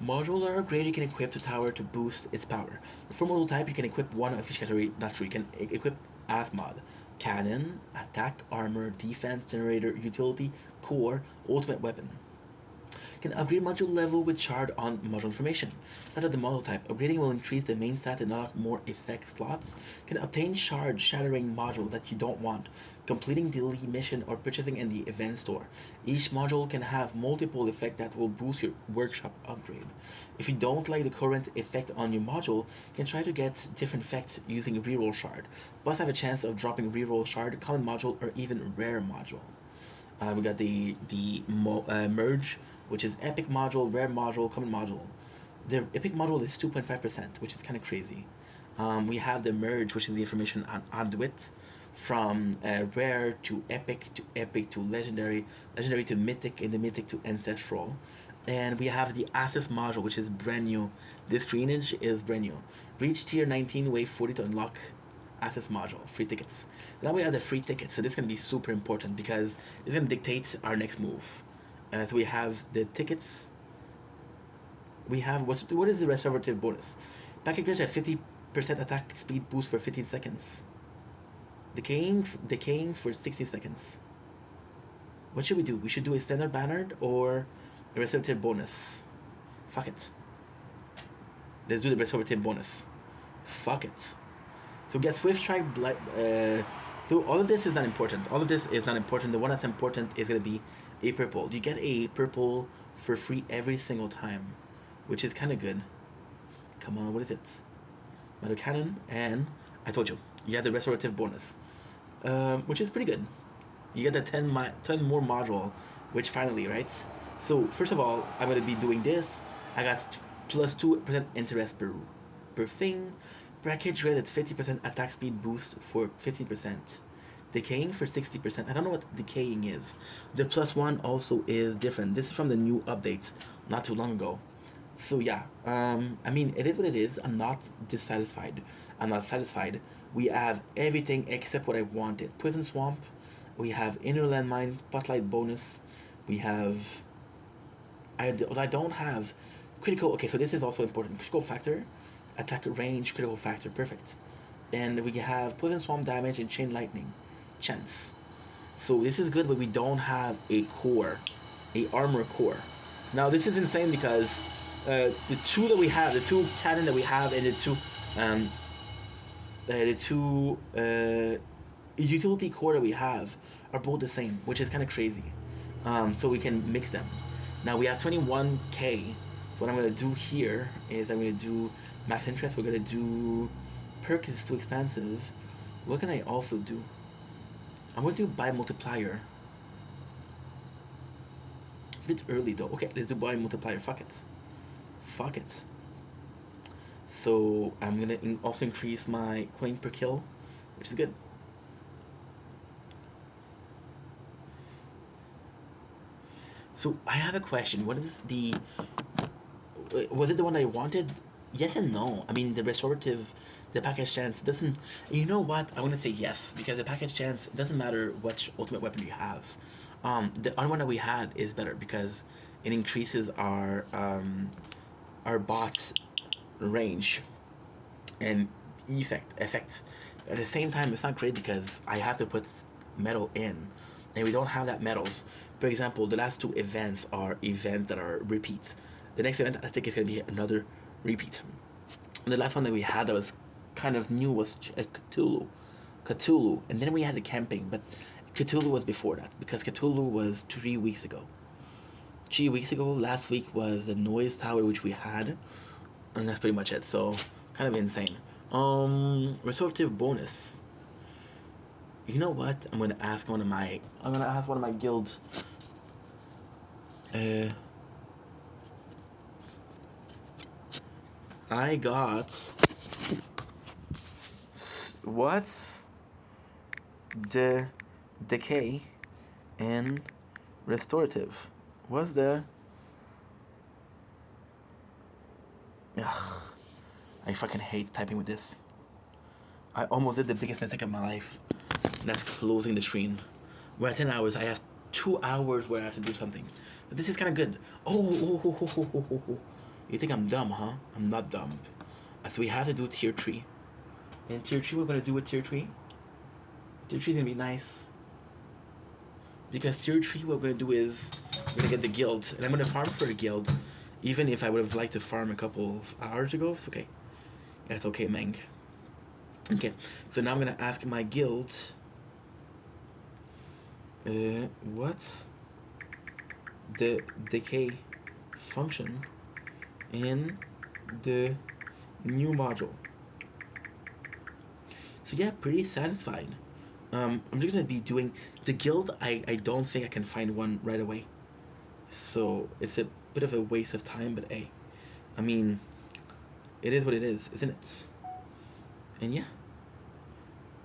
Modular upgrade you can equip the tower to boost its power. For module type, you can equip one of each category. Not true. You can equip as mod: cannon, attack, armor, defense, generator, utility, core, ultimate weapon. Can upgrade module level with shard on module information. Out of the model type, upgrading will increase the main stat and unlock more effect slots. Can obtain shard shattering module that you don't want, completing daily mission or purchasing in the event store. Each module can have multiple effects that will boost your workshop upgrade. If you don't like the current effect on your module, you can try to get different effects using reroll shard. Boss have a chance of dropping reroll shard, common module, or even rare module. We got the merge, which is epic module, rare module, common module. The epic model is 2.5%, which is kind of crazy. We have the merge, which is the information on Anduit, from rare to epic to legendary, legendary to mythic, and the mythic to ancestral. And we have the access module, which is brand new. This greenage is brand new. Reach tier 19, wave 40 to unlock access module, free tickets. Now we have the free tickets, so this is going to be super important because it's going to dictate our next move. So we have the tickets. We have, what is the restorative bonus? Packet Grinch at 50% attack speed boost for 15 seconds. Decaying for 60 seconds. What should we do? We should do a standard banner or a restorative bonus. Fuck it. Let's do the restorative bonus. Fuck it. So get Swift Strike, so all of this is not important. All of this is not important. The one that's important is going to be a purple. You get a purple for free every single time, which is kind of good. Come on, what is it? Metal Cannon, and I told you, you have the restorative bonus, which is pretty good. You get the 10 more module, which finally, right? So first of all, I'm going to be doing this. I got plus 2% interest per thing. Package rate at 50% attack speed boost for 15%. Decaying for 60%. I don't know what decaying is. The +1 also is different. This is from the new update not too long ago. So yeah, I mean, it is what it is. I'm not dissatisfied. I'm not satisfied. We have everything except what I wanted. Poison Swamp. We have Inner Landmine, Spotlight bonus. We have... I don't have critical... Okay, so this is also important. Critical factor. Attack range, critical factor. Perfect. And we have Poison Swamp damage and Chain Lightning. Chance. So this is good, but we don't have a core. A armor core. Now this is insane because... the two that we have, the two cannon that we have, and the two utility core that we have are both the same, which is kind of crazy. So we can mix them. Now we have 21k. So what I'm gonna do here is I'm gonna do max interest. We're gonna do perk is too expensive. What can I also do? I'm gonna do buy multiplier. A bit early though. Okay, let's do buy multiplier. Fuck it. Fuck it. So I'm gonna also increase my coin per kill, which is good. So I have a question. What is the... Was it the one I wanted? Yes and no. I mean, the restorative, the package chance doesn't... You know what? I want to say yes, because the package chance doesn't matter what ultimate weapon you have. The other one that we had is better because it increases our bot's range and effect. At the same time, it's not great because I have to put metal in, and we don't have that metals. For example, the last two events are events that are repeats. The next event I think is going to be another repeat. And the last one that we had that was kind of new was Cthulhu, and then we had the camping, but Cthulhu was before that because Cthulhu was 3 weeks ago. 3 weeks ago, last week was the noise tower, which we had, and that's pretty much it. So kind of insane. Restorative bonus. You know what? I'm gonna ask one of my guilds. I got what's the decay and restorative? What's the... Ugh, I fucking hate typing with this. I almost did the biggest mistake of my life. And that's closing the screen. We're at 10 hours. I have 2 hours where I have to do something. But this is kind of good. Oh. You think I'm dumb, huh? I'm not dumb. So we have to do tier 3. And tier 3, we're going to do with tier 3. Tier 3 is going to be nice. Because tier 3, what we're going to do is we're going to get the guild. And I'm going to farm for the guild. Even if I would have liked to farm a couple of hours ago, it's okay. Yeah, it's okay, Meng. Okay, so now I'm going to ask my guild... what's the decay function in the new module? So yeah, pretty satisfied. I'm just gonna be doing the guild. I don't think I can find one right away, so it's a bit of a waste of time, but hey, I mean, it is what it is, isn't it? And yeah,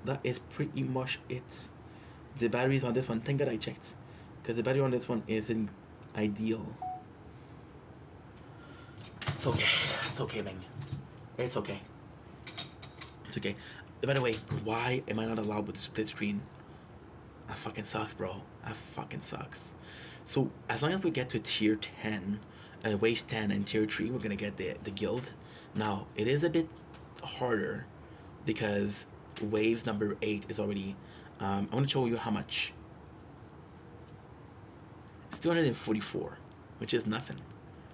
that is pretty much it. The batteries on this one, thank God I checked, because the battery on this one isn't ideal. It's okay. It's okay, man. It's okay. It's okay. By the way, why am I not allowed with the split screen? That fucking sucks, bro. That fucking sucks. So as long as we get to tier 10, wave 10 and tier 3, we're gonna get the guild. Now it is a bit harder because wave number 8 is already. I'm gonna show you how much. It's 244, which is nothing.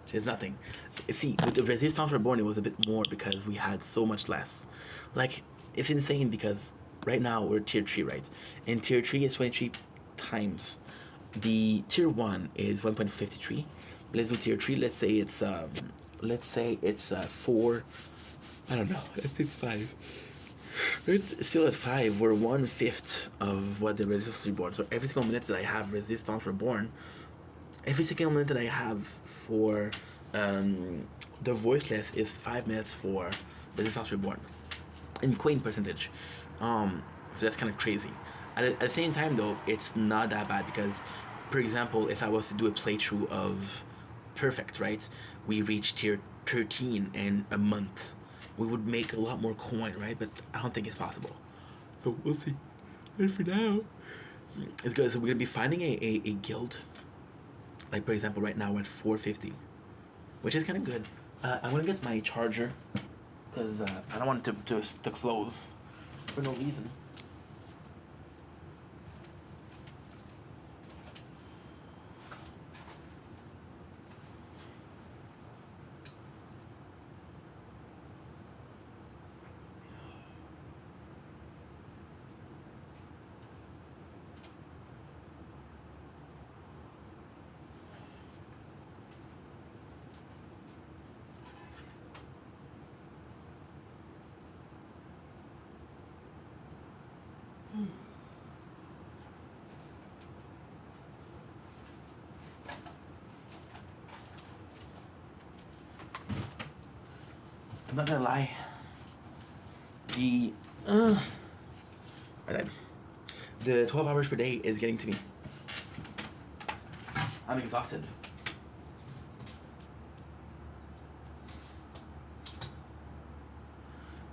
Which is nothing. See, with the Resistance Reborn, it was a bit more because we had so much less. Like, it's insane because right now we're tier 3, right? And tier 3 is 23 times. The tier 1 is 1.53. Let's do tier 3. Let's say it's 4. I don't know. It's 5. We're still at 5. We're 1/5 of what the Resistance Reborn. So every single minute that I have Resistance Reborn, every single minute that I have for the Voiceless is 5 minutes for Resistance Reborn in coin percentage. So that's kind of crazy. At the same time, though, it's not that bad because, for example, if I was to do a playthrough of Perfect, right, we reach tier 13 in a month. We would make a lot more coin, right? But I don't think it's possible. So we'll see. And for now, it's good. So we're gonna be finding a guild. Like, for example, right now we're at 450, which is kind of good. I'm gonna get my charger because I don't want it to close for no reason. I'm not gonna lie. The 12 hours per day is getting to me. I'm exhausted.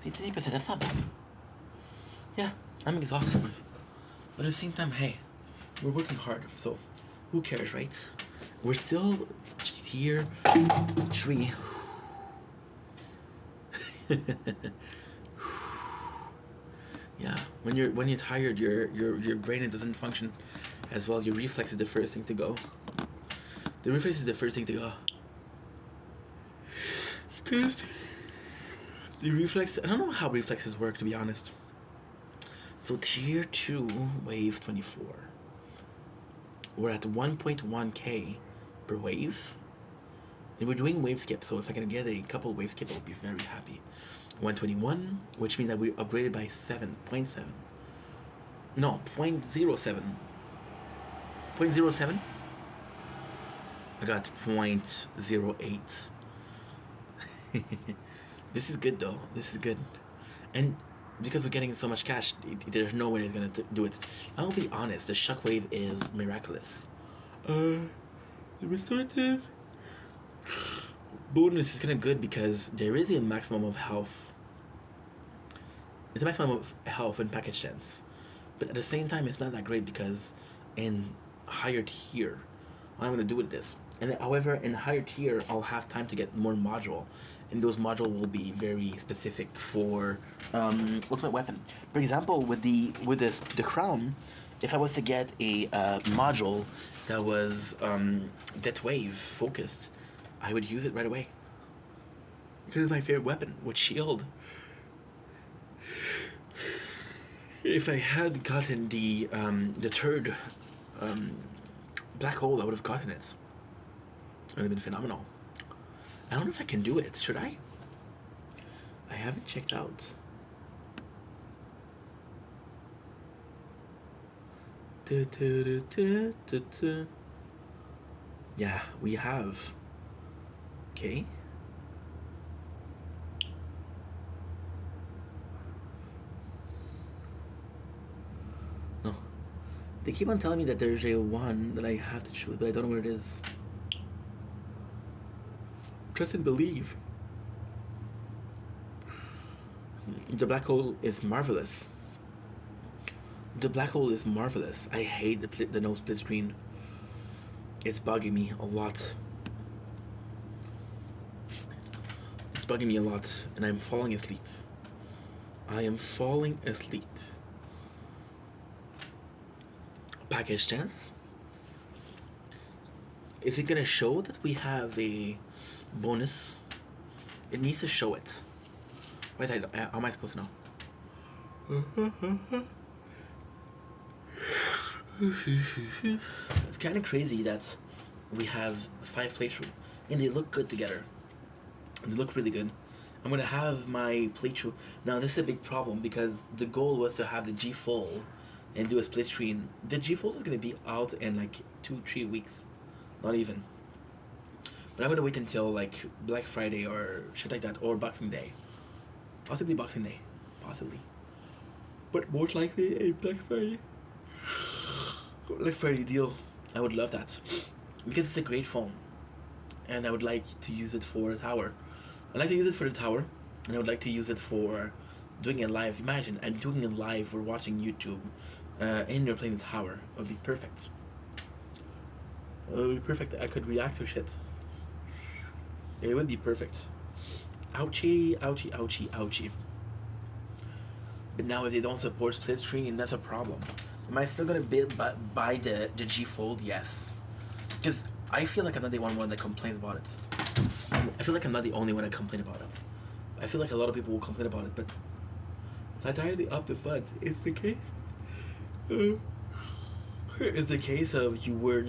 See, 30%, that's not bad. Yeah, I'm exhausted. But at the same time, hey, we're working hard, so who cares, right? We're still tier 3. Yeah, when you're tired, your brain doesn't function as well. Your reflex is the first thing to go. The reflex is the first thing to go. Because the reflex, I don't know how reflexes work, to be honest. So tier 2, wave 24. We're at 1.1k per wave. And we're doing wave skip, so if I can get a couple wave skip, I'll be very happy. 121, which means that we upgraded by 7.7. No, 0.07. 0.07? I got 0.08. This is good though. This is good. And because we're getting so much cash, there's no way it's gonna do it. I'll be honest, the shockwave is miraculous. The restorative bonus is kind of good because there is a maximum of health. It's a maximum of health and package chance. But at the same time, it's not that great because in higher tier, what I'm gonna do with this. And however, in higher tier, I'll have time to get more module, and those module will be very specific for ultimate weapon. For example, with the crown, if I was to get a module that was Death Wave focused, I would use it right away because it's my favorite weapon with shield. If I had gotten the third black hole, I would have gotten it. It would have been phenomenal. I don't know if I can do it. Should I? I haven't checked out. Yeah, we have. Okay. They keep on telling me that there's a one that I have to choose, but I don't know where it is. Trust and believe. The black hole is marvelous. The black hole is marvelous. I hate the no split screen. It's bugging me a lot. It's bugging me a lot, and I'm falling asleep. I am falling asleep. Package chance? Is it gonna show that we have a bonus? It needs to show it. Wait, how am I supposed to know? It's kind of crazy that we have 5 playthroughs and they look good together. They look really good. I'm gonna have my playthrough. Now this is a big problem because the goal was to have the G Fold and do a split screen. The G Fold is gonna be out in like 2-3 weeks, not even. But I'm gonna wait until like Black Friday or shit like that, or Boxing Day. Possibly Boxing Day, possibly. But most likely a Black Friday. Black Friday deal. I would love that because it's a great phone, and I would like to use it for the tower. I'd like to use it for the tower, and I would like to use it for doing it live. Imagine I'm doing it live. We're watching YouTube, and you're playing the tower. It would be perfect. It would be perfect. I could react to shit. It would be perfect. Ouchie, ouchie, ouchie, ouchie. But now if they don't support split screen, that's a problem. Am I still gonna buy the G Fold? Yes. Because I feel like I'm not the only one that complains about it. I feel like I'm not the only one that complains about it. I feel like a lot of people will complain about it, but if I directly up the funds, it's the case. It's the case of you were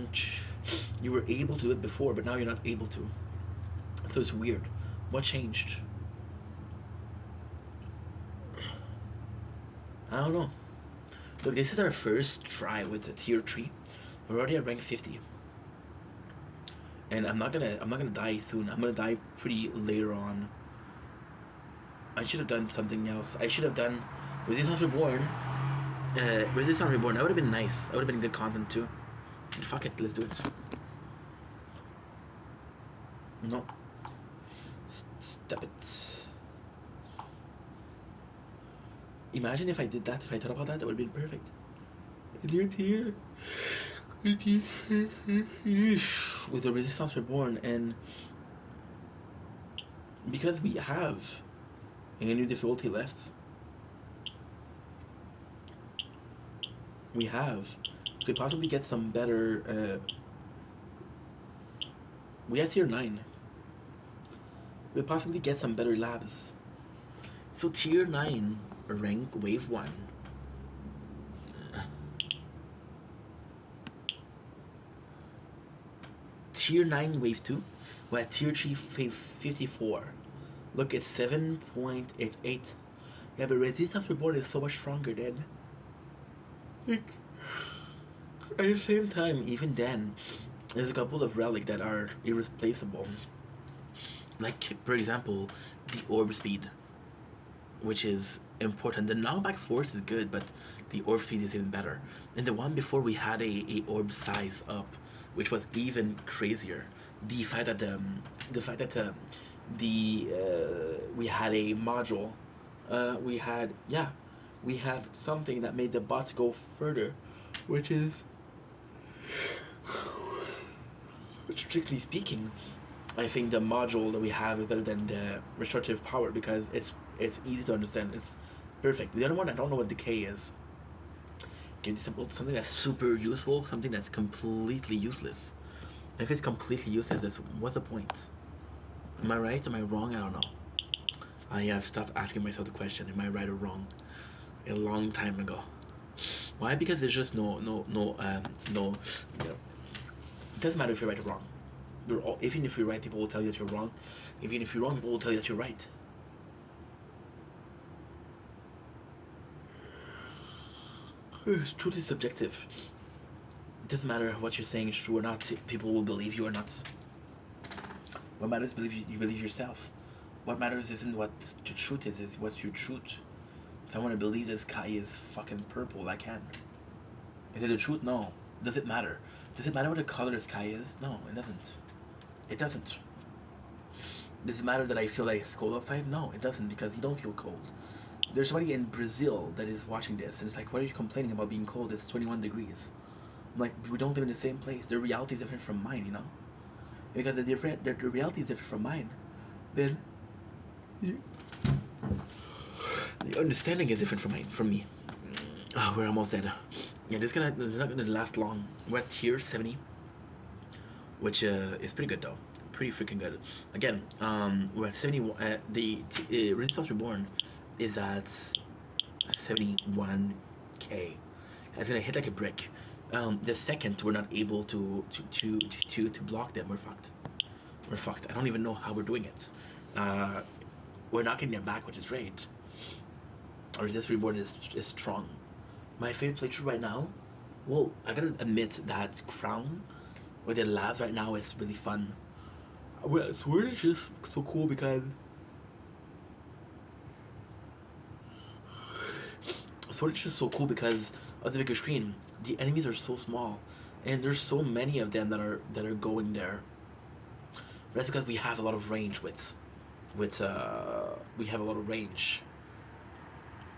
able to do it before, but now you're not able to. So it's weird. What changed? I don't know. Look, this is our first try with the tier 3. We're already at rank 50. And I'm not gonna die soon. I'm gonna die pretty later on. I should have done something else. I should have done Resistance Reborn. Resistance Reborn. That would have been nice. That would have been good content too. But fuck it, let's do it. No. Stop it. Imagine if I did that, if I thought about that, that would have been perfect. A new tier. With the Resistance Reborn, and because we have a new difficulty left, we could possibly get some better. We have tier 9. We could possibly get some better labs. So tier 9 rank wave 1. Tier 9 wave 2. We're at tier 3 wave 54. Look, it's 7.88. Yeah, but Resistance Reborn is so much stronger than. Like, at the same time, even then, there's a couple of relics that are irreplaceable. Like, for example, the orb speed, which is important. The knockback force is good, but the orb speed is even better. And the one before, we had a orb size up, which was even crazier. The fact that we had a module, we had something that made the bots go further, which is, strictly speaking, I think the module that we have is better than the restorative power because it's easy to understand. It's perfect. The other one, I don't know what decay is. Give something that's super useful, something that's completely useless. If it's completely useless, what's the point? Am I right? Am I wrong? I don't know. I have stopped asking myself the question, am I right or wrong? A long time ago. Why? Because there's just no. It doesn't matter if you're right or wrong. Even if you're right, people will tell you that you're wrong. Even if you're wrong, people will tell you that you're right. Truth is subjective. It doesn't matter what you're saying is true or not. People will believe you or not. What matters is you believe yourself. What matters isn't what the truth is, it's what's your truth. If I want to believe the sky is fucking purple, I can. Is it the truth? No. Does it matter? Does it matter what the color of the sky is? No, it doesn't. It doesn't. Does it matter that I feel like it's cold outside? No, it doesn't, because you don't feel cold. There's somebody in Brazil that is watching this, and it's like, what are you complaining about being cold? It's 21 degrees. I'm like, we don't live in the same place. Their reality is different from mine, you know? Because the reality is different from mine. Then the understanding is different from me. Oh, we're almost dead. Yeah, this is not gonna last long. We're at tier 70, which is pretty good though. Pretty freaking good. Again, we're at 71. The Resistance Reborn is at 71k. It's gonna hit like a brick. The second we're not able to block them, we're fucked. We're fucked. I don't even know how we're doing it. We're not getting them back, which is great. Our Resistance Reborn is strong. My favorite playthrough right now, well, I gotta admit that Crown with the labs right now is really fun. Well, Sword is just so cool because Sword is just so cool because of the bigger screen. The enemies are so small, and there's so many of them that are going there. But that's because we have a lot of range with we have a lot of range.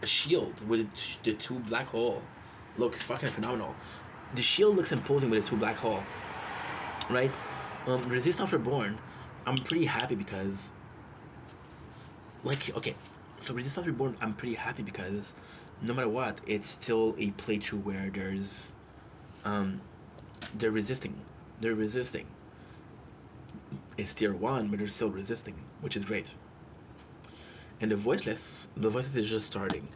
A shield with the 2 black hole looks fucking phenomenal. The shield looks imposing with the 2 black hole, right? Resistance Reborn, I'm pretty happy because, like, okay, so Resistance Reborn, I'm pretty happy because no matter what, it's still a playthrough where there's, they're resisting. It's tier 1, but they're still resisting, which is great. And the voiceless is just starting.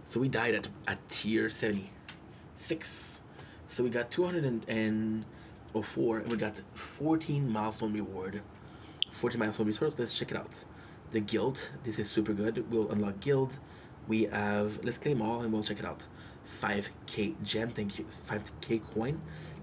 So we died at tier 76. So we got 204, and we got 14 milestone reward. 14 milestone resource. Let's check it out. The guild. This is super good. We'll unlock guild. We have, let's claim all and we'll check it out. 5k gem, thank you. 5k coin,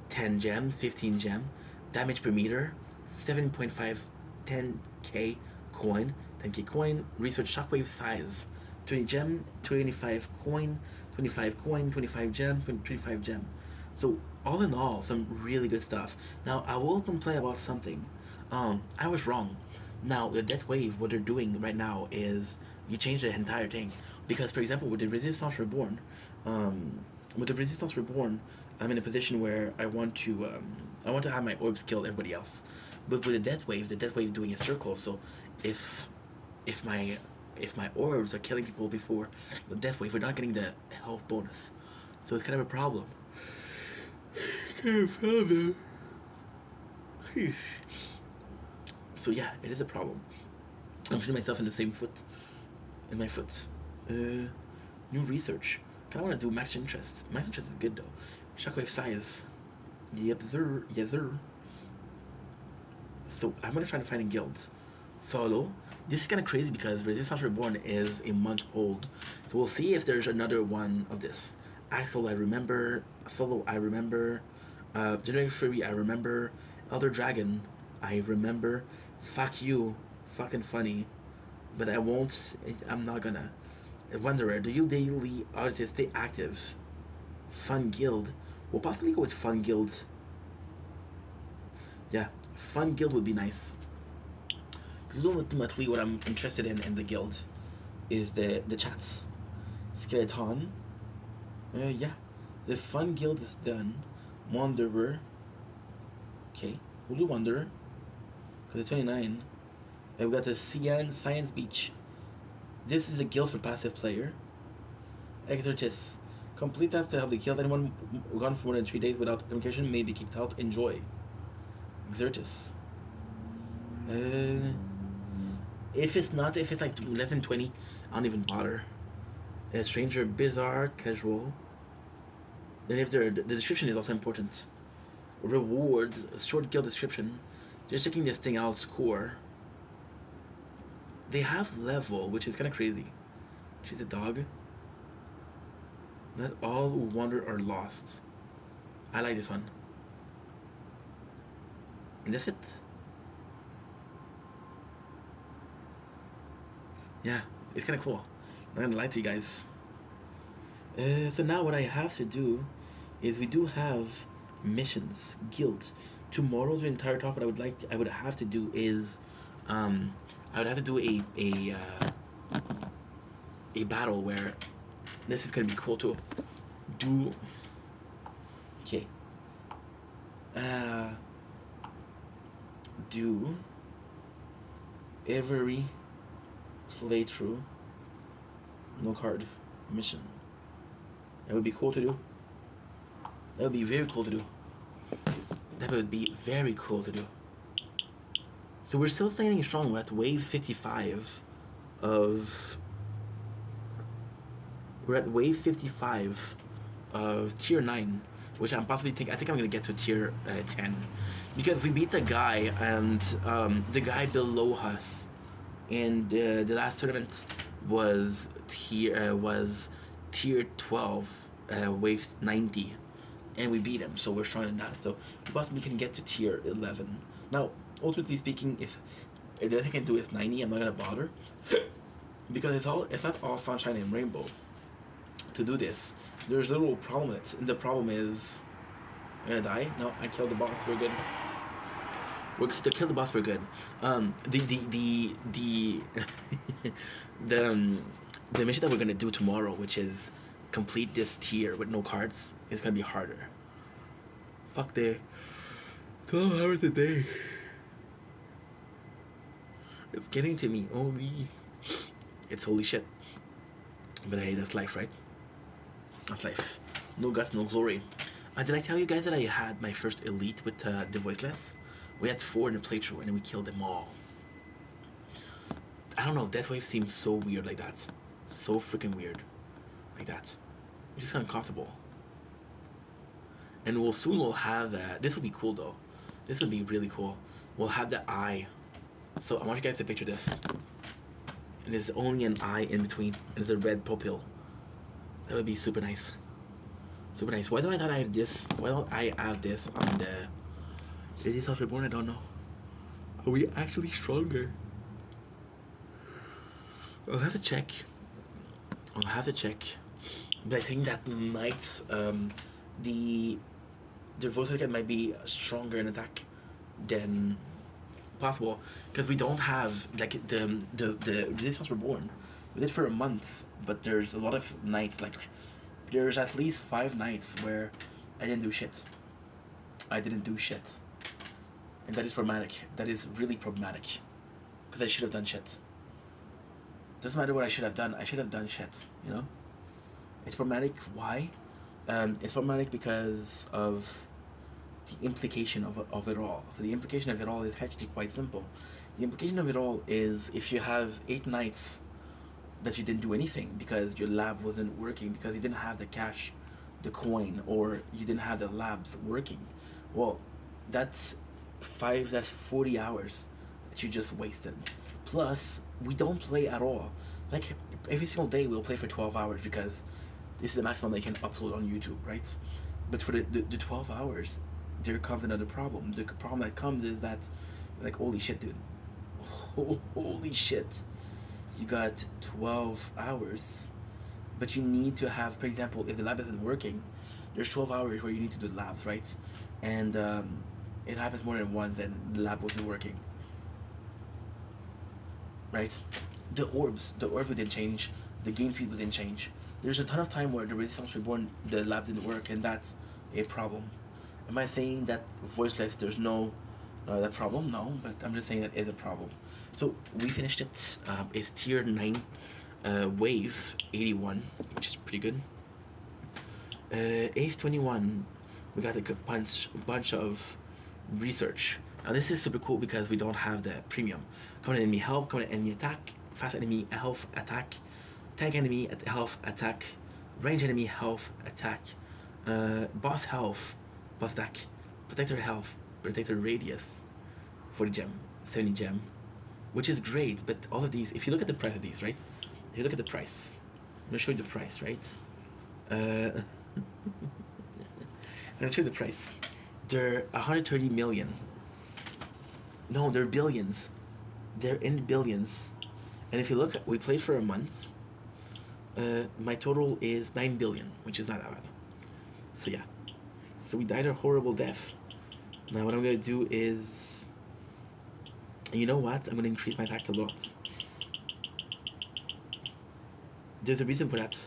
10 gem, 15 gem, damage per meter, 7.5, 10k coin, 10k coin, research shockwave size, 20 gem, 25 coin, 25 coin, 25 gem, 25 gem. So all in all, some really good stuff. Now I will complain about something. I was wrong. Now the Death Wave, what they're doing right now is you change the entire thing. Because for example, with the Resistance Reborn, I'm in a position where I want to have my orbs kill everybody else. But with the Death Wave doing a circle. So if my orbs are killing people before the Death Wave, we're not getting the health bonus. So it's kind of a problem. So yeah, it is a problem. I'm shooting myself in the same foot. In my foot. New research. Kinda wanna do max interest. Max interest is good though. Shockwave size. Yep, sir. Yes, sir. So I'm gonna try to find a guild. Solo. This is kinda crazy because Resistance Reborn is a month old. So we'll see if there's another one of this. Axel, I remember. Solo, I remember. Generic Fury, I remember. Elder Dragon, I remember. Fuck you. Fucking funny. But I won't. I'm not gonna. Wanderer, do you daily artists stay active? Fun Guild. We'll possibly go with Fun Guild. Yeah, Fun Guild would be nice. Because ultimately what I'm interested in the guild is the chats. Skeleton. Yeah. The Fun Guild is done. Wanderer. Okay, we'll do Wanderer. Because it's 29. And we got the Cyan Science Beach. This is a guild for passive player. Exorcist. Complete tasks to help the guild. Anyone gone for more than 3 days without communication may be kicked out. Enjoy. Exertus. If it's like less than 20, I don't even bother. Stranger, bizarre, casual. Then if the description is also important. Rewards, short guild description. Just checking this thing out, score. They have level, which is kind of crazy. She's a dog. Not all who wander are lost. I like this one. And that's it. Yeah, it's kind of cool. I'm not gonna lie to you guys. So now what I have to do is we do have missions, guild. Tomorrow, the entire talk, what I would have to do is, I would have to do a battle where this is gonna be cool to do. Okay. Do every playthrough no card mission. That would be cool to do. That would be very cool to do. That would be very cool to do. So we're still standing strong. We're at wave 55 of... We're at wave 55 of tier 9, which I'm possibly I think I'm going to get to tier 10. Because we beat the guy, and the guy below us in the last tournament was tier 12, wave 90. And we beat him, so we're stronger than that. So we possibly can get to tier 11. Now, ultimately speaking, if the thing I can do is 90, I'm not gonna bother, because it's not all sunshine and rainbow. To do this, there's a little problem with it, and the problem is, I'm gonna die. No, I killed the boss. We're good. To kill the boss, we're good. The the mission that we're gonna do tomorrow, which is complete this tier with no cards, is gonna be harder. Fuck the 12 hours a day. It's getting to me. It's holy shit. But hey, that's life, right? That's life. No guts, no glory. Did I tell you guys that I had my first elite with the voiceless? We had 4 in the playthrough, and then we killed them all. I don't know, Death Wave seems so weird like that. So freaking weird. Like that. It's just uncomfortable. And we'll have this would be cool though. This would be really cool. We'll have the eye. So I want you guys to picture this. And there's only an eye in between. And there's a red pupil. That would be super nice. Super nice. Why don't I have this? Why don't I have this on the... Is this Self Reborn? I don't know. Are we actually stronger? I'll have to check. But I think that might the voice again might be stronger in attack than possible, because we don't have like the Resistance Reborn. We did for a month, but there's a lot of nights, like there's at least 5 nights where I didn't do shit. And that is problematic. That is really problematic, because I should have done shit. Doesn't matter what I should have done. I should have done shit, you know? It's problematic. Why? It's problematic because of the implication of it all. So the implication of it all is actually quite simple. The implication of it all is if you have 8 nights that you didn't do anything because your lab wasn't working, because you didn't have the cash, the coin, or you didn't have the labs working, well, that's 40 hours that you just wasted. Plus, we don't play at all. Like, every single day we'll play for 12 hours because this is the maximum they can upload on YouTube, right? But for the 12 hours, there comes another problem. The problem that comes is that, like, holy shit, dude. Holy shit. You got 12 hours, but you need to have, for example, if the lab isn't working, there's 12 hours where you need to do the labs, right? And it happens more than once that the lab wasn't working. Right? The orbs wouldn't change. The game feed wouldn't change. There's a ton of time where the Resistance Reborn, the lab didn't work, and that's a problem. Am I saying that voiceless, there's no that problem? No, but I'm just saying that is a problem. So we finished it. It's tier 9, wave 81, which is pretty good. Age 21, we got a good bunch of research. Now this is super cool because we don't have the premium. Common enemy help, common enemy attack, fast enemy health attack, tank enemy health attack, range enemy health attack, boss health, buff attack, protector health, protector radius, 40 gem, 70 gem, which is great. But all of these, if you look at the price of these, right? If you look at the price, I'm gonna show you the price, right? I'm gonna show you the price. They're 130 million. No, they're billions. They're in billions. And if you look, we played for a month. My total is 9 billion, which is not that bad. So yeah, So we died a horrible death. Now what I'm gonna do is, you know what? I'm gonna increase my attack a lot. There's a reason for that.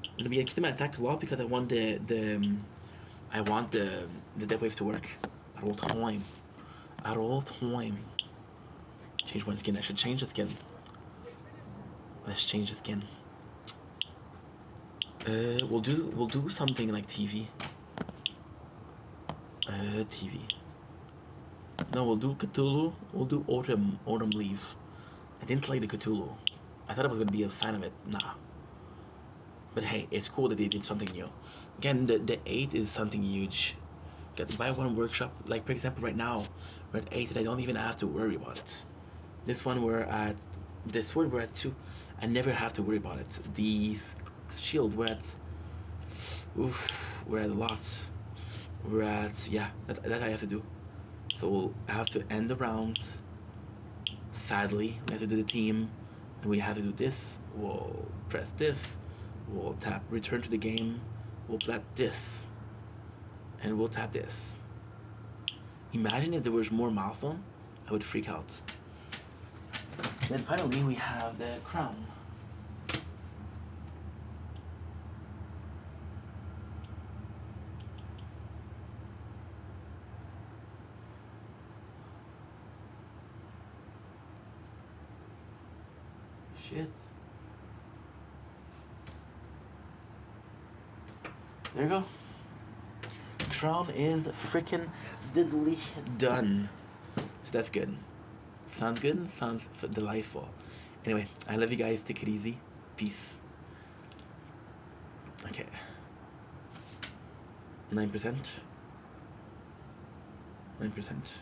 I'm gonna be increasing my attack a lot because I want the death wave to work at all time. At all time. Change one skin. I should change the skin. Let's change the skin. We'll do something like TV. TV. No, we'll do Cthulhu. We'll do Autumn Leaf. I didn't like the Cthulhu. I thought I was gonna be a fan of it. Nah. But hey, it's cool that they did something new. Again, the 8 is something huge. Get buy one workshop. Like for example, right now we're at 8 and I don't even have to worry about it. This one we're at. The sword we're at 2. I never have to worry about it. The shield we're at. Oof, we're at a lot. We're at, yeah, that I have to do. So we'll have to end the round. Sadly, we have to do the team, and we have to do this. We'll press this. We'll tap return to the game. We'll tap this, and we'll tap this. Imagine if there was more milestone, I would freak out. Then finally we have the crown. Shit. There you go. Crown is freaking diddly done. So that's good. Sounds good? Sounds delightful. Anyway, I love you guys. Take it easy. Peace. Okay. 9%. 9%.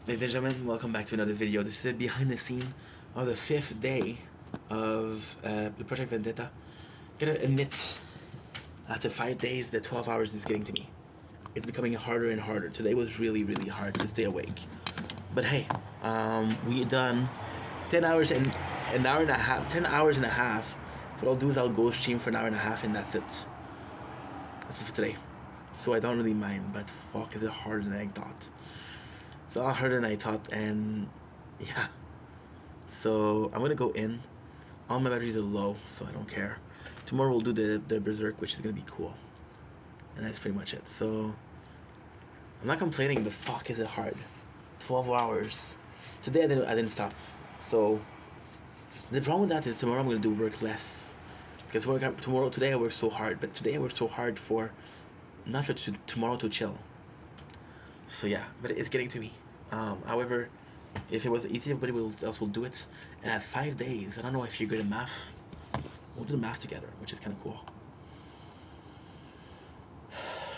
Ladies and gentlemen, welcome back to another video. This is a behind the scene of the 5th day of the Project Vendetta. Gotta admit, after 5 days, the 12 hours is getting to me. It's becoming harder and harder. Today was really, really hard to stay awake. But hey, we done 10 hours and an hour and a half. 10 hours and a half. What I'll do is I'll go stream for an hour and a half and that's it. That's it for today. So I don't really mind, but fuck, is it harder than I thought. It's a lot harder than I thought, and yeah. So I'm gonna go in. All my batteries are low, so I don't care. Tomorrow we'll do the Berserk, which is gonna be cool. And that's pretty much it. So I'm not complaining, but fuck, is it hard. 12 hours. Today I didn't stop. So the problem with that is tomorrow I'm gonna do work less. Because today I work so hard, but today I work so hard for not for tomorrow to chill. So yeah, but it's getting to me. However, if it was easy, everybody else will do it. And at 5 days, I don't know if you're good at math. We'll do the math together, which is kind of cool.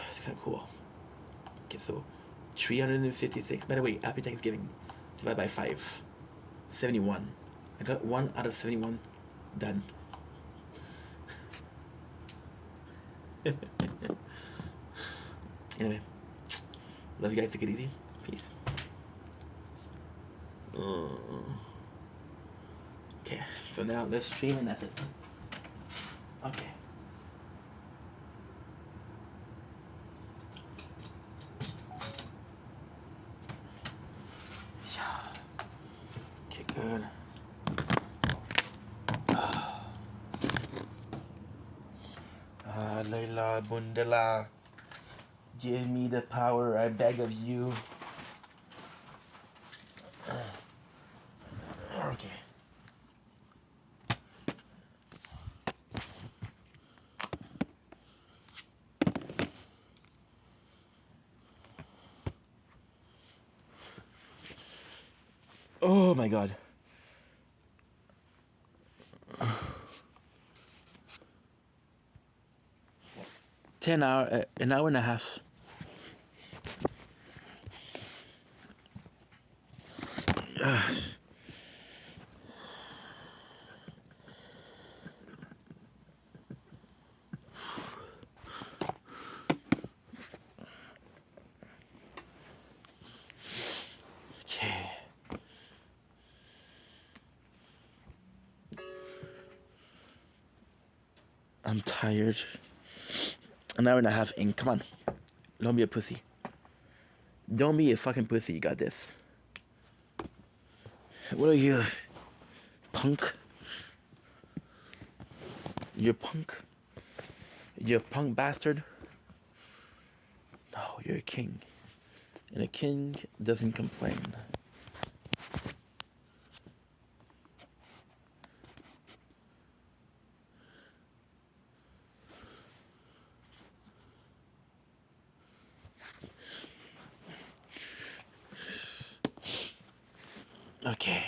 It's kind of cool. Okay, so 356. By the way, happy Thanksgiving. Divided by 5. 71. I got 1 out of 71 done. Anyway, love you guys. Take it easy. Peace. Okay, so now let's stream and that's it. Okay. Okay, good. Layla Bundela, give me the power, I beg of you. Okay. Oh my god. An hour and a half. Okay. I'm tired. An hour and a half in. Come on. Don't be a pussy. Don't be a fucking pussy. You got this. What are you? Punk? You're punk? You're a punk bastard? No, you're a king. And a king doesn't complain. Okay.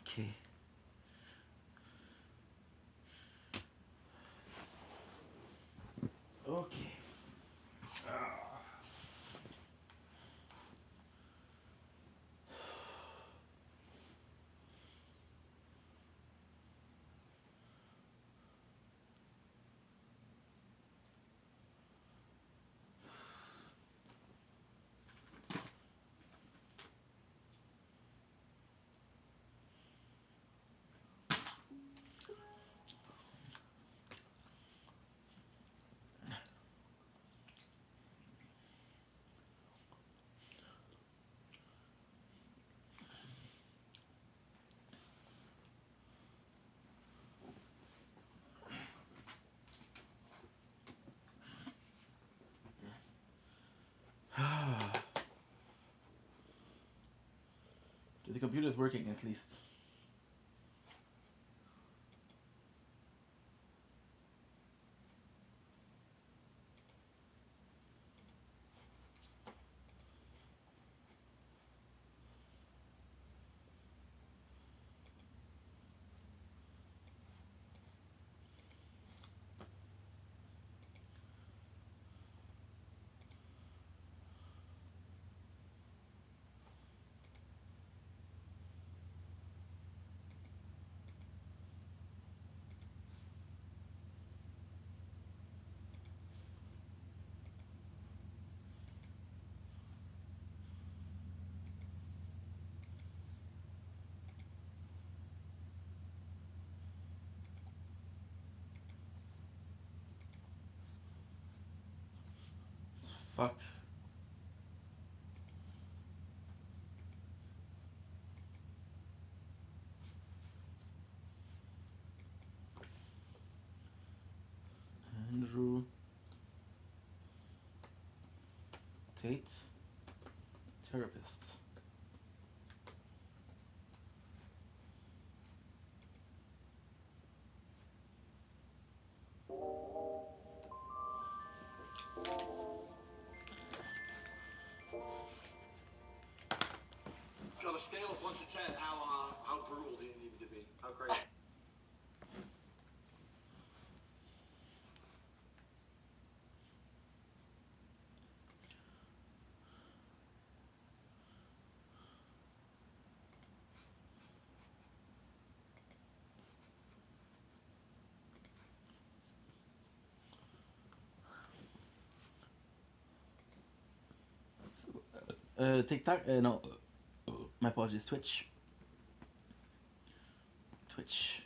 Okay. Okay. The computer's working at least. Fuck. Andrew Tate, therapist. On a scale of 1 to 10, how brutal do you need me to be? How crazy? TikTok? No. My apologies. Twitch. Twitch.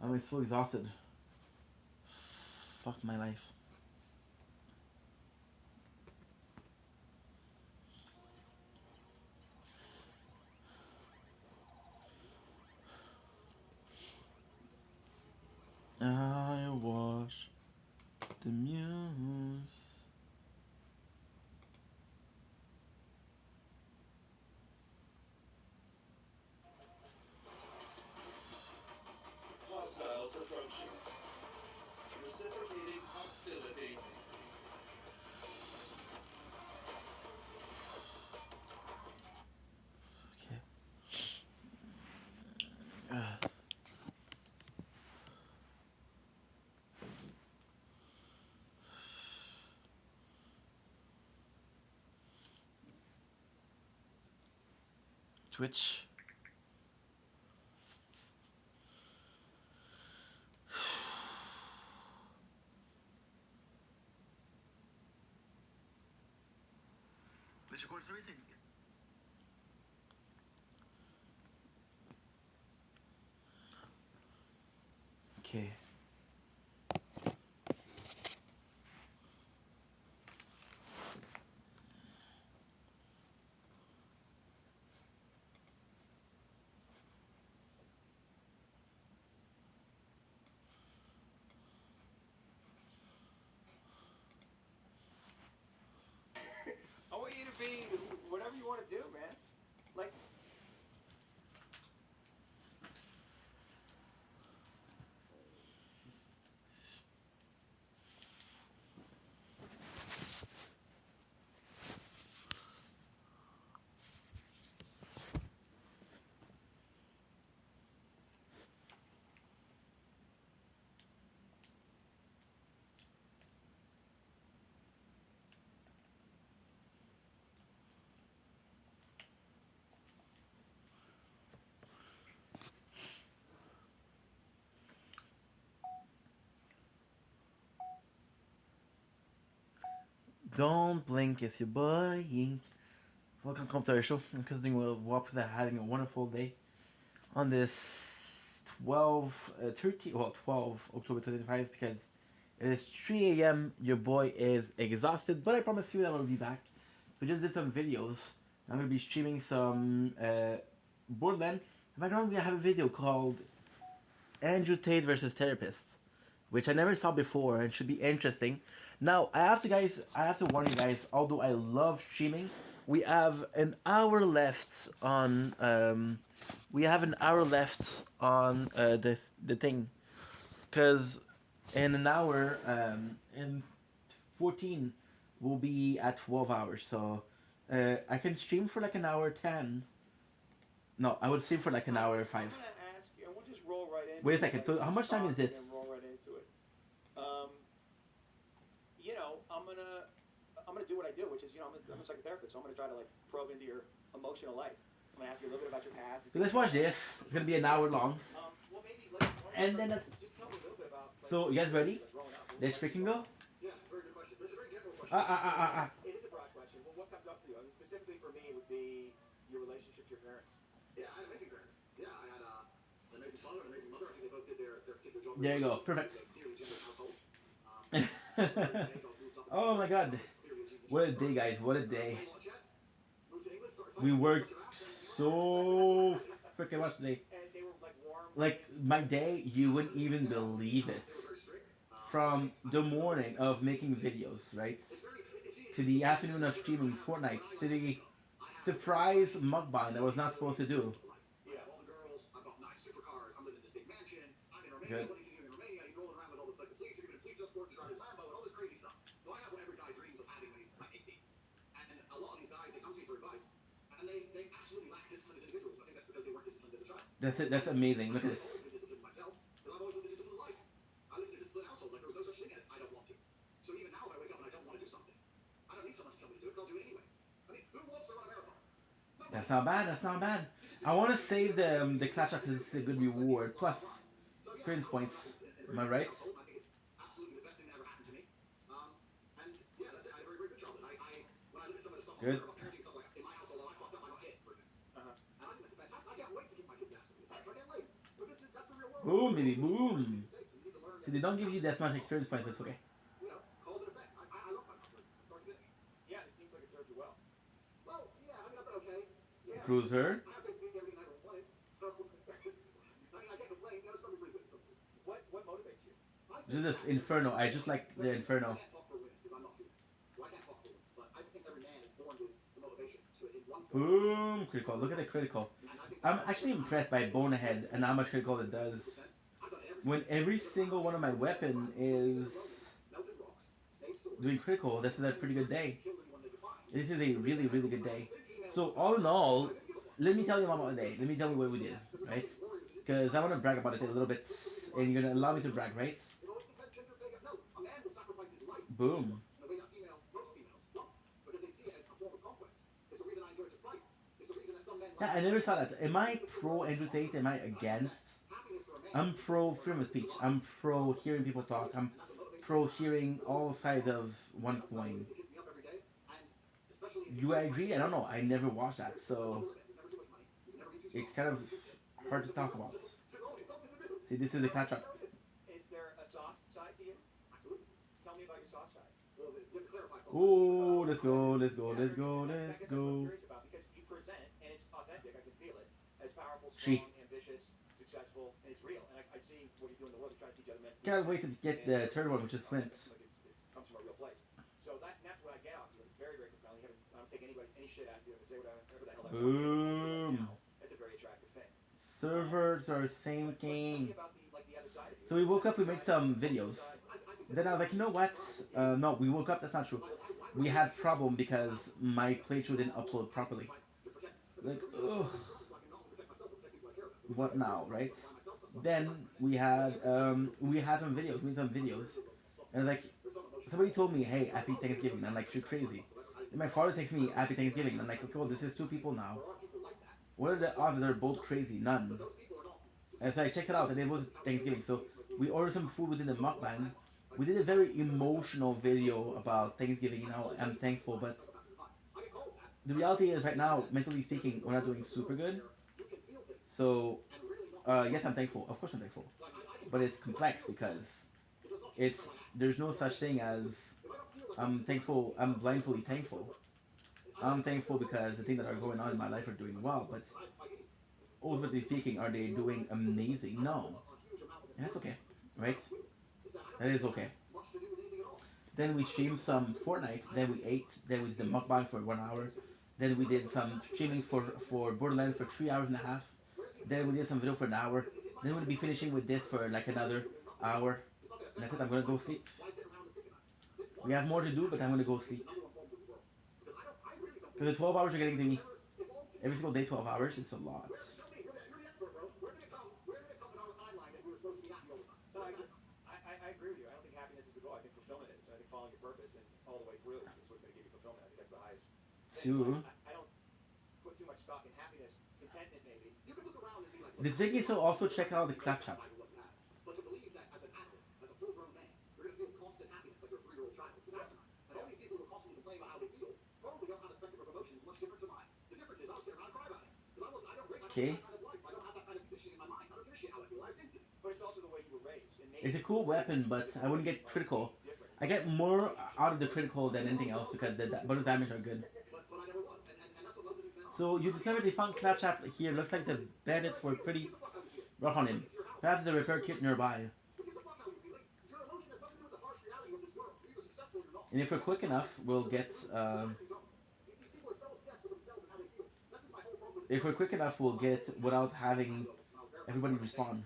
I'm so exhausted. Fuck my life. I watch the muse. Hostiles approaching. Reciprocating hostility. Twitch. Let's record everything. Okay. I want you to be whatever you want to do, man. Like, Don't blink, it's your boy Ink. Welcome to our show. I'm continuing with Wap that having a wonderful day on this 12 October 25 because it is 3 a.m. Your boy is exhausted, but I promise you that I'll be back. We just did some videos. I'm gonna be streaming some Borderland. In the background, we have a video called Andrew Tate versus Therapists, which I never saw before and should be interesting. Now I have to warn you guys. Although I love streaming, we have an hour left on the thing, because in an hour in 14 we'll be at 12 hours. So I can stream for like an hour 10. No, I would stream for like an hour 5. I'm gonna ask you, and we'll just roll right in. Wait a second. So how much time is this? And roll right into it. You know, I'm gonna do what I do, which is, you know, I'm a psychotherapist, so I'm gonna try to like probe into your emotional life. I'm gonna ask you a little bit about your past. So let's watch this. It's gonna be an hour long. Well, maybe let's And then that's. just tell me a little bit about. Like, So you guys ready? Let's freaking go. Yeah, very good question. It's a very general question. It is a broad question. Well, what comes up for you? I mean, specifically for me, it would be your relationship to your parents. Yeah, I had amazing parents. Yeah, I had an amazing father and an amazing mother. I think they both did their kids a job. There you go. Perfect. Household. Oh my god. What a day, guys. What a day. We worked so freaking much today. Like, my day, you wouldn't even believe it. From the morning of making videos, right? To the afternoon of streaming Fortnite. To the surprise mukbang that I was not supposed to do. Yeah, all the girls. I've got 9 supercars. I'm living in this big mansion. I'm in Romania. Good. What he's in Romania, he's rolling around with all the police. He's going to police escorts to drive his Lambo and all this crazy stuff. So I have what every guy dreams of having when he's like 18. And a lot of these guys, they come to me for advice, and they absolutely lack discipline as individuals. I think that's because they weren't disciplined as a child. That's it. That's amazing. Look at this. I've been disciplined myself, because I've always lived a disciplined life. I lived in a disciplined household. Like, there was no such thing as I don't want to. So even now, if I wake up and I don't want to do something, I don't need someone to tell me to do it, because I'll do it anyway. I mean, who wants to run a marathon? That's not bad. That's not bad. I want to save the clutch up because it's a good reward. Plus, experience points. Am I right? I think it's absolutely the best thing that ever happened to me. And yeah, that's it. I had a very, very good childhood. When I look at some of the stuff Good. about parenting stuff, like in my household, I fucked up, I got hit, for example. And I think that's fantastic. I can't wait to get my kids' ass with this. I can't wait. Because that's the real world. Boom, baby, boom. So they don't give you that much experience points, but it's okay. You know, cause and effect. I love my childhood. Start to finish. Yeah, it seems like it served you well. Well, yeah, I mean, I've done okay. Yeah. Cruiser. I have basically everything I ever wanted. So, I mean, I can't complain. You know, it's probably pretty good. So. What motivates you? This is Inferno. I just like the Inferno. I can't talk for women because I'm not female. So I can't talk for women. But I think every man is born with the motivation. So in one Boom, critical. Look at the critical. I'm actually impressed by Bonehead and how much critical it does. When every single one of my weapon is doing critical, this is a pretty good day. This is a really, really good day. So all in all, let me tell you about the day. Let me tell you what we did, right? Because I want to brag about it a little bit, and you're gonna allow me to brag, right? Boom. The way that most females don't, because they see it as a form of conquest. It's the reason I enjoy to fight. It's the reason that some Yeah, I never saw that. Am I pro Andrew Tate? Am I against? I'm pro freedom of speech. I'm pro hearing people talk. I'm pro hearing all sides of one coin. Do I agree? I don't know. I never watched that, so it's kind of hard to talk about. See, this is the catch up. Is there a soft side to you? Absolutely. Tell me about your soft side. Well, you have to clarify. Oh, let's go, let's go, let's go, I let's guess that's what I'm go. curious about because you present and it's authentic. I can feel it. As powerful, She. strong, ambitious, successful, and it's real. And I see what you do in the world. You try to teach other men to do Can't the wait same. to get the third one, which is Flint. Like it's comes from a real place. So that's what I get out of you. It's very, very compelling. I don't take any shit out of you and say whatever the hell I want. Boom. It's a very attractive thing. Servers are same thing. About the other side of you. So we woke up, we made some videos. Then I was like, you know what? No, we woke up, that's not true. We had problem because my playthrough didn't upload properly. Like, ugh. What now, right? Then we had some videos, we made some videos. And like, somebody told me, hey, happy Thanksgiving. And I'm like, you're crazy. And my father texts me, happy Thanksgiving. And I'm like, okay, well, this is two people now. What are the odds that they're both crazy? None. And so I checked it out, and it was Thanksgiving. So we ordered some food within the mukbang. We did a very emotional video about Thanksgiving. You know, I'm thankful, but the reality is, right now, mentally speaking, we're not doing super good. So, yes, I'm thankful. Of course, I'm thankful, but it's complex because there's no such thing as I'm thankful. I'm blindly thankful. I'm thankful because the things that are going on in my life are doing well, but ultimately speaking, are they doing amazing? No. And that's okay, right? That is okay. Then we streamed some Fortnite, then we ate, then we did the mukbang for 1 hour, then we did some streaming for Borderlands for 3 hours and a half, then we did some video for an hour, then we'll be finishing with this for like another hour, and that's it, I'm gonna go sleep. We have more to do, but I'm gonna go sleep. Because the 12 hours are getting to me. Every single day, 12 hours, it's a lot. I agree with you. I don't think happiness is the goal. I think fulfillment is. I think following your purpose and all the way through is what's going to give you fulfillment. I think that's the highest. I don't put too much stock in happiness. Contentment, maybe. You can look around and be like. The thing is to also check out the claptrap. But to believe that as an adult, as a full-grown man, you're going to feel constant happiness like your 3-year-old child is asinine. And all these people who are constantly complaining about how they feel probably don't have a spectrum of emotions much different to mine. The difference is I'll sit around and cry about it. Because I don't Okay. have that kind of life. I don't have that kind of conditioning in my mind. I don't give a shit how I feel. I have instinct. But it's also the way you were raised. It's a cool weapon, but I wouldn't get critical. I get more out of the critical than anything else because the bonus damage are good. So you discovered the fun claptrap here. Looks like the bandits were pretty rough on him. Perhaps the repair kit nearby. And if we're quick enough, we'll get. If we're quick enough, we'll get without having everybody respawn.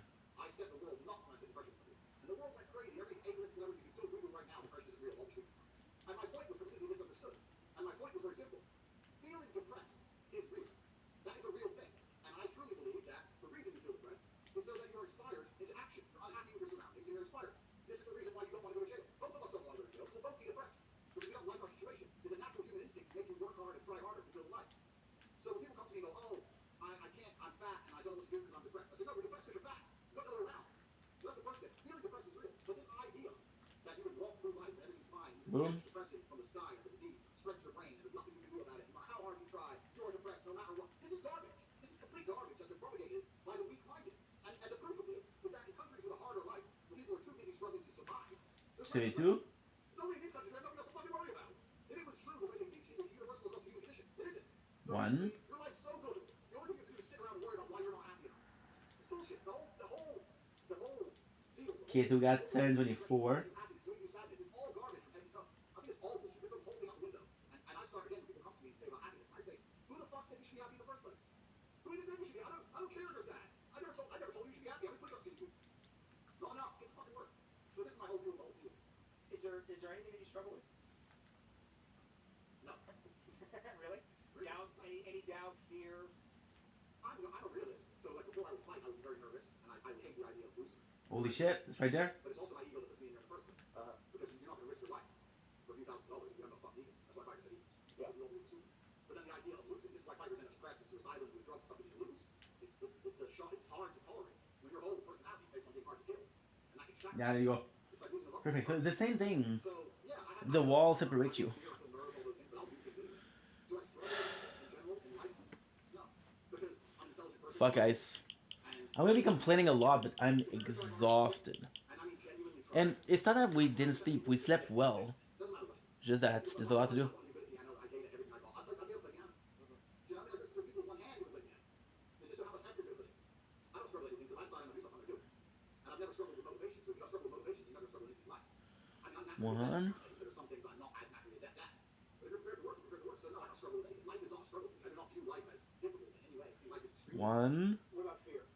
So when people come to me and go, oh, I can't, I'm fat and I don't know what to do because I'm depressed. I say, no, you're depressed because you're fat. Look the other way around. So that's the first thing. Feeling depressed is real. But this idea that you can walk through life and everything's fine, you can catch depression from the sky of a disease, stretch your brain, and there's nothing you can do about it. No matter how hard you try, you're depressed no matter what. This is garbage. This is complete garbage that's been propagated by the weak-minded. And the proof of this is that in countries with a harder life, when people are too busy struggling to survive, Say too? it's only in these countries there's nothing else to fucking worry about. If it was true the way they teach it, it would be universal across the human condition. It isn't. So One. your life's so good. The only thing you have to do is sit around and worry about why you're not happy enough. It's bullshit. The whole field. Okay, so we got 724. Sadness is all garbage from head to toe. I think it's all bullshit. It's the whole thing out the window. And I start again when people come to me and say about happiness. I say, who the fuck said you should be happy in the first place? Who even said you should be? I don't care if you're sad. I never told you you should be happy. How many push-ups can you do? Not enough. Get the fucking work. So this is my whole view of the whole field. Is there anything that you struggle with? No. Really? Doubt? Any doubt? Fear? I'm a realist. So like before I would fight, I would be very nervous, and I would hate the idea of losing. Holy shit, it's right there. But it's also my ego that puts me in there in the first place. Because you're not going to risk your life for a few $1,000s if you have no fucking ego. That's why fighters have egos. Yeah. But then the idea of losing, this is why fighters end up depressed and suicidal and do drugs, stuff that you lose. It's a shock. It's hard to tolerate when your whole personality is based on being hard to kill. And I exactly. Yeah, there you go. It's like losing a loved one. Perfect. So it's the same thing. So yeah, The wall separates you. Fuck, guys. I'm gonna be complaining a lot, but I'm exhausted. And it's not that we didn't sleep. We slept well. Just that there's a lot to do. One. One. What about fear?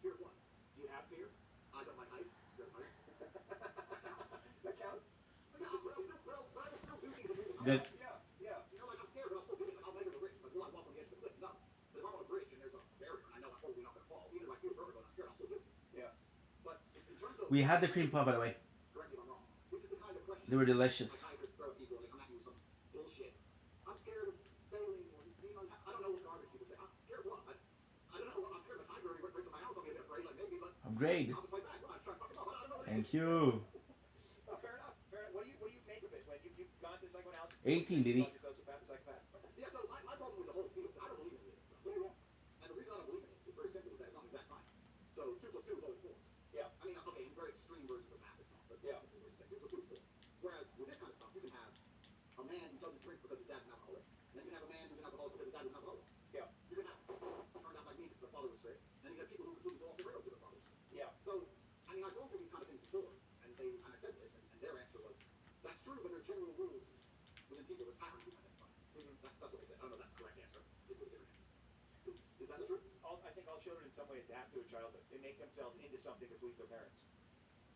Fear of what? Do you have fear? I don't like heights. Scared of heights. That counts? But I still do things that really Good. Yeah. You know, like I'm scared, but I'll still do it. Like, I'll measure the risk. Like, will I walk on the edge of the cliff? No. But if I'm on a bridge and there's a barrier and I know I'm probably not going to fall, even if I feel vertigo and I'm scared, I'll still do it. Yeah. But in terms of... We had the cream puff, by the way. Correct me if I'm wrong. This is the kind of question... They were delicious. Psychiatrists throw at people and they come at you with some bullshit. I'm scared of failing or being unhappy. I don't know what garbage people say. I'm scared of what? I don't know. I'm scared of a tiger and he breaks in my house. I'll be a bit afraid, like maybe, but... Upgrade. I'll have to fight back. I'm trying to fuck him up. I don't know what it is. Thank you. Fair enough. What do you make of it when you've gone to psychoanalysis? 18, baby. Psychopath. Yeah, so my problem with the whole field is I don't believe in any of this stuff. Yeah. And the reason I don't believe in it is very simple, is that it's not exact science. So 2 plus 2 is always 4. Yeah. I mean, okay, in very extreme versions of math, it's not. But yeah. 2 plus 2 is 4. Whereas with this kind of stuff, you can have a man who doesn't drink because his dad's an alcoholic. And then you can have a man who's an alcoholic because his dad was an alcoholic. Yeah. You can have turned out like me because their father was straight. And you have people who completely go off the rails because their father was straight. Yeah. So, I mean, I've gone through these kind of things before, and I said this, and their answer was, that's true, but there's general rules within people. There's patterns we identify. That's what they said. I don't know if that's the correct answer. It would be a different answer. Is that the truth? I think all children in some way adapt to a childhood. They make themselves into something to please their parents.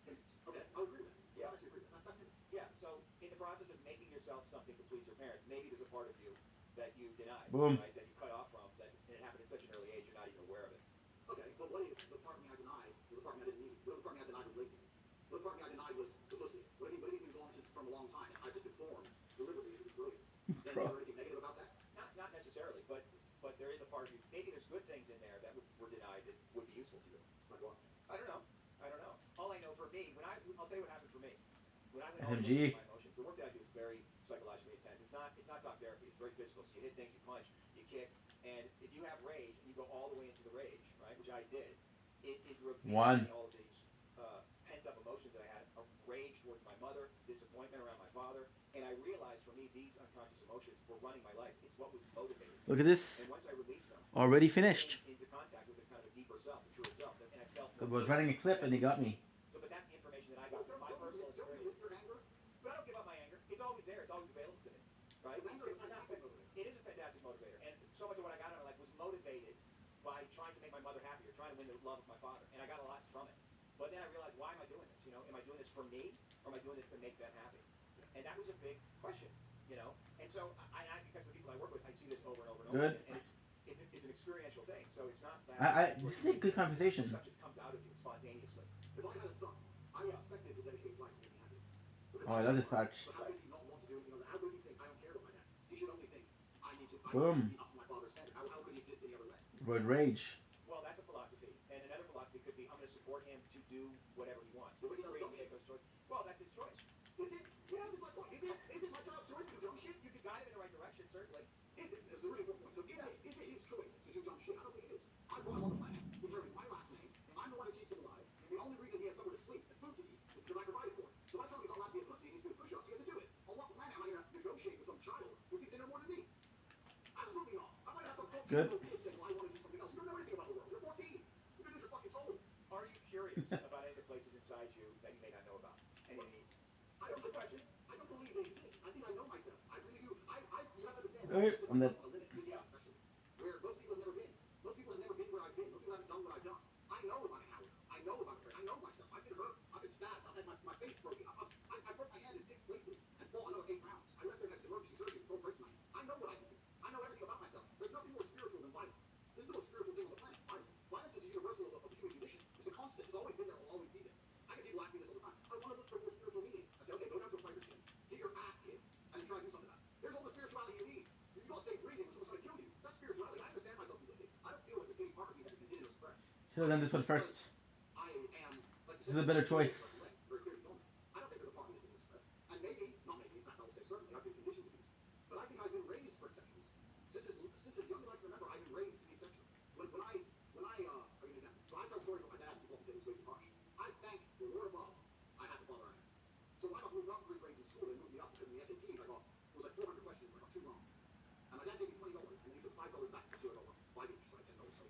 Okay, I would agree with that. Yeah. I actually agree with that. That's good. Yeah, so in the process of making yourself something to please your parents, maybe there's a part of you that you denied, Boom. right? That you cut off from, and it happened at such an early age, you're not even aware of it. Okay, but what if the part of me I denied was the part of me I didn't need? What if the part of me I denied was lazy? What if the part of me I denied was publicity? What if he's been gone since from a long time? I've just been formed deliberately as his brilliance. Then is there anything negative about that? Not necessarily, but there is a part of you. Maybe there's good things in there that were denied that would be useful to you. Like what? I don't know. All I know for me, I'll tell you what happened for me. When I went FMG. all my emotions, the work that I do is very psychologically intense. It's not talk therapy. It's very physical. So you hit things, you punch, you kick, and if you have rage and you go all the way into the rage, right, which I did, it revealed all of these pent up emotions that I had, a rage towards my mother, disappointment around my father, and I realized for me these unconscious emotions were running my life. It's what was motivating. Look at this. And once I released them, Already finished. into contact with a kind of a deeper self, the truer self, and I felt. I was writing a clip and they got me. So, but that's the information that I got from my personal experience. But I don't give up my anger. It's always there. It's always available to me, right? Anger is fantastic. It is a fantastic motivator, and so much of what I got in my life was motivated by trying to make my mother happy or trying to win the love of my father, and I got a lot from it. But then I realized, why am I doing this? You know, am I doing this for me, or am I doing this to make them happy? And that was a big question, you know. And so, because of the people I work with, I see this over and over and over. Good. And it's an experiential thing. So it's not that. This is a good conversation. Stuff just comes out of you spontaneously. If I had a son, I would expect him to dedicate his life to make me happy. Oh, I love this patch. So how could he not want to do it? You know, how could he think I don't care about my dad? He should only think I need to Boom. be up to my father's standard. How could he exist any other way? Road rage. Well, that's a philosophy. And another philosophy could be, I'm going to support him to do whatever he wants. So But he free does to make those choices. Well, that's his choice. Is it? Yeah, this is my point. Is it my child's choice to do dumb shit? You could guide him in the right direction, certainly. Is it? That's a really important point. So is it his choice to do dumb shit? I don't think it is. I brought him on the planet. He carries my last name. I'm the one who keeps him alive. The only reason he has somewhere to sleep and food to eat is because I provided for him. So if I tell him he's not allowed to be a pussy and he's doing push-ups, he has to do it. On what planet am I going to negotiate with some child who thinks they know more than me? Absolutely not. I might have some 14-year-old kid saying, well, I want to do something else. You don't know anything about the world. You're 14. You're doing your fucking told. Are you curious about any of the places inside you that you may not know about? I don't believe they exist. I think I know myself. I really do. You have to understand. Okay, on the- A limit, physically especially, where most people have never been. Most people have never been where I've been. Most people haven't done what I've done. I know if I'm a coward. I know if I'm afraid. I know myself. I've been hurt. I've been stabbed. I've had my face broken. I broke my hand in 6 places and fought another 8 rounds. I left there next emergency surgery with 12 breaks in my hand. I know what I can do. I know everything about myself. There's nothing more spiritual than violence. This is the most spiritual thing on the planet. Violence. Violence is a universal of human condition. It's a constant. It's always been there. Will always be there. I get people asking me this all the time. I want to look for more spiritual meaning. I say, okay, go down to a fighter's gym. Get your ass kicked and then try to do something about it. There's all the spirituality you need. You gotta stay breathing when someone's trying to kill you. That's spirituality. I understand myself Should have done this one first. I am, like, This is a better choice. very clearly told me. I don't think there's a part of this in this press. And maybe, not maybe, in fact, I will say certainly, I've been conditioned to do this. But I think I've been raised for exceptions. Since as young as I can remember, I've been raised to be exceptional. When I, I'll give you an example. So I tell stories about my dad, people often say it's way too harsh. I thank the Lord above I had the father I had. So when I got moved up 3 grades in school, they moved me up because in the SATs I got, it was like 400 questions, I got 2 wrong. And my dad gave me $20, and then he took $5 back for 2 over 5 each, so I had $10. So,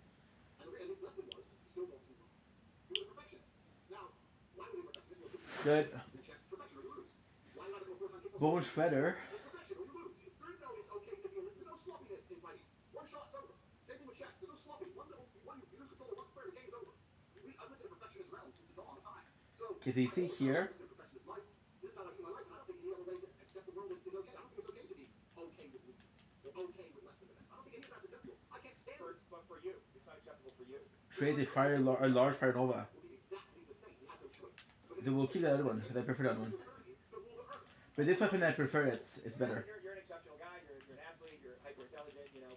and his lesson was, still got 2 wrong. He was a perfectionist. Now, why was he a perfectionist? Well, Good. in chess, perfection or you lose. Why did I go 4 times kickball? Bone shredder. It's perfection or you lose. There is no, it's okay to be a, there's no sloppiness in fighting. One shot's over. Same thing with chess. There's no sloppy. One you lose control of one square, the game's over. I've lived in a perfectionist realm since the dawn of time. So, Okay, so you see here. this is how I feel my life, and I don't think any other way to accept the world is okay. I don't think it's okay to be okay with losing or okay with less than the best. I don't think any of that's acceptable. I can't stand it. But for you, it's not acceptable for you. Create a large fire nova. Will be exactly the same. He has no choice. So we'll keep the other one because I prefer that one. But this weapon I prefer it's better. You're an exceptional guy. You're an athlete. You're hyper intelligent. You know,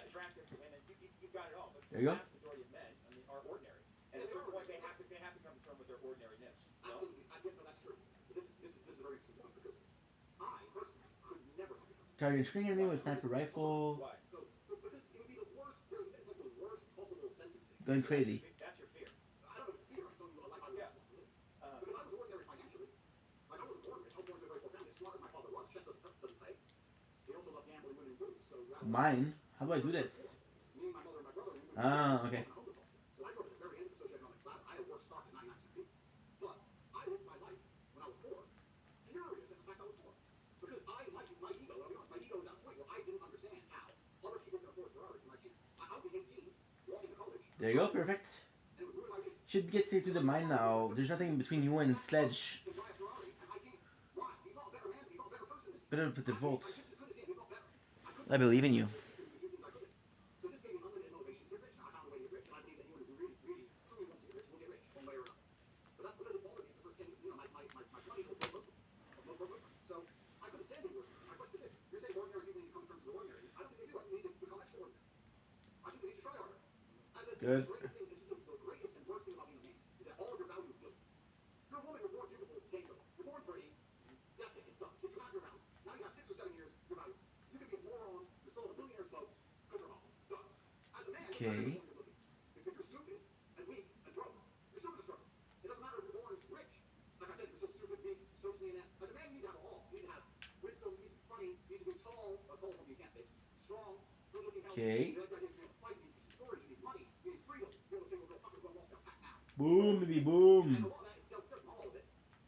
attractive to women. So you've got it all. But There you go. The vast majority of men, I mean, are ordinary. And at a certain point, they have to come to terms with their ordinariness. You know? Absolutely. I get no, that's true. But this is a very interesting point because I personally could never come to terms. Target screen enemy with sniper rifle. Why? No, but this, it would be the worst. It's like the worst possible sentencing. Going crazy. That's your fear. I don't know if it's fear. I just don't know like I would want to live. Because I was ordinary financially. Like I wasn't born rich. I was born into a very poor family. As smart as my father was, chess doesn't pay. He also loved gambling, women, and booze. So Mine? How do I do this? me, my mother, and my brother. Ah, okay. So I grew up at the very end of the socioeconomic ladder. I had a worse start than 99% of people. But I lived my life when I was poor, furious at the fact I was poor. Because my ego, I'll be honest, my ego was at a point where I didn't understand how other people can afford Ferraris and I can't. I'll be 18, walking to college. There you go, perfect. And it would ruin my week. Should get straight to the mine now. There's nothing between you and Sledge. To drive a Ferrari, and I can't. Why? He's not a better man. He's not a better person than me. Better put the volt. I just as good as him. He's not better. I believe in you. So this gave me unlimited motivation to get rich. I found a way to get rich, and I believe that anyone who really, really, truly wants to get rich will get rich one way or another. But that's because it bothered me for the first 10 years. You know, my 20s was pro Muslim. So I couldn't stand being ordinary. My question is this: you're saying ordinary people need to come to terms with ordinariness. I don't think they do. I think they need to become extraordinary. I think they need to try harder. Good. The greatest and worst thing about being a man is that all of your values go. If you're a woman, you're born beautiful, game's over. You're born pretty, that's it, it's done. If you have your value, now you have 6 or 7 years, your value. You can be a moron, you're still on a billionaire's boat, because you're home. Done. As a man, Okay. if you're stupid and weak and broke, you're still gonna struggle. It doesn't matter if you're born rich. Like I said, you're so stupid, weak, socially inept. As a man, you need to have it all. You need to have wisdom, you need to be funny, you need to be tall, tall is something you can't fix. Strong, good looking, healthy. Okay. You like the idea of being able to fight, you need storage, you need money, you need freedom. You're able to say, well, go fucking go lost, pack now. Boom, baby, And boom. a lot of that is self-good, not all of it.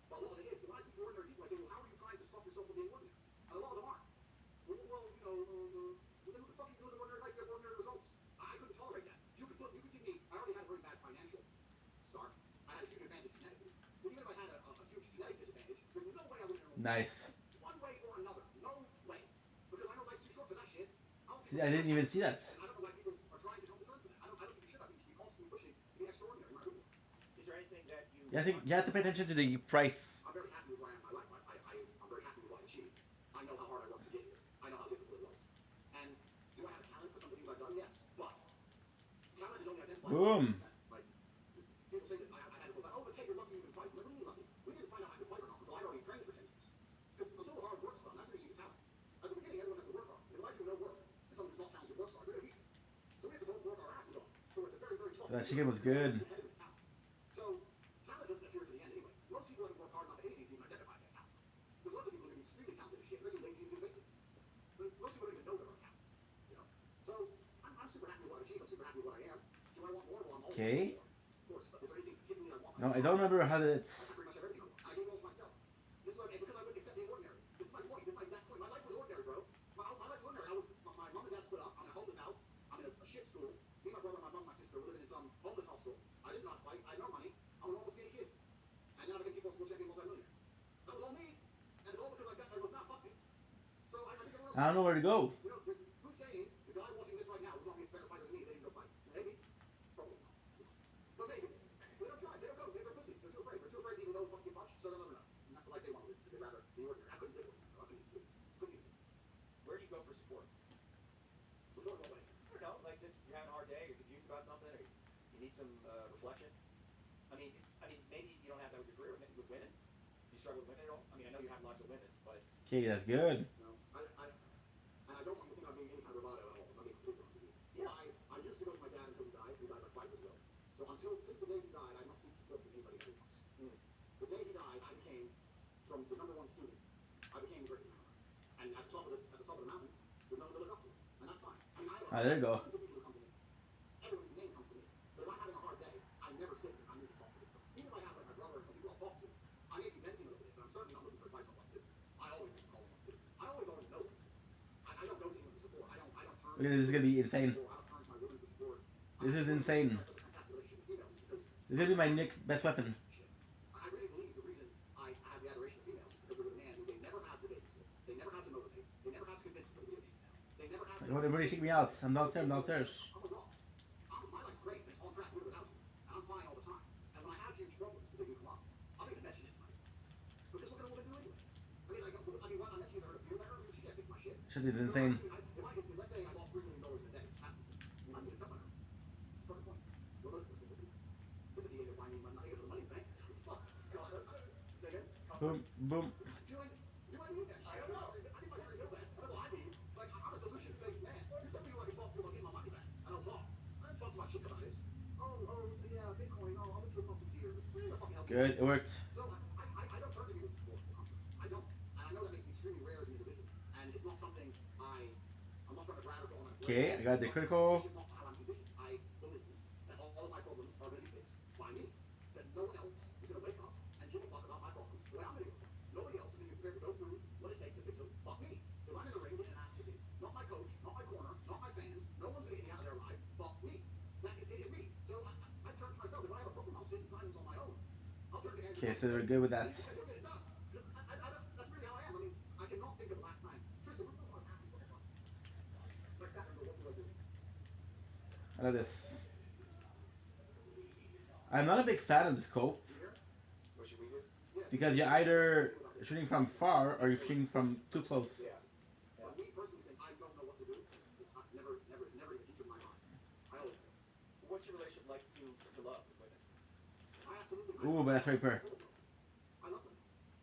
But a lot of it is. So when I speak to ordinary people, I say, well, how are you trying to stop yourself from being ordinary? And a lot of them aren't. Well, you know, then what the fuck are you doing in ordinary life? You have ordinary results. I couldn't tolerate that. You could give me, I already had a very bad financial start. I had a huge advantage genetically. But even if I had a huge genetic disadvantage, there's no way I would have Nice. one way or another. No way. Because I know life's too short for that shit. See, I didn't even see that. And I don't know why people are trying to come to terms with that. I don't think you should. I think you should be constantly pushing to be extraordinary. Is there anything that you? Yeah, I think you have to pay attention to the price. I'm very happy with where I am in my life. I'm very happy with what I achieved. I know how hard I worked to get here. I know how difficult it was. And do I have a talent for some of the things I've done? Yes. But talent is only identified. Boom. Like people say that I had this whole time, oh, but Tate, you're lucky you can fight. What do you mean lucky? We didn't find out I could fight or not until I'd already trained for 10 years. Because until the hard work's done, that's when you see the talent. At the beginning, everyone has to work hard. If I do no work, and someone who's not talented works hard, they're gonna beat me. So we have to both work our asses off. So at the very, very top. That chicken was good. So talent doesn't appear to the end anyway. Most people haven't worked hard enough at anything to even identify their talent. There's lots of people who can be extremely talented as shit, but they're too lazy to do the basics. So most people don't even know there are talents. You know. So I'm super happy with what I achieved. I'm super happy with what I am. Do I want more? Well, I'm always Okay. more. Of course, but is there anything particularly I want? No, I don't remember how I it's. have pretty much everything I want. I gave it all to myself. This is what, and because I wouldn't accept being ordinary. This is my point. This is my exact point. My life was ordinary, bro. My life was ordinary. My mom and dad split up. I'm in a homeless house. I'm in a shit school. Me, my brother, my mom, my sister were living in some homeless hostel. I did not fight. I had no money. I'm a normal skinny kid. And now I'm getting people school champion multi-millionaire. That was all me. And it's all because I said I was not fuck this. So I think everyone else. I don't know where to go. You know, who's saying the guy watching this right now would not be a better fighter than me if they didn't go fight? Maybe. Probably not. But maybe. They don't try. They don't go. They're pussies. They're too afraid. They're too afraid to even go fucking punch, so they'll never know. And that's the life they want to live. Because they'd rather be ordinary. I couldn't live ordinary. I couldn't even do it. Where do you go for support? Support what way? I don't know, like just you're having a hard day, you're confused about something, or you need some reflection. I mean, maybe you don't have that with your career with women. Do you struggle with women at all? I mean, I know you have lots of women, but. Okay, that's good. No, and I don't want you to think I'm being any kind of bravado at all. I'm being completely honest with you. Yeah. I used to go to my dad until he died. He died like 5 years ago. So since the day he died, I've not seen support from anybody ever once. The day he died, I became, from the #1 student, I became the greatest man on earth. And at the top of the mountain, there's no one to look up to. And that's fine. I mean, There you go. tons of people who come to me. Everyone's name comes to me. But if I'm having a hard day, I never say I need to talk to this person. Even if I have like my brother or some people I'll talk to, I may be venting a little bit, but I'm certainly not looking for advice on what to do. I always just call them what to do. I always already know what to do. I don't go to anyone for support. I don't turn. Okay, this is gonna be insane. I don't turn to my women for support. This is insane. This is gonna be my next best weapon. I really believe the reason I have the adoration of females is because they're with a man who they never have to babysit. They never have to motivate. They never have to convince them to be a female. They never have to. Everybody check me out. I'm downstairs. I'm a rock. My life's great. It's on track with or without you. And I'm fine all the time. And when I have huge problems, because they do come up, I'll even mention it tonight. Because what can a woman do anyway? What? I mentioned her to feel better. She can't fix my shit. Shit is insane. Let's say I lost $3 million in a day. It's happened. I'm going to tell her. It's the fucking point. We're looking for sympathy. Sympathy ain't gonna buy me money. I'm not gonna money banks. Fuck. So, say again? Boom, boom. Do I need that? I don't know. I need my friend to know that. That's all I need. Like, I'm a solution-based man. You tell me who I can talk to, I'll get my money back. I don't talk. I don't talk to my chick about it. Yeah, Bitcoin. I'm gonna do a couple here. Good, it worked. So, I don't turn to people for support. I don't. And I know that makes me extremely rare as an individual. And it's not something I'm not trying to brag or go on. Okay, I got the critical. This is not how I'm conditioned. I believe that all of my problems are going to be fixed by me. That no one else is going to wake up and give a fuck about my problems the way I'm going to give a fuck. Nobody else is going to be prepared to go through what it takes to fix them but me. If I'm in the ring getting asked to be, not my coach, not my corner, not my fans, no one's going to get me out of there alive but me. It is me. So I turn to myself. If I have a problem, I'll sit in silence on my own. I'll turn to Andrew. Okay, so they're good with that. That's really how I am. I mean, I cannot think of the last time. Tristan, what's the last time you advice? Like Saturday, what do I do? I love this. I'm not a big fan of the scope because you're either shooting from far or you're shooting from too close. But me personally saying I don't know what to do, it's never even entered my mind. I always do. What's your relationship like to love with women? I absolutely. Ooh, but that's right there. I love them.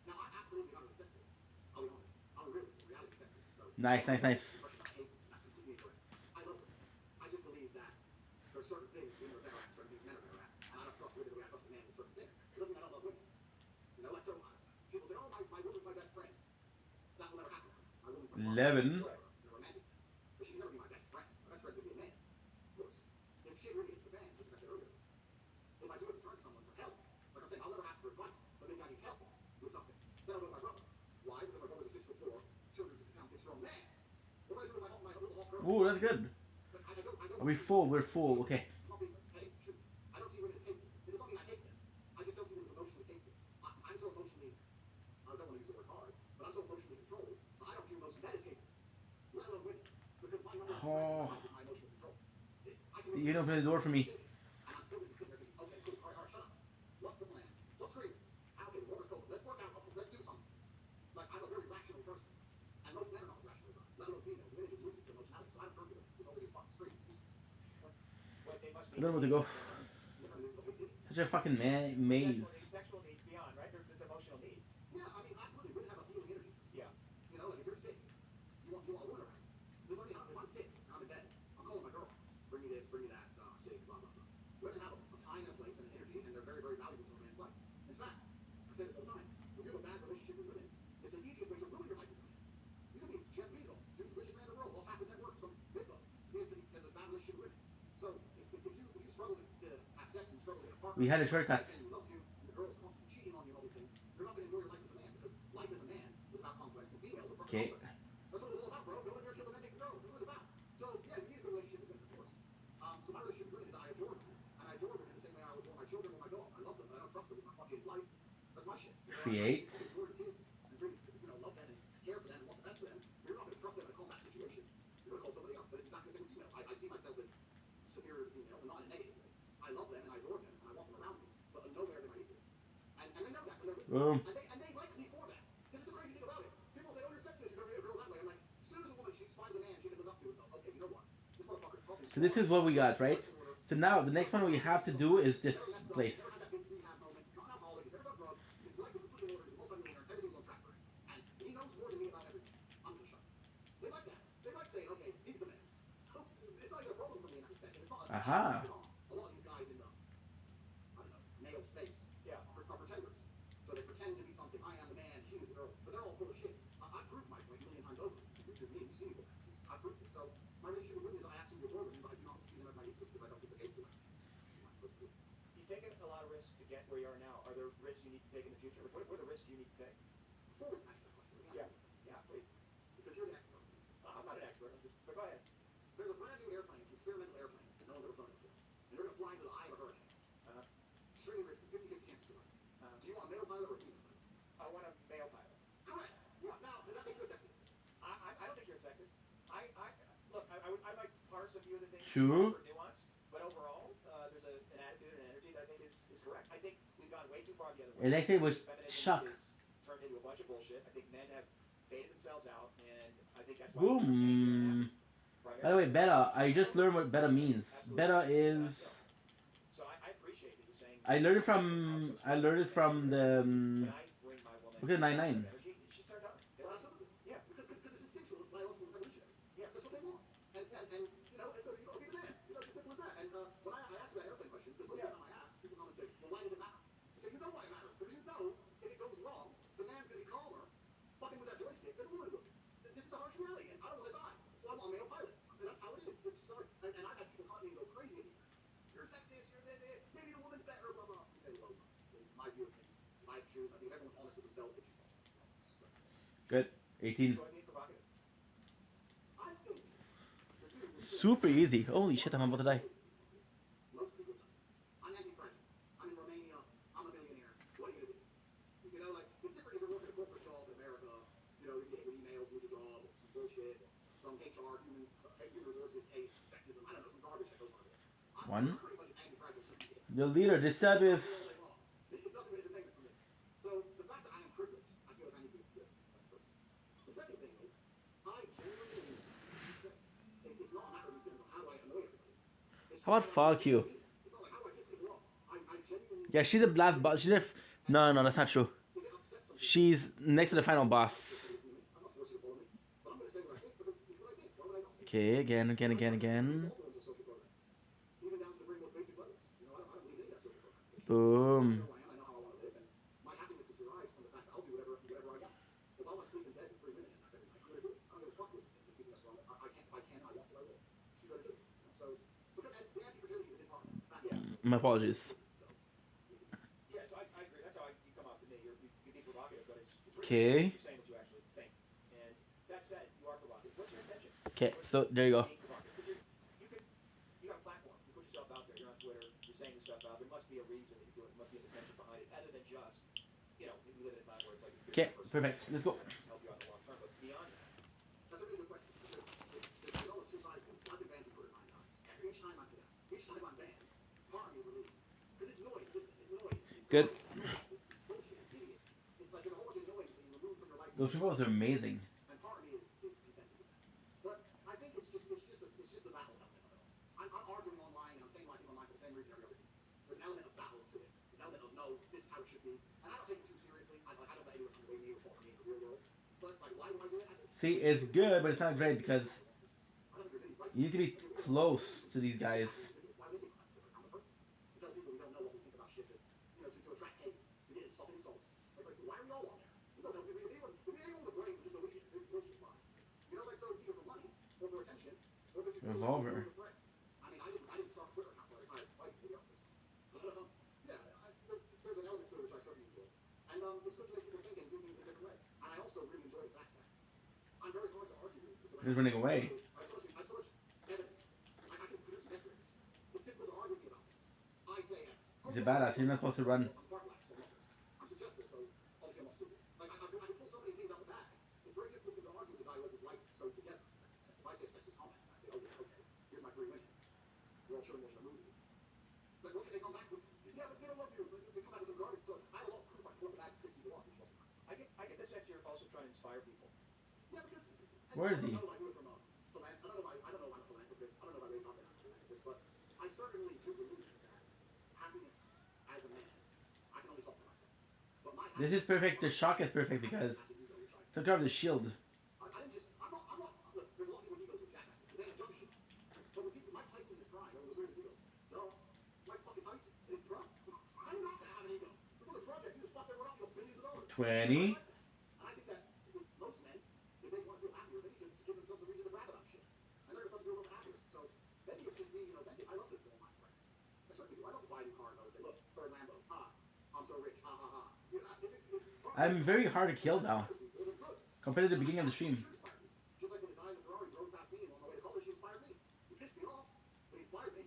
Now I absolutely not a sexist. I'll be honest. I'm a realist, a reality sexist. So Nice. that's completely incorrect. I love them. I just believe that there are certain things women are better at, certain things men are better at, and I don't trust women the way I trust a man with certain things. It doesn't mean I don't love women. You know, like so people say, oh, my woman's my best friend. That will never happen for me. My woman's my partner. 11. In a romantic sense. But she can never be my best friend. My best friend's gonna be a man. Of course. If shit really hits the fan, just like I said earlier, if I do have to turn to someone for help, like I'm saying, I'll never ask for advice, but maybe I need help with something. Then I'll go to my brother. Why? Because my brother's a 6'4", 250-pound big strong man. What do I do with my little Hulk girl? Ooh, that's good. Are we full? We're full. Okay. I don't see women as capable. It does not mean I hate them. I just don't see them as emotionally capable. I'm so emotionally, I don't want to use the word hard, but I'm so emotionally controlled. I don't feel most men as capable. Let alone women. Because my number one strength is my emotional control. You open the door for me. And I'm still going to sit there thinking, okay, cool, all right, shut up. What's the plan? Stop screaming. How can what was told? Let's work out. Let's do something. Like, I'm a very rational person. And most men are not as rational as I am. Let alone females. Women just lose their emotionality. So I don't turn to them. It's all they just fucking scream. I don't know where to go. Such a fucking maze. Sexual needs beyond, right? There's emotional needs. Yeah, I mean, absolutely. Women have a healing energy. Yeah. You know, like if you're sick, you want a woman around. Because I mean, if I'm sick and I'm in bed, I'm calling my girl. Bring me this, bring me that. I'm sick, blah, blah, blah. Women have a time and a place and an energy, and they're very, very valuable to a man's life. In fact, I say this all the time. If you have a bad relationship with women, it's the easiest way to ruin your life as a man. You could be Jeff Bezos, dude's richest man in the world, lost half his net worth, some big buck. He has a bad relationship with women. So if you struggle to have sex and struggle to get a partner, We had a shortcut. who loves you, and the girl's constantly cheating on you and all these things, you're not going to enjoy your life as a man because life as a man is about conquest and females are about Okay. conquest. That's what it's all about, bro. Go in there, kill the men, take the girls. That's what it's about. So yeah, you need a good relationship with women, of course. So my relationship with women is I adore them, and I adore women the same way I adore my children or my dog. I love them, but I don't trust them with my fucking life. That's my shit. Create. I adore the kids and really, love them and care for them and want the best for them. You're not going to trust them in a combat situation. You're going to call somebody else. But it's exactly the same with females. I see myself as superior to females, and not in a negative way. I love them and I adore them and I want them around me, but nowhere they're my equal. And they know that, and they're with me. Boom. And they like me for that. This is the crazy thing about it. People say, oh, you're sexist, you're going to be a girl that way. I'm like, as soon as a woman, she finds a man she can look up to, okay, you know what? This motherfucker's talking. So this is what we got, right? So So now the next one we have to do is this place. Aha. A lot of these guys in the, I don't know, male space, are pretenders. So they pretend to be something. I am the man, she is the girl. But they're all full of shit. I've proved my point a million times over. You two me, you see me with Maxis. I've proved it. So my relationship with women is I absolutely adore women, but I do not see them as my equal because I don't think they're capable of that. You've taken a lot of risks to get where you are now. Are there risks you need to take in the future? What are the risks you need to take? Before we answer that question, let me ask you. Yeah, please. Because you're the expert. I'm not an expert. But go ahead. There's a brand new airplane. It's an experimental airplane that no one's ever flown it before. And you're going to fly into the eye of a hurricane. Extremely risky, 50-50 chance to survive. Do you want a male pilot or a female pilot? I want a male pilot. Correct. Yeah. Now, does that make you a sexist? I don't think you're a sexist. Look, I might parse a few of the things Sure. for nuance, but overall, there's an attitude and an energy that I think is correct. I think we've gone way too far the other way. Elected with Chuck. Turned into a bunch of bullshit. I think men have baited themselves out, and I think that's why. Boom. By the way, beta. I just learned what beta means. Beta is. So I appreciate that you're saying. I learned it from the. Look at 99. She started out. Yeah, because it's instinctual. It's biological. It's evolutionary. Yeah, that's what they want. And you know, so you gotta be the man. You know, it's as simple as that. And when I asked you that airplane question, because most of the time I ask, people come and say, well, why does it matter? I say, you know why it matters. Because you know, if it goes wrong, the man's gonna be calmer, fucking with that joystick, than the woman will. This is the harsh reality, and I don't want to die. So I want a male pilot. And that's how it is. It's sorry. And I've had people come at me and go crazy at me. You're sexist, maybe the woman's better, blah, blah. I say, well, in my view of things, if I choose, I think if everyone's honest with themselves, they choose all. Good. 18. Enjoy being provocative. I think Super easy. Holy shit, I'm about to die. most people don't. I'm anti-fragile. I'm in Romania. I'm a millionaire. What are you gonna do? You know, like, it's different if you're working a corporate job in America. You know, you get hit with emails, lose your job, some bullshit, some HR, human resources case, sexism, I don't know, some garbage that goes on there. One. I'm pretty much as anti-fragile as you can get. The leader, the Sabbath. It's nothing but entertainment for me. So the fact that I am privileged, I feel like I need to be good as a person. The second thing is, I genuinely believe it's not a matter of me saying, well, how do I annoy everybody? How about fuck you? It's not like, how do I piss people off? I genuinely Yeah, she's a blast boss. She's a no, that's not true. She's next to the final boss. Okay, again. even down to the very most basic levels. You know, I don't believe in any of that social program. Boom. I know how I want to live, and my happiness is derived from the fact that I'll do whatever I want. If I want to sleep in bed for 3 minutes, I'm gonna do it. I'm gonna fuck with it. If that's wrong, I can, I want to, I will. You gotta do it. You know? So, because the anti-fragility is a big part of it. It's not My apologies. Yeah, so I agree. That's how you come off to me. You can be provocative, but it's really Okay. you're saying what you actually think. And that said, you are provocative. What's your intention? Okay, so there you go. Being provocative. Because you got a platform. You put yourself out there. You're on Twitter. You're saying this stuff out. There must be a reason that you do it. There must be an intention behind it, other than just, you know, we live in a time where it's like it's Okay, perfect. Let's go. help you out in the long term, but beyond that. That's a really good question. Because there's always two sides to it. So I've been banned from Twitter 9 times. Each time I'm banned, part of me is relieved. Because it's noise, isn't it? It's noise. Good. It's bullshit. It's idiots. It's like there's a whole bunch of noise that you remove from your life. Those shows are amazing. And part of me is content with that. But I think it's just the battle element of it all. I'm arguing online and I'm saying my thing online for the same reason every other thing is. There's an element of battle to it. There's an element of no, this is how it should be. And I don't take it too seriously. I don't let anyone come away me or fault me in the real world. But like, why do I do it? I think See, it's good, but it's not great because you need to be close to these guys. why would they decide to I'm a person. To tell people we don't know what we think about shit, that, you know, to attract hate, to get insults. Like, why are we all on there? There's no if anyone with a brain just know idiots. There's bullshit line. You know, like, so it's either for money or for attention or because you feel Revolver. like you're a threat. I mean, I didn't start a Twitter account until I fight maybe on Twitter. Yeah, there's an element to it which I certainly enjoy. And it's good to make people think and do things in a different way. And I also really enjoy the fact that I'm very hard to argue with because He's running away. I have so much evidence. I can produce metrics. It's difficult to argue with me about things. I say X. He's a badass. You're not supposed to run. I'm part black, so I'm not racist. I'm successful, so obviously I'm not stupid. Like, I can pull so many things out the bag. It's very difficult to argue with the guy who has his life sewed together. If I say a sexist comment, I say, okay, here's my 3 women. We're all showing watching a movie. Like, what can they come back with? Yeah, but they don't love you. They come back with some garbage. So I have a lot of proof I can pull it back and piss people off, which is also nice. I get the sense you're also trying to inspire people. Yeah, because Where is he? I don't know if I do it from I don't know if I'm a philanthropist. I don't know if I really thought that I'm a philanthropist, but I certainly do believe that happiness as a man, I can only talk for myself. But my This is perfect. The shock is perfect because took care of the shield. I didn't just, I'm not, look, there's a lot of people with egos with jackasses, because they have dumb shit. But when people, Mike Tyson is prime, when he was wearing his ego, duh, Mike fucking Tyson, in his prime. I do not have an ego. Before the project, he just fucked everyone up for billions of dollars. 20. And I think that most men, if they want to feel happier, they need to give themselves a reason to brag about shit. And they're supposed to feel a little bit happier. So maybe it's just me, you know, I love to go on my brand. I certainly do. I love to buy a new car and go and say, look, third Lambo, I'm so rich, ha ha ha. You know, I'm very hard to kill now compared to the beginning of the stream. just like when the guy in the Ferrari drove past me and on my way to college, he inspired me. He pissed me off, but he inspired me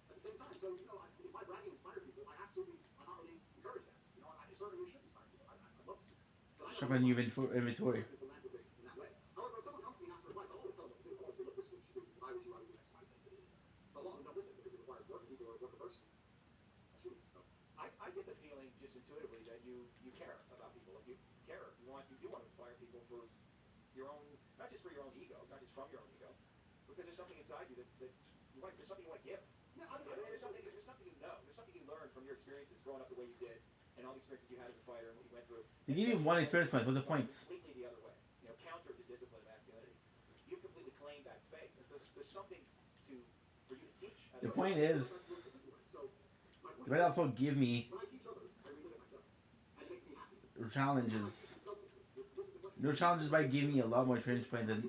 at the same time. So, you know, if my bragging inspires people, I absolutely, I not really encourage that. You know, I certainly should inspire people. I love to see that. But I Shop a new inventory. philanthropic in that way. However, if someone comes to me and asks for advice, I'll always tell them what to do. I'll always say, look, this is what you should do. Why would you want to do X, Y, Z? But a lot of them don't listen because it requires work and people are work averse. That's true. So I get the feeling just intuitively that you care about people. You care. You do want to inspire people for your own, not just for your own ego, not just from your own ego, because there's something inside you that you want. There's something you want to give. Yeah, I mean, there's something you know. There's something you learned from your experiences growing up the way you did, and all the experiences you had as a fighter and what you went through. They give me one experience point. What are the points? Completely the other way. You know, counter to discipline and masculinity. You've completely claimed that space, and so there's something for you to teach. The point is, they might also give me challenges. No challenges might give me a lot more experience point than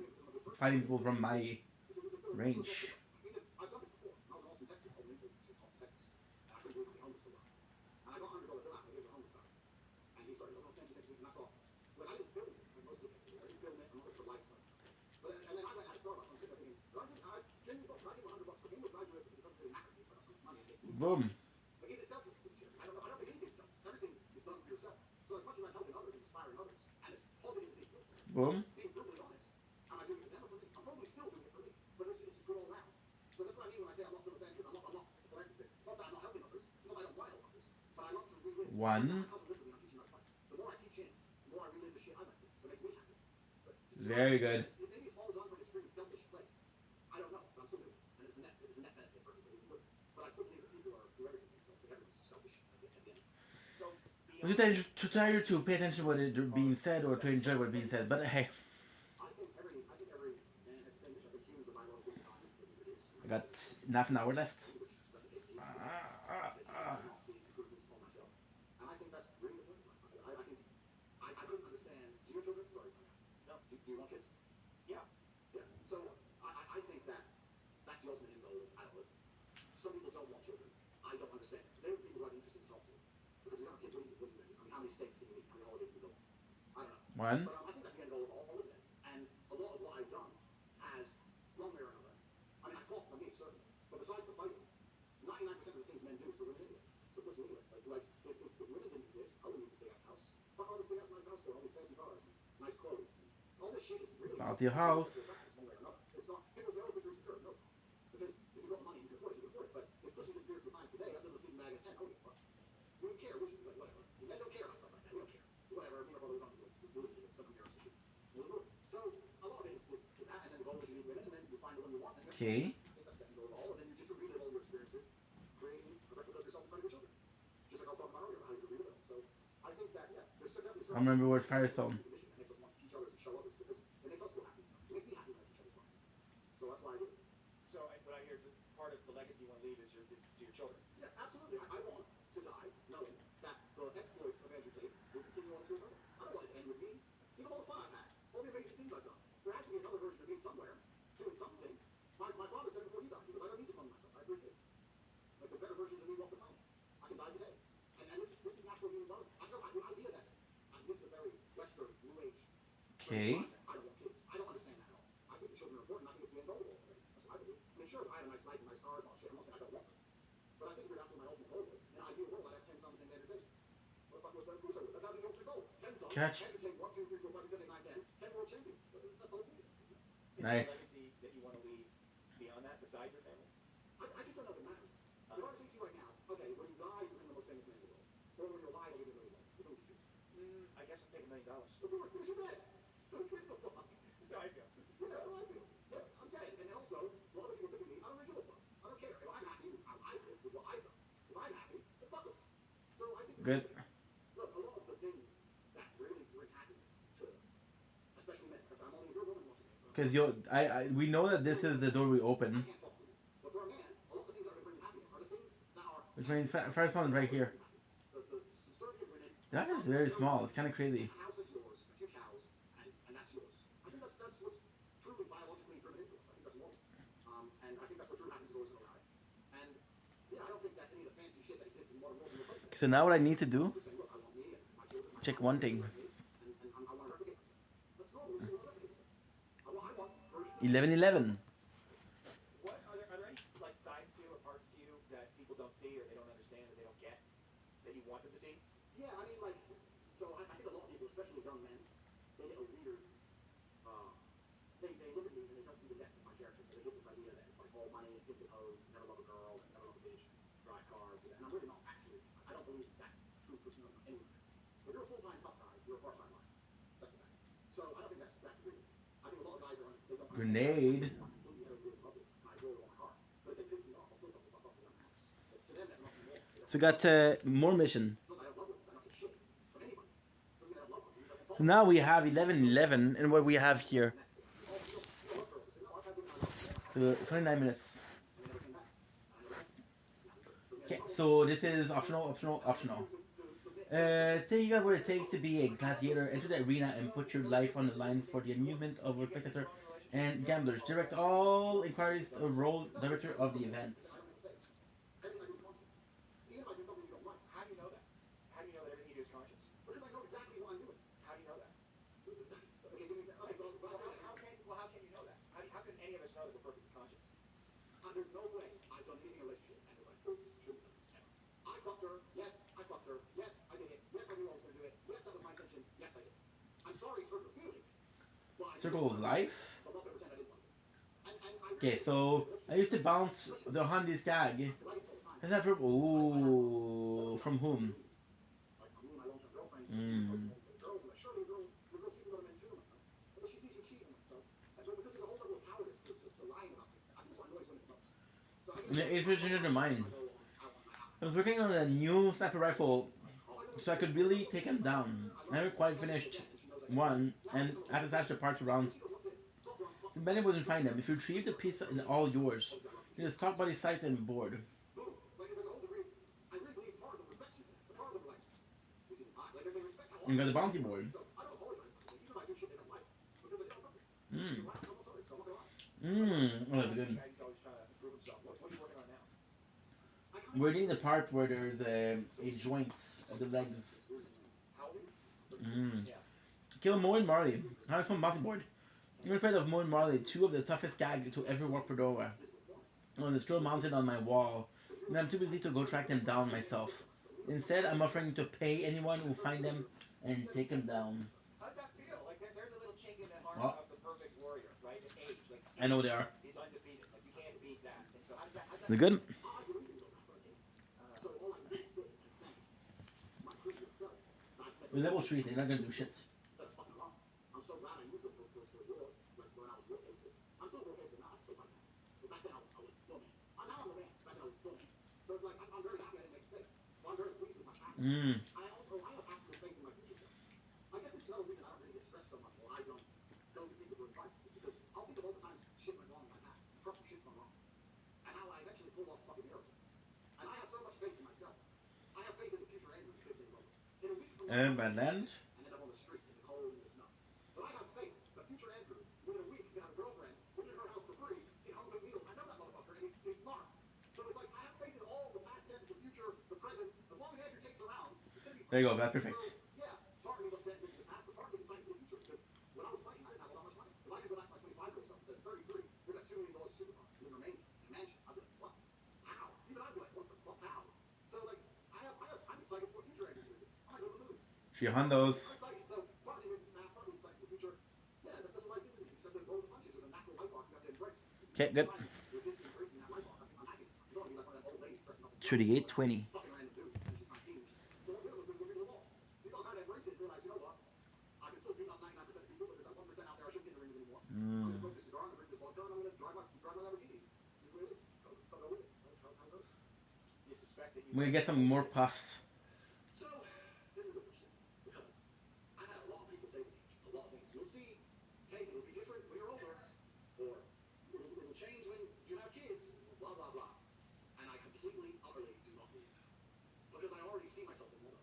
fighting people from my range. I've done this before. I was in Austin, Texas, holding info, which is Austin, Texas. And I couldn't believe my homeless for a while. And I got $100 bill out and I gave it to a homeless guy. And he started, oh, thank you. And I thought, well, I didn't film it. Like most of the pictures, I didn't film it. I'm not going to put likes on it. But, and then I went at Starbucks. I'm sitting there thinking, I genuinely thought, can I give $100 for him or can I do it because it doesn't really matter to me? It's like money. Boom. Like, is it selfish? I don't know. I don't think anything's selfish. Everything is done for yourself. So as much as I'm helping others and inspiring others, and as positive as equal, Boom. being brutally honest, am I doing it for them or for me? I'm probably still doing it for me, but it's just good all around. So that's what I mean when I say I'm not philanthropic. I'm not a philanthropist. Not that I'm not helping others. Not that I don't want to help others. But I love to relive. One. My cousin lives with me. I'm teaching how to fight. The more I teach him, the more I relive the shit I went through. So it makes me happy. But Very good. maybe it's all done from an extremely selfish place. I don't know, but I'm still doing it. And it's a net benefit for everybody who would. But I still believe that people do everything for themselves. But everyone's selfish at the end. So I'm too tired to pay attention to what is being said or to enjoy what's being said. But hey, I think every man has his English. I think humans are by law good time to reproduce. I got half an hour left. And I think that's really the point. I think I couldn't understand. Do you have children? Sorry, I'm asking. No. Do you want kids? Yeah. Yeah. So I think that's the ultimate end goal of adulthood. Some people don't want children. I don't understand. They're the people who I'm interested to talk to. Because if you don't have kids, what do you do? I mean, how many steaks can you eat? How many holidays can you go on? I don't know. One. But I think that's the end goal of all, isn't it? And a lot of what I've done has, one way or another, I mean, I fought for me, certainly. But besides the fighting, 99% of the things men do is for women anyway. So listen anyway. Like if women didn't exist, I wouldn't need this big ass house. Fuck all this big ass nice house for all these fancy cars and nice clothes. And all this shit is really About your house. one way or another. It's not, people say, oh, it's insecure. No, it's not. It's because if you've got money, you can afford it, you can afford it. But if pussy disappeared from time today, I'd be able to see the mag at 10. I don't give a fuck. We don't care. We should, like, whatever. Men don't care about stuff like that. We don't care. Whatever. Me and my brother don't do it. It's really good. Some of your shit. We'll do it. So a lot of it is to that, and then the goal is you need women, and then you find the one you want. And Okay. I think that's the end goal of all, and then you get to relive all your experiences, creating a replica of yourself inside of your children. Just like I was talking about earlier, how you could relive them. So I think that, yeah, there's definitely I remember what Firestone. that makes us want to teach others and show others because it makes us feel happy inside. It makes me happy when I teach others fun. So that's why I do it. So what I hear is that part of the legacy you want to leave is to your children. Yeah, absolutely. I want to die knowing that the exploits of Andrew Tate will continue on to eternity. I don't want it to end with me. Think of all the fun I've had, all the amazing things I've done. There has to be another version of me somewhere doing something. My father said before he died, because I don't need to clone myself. I have 3 kids. Like the better versions of me walk the planet. I can die today. And this is natural human development. I know the idea that this is a very Western, New Age. Okay. I don't want kids. I don't understand that at all. I think the children are important. I think it's the end goal of all of it. That's what I believe. I mean, sure, I have a nice life and nice cars and all shit. I'm not saying I don't want those things. But I think that's what my ultimate goal is. In an ideal world, I'd have 10 sons named Entertainment. What the fuck was that? Of course I would. That would be the ultimate goal. 10 sons. Catch. Entertain 1, 2, 3, 4, 5, 6, 7, 8, 9, 10. 10 world champions. That's the whole point. Is Nice. there a legacy that you want to leave beyond that, besides your family? I just don't know if it matters. If I were to say to you right now, okay, when you die, you're the most famous man in the world. Or when you're alive, you're $1 million. Which one would you choose? I guess I'm taking $1 million. Of course, because you're dead. So who gives a fuck? That's how I feel. Yeah, that's how I feel. Yeah, I'm dead. And also, while other people think of me, I don't really give a fuck. I don't care. If I'm happy with how I Good. Look, a lot of the things that really bring happiness to, especially men, because I'm only if you're a woman watching this. Because we know that this is the door we open. But for a man, a lot of the things that are going to bring happiness are the things that are. Which means first one's right here. The subservient women. That is very small. It's kind of crazy. A house that's yours, a few cows, and that's yours. I think that's what's truly biologically driven into us. I think that's normal. And I think that's what true happiness is always going to ride. And yeah, I don't think that any of the fancy shit that exists in modern world will replace it. So now what I need to do, check one thing. 11:11. What are there any like sides to you or parts to you that people don't see or they don't understand or they don't get that you want them to see? Yeah, I mean, like, so I think a lot of people, especially young men, they get a weird, they look at me and they don't see the depth of my character, so they get this idea that it's like all money, give the pose, never love a girl, never love a bitch, drive cars, and I'm really not actually. I don't believe that's true personality anywhere else. If you're a full-time tough guy, you're a part-time liar. That's the fact. So I don't think that's real. I think a lot of guys they don't Grenade. So got more mission. So now we have 11:11, and what we have here. So 29 minutes. Okay, so this is optional. Think you got what it takes to be a gladiator. Enter the arena and put your life on the line for the amusement of a spectator and gamblers. Direct all inquiries to role director of the events. How do you know that? How do you know that everything you do is conscious? Because I know exactly what I'm doing. How do you know that? Okay, give me an example. How can you know that? How can any of us know that we're perfectly conscious? There's no way I've done anything in a relationship and it's like, oops, shouldn't have done this. I fucked her. Yes, I fucked her. Yes, I did it. Yes, I knew I was going to do it. Yes, that was my intention. Yes, I did. I'm sorry it's hurt your feelings. Circle of life. Okay, so I used to bounce the Handy Skag. Is that purple? Ooh, from whom? It's richer than mine. I was working on a new sniper rifle, so I could really take him down. I never quite finished one, and I had to attach the parts around. So many wouldn't find them. If you retrieve the piece in all yours, you just talk about his sights and board. You got the bounty board. Oh, that's good. We're getting the part where there's a joint of the legs. Kill Moe and Marley. Have some bounty board. You're afraid of Moe and Marley, two of the toughest gag to ever walk Pedora. Oh, the skill mounted on my wall, and I'm too busy to go track them down myself. Instead, I'm offering to pay anyone who find them and take them down. How does that feel? Like there's a little chink in the armor of the perfect warrior, right? An age, like I know they are. He's undefeated. Like you can't beat that. And so how does that? They're good. We're level 3, they're not gonna do shit. I'm so glad I used it for war, like when I was war capable. I'm still war capable now, I still fight now. But back then I was dumb. Now I'm the man. Back then I was dumb. So it's like I'm very happy I didn't make mistakes. So I'm very pleased with my past. I have absolute faith in my future self. I guess it's another reason I don't really get stressed so much or I don't go to people for advice. Is because I'll think of all the times shit went wrong in my past. And trust me, shit's gone wrong. And how I eventually pulled off a fucking miracle. And I have so much faith in myself. I have faith in the future Andrew fixing it. In a week from now, Badland. and end up on the street in the cold and the snow. But I have faith that future Andrew, within a week, is gonna have a girlfriend, live in her house for free, get home with meals. I know that motherfucker, and he's smart. So it's like I have faith in all the past tense, the future, the present. As long as Andrew takes around, it's gonna be fine. There you go, that's perfect. So, yeah, part of me's upset because of the past, but part of me's excited for the future because when I was fighting, I didn't have all that much money. If I could go back to my 25-year-old self and said, 33, we got $2 million supercar in Romania, in a mansion, I'd be like, what? How? Even I'd be like, what the fuck? How? So like, I'm excited for what future Andrew's gonna do. I'm gonna go to the moon. She hundos. So part of me is past, part of me is excited for the future. Yeah, that's what life is. You just have to roll the punches. There's a natural life arc you have to embrace. Okay, good. 38:20. I'm gonna get some more puffs. see myself as mellow.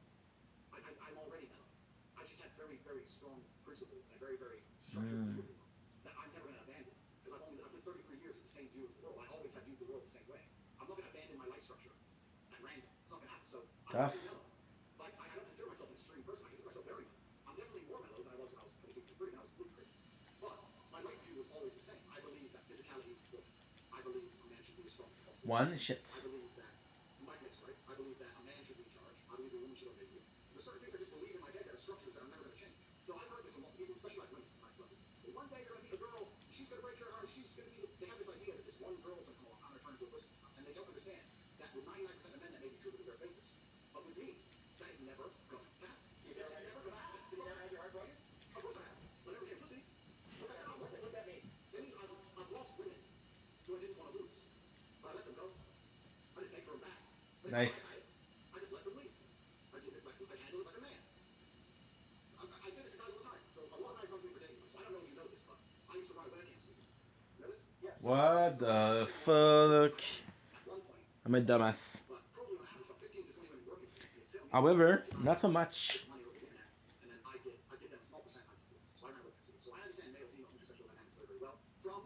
I'm already mellow. I just have very, very strong principles and a very, very structured view of the world that I'm never going to abandon. Because I've lived 33 years with the same view of the world. I always have viewed the world the same way. I'm not going to abandon my life structure at random. It's not going to happen. So I'm Tough. very mellow. Like, I don't consider myself an extreme person. I consider myself very mellow. I'm definitely more mellow than I was when I was 22, 23, when I was lucrative. But my life view was always the same. I believe that physicality is important. I believe a man should be as strong as possible. One shit. I believe that my next, right? I believe that a man should be in charge. I believe a woman should obey you. There's certain things I just believe in my head that are structures that I'm never going to change. So I've heard this from multiple people, especially like women. I struggle. So one day you're going to meet a girl, she's going to break your heart, she's going to be. They have this idea that this one girl's going to come along, I'm going to turn into a person, and they don't understand that with 99% of men that may be true because they're fakers. But with me, that is never going to happen. It's never going to happen. You never had your heart broken? Of course I have. But I never became pussy. But that's not what does that mean? It means I've lost women who I didn't want to lose. But I let them go. I didn't beg for them back. Nice. I just let them leave. I did it like I handled it like a man. I say this to guys all the time. So a lot of guys come to me for dating advice. I don't know if you know this, but I used to run a webcam studio. You know this? Yes. What the fuck? I'm a dumbass. However, not so much. And then I give them a small percent. So I run a webcam studio. So I understand male, female, intersexual dynamics very, very well from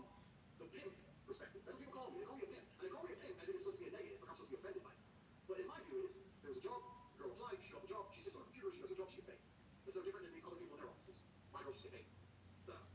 the pimp perspective. That's what people call me. They call me a pimp. And they call me a pimp as if it's supposed to be a negative. Like I'm supposed to be offended by it. But in my view is, there was a job, the girl applied, she got the job, she sits on a computer, she does a job, she gets paid. It's no different than these other people in their offices. My girls just get paid.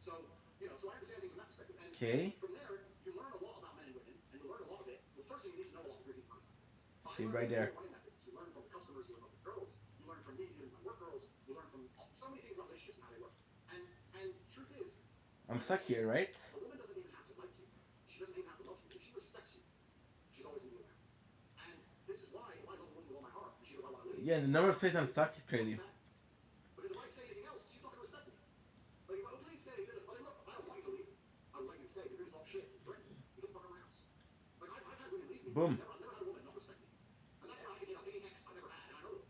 So, you know, so I understand things from that perspective. And Okay. from there, you learn a lot about men and women, and you learn a lot of it. The first thing you need to know a lot of really about business. See right there. Running that business. You learn from the customers, you learn from the girls, you learn from me dealing with my work girls, you learn from so many things about relationships and how they work. And truth is, I'm stuck here, right? a woman doesn't even have to like you. She doesn't even have to love you. If she respects you, she's always going to be around. And this is why if I love a woman with all my heart, and she goes, I want to leave. Yeah, the number of places I'm stuck is crazy. Because if I say anything else, she's not going to respect me. Like, if I would please stay, then I say, look, I don't want you to leave. I would like you to stay. You're doing all shit. Threaten me. You get the fuck out of my house. Like, I've had women leave me. Boom. I've never had a woman not respect me. And that's why I can get any ex I've ever had, and I know them.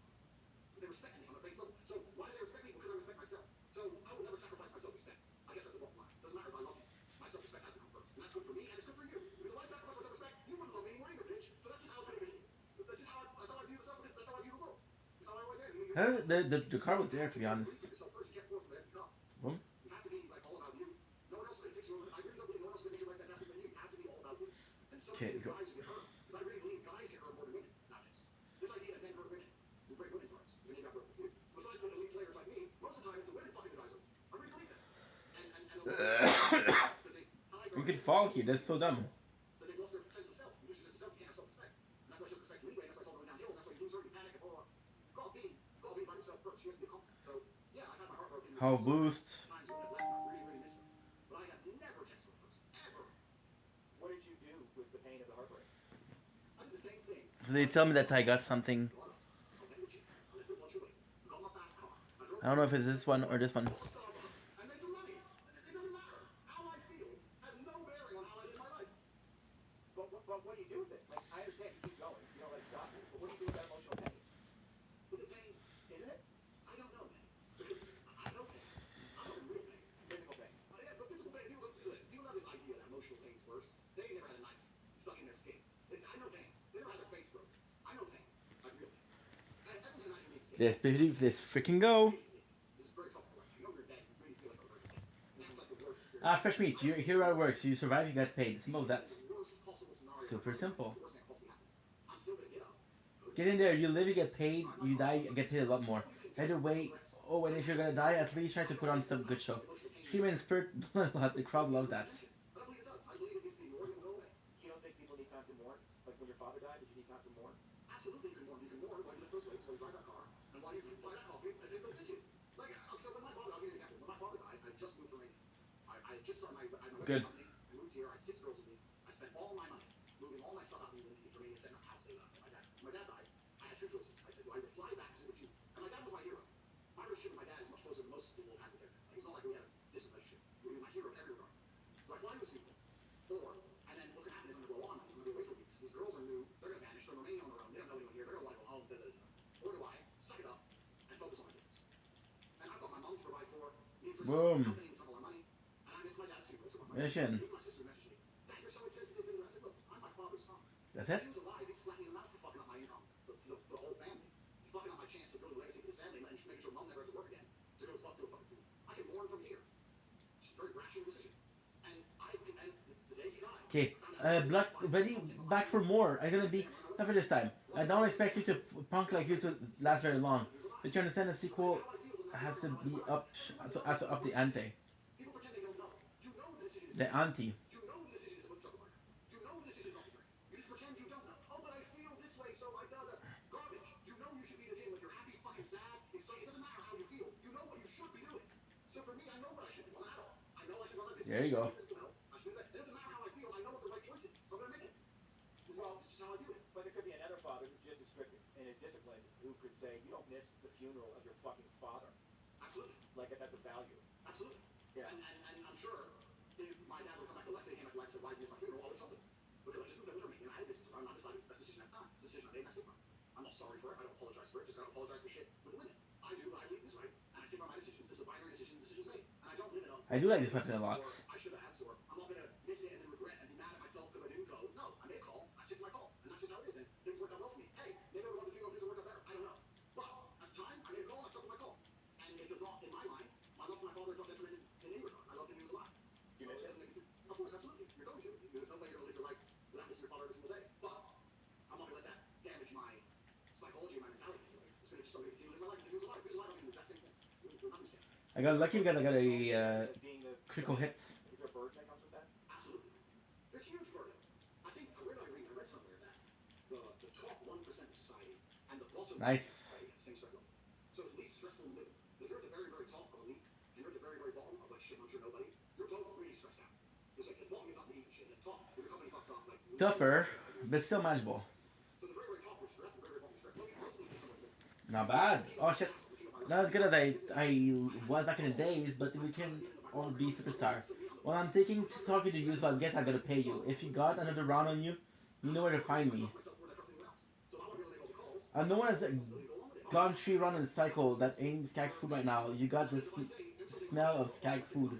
Because they respect me on a base level. So why do they respect me? Because I respect myself. So I will never sacrifice my self-respect. I guess that's the bottom line. Doesn't matter if I love you. My self-respect has to come first. And that's good for me, and it's good for you. Because if I sacrifice my self-respect, you wouldn't love me anymore either, bitch. So that's just how it's going to be. That's just how I view the self. That's how I view the world. That's how I always am. How did the car was there, to be honest. Boom. You have to be like all about you. No one else is going to fix your. I really don't believe no one else is going to make your life fantastic than you. You have to be all about you. And so many Okay, go. guys get hurt because I really believe guys get hurt more than women nowadays. This idea that men hurt women, you break women's hearts. You got broke with you. Besides the elite players like me, most of the time it's the women fucking the guys over. I really believe that. And You could fall here. That's so dumb. but they've lost their sense of self. You lose your sense of self, you can't have self-respect. And that's why she doesn't respect you anyway. And that's why it's all going downhill. And that's why you lose her, you panic, and blah, blah, blah. Gotta be by yourself first. You have to be confident. So yeah, I've had my heart broken. How boost. Times when I've left, and I really, really miss her. But I have never texted her first, ever. What did you do with the pain of the heartbreak? I did the same thing. So they tell me that I got something. I don't know if it's this one or this one. I made some money. It doesn't matter. How I feel has no bearing on how I live my life. But what do you do with it? Like, I understand you keep going. You don't let it stop you. But what do you do with that emotional pain? Is it pain? Isn't it? I don't know, man. Because I know pain. I know real pain. Physical pain. Yeah, but physical pain, people have this idea that emotional pain's worse. They never had a knife stuck in their skin. I know pain. They never had their face broken. I know pain. Like real pain. And everyone can imagine me Let's believe this freaking go. Ah, fresh meat. You hear how it works. You survive, you get paid. Simple as that. Super simple. Get in there. You live, you get paid. You die, you get paid a lot more. Either way. Oh, and if you're gonna die, at least try to put on some good show. Scream and Spirit. The crowd love that. But I believe it does. I believe it needs to be more than go away. You don't think people need time to mourn? Like when your father died, did you need time to mourn? Absolutely, you can mourn. You can mourn while you lift those weights, while you drive that car, and while you buy that coffee and take those dishes. Like, so when my father, I'll give you an example. When my father died, I just moved to Romania. I just started my Good. company. I moved here. I had 6 girls with me. I spent all my money moving all my stuff out in Romania, setting up house. My dad died. I had 2 choices. I said, do I either fly back to the future? And my dad was my hero. My relationship with my dad is much closer than most people have with their dad. Like, it's not like we had a distant relationship. He was my hero in every regard. Do I fly to a sequel? Or, and then what's going to happen is I'm going to go on. I'm going to be away for weeks. These girls are new. They're going to vanish. They're Romania on their own. They don't know anyone here. They're going to want to go home. Or do I suck it up and focus on my business? And I've got my mom to provide for. Me and Boom. company to all my money. And I miss my dad's funeral. Mission. My sister messaged me. Dad, you're so insensitive. And I said, look, I'm my father's son. That's it? If he was alive, he'd slap me in the mouth for fucking up my income. The whole family. He's fucking up my chance of building a legacy for this family and making sure mom never has to work again to go fuck to a fucking food. I can mourn from here. It's a very rational decision. And the day he died. Okay, Black, ready? Back for more. I'm gonna be not for this time. I don't expect you to punk like you to last very long. But you understand the sequel has to be has to up the ante. People pretend they don't know. You know the decision is The ante. You know the decision is to put someone. You know the decision not to drink. You just pretend you don't know. Oh, but I feel this way, so I gotta. Garbage. You know you should be the gym if you're happy, fucking sad, excited. It doesn't matter how you feel. You know what you should be doing. So for me, I know what I should do. I'm an adult. I know I should run a business. There you go. I should do that. It doesn't matter how I feel. I know what the right choice is. So I'm gonna make it. Well, this is how I do it. But there could be another father who's just as strict and as disciplined who could say, you don't miss the funeral of your fucking father. Absolutely. Like that's a value. Absolutely. Yeah. And I'm sure if my dad would come back to Lex and he came back to Lex and said, why did you miss my funeral? I would have told him. Because I just knew that was me. I had this. I'm not deciding it's the best decision I've done. It's the decision I made and I stick by. I'm not sorry for it. I don't apologize for it. Just I don't apologize for shit with the women. I do what I believe is right. And I stick by my decisions. This is a binary decision. The decision's made. And I don't live in a. I do like this weapon a lot. I should have, so I'm not gonna miss it and then regret and be mad at myself because I didn't go. No, I made a call. I stick to my call. And that's just how it is. And things worked out well for me. Hey, maybe I would love to do things that worked out better. I don't know. But at the time, I made a call. I stuck to my call. And it does not, in my mind, my love for my father is not detrimented in any regard. I loved him when he was alive. You miss it? Of course, absolutely. You're going to. There's no way you're going to live your life without missing your father every single day. But I'm not going to let that damage my psychology and my mentality. It's going to just continue to live my life. If he was alive, I'm going to do the exact same thing. Nothing's changed. I got lucky because I got a critical hit. Is there a burden that comes with that? Absolutely. There's huge burden. I think, where did I read? I read somewhere that the top 1% of society and the bottom 1% of Nice. society at the same stress level. So it's least stressful in the middle. If you're at the very, very top of a league and you're at the very, very bottom of like shit, I'm sure nobody, you're both really stressed out. It's like at the bottom you've got league and shit, and at the top, if your company fucks up, like Tougher, but still manageable. So the very, very top was stress, the very, very bottom was stress. Most people see someone with Not bad. Oh shit. Not as good as I was back in the days, but we can all be superstars. Well, I'm thinking talking to you, so I guess I gotta pay you. If you got another round on you, you know where to find me. No one has gone 3 rounds in a cycle that ain't skag food right now. You got this smell of skag food.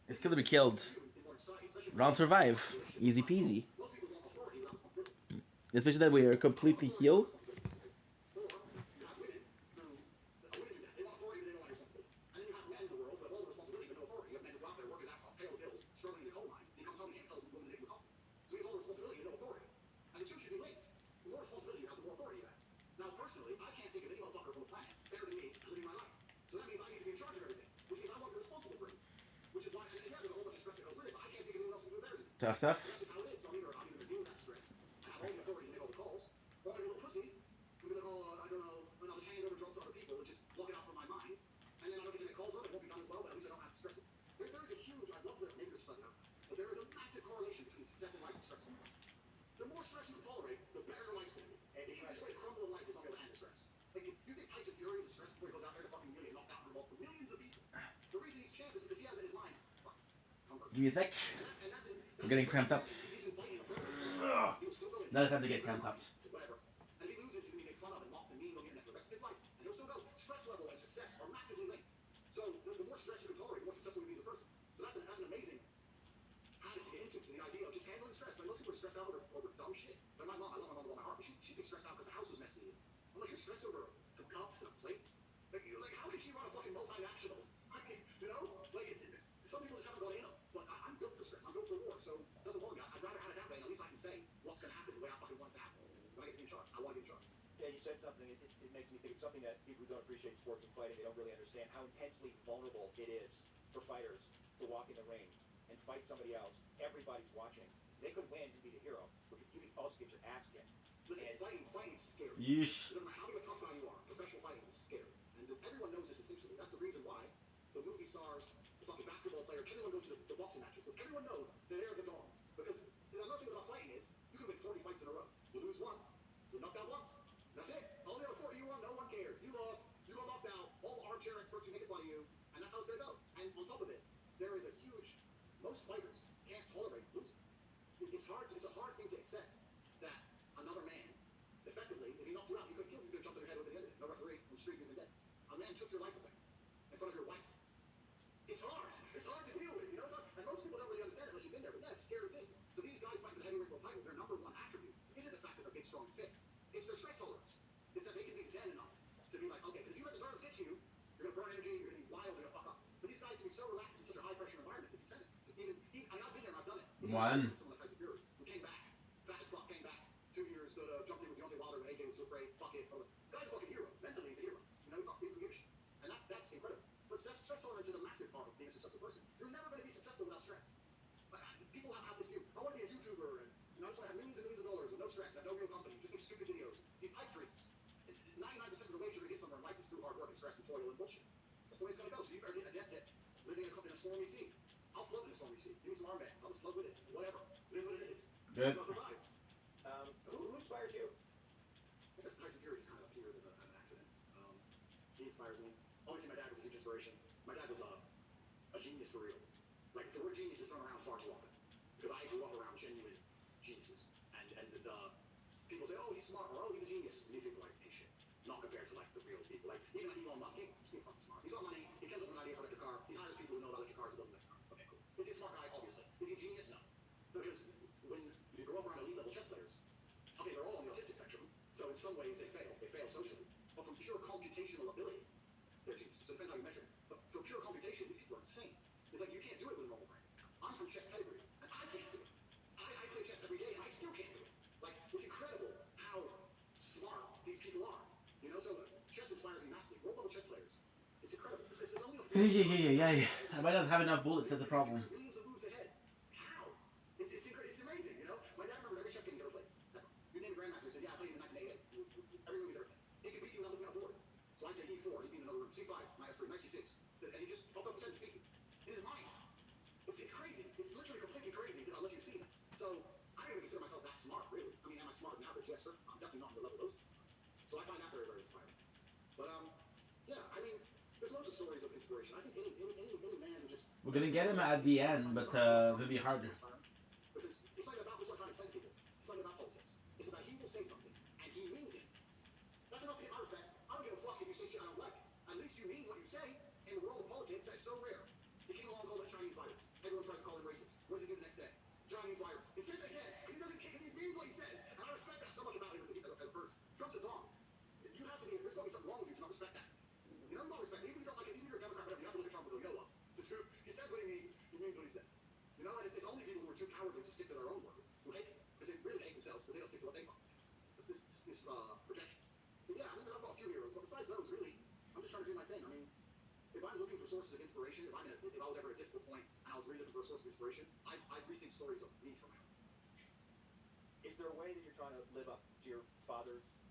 It's gonna be killed. Round survive. Easy peasy. Especially that we are completely healed. Tough stuff. The more stress you can tolerate, the better your life's gonna be. The easiest way to crumble in life is not be able to handle stress. Like, you think Tyson Fury is stressed before he goes out there to fucking get knocked out for multiple millions of people? The reason he's champ is because he has in his mind, fuck, comfort. Give me a sec. I'm getting cramped up. Not time to get cramped up. Whatever. And if he loses, he's gonna be made fun of and mocked and mean, he'll get for the rest of his life. And he'll still go. Stress level and success are massively linked. So the more stress you can tolerate, the more successful you be as a person. So that's an amazing habit to get into, the idea of just handling stress. Like, most people are stressed out over dumb shit. Like my mom, I love my mom with all my heart, but she gets stressed out because the house was messy. I'm like, you're stressed over some cups and a plate? Like how can she run a fucking multinational? You know? Like, some people just haven't gone in them. But I'm built for stress. I'm built for war. So it doesn't bother me. I'd rather have it that way, and at least I can say what's going to happen the way I fucking want it to happen. Then I get to be in charge. I want to be in charge. Yeah, you said something. It makes me think it's something that people who don't appreciate sports and fighting, they don't really understand how intensely vulnerable it is for fighters to walk in the ring and fight somebody else. Everybody's watching. They could win and be the hero, but you can also get your ass kicked. Listen, fighting's scary. Yeesh. It doesn't matter how big a tough guy you are. Professional fighting is scary. And everyone knows this instinctually. That's the reason why the movie stars, the fucking basketball players, everyone goes to the boxing matches. Because everyone knows they're the dogs. Because another thing about fighting is, you can win 40 fights in a row. You lose one. You're knocked out once. That's it. Only on 40 you won, no one cares. You lost. You got knocked out. All the armchair experts are making fun of you. And that's how it's going to go. And on top of it, there is a huge, most fighters can't tolerate losing. It's a hard thing to accept that another man, effectively, if he knocked you out, he could have killed you, he could have jumped on your head with the end of it. No referee, no street, you've been dead. A man took your life away in front of your wife. It's hard. It's hard to deal with, you know? And most people don't really understand it unless you've been there. But yeah, it's a scary thing. So these guys fight for the heavyweight world title. Their number one attribute isn't the fact that they're big, strong, fit. It's their stress tolerance. It's is that they can be zen enough to be like, okay, because if you let the nerves hit you, you're gonna burn energy, you're gonna be wild, you're gonna fuck up. But these guys can be so relaxed in such a high pressure environment. It's zen. I've been there, I've done it. One. Someone like Tyson Fury, who came back, fat as fuck, came back 2 years, jumped in with Deontay Wilder when AJ was too afraid. Fuck it. The guy's a fucking hero. Mentally, he's a hero. You know, he doesn't give a shit. And that's incredible. But stress tolerance is a massive part of being a successful person. You're never going to be successful without stress. People have this view. I want to be a YouTuber and I just want to have millions and millions of dollars with no stress, have no real company, just make stupid videos. These pipe dreams. 99% of the way you're going to get somewhere in life is through hard work and stress and toil and bullshit. That's the way it's going to go. So you better get adept at living in a stormy sea. I'll float in a stormy sea. Give me some armbands. I'll just float with it. Whatever. It is what it is. Good. I'll survive. Who inspires you? I guess Tyson Fury just kind of appeared as an accident. He inspires me. Obviously, my dad was a huge inspiration. My dad was a genius for real. Like, the word genius is thrown around far too often. Because I grew up around genuine geniuses. And the people say, oh, he's smart, or oh, he's a genius. And these people are like, hey, shit. Not compared to, like, the real people. Like, even Elon Musk, he's fucking smart. He's got money. He comes up with an idea for electric car. He hires people who know about electric cars to build an electric car. Okay, cool. Is he a smart guy? Obviously. Is he a genius? No. Because when you grow up around elite level chess players, okay, they're all on the autistic spectrum, so in some ways they fail socially. But from pure computational ability, they're geniuses. So it depends how you measure it. But for pure computation, these people are insane. It's like you can't do it with a normal brain. I'm from chess pedigree, and I can't do it. I play chess every day, and I still can't do it. Like, it's incredible how smart these people are. You know, so chess inspires me massively. World level chess players, it's incredible. It's only Yeah. I might not have enough bullets, that's the problem. millions of moves ahead. How? It's amazing, you know? My dad remembered every chess game he's ever played. Ever. You name a grandmaster, he said, yeah, I played him in 1988. Every move he's ever played. He could beat you without looking at the board. So I'd say E4, he'd be in another room. C5, knight F3, knight C6. And he just, off the percentage beat me. In his mind. It's crazy. It's literally completely crazy unless you've seen it. So I don't even consider myself that smart, really. I mean, am I smart as an average? Yes, sir. I'm definitely not on the level of those people. So I find that very, very inspiring. But, yeah, I mean, there's loads of stories of inspiration. I think any man just... We're gonna get him at the end, but it'll be harder. Because it's like about, this is what I'm trying to explain to people. It's like about politics. It's about he will say something, and he means it. That's enough to get my respect. I don't give a fuck if you say shit I don't like. At least you mean what you say. In the world of politics, that's so rare. He came along and called it Chinese virus. Everyone tries to call him racist. What does he do the next day? Chinese virus. He says it again, because he doesn't care, because he means what he says. And I respect that so much about him as a person. Trump's a dog. You have to be, there's got to be something wrong with you to not respect that. You know, not respect. Even if you don't like it, even if you're a Democrat, whatever, you have to look at Trump and go, you know what? The truth, he says what he means what he says. You know, and it's only people who are too cowardly to stick to their own word, who hate it. Because they really hate themselves, because they don't stick to what they fucking say. It's this projection. But yeah, I mean, I've got a few heroes, but besides those, really, I'm just trying to do my thing. I mean, if I'm looking for sources of inspiration, if I was ever at a difficult point and I was really looking for a source of inspiration, I'd rethink stories of me for my own. Is there a way that you're trying to live up to your father's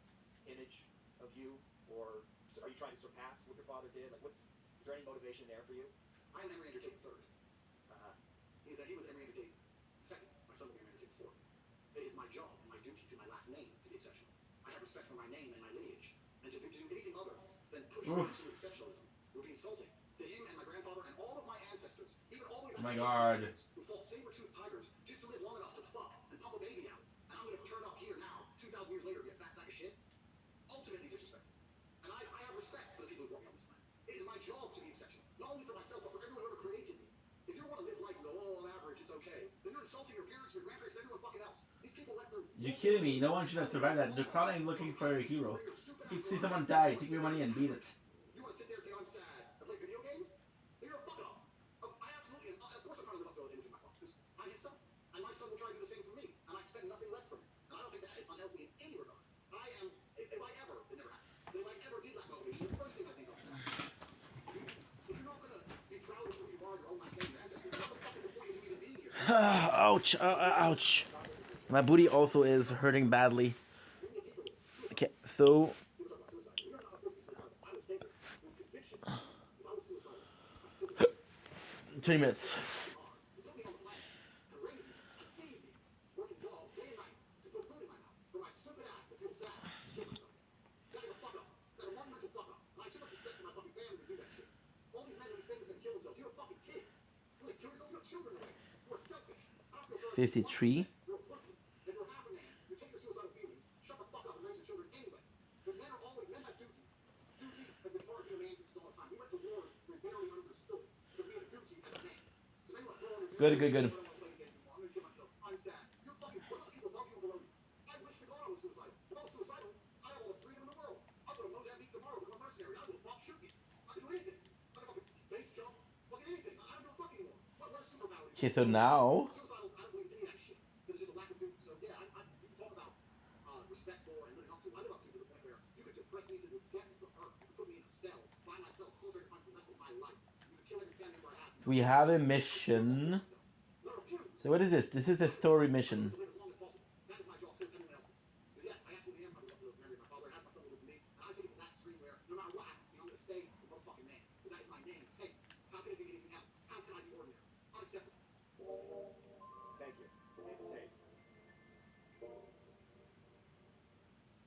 image of you, or are you trying to surpass what your father did? Like, is there any motivation there for you? I am Emery Entertainment third. He was Emery Entertainment second. My son will be Emery Entertainment fourth. It is my job and my duty to my last name to be exceptional. I have respect for my name and my lineage, and to do anything other than push absolute exceptionalism would be insulting to him and my grandfather and all of my ancestors, even all the way back who fought saber-toothed tigers just to live long enough to fuck and pump a baby out. And I'm going to turn up here now, 2,000 years later, be a fat sack of shit. Ultimately disrespectful. And I have respect for the people who brought me on this planet. It is my job to be exceptional, not only for myself, but for everyone who ever created me. If you want to live life and go, oh, on average, it's okay, then you're insulting your parents, your grandparents, and everyone fucking else. These people went through... You're kidding me. No one should have survived that. They're probably looking for a hero. You see someone die, take your money and beat it. You want to sit there and say, I'm sad, and play video games? You're a fuck up. I absolutely, of course I'm trying to live up to the image of my father. Because I'm his son. And my son will try to do the same for me. And I expect nothing less from him. And I don't think that is unhealthy in any regard. I am, if I ever, it never happened, but if I ever did lack motivation, the first thing I think of is if you're not going to be proud of who you are, your own last name, your ancestry, what the fuck is the point of you even being here? Ouch. Ouch. My booty also is hurting badly. Okay, so... 20 minutes. $53. Good. Okay, so now. Suicidal, I don't believe any of that shit. Because it's just a lack of good. So yeah, you can talk about respect for and living up to. I live up to the point where you could depress me to the depths of earth. You could put me in a cell by myself, solitary confinement for the rest of my life. You could kill every family member I have. We have a mission. So what is this? This is a story mission. That is my job, so is everyone else's. So yes, I absolutely am trying to live the memory of my father. It has my son lived to me, and I take it to that extreme where no matter what happens to me, I'm going to stay the motherfucking man. Because that is my name. Hey, how can it be anything else? How can I be ordinary? Unacceptable. Thank you. Take.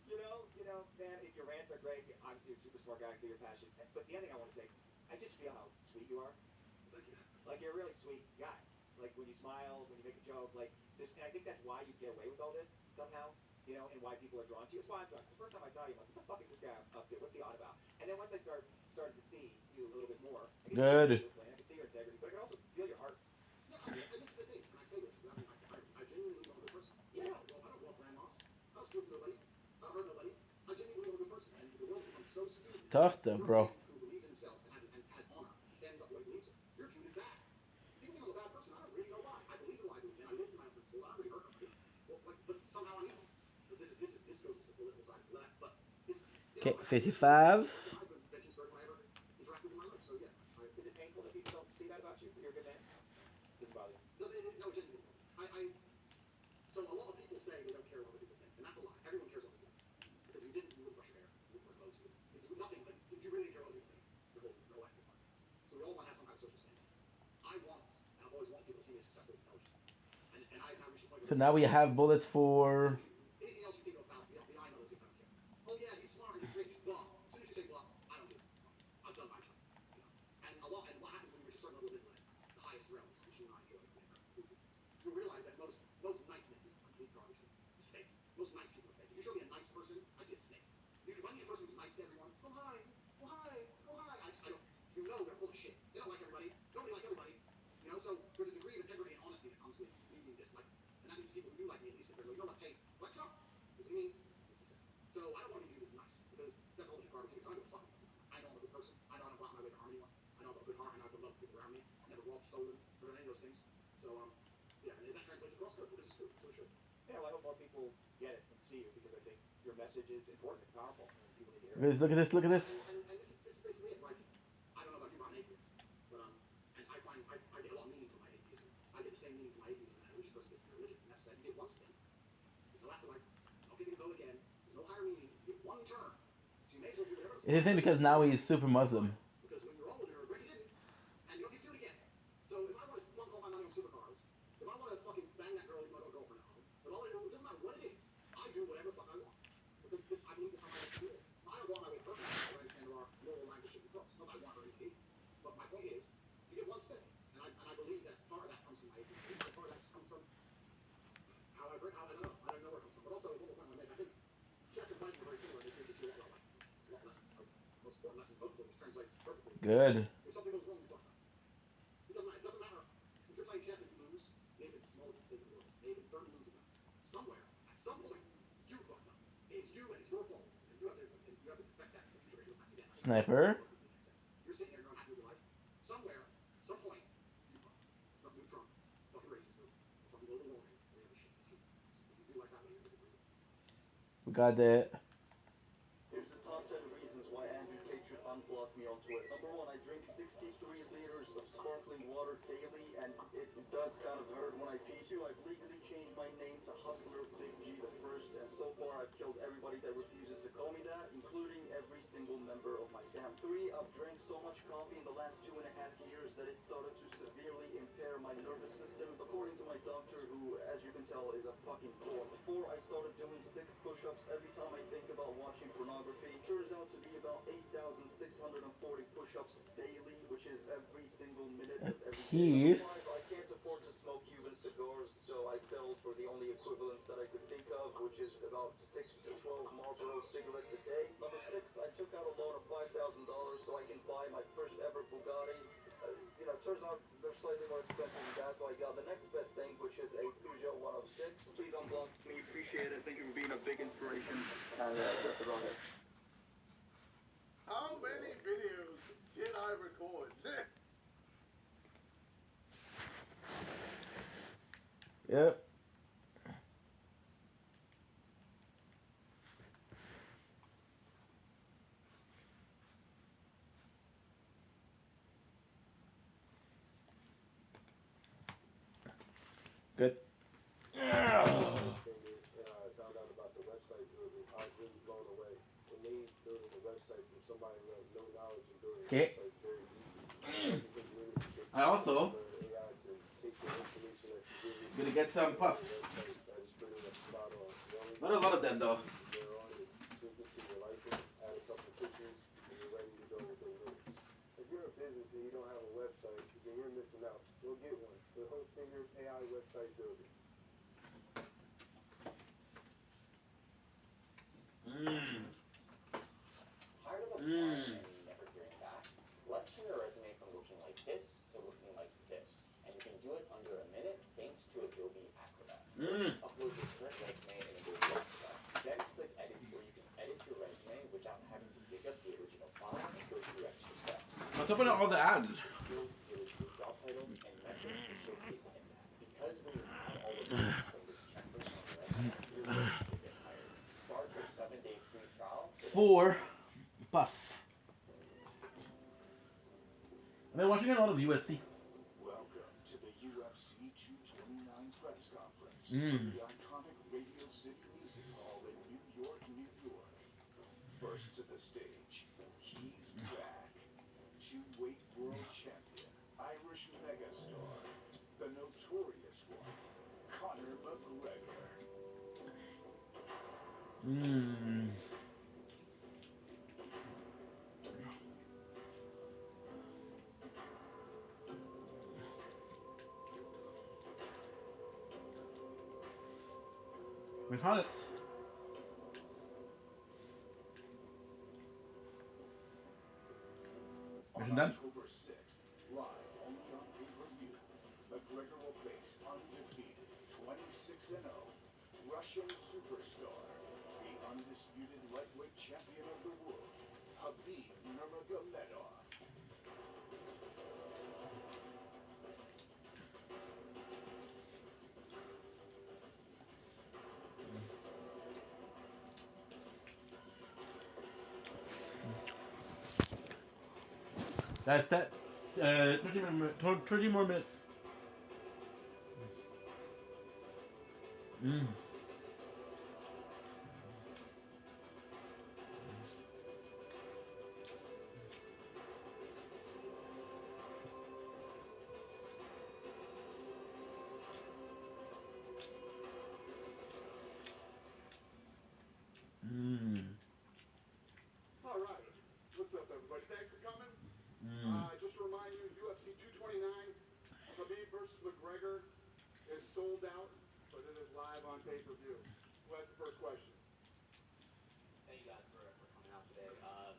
You know, man, if your rants are great, obviously you're a super smart guy, I feel your passion. But the other thing I want to say, I just feel how sweet you are. Thank you. Like, you're a really sweet guy. Like, when you smile, when you make a joke, like, this, and I think that's why you get away with all this, somehow, you know, and why people are drawn to you. That's why I'm drawn. The first time I saw you, I'm like, what the fuck is this guy up to? What's he on about? And then once I started to see you a little bit more, I Good. I could see your integrity, but I could also feel your heart. Yeah, and this is the thing, and I say this, I genuinely love a good person. Yeah. I don't want grandmas. I don't steal from nobody. I don't hurt nobody. I genuinely love a good person, and the world's become so stupid. It's tough though, bro. Who believes in himself and has honor, and stands up for what he believes in. You're viewed as bad. People think I'm a bad person. I don't really know why. I believe in what I believe in. I live to my own principles. I don't really hurt nobody. But somehow I'm evil. But this goes to the political side of the left. But it's Okay, 55. So yeah, is it painful that people don't see that about you? You're a good man. Doesn't bother you? No, it genuinely. So a lot of people say they don't care what other people think, and that's a lie. Everyone cares what other people think. Because if you didn't, you wouldn't brush your hair. You wouldn't wear clothes. You would do nothing. Like, if you really care what other people think, your whole life would be fine. So we all want to have some kind of social standing. I want, and I've always wanted people to see me as successful and intelligent. And I reached a point So now we have bullets for. anything else you think about behind those things, I don't care. Oh yeah, he's smart, he's rich, blah. As soon as you say blah, I don't do it. I've done my job. You know? And what happens when you reach a certain level of intellect, the highest realms, which you and I enjoy, you realize that most niceness is complete garbage. It's fake. Most nice people are fake. If you show me a nice person, I see a snake. If I meet a person who's nice to everyone, oh hi, oh hi, oh hi. I don't. You know they're full of shit. They don't like everybody. Nobody likes everybody. You know, so there's a degree of integrity and honesty that comes with being disliked. And that means people who do like me at least sit there and go, you know what, Tate, what's up? This is what he means. So I don't want to be viewed as nice because that's all the garbage. Because I don't give a fuck. I know I'm a good person. I know I don't go out my way to harm anyone. I know I've got a good heart. I know I love people around me. I never robbed, stolen, or done any of those things. So yeah, and if that translates across, good because it's true. So it should. Yeah, well, I hope more people get it and see you because I think your message is important. It's powerful. And people need to hear it. Look at this. Look at this. And this is basically it. Like, I don't know about you, but I'm an atheist. But and I find I get a lot of meaning from my atheism. I get the same meaning from my atheism that religious person gets from their religion. And that's that you get one step. There's no afterlife. No getting to go again. There's no higher meaning. You get one turn. So you may as well do whatever. It's the same because now he's super Muslim. Because when you're older, you regret you didn't, and you don't get to do it again. So if I want to spend all my money on supercars, if I want to fucking bang that girl, even my girlfriend at home, but all I do, it doesn't matter what it is, I do whatever the fuck I want. Because I believe that's how I like to do it. I don't want my way perfect. I understand there are moral lines that should be crossed. Not that I want her to be. But my point is, you get one spin. And I believe that part of that comes from my atheism. Part of that just comes from how I don't know. I don't know where it comes from. But also, one more point I make, I think chess and fighting are very similar. They teach you a lot of life. A lot of lessons. Most important lessons, both of them, which translates perfectly. Good. If something goes wrong, you fuck up. It doesn't matter. If you're playing chess and you lose, maybe it's the smallest mistake in the world. Maybe 30 losing them. Somewhere, at some point, you fucked up. It's you and it's your fault. And you have to perfect that in the future. Sniper. You're sitting there, you're unhappy with your life. Somewhere, at some point, you fucked up. It's nothing to do with Trump. Fucking racism. Fucking global warming. Any other shit. If you do life that way, you're going to agree. We got it. Here's the top 10 reasons why Andrew Tate should unblock me on Twitter. Number 1, I drink 63 liters of sparkling water daily, and it does kind of hurt when I pee too. I've legally changed my name to Hustler Big G the First, and so far I've killed everybody that refuses to call me that, including every single member of my family. 3, I've drank so much coffee in the last 2.5 years that it started to severely impair my nervous system, according to my doctor, who, as you can tell, is a fucking dork. 4, I started doing 6 push-ups every time I think about watching pornography. Turns out to be about 8,640 push-ups daily, which is every single minute of every day. 5, I can't afford to smoke Cuban cigars, so I settled for the only equivalents that I could think of, which is about 6 to 12 Marlboro cigarettes a day. Number 6, I took out a loan of $5,000 so I can buy my first ever Bugatti. Turns out they're slightly more expensive than that, so I got the next best thing, which is a Peugeot 106. Please unblock me, appreciate it. Thank you for being a big inspiration. And that's about it. How many videos did I record? Yep. Good. Found out about the website building, I was really blown away. For me, building a website from somebody who has no knowledge in building a Okay. website is very easy. Because really it takes I also AI to take the information that you give it. gonna get some puff. That is pretty much spot on. Not a lot of them though. Thereon is tweak it to your liking, add a couple pictures, and you're ready to go with the lyrics. If you're a business and you don't have a website, then you're missing out. Go get one. The Hostinger AI website builder. Tired of applying and never hearing back? Let's turn your resume from looking like this to looking like this. And you can do it under a minute thanks to Adobe Acrobat. First, upload your current resume in Adobe Acrobat. Then click edit where you can edit your resume without having to dig up the original file and go through extra steps. What's up with all the ads? Skills tailored to your job title and metrics to showcase impact. Because when you have all of this from this checklist on your resume, you're ready to get hired. Start your 7-day free trial. 4 puff. I've been watching a lot of UFC. Welcome to the UFC 229 press conference Mm. from the iconic Radio City Music Hall in New York, New York. First to the stage, he's back. Two-weight world champion, Irish megastar, the notorious one, Conor McGregor. Mm. We found it. Mission done. October 6th, live only on pay-per-view, McGregor will face undefeated, 26-0, Russian superstar, the undisputed lightweight champion of the world, Khabib Nurmagomedov. That's that. 30 more minutes. Mm. Mm. All right. What's up, everybody? Thanks for coming. Mm. Just to remind you, UFC 229, Khabib versus McGregor is sold out, but it is live on pay-per-view. Who has the first question? Thank you guys for coming out today.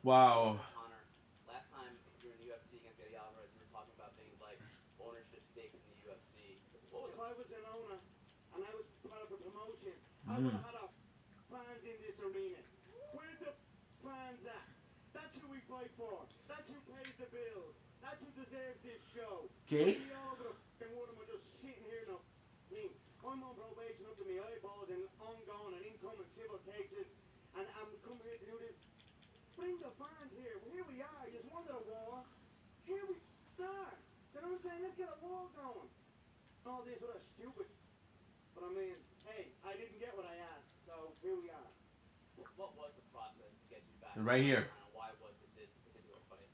Wow. Connor, last time you were in the UFC against Eddie Alvarez, you were talking about things like ownership stakes in the UFC. What was If I was an owner and I was part of a promotion, I would have had a fans in this arena. Where's the fans at? That's who we fight for. That's who pays the bills. That's who deserves this show. Okay. We all of them one of them are just sitting here now. I'm on probation up to my eyeballs and ongoing and incoming civil cases, and I'm coming here to do this. Bring the fans here. Here we are. You just wanted a war. Here we are. You know what I'm saying? Let's get a war going. All this was stupid. But I mean, hey, I didn't get what I asked, so here we are. what was the process to get you back? Right here. Why was it this particular fight?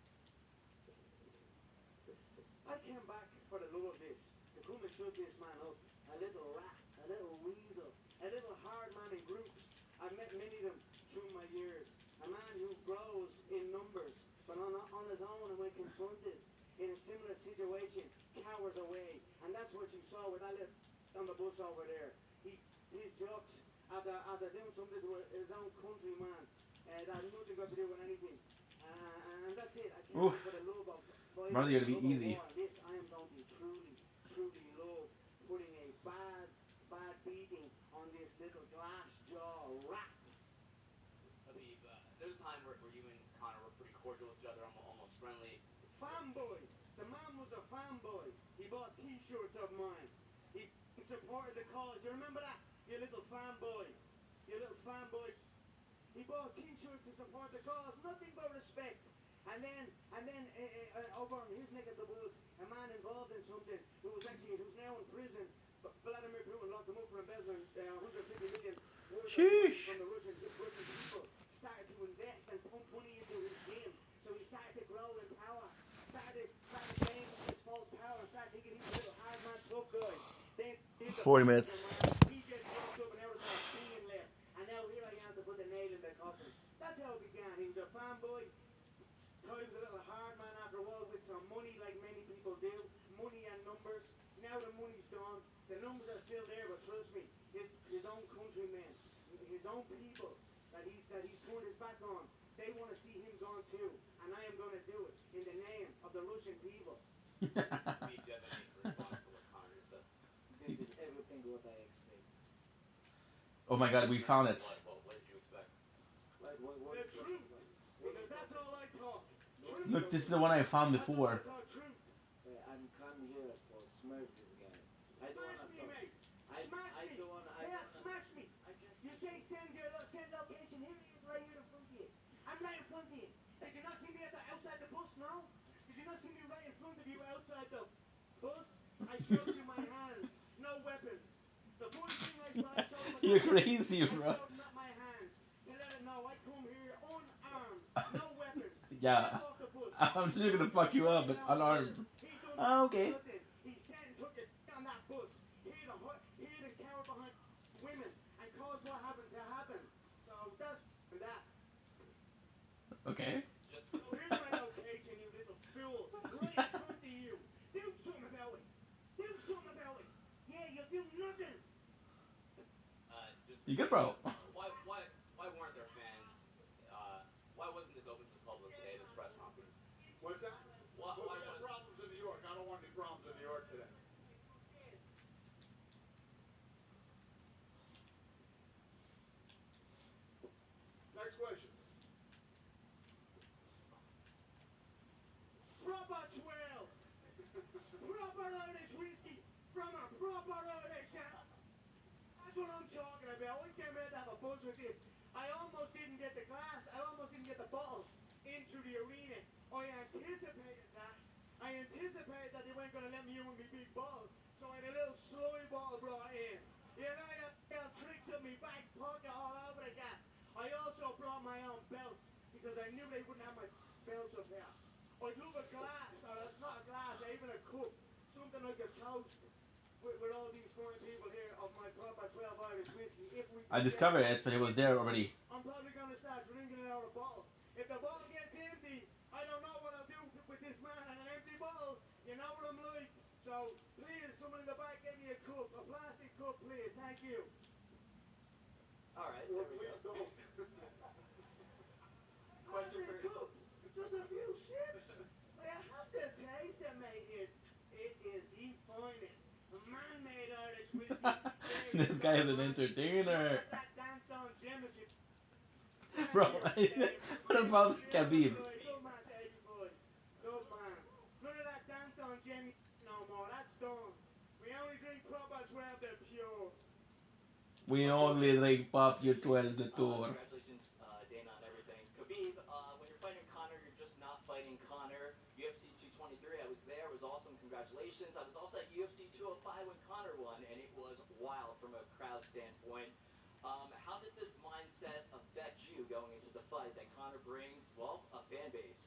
I came back for the love of this, to come and shut this man up. A little rat, a little weasel, a little hard man in groups. I've met many of them through my years. A man who grows in numbers, but on his own and when confronted in a similar situation, cowers away. And that's what you saw with that little on the bus over there. His jokes after doing something to his own countryman that had nothing got to do with anything. And that's it. I came for the love of fighting. Probably gonna be easy. This I am going to truly love putting a bad beating on this little glass jaw rat. Habib, there's a time where you and Connor were pretty cordial with each other, almost friendly. Fanboy. The man was a fanboy. He bought T-shirts of mine. He supported the cause. You remember that? You little fanboy. You little fanboy. He bought t-shirts to support the cause. Nothing but respect. And then over on his neck of the woods, a man involved in something who's now in prison. But Vladimir Putin locked him up for embezzling 150 million worth from the Russian people. Started to invest and pump money into his gym. So he started to grow in power. Started gaining this false power. Started thinking he was a little hard man, tough guy. Then 40 minutes. he gets locked up and everything's being left. And now here I am to put the nail in the coffin. That's how it began. He was a fanboy. Times a little hard man after a while with some money, like many people do. Money and numbers. Now the money's gone. The numbers are still there, but trust me, his own countrymen, his own people that he's turned his back on, they want to see him gone too. And I am going to do it in the name of the Russian people. Be definitely responsible with Connor, so This is everything what I expect. Oh my god, we found it. what did you expect? Like what? The truth, because that's all I talk. Truth. Look, this is the one I found before. I'm come here for smash this guy. I don't wanna Smash me, talk. mate. I Smash me. don't wanna. Smash me. You say send location. Here he is, right here in front of you. I'm right in front of you. Did you not see me outside the bus now? Did you not see me right in front of you outside the bus? I showed you my hands, no weapons. The first thing I showed my You're crazy, bro. I showed not my hands. To let it know I come here unarmed, no weapons. Yeah. Get off the bus. I'm still gonna fuck you up, but unarmed. Oh, okay. He sat and took it on that bus. He had a cower behind women and caused what happened to happen. So that's that. Okay. So here's my location, you little fool. Right in front of you. Do something about it. Do something about it. Yeah, you'll do nothing. Just You good, bro? why weren't there fans? Why wasn't this open to the public today? This press conference. What's that? Why we got was? problems in New York. I don't want any problems in New York today. Next question. Proper 12. Proper Irish whiskey from a proper Irish shop. That's what I'm talking about. We came here to have a buzz with this. I almost didn't get the glass. I almost didn't get the bottle into the arena. I anticipated that. I anticipated that they weren't going to let me in with my big bottle. So I had a little soy bottle brought in. You know, I got tricks in my back pocket all over the gas. I also brought my own belts because I knew they wouldn't have my belts up here. I'd love a glass, or not a glass, even a cup, something like a toast with all these fine people here of my proper 12 Irish whiskey. If we I discovered it, but it was there already. I'm probably going to start drinking it out of a bottle. If the bottle gets empty, I don't know what I'll do with this man and an empty bottle. You know what I'm like. So, please, someone in the back, get me a cup, a plastic cup, please. Thank you. All right, there we go. Question for you. Just a few sips. I have to taste it, mate. It is the finest man-made Irish whiskey. This guy is an entertainer. That Danced-on Jameson. Bro, what about Khabib? Good man, Davey boy. Good man. None of that Danced-on Jameson no more. That's done. We only drink proper 12, they're pure. We only drink pop you 12 the tour. Congratulations, Dana, on everything. Khabib, when you're fighting Connor, you're just not fighting Connor. UFC 223, I was there. It was awesome. Congratulations. I was also at UFC 205 when Connor won, and it was wild from a crowd standpoint. How does this mindset affect you going into the fight that Connor brings, well, a fan base?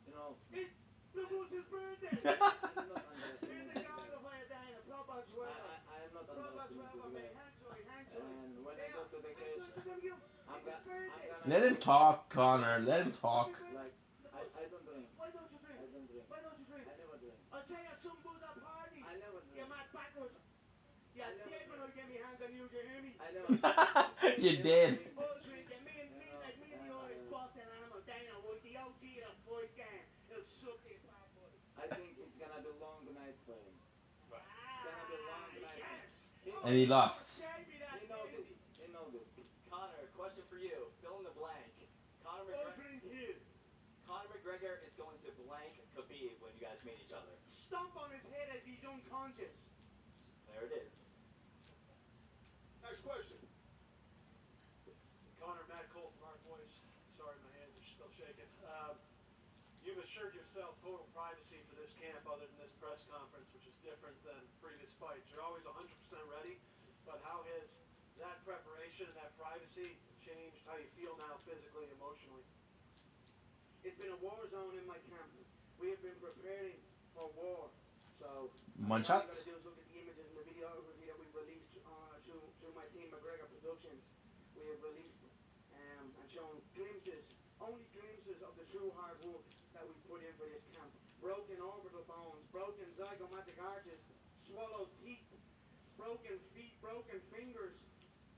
You know, It's the boss's birthday. I'm not Here's understanding a this guy guy. to fight down a proper 12. I am not Proper 12 understanding of this me. guy. Hang to it. And when I go to the cage, I'm gonna. Let him talk, Connor. Let him talk. Like, I don't drink. Why don't you drink? I don't drink. Why don't you drink? I never drink. I'll tell you some booze at parties. I never drink. You're mad backwards. You're dead when I get me hands on you, do you hear me? I never drink. You're dead. Bullshit. Me and the Irish Boston animal, Dana Wood, the OG of the fight game. He'll suck this bad boy. I think it's gonna be a long night for him. It's gonna be a long night. Yes. And he lost. Say me that. He know this. He know this. Connor, question for you. Fill in the blank. I'll drink his. Conor McGregor is going to blank Khabib when you guys meet each other. Stomp on his head as he's unconscious. there it is. Next question. Connor, Matt Cole from Art Voice. Sorry, my hands are still shaking. You've assured yourself total privacy for this camp other than this press conference, which is different than previous fights. You're always 100% ready, but how has that preparation and that privacy changed how you feel now physically, emotionally? It's been a war zone in my camp. We have been preparing for war. So One all shot. you gotta do is look at the images and the videography that we've released through my team McGregor Productions. We have released and shown glimpses, only glimpses of the true hard work that we put in for this camp. Broken orbital bones, broken zygomatic arches, swallowed teeth, broken feet, broken fingers.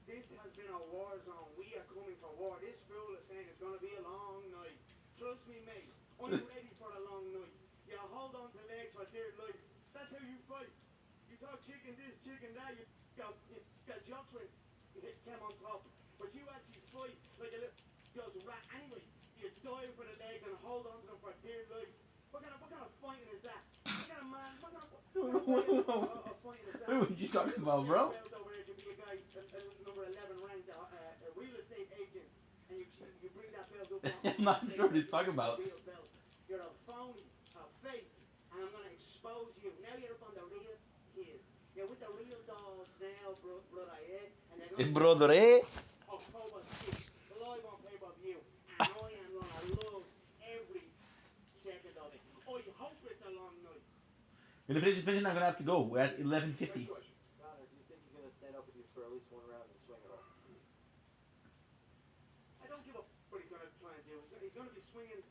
This has been a war zone. We are coming for war. This fool is saying it's going to be a long night. Trust me, mate. I'm ready for a long night. You hold on to legs for dear life. That's how you fight. You talk chicken this, chicken that. You got jokes when you hit Cam on top. But you actually fight like a little rat anyway. You dive for the legs and hold on to them for dear life. What kind of fighting is that? What kind of man? What kind of fighting is that? What are you talking about, bro? Over there to be a guy, number 11 ranked, a real estate agent, and you bring that belt up. I'm not sure what he's talking about. You're a phony, a fake, and I'm gonna expose you. Now you're up on the real kid. You're with the real dogs now, brother, eh? And they're gonna Brother, eh? October 6th, live on pay-per-view, and I am gonna love every second of it. I hope it's a long night. When the finish is finished, I'm gonna have to go. We're at 11:50. Connor, do you think he's going to stand up with you for at least one round and swing it all? I don't give up what he's gonna try and do. He's gonna be swinging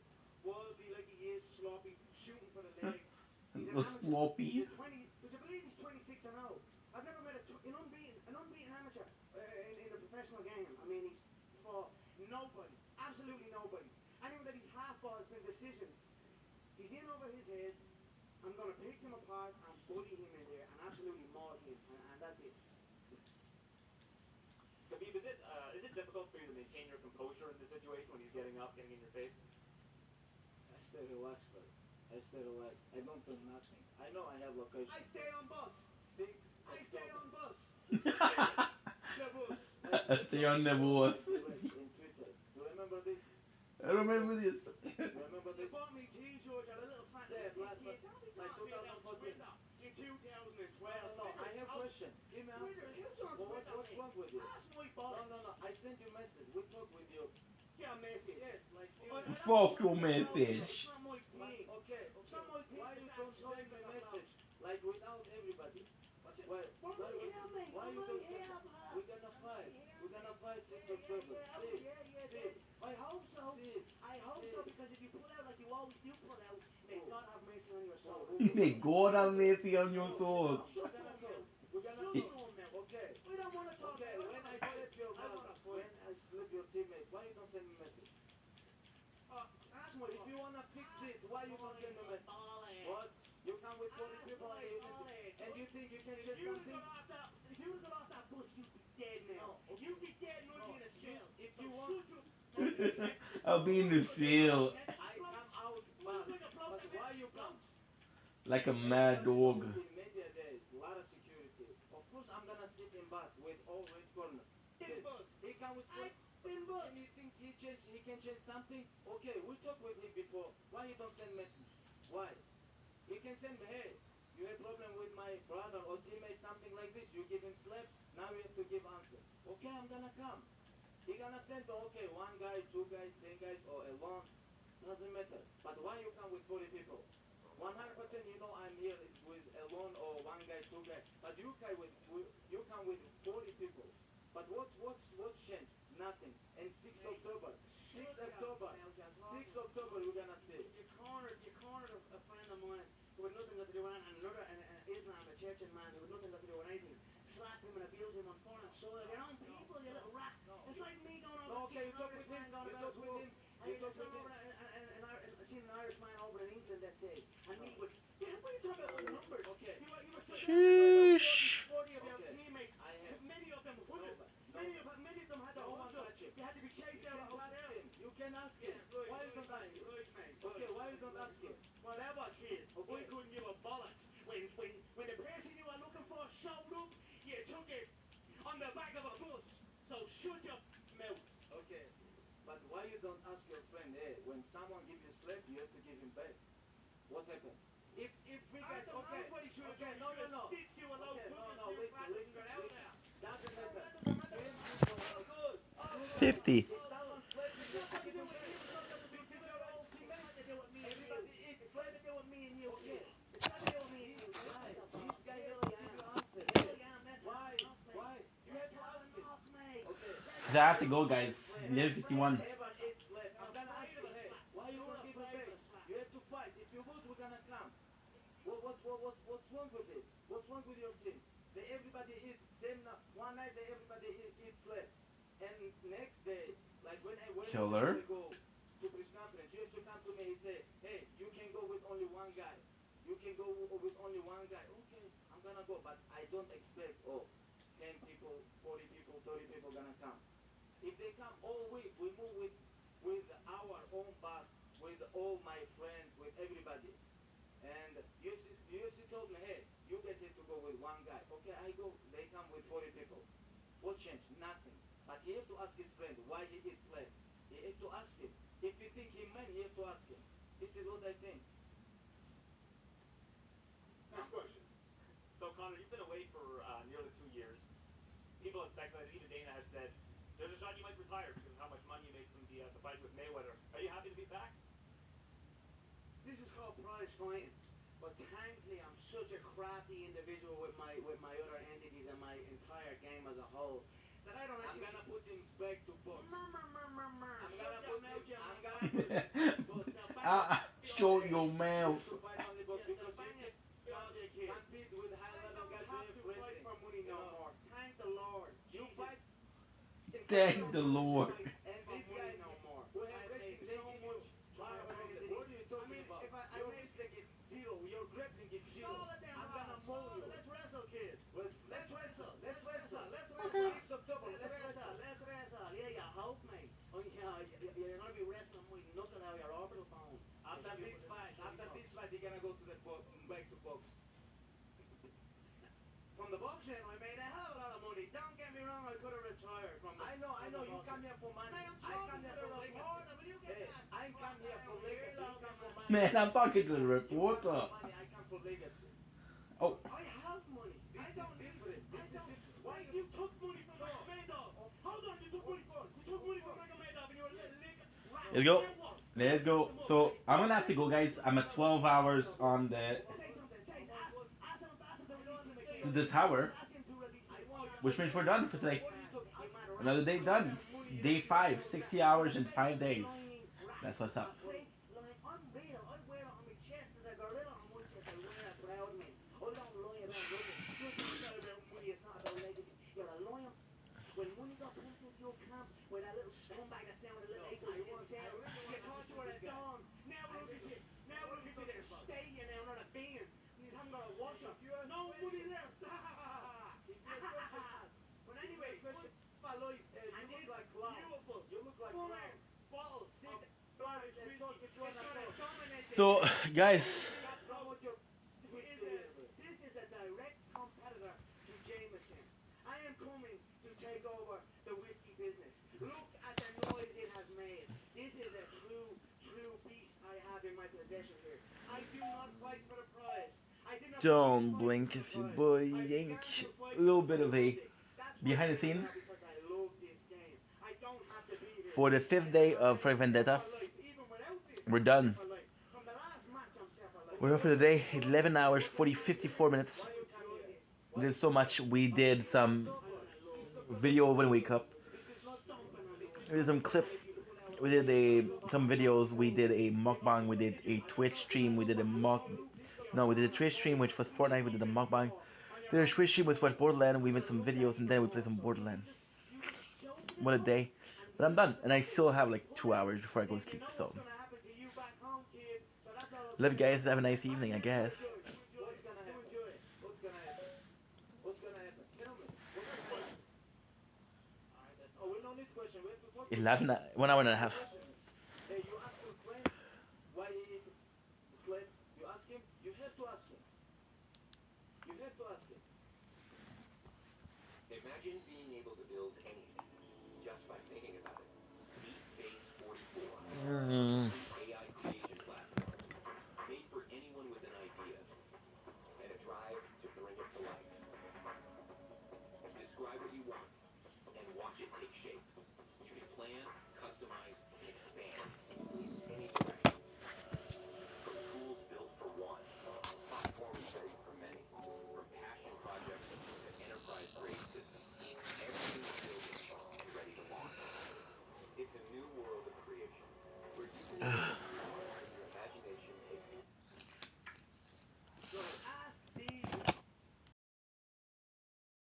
wildly like he is, sloppy, shooting for the legs. He's an amateur. Sloppy. He's 20. Would you believe he's 26 and 0? I've never met an unbeaten amateur in the professional game. I mean, he's fought nobody, absolutely nobody. Anyone that he's half fought has been decisions. He's in over his head. I'm gonna pick him apart and bully him in there and absolutely maul him, and that's it. Khabib, is it difficult for you to maintain your composure in this situation when he's getting up, getting in your face? I stay relaxed, buddy. I stay relaxed. I don't feel nothing. I know I have location. I stay on bus. 6 I stay on bus. The bus. I stay on the bus. In Twitter. Do you remember this? I remember this. Remember You this? bought me tea, George, at a little fat Yeah, little but- kid. Don't be like talking about 2014. Twitter in 2012. No, I have a question. Give me answer. Twitter, who's on Well, Twitter, what's mate? wrong with you? That's my No, bollocks. I sent you a message. We talk with you. Yeah, message. Yes, like you. I don't Fuck talk your about it. message. It's not my thing. Okay. It's not my thing. Why to you start don't send talking me a about message like without everybody? What's it? Why? What Why am I you here, mate? why What you am I don't here, send? bro? We're gonna fight. We're gonna fight 6 October. See, see. I hope so. See. I hope so, because if you pull out like you always do pull out, may God have mercy on your soul. May God have mercy on your soul. Shut up now. We're gonna Shut go. up now. Okay. We don't want to talk. Okay, when I slip your teammates, why you don't send me a message? That's my If you wanna fix this, why you don't send me a message? What? You come with 40 people and you think you can change something? If you would have got off that bus, you'd be dead now. You'd be dead and I'd be in a cell. If you want, I'll be in the cell I come out fast. But why you come? like a mad dog. In media days, a lot of security. Of course, I'm gonna sit in bus with all red corner. Sit. He come with food. And you think he can change something? Okay, we talked with him before. Why you don't send message? Why? He can send me, hey, you had problem with my brother or teammate, something like this. You give him slap, now you have to give answer. Okay, I'm gonna come. He gonna send, okay, 1 guy, 2 guys, 10 guys, or alone. Doesn't matter. But why you come with 40 people? 100% you know I'm here with alone or 1 guy, 2 guys. But you come with 40 people. But what's changed? Nothing. And 6 October. 6 October. 6 October we're gonna see. You cornered a friend of mine who had nothing to do with it, and another, an Islam, a Chechen man who had nothing to do with anything. Slapped him and abused him on foreign soil. Your own people, you little rat. It's like me going over Okay, you talk with him. You talk with him. And you talk over and seen an Irish man over in England, let's say, and me with, yeah, what are you talking about with numbers? Okay. You were Sheesh. 40 of your teammates, many of them hooded. Many of them had their horns up. They had to be chased out of hotels. You can ask him. Why you don't ask him? Okay, why you don't ask him? Whatever, kid. I couldn't give a bollocks. When the person you are looking for showed up, don't ask your friend, hey, when someone give you slap, you have to give him back. What happened? If we get okay, no, listen. Doesn't matter. 50. Someone slap you, you have to give him back. This is your own teammate. Everybody eat slap. It's nothing to do with me and you. It's nothing to do with me and you. Why? This guy will give you answer. Why? You have to ask him. Okay. I have to go, guys. 11:51. Ever eat slap. I'm gonna ask you, hey, why you won't give him back? You have to fight. If you lose, we're gonna come. What's wrong with it? What's wrong with your team? They everybody eat same one night. They everybody eat slap, and next day, like when Killer. we go to press conference, you have to come to me and say, hey, you can go with only one guy. You can go with only one guy. Okay, I'm gonna go, but I don't expect 10 people, 40 people, 30 people gonna come. If they come all week, we move with our own bus, with all my friends, with everybody. And UFC told me, hey, you guys have to go with one guy. Okay, I go. They come with 40 people. What changed? Nothing. But he have to ask his friend why he eats slap. He have to ask him. If you think he man, you have to ask him. This is what I think. Next question. So, Connor, you've been away for nearly 2 years. People have speculated, even Dana has said, there's a shot you might retire because of how much money you made from the fight with Mayweather. Are you happy to be back? This is called prize fighting. But thankfully, I'm such a crappy individual with my other entities and my entire game as a whole that I don't I'm actually. gonna put him back to box. I'm gonna Shut put your him. mouth, I'm gonna Show your mouth. to fight only box because you can compete with high-level guys have in to fight wrestling. for money no more. Thank the Lord. You Jesus. fight. Thank the Lord. And this guy no more. who have wrestling so much power. What are you talking about? if I Your make- wrestling is zero. Your grappling is zero. Stall it then, I'm Rob. gonna Stall mold it. you. Let's wrestle, kid. Let's wrestle. Let's wrestle. Let's 6 October. Let's wrestle. Let's wrestle. Yeah, you hope, mate. Oh, yeah, you're gonna be wrestling with nothing out of your orbital bone. After this fight, you're gonna go to the back to box. From the boxing, I made a hell of a lot of money. Don't get me wrong, I could have retired from the. I know. You come here for money. Hey, I'm I come talking here to for the legacy. reporter. Will you get Hey, that? I come here for legacy. You come for money. Man, I'm talking to the You reporter. come for money. I come for legacy. Oh, I have money. This I is don't different. This is different. Why you took money from Madoff? Hold on, you took money from. You took money from Madoff and you were let let's go. Let's go. So I'm gonna have to go, guys. I'm at 12 hours on the Say something. Say, ask him to release him again. to the tower, Ask him to release him. which means we're done for today. Another day done. Day 5, 60 hours and 5 days. That's what's up. Fake, like, I'm real. I wear it on my chest as a gorilla on one chest. I wear it proud of me. I don't lie about money. It's not about money. It's not about legacy. You're a liar. When money got pulled into your camp, when that little scumbag that's down with a little eagle, you didn't say it. You thought you were a don. Now look at you. Now look at you. They're staying now, not a being. You haven't got a wash up. No money left. But anyway, my life. And this beautiful, full bottles, sick, Irish whiskey. It's gonna dominate. So, guys, This is a direct competitor to Jameson. I am coming to take over the whiskey business. Look at the noise it has made. This is a true beast I have in my possession here. I do not fight for the prize. I did not don't blink, it's your boy Yank. A little bit of a behind the scene because I love this game. I don't have to be here. for the 5th day of Project Vendetta. We're done. From the last match, I'm self-alive. We're done for the day. 11 hours, 54 minutes. We did so much. We did some video when we wake up. We did some clips. We did some videos. We did a mukbang. We did a Twitch stream. We did a we did a Twitch stream which was Fortnite. We did a mukbang. We did a Twitch stream which was Borderland. We made some videos and then we played some Borderland. What a day. But I'm done. And I still have like 2 hours before I go to sleep. So, love you guys. Have a nice evening, I guess. What's gonna happen? What's gonna happen? What's gonna happen? Tell me. Oh, we don't need question. We have to talk. 11, 1 hour and a half. Hey, you ask your friend why he eat slap. You ask him. You have to ask him. You have to ask him. Imagine being able to build anything just by thinking about it. Beat Case 44.